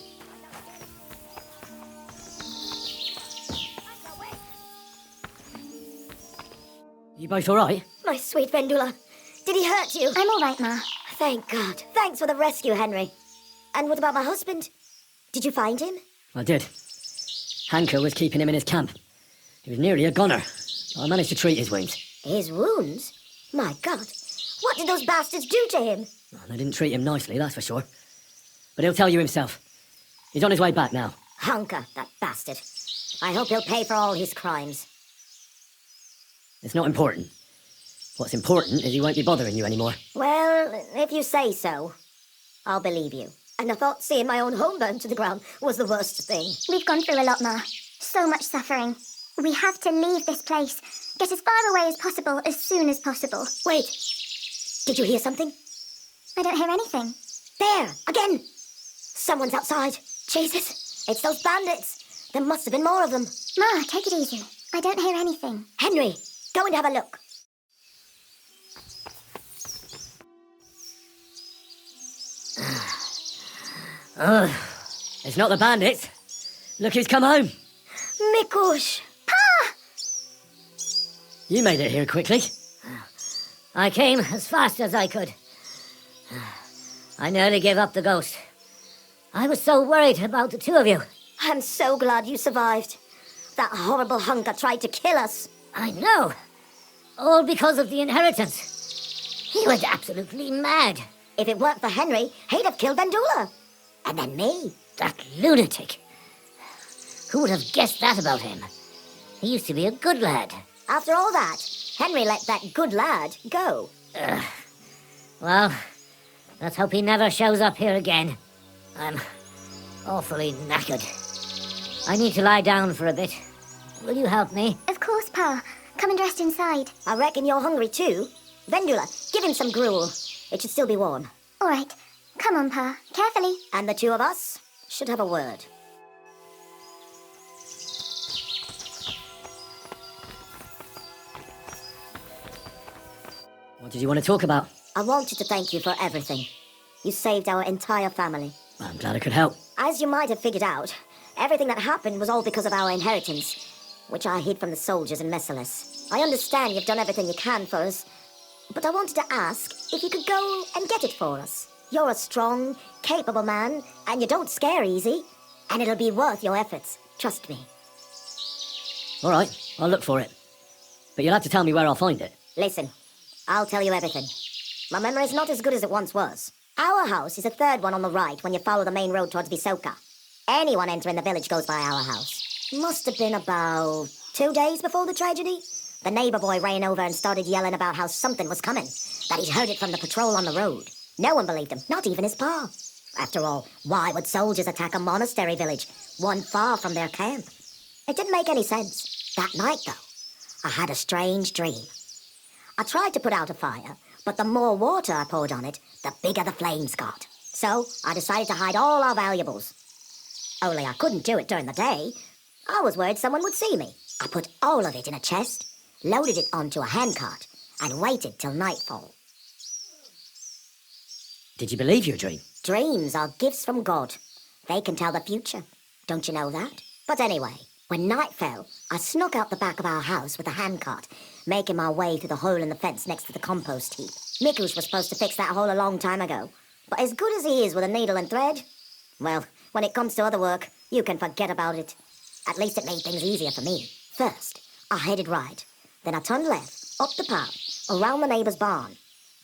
You both all right? My sweet Vendula. Did he hurt you? I'm all right, Ma. Thank God. Thanks for the rescue, Henry. And what about my husband? Did you find him? I did. Hanker was keeping him in his camp. He was nearly a goner. I managed to treat his wounds. His wounds? My God. What did those bastards do to him? Well, they didn't treat him nicely, that's for sure. But he'll tell you himself. He's on his way back now. Hunker, that bastard. I hope he'll pay for all his crimes. It's not important. What's important is he won't be bothering you anymore. Well, if you say so, I'll believe you. And I thought seeing my own home burned to the ground was the worst thing. We've gone through a lot, Ma. So much suffering. We have to leave this place. Get as far away as possible, as soon as possible. Wait. Did you hear something? I don't hear anything. There, again. Someone's outside. Jesus, it's those bandits. There must have been more of them. Ma, take it easy. I don't hear anything. Henry, go and have a look. It's not the bandits. Look who's come home. Mikush! Pa! You made it here quickly. I came as fast as I could. I nearly gave up the ghost. I was so worried about the two of you. I'm so glad you survived. That horrible hunker tried to kill us. I know. All because of the inheritance. He was absolutely mad. If it weren't for Henry, he'd have killed Vendula. And then me. That lunatic. Who would have guessed that about him? He used to be a good lad. After all that, Henry let that good lad go. Well, let's hope he never shows up here again. I'm awfully knackered. I need to lie down for a bit. Will you help me? Of course, Pa. Come and rest inside. I reckon you're hungry too. Vendula, give him some gruel. It should still be warm. All right. Come on, Pa. Carefully. And the two of us should have a word. What did you want to talk about? I wanted to thank you for everything. You saved our entire family. I'm glad I could help. As you might have figured out, everything that happened was all because of our inheritance, which I hid from the soldiers in Messalis. I understand you've done everything you can for us, but I wanted to ask if you could go and get it for us. You're a strong, capable man, and you don't scare easy, and it'll be worth your efforts. Trust me. All right, I'll look for it. But you'll have to tell me where I'll find it. Listen, I'll tell you everything. My memory's not as good as it once was. Our house is the third one on the right when you follow the main road towards Visoka. Anyone entering the village goes by our house. Must have been about 2 days before the tragedy. The neighbour boy ran over and started yelling about how something was coming, that he'd heard it from the patrol on the road. No one believed him, not even his pa. After all, why would soldiers attack a monastery village, one far from their camp? It didn't make any sense. That night, though, I had a strange dream. I tried to put out a fire, but the more water I poured on it, the bigger the flames got. So I decided to hide all our valuables. Only I couldn't do it during the day. I was worried someone would see me. I put all of it in a chest, loaded it onto a handcart, and waited till nightfall. Did you believe your dream? Dreams are gifts from God. They can tell the future. Don't you know that? But anyway, when night fell, I snuck out the back of our house with a handcart, making my way through the hole in the fence next to the compost heap. Mikush was supposed to fix that hole a long time ago. But as good as he is with a needle and thread, well, when it comes to other work, you can forget about it. At least it made things easier for me. First, I headed right. Then I turned left, up the path, around the neighbour's barn.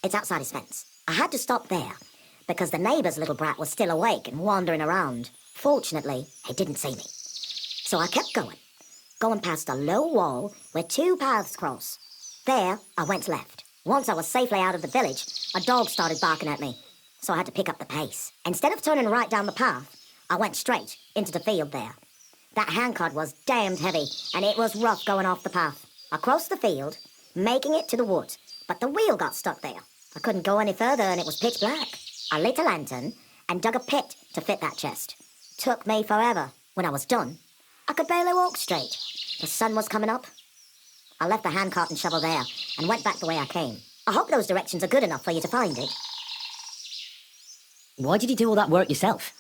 It's outside his fence. I had to stop there, because the neighbour's little brat was still awake and wandering around. Fortunately, he didn't see me. So I kept going past a low wall where two paths cross. There, I went left. Once I was safely out of the village, a dog started barking at me, so I had to pick up the pace. Instead of turning right down the path, I went straight into the field there. That handcart was damned heavy, and it was rough going off the path. I crossed the field, making it to the wood, but the wheel got stuck there. I couldn't go any further, and it was pitch black. I lit a lantern and dug a pit to fit that chest. Took me forever. When I was done, I could barely walk straight. The sun was coming up. I left the handcart and shovel there and went back the way I came. I hope those directions are good enough for you to find it. Why did you do all that work yourself?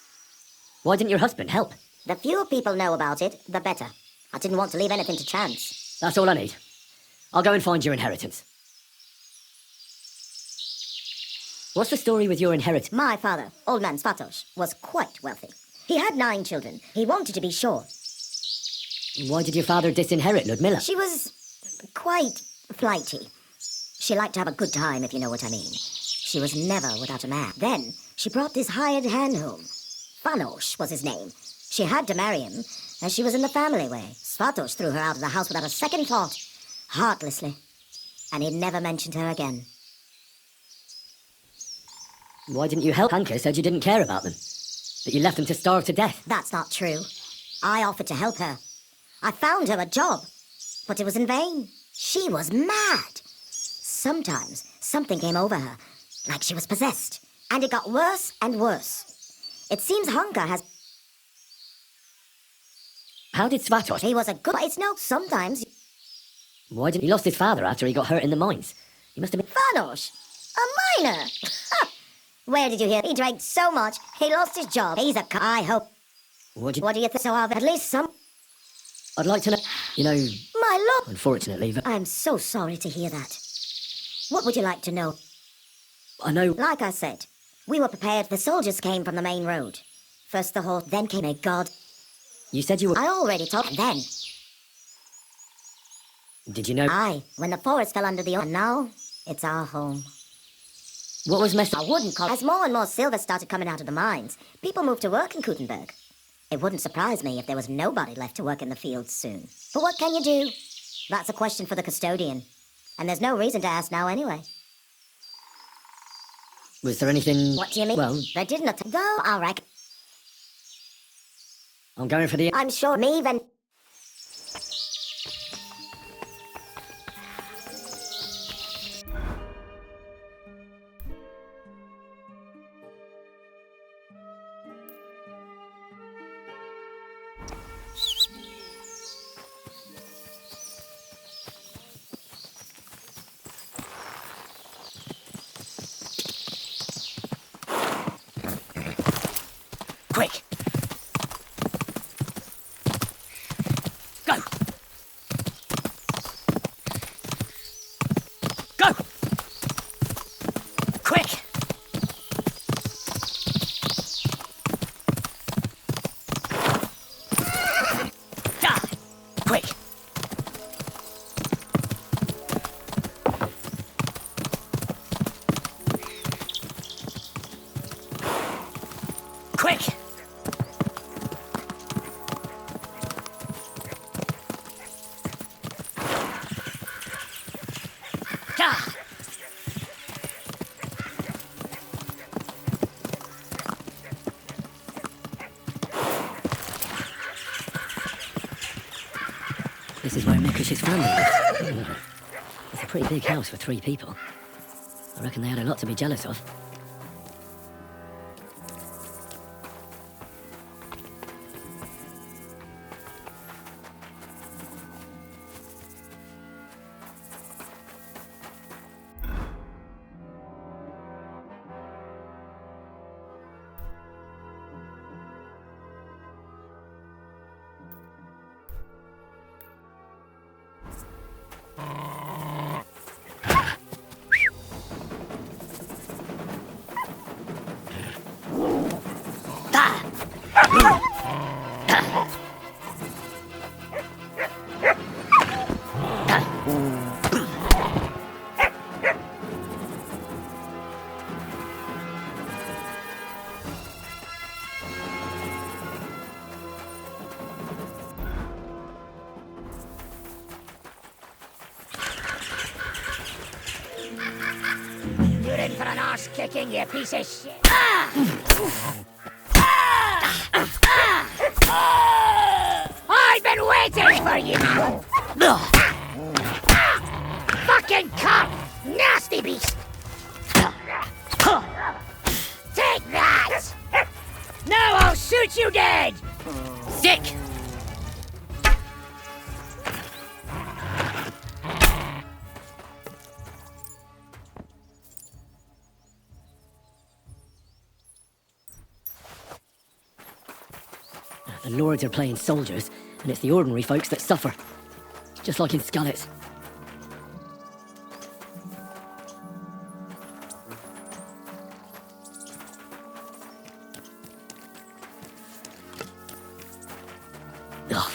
Why didn't your husband help? The fewer people know about it, the better. I didn't want to leave anything to chance. That's all I need. I'll go and find your inheritance. What's the story with your inheritance? My father, Old Man Svatos, was quite wealthy. He had 9 children. He wanted to be sure. Why did your father disinherit Ludmilla? She was quite flighty. She liked to have a good time, if you know what I mean. She was never without a man. Then she brought this hired hand home. Fanos was his name. She had to marry him, as she was in the family way. Svatos threw her out of the house without a second thought, heartlessly. And he never mentioned her again. Why didn't you help? Hanka said you didn't care about them. That you left them to starve to death. That's not true. I offered to help her. I found her a job, but it was in vain. She was mad. Sometimes something came over her, like she was possessed, and it got worse and worse. It seems Hanka has... How did Svatos? He was a good... It's no, sometimes... Why didn't he lost his father after he got hurt in the mines? He must have been... Fanos! A miner! Where did you hear? He drank so much, he lost his job. He's a... I hope... What do you think so of? At least some... I'd like to know... You know... My lord! Unfortunately, I'm so sorry to hear that. What would you like to know? I know... Like I said, we were prepared. The soldiers came from the main road. First the horse, then came a god. You said you were... I already told... And then... Did you know... Aye, when the forest fell under the... And now, it's our home. What was messed up? I wouldn't call... As more and more silver started coming out of the mines, people moved to work in Kuttenberg. It wouldn't surprise me if there was nobody left to work in the fields soon. But what can you do? That's a question for the custodian. And there's no reason to ask now anyway. Was there anything... What do you mean? Well... They didn't... Though, I reckon... I'm going for the... I'm sure me even... Quick! Go! Go! Quick! Quick! Quick! This is where Mikish's family lives. It's a pretty big house for 3 people. I reckon they had a lot to be jealous of. You're in for an arse kicking, you piece of shit. I've been waiting for you. Fucking cunt! Nasty beast! Take that! Now I'll shoot you dead! Sick! The lords are playing soldiers, and it's the ordinary folks that suffer. Just like in Scullets. Ugh,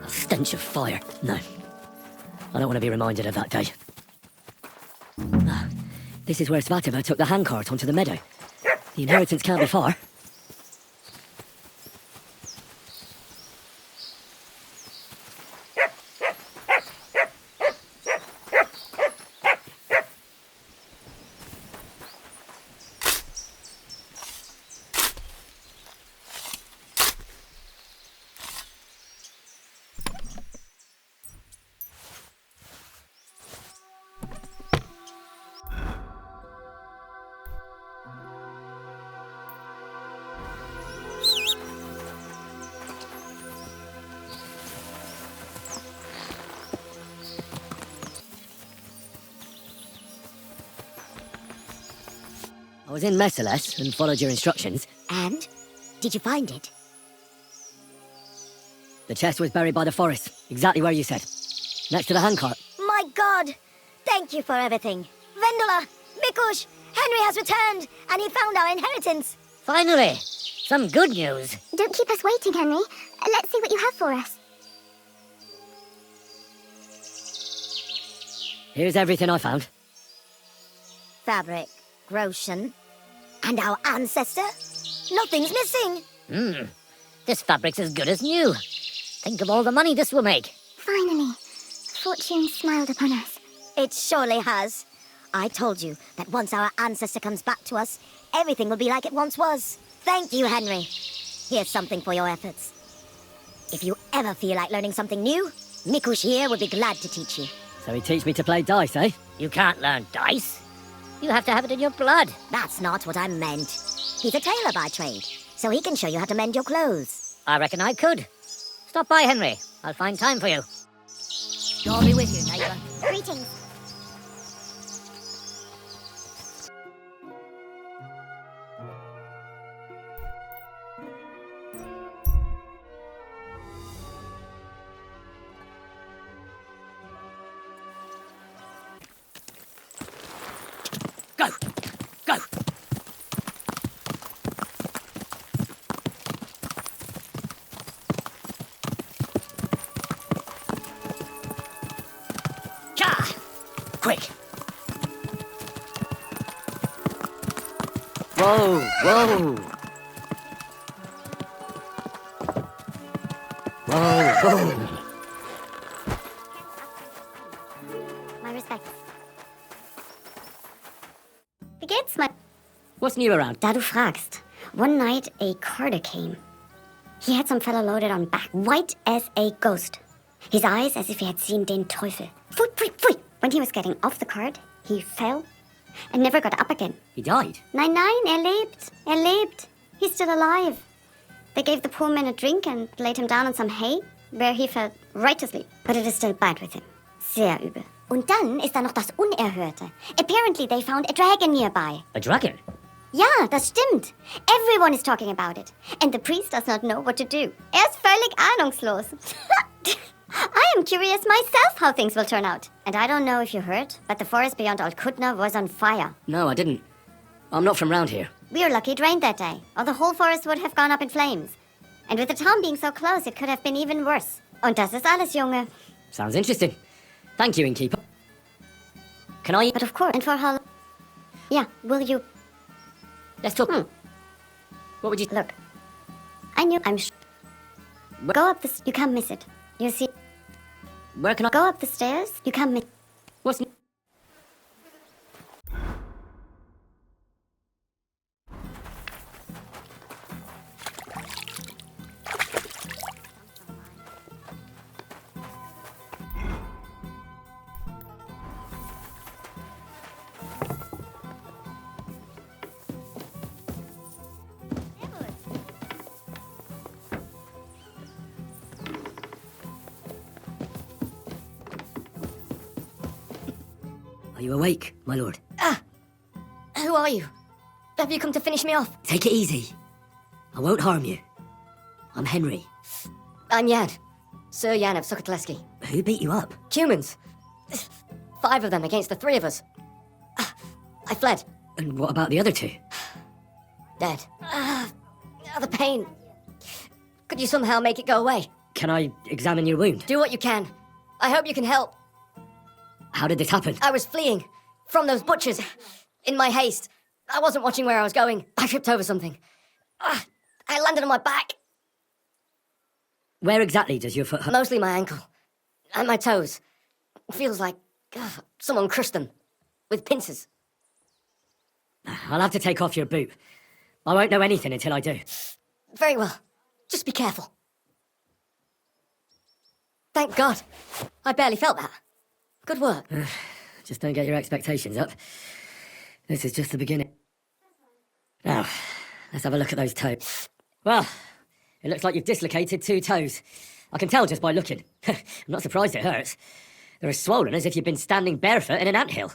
a stench fire. No. I don't want to be reminded of that day. Ah, this is where Svativa took the handcart onto the meadow. The inheritance can't be far. I was in Messeles and followed your instructions. And? Did you find it? The chest was buried by the forest, exactly where you said. Next to the handcart. My God! Thank you for everything. Vendela, Mikush, Henry has returned, and he found our inheritance. Finally! Some good news. Don't keep us waiting, Henry. Let's see what you have for us. Here's everything I found. Fabric, Groshen, and our ancestor. Nothing's missing. This fabric's as good as new. Think of all the money this will make. Finally, fortune smiled upon us. It surely has. I told you that once our ancestor comes back to us, everything will be like it once was. Thank you, Henry. Here's something for your efforts. If you ever feel like learning something new, Mikush here would be glad to teach you. So he teach me to play dice, eh? You can't learn dice. You have to have it in your blood. That's not what I meant. He's a tailor by trade, so he can show you how to mend your clothes. I reckon I could. Stop by, Henry. I'll find time for you. God be with you, neighbour. Greetings. Go! Go! Cha! Quick! Whoa! Whoa! Whoa! Whoa! My respects. Wie geht's, mein... What's new around? Da du fragst. One night, a carter came. He had some fellow loaded on back, white as a ghost. His eyes as if he had seen den Teufel. Pfui, pfui, pfui. When he was getting off the cart, he fell and never got up again. He died? Nein, nein, lebt. Lebt. He's still alive. They gave the poor man a drink and laid him down on some hay, where he fell right to sleep. But it is still bad with him. Sehr übel. Und dann ist da noch das Unerhörte. Apparently they found a dragon nearby. A dragon? Ja, das stimmt. Everyone is talking about it. And the priest does not know what to do. Ist völlig ahnungslos. I am curious myself how things will turn out. And I don't know if you heard, but the forest beyond Old Kutna was on fire. No, I didn't. I'm not from round here. We were lucky it rained that day, or the whole forest would have gone up in flames. And with the town being so close, it could have been even worse. Und das ist alles, Junge. Sounds interesting. Thank you, innkeeper. Can I... But of course, and for how... Yeah, will you... Let's talk. What would you... Look, I knew... Go up this... You can't miss it. You see... Where can I... Go up the stairs. You can't miss... What's... Are you awake, my lord? Who are you? Have you come to finish me off? Take it easy. I won't harm you. I'm Henry. I'm Yan. Sir Yan of Sukatleski. Who beat you up? Humans. 5 of them against the 3 of us. I fled. And what about the other 2? Dead. The pain. Could you somehow make it go away? Can I examine your wound? Do what you can. I hope you can help. How did this happen? I was fleeing from those butchers. In my haste, I wasn't watching where I was going. I tripped over something. I landed on my back. Where exactly does your foot hurt? Mostly my ankle. And my toes. Feels like someone crushed them. With pincers. I'll have to take off your boot. I won't know anything until I do. Very well. Just be careful. Thank God. I barely felt that. Good work. Just don't get your expectations up. This is just the beginning. Now, let's have a look at those toes. Well, it looks like you've dislocated 2 toes. I can tell just by looking. I'm not surprised it hurts. They're as swollen as if you've been standing barefoot in an anthill.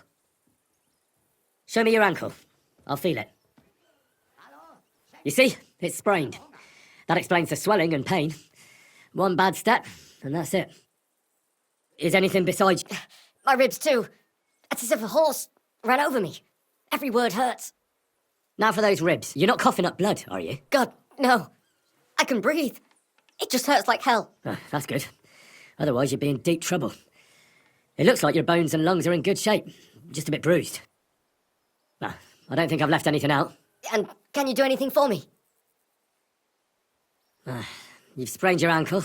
Show me your ankle. I'll feel it. You see? It's sprained. That explains the swelling and pain. One bad step, and that's it. Is anything besides... My ribs too. It's as if a horse ran over me. Every word hurts. Now for those ribs. You're not coughing up blood, are you? God, no. I can breathe. It just hurts like hell. That's good. Otherwise you'd be in deep trouble. It looks like your bones and lungs are in good shape. Just a bit bruised. I don't think I've left anything out. And can you do anything for me? You've sprained your ankle,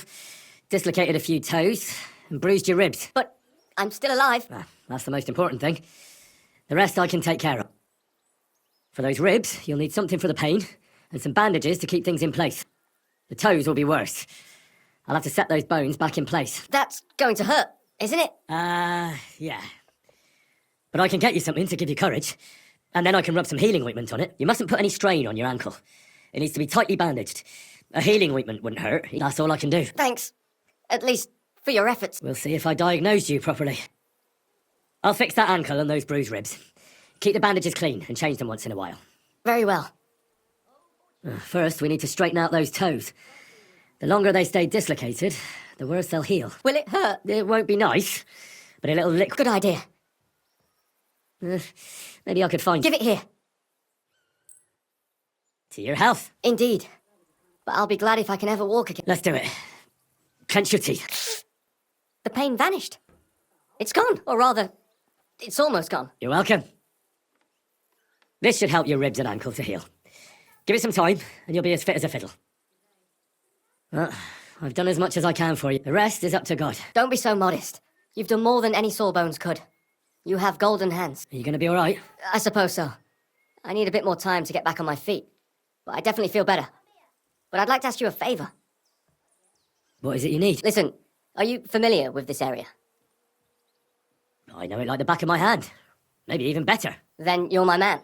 dislocated a few toes, and bruised your ribs. But I'm still alive. That's the most important thing. The rest I can take care of. For those ribs, you'll need something for the pain, and some bandages to keep things in place. The toes will be worse. I'll have to set those bones back in place. That's going to hurt, isn't it? Yeah. But I can get you something to give you courage, and then I can rub some healing ointment on it. You mustn't put any strain on your ankle. It needs to be tightly bandaged. A healing ointment wouldn't hurt. That's all I can do. Thanks. At least for your efforts. We'll see if I diagnosed you properly. I'll fix that ankle and those bruised ribs. Keep the bandages clean and change them once in a while. Very well. First, we need to straighten out those toes. The longer they stay dislocated, the worse they'll heal. Will it hurt? It won't be nice, but a little lick... Good idea. Maybe I could find... Give it here. To your health. Indeed. But I'll be glad if I can ever walk again. Let's do it. Clench your teeth. The pain vanished. It's gone. Or rather, it's almost gone. You're welcome. This should help your ribs and ankle to heal. Give it some time, and you'll be as fit as a fiddle. I've done as much as I can for you. The rest is up to God. Don't be so modest. You've done more than any sawbones could. You have golden hands. Are you going to be all right? I suppose so. I need a bit more time to get back on my feet. But I definitely feel better. But I'd like to ask you a favour. What is it you need? Listen, are you familiar with this area? I know it like the back of my hand. Maybe even better. Then you're my man.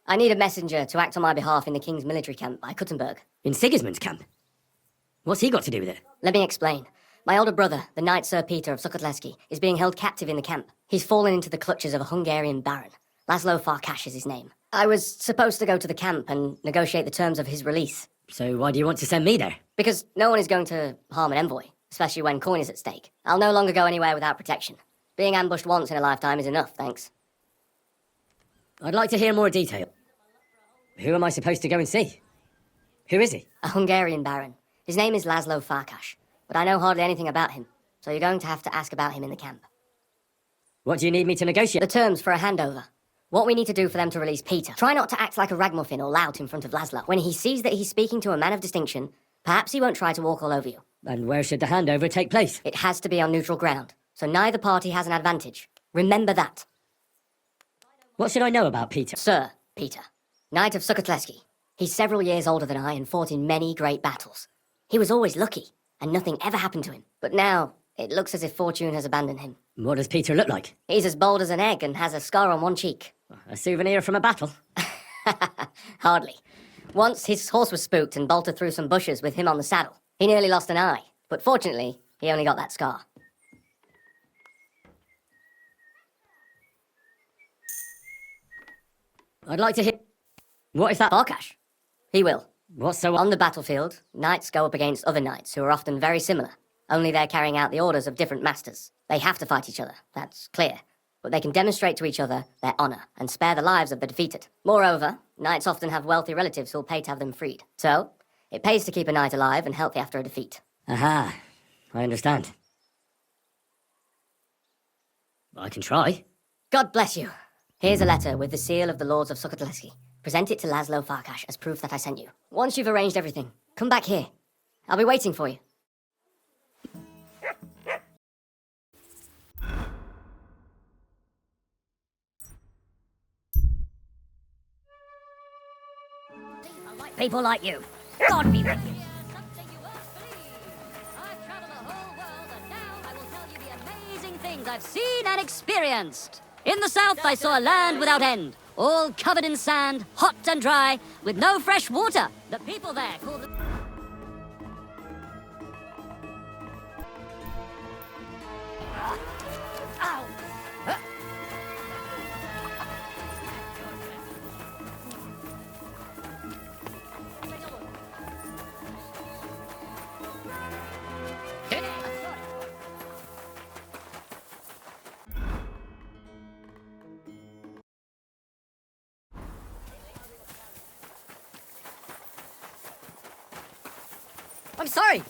I need a messenger to act on my behalf in the King's military camp by Kuttenberg. In Sigismund's camp? What's he got to do with it? Let me explain. My older brother, the Knight Sir Peter of Sukotleski, is being held captive in the camp. He's fallen into the clutches of a Hungarian baron. Laszlo Farkash is his name. I was supposed to go to the camp and negotiate the terms of his release. So why do you want to send me there? Because no one is going to harm an envoy, especially when coin is at stake. I'll no longer go anywhere without protection. Being ambushed once in a lifetime is enough, thanks. I'd like to hear more detail. Who am I supposed to go and see? Who is he? A Hungarian baron. His name is Laszlo Farkash, but I know hardly anything about him, so you're going to have to ask about him in the camp. What do you need me to negotiate? The terms for a handover. What we need to do for them to release Peter. Try not to act like a ragamuffin or lout in front of Laszlo. When he sees that he's speaking to a man of distinction, perhaps he won't try to walk all over you. And where should the handover take place? It has to be on neutral ground, so neither party has an advantage. Remember that. What should I know about Peter? Sir Peter, Knight of Sukotleski. He's several years older than I and fought in many great battles. He was always lucky, and nothing ever happened to him. But now, it looks as if fortune has abandoned him. What does Peter look like? He's as bold as an egg and has a scar on one cheek. A souvenir from a battle? Hardly. Once his horse was spooked and bolted through some bushes with him on the saddle. He nearly lost an eye, but fortunately, he only got that scar. I'd like to hear... What is that? Farkash. He will. What's so... On the battlefield, knights go up against other knights who are often very similar, only they're carrying out the orders of different masters. They have to fight each other, that's clear. But they can demonstrate to each other their honour and spare the lives of the defeated. Moreover, knights often have wealthy relatives who'll pay to have them freed. So, It pays to keep a knight alive and healthy after a defeat. Aha, I understand. I can try. God bless you. Here's a letter with the seal of the Lords of Sukotleski. Present it to Laszlo Farkash as proof that I sent you. Once you've arranged everything, come back here. I'll be waiting for you. People like you. God be with you. Amazing things I've seen and experienced. In the south, I saw a land without end, all covered in sand, hot and dry, with no fresh water. The people there called it... Ow! I'm sorry.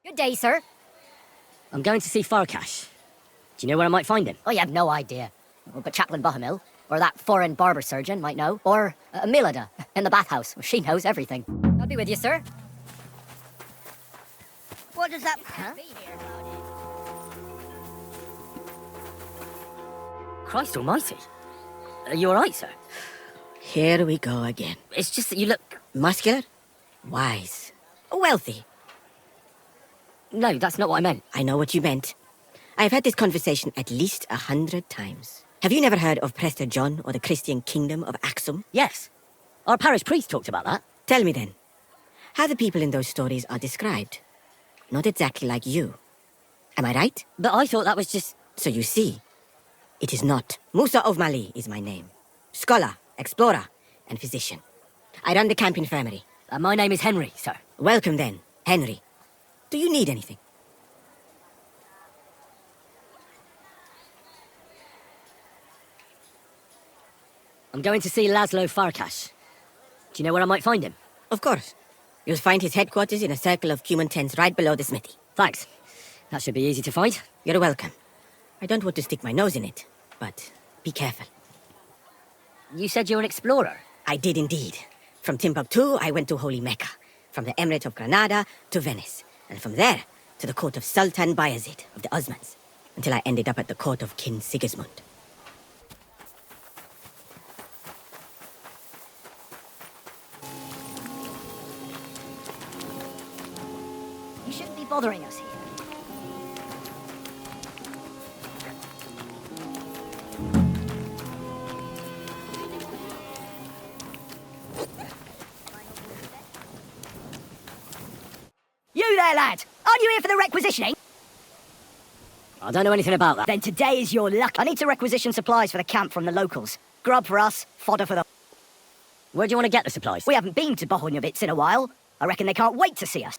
Good day, sir. I'm going to see Farkash. Do you know where I might find him? Oh, you have no idea. But Chaplain Bohemil, or that foreign barber surgeon might know. Or Milada in the bathhouse. She knows everything. I'll be with you, sir. What does that... Huh? Christ almighty. Are you alright, sir? Here we go again. It's just that you look... Muscular, wise, wealthy. No, that's not what I meant. I know what you meant. I've had this conversation at least 100 times. Have you never heard of Prester John or the Christian Kingdom of Axum? Yes. Our parish priest talked about that. Tell me then, how the people in those stories are described. Not exactly like you. Am I right? But I thought that was just... So you see, it is not. Musa of Mali is my name. Scholar, explorer, and physician. I run the camp infirmary. My name is Henry, sir. Welcome then, Henry. Do you need anything? I'm going to see Laszlo Farkash. Do you know where I might find him? Of course. You'll find his headquarters in a circle of cumin tents right below the smithy. Thanks. That should be easy to find. You're welcome. I don't want to stick my nose in it, but be careful. You said you're an explorer? I did indeed. From Timbuktu, I went to Holy Mecca. From the Emirate of Granada to Venice. And from there to the court of Sultan Bayezid of the Osmans. Until I ended up at the court of King Sigismund. You shouldn't be bothering us here. You there, lad! Aren't you here for the requisitioning? I don't know anything about that. Then today is your luck. I need to requisition supplies for the camp from the locals. Grub for us, fodder for the... Where do you want to get the supplies? We haven't been to Bohunjovitz in a while. I reckon they can't wait to see us.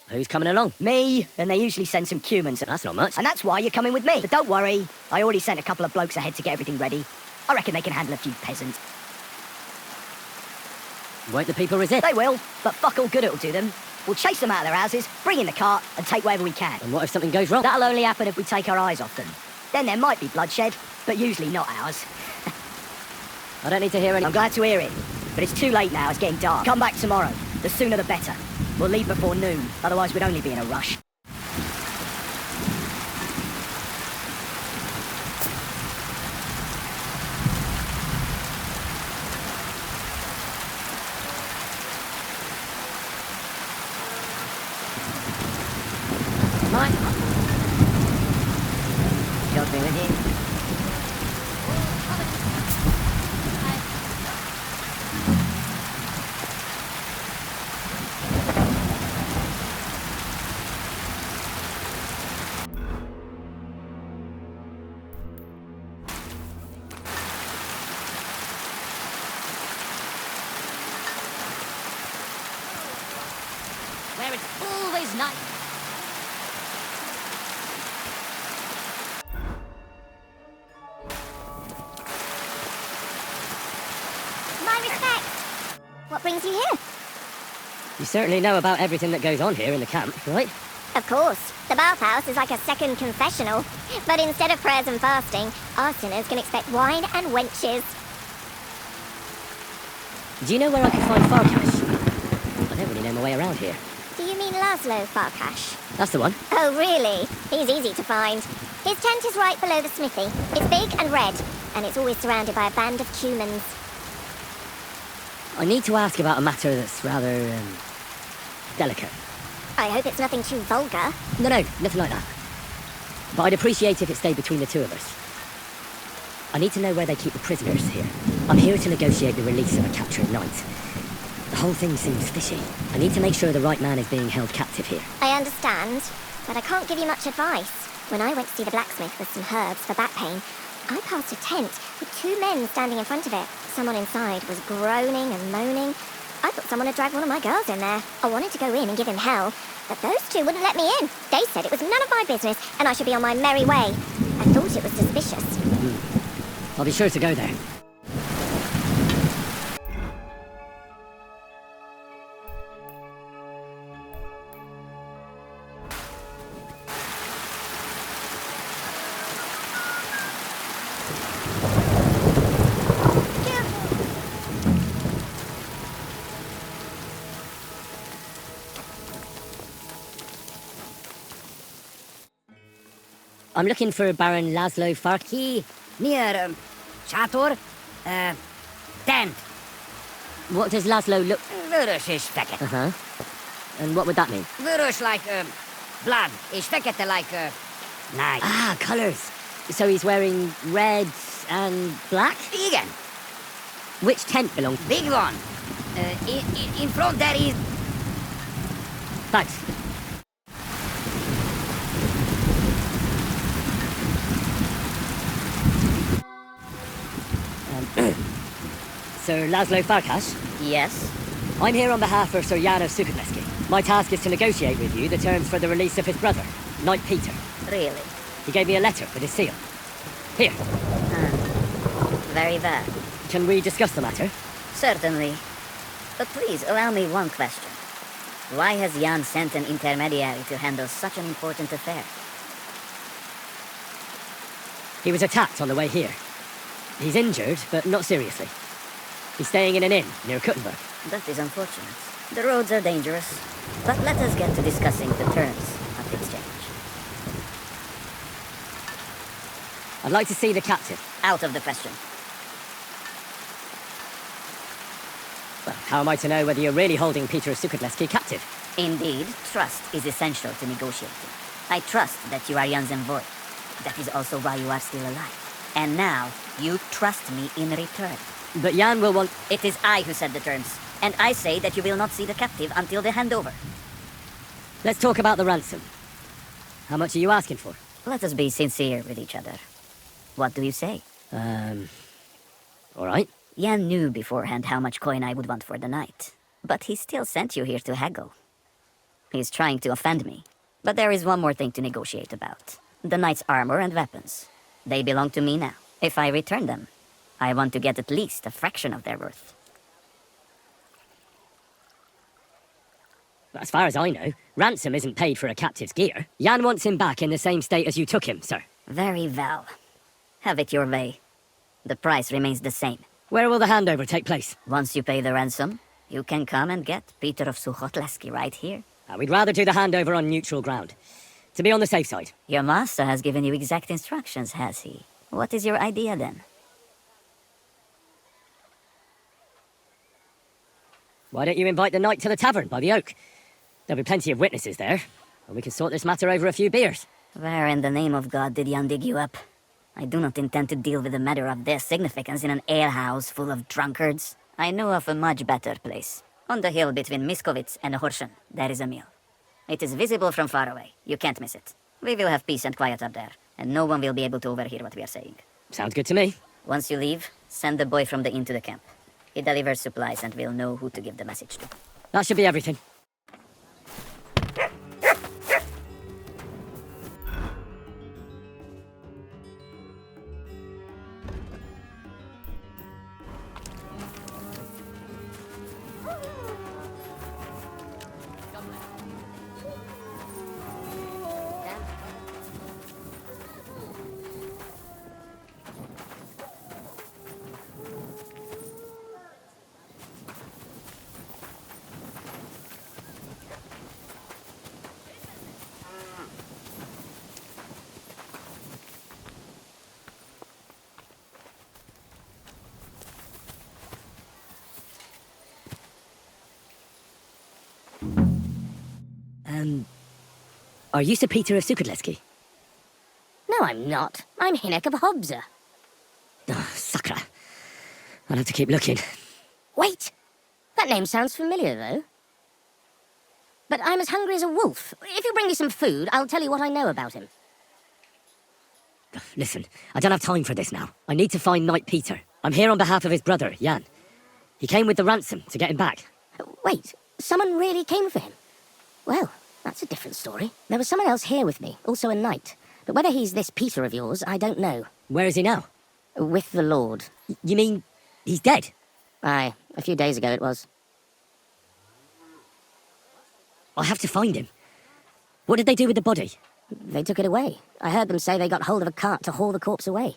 Who's coming along? Me, and they usually send some cumans. That's not much. And that's why you're coming with me. But don't worry, I already sent a couple of blokes ahead to get everything ready. I reckon they can handle a few peasants. Won't the people resist? They will, but fuck all good it'll do them. We'll chase them out of their houses, bring in the cart, and take whatever we can. And what if something goes wrong? That'll only happen if we take our eyes off them. Then there might be bloodshed, but usually not ours. I don't need to hear any... I'm glad to hear it, but it's too late now, it's getting dark. Come back tomorrow. The sooner the better. We'll leave before noon, otherwise we'd only be in a rush. Mine. Help me with you. Where it's always nice. My respect! What brings you here? certainly know about everything that goes on here in the camp, right? Of course. The bathhouse is like a second confessional. But instead of prayers and fasting, our sinners can expect wine and wenches. Do you know where I can find Farkash? I don't really know my way around here. Do you mean Laszlo Farkash? That's the one. Oh, really? He's easy to find. His tent is right below the smithy. It's big and red, and it's always surrounded by a band of cumans. I need to ask about a matter that's rather, delicate. I hope it's nothing too vulgar. No, nothing like that. But I'd appreciate if it stayed between the two of us. I need to know where they keep the prisoners here. I'm here to negotiate the release of a captured knight. The whole thing seems fishy. I need to make sure the right man is being held captive here. I understand, but I can't give you much advice. When I went to see the blacksmith with some herbs for back pain, I passed a tent with two men standing in front of it. Someone inside was groaning and moaning. I thought someone had dragged one of my girls in there. I wanted to go in and give him hell, but those two wouldn't let me in. They said it was none of my business and I should be on my merry way. I thought it was suspicious. I'll be sure to go there. I'm looking for Baron Laszlo Farki. Near, Chator, tent. What does Laszlo look... Vörös és fekete. Uh-huh. And what would that mean? Vörös like, blood. És fekete like, night. Ah, colours. So he's wearing red and black? Igen. Which tent belongs? Big one. In front there is... Thanks. Sir Laszlo Farkash? Yes? I'm here on behalf of Sir Jan of Sukatleski. My task is to negotiate with you the terms for the release of his brother, Knight Peter. Really? He gave me a letter with his seal. Here. Very well. Can we discuss the matter? Certainly. But please, allow me one question. Why has Jan sent an intermediary to handle such an important affair? He was attacked on the way here. He's injured, but not seriously. He's staying in an inn near Kuttenberg. That is unfortunate. The roads are dangerous. But let us get to discussing the terms of the exchange. I'd like to see the captive. Out of the question. Well, how am I to know whether you're really holding Peter of Sukatleski captive? Indeed, trust is essential to negotiating. I trust that you are Jan's envoy. That is also why you are still alive. And now, you trust me in return. But Jan will want... It is I who set the terms. And I say that you will not see the captive until the handover. Let's talk about the ransom. How much are you asking for? Let us be sincere with each other. What do you say? All right. Jan knew beforehand how much coin I would want for the night. But he still sent you here to haggle. He's trying to offend me. But there is one more thing to negotiate about. The knight's armor and weapons. They belong to me now. If I return them, I want to get at least a fraction of their worth. As far as I know, ransom isn't paid for a captive's gear. Jan wants him back in the same state as you took him, sir. Very well. Have it your way. The price remains the same. Where will the handover take place? Once you pay the ransom, you can come and get Peter of Suchotleski right here. We'd rather do the handover on neutral ground. To be on the safe side. Your master has given you exact instructions, has he? What is your idea then? Why don't you invite the knight to the tavern by the oak? There'll be plenty of witnesses there, and we can sort this matter over a few beers. Where in the name of God did Jan dig you up? I do not intend to deal with a matter of their significance in an alehouse full of drunkards. I know of a much better place. On the hill between Miskovitz and Horshen, there is a mill. It is visible from far away. You can't miss it. We will have peace and quiet up there, and no one will be able to overhear what we are saying. Sounds good to me. Once you leave, send the boy from the inn to the camp. He delivers supplies and we'll know who to give the message to. That should be everything. Are you Sir Peter of Sukadleski? No, I'm not. I'm Hinnock of Hobser. Oh, Sakra. I'll have to keep looking. Wait! That name sounds familiar, though. But I'm as hungry as a wolf. If you bring me some food, I'll tell you what I know about him. Listen, I don't have time for this now. I need to find Knight Peter. I'm here on behalf of his brother, Jan. He came with the ransom to get him back. Wait, someone really came for him? Well, that's a different story. There was someone else here with me, also a knight. But whether he's this Peter of yours, I don't know. Where is he now? With the Lord. You mean he's dead? Aye, a few days ago it was. I have to find him. What did they do with the body? They took it away. I heard them say they got hold of a cart to haul the corpse away.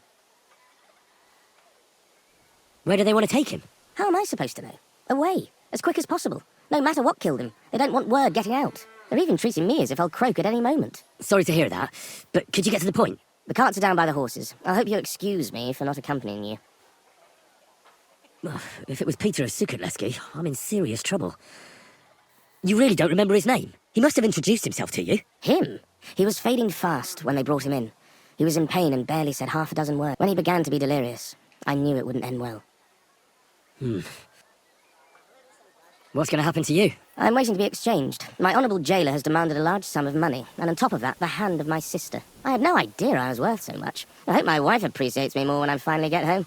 Where do they want to take him? How am I supposed to know? Away, as quick as possible. No matter what killed him. They don't want word getting out. They're even treating me as if I'll croak at any moment. Sorry to hear that, but could you get to the point? The carts are down by the horses. I hope you'll excuse me for not accompanying you. If it was Peter of Sukadleski, I'm in serious trouble. You really don't remember his name? He must have introduced himself to you. Him? He was fading fast when they brought him in. He was in pain and barely said half a dozen words. When he began to be delirious, I knew it wouldn't end well. What's going to happen to you? I'm waiting to be exchanged. My honourable jailer has demanded a large sum of money, and on top of that, the hand of my sister. I had no idea I was worth so much. I hope my wife appreciates me more when I finally get home.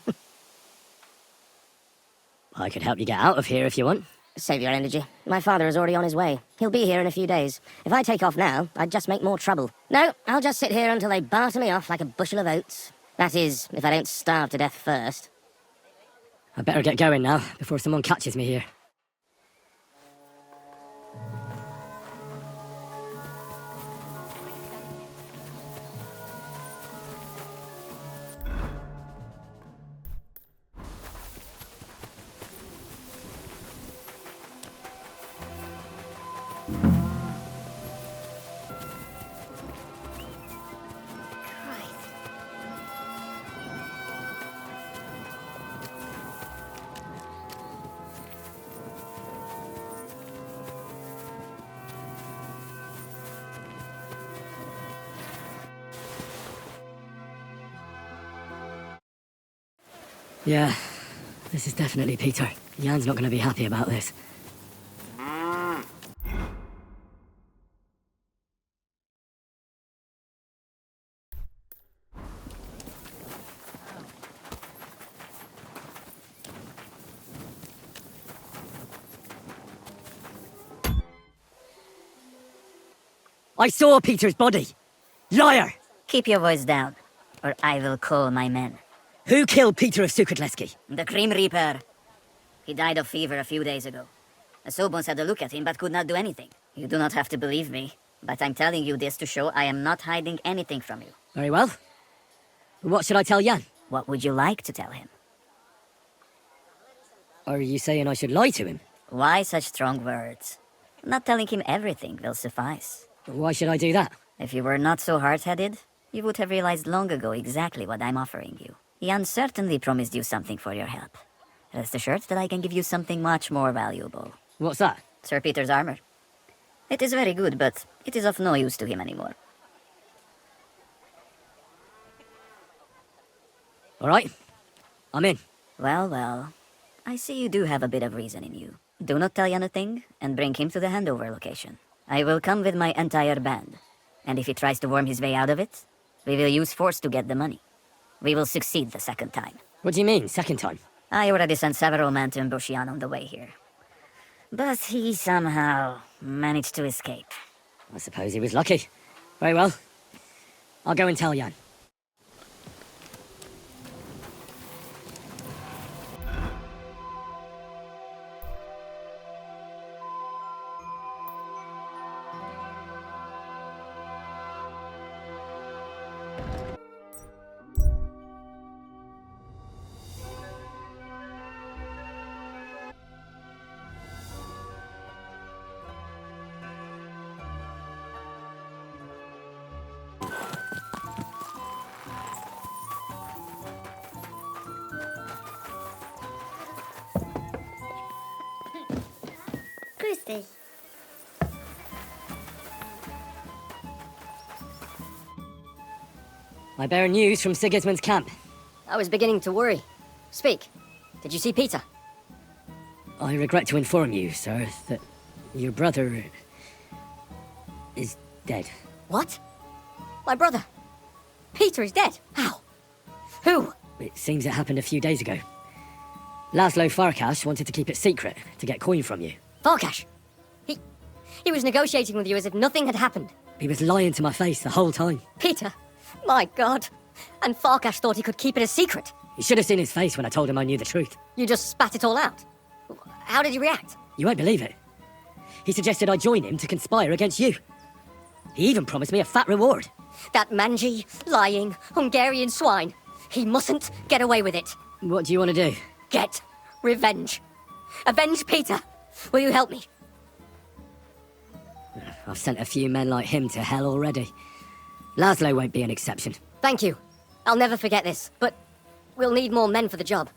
I could help you get out of here if you want. Save your energy. My father is already on his way. He'll be here in a few days. If I take off now, I'd just make more trouble. No, I'll just sit here until they barter me off like a bushel of oats. That is, if I don't starve to death first. I better get going now, before someone catches me here. Yeah, this is definitely Peter. Jan's not going to be happy about this. I saw Peter's body! Liar! Keep your voice down, or I will call my men. Who killed Peter of Sukadleski? The Grim Reaper. He died of fever a few days ago. The Sobons had a look at him, but could not do anything. You do not have to believe me, but I'm telling you this to show I am not hiding anything from you. Very well. What should I tell Jan? What would you like to tell him? Are you saying I should lie to him? Why such strong words? Not telling him everything will suffice. Why should I do that? If you were not so hard-headed, you would have realized long ago exactly what I'm offering you. Jan certainly promised you something for your help. Rest assured that I can give you something much more valuable. What's that? Sir Peter's armor. It is very good, but it is of no use to him anymore. All right. I'm in. Well, well. I see you do have a bit of reason in you. Do not tell Jan a thing, and bring him to the handover location. I will come with my entire band. And if he tries to worm his way out of it, we will use force to get the money. We will succeed the second time. What do you mean, second time? I already sent several men to ambush Jan on the way here. But he somehow managed to escape. I suppose he was lucky. Very well. I'll go and tell Jan. Grüß dich. I bear news from Sigismund's camp. I was beginning to worry. Speak. Did you see Peter? I regret to inform you, sir, that your brother is dead. What? My brother? Peter is dead? How? Who? It seems it happened a few days ago. Laszlo Farkas wanted to keep it secret to get coin from you. Farkas? He was negotiating with you as if nothing had happened. He was lying to my face the whole time. Peter? My God. And Farkas thought he could keep it a secret. You should have seen his face when I told him I knew the truth. You just spat it all out. How did he react? You won't believe it. He suggested I join him to conspire against you. He even promised me a fat reward. That mangy, lying, Hungarian swine. He mustn't get away with it. What do you want to do? Get revenge. Avenge Peter. Will you help me? I've sent a few men like him to hell already. Laszlo won't be an exception. Thank you. I'll never forget this, but we'll need more men for the job.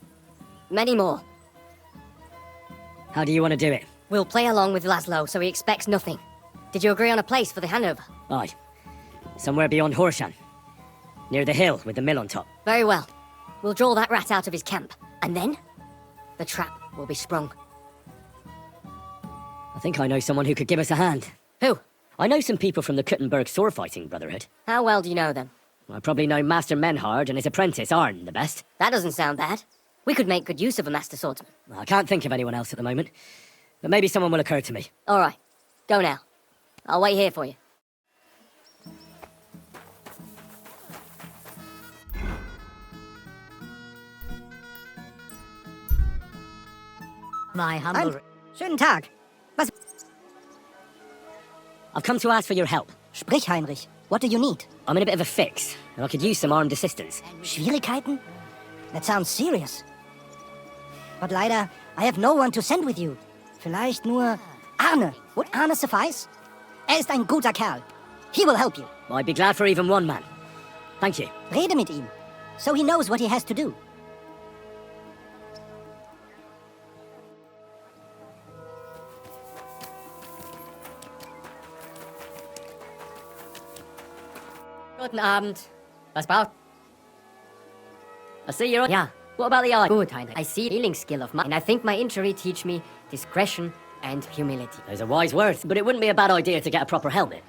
Many more. How do you want to do it? We'll play along with Laszlo so he expects nothing. Did you agree on a place for the handover? Aye. Somewhere beyond Horshan. Near the hill with the mill on top. Very well. We'll draw that rat out of his camp. And then, the trap will be sprung. I think I know someone who could give us a hand. Who? I know some people from the Kuttenberg sword fighting brotherhood. How well do you know them? I probably know Master Menhard and his apprentice Arn the best. That doesn't sound bad. We could make good use of a master swordsman. I can't think of anyone else at the moment. But maybe someone will occur to me. All right. Go now. I'll wait here for you. My humble... Schönen Tag. Was... I've come to ask for your help. Sprich, Heinrich. What do you need? I'm in a bit of a fix, and I could use some armed assistance. Schwierigkeiten? That sounds serious. But leider, I have no one to send with you. Vielleicht nur Arne. Would Arne suffice? Ist ein guter Kerl. He will help you. I'd be glad for even one man. Thank you. Rede mit ihm, so he knows what he has to do. Guten Abend. Was braucht... I see you're on... Yeah. What about the eye? Good, Heinrich. I see healing skill of mine, and I think my injury teach me discretion and humility. Those are wise words, but it wouldn't be a bad idea to get a proper helmet.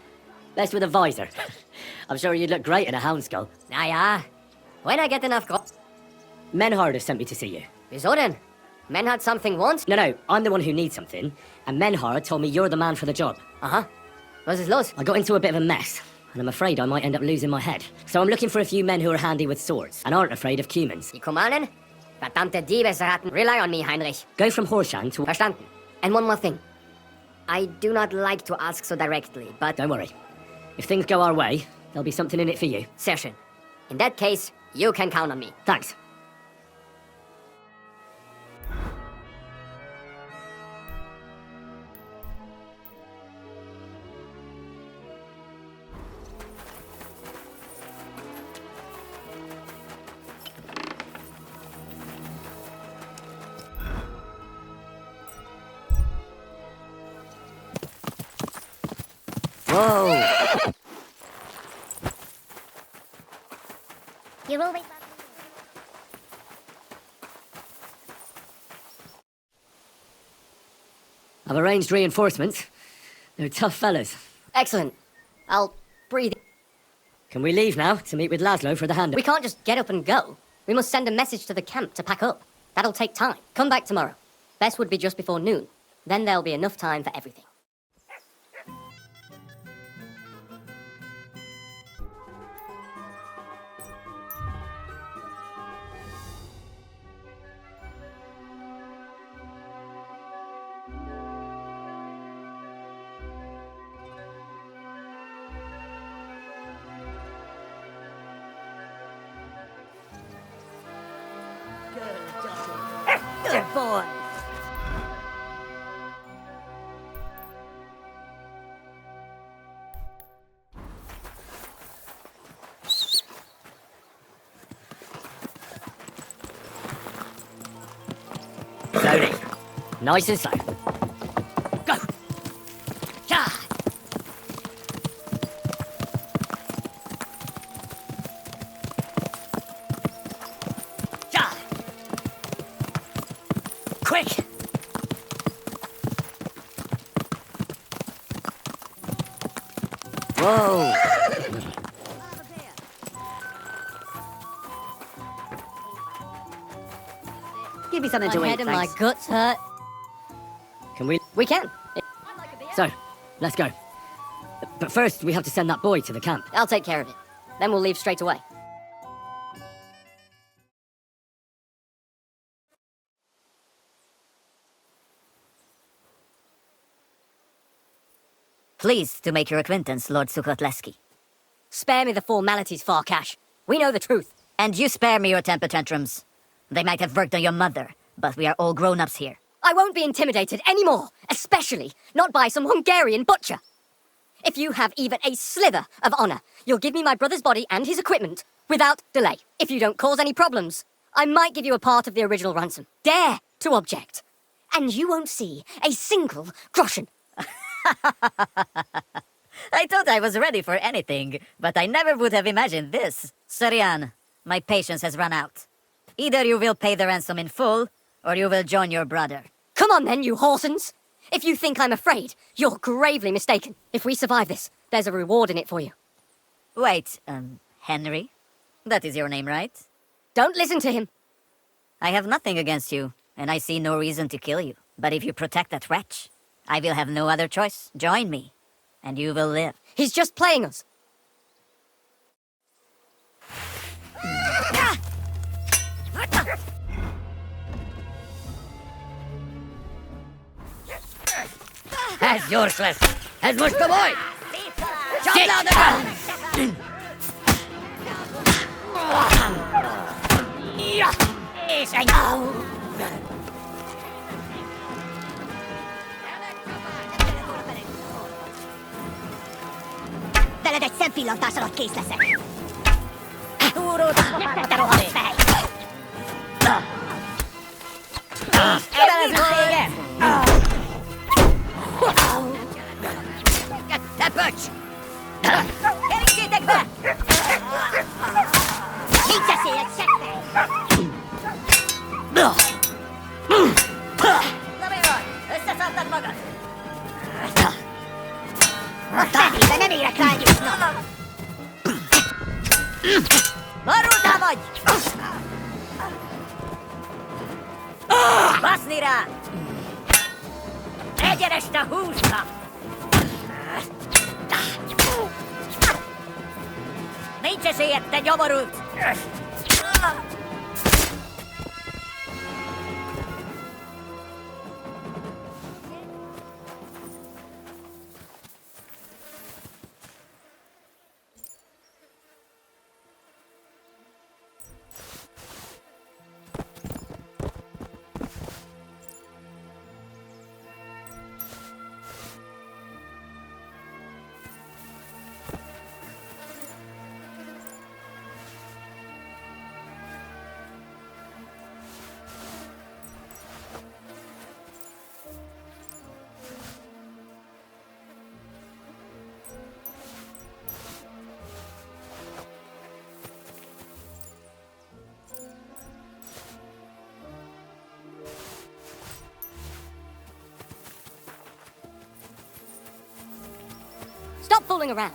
Best with a visor. I'm sure you'd look great in a hound skull. Ja. When I get enough Menhard has sent me to see you. Wieso denn? Menhard something wants? No, I'm the one who needs something, and Menhard told me you're the man for the job. Uh-huh. Was ist los? I got into a bit of a mess, and I'm afraid I might end up losing my head. So I'm looking for a few men who are handy with swords, and aren't afraid of cumans. Die Kumanen? Verdammte Diebesratten. Rely on me, Heinrich. Go from Horshan to... Verstanden. And one more thing. I do not like to ask so directly, but... Don't worry. If things go our way, there'll be something in it for you. Sehr schön. In that case, you can count on me. Thanks. Whoa! You're always... I've arranged reinforcements. They're tough fellas. Excellent. I'll breathe. Can we leave now to meet with Laszlo for the handover? We can't just get up and go. We must send a message to the camp to pack up. That'll take time. Come back tomorrow. Best would be just before noon. Then there'll be enough time for everything. Good boy. Slowly. Nice and slow. Go! Yeah! quick! Whoa! Give me something to My eat, head and thanks. my guts hurt. Can we? We can. So, let's go. But first, we have to send that boy to the camp. I'll take care of it. Then we'll leave straight away. Pleased to make your acquaintance, Lord Sukotleski. Spare me the formalities, Farkash. We know the truth. And you spare me your temper tantrums. They might have worked on your mother, but we are all grown-ups here. I won't be intimidated anymore, especially not by some Hungarian butcher. If you have even a slither of honor, you'll give me my brother's body and his equipment without delay. If you don't cause any problems, I might give you a part of the original ransom. Dare to object, and you won't see a single groschen. I thought I was ready for anything, but I never would have imagined this. Sarian, my patience has run out. Either you will pay the ransom in full, or you will join your brother. Come on then, you horsens! If you think I'm afraid, you're gravely mistaken. If we survive this, there's a reward in it for you. Wait, Henry? That is your name, right? Don't listen to him. I have nothing against you, and I see no reason to kill you. But if you protect that wretch, I will have no other choice. Join me, and you will live. He's just playing us. As useless as much the boy. Sit down. Yes, I know. Veled egy szempillantás alatt kész leszek. Túrót a rohadt fej. Evelezünk téged! Te pöcs! Kerítsétek be! Nincs esélyed, seggfej! Na mi van? Összeszartad magad? A fenébe nem érek rányúsnak! Marultál vagy? Baszni rá! Egyenest a húsra! Nincs esélyed, te nyomorult! Stop fooling around.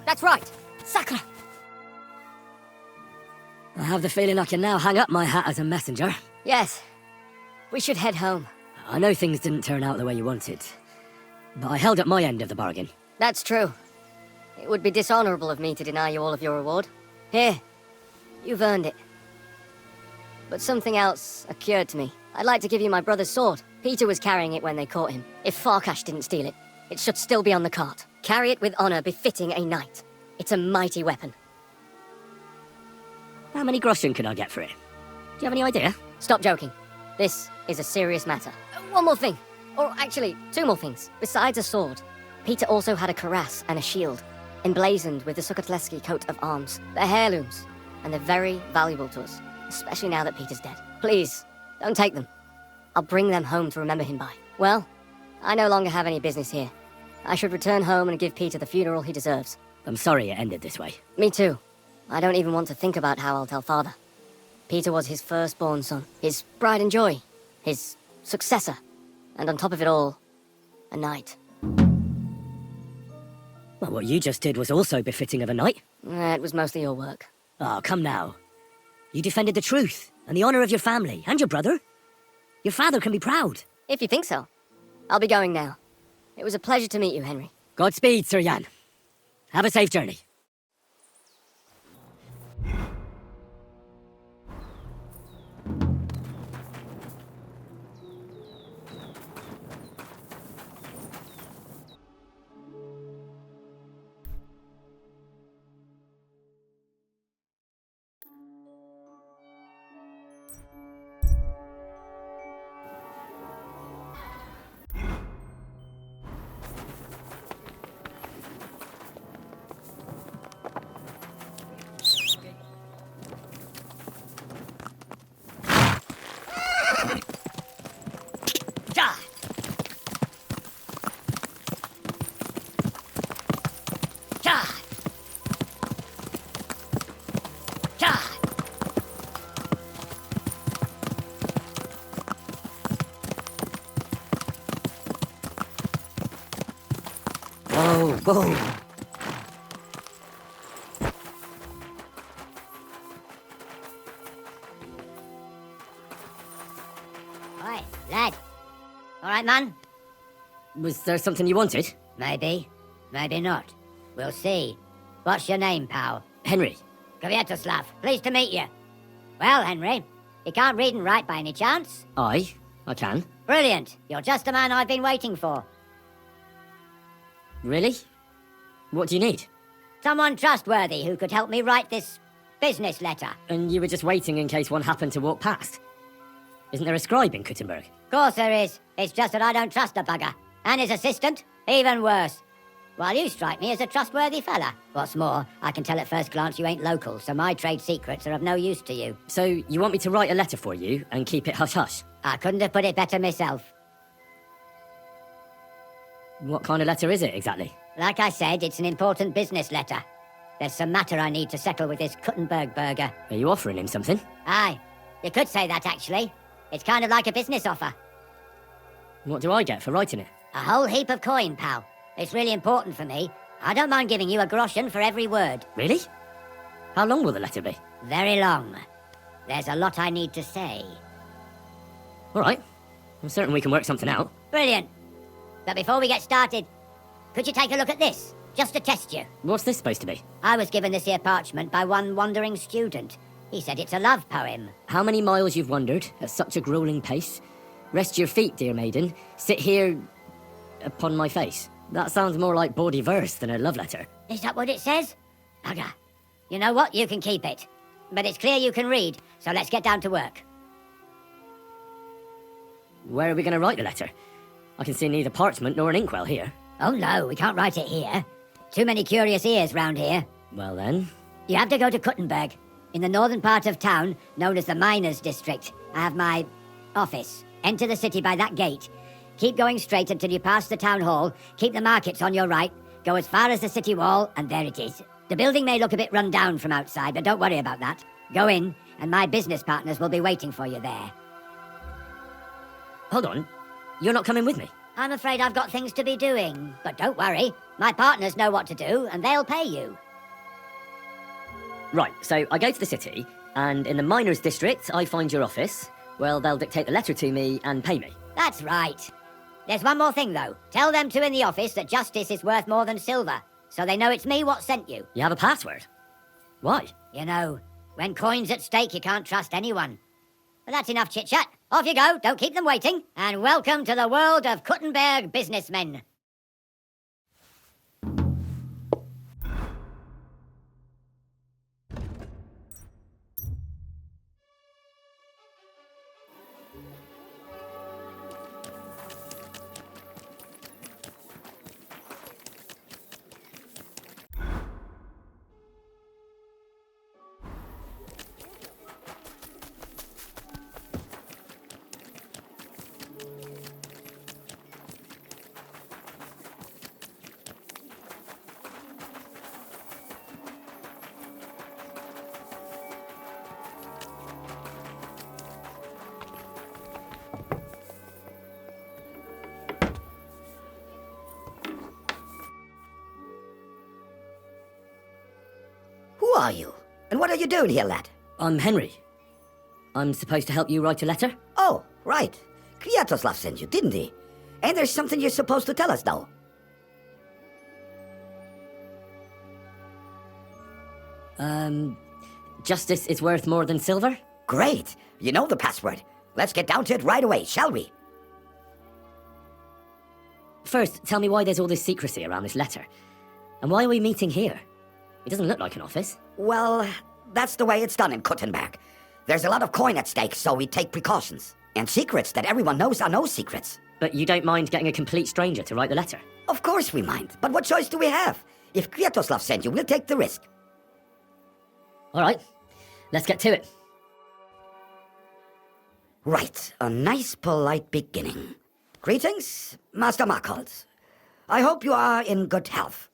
That's right. Sakra. I have the feeling I can now hang up my hat as a messenger. Yes. We should head home. I know things didn't turn out the way you wanted, but I held up my end of the bargain. That's true. It would be dishonorable of me to deny you all of your reward. Here. You've earned it. But something else occurred to me. I'd like to give you my brother's sword. Peter was carrying it when they caught him. If Farkash didn't steal it, it should still be on the cart. Carry it with honor befitting a knight. It's a mighty weapon. How many groschen can I get for it? Do you have any idea? Stop joking. This is a serious matter. One more thing. Or actually, two more things. Besides a sword, Peter also had a cuirass and a shield, emblazoned with the Sukotleski coat of arms. They're heirlooms, and they're very valuable to us, especially now that Peter's dead. Please, don't take them. I'll bring them home to remember him by. Well, I no longer have any business here. I should return home and give Peter the funeral he deserves. I'm sorry it ended this way. Me too. I don't even want to think about how I'll tell Father. Peter was his firstborn son, his pride and joy, his successor, and on top of it all, a knight. Well, what you just did was also befitting of a knight. It was mostly your work. Oh, come now. You defended the truth and the honor of your family and your brother. Your father can be proud. If you think so. I'll be going now. It was a pleasure to meet you, Henry. Godspeed, Sir Jan. Have a safe journey. Whoa. Oi, lad. All right, man? Was there something you wanted? Maybe. Maybe not. We'll see. What's your name, pal? Henry. Kvietoslav. Pleased to meet you. Well, Henry, you can't read and write by any chance? I can. Brilliant. You're just the man I've been waiting for. Really? What do you need? Someone trustworthy who could help me write this business letter. And you were just waiting in case one happened to walk past? Isn't there a scribe in Kuttenberg? Of course there is. It's just that I don't trust the bugger. And his assistant, even worse. While you strike me as a trustworthy fella. What's more, I can tell at first glance you ain't local, so my trade secrets are of no use to you. So you want me to write a letter for you and keep it hush-hush? I couldn't have put it better myself. What kind of letter is it, exactly? Like I said, it's an important business letter. There's some matter I need to settle with this Kuttenberg burger. Are you offering him something? Aye. You could say that, actually. It's kind of like a business offer. What do I get for writing it? A whole heap of coin, pal. It's really important for me. I don't mind giving you a groschen for every word. Really? How long will the letter be? Very long. There's a lot I need to say. All right. I'm certain we can work something out. Brilliant. But before we get started, could you take a look at this? Just to test you. What's this supposed to be? I was given this here parchment by one wandering student. He said it's a love poem. How many miles you've wandered at such a grueling pace? Rest your feet, dear maiden. Sit here upon my face. That sounds more like bawdy verse than a love letter. Is that what it says? Bugger. You know what? You can keep it. But it's clear you can read, so let's get down to work. Where are we going to write the letter? I can see neither parchment nor an inkwell here. Oh no, we can't write it here. Too many curious ears round here. Well then... You have to go to Kuttenberg. In the northern part of town, known as the Miners' District, I have my office. Enter the city by that gate. Keep going straight until you pass the town hall. Keep the markets on your right. Go as far as the city wall, and there it is. The building may look a bit run down from outside, but don't worry about that. Go in, and my business partners will be waiting for you there. Hold on. You're not coming with me? I'm afraid I've got things to be doing. But don't worry. My partners know what to do, and they'll pay you. Right, so I go to the city, and in the Miners' District, I find your office. Well, they'll dictate the letter to me and pay me. That's right. There's one more thing, though. Tell them two in the office that justice is worth more than silver, so they know it's me what sent you. You have a password? Why? You know, when coin's at stake, you can't trust anyone. But that's enough chit-chat. Off you go, don't keep them waiting, and welcome to the world of Kuttenberg businessmen. Who are you? And what are you doing here, lad? I'm Henry. I'm supposed to help you write a letter? Oh, right. Kviatoslav sent you, didn't he? And there's something you're supposed to tell us, though. Justice is worth more than silver? Great. You know the password. Let's get down to it right away, shall we? First, tell me why there's all this secrecy around this letter. And why are we meeting here? It doesn't look like an office. Well, that's the way it's done in Kuttenberg. There's a lot of coin at stake, so we take precautions. And secrets that everyone knows are no secrets. But you don't mind getting a complete stranger to write the letter? Of course we mind. But what choice do we have? If Kviatoslav sent you, we'll take the risk. All right. Let's get to it. Right. A nice, polite beginning. Greetings, Master Markhold. I hope you are in good health.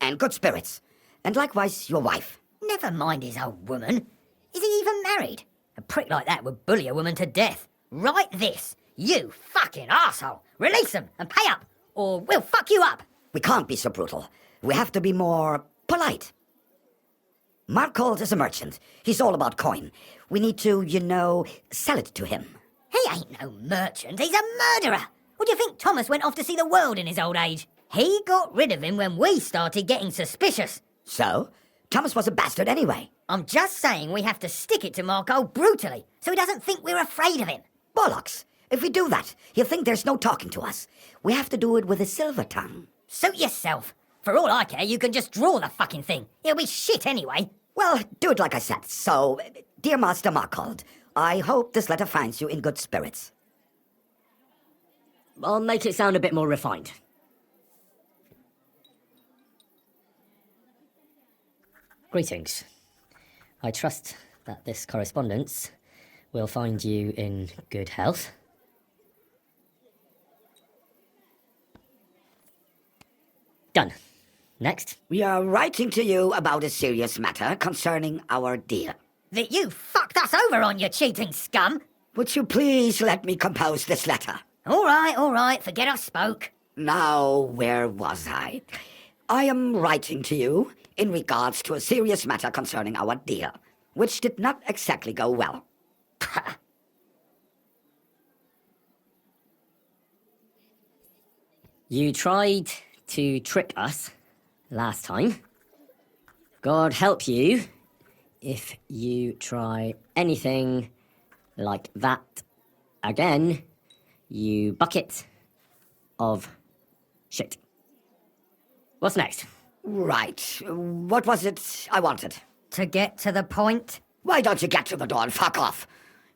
And good spirits. And likewise, your wife. Never mind his old woman. Is he even married? A prick like that would bully a woman to death. Write this. You fucking arsehole. Release him and pay up, or we'll fuck you up. We can't be so brutal. We have to be more polite. Markhold is a merchant. He's all about coin. We need to, sell it to him. He ain't no merchant. He's a murderer. What do you think Thomas went off to see the world in his old age? He got rid of him when we started getting suspicious. So? Thomas was a bastard anyway. I'm just saying we have to stick it to Marco brutally, so he doesn't think we're afraid of him. Bollocks. If we do that, he'll think there's no talking to us. We have to do it with a silver tongue. Suit yourself. For all I care, you can just draw the fucking thing. It'll be shit anyway. Well, do it like I said. So, dear Master Markhold, I hope this letter finds you in good spirits. I'll make it sound a bit more refined. Greetings. I trust that this correspondence will find you in good health. Done. Next. We are writing to you about a serious matter concerning our deal. That you fucked us over on, you cheating scum! Would you please let me compose this letter? All right, forget I spoke. Now, where was I? I am writing to you in regards to a serious matter concerning our deal, which did not exactly go well. You tried to trick us last time. God help you if you try anything like that again, you bucket of shit. What's next? Right. What was it I wanted? To get to the point? Why don't you get to the door and fuck off?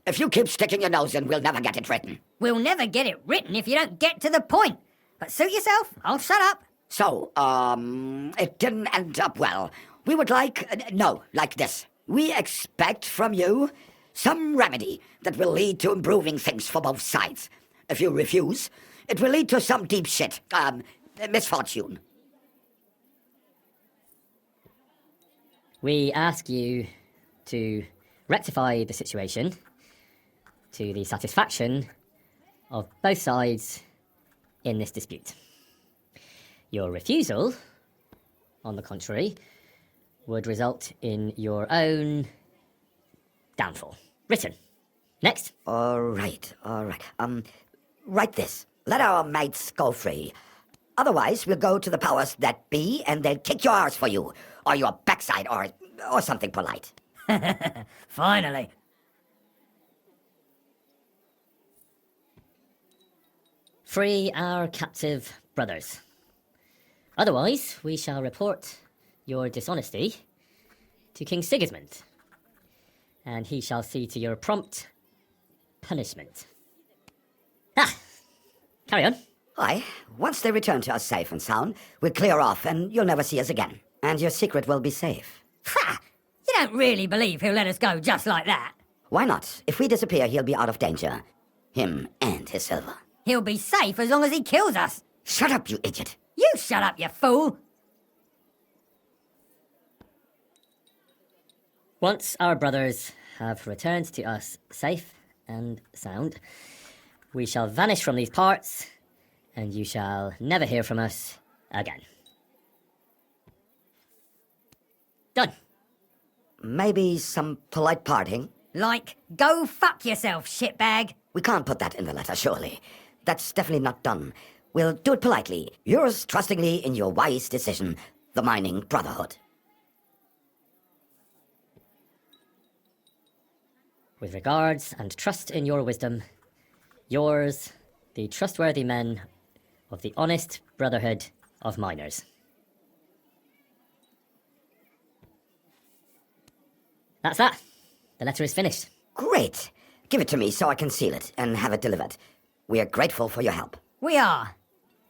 If you keep sticking your nose in, we'll never get it written. We'll never get it written if you don't get to the point. But suit yourself, I'll shut up. So, it didn't end up well. We would like this. We expect from you some remedy that will lead to improving things for both sides. If you refuse, it will lead to some deep shit, misfortune. We ask you to rectify the situation to the satisfaction of both sides in this dispute. Your refusal, on the contrary, would result in your own downfall. Written. Next. All right. Write this. Let our mates go free. Otherwise, we'll go to the powers that be, and they'll kick your arse for you, or your backside, or something polite. Finally. Free our captive brothers. Otherwise, we shall report your dishonesty to King Sigismund, and he shall see to your prompt punishment. Carry on. Aye, once they return to us safe and sound, we'll clear off and you'll never see us again. And your secret will be safe. Ha! You don't really believe he'll let us go just like that? Why not? If we disappear, he'll be out of danger. Him and his silver. He'll be safe as long as he kills us. Shut up, you idiot. You shut up, you fool. Once our brothers have returned to us safe and sound, we shall vanish from these parts, and you shall never hear from us again. Done. Maybe some polite parting? Like, go fuck yourself, shitbag. We can't put that in the letter, surely. That's definitely not done. We'll do it politely. Yours trustingly in your wise decision, the Mining Brotherhood. With regards and trust in your wisdom, yours, the trustworthy men of the honest Brotherhood of Miners. That's that. The letter is finished. Great. Give it to me so I can seal it and have it delivered. We are grateful for your help. We are.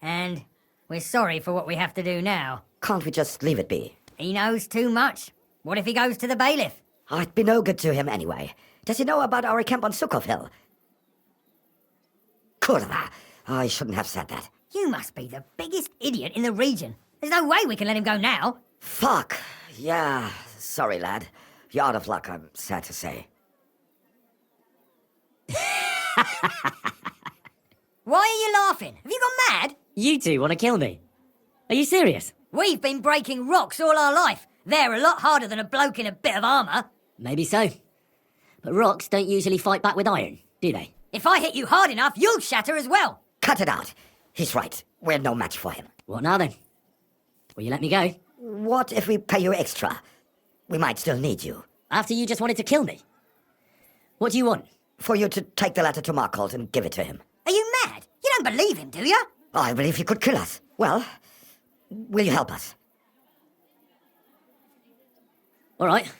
And we're sorry for what we have to do now. Can't we just leave it be? He knows too much. What if he goes to the bailiff? I'd be no good to him anyway. Does he know about our camp on Sukov Hill? Kurva. I shouldn't have said that. You must be the biggest idiot in the region. There's no way we can let him go now. Fuck. Yeah, sorry, lad. You're out of luck, I'm sad to say. Why are you laughing? Have you gone mad? You two want to kill me? Are you serious? We've been breaking rocks all our life. They're a lot harder than a bloke in a bit of armour. Maybe so. But rocks don't usually fight back with iron, do they? If I hit you hard enough, you'll shatter as well. Cut it out. He's right. We're no match for him. What now then? Will you let me go? What if we pay you extra? We might still need you. After you just wanted to kill me? What do you want? For you to take the letter to Markholt and give it to him. Are you mad? You don't believe him, do you? I believe he could kill us. Well, will you help us? All right,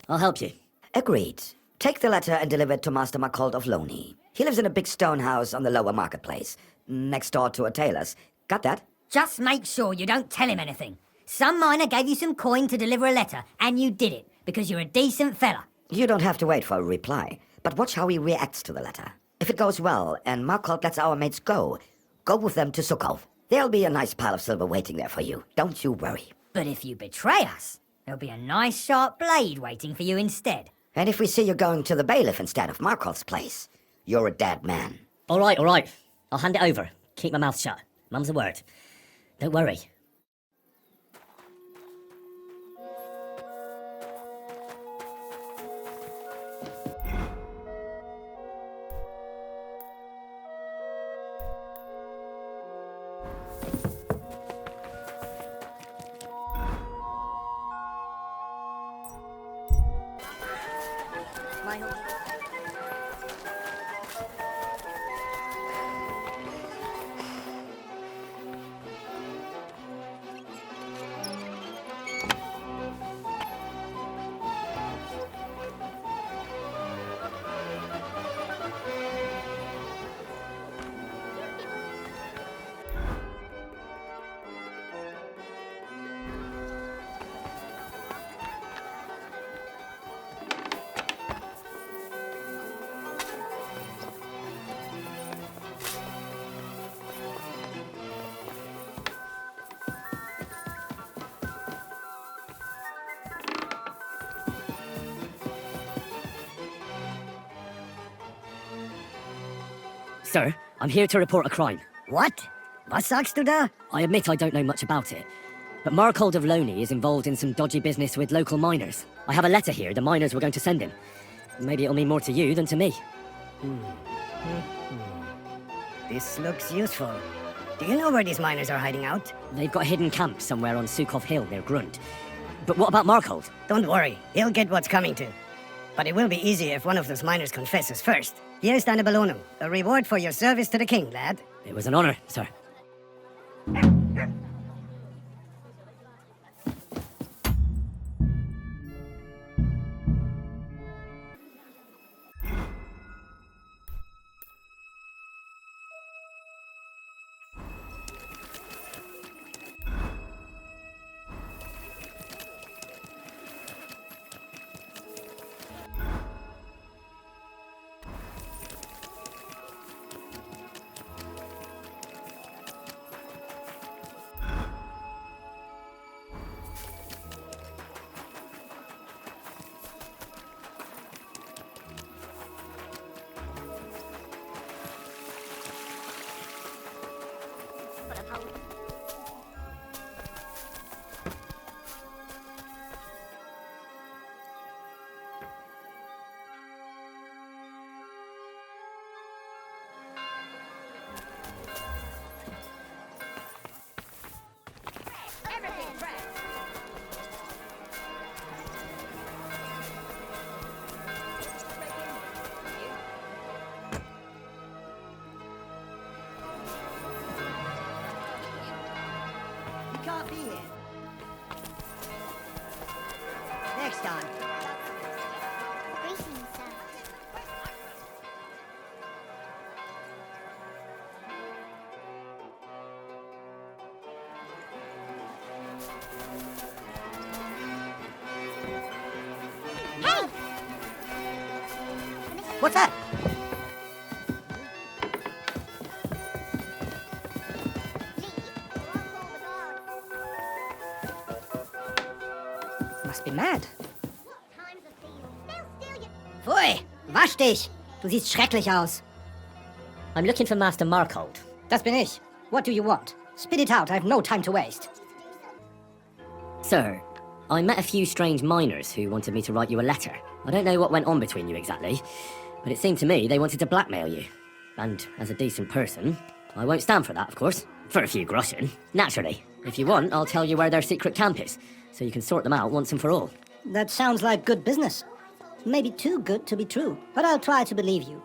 I'll help you. Agreed. Take the letter and deliver it to Master Markholt of Loney. He lives in a big stone house on the lower marketplace, next door to a tailor's. Got that? Just make sure you don't tell him anything. Some miner gave you some coin to deliver a letter, and you did it, because you're a decent fella. You don't have to wait for a reply, but watch how he reacts to the letter. If it goes well, and Markholt lets our mates go with them to Sukov. There'll be a nice pile of silver waiting there for you. Don't you worry. But if you betray us, there'll be a nice sharp blade waiting for you instead. And if we see you going to the bailiff instead of Markholt's place, you're a dead man. All right. I'll hand it over. Keep my mouth shut. Mum's a word. Don't worry. Sir, I'm here to report a crime. What? Was sagst du da? I admit I don't know much about it, but Markholt of Loney is involved in some dodgy business with local miners. I have a letter here the miners were going to send him. Maybe it'll mean more to you than to me. This looks useful. Do you know where these miners are hiding out? They've got a hidden camp somewhere on Sukov Hill near Grund. But what about Markholt? Don't worry, he'll get what's coming to. But it will be easier if one of those miners confesses first. Here's deine Belohnung, a reward for your service to the king, lad. It was an honor, sir. be here. Next time. Greetings, sir. Hey! What's that? Must be mad. Pfui, wasch dich. Du siehst schrecklich aus. I'm looking for Master Markhold. Das bin ich. What do you want? Spit it out, I have no time to waste. Sir, I met a few strange miners who wanted me to write you a letter. I don't know what went on between you exactly, but it seemed to me they wanted to blackmail you. And as a decent person, I won't stand for that, of course. For a few groschen. Naturally. If you want, I'll tell you where their secret camp is, so you can sort them out once and for all. That sounds like good business. Maybe too good to be true, but I'll try to believe you.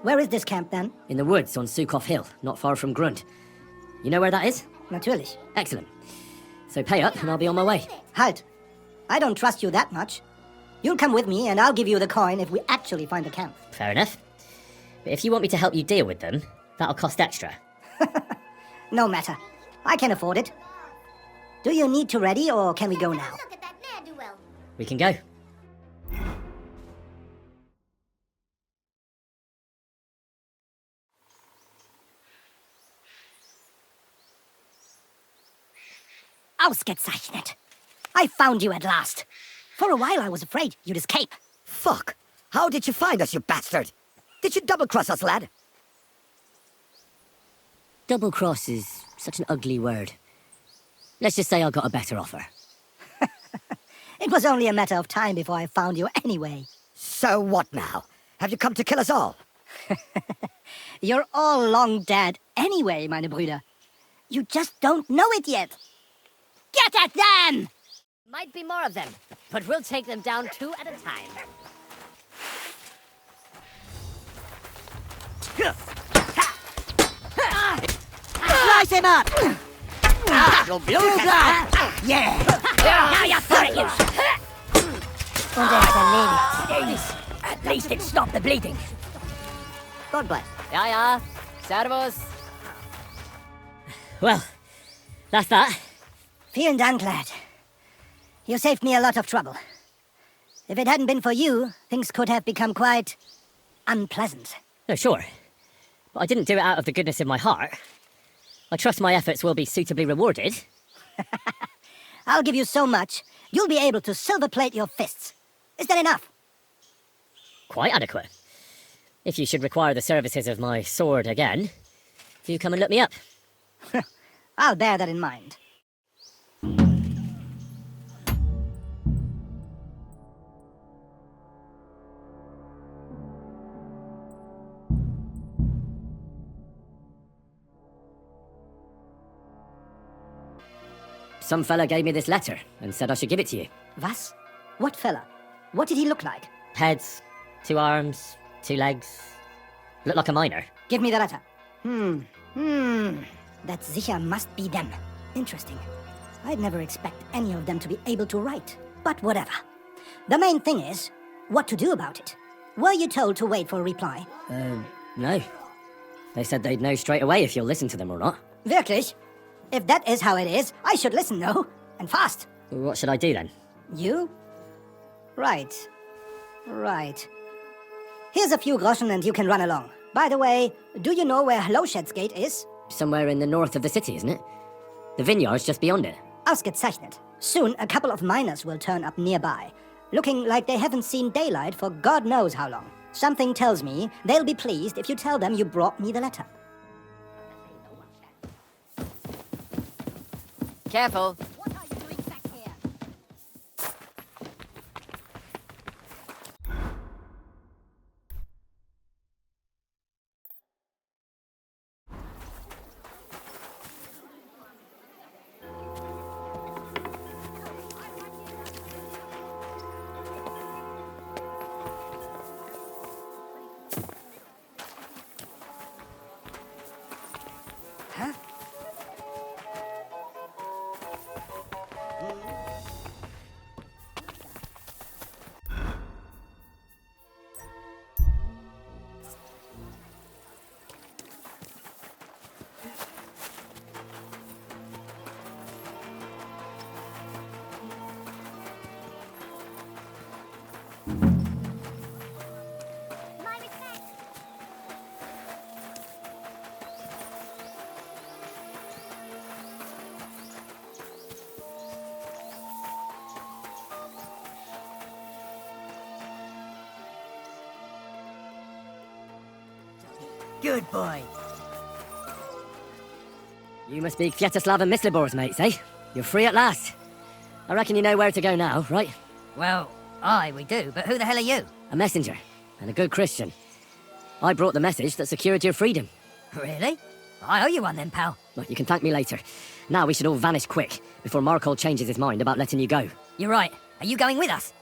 Where is this camp, then? In the woods on Sukov Hill, not far from Grund. You know where that is? Natürlich. Excellent. So pay up and I'll be on my way. Halt. I don't trust you that much. You'll come with me and I'll give you the coin if we actually find the camp. Fair enough. But if you want me to help you deal with them, that'll cost extra. No matter. I can afford it. Do you need to ready or can we go now? Look at that ne'er-do-well. We can go. Ausgezeichnet. I found you at last. For a while I was afraid you'd escape. Fuck! How did you find us, you bastard? Did you double-cross us, lad? Double-cross is such an ugly word. Let's just say I got a better offer. It was only a matter of time before I found you anyway. So what now? Have you come to kill us all? You're all long dead anyway, meine Brüder. You just don't know it yet. Get at them! Might be more of them, but we'll take them down two at a time. Slice him up! That'll blow Yeah! Now you thought it, you... Und er ist erledigt. At least it stopped the bleeding. God bless. Ja. Servus. Well, that's that. Vielen Dank, lad. You saved me a lot of trouble. If it hadn't been for you, things could have become quite unpleasant. No, sure. But I didn't do it out of the goodness of my heart. I trust my efforts will be suitably rewarded. I'll give you so much, you'll be able to silver plate your fists. Is that enough? Quite adequate. If you should require the services of my sword again, do come and look me up. I'll bear that in mind. Some fella gave me this letter and said I should give it to you. Was? What fella? What did he look like? Heads, 2 arms, 2 legs. Looked like a miner. Give me the letter. That sicher must be them. Interesting. I'd never expect any of them to be able to write. But whatever. The main thing is, what to do about it. Were you told to wait for a reply? No. They said they'd know straight away if you'll listen to them or not. Wirklich? If that is how it is, I should listen, no? And fast. What should I do then? You? Right. Here's a few groschen and you can run along. By the way, do you know where Hlowshed's gate is? Somewhere in the north of the city, isn't it? The vineyard's just beyond it. Ausgezeichnet. Soon a couple of miners will turn up nearby, looking like they haven't seen daylight for God knows how long. Something tells me they'll be pleased if you tell them you brought me the letter. Careful. What are you doing back here? Good boy. You must be Kviatoslav and Myslibor's mates, eh? You're free at last. I reckon you know where to go now, right? Well, aye, we do, but who the hell are you? A messenger, and a good Christian. I brought the message that secured your freedom. Really? I owe you one then, pal. Well, you can thank me later. Now we should all vanish quick, before Markhold changes his mind about letting you go. You're right. Are you going with us?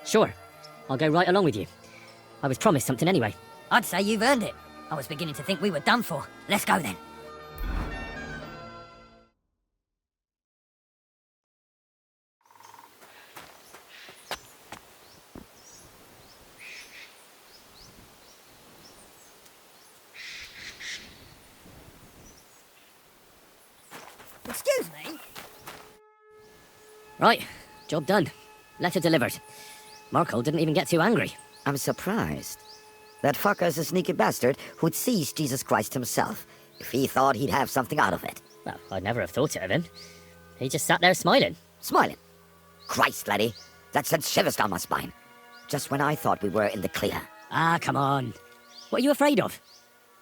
Sure. I'll go right along with you. I was promised something anyway. I'd say you've earned it. I was beginning to think we were done for. Let's go then. Excuse me? Right. Job done. Letter delivered. Markhold didn't even get too angry. I'm surprised. That fucker's a sneaky bastard who'd seize Jesus Christ himself if he thought he'd have something out of it. Well, I'd never have thought it of him. He just sat there smiling. Smiling? Christ, laddie, that sent shivers down my spine. Just when I thought we were in the clear. Ah, come on. What are you afraid of?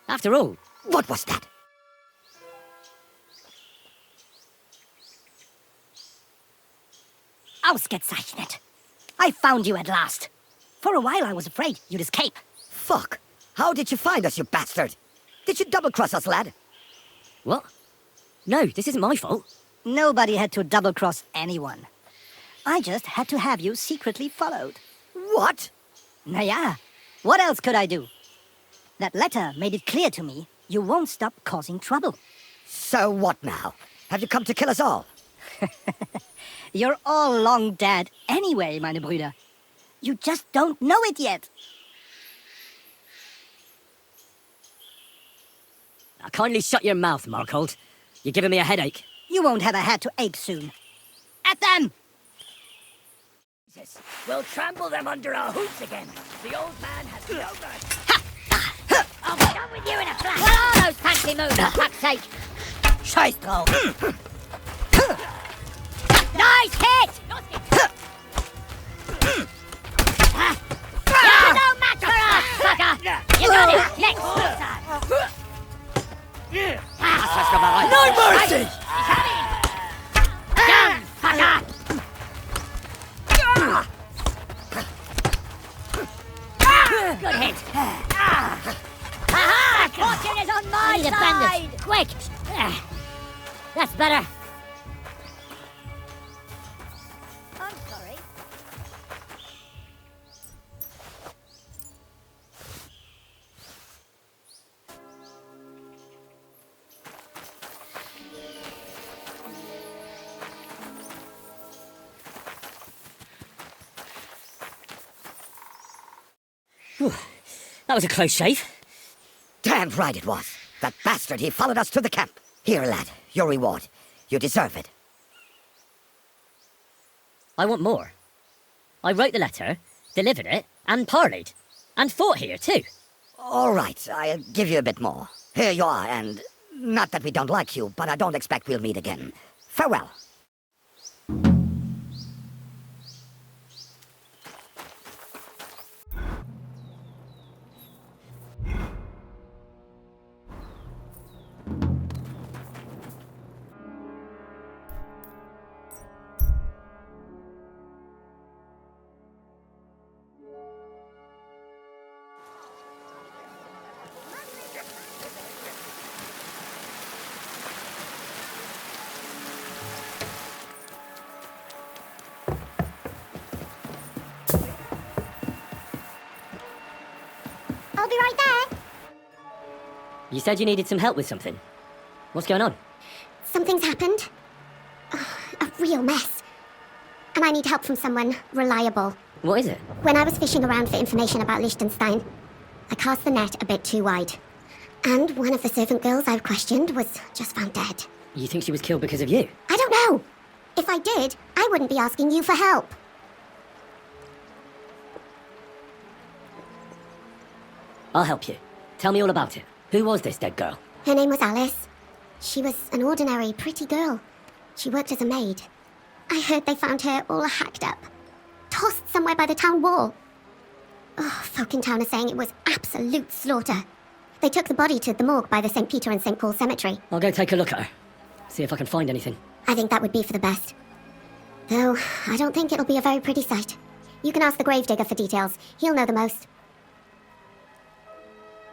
After all... What was that? Ausgezeichnet. I found you at last. For a while I was afraid you'd escape. Fuck! How did you find us, you bastard? Did you double-cross us, lad? What? No, this isn't my fault. Nobody had to double-cross anyone. I just had to have you secretly followed. What? Naya, what else could I do? That letter made it clear to me you won't stop causing trouble. So what now? Have you come to kill us all? You're all long dead anyway, meine Brüder. You just don't know it yet. Now, kindly shut your mouth, Markhold. You're giving me a headache. You won't have a head to ache soon. At them! We'll trample them under our hooves again. The old man has no mercy. I'll be done with you in a flash. What are those fancy moves, for fuck's sake? Scheiß drauf. Nice hit! You're no match for us, fucker! You got it! Next! No mercy! Down, fucker! Good hit! Aha! Fortune is on my side! Quick! That's better. I'm sorry. Whew. That was a close shave. Damn right it was. That bastard, he followed us to the camp. Here, lad, your reward. You deserve it. I want more. I wrote the letter, delivered it, and parleyed. And fought here, too. All right, I'll give you a bit more. Here you are, and not that we don't like you, but I don't expect we'll meet again. Farewell. I'll be right there. You said you needed some help with something. What's going on? Something's happened. A real mess. And I need help from someone reliable. What is it? When I was fishing around for information about Liechtenstein, I cast the net a bit too wide. And one of the servant girls I've questioned was just found dead. You think she was killed because of you? I don't know. If I did, I wouldn't be asking you for help. I'll help you. Tell me all about it. Who was this dead girl? Her name was Alice. She was an ordinary, pretty girl. She worked as a maid. I heard they found her all hacked up, tossed somewhere by the town wall. Oh, folk in town are saying it was absolute slaughter. They took the body to the morgue by the St. Peter and St. Paul cemetery. I'll go take a look at her. See if I can find anything. I think that would be for the best. Though, I don't think it'll be a very pretty sight. You can ask the gravedigger for details. He'll know the most.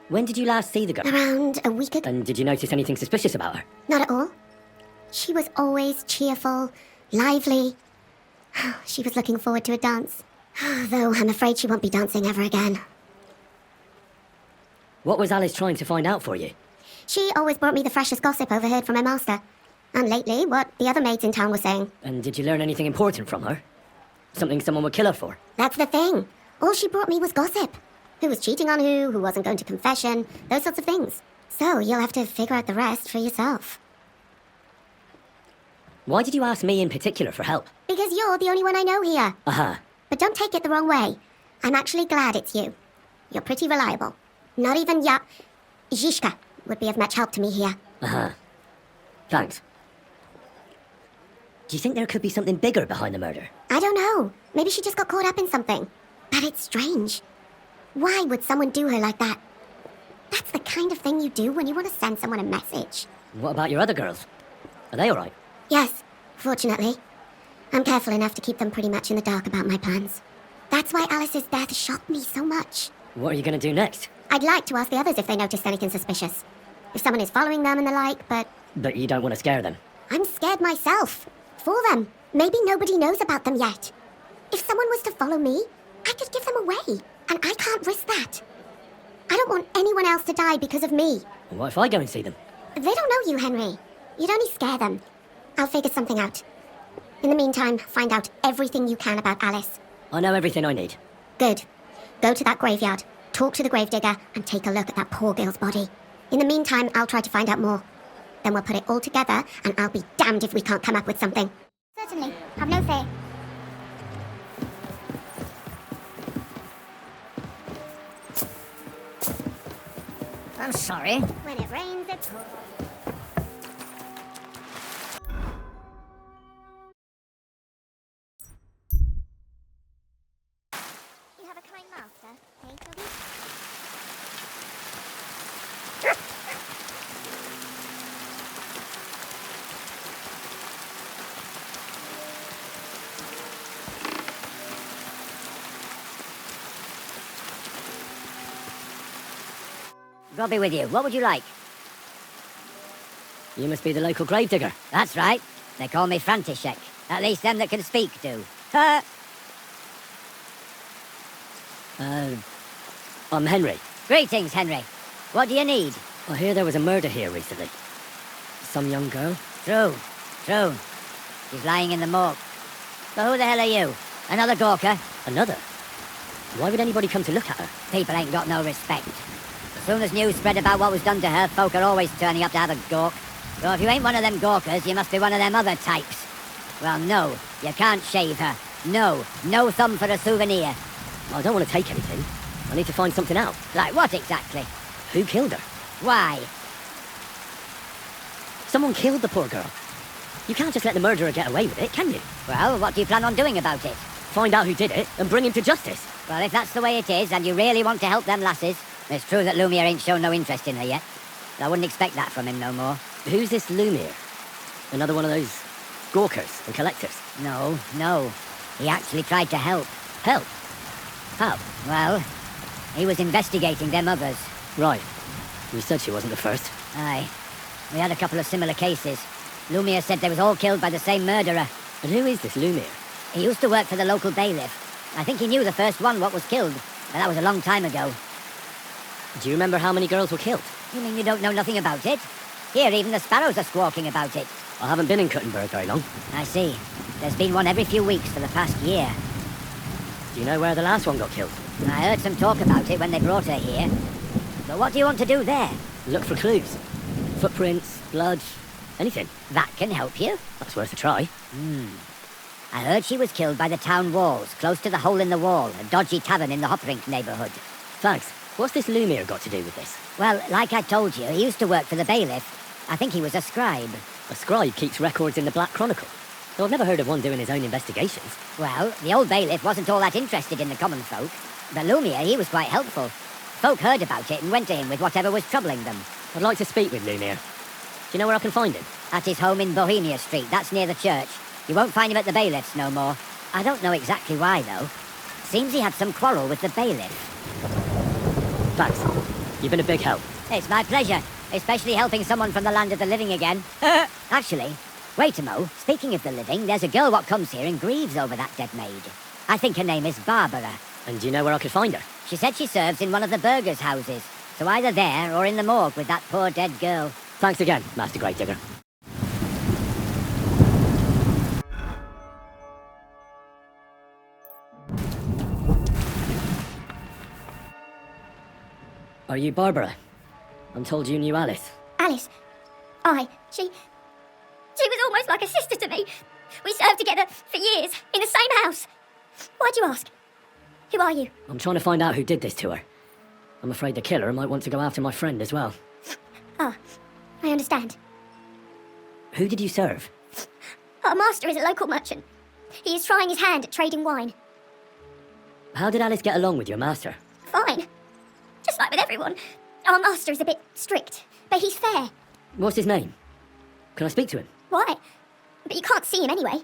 When did you last see the girl? Around a week ago. And did you notice anything suspicious about her? Not at all. She was always cheerful, lively. She was looking forward to a dance. Though I'm afraid she won't be dancing ever again. What was Alice trying to find out for you? She always brought me the freshest gossip overheard from her master. And lately, what the other maids in town were saying. And did you learn anything important from her? Something someone would kill her for? That's the thing. All she brought me was gossip. Who was cheating on who wasn't going to confession, those sorts of things. So you'll have to figure out the rest for yourself. Why did you ask me in particular for help? Because you're the only one I know here. Uh-huh. But don't take it the wrong way. I'm actually glad it's you. You're pretty reliable. Not even Zhishka would be of much help to me here. Uh-huh. Thanks. Do you think there could be something bigger behind the murder? I don't know. Maybe she just got caught up in something. But it's strange. Why would someone do her like that? That's the kind of thing you do when you want to send someone a message. What about your other girls? Are they all right? Yes, fortunately. I'm careful enough to keep them pretty much in the dark about my plans. That's why Alice's death shocked me so much. What are you going to do next? I'd like to ask the others if they noticed anything suspicious. If someone is following them and the like, but... But you don't want to scare them? I'm scared myself. For them. Maybe nobody knows about them yet. If someone was to follow me, I could give them away. And I can't risk that. I don't want anyone else to die because of me. What if I go and see them? They don't know you, Henry. You'd only scare them. I'll figure something out. In the meantime, find out everything you can about Alice. I know everything I need. Good. Go to that graveyard, talk to the gravedigger, and take a look at that poor girl's body. In the meantime, I'll try to find out more. Then we'll put it all together, and I'll be damned if we can't come up with something. Certainly. Have no fear. I'm sorry. When it rains, it pours. You have a kind master, eh, Toby? I'll be with you. What would you like? You must be the local gravedigger. That's right. They call me František. At least them that can speak do. I'm Henry. Greetings, Henry. What do you need? I hear there was a murder here recently. Some young girl? True. She's lying in the morgue. So who the hell are you? Another gawker? Another? Why would anybody come to look at her? People ain't got no respect. As soon as news spread about what was done to her, folk are always turning up to have a gawk. So if you ain't one of them gawkers, you must be one of them other types. Well, no, you can't shave her. No thumb for a souvenir. I don't want to take anything. I need to find something out. Like what exactly? Who killed her? Why? Someone killed the poor girl. You can't just let the murderer get away with it, can you? Well, what do you plan on doing about it? Find out who did it and bring him to justice. Well, if that's the way it is, and you really want to help them lasses, it's true that Lumiere ain't shown no interest in her yet. But I wouldn't expect that from him no more. Who's this Lumiere? Another one of those gawkers and collectors? No. He actually tried to help. Help? How? Well, he was investigating them others. Right. You said she wasn't the first. Aye. We had a couple of similar cases. Lumiere said they was all killed by the same murderer. And who is this Lumiere? He used to work for the local bailiff. I think he knew the first one what was killed, but that was a long time ago. Do you remember how many girls were killed? You mean you don't know nothing about it? Here, even the sparrows are squawking about it. I haven't been in Kuttenberg very long. I see. There's been one every few weeks for the past year. Do you know where the last one got killed? I heard some talk about it when they brought her here. But what do you want to do there? Look for clues. Footprints, blood, Anything? That can help you. That's worth a try. I heard she was killed by the town walls, close to the hole in the wall, a dodgy tavern in the Hoprink neighbourhood. Thanks. What's this Lumiere got to do with this? Well, like I told you, he used to work for the bailiff. I think he was a scribe. A scribe keeps records in the Black Chronicle. Though I've never heard of one doing his own investigations. Well, the old bailiff wasn't all that interested in the common folk. But Lumiere, he was quite helpful. Folk heard about it and went to him with whatever was troubling them. I'd like to speak with Lumiere. Do you know where I can find him? At his home in Bohemia Street, that's near the church. You won't find him at the bailiff's no more. I don't know exactly why, though. Seems he had some quarrel with the bailiff. Thanks. You've been a big help. It's my pleasure, especially helping someone from the land of the living again. Actually, wait a mo. Speaking of the living, there's a girl what comes here and grieves over that dead maid. I think her name is Barbara. And do you know where I could find her? She said she serves in one of the burgers' houses. So either there or in the morgue with that poor dead girl. Thanks again, Master Gravedigger. Are you Barbara? I'm told you knew Alice. Alice? Aye, she was almost like a sister to me. We served together for years, in the same house. Why'd you ask? Who are you? I'm trying to find out who did this to her. I'm afraid the killer might want to go after my friend as well. Ah, I understand. Who did you serve? Our master is a local merchant. He is trying his hand at trading wine. How did Alice get along with your master? Fine. Just like with everyone. Our master is a bit strict, but he's fair. What's his name? Can I speak to him? Why? But you can't see him anyway.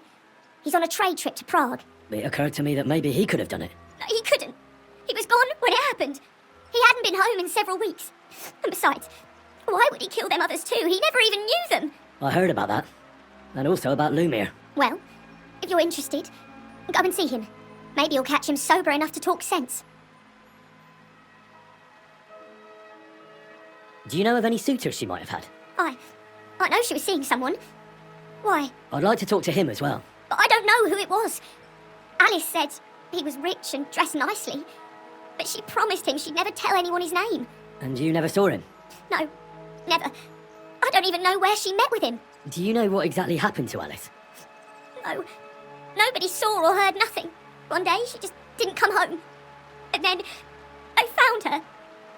He's on a trade trip to Prague. It occurred to me that maybe he could have done it. He couldn't. He was gone when it happened. He hadn't been home in several weeks. And besides, why would he kill them others too? He never even knew them. I heard about that. And also about Lumiere. Well, if you're interested, go and see him. Maybe you'll catch him sober enough to talk sense. Do you know of any suitors she might have had? I know she was seeing someone. Why? I'd like to talk to him as well. But I don't know who it was. Alice said he was rich and dressed nicely. But she promised him she'd never tell anyone his name. And you never saw him? No, never. I don't even know where she met with him. Do you know what exactly happened to Alice? No. Nobody saw or heard nothing. One day she just didn't come home. And then I found her.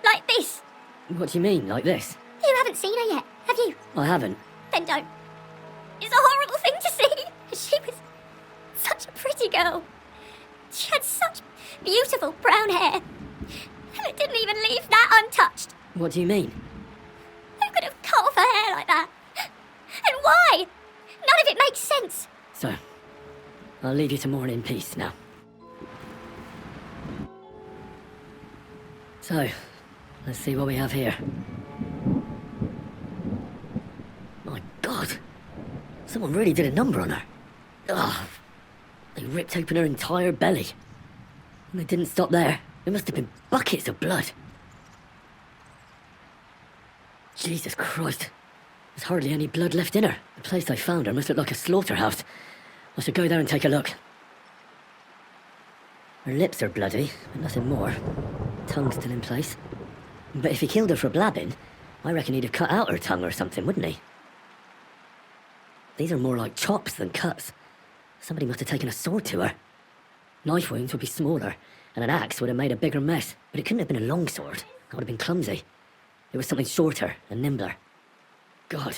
Like this. What do you mean, like this? You haven't seen her yet, have you? I haven't. Then don't. It's a horrible thing to see. She was such a pretty girl. She had such beautiful brown hair. And it didn't even leave that untouched. What do you mean? Who could have cut off her hair like that? And why? None of it makes sense. So, I'll leave you to mourn in peace now. So, let's see what we have here. My God! Someone really did a number on her. Ugh! They ripped open her entire belly. And they didn't stop there. There must have been buckets of blood. Jesus Christ. There's hardly any blood left in her. The place I found her must look like a slaughterhouse. I should go there and take a look. Her lips are bloody, but nothing more. Tongue's still in place. But if he killed her for blabbing, I reckon he'd have cut out her tongue or something, wouldn't he? These are more like chops than cuts. Somebody must have taken a sword to her. Knife wounds would be smaller, and an axe would have made a bigger mess. But it couldn't have been a long sword. That would have been clumsy. It was something shorter and nimbler. God,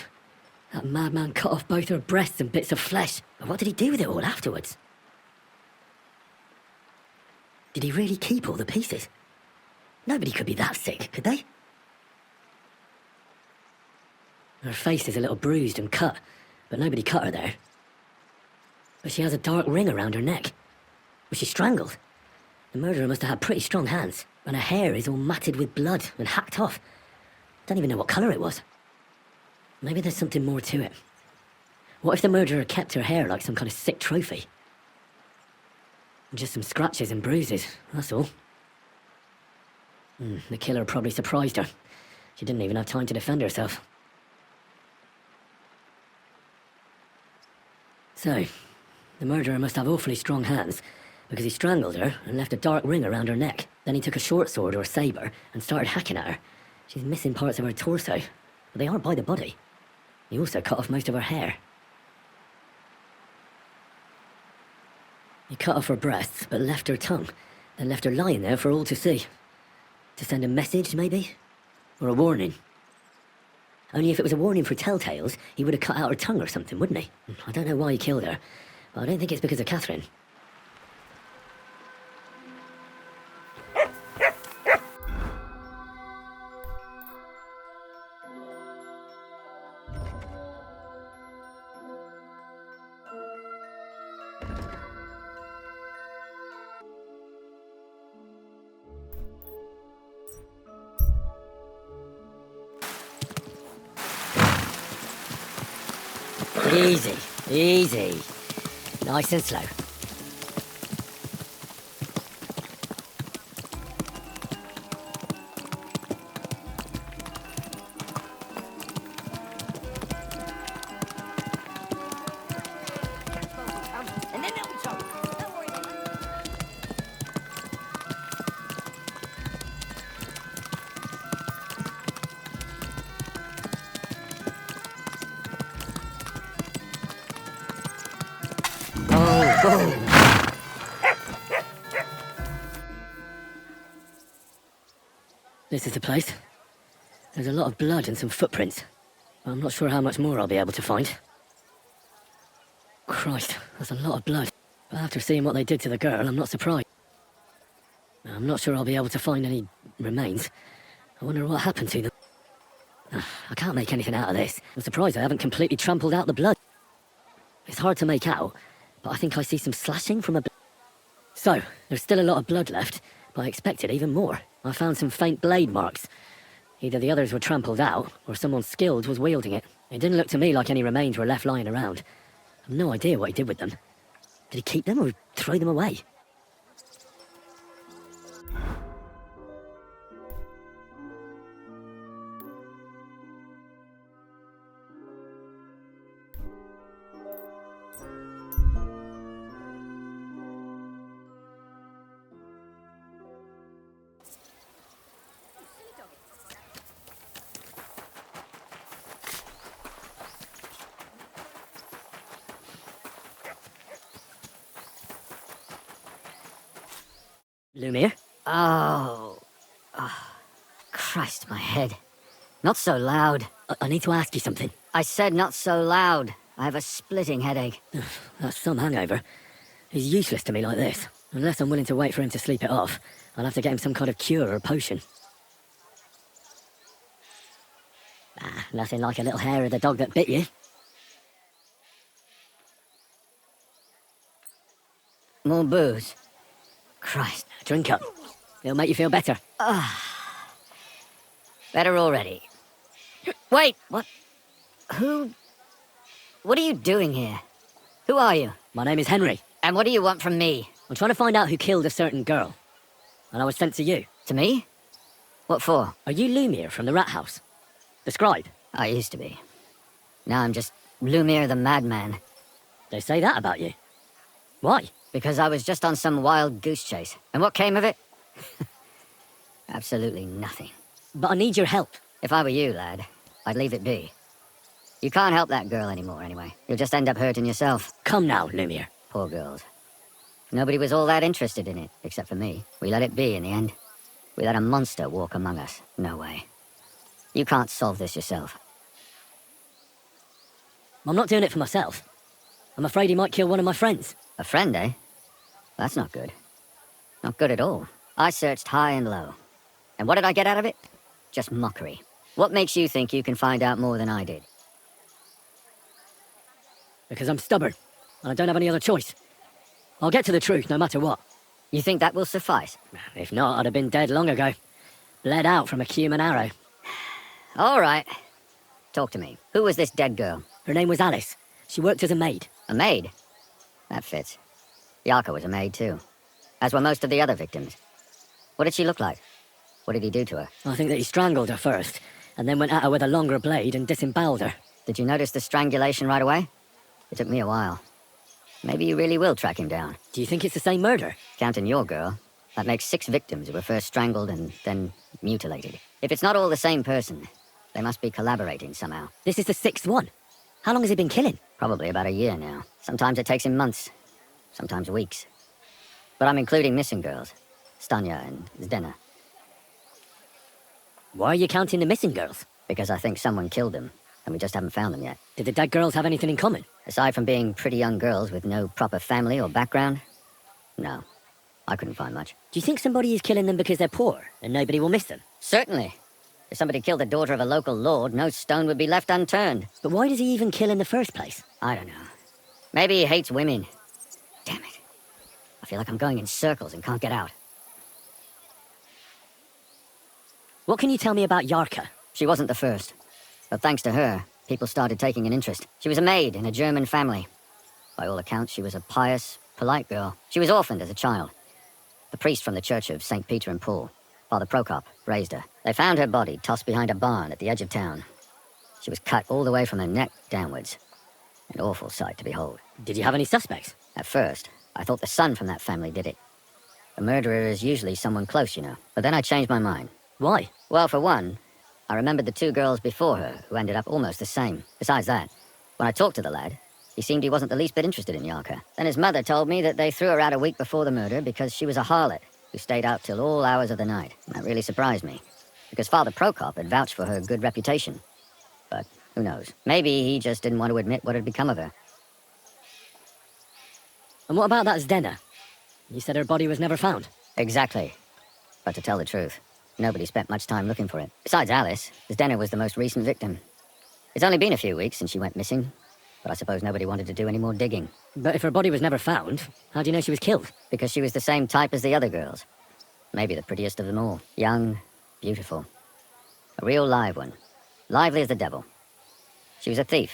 that madman cut off both her breasts and bits of flesh. But what did he do with it all afterwards? Did he really keep all the pieces? Nobody could be that sick, could they? Her face is a little bruised and cut, but nobody cut her there. But she has a dark ring around her neck. Was she strangled? The murderer must have had pretty strong hands, and her hair is all matted with blood and hacked off. Don't even know what colour it was. Maybe there's something more to it. What if the murderer kept her hair like some kind of sick trophy? Just some scratches and bruises, that's all. The killer probably surprised her. She didn't even have time to defend herself. So, the murderer must have awfully strong hands, because he strangled her and left a dark ring around her neck. Then he took a short sword or sabre and started hacking at her. She's missing parts of her torso, but they are by the body. He also cut off most of her hair. He cut off her breasts, but left her tongue, then left her lying there for all to see. To send a message, maybe? Or a warning? Only if it was a warning for telltales, he would have cut out her tongue or something, wouldn't he? I don't know why he killed her, but I don't think it's because of Catherine. Easy, easy. Nice and slow. This is the place. There's a lot of blood and some footprints. I'm not sure how much more I'll be able to find. Christ, that's a lot of blood. But after seeing what they did to the girl, I'm not surprised. I'm not sure I'll be able to find any remains. I wonder what happened to them. I can't make anything out of this. I'm surprised I haven't completely trampled out the blood. It's hard to make out, but I think I see some slashing from a... So, there's still a lot of blood left, but I expected even more. I found some faint blade marks. Either the others were trampled out, or someone skilled was wielding it. It didn't look to me like any remains were left lying around. I've no idea what he did with them. Did he keep them or throw them away? Lumiere? Oh. Christ, my head. Not so loud. I need to ask you something. I said not so loud. I have a splitting headache. That's some hangover. He's useless to me like this. Unless I'm willing to wait for him to sleep it off, I'll have to get him some kind of cure or potion. Nothing like a little hair of the dog that bit you. More booze. Christ. Drink up. It'll make you feel better. Better already. Wait, what? Who... What are you doing here? Who are you? My name is Henry. And what do you want from me? I'm trying to find out who killed a certain girl. And I was sent to you. To me? What for? Are you Lumiere from the rat house? The scribe? I used to be. Now I'm just Lumiere the madman. They say that about you. Why? Because I was just on some wild goose chase. And what came of it? Absolutely nothing. But I need your help. If I were you, lad, I'd leave it be. You can't help that girl anymore, anyway. You'll just end up hurting yourself. Come now, Lumiere. Poor girls. Nobody was all that interested in it, except for me. We let it be in the end. We let a monster walk among us. No way. You can't solve this yourself. I'm not doing it for myself. I'm afraid he might kill one of my friends. A friend, eh? That's not good. Not good at all. I searched high and low. And what did I get out of it? Just mockery. What makes you think you can find out more than I did? Because I'm stubborn, and I don't have any other choice. I'll get to the truth no matter what. You think that will suffice? If not, I'd have been dead long ago. Bled out from a human arrow. All right. Talk to me. Who was this dead girl? Her name was Alice. She worked as a maid. A maid? That fits. Yacker was a maid too. As were most of the other victims. What did she look like? What did he do to her? I think that he strangled her first, and then went at her with a longer blade and disemboweled her. Did you notice the strangulation right away? It took me a while. Maybe you really will track him down. Do you think it's the same murder? Counting your girl, that makes 6 victims who were first strangled and then mutilated. If it's not all the same person, They must be collaborating somehow. This is the 6th one. How long has he been killing? Probably about a year now. Sometimes it takes him months, sometimes weeks. But I'm including missing girls. Stanya and Zdena. Why are you counting the missing girls? Because I think someone killed them, and we just haven't found them yet. Did the dead girls have anything in common? Aside from being pretty young girls with no proper family or background, no. I couldn't find much. Do you think somebody is killing them because they're poor, and nobody will miss them? Certainly. If somebody killed the daughter of a local lord, no stone would be left unturned. But why does he even kill in the first place? I don't know. Maybe he hates women. Damn it. I feel like I'm going in circles and can't get out. What can you tell me about Yarka? She wasn't the first. But thanks to her, people started taking an interest. She was a maid in a German family. By all accounts, she was a pious, polite girl. She was orphaned as a child. The priest from the church of St. Peter and Paul, Father Prokop, raised her. They found her body tossed behind a barn at the edge of town. She was cut all the way from her neck downwards. An awful sight to behold. Did you have any suspects? At first, I thought the son from that family did it. A murderer is usually someone close, you know. But then I changed my mind. Why? Well, for one, I remembered the 2 girls before her who ended up almost the same. Besides that, when I talked to the lad, he seemed he wasn't the least bit interested in Yarka. Then his mother told me that they threw her out a week before the murder because she was a harlot who stayed out till all hours of the night. That really surprised me, because Father Prokop had vouched for her good reputation. But who knows? Maybe he just didn't want to admit what had become of her. And what about that Zdena? You said her body was never found. Exactly. But to tell the truth, nobody spent much time looking for it. Besides Alice, Zdena was the most recent victim. It's only been a few weeks since she went missing, but I suppose nobody wanted to do any more digging. But if her body was never found, how do you know she was killed? Because she was the same type as the other girls. Maybe the prettiest of them all. Young, beautiful. A real live one. Lively as the devil. She was a thief.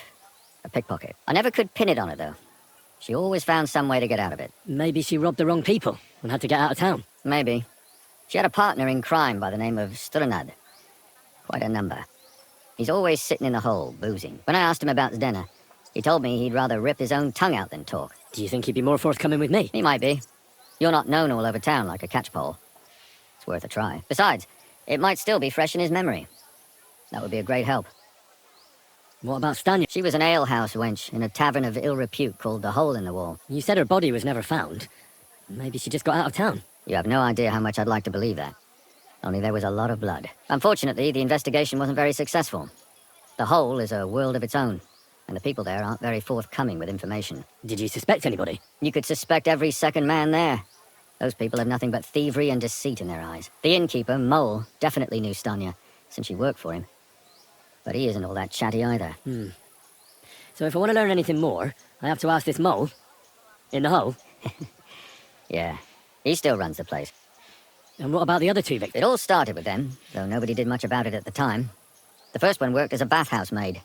A pickpocket. I never could pin it on her, though. She always found some way to get out of it. Maybe she robbed the wrong people and had to get out of town. Maybe. She had a partner in crime by the name of Strunad. Quite a number. He's always sitting in the hole, boozing. When I asked him about Zdena, he told me he'd rather rip his own tongue out than talk. Do you think he'd be more forthcoming with me? He might be. You're not known all over town like a catchpole. It's worth a try. Besides, it might still be fresh in his memory. That would be a great help. What about Stanya? She was an alehouse wench in a tavern of ill repute called the Hole in the Wall. You said her body was never found. Maybe she just got out of town. You have no idea how much I'd like to believe that. Only there was a lot of blood. Unfortunately, the investigation wasn't very successful. The Hole is a world of its own, and the people there aren't very forthcoming with information. Did you suspect anybody? You could suspect every second man there. Those people have nothing but thievery and deceit in their eyes. The innkeeper, Mole, definitely knew Stanya, since she worked for him. But he isn't all that chatty either. So if I want to learn anything more, I have to ask this Mole? In the hole? Yeah, he still runs the place. And what about the other 2 victims? It all started with them, though nobody did much about it at the time. The first one worked as a bathhouse maid.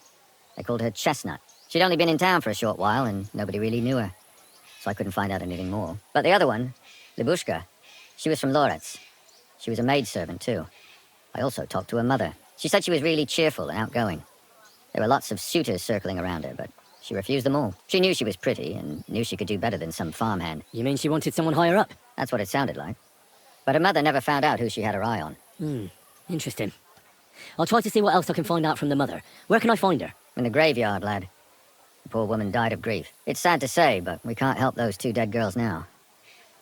They called her Chestnut. She'd only been in town for a short while, and nobody really knew her. So I couldn't find out anything more. But the other one, Libushka, she was from Loretz. She was a maidservant, too. I also talked to her mother. She said she was really cheerful and outgoing. There were lots of suitors circling around her, but she refused them all. She knew she was pretty, and knew she could do better than some farmhand. You mean she wanted someone higher up? That's what it sounded like. But her mother never found out who she had her eye on. Interesting. I'll try to see what else I can find out from the mother. Where can I find her? In the graveyard, lad. The poor woman died of grief. It's sad to say, but we can't help those 2 dead girls now.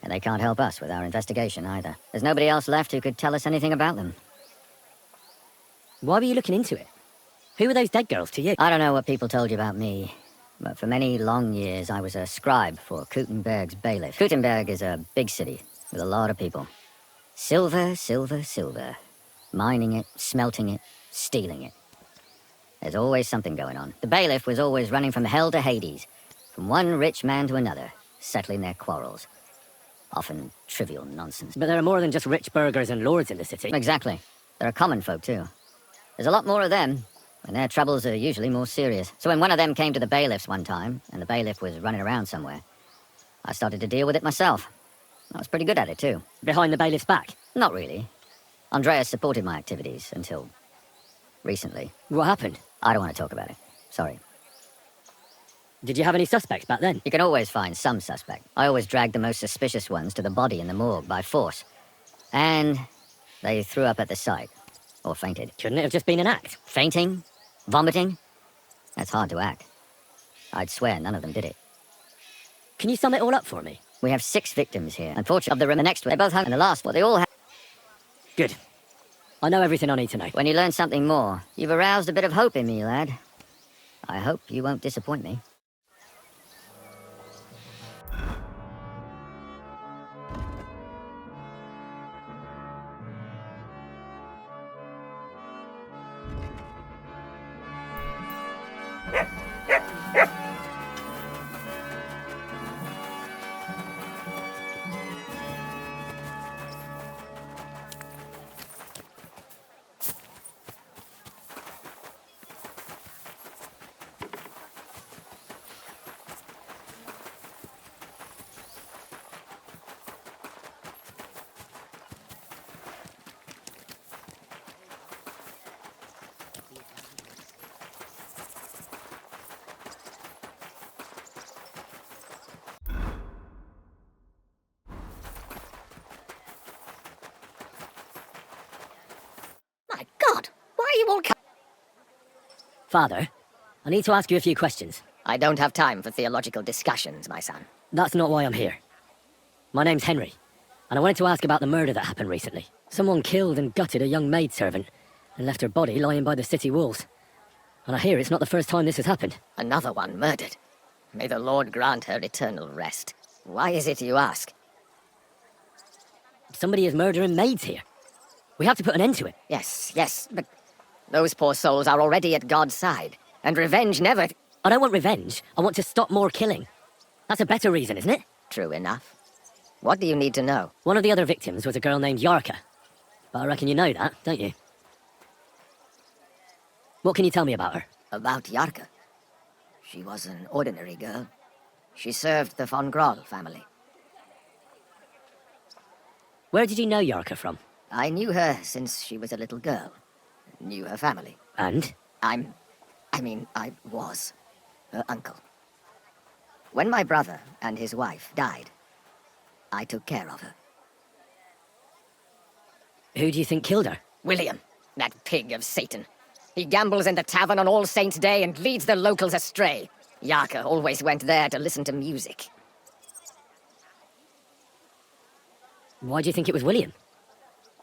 And they can't help us with our investigation either. There's nobody else left who could tell us anything about them. Why were you looking into it? Who were those dead girls to you? I don't know what people told you about me, but for many long years I was a scribe for Kuttenberg's bailiff. Kuttenberg is a big city with a lot of people. Silver, silver, silver. Mining it, smelting it, stealing it. There's always something going on. The bailiff was always running from hell to Hades, from one rich man to another, settling their quarrels. Often trivial nonsense. But there are more than just rich burghers and lords in the city. Exactly. There are common folk, too. There's a lot more of them, and their troubles are usually more serious. So when one of them came to the bailiff's one time, and the bailiff was running around somewhere, I started to deal with it myself. I was pretty good at it, too. Behind the bailiff's back? Not really. Andreas supported my activities until recently. What happened? I don't want to talk about it. Sorry. Did you have any suspects back then? You can always find some suspect. I always dragged the most suspicious ones to the body in the morgue by force. And they threw up at the sight. Or fainted. Couldn't it have just been an act? Fainting? Vomiting? That's hard to act. I'd swear none of them did it. Can you sum it all up for me? We have 6 victims here. Unfortunately, of the next one, they both hung, and the last one, they all had... Good. I know everything I need to know. When you learn something more, you've aroused a bit of hope in me, lad. I hope you won't disappoint me. My God, why are you all Father, I need to ask you a few questions. I don't have time for theological discussions, my son. That's not why I'm here. My name's Henry, and I wanted to ask about the murder that happened recently. Someone killed and gutted a young maidservant and left her body lying by the city walls. And I hear it's not the first time this has happened. Another one murdered. May the Lord grant her eternal rest. Why is it you ask? Somebody is murdering maids here. We have to put an end to it. Yes, but those poor souls are already at God's side, and revenge never... I don't want revenge. I want to stop more killing. That's a better reason, isn't it? True enough. What do you need to know? One of the other victims was a girl named Yarka. But I reckon you know that, don't you? What can you tell me about her? About Yarka? She was an ordinary girl. She served the von Groll family. Where did you know Yarka from? I knew her since she was a little girl. Knew her family. And? I was her uncle. When my brother and his wife died, I took care of her. Who do you think killed her? William, that pig of Satan. He gambles in the tavern on All Saints' Day and leads the locals astray. Yacker always went there to listen to music. Why do you think it was William?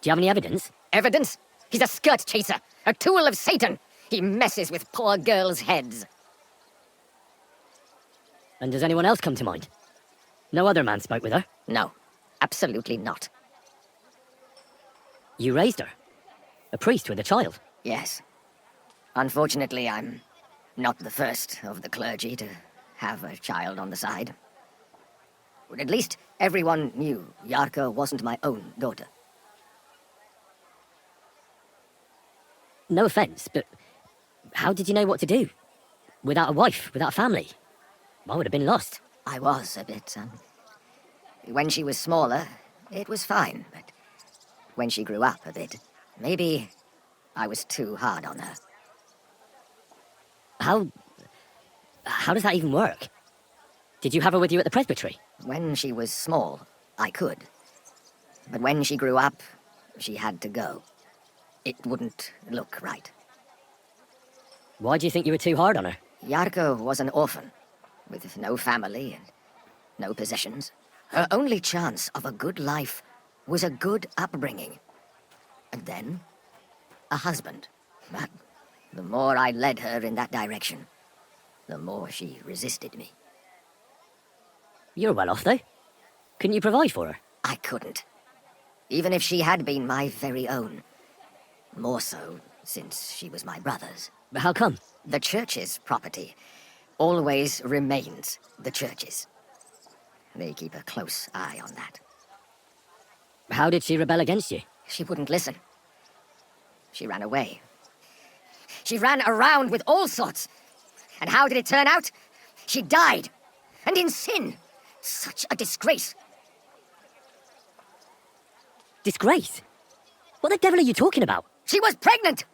Do you have any evidence? Evidence? He's a skirt chaser, a tool of Satan. He messes with poor girls' heads. And does anyone else come to mind? No other man spoke with her? No, absolutely not. You raised her? A priest with a child? Yes. Unfortunately, I'm not the first of the clergy to have a child on the side. But at least everyone knew Yarka wasn't my own daughter. No offense, but how did you know what to do? Without a wife, without a family? I would have been lost. I was a bit, When she was smaller, it was fine, but when she grew up a bit, maybe I was too hard on her. How does that even work? Did you have her with you at the presbytery? When she was small, I could. But when she grew up, she had to go. It wouldn't look right. Why do you think you were too hard on her? Yarka was an orphan, with no family and no possessions. Her only chance of a good life was a good upbringing. And then, a husband. But the more I led her in that direction, the more she resisted me. You're well off, though. Couldn't you provide for her? I couldn't. Even if she had been my very own. More so, since she was my brother's. But how come? The church's property always remains the church's. They keep a close eye on that. How did she rebel against you? She wouldn't listen. She ran away. She ran around with all sorts. And how did it turn out? She died. And in sin. Such a disgrace. Disgrace? What the devil are you talking about? She was pregnant!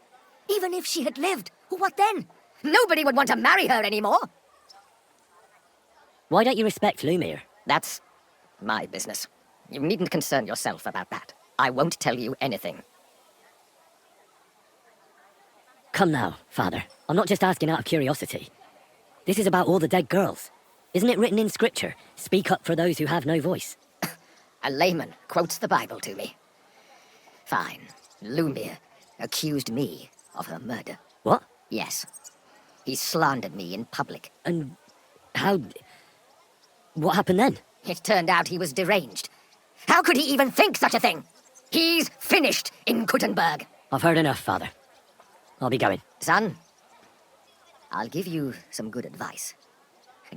Even if she had lived, what then? Nobody would want to marry her anymore. Why don't you respect Lumiere? That's my business. You needn't concern yourself about that. I won't tell you anything. Come now, Father. I'm not just asking out of curiosity. This is about all the dead girls. Isn't it written in Scripture, speak up for those who have no voice? A layman quotes the Bible to me. Fine. Lumia accused me of her murder. What? Yes. He slandered me in public. And how... what happened then? It turned out he was deranged. How could he even think such a thing? He's finished in Kuttenberg. I've heard enough, Father. I'll be going. Son, I'll give you some good advice.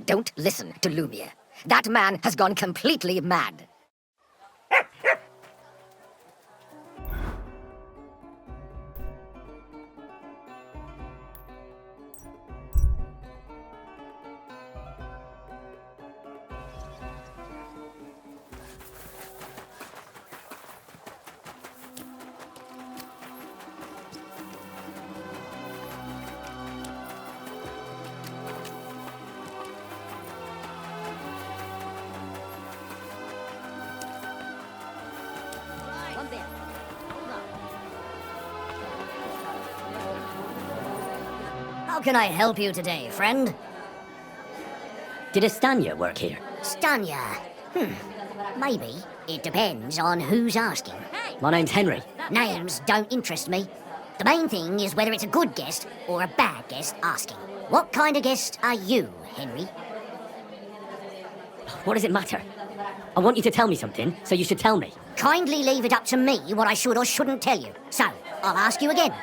Don't listen to Lumia. That man has gone completely mad. How can I help you today, friend? Did Estanya work here? Stanya? Maybe. It depends on who's asking. My name's Henry. Names don't interest me. The main thing is whether it's a good guest or a bad guest asking. What kind of guest are you, Henry? What does it matter? I want you to tell me something, so you should tell me. Kindly leave it up to me what I should or shouldn't tell you. So, I'll ask you again.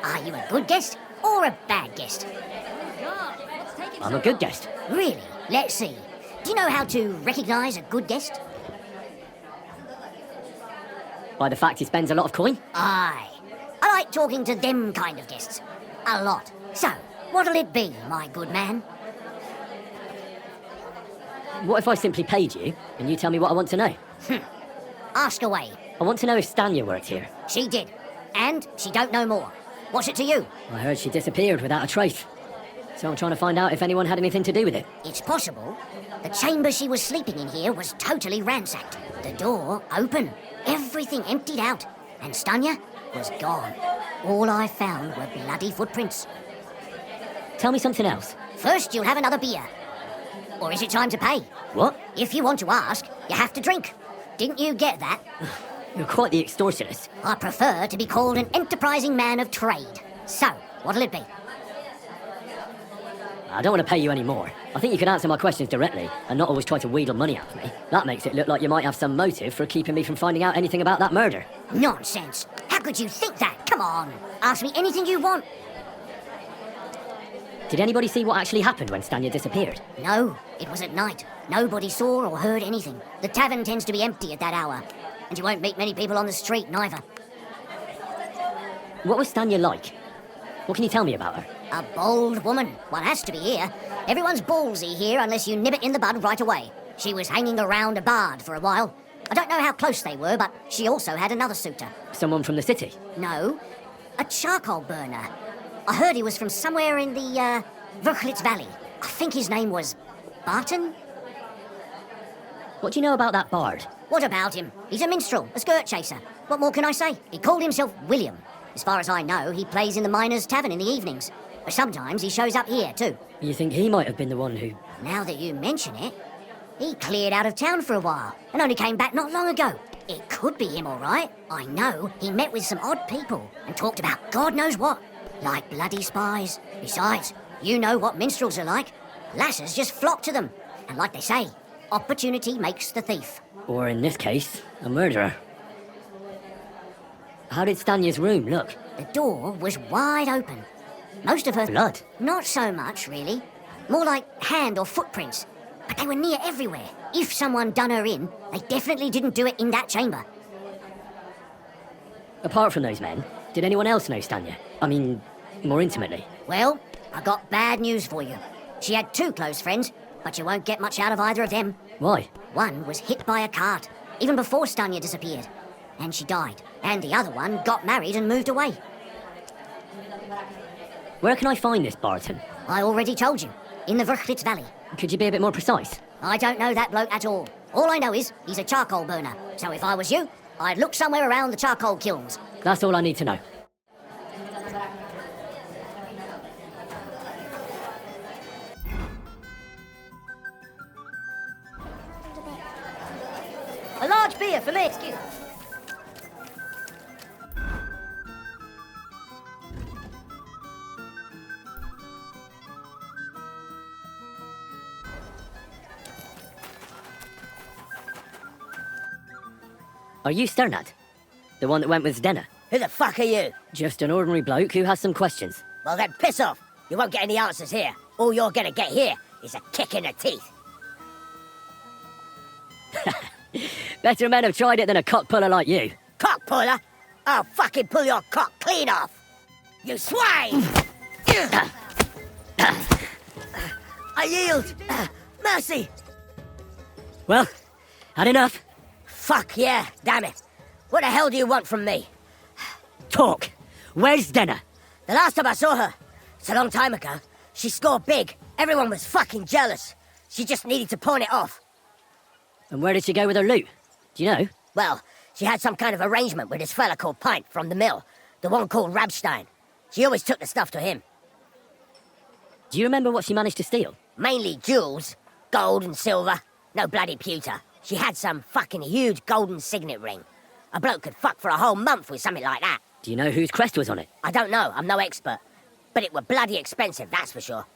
Are you a good guest or a bad guest? I'm a good guest. Really? Let's see. Do you know how to recognise a good guest? By the fact he spends a lot of coin? Aye. I like talking to them kind of guests. A lot. So, what'll it be, my good man? What if I simply paid you, and you tell me what I want to know? Ask away. I want to know if Stanya worked here. She did. And she don't know more. What's it to you? I heard she disappeared without a trace. So I'm trying to find out if anyone had anything to do with it. It's possible. The chamber she was sleeping in here was totally ransacked. The door open. Everything emptied out. And Stanya was gone. All I found were bloody footprints. Tell me something else. First, you'll have another beer. Or is it time to pay? What? If you want to ask, you have to drink. Didn't you get that? You're quite the extortionist. I prefer to be called an enterprising man of trade. So, what'll it be? I don't want to pay you any more. I think you can answer my questions directly and not always try to wheedle money out of me. That makes it look like you might have some motive for keeping me from finding out anything about that murder. Nonsense. How could you think that? Come on. Ask me anything you want. Did anybody see what actually happened when Stanya disappeared? No, it was at night. Nobody saw or heard anything. The tavern tends to be empty at that hour. And you won't meet many people on the street, neither. What was Stanya like? What can you tell me about her? A bold woman. One has to be here. Everyone's ballsy here unless you nip it in the bud right away. She was hanging around a bard for a while. I don't know how close they were, but she also had another suitor. Someone from the city? No, a charcoal burner. I heard he was from somewhere in the, Verchlitz Valley. I think his name was Barton? What do you know about that bard? What about him? He's a minstrel, a skirt chaser. What more can I say? He called himself William. As far as I know, he plays in the miners' tavern in the evenings. But sometimes he shows up here, too. You think he might have been the one who... Now that you mention it, he cleared out of town for a while and only came back not long ago. It could be him, all right. I know he met with some odd people and talked about God knows what. Like bloody spies. Besides, you know what minstrels are like. Lasses just flock to them. And like they say, opportunity makes the thief. Or in this case, a murderer. How did Stanya's room look? The door was wide open. Most of her... Blood? Not so much, really. More like hand or footprints. But they were near everywhere. If someone done her in, they definitely didn't do it in that chamber. Apart from those men, did anyone else know Stanya? I mean, more intimately. Well, I got bad news for you. She had two close friends, but you won't get much out of either of them. Why? One was hit by a cart, even before Stanya disappeared. And she died. And the other one got married and moved away. Where can I find this Barton? I already told you. In the Verchlitz Valley. Could you be a bit more precise? I don't know that bloke at all. All I know is he's a charcoal burner. So if I was you, I'd look somewhere around the charcoal kilns. That's all I need to know. much beer for me, excuse me. Are you Sternad? The one that went with Zdenna? Who the fuck are you? Just an ordinary bloke who has some questions. Well then, piss off. You won't get any answers here. All you're gonna get here is a kick in the teeth. Better men have tried it than a cock puller like you. Cock puller? I'll fucking pull your cock clean off. You swine! I yield. Mercy. Well, had enough? Fuck yeah, damn it. What the hell do you want from me? Talk. Where's Zdenna? The last time I saw her, it's a long time ago, she scored big. Everyone was fucking jealous. She just needed to pawn it off. And where did she go with her loot? Do you know? Well, she had some kind of arrangement with this fella called Pint from the mill. The one called Rabstein. She always took the stuff to him. Do you remember what she managed to steal? Mainly jewels. Gold and silver. No bloody pewter. She had some fucking huge golden signet ring. A bloke could fuck for a whole month with something like that. Do you know whose crest was on it? I don't know, I'm no expert. But it were bloody expensive, that's for sure.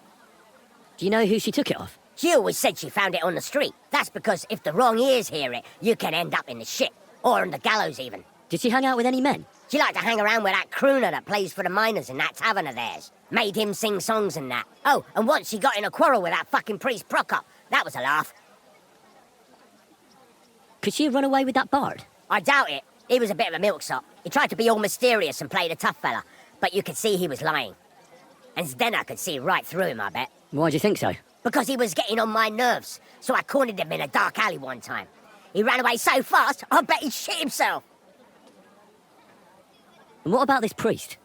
Do you know who she took it off? She always said she found it on the street. That's because if the wrong ears hear it, you can end up in the shit. Or on the gallows even. Did she hang out with any men? She liked to hang around with that crooner that plays for the miners in that tavern of theirs. Made him sing songs and that. Oh, and once she got in a quarrel with that fucking priest Procop. That was a laugh. Could she have run away with that bard? I doubt it. He was a bit of a milksop. He tried to be all mysterious and play the tough fella, but you could see he was lying. And Zdenna could see right through him, I bet. Why do you think so? Because he was getting on my nerves, so I cornered him in a dark alley one time. He ran away so fast, I bet he shit himself. And what about this priest?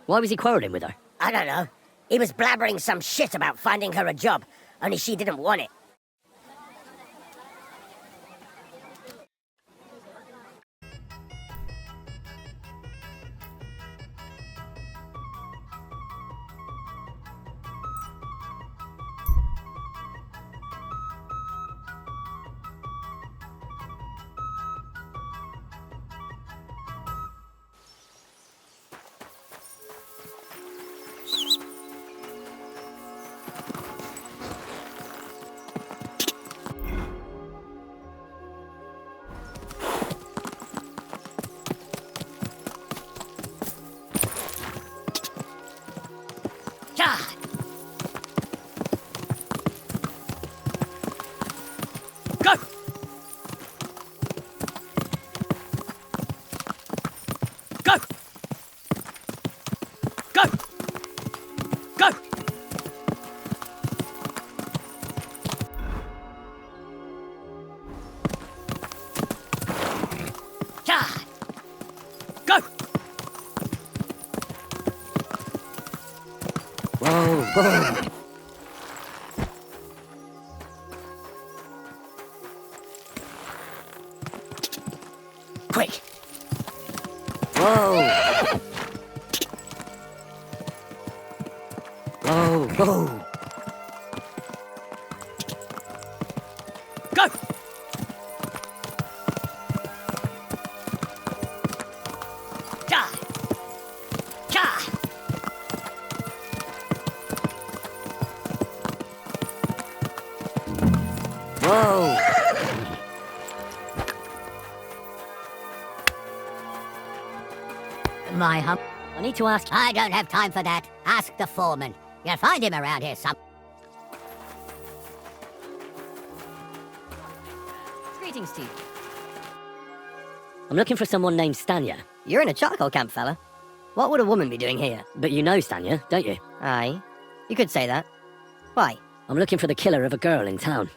Why was he quarrelling with her? I don't know. He was blabbering some shit about finding her a job, only she didn't want it. Whoa. Quick. Whoa. Whoa, whoa. Go! Ja! Ja! Whoa. My hum. I need to ask. I don't have time for that. Ask the foreman. You'll find him around here some. Greetings to you. I'm looking for someone named Stanya. You're in a charcoal camp, fella. What would a woman be doing here? But you know Stanya, don't you? Aye. You could say that. Why? I'm looking for the killer of a girl in town.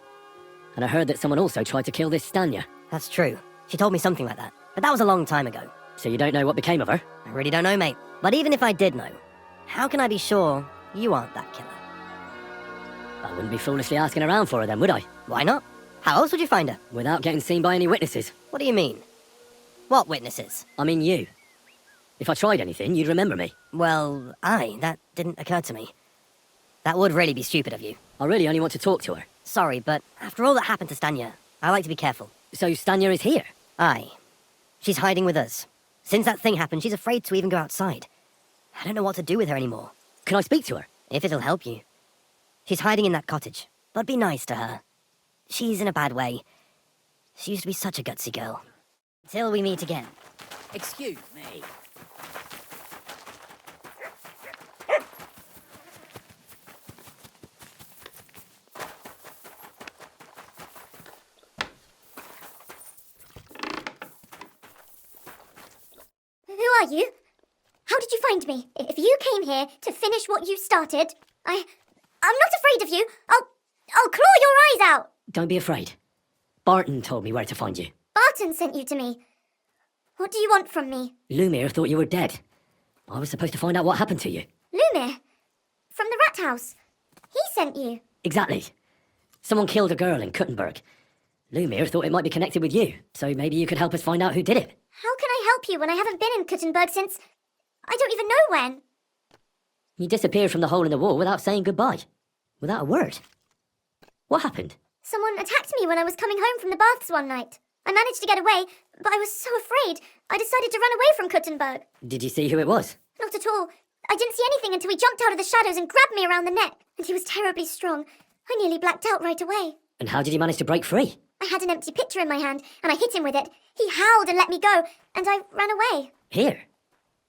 And I heard that someone also tried to kill this Stanya. That's true. She told me something like that. But that was a long time ago. So you don't know what became of her? I really don't know, mate. But even if I did know, how can I be sure you aren't that killer? I wouldn't be foolishly asking around for her then, would I? Why not? How else would you find her? Without getting seen by any witnesses. What do you mean? What witnesses? I mean you. If I tried anything, you'd remember me. Well, aye, that didn't occur to me. That would really be stupid of you. I really only want to talk to her. Sorry, but after all that happened to Stanya, I like to be careful. So Stanya is here? Aye. She's hiding with us. Since that thing happened, she's afraid to even go outside. I don't know what to do with her anymore. Can I speak to her? If it'll help you. She's hiding in that cottage, but be nice to her. She's in a bad way. She used to be such a gutsy girl. Till we meet again. Excuse me. Who are you? How did you find me? If you came here to finish what you started, I'm not afraid of you. I'll claw your eyes out. Don't be afraid. Barton told me where to find you. Barton sent you to me. What do you want from me? Lumir thought you were dead. I was supposed to find out what happened to you. Lumir? From the rat house. He sent you. Exactly. Someone killed a girl in Kuttenberg. Lumir thought it might be connected with you, so maybe you could help us find out who did it. How can I help you when I haven't been in Kuttenberg since... I don't even know when. You disappeared from the hole in the wall without saying goodbye. Without a word. What happened? Someone attacked me when I was coming home from the baths one night. I managed to get away, but I was so afraid. I decided to run away from Kuttenberg. Did you see who it was? Not at all. I didn't see anything until he jumped out of the shadows and grabbed me around the neck. And he was terribly strong. I nearly blacked out right away. And how did you manage to break free? I had an empty pitcher in my hand, and I hit him with it. He howled and let me go, and I ran away. Here?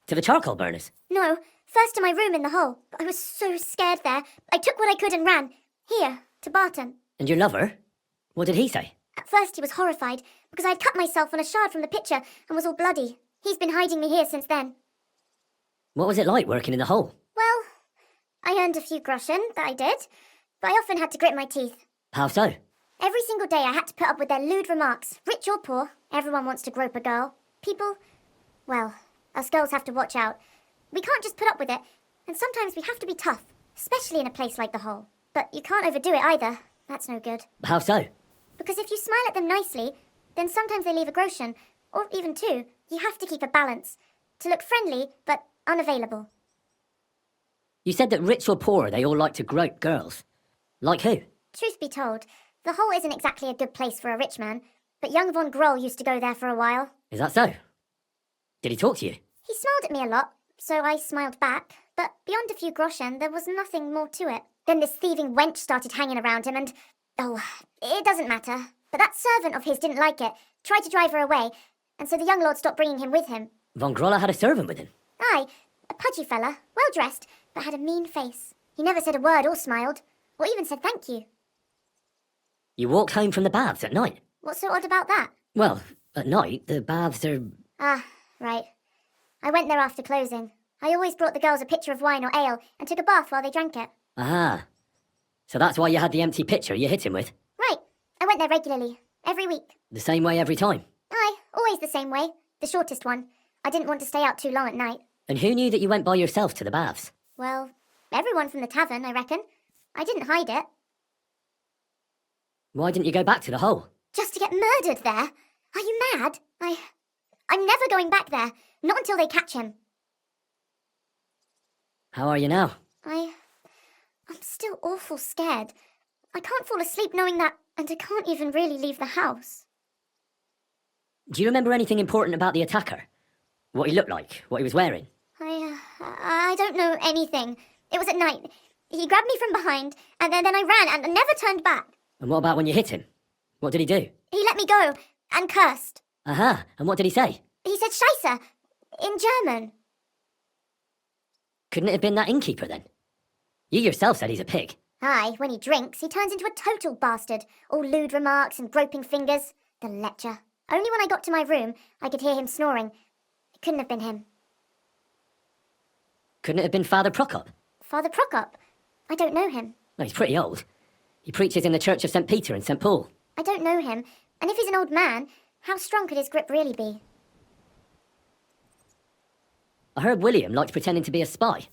To the charcoal burners? No, first to my room in the hole. I was so scared there. I took what I could and ran. Here, to Barton. And your lover? What did he say? At first he was horrified, because I had cut myself on a shard from the pitcher and was all bloody. He's been hiding me here since then. What was it like working in the hole? Well, I earned a few groschen, that I did, but I often had to grit my teeth. How so? Every single day I had to put up with their lewd remarks. Rich or poor, everyone wants to grope a girl. People, well, us girls have to watch out. We can't just put up with it, and sometimes we have to be tough, especially in a place like the hole. But you can't overdo it either. That's no good. How so? Because if you smile at them nicely, then sometimes they leave a groschen, or even two. You have to keep a balance. To look friendly, but unavailable. You said that rich or poor, they all like to grope girls. Like who? Truth be told, the hole isn't exactly a good place for a rich man, but young von Groll used to go there for a while. Is that so? Did he talk to you? He smiled at me a lot, so I smiled back, but beyond a few groschen, there was nothing more to it. Then this thieving wench started hanging around him and... oh, it doesn't matter. But that servant of his didn't like it, tried to drive her away, and so the young lord stopped bringing him with him. Von Grolla had a servant with him? Aye, a pudgy fella, well-dressed, but had a mean face. He never said a word or smiled, or even said thank you. You walked home from the baths at night? What's so odd about that? Well, at night, the baths are... Ah, right. I went there after closing. I always brought the girls a pitcher of wine or ale and took a bath while they drank it. Ah. So that's why you had the empty pitcher you hit him with? Right. I went there regularly. Every week. The same way every time? Aye, always the same way. The shortest one. I didn't want to stay out too long at night. And who knew that you went by yourself to the baths? Well, everyone from the tavern, I reckon. I didn't hide it. Why didn't you go back to the hole? Just to get murdered there? Are you mad? I'm never going back there. Not until they catch him. How are you now? I'm still awful scared. I can't fall asleep knowing that, and I can't even really leave the house. Do you remember anything important about the attacker? What he looked like? What he was wearing? I don't know anything. It was at night. He grabbed me from behind, and then I ran and never turned back. And what about when you hit him? What did he do? He let me go, and cursed. Aha, and what did he say? He said Scheisse, in German. Couldn't it have been that innkeeper then? You yourself said he's a pig. Aye, when he drinks, he turns into a total bastard. All lewd remarks and groping fingers. The lecher. Only when I got to my room, I could hear him snoring. It couldn't have been him. Couldn't it have been Father Prokop? Father Prokop? I don't know him. No, he's pretty old. He preaches in the Church of St. Peter and St. Paul. I don't know him, and if he's an old man, how strong could his grip really be? I heard William liked pretending to be a spy. Do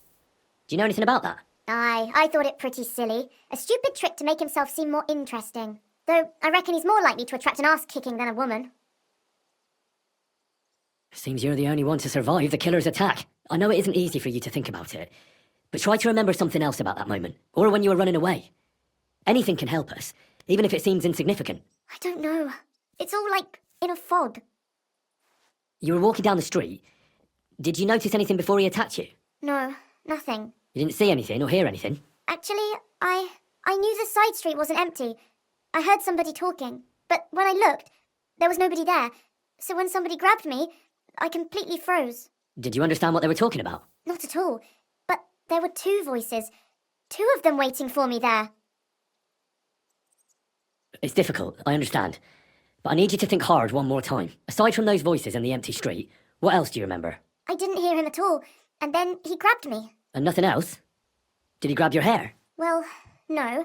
you know anything about that? Aye, I thought it pretty silly. A stupid trick to make himself seem more interesting. Though, I reckon he's more likely to attract an arse-kicking than a woman. Seems you're the only one to survive the killer's attack. I know it isn't easy for you to think about it, but try to remember something else about that moment, or when you were running away. Anything can help us, even if it seems insignificant. I don't know. It's all like in a fog. You were walking down the street. Did you notice anything before he attacked you? No, nothing. You didn't see anything or hear anything? Actually, I knew the side street wasn't empty. I heard somebody talking, but when I looked, there was nobody there. So when somebody grabbed me, I completely froze. Did you understand what they were talking about? Not at all. But there were two voices. Two of them waiting for me there. It's difficult, I understand. But I need you to think hard one more time. Aside from those voices and the empty street, what else do you remember? I didn't hear him at all, and then he grabbed me. And nothing else? Did he grab your hair? Well, no.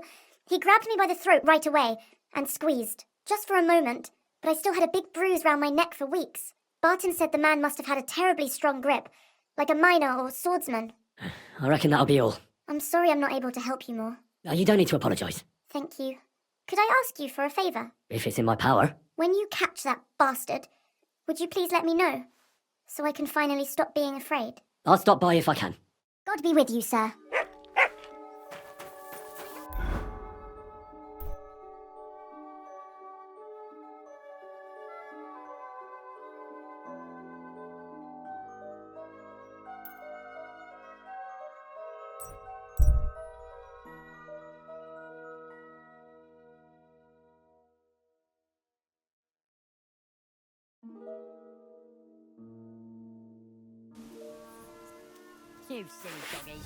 He grabbed me by the throat right away and squeezed, just for a moment, but I still had a big bruise round my neck for weeks. Barton said the man must have had a terribly strong grip, like a miner or swordsman. I reckon that'll be all. I'm sorry I'm not able to help you more. You don't need to apologise. Thank you. Could I ask you for a favour? If it's in my power. When you catch that bastard, would you please let me know? So I can finally stop being afraid. I'll stop by if I can. God be with you, sir. You silly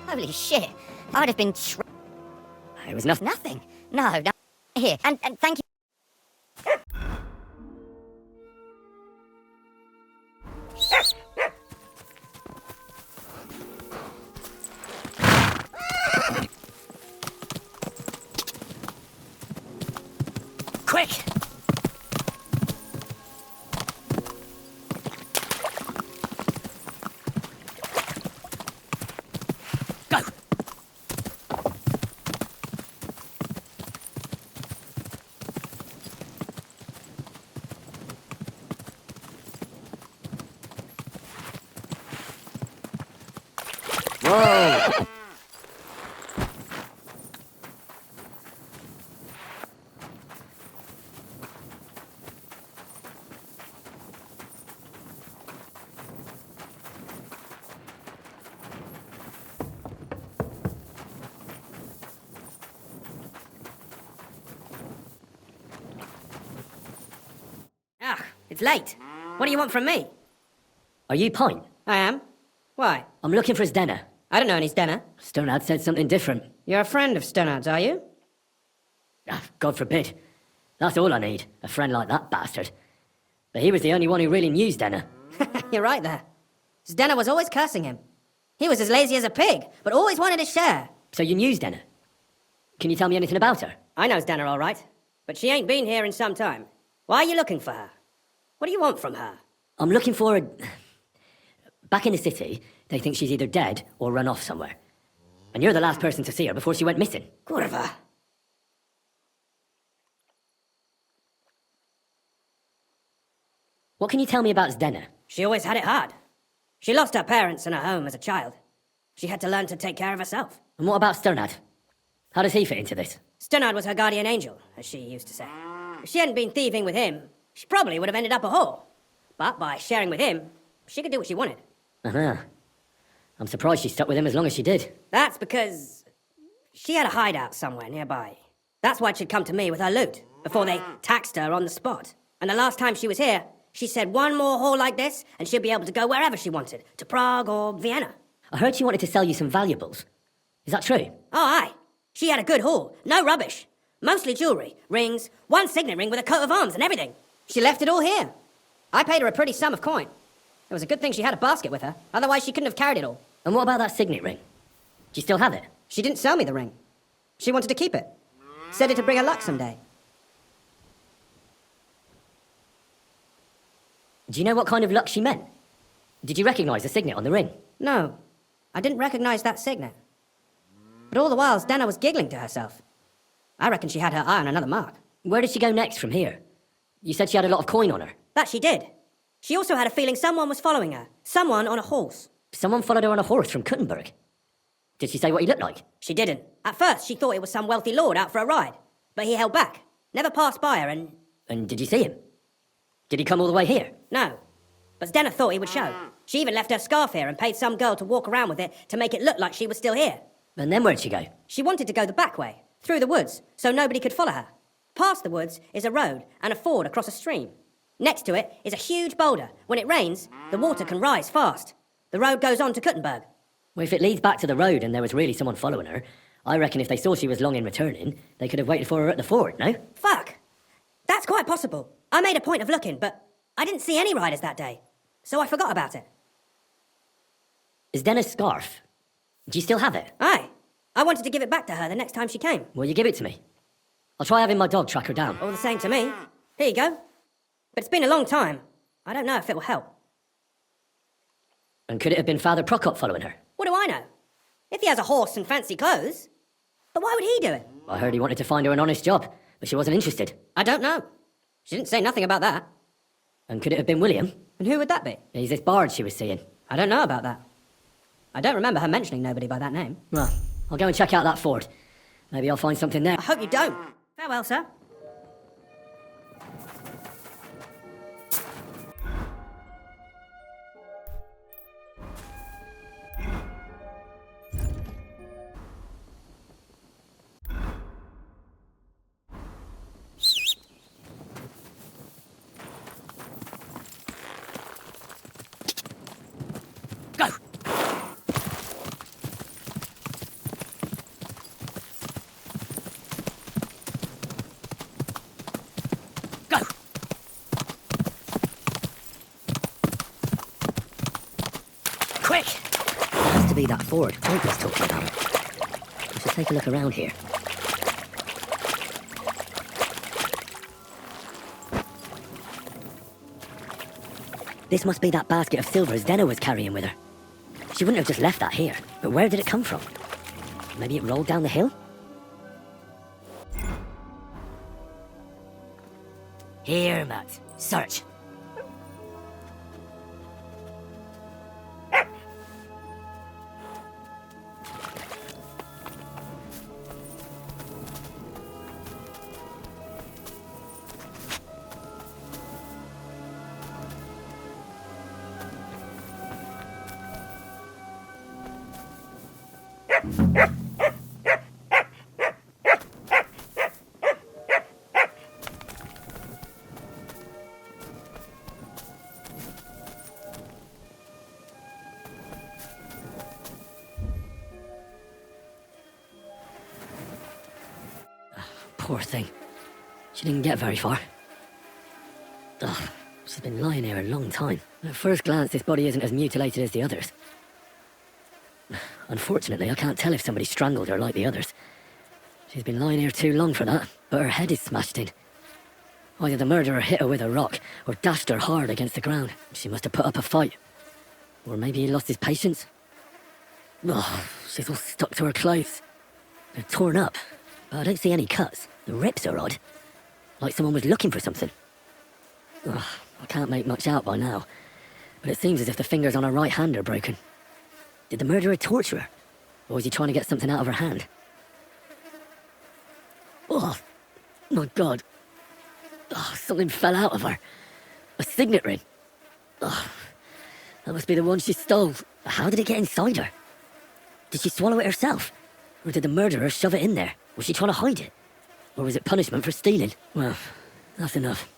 Holy shit. I'd have been It was nothing. Nothing. No. Here, and thank you. Quick! Go! Whoa! It's late. What do you want from me? Are you Pine? I am. Why? I'm looking for his denner. I don't know any Stenner. Stonard said something different. You're a friend of Stonard's, are you? God forbid. That's all I need, a friend like that bastard. But he was the only one who really knew Stenner. You're right there. Stenner was always cursing him. He was as lazy as a pig, but always wanted his share. So you knew Stenner? Can you tell me anything about her? I know Stenner all right, but she ain't been here in some time. Why are you looking for her? What do you want from her? I'm looking for her... Back in the city, they think she's either dead or run off somewhere. And you're the last person to see her before she went missing. Kurva. What can you tell me about Zdenna? She always had it hard. She lost her parents and her home as a child. She had to learn to take care of herself. And what about Sternad? How does he fit into this? Sternad was her guardian angel, as she used to say. If she hadn't been thieving with him, she probably would have ended up a whore. But by sharing with him, she could do what she wanted. Uh-huh. I'm surprised she stuck with him as long as she did. That's because she had a hideout somewhere nearby. That's why she'd come to me with her loot, before they taxed her on the spot. And the last time she was here, she said one more haul like this, and she'd be able to go wherever she wanted, to Prague or Vienna. I heard she wanted to sell you some valuables. Is that true? Oh, aye. She had a good haul, no rubbish. Mostly jewellery, rings, one signet ring with a coat of arms and everything. She left it all here. I paid her a pretty sum of coin. It was a good thing she had a basket with her, otherwise she couldn't have carried it all. And what about that signet ring? Do you still have it? She didn't sell me the ring. She wanted to keep it. Said it'd bring her luck someday. Do you know what kind of luck she meant? Did you recognise the signet on the ring? No, I didn't recognise that signet. But all the while, Dana was giggling to herself. I reckon she had her eye on another mark. Where did she go next from here? You said she had a lot of coin on her. That she did. She also had a feeling someone was following her. Someone on a horse. Someone followed her on a horse from Kuttenberg. Did she say what he looked like? She didn't. At first, she thought it was some wealthy lord out for a ride. But he held back. Never passed by her and... And did you see him? Did he come all the way here? No. But Zdenna thought he would show. She even left her scarf here and paid some girl to walk around with it to make it look like she was still here. And then where'd she go? She wanted to go the back way, through the woods, so nobody could follow her. Past the woods is a road and a ford across a stream. Next to it is a huge boulder. When it rains, the water can rise fast. The road goes on to Kuttenberg. Well, if it leads back to the road and there was really someone following her, I reckon if they saw she was long in returning, they could have waited for her at the ford, no? Fuck! That's quite possible. I made a point of looking, but I didn't see any riders that day, so I forgot about it. Is Denna's scarf? Do you still have it? Aye. I wanted to give it back to her the next time she came. Will you give it to me? I'll try having my dog track her down. All the same to me. Here you go. But it's been a long time. I don't know if it will help. And could it have been Father Prokop following her? What do I know? If he has a horse and fancy clothes. But why would he do it? I heard he wanted to find her an honest job, but she wasn't interested. I don't know. She didn't say nothing about that. And could it have been William? And who would that be? He's this bard she was seeing. I don't know about that. I don't remember her mentioning nobody by that name. Well, I'll go and check out that ford. Maybe I'll find something there. I hope you don't. Farewell, sir. Be that ford Frank was talking about. I should take a look around here. This must be that basket of silver Zdenna was carrying with her. She wouldn't have just left that here, but where did it come from? Maybe it rolled down the hill? Here, Matt. Search. Poor thing. She didn't get very far. Ugh, she's been lying here a long time. At first glance, this body isn't as mutilated as the others. Unfortunately, I can't tell if somebody strangled her like the others. She's been lying here too long for that, but her head is smashed in. Either the murderer hit her with a rock, or dashed her hard against the ground. She must have put up a fight. Or maybe he lost his patience. Ugh, she's all stuck to her clothes. They're torn up, but I don't see any cuts. The rips are odd. Like someone was looking for something. Ugh, I can't make much out by now, but it seems as if the fingers on her right hand are broken. Did the murderer torture her? Or was he trying to get something out of her hand? Oh, my God. Oh, something fell out of her. A signet ring. Oh, that must be the one she stole. How did it get inside her? Did she swallow it herself? Or did the murderer shove it in there? Was she trying to hide it? Or was it punishment for stealing? Well, that's enough.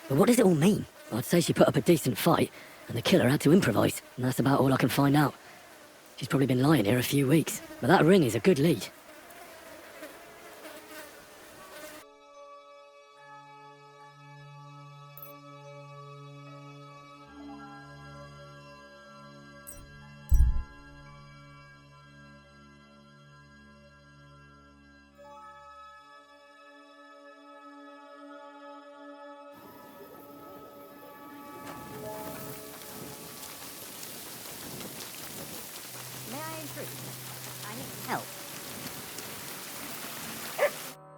But what does it all mean? I'd say she put up a decent fight, and the killer had to improvise, and that's about all I can find out. She's probably been lying here a few weeks, but that ring is a good lead. Help.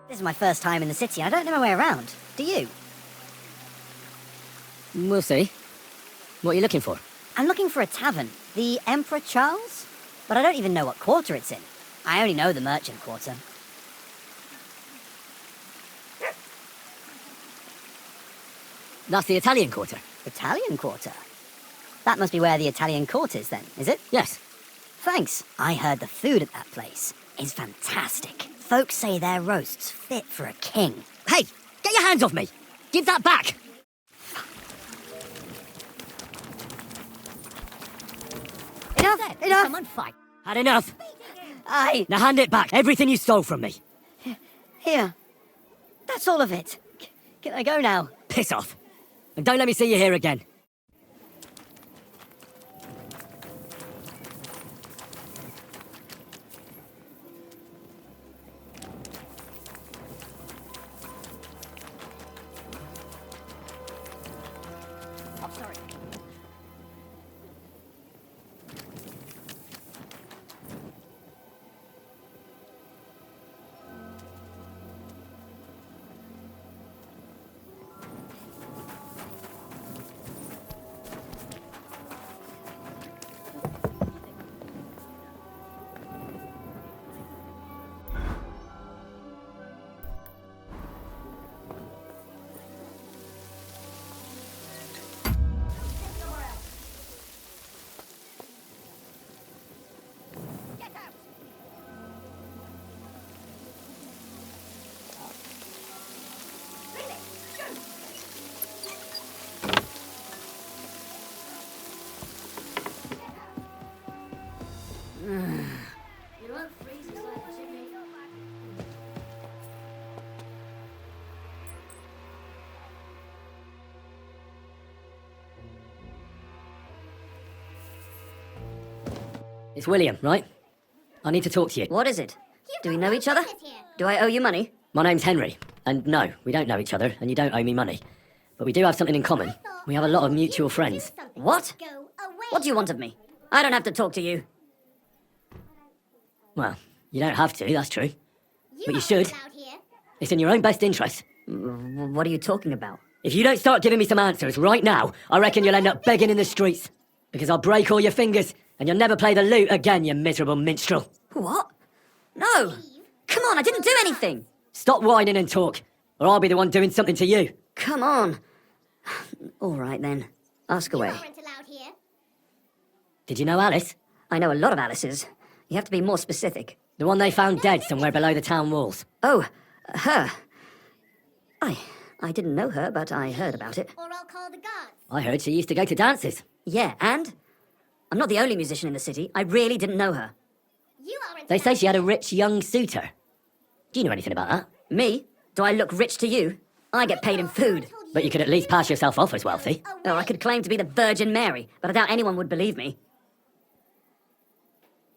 This is my first time in the city. I don't know my way around. Do you? We'll see. What are you looking for? I'm looking for a tavern. The Emperor Charles? But I don't even know what quarter it's in. I only know the merchant quarter. That's the Italian quarter. Italian quarter? That must be where the Italian court is then, is it? Yes. Thanks. I heard the food at that place is fantastic. Folks say their roasts fit for a king. Hey, get your hands off me! Give that back! Enough! Someone fight. Had enough. Now hand it back. Everything you stole from me. Here. That's all of it. Can I go now? Piss off. And don't let me see you here again. Oh, sorry. It's William, right? I need to talk to you. What is it? Do we know each other? Do I owe you money? My name's Henry, and no, we don't know each other, and you don't owe me money. But we do have something in common. We have a lot of mutual friends. What? What do you want of me? I don't have to talk to you. Well, you don't have to, that's true. But you should. It's in your own best interest. What are you talking about? If you don't start giving me some answers right now, I reckon you'll end up begging in the streets. Because I'll break all your fingers, and you'll never play the lute again, you miserable minstrel. What? No! Come on, I didn't do anything! Stop whining and talk, or I'll be the one doing something to you. Come on. All right, then. Ask away. Did you know Alice? I know a lot of Alices. You have to be more specific. The one they found dead somewhere below the town walls. Oh, her. I didn't know her, but I heard about it. Or I'll call the guards. I heard she used to go to dances. Yeah, and? I'm not the only musician in the city. I really didn't know her. They say she had a rich young suitor. Do you know anything about that? Me? Do I look rich to you? I get paid in food. But you could at least pass yourself off as wealthy. Oh, I could claim to be the Virgin Mary, but I doubt anyone would believe me.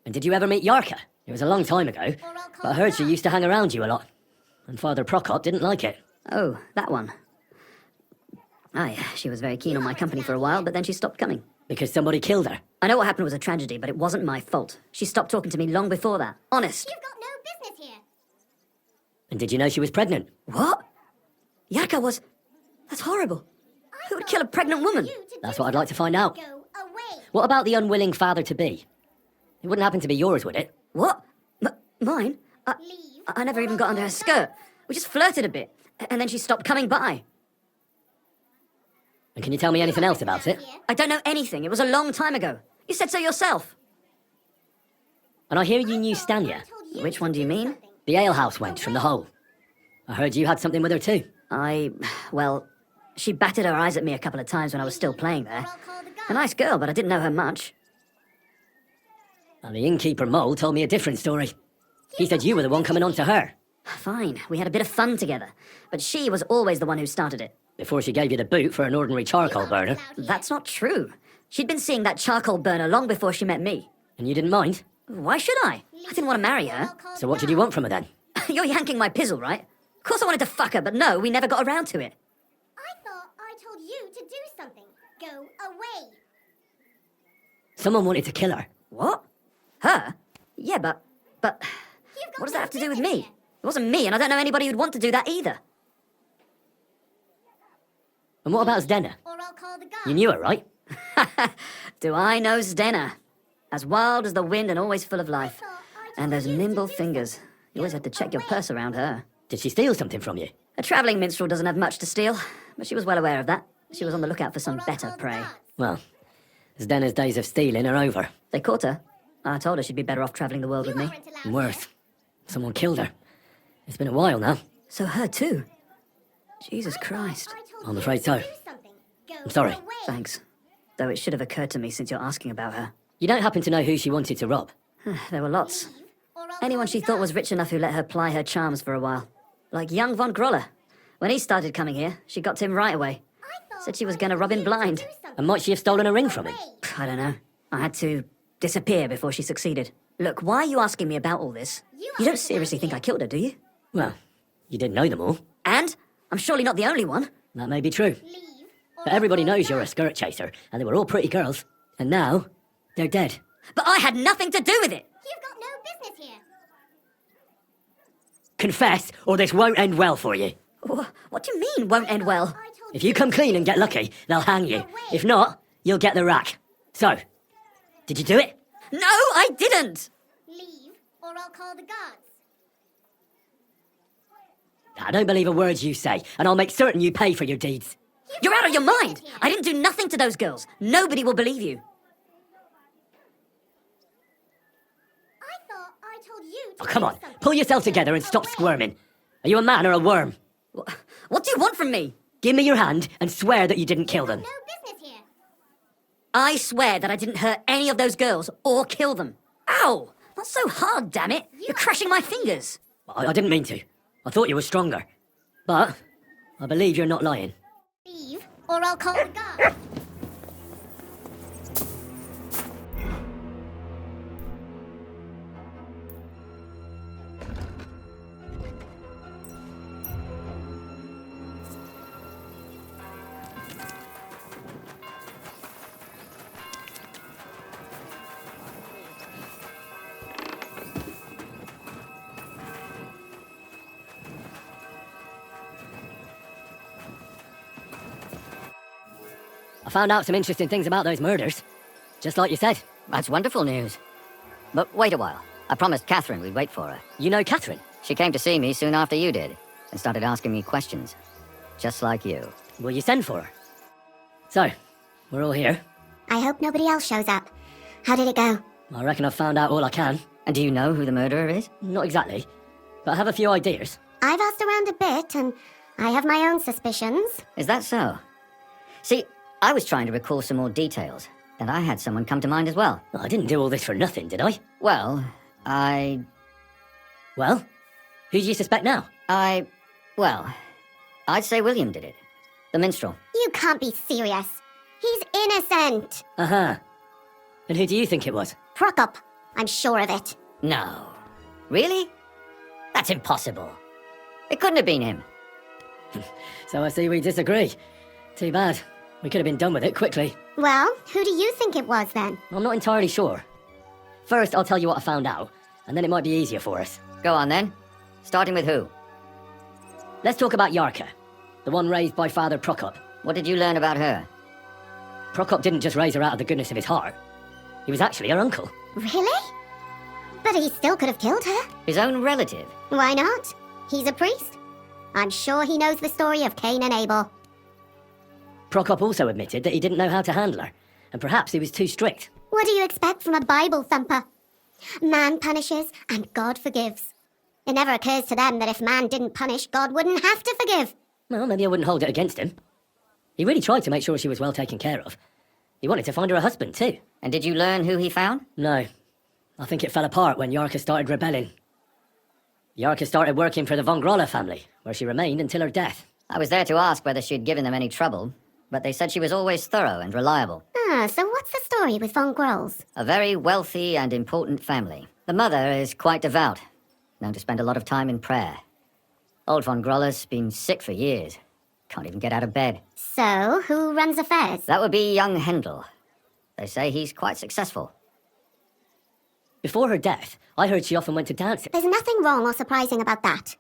And did you ever meet Yarka? It was a long time ago, but I heard she used to hang around you a lot. And Father Prokop didn't like it. Oh, that one. Aye, she was very keen on my company for a while, but then she stopped coming. Because somebody killed her? I know what happened was a tragedy, but it wasn't my fault. She stopped talking to me long before that. Honest. You've got no business here. And did you know she was pregnant? What? Yarka was... That's horrible. Who would kill a pregnant woman? That's what I'd like to find out. What about the unwilling father-to-be? It wouldn't happen to be yours, would it? What? Mine? I never even got under her skirt. We just flirted a bit, and then she stopped coming by. And can you tell me anything else about it? I don't know anything. It was a long time ago. You said so yourself. And I hear you knew Stanya. Which one do you mean? The alehouse wench from the hole. I heard you had something with her too. Well, she batted her eyes at me a couple of times when I was still playing there. A nice girl, but I didn't know her much. And the innkeeper Mole told me a different story. He said you were the one coming on to her. Fine, we had a bit of fun together. But she was always the one who started it. Before she gave you the boot for an ordinary charcoal burner. That's not true. She'd been seeing that charcoal burner long before she met me. And you didn't mind? Why should I? I didn't want to marry her. So what did you want from her then? You're yanking my pizzle, right? Of course I wanted to fuck her, but no, we never got around to it. I thought I told you to do something. Go away. Someone wanted to kill her. What? Her? Yeah, but... What does that have to do with me? It wasn't me, and I don't know anybody who'd want to do that either. And what about Zdena? Or I'll call the guards. You knew her, right? Do I know Zdena? As wild as the wind and always full of life. And those nimble fingers. You always had to check your purse around her. Did she steal something from you? A travelling minstrel doesn't have much to steal, but she was well aware of that. She was on the lookout for some better prey. Well, as Denna's days of stealing are over. They caught her. I told her she'd be better off travelling the world with me. Worse. Someone killed her. It's been a while now. So her too? Jesus Christ. I'm afraid so. I'm sorry. Thanks. Though it should have occurred to me since you're asking about her. You don't happen to know who she wanted to rob? There were lots. Anyone she thought was rich enough who let her ply her charms for a while. Like young Von Groller. When he started coming here, she got to him right away. Said she was going to rob him blind. And might she have stolen a ring from him? I don't know. I had to disappear before she succeeded. Look, why are you asking me about all this? You don't seriously think I killed her, do you? Well, you didn't know them all. And? I'm surely not the only one. That may be true. But everybody knows you're a skirt chaser, and they were all pretty girls. And now, they're dead. But I had nothing to do with it! You've got no business here. Confess, or this won't end well for you. What do you mean, won't end well? If you come clean and get lucky, they'll hang you. If not, you'll get the rack. So, did you do it? No, I didn't! Leave, or I'll call the guards. I don't believe a word you say, and I'll make certain you pay for your deeds. You're out of your mind! I didn't do nothing to those girls. Nobody will believe you. I thought I told you to Oh, come on, pull yourself together and stop squirming. Are you a man or a worm? What do you want from me? Give me your hand and swear that you didn't kill them. No business here. I swear that I didn't hurt any of those girls or kill them. Ow! Not so hard, damn it! You're crushing my fingers. I didn't mean to. I thought you were stronger. But I believe you're not lying. Leave, or I'll call the guards. I found out some interesting things about those murders. Just like you said. That's wonderful news. But wait a while. I promised Catherine we'd wait for her. You know Catherine? She came to see me soon after you did, and started asking me questions. Just like you. Will you send for her? So, we're all here. I hope nobody else shows up. How did it go? I reckon I've found out all I can. And do you know who the murderer is? Not exactly, but I have a few ideas. I've asked around a bit, and I have my own suspicions. Is that so? See, I was trying to recall some more details, and I had someone come to mind as well. I didn't do all this for nothing, did I? Well, Well? Who do you suspect now? Well, I'd say William did it. The minstrel. You can't be serious. He's innocent. Uh-huh. And who do you think it was? Prokop. I'm sure of it. No. Really? That's impossible. It couldn't have been him. So I see we disagree. Too bad. We could have been done with it quickly. Well, who do you think it was then? I'm not entirely sure. First, I'll tell you what I found out, and then it might be easier for us. Go on then. Starting with who? Let's talk about Yarka, the one raised by Father Prokop. What did you learn about her? Prokop didn't just raise her out of the goodness of his heart. He was actually her uncle. Really? But he still could have killed her. His own relative. Why not? He's a priest. I'm sure he knows the story of Cain and Abel. Prokop also admitted that he didn't know how to handle her, and perhaps he was too strict. What do you expect from a Bible thumper? Man punishes and God forgives. It never occurs to them that if man didn't punish, God wouldn't have to forgive. Well, maybe I wouldn't hold it against him. He really tried to make sure she was well taken care of. He wanted to find her a husband, too. And did you learn who he found? No. I think it fell apart when Yarka started rebelling. Yarka started working for the Von Groller family, where she remained until her death. I was there to ask whether she'd given them any trouble, but they said she was always thorough and reliable. So what's the story with Von Grolls? A very wealthy and important family. The mother is quite devout, known to spend a lot of time in prayer. Old Von Groller's been sick for years. Can't even get out of bed. So, who runs affairs? That would be young Hendel. They say he's quite successful. Before her death, I heard she often went to dancing. There's nothing wrong or surprising about that.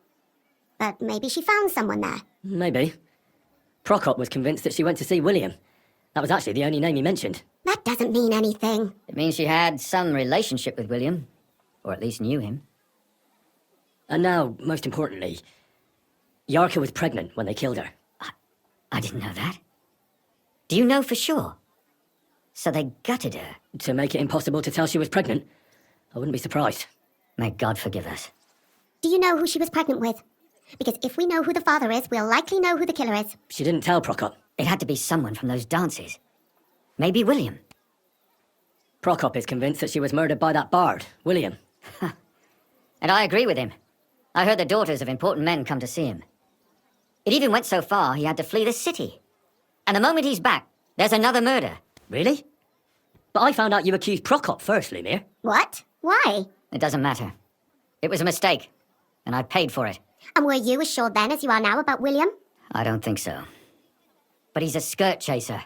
But maybe she found someone there. Maybe. Prokop was convinced that she went to see William. That was actually the only name he mentioned. That doesn't mean anything. It means she had some relationship with William, or at least knew him. And now, most importantly, Yarka was pregnant when they killed her. I didn't know that. Do you know for sure? So they gutted her? To make it impossible to tell she was pregnant? I wouldn't be surprised. May God forgive us. Do you know who she was pregnant with? Because if we know who the father is, we'll likely know who the killer is. She didn't tell Prokop. It had to be someone from those dances. Maybe William. Prokop is convinced that she was murdered by that bard, William. And I agree with him. I heard the daughters of important men come to see him. It even went so far he had to flee the city. And the moment he's back, there's another murder. Really? But I found out you accused Prokop first, Lumir. What? Why? It doesn't matter. It was a mistake, and I paid for it. And were you as sure then as you are now about William? I don't think so. But he's a skirt chaser.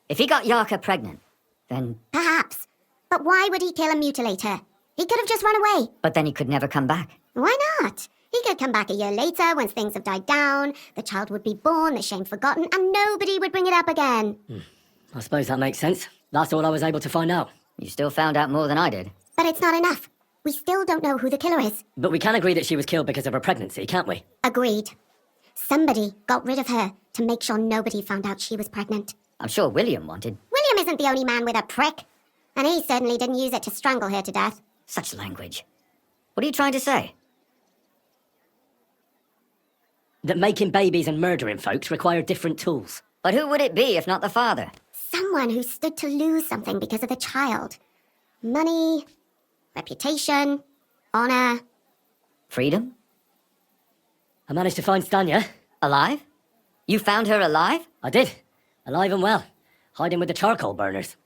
If he got Yarka pregnant, then... Perhaps. But why would he kill and mutilate her? He could have just run away. But then he could never come back. Why not? He could come back a year later once things have died down, the child would be born, the shame forgotten, and nobody would bring it up again. I suppose that makes sense. That's all I was able to find out. You still found out more than I did. But it's not enough. We still don't know who the killer is. But we can agree that she was killed because of her pregnancy, can't we? Agreed. Somebody got rid of her to make sure nobody found out she was pregnant. I'm sure William wanted. William isn't the only man with a prick. And he certainly didn't use it to strangle her to death. Such language. What are you trying to say? That making babies and murdering folks require different tools. But who would it be if not the father? Someone who stood to lose something because of the child. Money, reputation, honor. Freedom? I managed to find Stanya. Alive? You found her alive? I did. Alive and well. Hiding with the charcoal burners.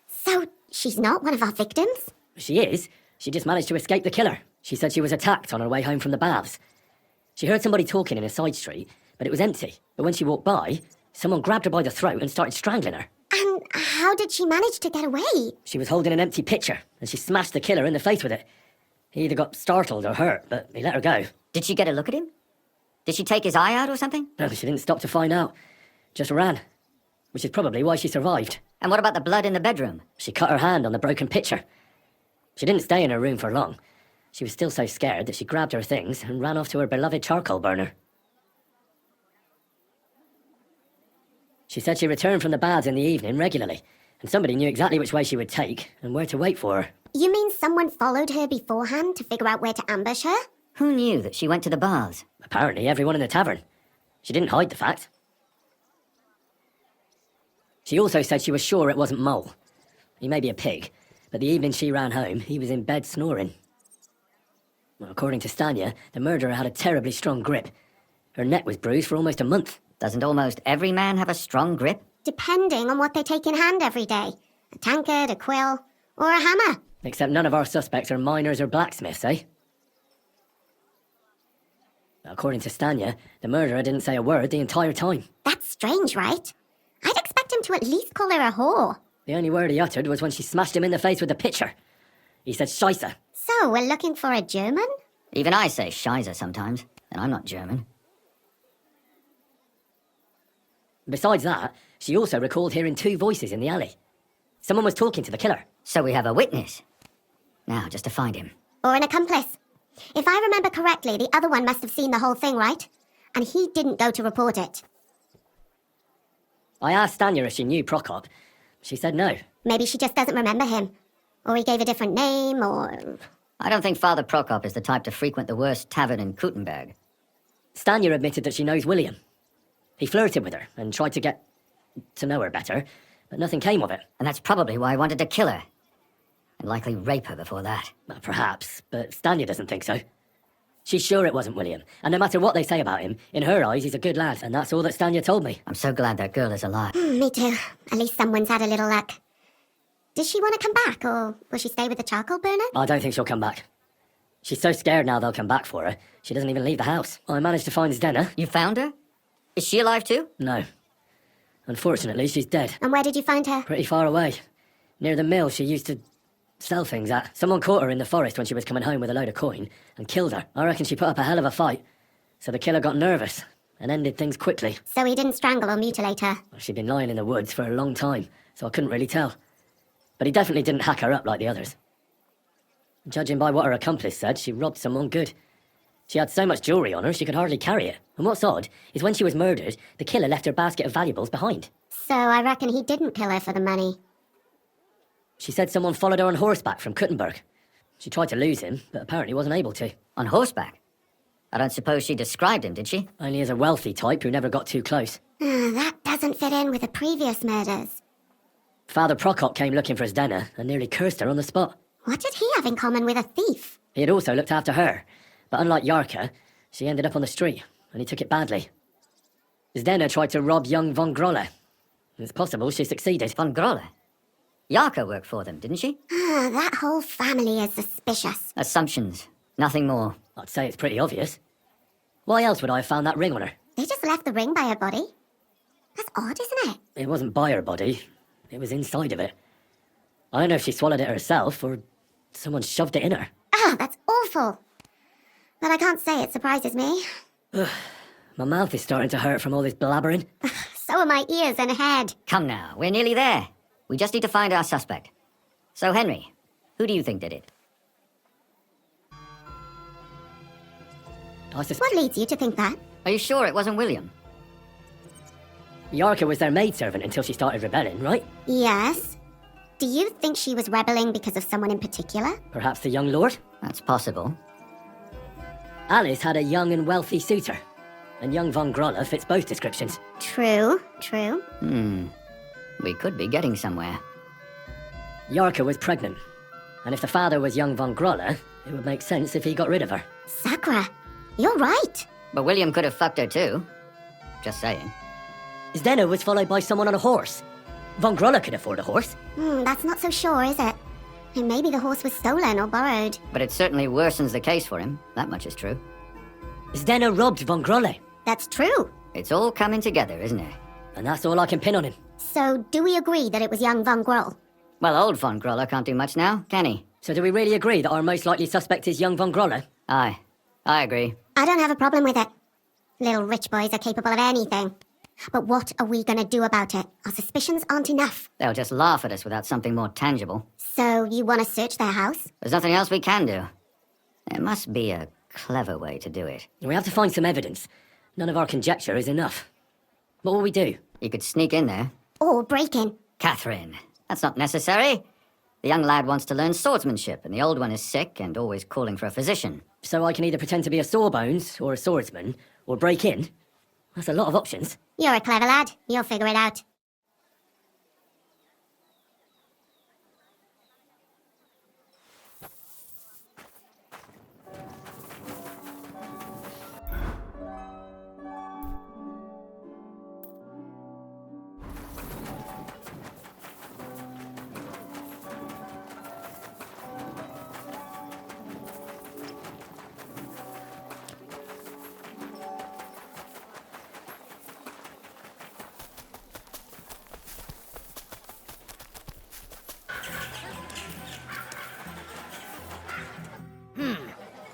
So, she's not one of our victims? She is. She just managed to escape the killer. She said she was attacked on her way home from the baths. She heard somebody talking in a side street, but it was empty. But when she walked by, someone grabbed her by the throat and started strangling her. And how did she manage to get away? She was holding an empty pitcher, and she smashed the killer in the face with it. He either got startled or hurt, but he let her go. Did she get a look at him? Did she take his eye out or something? No, she didn't stop to find out. Just ran. Which is probably why she survived. And what about the blood in the bedroom? She cut her hand on the broken pitcher. She didn't stay in her room for long. She was still so scared that she grabbed her things and ran off to her beloved charcoal burner. She said she returned from the baths in the evening regularly, and somebody knew exactly which way she would take and where to wait for her. You mean someone followed her beforehand to figure out where to ambush her? Who knew that she went to the baths? Apparently everyone in the tavern. She didn't hide the fact. She also said she was sure it wasn't Mole. He may be a pig, but the evening she ran home, he was in bed snoring. Well, according to Stanya, the murderer had a terribly strong grip. Her neck was bruised for almost a month. Doesn't almost every man have a strong grip? Depending on what they take in hand every day. A tankard, a quill, or a hammer. Except none of our suspects are miners or blacksmiths, eh? According to Stanya, the murderer didn't say a word the entire time. That's strange, right? I'd expect him to at least call her a whore. The only word he uttered was when she smashed him in the face with the pitcher. He said Scheisse. So, we're looking for a German? Even I say Scheisse sometimes, and I'm not German. Besides that, she also recalled hearing two voices in the alley. Someone was talking to the killer. So we have a witness. Now, just to find him. Or an accomplice. If I remember correctly, the other one must have seen the whole thing, right? And he didn't go to report it. I asked Stanya if she knew Prokop. She said no. Maybe she just doesn't remember him. Or he gave a different name, or... I don't think Father Prokop is the type to frequent the worst tavern in Kuttenberg. Stanya admitted that she knows William. He flirted with her and tried to get to know her better, but nothing came of it. And that's probably why he wanted to kill her. And likely rape her before that. Well, perhaps, but Stanya doesn't think so. She's sure it wasn't William, and no matter what they say about him, in her eyes he's a good lad, and that's all that Stanya told me. I'm so glad that girl is alive. Me too. At least someone's had a little luck. Does she want to come back, or will she stay with the charcoal burner? I don't think she'll come back. She's so scared now they'll come back for her, she doesn't even leave the house. I managed to find Zdena. You found her? Is she alive too? No. Unfortunately, she's dead. And where did you find her? Pretty far away. Near the mill she used to sell things at. Someone caught her in the forest when she was coming home with a load of coin and killed her. I reckon she put up a hell of a fight. So the killer got nervous and ended things quickly. So he didn't strangle or mutilate her? She'd been lying in the woods for a long time, so I couldn't really tell. But he definitely didn't hack her up like the others. Judging by what her accomplice said, she robbed someone good. She had so much jewellery on her, she could hardly carry it. And what's odd is when she was murdered, the killer left her basket of valuables behind. So I reckon he didn't kill her for the money. She said someone followed her on horseback from Kuttenberg. She tried to lose him, but apparently wasn't able to. On horseback? I don't suppose she described him, did she? Only as a wealthy type who never got too close. That doesn't fit in with the previous murders. Father Prokop came looking for Zdena and nearly cursed her on the spot. What did he have in common with a thief? He had also looked after her, but unlike Yacker, she ended up on the street, and he took it badly. Zdena tried to rob young von Grolle. It's possible she succeeded. Von Grolle? Yacker worked for them, didn't she? That whole family is suspicious. Assumptions. Nothing more. I'd say it's pretty obvious. Why else would I have found that ring on her? They just left the ring by her body. That's odd, isn't it? It wasn't by her body. It was inside of it. I don't know if she swallowed it herself, or someone shoved it in her. That's awful. But I can't say it surprises me. My mouth is starting to hurt from all this blabbering. So are my ears and head. Come now, we're nearly there. We just need to find our suspect. So, Henry, who do you think did it? What leads you to think that? Are you sure it wasn't William? Yacker was their maidservant until she started rebelling, right? Yes. Do you think she was rebelling because of someone in particular? Perhaps the young lord? That's possible. Alice had a young and wealthy suitor, and young von Grolle fits both descriptions. True. We could be getting somewhere. Yacker was pregnant, and if the father was young von Grolle, it would make sense if he got rid of her. Sakura, you're right. But William could have fucked her too. Just saying. Zdena was followed by someone on a horse. Von Grolle could afford a horse. That's not so sure, is it? And maybe the horse was stolen or borrowed. But it certainly worsens the case for him. That much is true. Zdena robbed von Grolle. That's true. It's all coming together, isn't it? And that's all I can pin on him. So, do we agree that it was young von Grolle? Well, old von Grolle can't do much now, can he? So do we really agree that our most likely suspect is young von Grolle? Aye. I agree. I don't have a problem with it. Little rich boys are capable of anything. But what are we gonna do about it? Our suspicions aren't enough. They'll just laugh at us without something more tangible. So, you want to search their house? There's nothing else we can do. There must be a clever way to do it. We have to find some evidence. None of our conjecture is enough. What will we do? You could sneak in there. Or break in. Catherine, that's not necessary. The young lad wants to learn swordsmanship, and the old one is sick and always calling for a physician. So I can either pretend to be a sawbones, or a swordsman, or break in? That's a lot of options. You're a clever lad. You'll figure it out.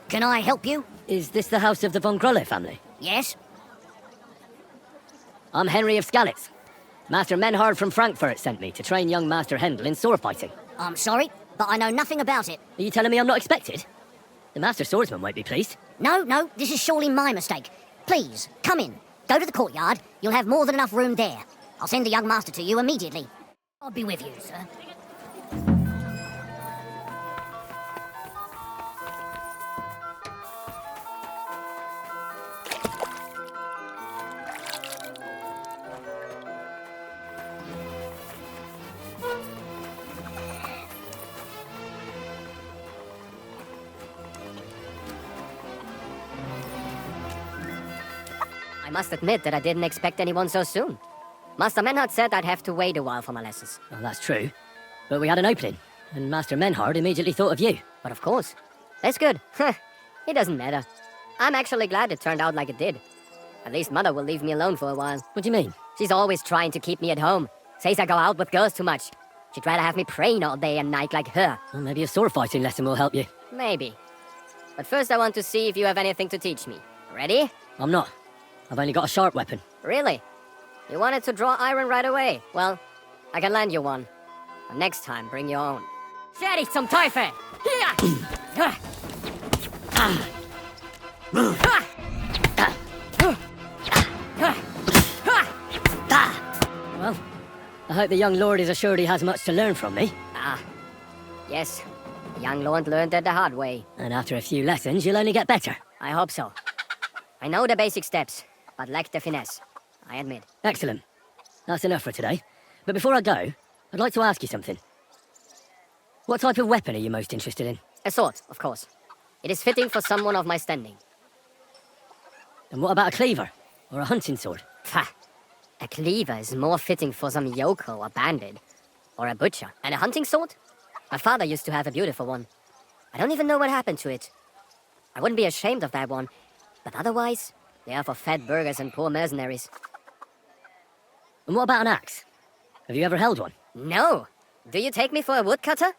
Can I help you? Is this the house of the von Grolle family? Yes? I'm Henry of Skalitz. Master Menhard from Frankfurt sent me to train young Master Hendel in sword fighting. I'm sorry, but I know nothing about it. Are you telling me I'm not expected? The Master Swordsman won't be pleased. No, this is surely my mistake. Please, come in. Go to the courtyard. You'll have more than enough room there. I'll send the young master to you immediately. I'll be with you, sir. I must admit that I didn't expect anyone so soon. Master Menhard said I'd have to wait a while for my lessons. Well, that's true. But we had an opening, and Master Menhard immediately thought of you. But of course. That's good. It doesn't matter. I'm actually glad it turned out like it did. At least Mother will leave me alone for a while. What do you mean? She's always trying to keep me at home. Says I go out with girls too much. She'd rather have me praying all day and night like her. Well, maybe a sword fighting lesson will help you. Maybe. But first I want to see if you have anything to teach me. Ready? I'm not. I've only got a sharp weapon. Really? You wanted to draw iron right away. Well, I can lend you one. And next time, bring your own. Sherry, some toife! Well, I hope the young lord is assured he has much to learn from me. Yes. The young lord learned it the hard way. And after a few lessons, you'll only get better. I hope so. I know the basic steps, but lack the finesse, I admit. Excellent. That's enough for today. But before I go, I'd like to ask you something. What type of weapon are you most interested in? A sword, of course. It is fitting for someone of my standing. And what about a cleaver? Or a hunting sword? Pah! A cleaver is more fitting for some yokel or bandit. Or a butcher. And a hunting sword? My father used to have a beautiful one. I don't even know what happened to it. I wouldn't be ashamed of that one. But otherwise, they are for fat burghers and poor mercenaries. And what about an axe? Have you ever held one? No! Do you take me for a woodcutter?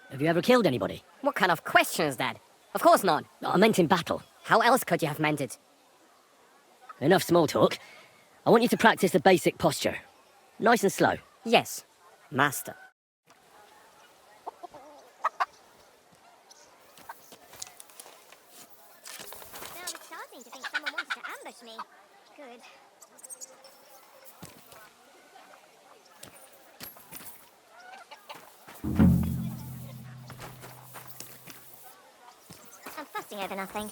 Have you ever killed anybody? What kind of question is that? Of course not. I meant in battle. How else could you have meant it? Enough small talk. I want you to practice the basic posture. Nice and slow. Yes, master. Now I'm starting to think someone wanted to ambush me. Good. I'm fussing over nothing.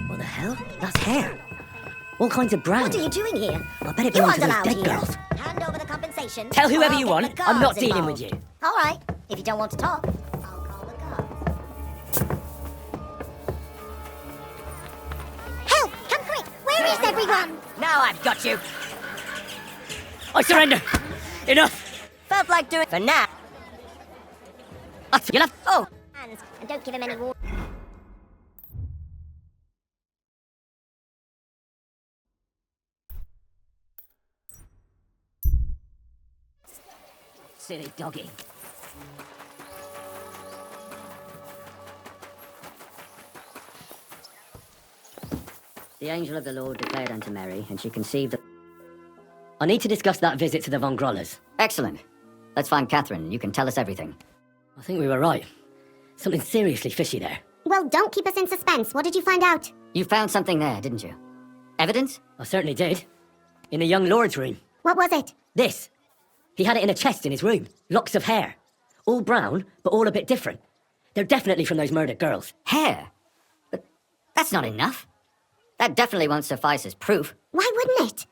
What the hell? That's hair. All kinds of brown. What are you doing here? I bet it You belongs to aren't those allowed dead here. girls. Hand over the compensation. Tell whoever or you I'll want, get the I'm not guards dealing involved. with you. All right. If you don't want to talk, I'll call the guards. Help! Come quick! Where is everyone? Now I've got you. I surrender. Enough. Felt like doing for now. You'll have... Oh! Hands, and don't give him any warning. Silly doggy. The angel of the Lord declared unto Mary, and she conceived... I need to discuss that visit to the Von Grollers. Excellent. Let's find Catherine, and you can tell us everything. I think we were right. Something seriously fishy there. Well, don't keep us in suspense. What did you find out? You found something there, didn't you? Evidence? I certainly did. In the young lord's room. What was it? This. He had it in a chest in his room. Locks of hair. All brown, but all a bit different. They're definitely from those murdered girls. Hair? But that's not enough. That definitely won't suffice as proof. Why wouldn't it?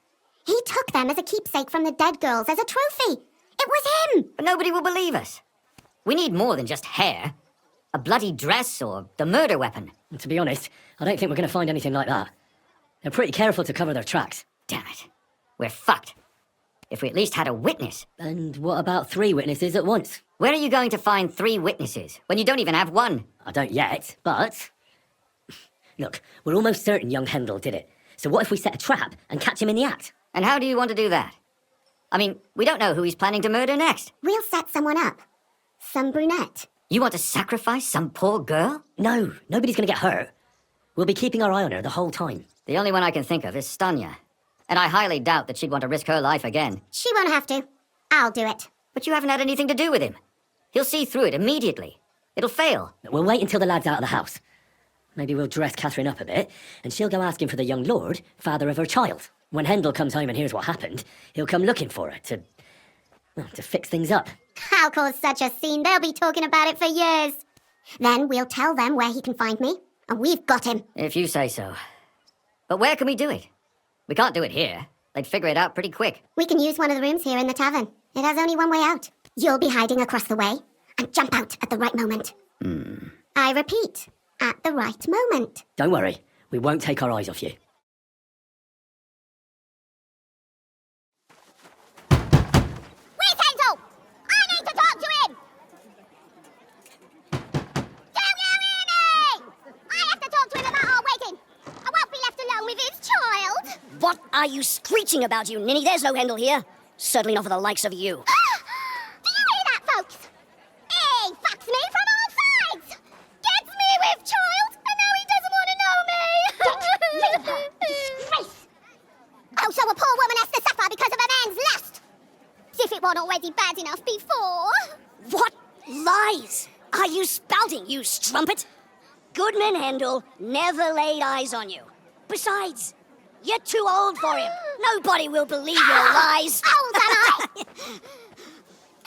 He took them as a keepsake from the dead girls as a trophy. It was him! But nobody will believe us. We need more than just hair. A bloody dress or the murder weapon. And to be honest, I don't think we're going to find anything like that. They're pretty careful to cover their tracks. Damn it. We're fucked. If we at least had a witness. And what about 3 witnesses at once? Where are you going to find 3 witnesses when you don't even have one? I don't yet, but... Look, we're almost certain young Hendel did it. So what if we set a trap and catch him in the act? And how do you want to do that? I mean, we don't know who he's planning to murder next. We'll set someone up. Some brunette. You want to sacrifice some poor girl? No, nobody's going to get hurt. We'll be keeping our eye on her the whole time. The only one I can think of is Stanya. And I highly doubt that she'd want to risk her life again. She won't have to. I'll do it. But you haven't had anything to do with him. He'll see through it immediately. It'll fail. We'll wait until the lad's out of the house. Maybe we'll dress Catherine up a bit, and she'll go asking for the young lord, father of her child. When Hendel comes home and hears what happened, he'll come looking for her to fix things up. I'll cause such a scene, they'll be talking about it for years. Then we'll tell them where he can find me, and we've got him. If you say so. But where can we do it? We can't do it here. They'd figure it out pretty quick. We can use one of the rooms here in the tavern. It has only one way out. You'll be hiding across the way. and jump out at the right moment. I repeat, at the right moment. Don't worry, we won't take our eyes off you. Where's Handel? I need to talk to him! Don't you hear me? I have to talk to him about our wedding. I won't be left alone with his child. What are you screeching about, you ninny? There's no Handel here. Certainly not for the likes of you. Do you hear that, folks? He fucks me from all sides. Gets me with child, and now he doesn't want to know me. Disgrace. Oh, so a poor woman has to suffer because of a man's lust. As if it wasn't already bad enough before. What lies are you spouting, you strumpet? Goodman Handel never laid eyes on you. Besides, you're too old for him. Nobody will believe your lies. Old am I?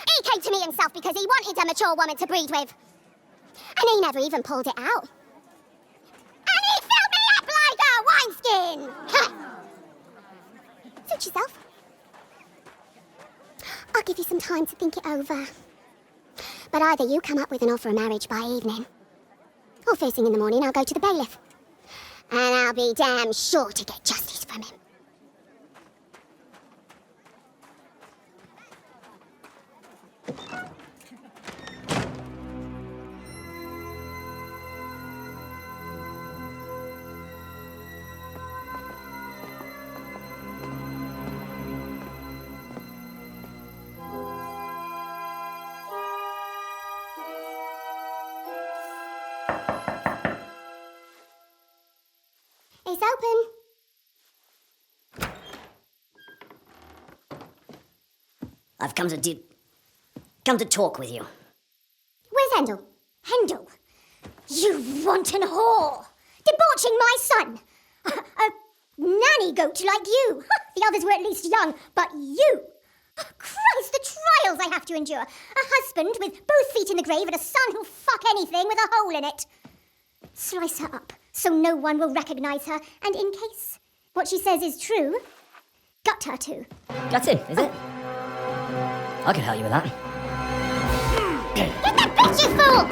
He came to me himself because he wanted a mature woman to breed with. And he never even pulled it out. And he filled me up like a wineskin! Suit yourself. I'll give you some time to think it over. But either you come up with an offer of marriage by evening, or first thing in the morning I'll go to the bailiff. And I'll be damn sure to get justice from him. It's open. I've come to talk with you. Where's Handel? Handel? You wanton whore! Debauching my son! A nanny goat like you! The others were at least young, but you! Christ, the trials I have to endure! A husband with both feet in the grave and a son who'll fuck anything with a hole in it! Slice her up, so no one will recognize her, and in case what she says is true, gut her too. Gutting, is it? I can help you with that. Get that bitch, you fool!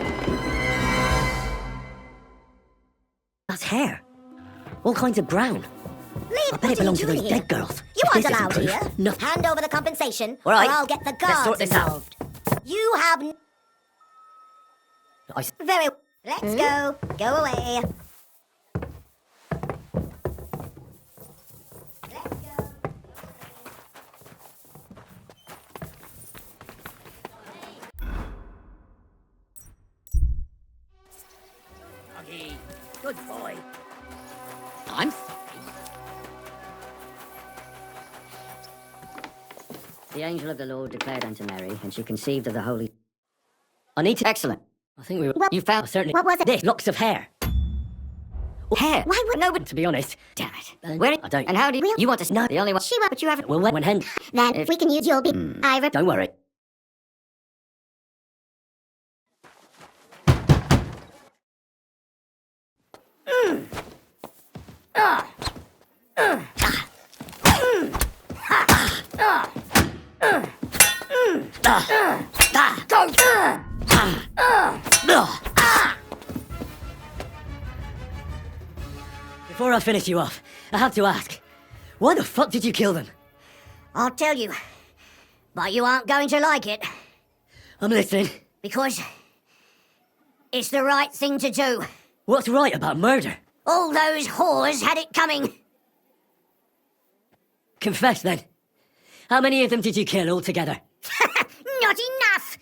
That's hair. All kinds of brown. Leave, I bet it belonged to those dead girls. You If aren't this isn't allowed proof, here. nothing. Hand over the compensation, All right, or I'll get the let's guards sort this out. involved. You have... Very well. Let's go. Go away. Doggy, good boy. I'm sorry. The angel of the Lord declared unto Mary, and she conceived of the Holy... I need to... Excellent. I think we were... What- You found... Certainly... what was it? This, locks of hair. Hair? Why would... No, but to be honest... Damn it. Where... I don't... And how do you... You want to... No, the only one... She won't, but you haven't... Well, when hen... Then If- we can use your... Don't worry. Before I finish you off, I have to ask, why the fuck did you kill them? I'll tell you, but you aren't going to like it. I'm listening. Because it's the right thing to do. What's right about murder? All those whores had it coming. Confess then. How many of them did you kill altogether? Not enough!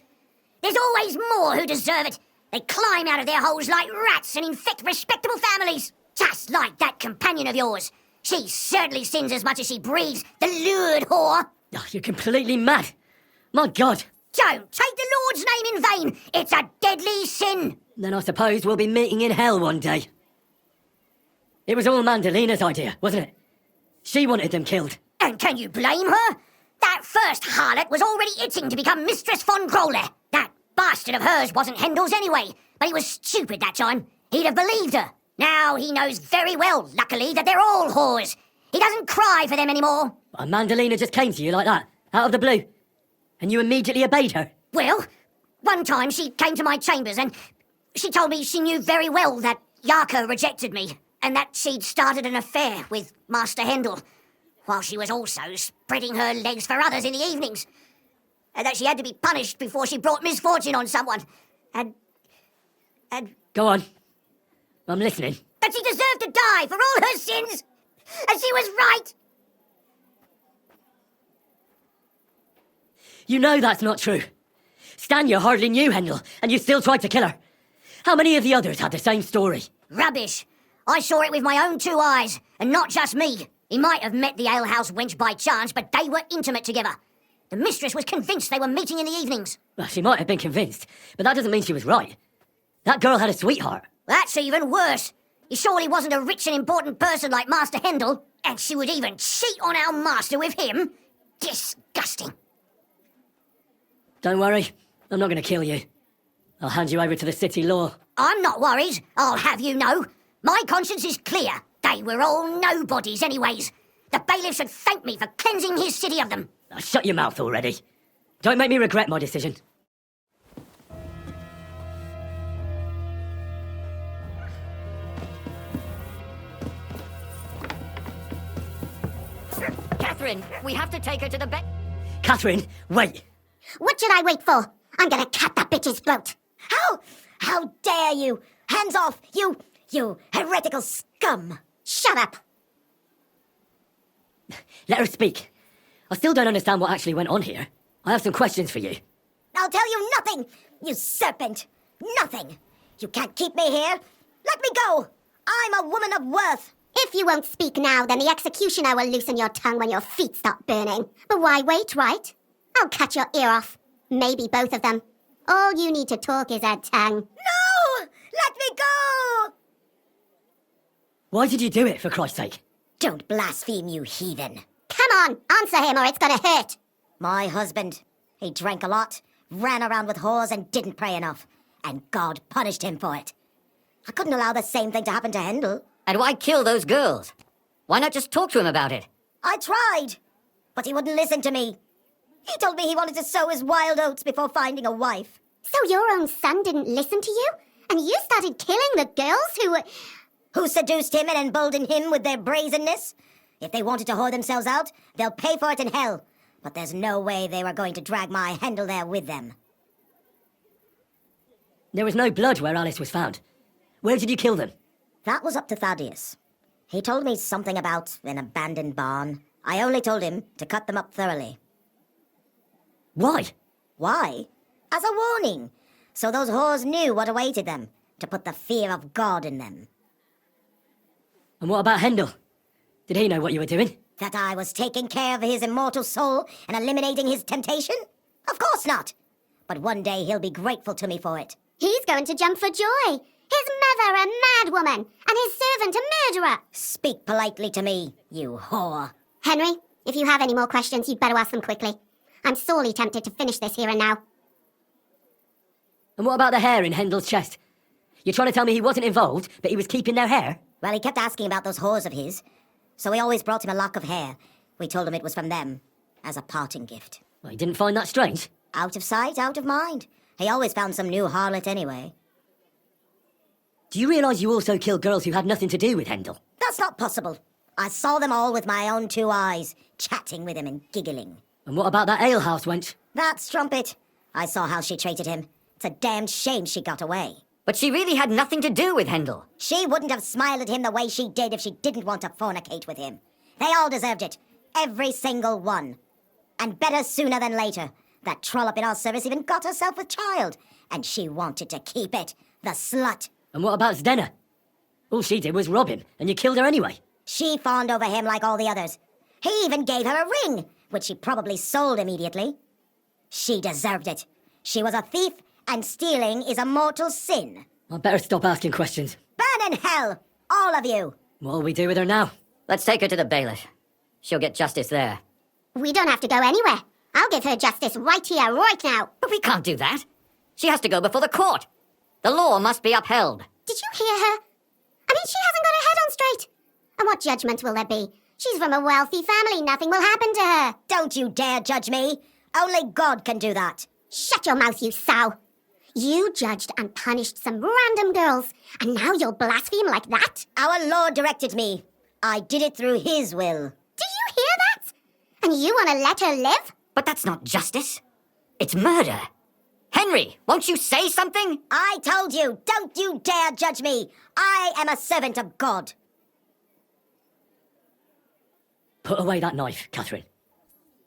There's always more who deserve it. They climb out of their holes like rats and infect respectable families. Just like that companion of yours. She certainly sins as much as she breeds, the lured whore. Oh, you're completely mad. My God. Don't take the Lord's name in vain. It's a deadly sin. Then I suppose we'll be meeting in hell one day. It was all Mandalina's idea, wasn't it? She wanted them killed. And can you blame her? That first harlot was already itching to become Mistress von Growler. That bastard of hers wasn't Handel's anyway, but he was stupid that time. He'd have believed her. Now he knows very well, luckily, that they're all whores. He doesn't cry for them anymore. And Mandalina just came to you like that, out of the blue. And you immediately obeyed her. Well, One time she came to my chambers and she told me she knew very well that Yacker rejected me and that she'd started an affair with Master Hendel, while she was also spreading her legs for others in the evenings, and that she had to be punished before she brought misfortune on someone. And... Go on. I'm listening. That she deserved to die for all her sins, and she was right. You know that's not true. Stanya hardly knew Hendel, and you still tried to kill her. How many of the others had the same story? Rubbish. I saw it with my own 2 eyes, and not just me. He might have met the alehouse wench by chance, but they were intimate together. The mistress was convinced they were meeting in the evenings. Well, she might have been convinced, but that doesn't mean she was right. That girl had a sweetheart. That's even worse. He surely wasn't a rich and important person like Master Hendel, and she would even cheat on our master with him. Disgusting. Don't worry, I'm not going to kill you. I'll hand you over to the city law. I'm not worried, I'll have you know. My conscience is clear. They were all nobodies anyways. The bailiff should thank me for cleansing his city of them. Now, shut your mouth already. Don't make me regret my decision. Catherine, we have to take her to the bed. Catherine, wait. What should I wait for? I'm gonna cut that bitch's throat. How dare you? Hands off, you heretical scum! Shut up! Let her speak. I still don't understand what actually went on here. I have some questions for you. I'll tell you nothing, you serpent! Nothing! You can't keep me here! Let me go! I'm a woman of worth! If you won't speak now, then the executioner will loosen your tongue when your feet stop burning. But why wait, right? I'll cut your ear off. Maybe both of them. All you need to talk is a tongue. No! Let me go! Why did you do it, for Christ's sake? Don't blaspheme, you heathen. Come on, answer him or it's gonna hurt. My husband. He drank a lot, ran around with whores and didn't pray enough. And God punished him for it. I couldn't allow the same thing to happen to Hendel. And why kill those girls? Why not just talk to him about it? I tried, but he wouldn't listen to me. He told me he wanted to sow his wild oats before finding a wife. So your own son didn't listen to you? And you started killing the girls who seduced him and emboldened him with their brazenness? If they wanted to whore themselves out, they'll pay for it in hell. But there's no way they were going to drag my Hendel there with them. There was no blood where Alice was found. Where did you kill them? That was up to Thaddeus. He told me something about an abandoned barn. I only told him to cut them up thoroughly. Why? Why? As a warning. So those whores knew what awaited them. To put the fear of God in them. And what about Hendel? Did he know what you were doing? That I was taking care of his immortal soul and eliminating his temptation? Of course not. But one day he'll be grateful to me for it. He's going to jump for joy. His mother a mad woman, and his servant a murderer. Speak politely to me, you whore. Henry, if you have any more questions, you'd better ask them quickly. I'm sorely tempted to finish this here and now. And what about the hair in Hendel's chest? You're trying to tell me he wasn't involved, but he was keeping their hair? Well, he kept asking about those whores of his, so we always brought him a lock of hair. We told him it was from them, as a parting gift. Well, he didn't find that strange? Out of sight, out of mind. He always found some new harlot anyway. Do you realise you also killed girls who had nothing to do with Hendel? That's not possible. I saw them all with my own 2 eyes, chatting with him and giggling. And what about that alehouse wench? That strumpet. I saw how she treated him. It's a damned shame she got away. But she really had nothing to do with Hendel. She wouldn't have smiled at him the way she did if she didn't want to fornicate with him. They all deserved it. Every single one. And better sooner than later. That trollop in our service even got herself a child. And she wanted to keep it. The slut. And what about Zdenna? All she did was rob him, and you killed her anyway. She fawned over him like all the others. He even gave her a ring, which she probably sold immediately. She deserved it. She was a thief, and stealing is a mortal sin. I'd better stop asking questions. Burn in hell, all of you. What'll we do with her now? Let's take her to the bailiff. She'll get justice there. We don't have to go anywhere. I'll give her justice right here, right now. But we can't do that. She has to go before the court. The law must be upheld. Did you hear her? I mean, she hasn't got her head on straight. And what judgment will there be? She's from a wealthy family. Nothing will happen to her. Don't you dare judge me. Only God can do that. Shut your mouth, you sow. You judged and punished some random girls, and now you'll blaspheme like that? Our Lord directed me. I did it through his will. Do you hear that? And you want to let her live? But that's not justice. It's murder. Henry, won't you say something? I told you, don't you dare judge me. I am a servant of God. Put away that knife, Catherine.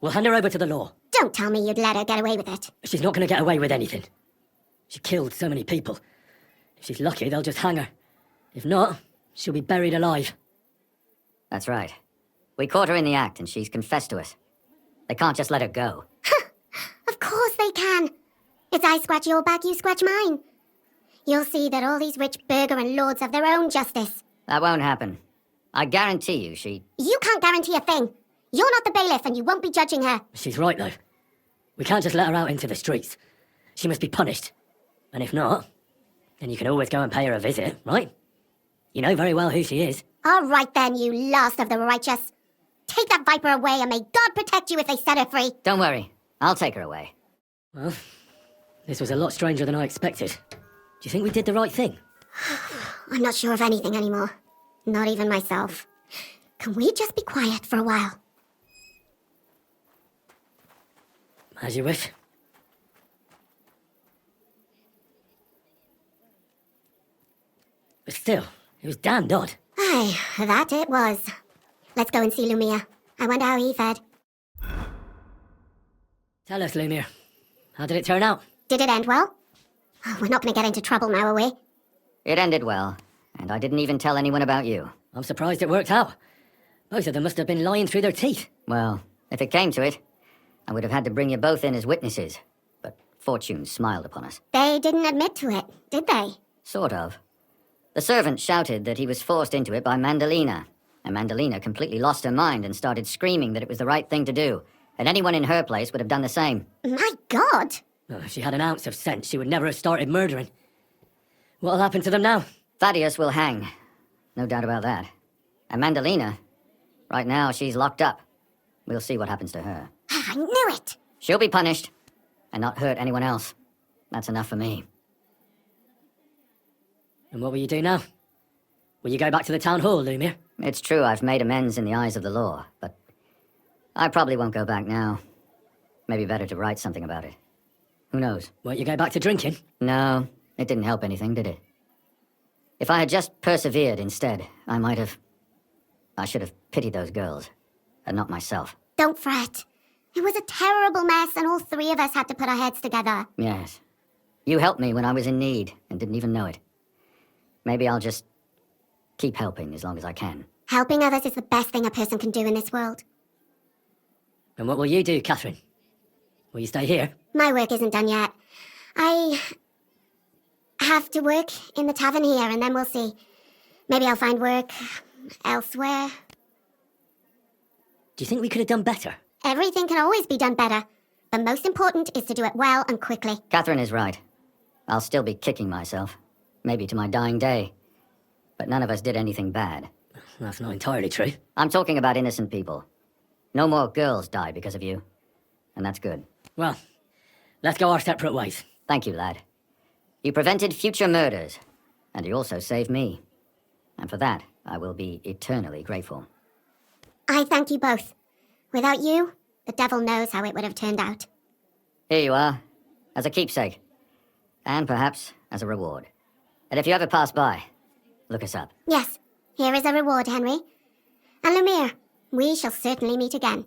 We'll hand her over to the law. Don't tell me you'd let her get away with it. She's not going to get away with anything. She killed so many people. If she's lucky, they'll just hang her. If not, she'll be buried alive. That's right. We caught her in the act and she's confessed to us. They can't just let her go. Of course they can. It's I scratch your back, you scratch mine. You'll see that all these rich burgher and lords have their own justice. That won't happen. I guarantee you she... You can't guarantee a thing. You're not the bailiff and you won't be judging her. She's right, though. We can't just let her out into the streets. She must be punished. And if not, then you can always go and pay her a visit, right? You know very well who she is. All right then, you last of the righteous. Take that viper away and may God protect you if they set her free. Don't worry. I'll take her away. Well, this was a lot stranger than I expected. Do you think we did the right thing? I'm not sure of anything anymore. Not even myself. Can we just be quiet for a while? As you wish. But still, it was damned odd. Aye, that it was. Let's go and see Lumia. I wonder how he fared. Tell us, Lumia. How did it turn out? Did it end well? Oh, we're not going to get into trouble now, are we? It ended well, and I didn't even tell anyone about you. I'm surprised it worked out. Both of them must have been lying through their teeth. Well, if it came to it, I would have had to bring you both in as witnesses. But fortune smiled upon us. They didn't admit to it, did they? Sort of. The servant shouted that he was forced into it by Mandalina, and Mandalina completely lost her mind and started screaming that it was the right thing to do, and anyone in her place would have done the same. My God! Oh, if she had an ounce of sense, she would never have started murdering. What'll happen to them now? Thaddeus will hang. No doubt about that. And Mandalina, right now she's locked up. We'll see what happens to her. I knew it! She'll be punished, and not hurt anyone else. That's enough for me. And what will you do now? Will you go back to the town hall, Lumia? It's true I've made amends in the eyes of the law, but I probably won't go back now. Maybe better to write something about it. Who knows? Won't you go back to drinking? No, it didn't help anything, did it? If I had just persevered instead, I should have pitied those girls, and not myself. Don't fret. It was a terrible mess and all three of us had to put our heads together. Yes. You helped me when I was in need and didn't even know it. Maybe I'll just keep helping as long as I can. Helping others is the best thing a person can do in this world. And what will you do, Catherine? Will you stay here? My work isn't done yet. I have to work in the tavern here and then we'll see. Maybe I'll find work elsewhere. Do you think we could have done better? Everything can always be done better. The most important is to do it well and quickly. Catherine is right. I'll still be kicking myself. Maybe to my dying day. But none of us did anything bad. That's not entirely true. I'm talking about innocent people. No more girls die because of you. And that's good. Well, let's go our separate ways. Thank you, lad. You prevented future murders. And you also saved me. And for that, I will be eternally grateful. I thank you both. Without you, the devil knows how it would have turned out. Here you are, as a keepsake. And perhaps as a reward. And if you ever pass by, look us up. Yes, here is a reward, Henry. And Lumiere, we shall certainly meet again.